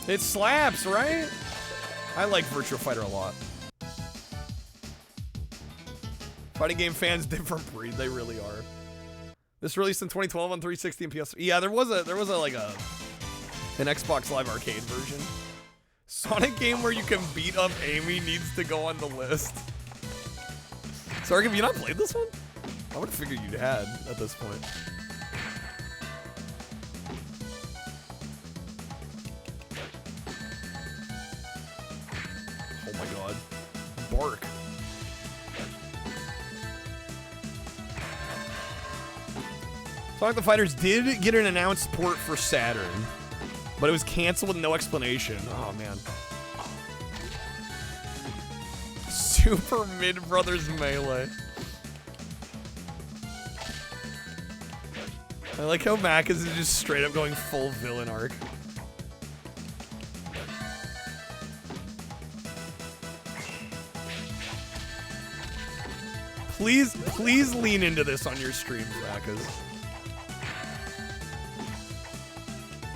B: It slaps, right? I like Virtua Fighter a lot. Fighting game fans, different breed. They really are. This released in 2012 on 360 and PS3. Yeah, there was an Xbox Live Arcade version. Sonic game where you can beat up Amy needs to go on the list. Sorry, have you not played this one? I would have figured you'd had at this point. Oh my god. Bark. Sonic the Fighters did get an announced port for Saturn, but it was canceled with no explanation. Oh man. Super Mid Brothers Melee. I like how Mac is just straight up going full villain arc. Please lean into this on your streams, Macas.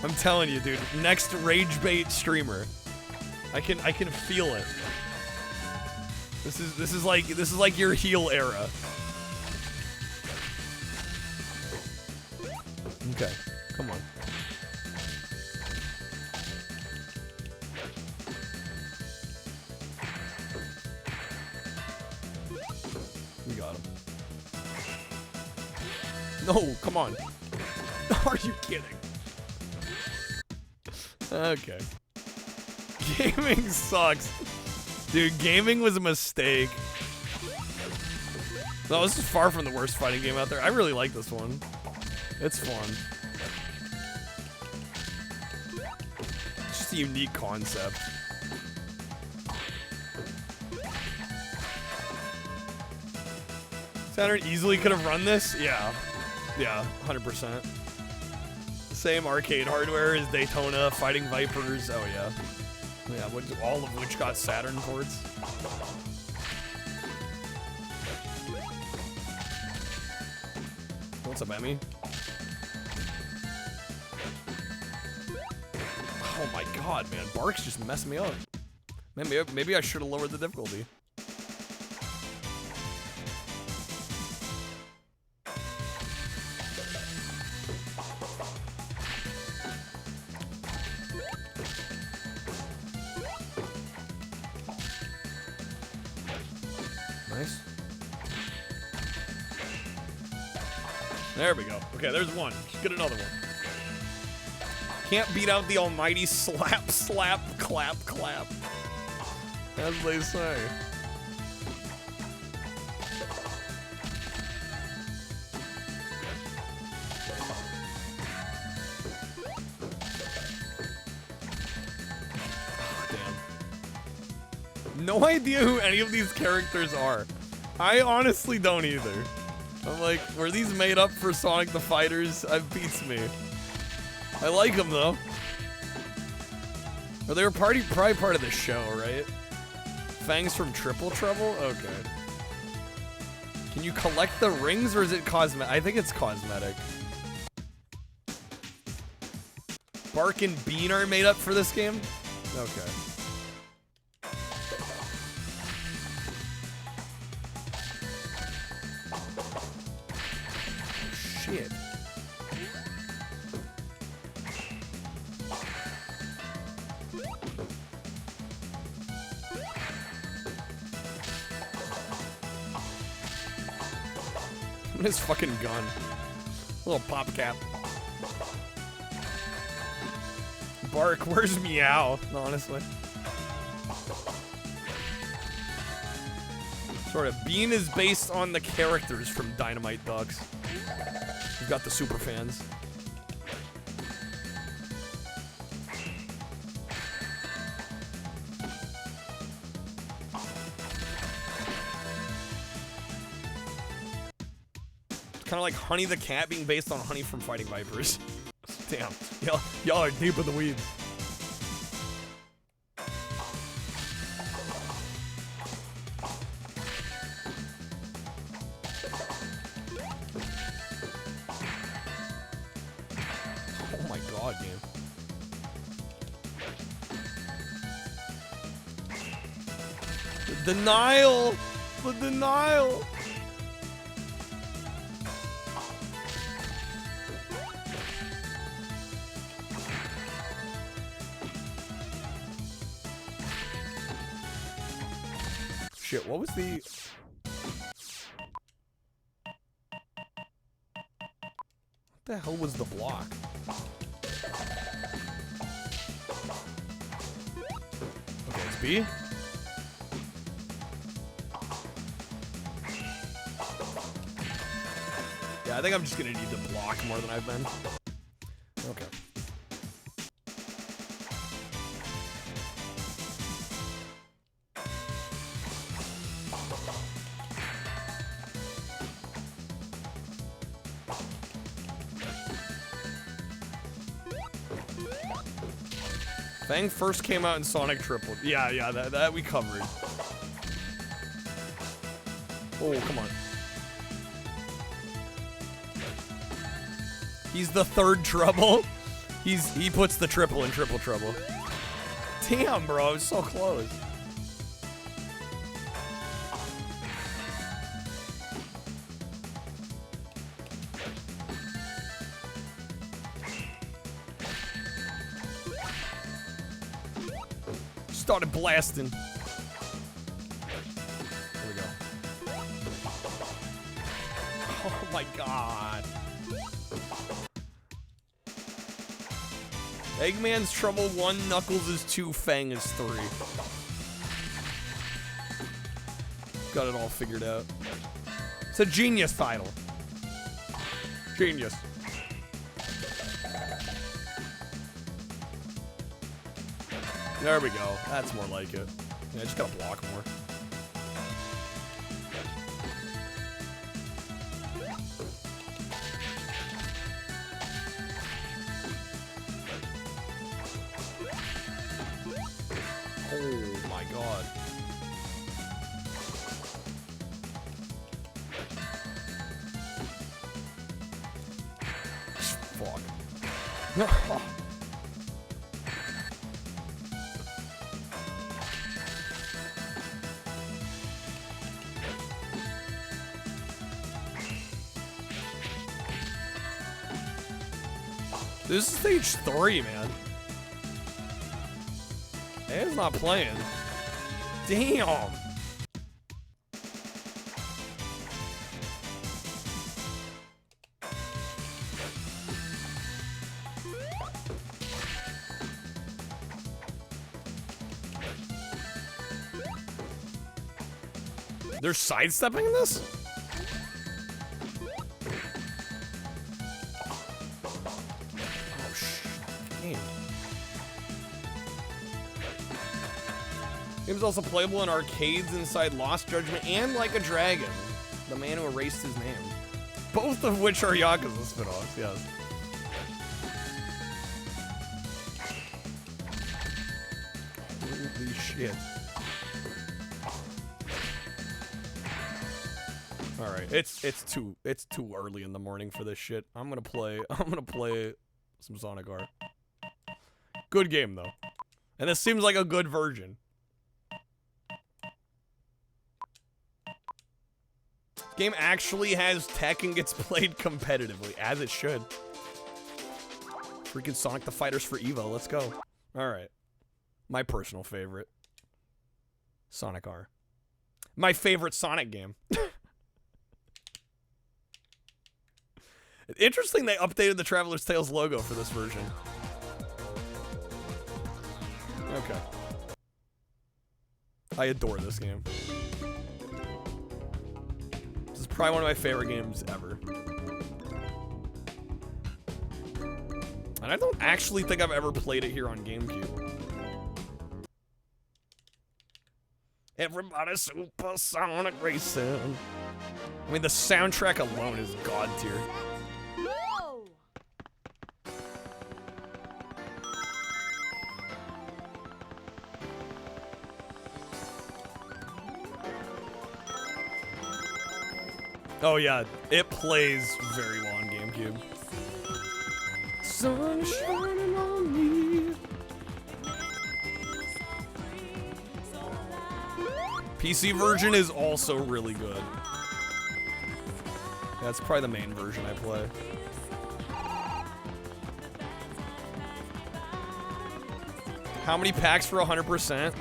B: I'm telling you, dude. Next rage bait streamer. I can feel it. This is like your heel era. Okay, come on. We got him. No, come on. Are you kidding? Okay. Gaming sucks. Dude, gaming was a mistake. No, this is far from the worst fighting game out there. I really like this one. It's fun. It's just a unique concept. Saturn easily could have run this? Yeah. Yeah, 100%. Same arcade hardware as Daytona, Fighting Vipers. Oh, yeah. Yeah, all of which got Saturn ports. What's up, Emmy? Oh my god, man. Barks just messed me up. Maybe I should have lowered the difficulty. Nice. There we go. Okay, there's one. Let's get another one. Can't beat out the almighty slap, slap, clap, clap. As they say. No idea who any of these characters are. I honestly don't either. I'm like, were these made up for Sonic the Fighters? It beats me. I like them though. Or they were probably part of the show, right? Fangs from Triple Trouble? Okay. Can you collect the rings or is it cosmetic? I think it's cosmetic. Bark and Bean are made up for this game? Okay. Shit. His fucking gun. Little pop cap. Bark, where's Meow? Honestly. Sort of. Bean is based on the characters from Dynamite Dogs. We've got the super fans. Kind of like Honey the Cat being based on Honey from Fighting Vipers. Damn, y'all are deep in the weeds. Oh my god, man. The denial! The denial! Shit, what was the... What the hell was the block? Okay, it's B. Yeah, I think I'm just gonna need to block more than I've been. Okay. Fang first came out in Sonic Triple. Yeah, that we covered. Oh, come on. He's the third Trouble. He puts the triple in Triple Trouble. Damn, bro, it's so close. Started blasting. There we go. Oh my god. Eggman's Trouble 1, Knuckles is 2, Fang is 3. Got it all figured out. It's a genius title. Genius. There we go. That's more like it. Yeah, I just gotta block more. Oh my god. Fuck. This is stage 3, man. It's not playing. Damn. They're sidestepping in this? Game's also playable in arcades inside Lost Judgment and Like a Dragon, the man who erased his name. Both of which are Yakuza spin-offs, yes. Holy shit. Alright, it's too early in the morning for this shit. I'm gonna play some Sonic Art. Good game, though. And this seems like a good version. Game actually has tech and gets played competitively, as it should. Freaking Sonic the Fighters for Evo, let's go. Alright. My personal favorite. Sonic R. My favorite Sonic game. Interesting they updated the Traveler's Tales logo for this version. Okay. I adore this game. This is probably one of my favorite games ever. And I don't actually think I've ever played it here on GameCube. Everybody supersonic racing. I mean, the soundtrack alone is god tier. Oh yeah, it plays very well on GameCube. Sun shining on me. PC version is also really good. That's probably the main version I play. How many packs for 100%?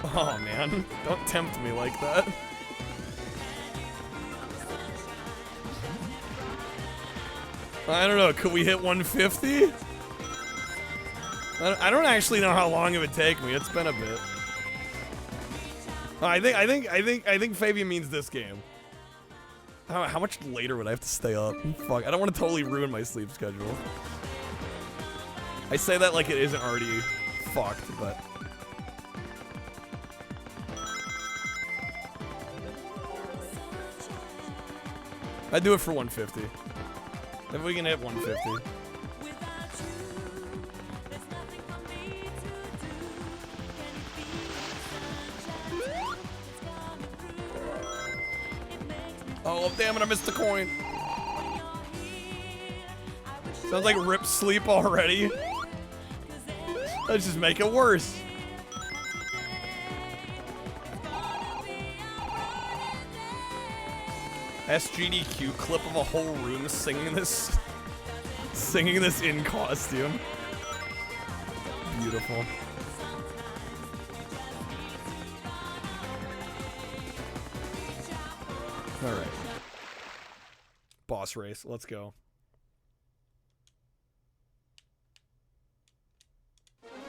B: Oh man, don't tempt me like that. I don't know, could we hit 150? I don't actually know how long it would take me. It's been a bit. I think Fabian means this game. How much later would I have to stay up? Fuck, I don't want to totally ruin my sleep schedule. I say that like it isn't already fucked, but... I'd do it for 150. If we can hit 150. Oh, damn it, I missed the coin. Sounds like Rip Sleep already. Let's just make it worse. SGDQ clip of a whole room singing this in costume. Beautiful. All right. Boss race. Let's go.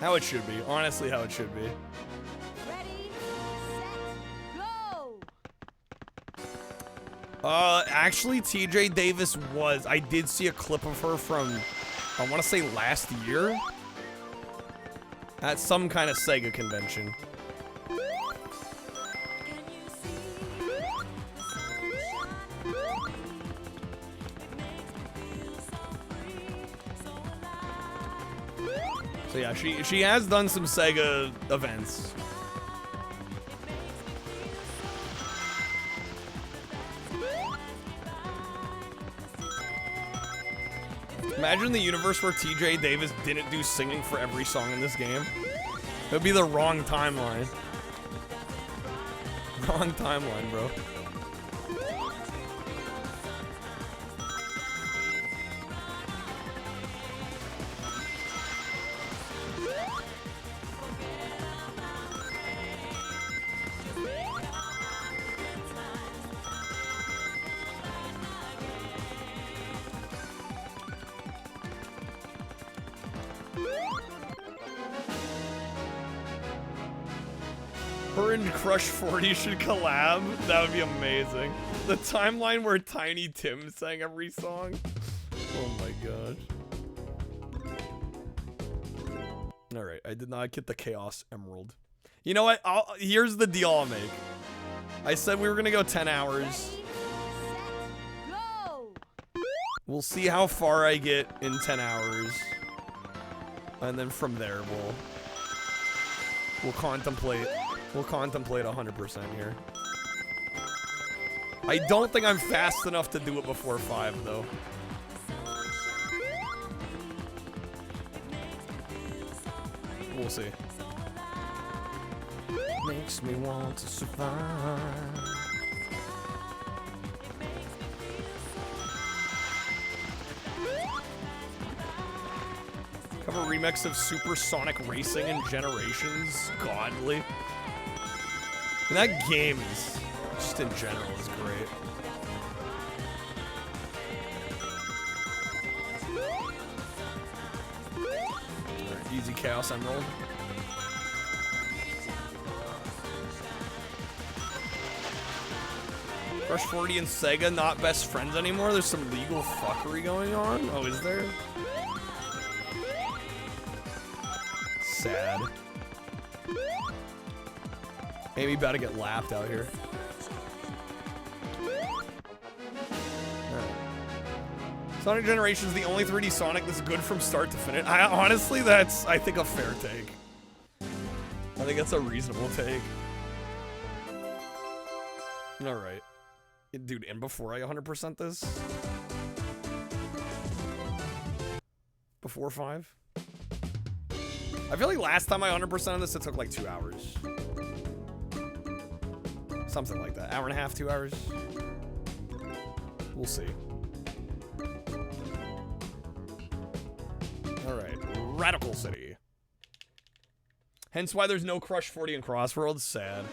B: How it should be. Honestly, how it should be. Actually, TJ Davis was. I did see a clip of her from, I want to say last year, at some kind of Sega convention. So yeah, she has done some Sega events. Imagine the universe where TJ Davis didn't do singing for every song in this game. It would be the wrong timeline. Wrong timeline, bro. Her and Crush 40 should collab. That would be amazing. The timeline where Tiny Tim sang every song. Oh my gosh. Alright, I did not get the Chaos Emerald. You know what? Here's the deal I'll make. I said we were gonna go 10 hours. We'll see how far I get in 10 hours. And then from there, we'll contemplate. We'll contemplate 100% here. I don't think I'm fast enough to do it before 5, though. We'll see. Makes me want to survive. Cover remix of Supersonic Racing and Generations. Godly. And that game is, just in general, is great. Alright, easy Chaos Emerald. Crush 40 and Sega not best friends anymore? There's some legal fuckery going on? Oh, is there? Sad. Amy about to get lapped out here. Right. Sonic Generations is the only 3D Sonic that's good from start to finish. Honestly, that's, I think, a fair take. I think that's a reasonable take. Alright. Dude, and before I 100% this? Before 5? I feel like last time I 100% this, it took like 2 hours. Something like that. Hour and a half, 2 hours. We'll see. Alright. Radical City. Hence why there's no Crush 40 and Crossroads. Sad.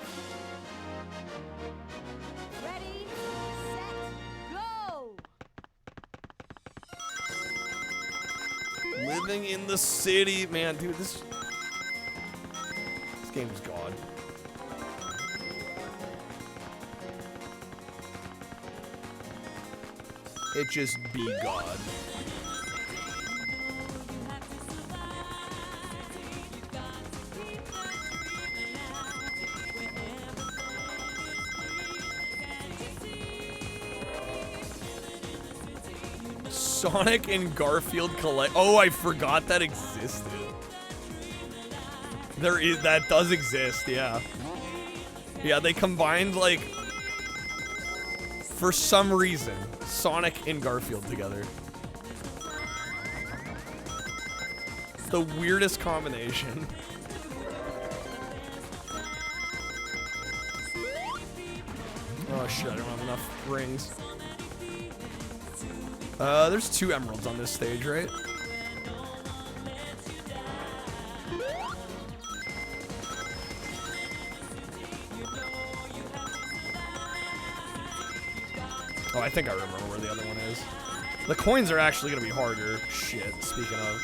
K: Ready, set, go!
B: Living in the city. Man, dude, this game is God. It just be God. Sonic and Garfield collect. Oh, I forgot that existed. That does exist, yeah. Yeah, they combined, like, for some reason, Sonic and Garfield together. It's the weirdest combination. Oh shit, I don't have enough rings. There's 2 emeralds on this stage, right? Oh, I think I remember where the other one is. The coins are actually gonna be harder. Shit, speaking of.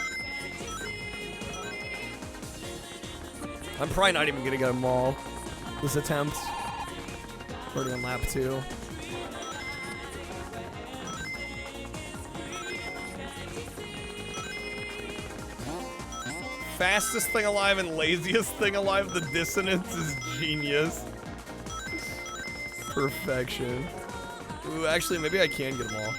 B: I'm probably not even gonna get them all this attempt. Already on lap 2. Fastest thing alive and laziest thing alive. The dissonance is genius. Perfection. Ooh, actually, maybe I can get them all.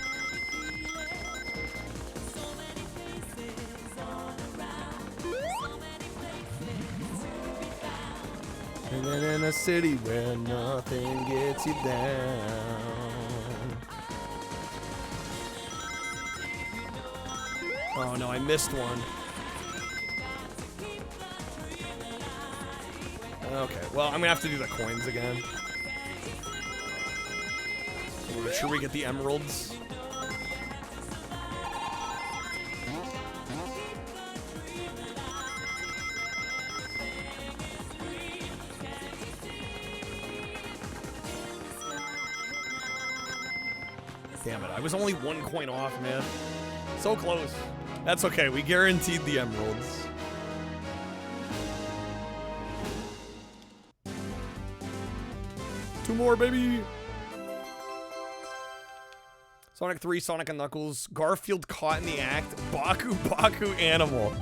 B: And then in a city where nothing gets you down. Oh no, I missed one. Okay, well, I'm gonna have to do the coins again. Make sure we get the emeralds. Damn it, I was only 1 coin off, man. So close. That's okay, we guaranteed the emeralds. Two more, baby! Sonic 3, Sonic and Knuckles, Garfield Caught in the Act, Baku Baku Animal.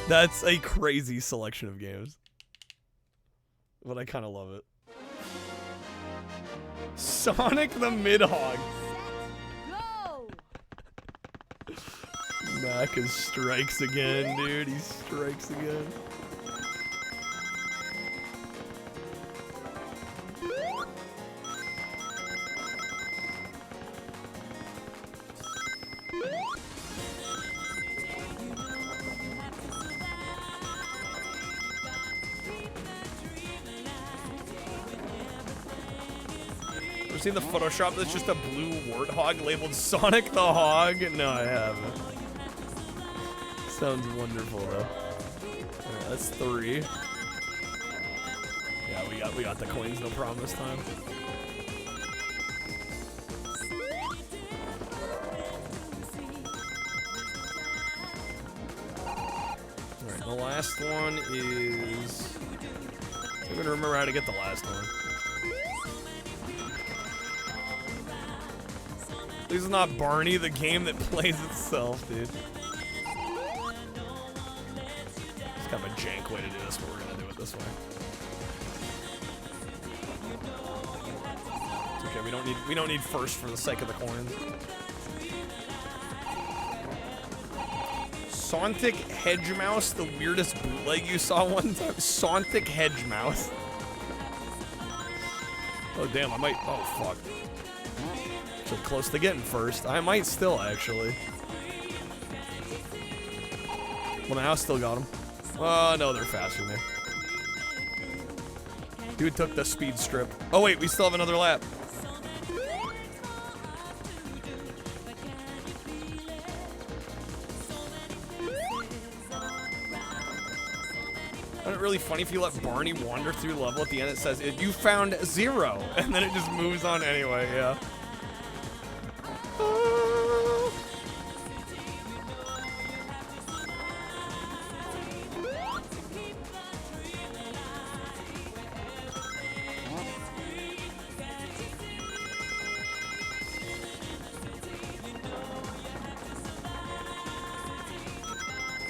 B: That's a crazy selection of games. But I kind of love it. Sonic the Midhog. Maka strikes again, dude. He strikes again. seen the Photoshop that's just a blue warthog labeled Sonic the Hog? No, I haven't. Sounds wonderful though. Alright, that's 3. Yeah, we got the coins, no problem this time. Alright, the last one is... I'm gonna remember how to get the last one. This is not Barney, the game that plays itself, dude. It's kind of a jank way to do this, but we're gonna do it this way. It's okay, we don't need first for the sake of the coins. Sonic Hedge Mouse, the weirdest bootleg you saw one time. Sonic Hedge Mouse. Oh damn, I might. Oh fuck. So close to getting first. I might still actually. Well, now I still got him. Oh no, they're faster than me. Dude took the speed strip. Oh wait, we still have another lap. Isn't it really funny if you let Barney wander through the level at the end? It says you found 0, and then it just moves on anyway. Yeah.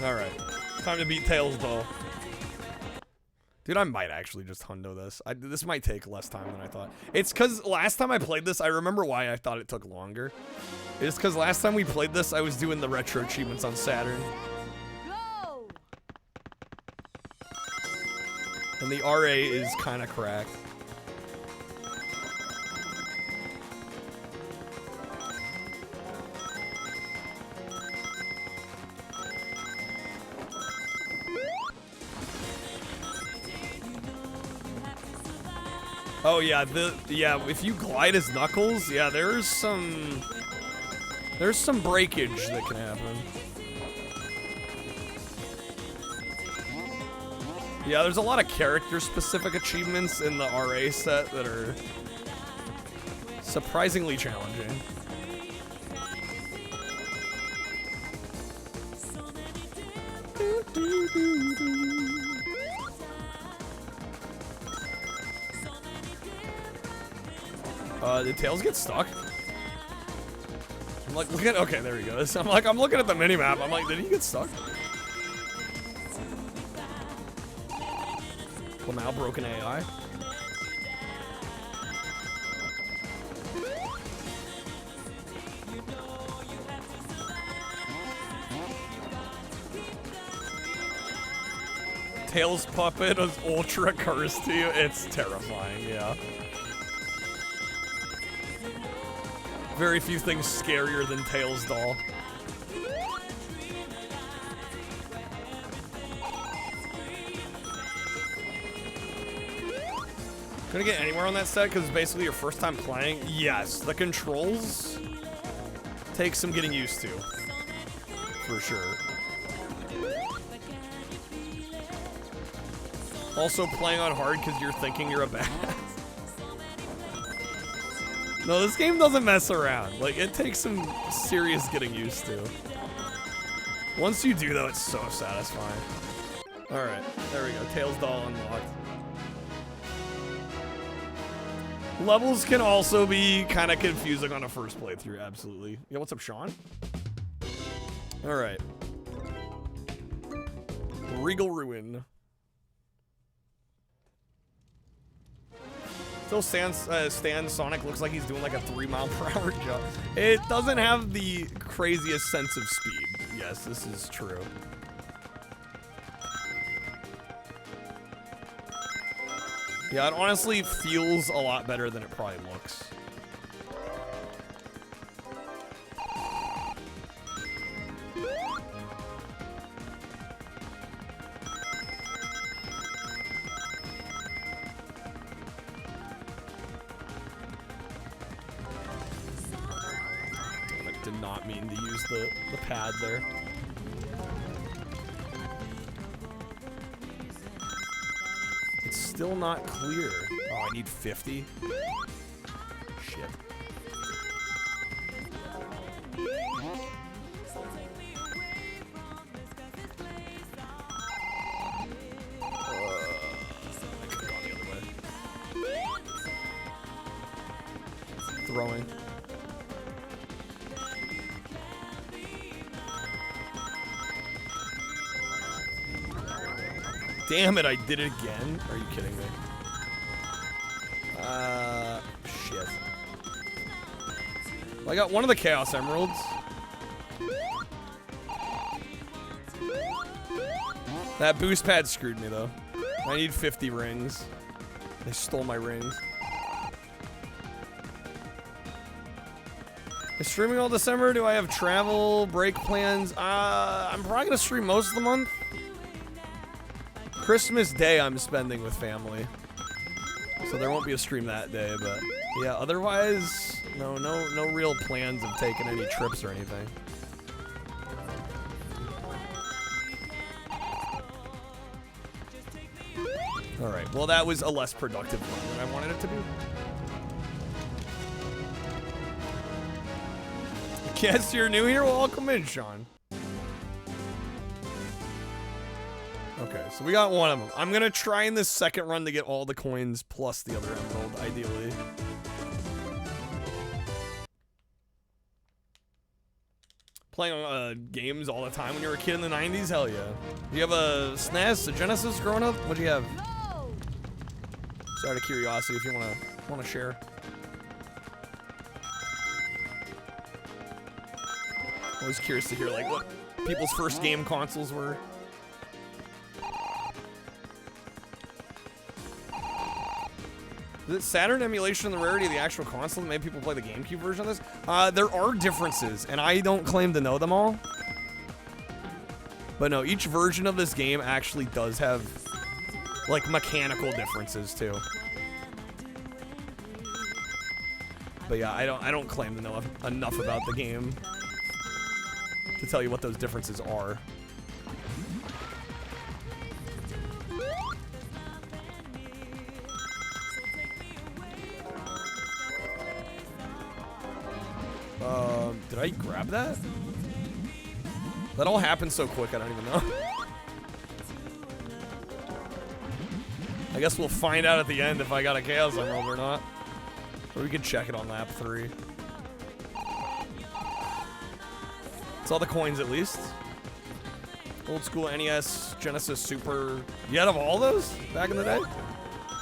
B: All right, time to beat Tails though. Dude, I might actually just hundo this. This might take less time than I thought. It's because last time I played this, I remember why I thought it took longer. It's because last time we played this, I was doing the retro achievements on Saturn.
K: Go!
B: And the RA is kind of cracked. Oh yeah, if you glide as Knuckles, yeah, there's some breakage that can happen. Yeah, there's a lot of character-specific achievements in the RA set that are surprisingly challenging. Did Tails get stuck? I'm like, look at, okay, there he goes. I'm looking at the minimap. I'm like, did he get stuck? Well, now broken AI. Tails puppet is ultra cursed to you. It's terrifying, yeah. Very few things scarier than Tails doll. Gonna get anywhere on that set because it's basically your first time playing? Yes, the controls take some getting used to, for sure. Also playing on hard because you're thinking you're a badass. No, this game doesn't mess around. Like, it takes some serious getting used to. Once you do, though, it's so satisfying. Alright, there we go. Tails doll unlocked. Levels can also be kind of confusing on a first playthrough, absolutely. Yeah, what's up, Sean? Alright. Regal Ruin. Still Stan Sonic looks like he's doing like a 3-mile-per-hour jump. It doesn't have the craziest sense of speed. Yes, this is true. Yeah, it honestly feels a lot better than it probably looks. not mean to use the pad there. It's still not clear. Oh, I need 50. Shit. Throwing. Damn it, I did it again? Are you kidding me? Shit. I got one of the Chaos Emeralds. That boost pad screwed me, though. I need 50 rings. They stole my rings. Is streaming all December? Do I have travel break plans? I'm probably gonna stream most of the month. Christmas Day I'm spending with family, so there won't be a stream that day. But yeah, otherwise, no real plans of taking any trips or anything. All right. Well, that was a less productive one than I wanted it to be. Guess you're new here? Welcome in, Sean. Okay, so we got one of them. I'm gonna try in this second run to get all the coins plus the other emerald, ideally. Playing games all the time when you were a kid in the 90s? Hell yeah. Do you have a SNES, a Genesis growing up? What'd you have? Just out of curiosity, if you wanna share. Always curious to hear like what people's first game consoles were. Is it Saturn emulation and the rarity of the actual console that made people play the GameCube version of this? There are differences, and I don't claim to know them all. But no, each version of this game actually does have like mechanical differences too. But yeah, I don't claim to know enough about the game to tell you what those differences are. Did I grab that? That all happened so quick, I don't even know. I guess we'll find out at the end if I got a Chaos Emerald or not. Or we can check it on lap 3. It's all the coins at least. Old school NES, Genesis, Super. You had of all those back in the day?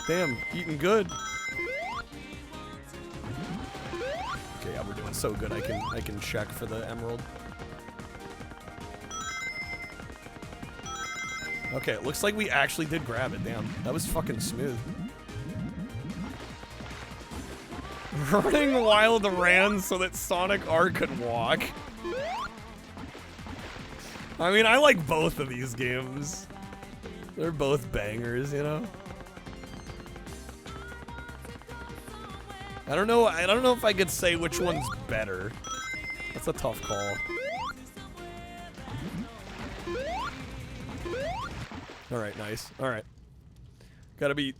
B: Damn, eating good. Okay, yeah, we're doing so good. I can check for the emerald. Okay, it looks like we actually did grab it. Damn, that was fucking smooth. Running Wild ran so that Sonic R could walk. I mean, I like both of these games. They're both bangers, you know? I don't know if I could say which one's better. That's a tough call. Alright, nice. Alright. Gotta beat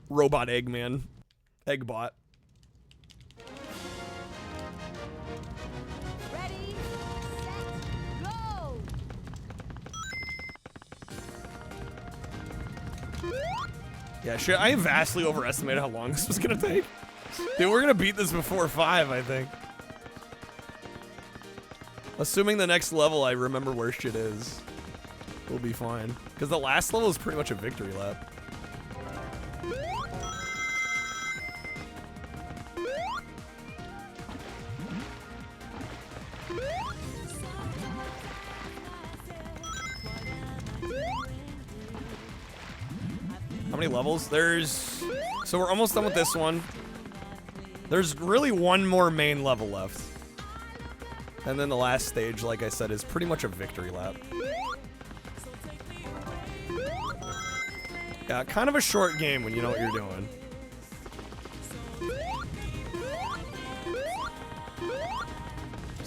B: Robot Eggman. Eggbot.
K: Ready, set, go!
B: Yeah, shit, I vastly overestimated how long this was gonna take. Dude, we're gonna beat this before 5, I think. Assuming the next level I remember where shit is, we'll be fine. Because the last level is pretty much a victory lap. How many levels? So we're almost done with this one. There's really one more main level left. And then the last stage, like I said, is pretty much a victory lap. Yeah, kind of a short game when you know what you're doing.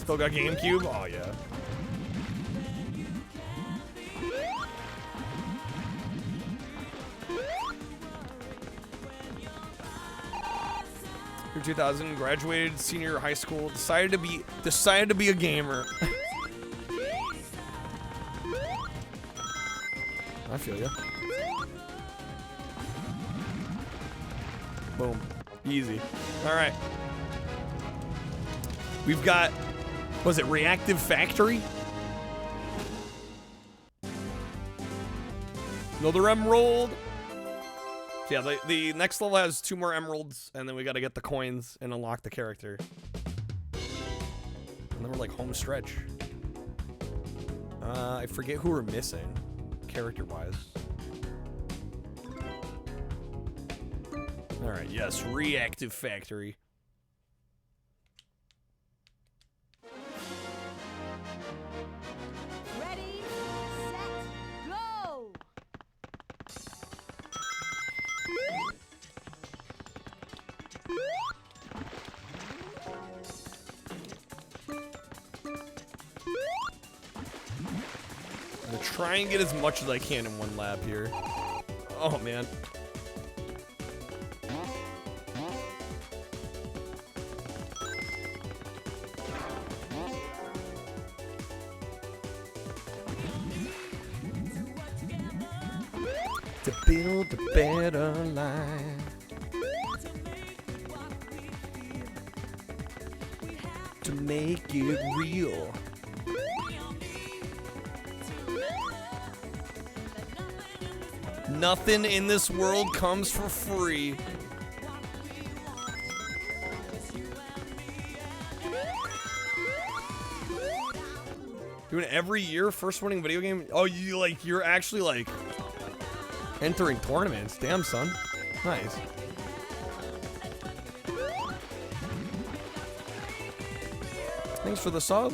B: Still got GameCube? Oh, yeah. Year 2000, graduated senior year of high school, decided to be a gamer. I feel ya. Boom. Easy. All right. We've got, was it Reactive Factory? Another emerald. So yeah, the next level has 2 more emeralds, and then we got to get the coins and unlock the character. And then we're like home stretch. I forget who we're missing, character-wise. All right, yes, Reactive Factory.
K: Ready, set, go!
B: I'm gonna try and get as much as I can in one lap here. Oh, man. To build a better life. To make it real. Nothing in this world comes for free. Doing it every year, first winning video game. Oh, you're actually like entering tournaments. Damn, son. Nice. Thanks for the sub.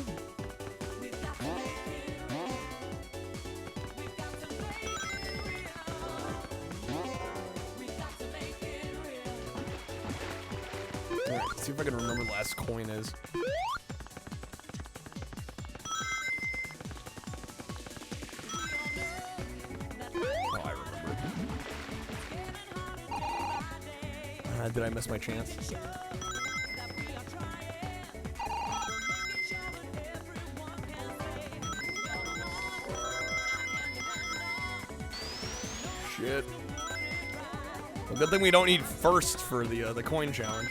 B: Alright, let's see if I can remember the last coin is. Oh, I remember. Did I miss my chance? Shit. Well, good thing we don't need first for the coin challenge.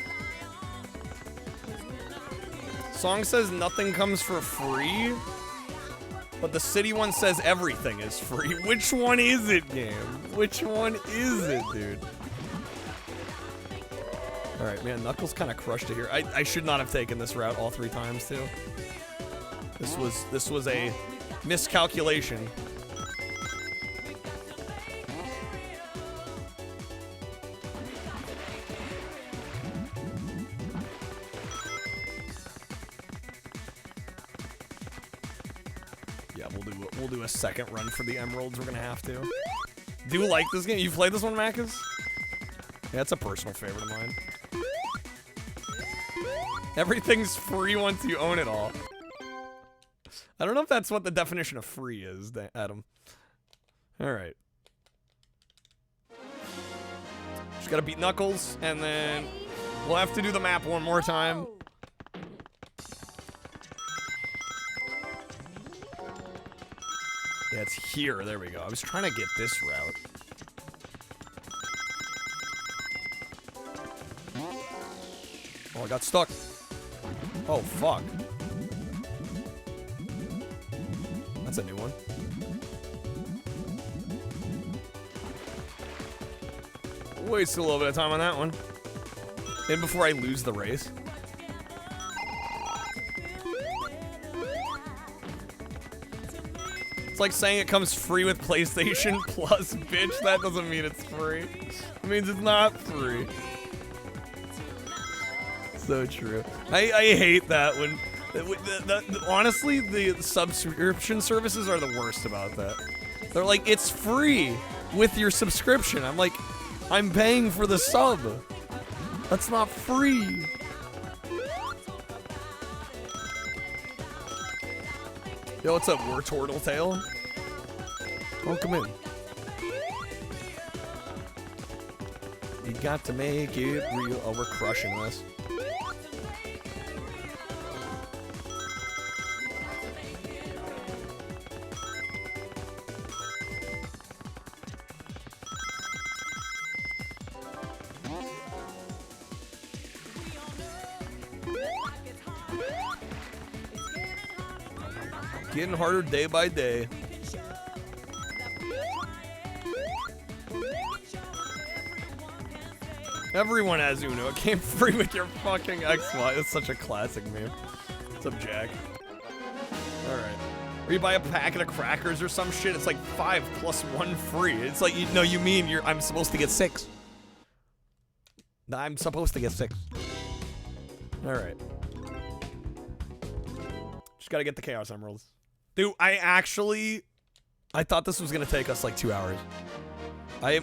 B: Song says nothing comes for free, but the city one says everything is free. Which one is it, game? Which one is it, dude? All right, man, Knuckles kind of crushed it here. I should not have taken this route all 3 times too. This was a miscalculation. Yeah, we'll do a second run for the emeralds. We're gonna have to. Do you like this game? You played this one, Macas? Yeah, it's a personal favorite of mine. Everything's free once you own it all. I don't know if that's what the definition of free is, Adam. All right. Just gotta beat Knuckles, and then we'll have to do the map one more time. Yeah, it's here. There we go. I was trying to get this route. Oh, I got stuck. Oh, fuck. That's a new one. Wasted a little bit of time on that one. And before I lose the race. It's like saying it comes free with PlayStation Plus, bitch. That doesn't mean it's free. It means it's not free. So true. I hate that when... honestly, the subscription services are the worst about that. They're like, it's free with your subscription. I'm like, I'm paying for the sub. That's not free. Yo, what's up, War Turtle Tail? Welcome in. You got to make it real. Oh, we're crushing this. Getting harder day by day. Everyone has Uno. It came free with your fucking Xbox. It's such a classic meme. What's up, Jack? Alright. Or you buy a packet of crackers or some shit, it's like 5 plus 1 free. It's like, you mean I'm supposed to get 6. I'm supposed to get 6. Alright. Just gotta get the Chaos Emeralds. Dude, I thought this was gonna take us like 2 hours. I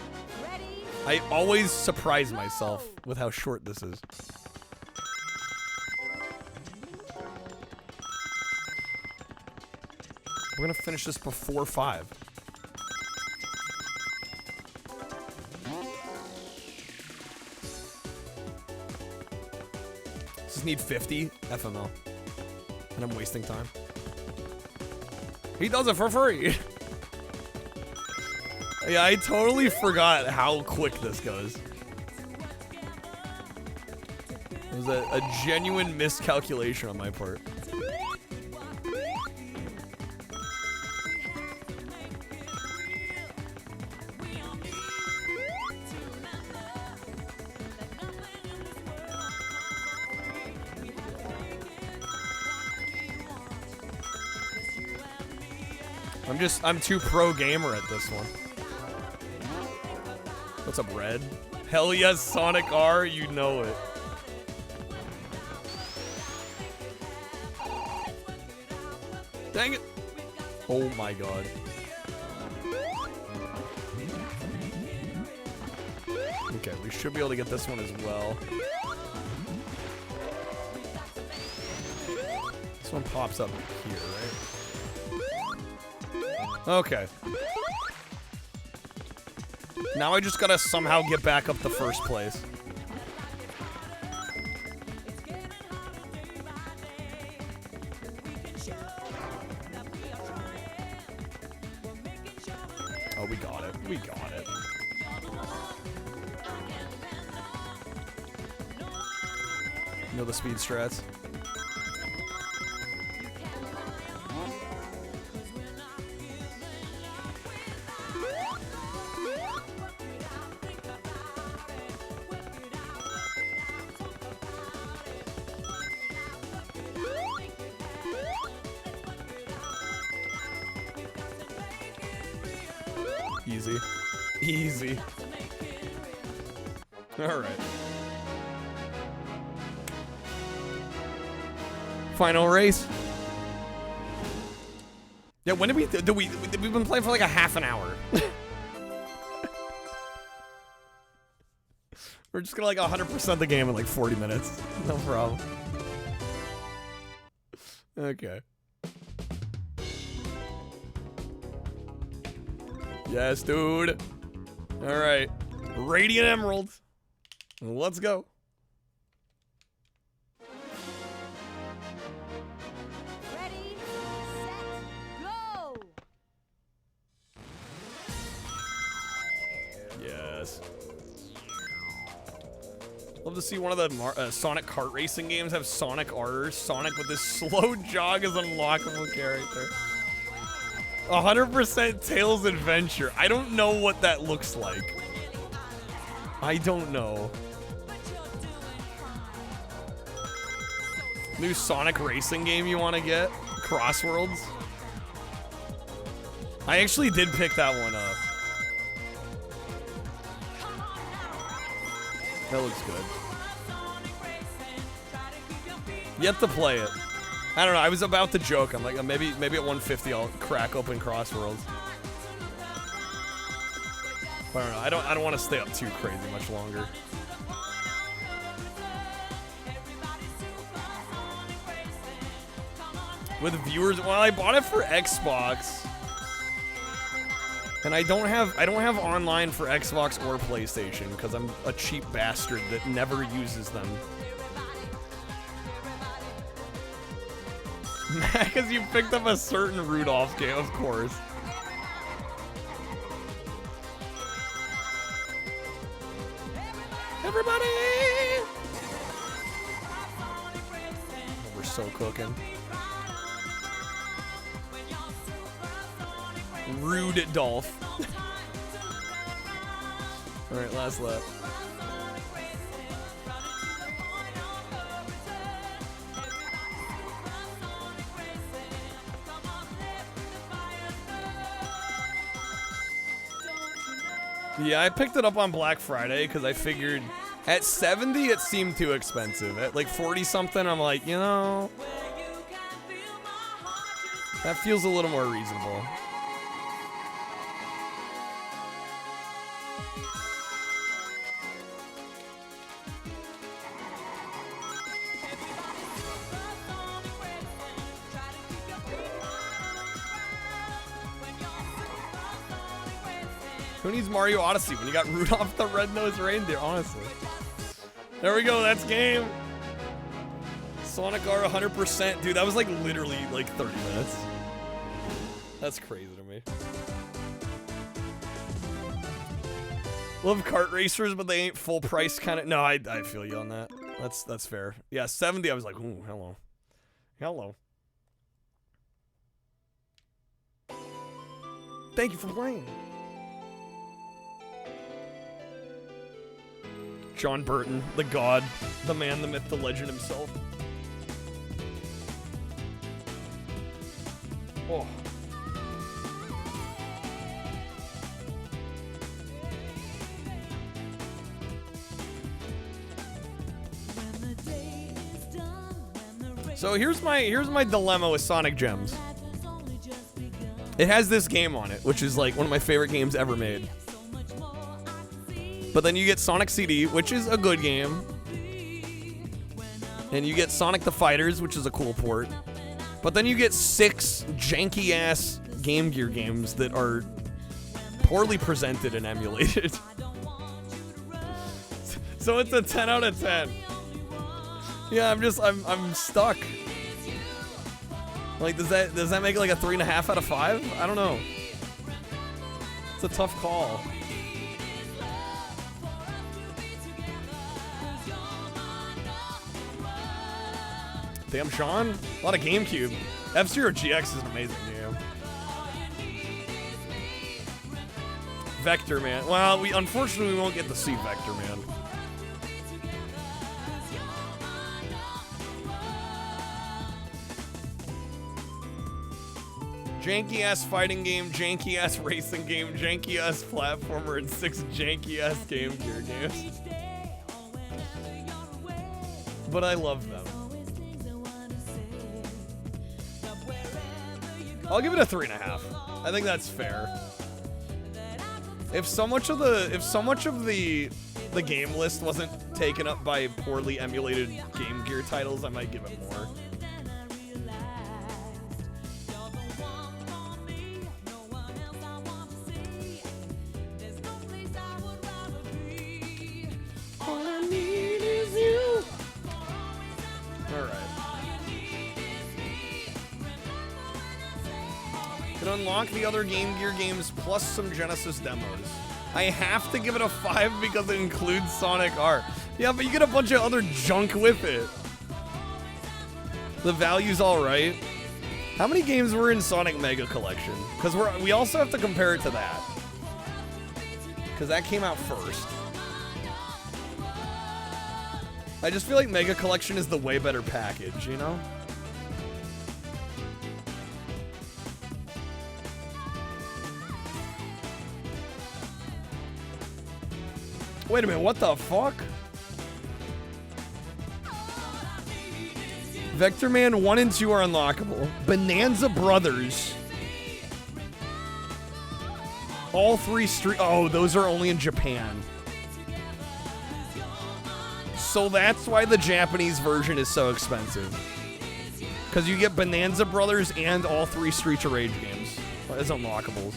B: always surprise myself with how short this is. We're gonna finish this before 5. Just need 50 FML. And I'm wasting time. He does it for free. Yeah, I totally forgot how quick this goes. It was a genuine miscalculation on my part. I'm too pro gamer at this one. What's up, Red? Hell yes, Sonic R, you know it. Dang it. Oh my god. Okay, we should be able to get this one as well. This one pops up here, right? Okay. Now I just gotta somehow get back up the first place. Oh, we got it. We got it. You know the speed strats? Easy. Easy. Alright. Final race. Yeah, when did we've been playing for like a half an hour. We're just gonna like 100% the game in like 40 minutes. No problem. Okay. Yes, dude. All right. Radiant Emeralds. Let's go.
K: Ready, set, go!
B: Yes. Love to see one of the Sonic kart racing games have Sonic R. Sonic with this slow jog as an unlockable character. 100% Tails Adventure. I don't know what that looks like. I don't know. New Sonic racing game you want to get? Crossworlds? I actually did pick that one up. That looks good. Yet to play it. I don't know, I was about to joke. I'm like, maybe at 150 I'll crack open Crossworlds. But I don't know, I don't want to stay up too crazy much longer. with viewers. Well, I bought it for Xbox, and I don't have online for Xbox or PlayStation because I'm a cheap bastard that never uses them. Because you picked up a certain Rudolph game, of course. Everybody! We're so cooking. Rude Dolph. Alright, last lap. Yeah, I picked it up on Black Friday because I figured at 70 it seemed too expensive. At like 40 something, I'm like, you know, that feels a little more reasonable. Who needs Mario Odyssey when you got Rudolph the Red-Nosed Reindeer, honestly? There we go, that's game. Sonic R 100%. Dude, that was like literally like 30 minutes. That's crazy to me. Love kart racers, but they ain't full price kind of. No, I feel you on that. That's fair. Yeah, 70, I was like, ooh, hello. Hello. Thank you for playing. John Burton, the god, the man, the myth, the legend himself. Oh. So here's my dilemma with Sonic Gems. It has this game on it, which is like one of my favorite games ever made. But then you get Sonic CD, which is a good game. And you get Sonic the Fighters, which is a cool port. But then you get 6 janky-ass Game Gear games that are poorly presented and emulated. So it's a 10 out of 10. Yeah, I'm stuck. Like, does that make it like a 3.5 out of 5? I don't know. It's a tough call. Damn, Sean. A lot of GameCube. F-Zero GX is an amazing game. Vector Man. Well, unfortunately we won't get to see Vector Man. Janky-ass fighting game, janky-ass racing game, janky-ass platformer, and 6 janky-ass Game Gear games. But I love them. I'll give it a 3.5. I think that's fair. If so much of the game list wasn't taken up by poorly emulated Game Gear titles, I might give it more. Unlock the other Game Gear games plus some Genesis demos. I have to give it a 5 because it includes Sonic R. Yeah, but you get a bunch of other junk with it. The value's alright. How many games were in Sonic Mega Collection? Because we also have to compare it to that. Because that came out first. I just feel like Mega Collection is the way better package, you know? Wait a minute, what the fuck? Vector Man 1 and 2 are unlockable. Bonanza Brothers. All 3 oh, those are only in Japan. So that's why the Japanese version is so expensive. Because you get Bonanza Brothers and all 3 Streets of Rage games as unlockables.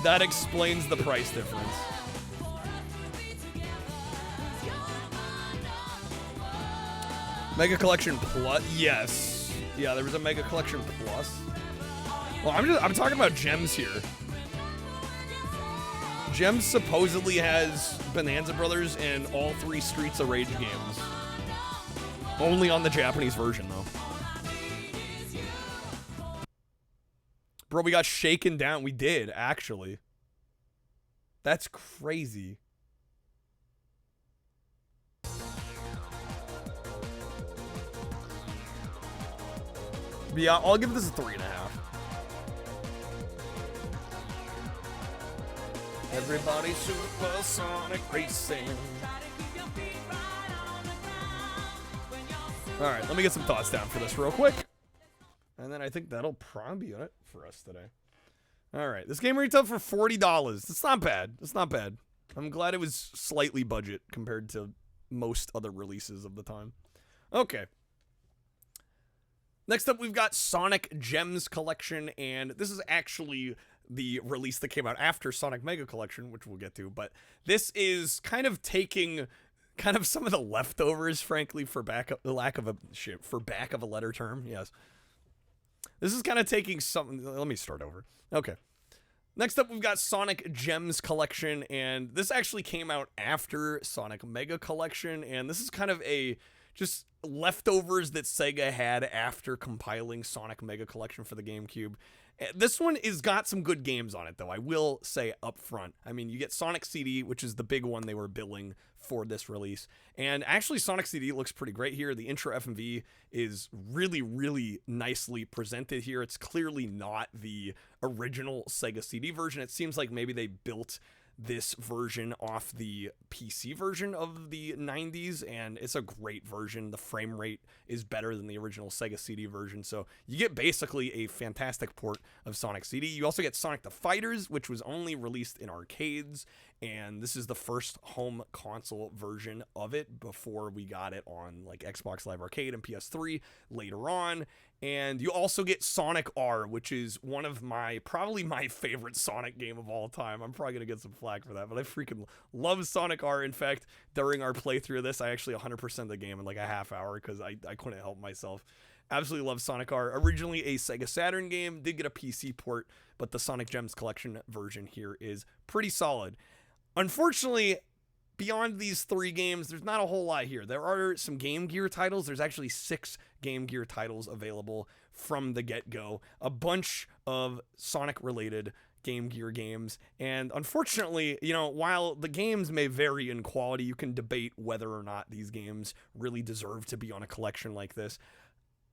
B: That explains the price difference. Mega Collection Plus? Yes. Yeah, there was a Mega Collection Plus. Well, I'm talking about Gems here. Gems supposedly has Bonanza Brothers and all 3 Streets of Rage games. Only on the Japanese version, though. Bro, we got shaken down. We did, actually. That's crazy. Yeah, I'll give this a 3.5. Everybody supersonic racing. All right, let me get some thoughts down for this real quick. And then I think that'll probably be it for us today. All right, this game retailed for $40. It's not bad. It's not bad. I'm glad it was slightly budget compared to most other releases of the time. Okay. Next up, we've got Sonic Gems Collection, and this is actually the release that came out after Sonic Mega Collection, which we'll get to, but this is kind of taking some of the leftovers, frankly, for back of a letter term. Yes. This is kind of taking something. Let me start over. Okay. Next up, we've got Sonic Gems Collection, and this actually came out after Sonic Mega Collection, and this is kind of a just leftovers that Sega had after compiling Sonic Mega Collection for the GameCube. This one has got some good games on it, though, I will say up front. I mean, you get Sonic CD, which is the big one they were billing for this release. And actually, Sonic CD looks pretty great here. The intro FMV is really, really nicely presented here. It's clearly not the original Sega CD version. It seems like maybe they built this version off the PC version of the 90s, and it's a great version. The frame rate is better than the original Sega CD version, so you get basically a fantastic port of Sonic CD. You also get Sonic the Fighters, which was only released in arcades, and this is the first home console version of it before we got it on like Xbox Live Arcade and PS3 later on. And you also get Sonic R, which is one of probably my favorite Sonic game of all time. I'm probably going to get some flack for that, but I freaking love Sonic R. In fact, during our playthrough of this, I actually 100% the game in like a half hour because I couldn't help myself. Absolutely love Sonic R. Originally a Sega Saturn game, did get a PC port, but the Sonic Gems Collection version here is pretty solid. Unfortunately, beyond these 3 games, there's not a whole lot here. There are some Game Gear titles. There's actually 6 Game Gear titles available from the get-go. A bunch of Sonic-related Game Gear games. And unfortunately, you know, while the games may vary in quality, you can debate whether or not these games really deserve to be on a collection like this.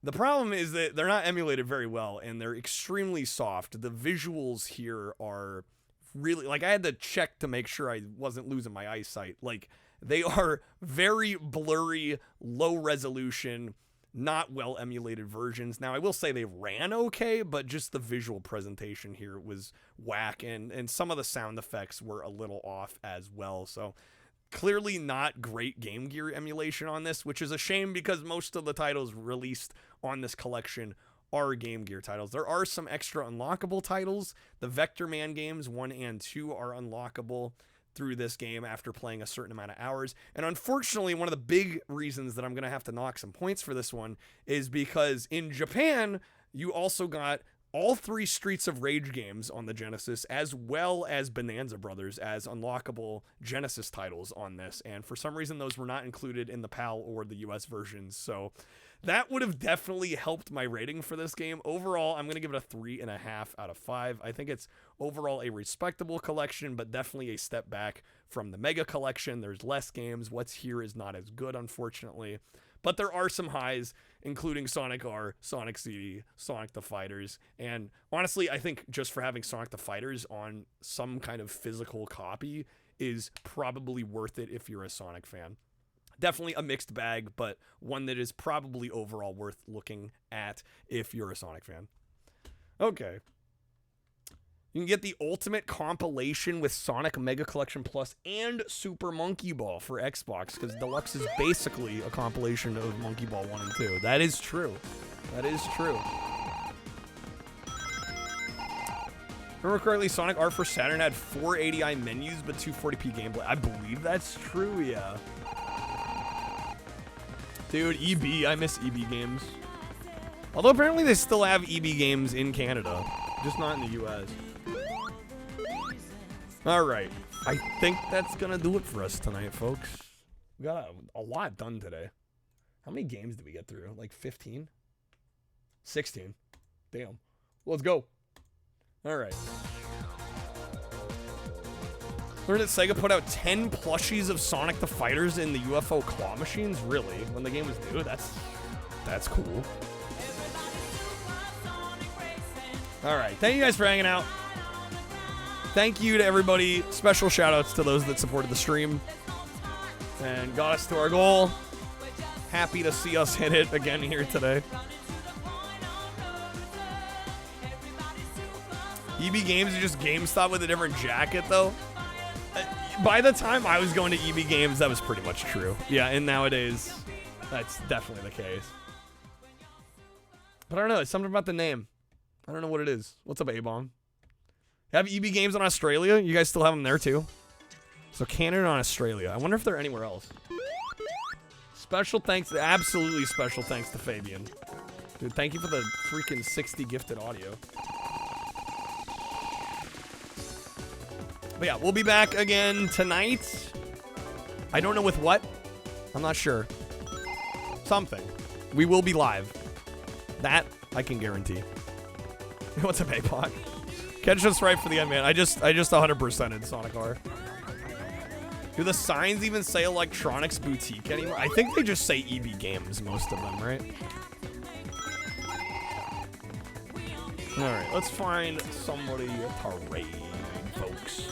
B: The problem is that they're not emulated very well, and they're extremely soft. The visuals here are really, like, I had to check to make sure I wasn't losing my eyesight. Like, they are very blurry, low resolution, not well emulated versions. Now, I will say they ran okay, but just the visual presentation here was whack, and some of the sound effects were a little off as well. So clearly not great Game Gear emulation on this, which is a shame because most of the titles released on this collection are Game Gear titles. There are some extra unlockable titles. The Vector Man games 1 and 2 are unlockable through this game after playing a certain amount of hours. And unfortunately, one of the big reasons that I'm going to have to knock some points for this one is because in Japan, you also got all 3 Streets of Rage games on the Genesis, as well as Bonanza Brothers as unlockable Genesis titles on this. And for some reason, those were not included in the PAL or the US versions. So that would have definitely helped my rating for this game. Overall, I'm going to give it a 3.5 out of 5. I think it's overall a respectable collection, but definitely a step back from the Mega Collection. There's less games. What's here is not as good, unfortunately. But there are some highs, including Sonic R, Sonic CD, Sonic the Fighters. And honestly, I think just for having Sonic the Fighters on some kind of physical copy is probably worth it if you're a Sonic fan. Definitely a mixed bag, but one that is probably overall worth looking at if you're a Sonic fan. Okay. You can get the ultimate compilation with Sonic Mega Collection Plus and Super Monkey Ball for Xbox, because Deluxe is basically a compilation of Monkey Ball 1 and 2. That is true. That is true. Remember correctly, Sonic R for Saturn had 480i menus, but 240p gameplay. I believe that's true, yeah. Dude, EB, I miss EB games. Although apparently they still have EB games in Canada, just not in the US. Alright, I think that's gonna do it for us tonight, folks. We got a lot done today. How many games did we get through? Like 15? 16. Damn. Let's go. Alright. Learned that Sega put out 10 plushies of Sonic the Fighters in the UFO claw machines? Really? When the game was due? That's cool. Alright, thank you guys for hanging out. Thank you to everybody. Special shout outs to those that supported the stream and got us to our goal. Happy to see us hit it again here today. EB Games is just GameStop with a different jacket, though. By the time I was going to EB Games, that was pretty much true. Yeah, and nowadays, that's definitely the case. But I don't know. It's something about the name. I don't know what it is. What's up, A-Bomb? Have EB Games in Australia? You guys still have them there, too? So Canada and Australia. I wonder if they're anywhere else. Special thanks, absolutely special thanks to Fabian. Dude, thank you for the freaking 60 gifted audio. But yeah, we'll be back again tonight. I don't know with what. I'm not sure. Something. We will be live. That I can guarantee. What's up, APOC? Catch us right for the end, man. I just 100%ed Sonic R. Do the signs even say Electronics Boutique anymore? I think they just say EB Games, most of them, right? Alright, let's find somebody to raid, folks.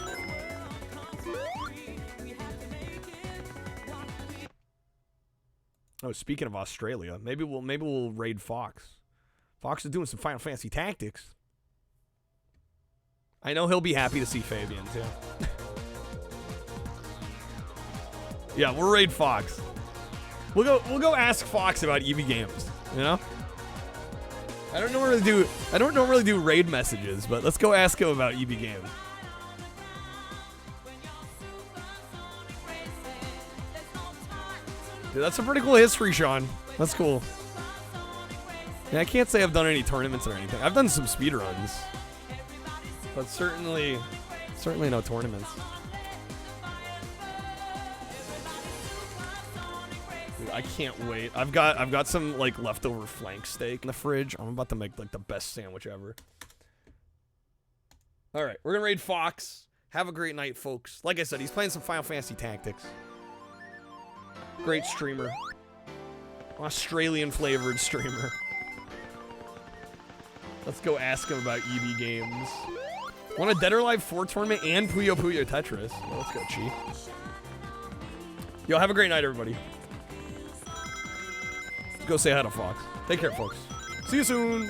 B: Oh, speaking of Australia, maybe we'll raid Fox. Fox is doing some Final Fantasy Tactics. I know he'll be happy to see Fabian too. Yeah, we'll raid Fox. We'll go ask Fox about EB Games, you know? I don't normally do raid messages, but let's go ask him about EB Games. Dude, that's a pretty cool history, Sean. That's cool. Yeah, I can't say I've done any tournaments or anything. I've done some speedruns. But certainly no tournaments. Dude, I can't wait. I've got some like leftover flank steak in the fridge. I'm about to make like the best sandwich ever. All right, we're gonna raid Fox. Have a great night, folks. Like I said, he's playing some Final Fantasy Tactics. Great streamer. Australian flavored streamer. Let's go ask him about EB Games. Want a Dead or Alive 4 tournament and Puyo Puyo Tetris. Well, let's go, Chi. Yo, have a great night, everybody. Let's go say hi to Fox. Take care, folks. See you soon.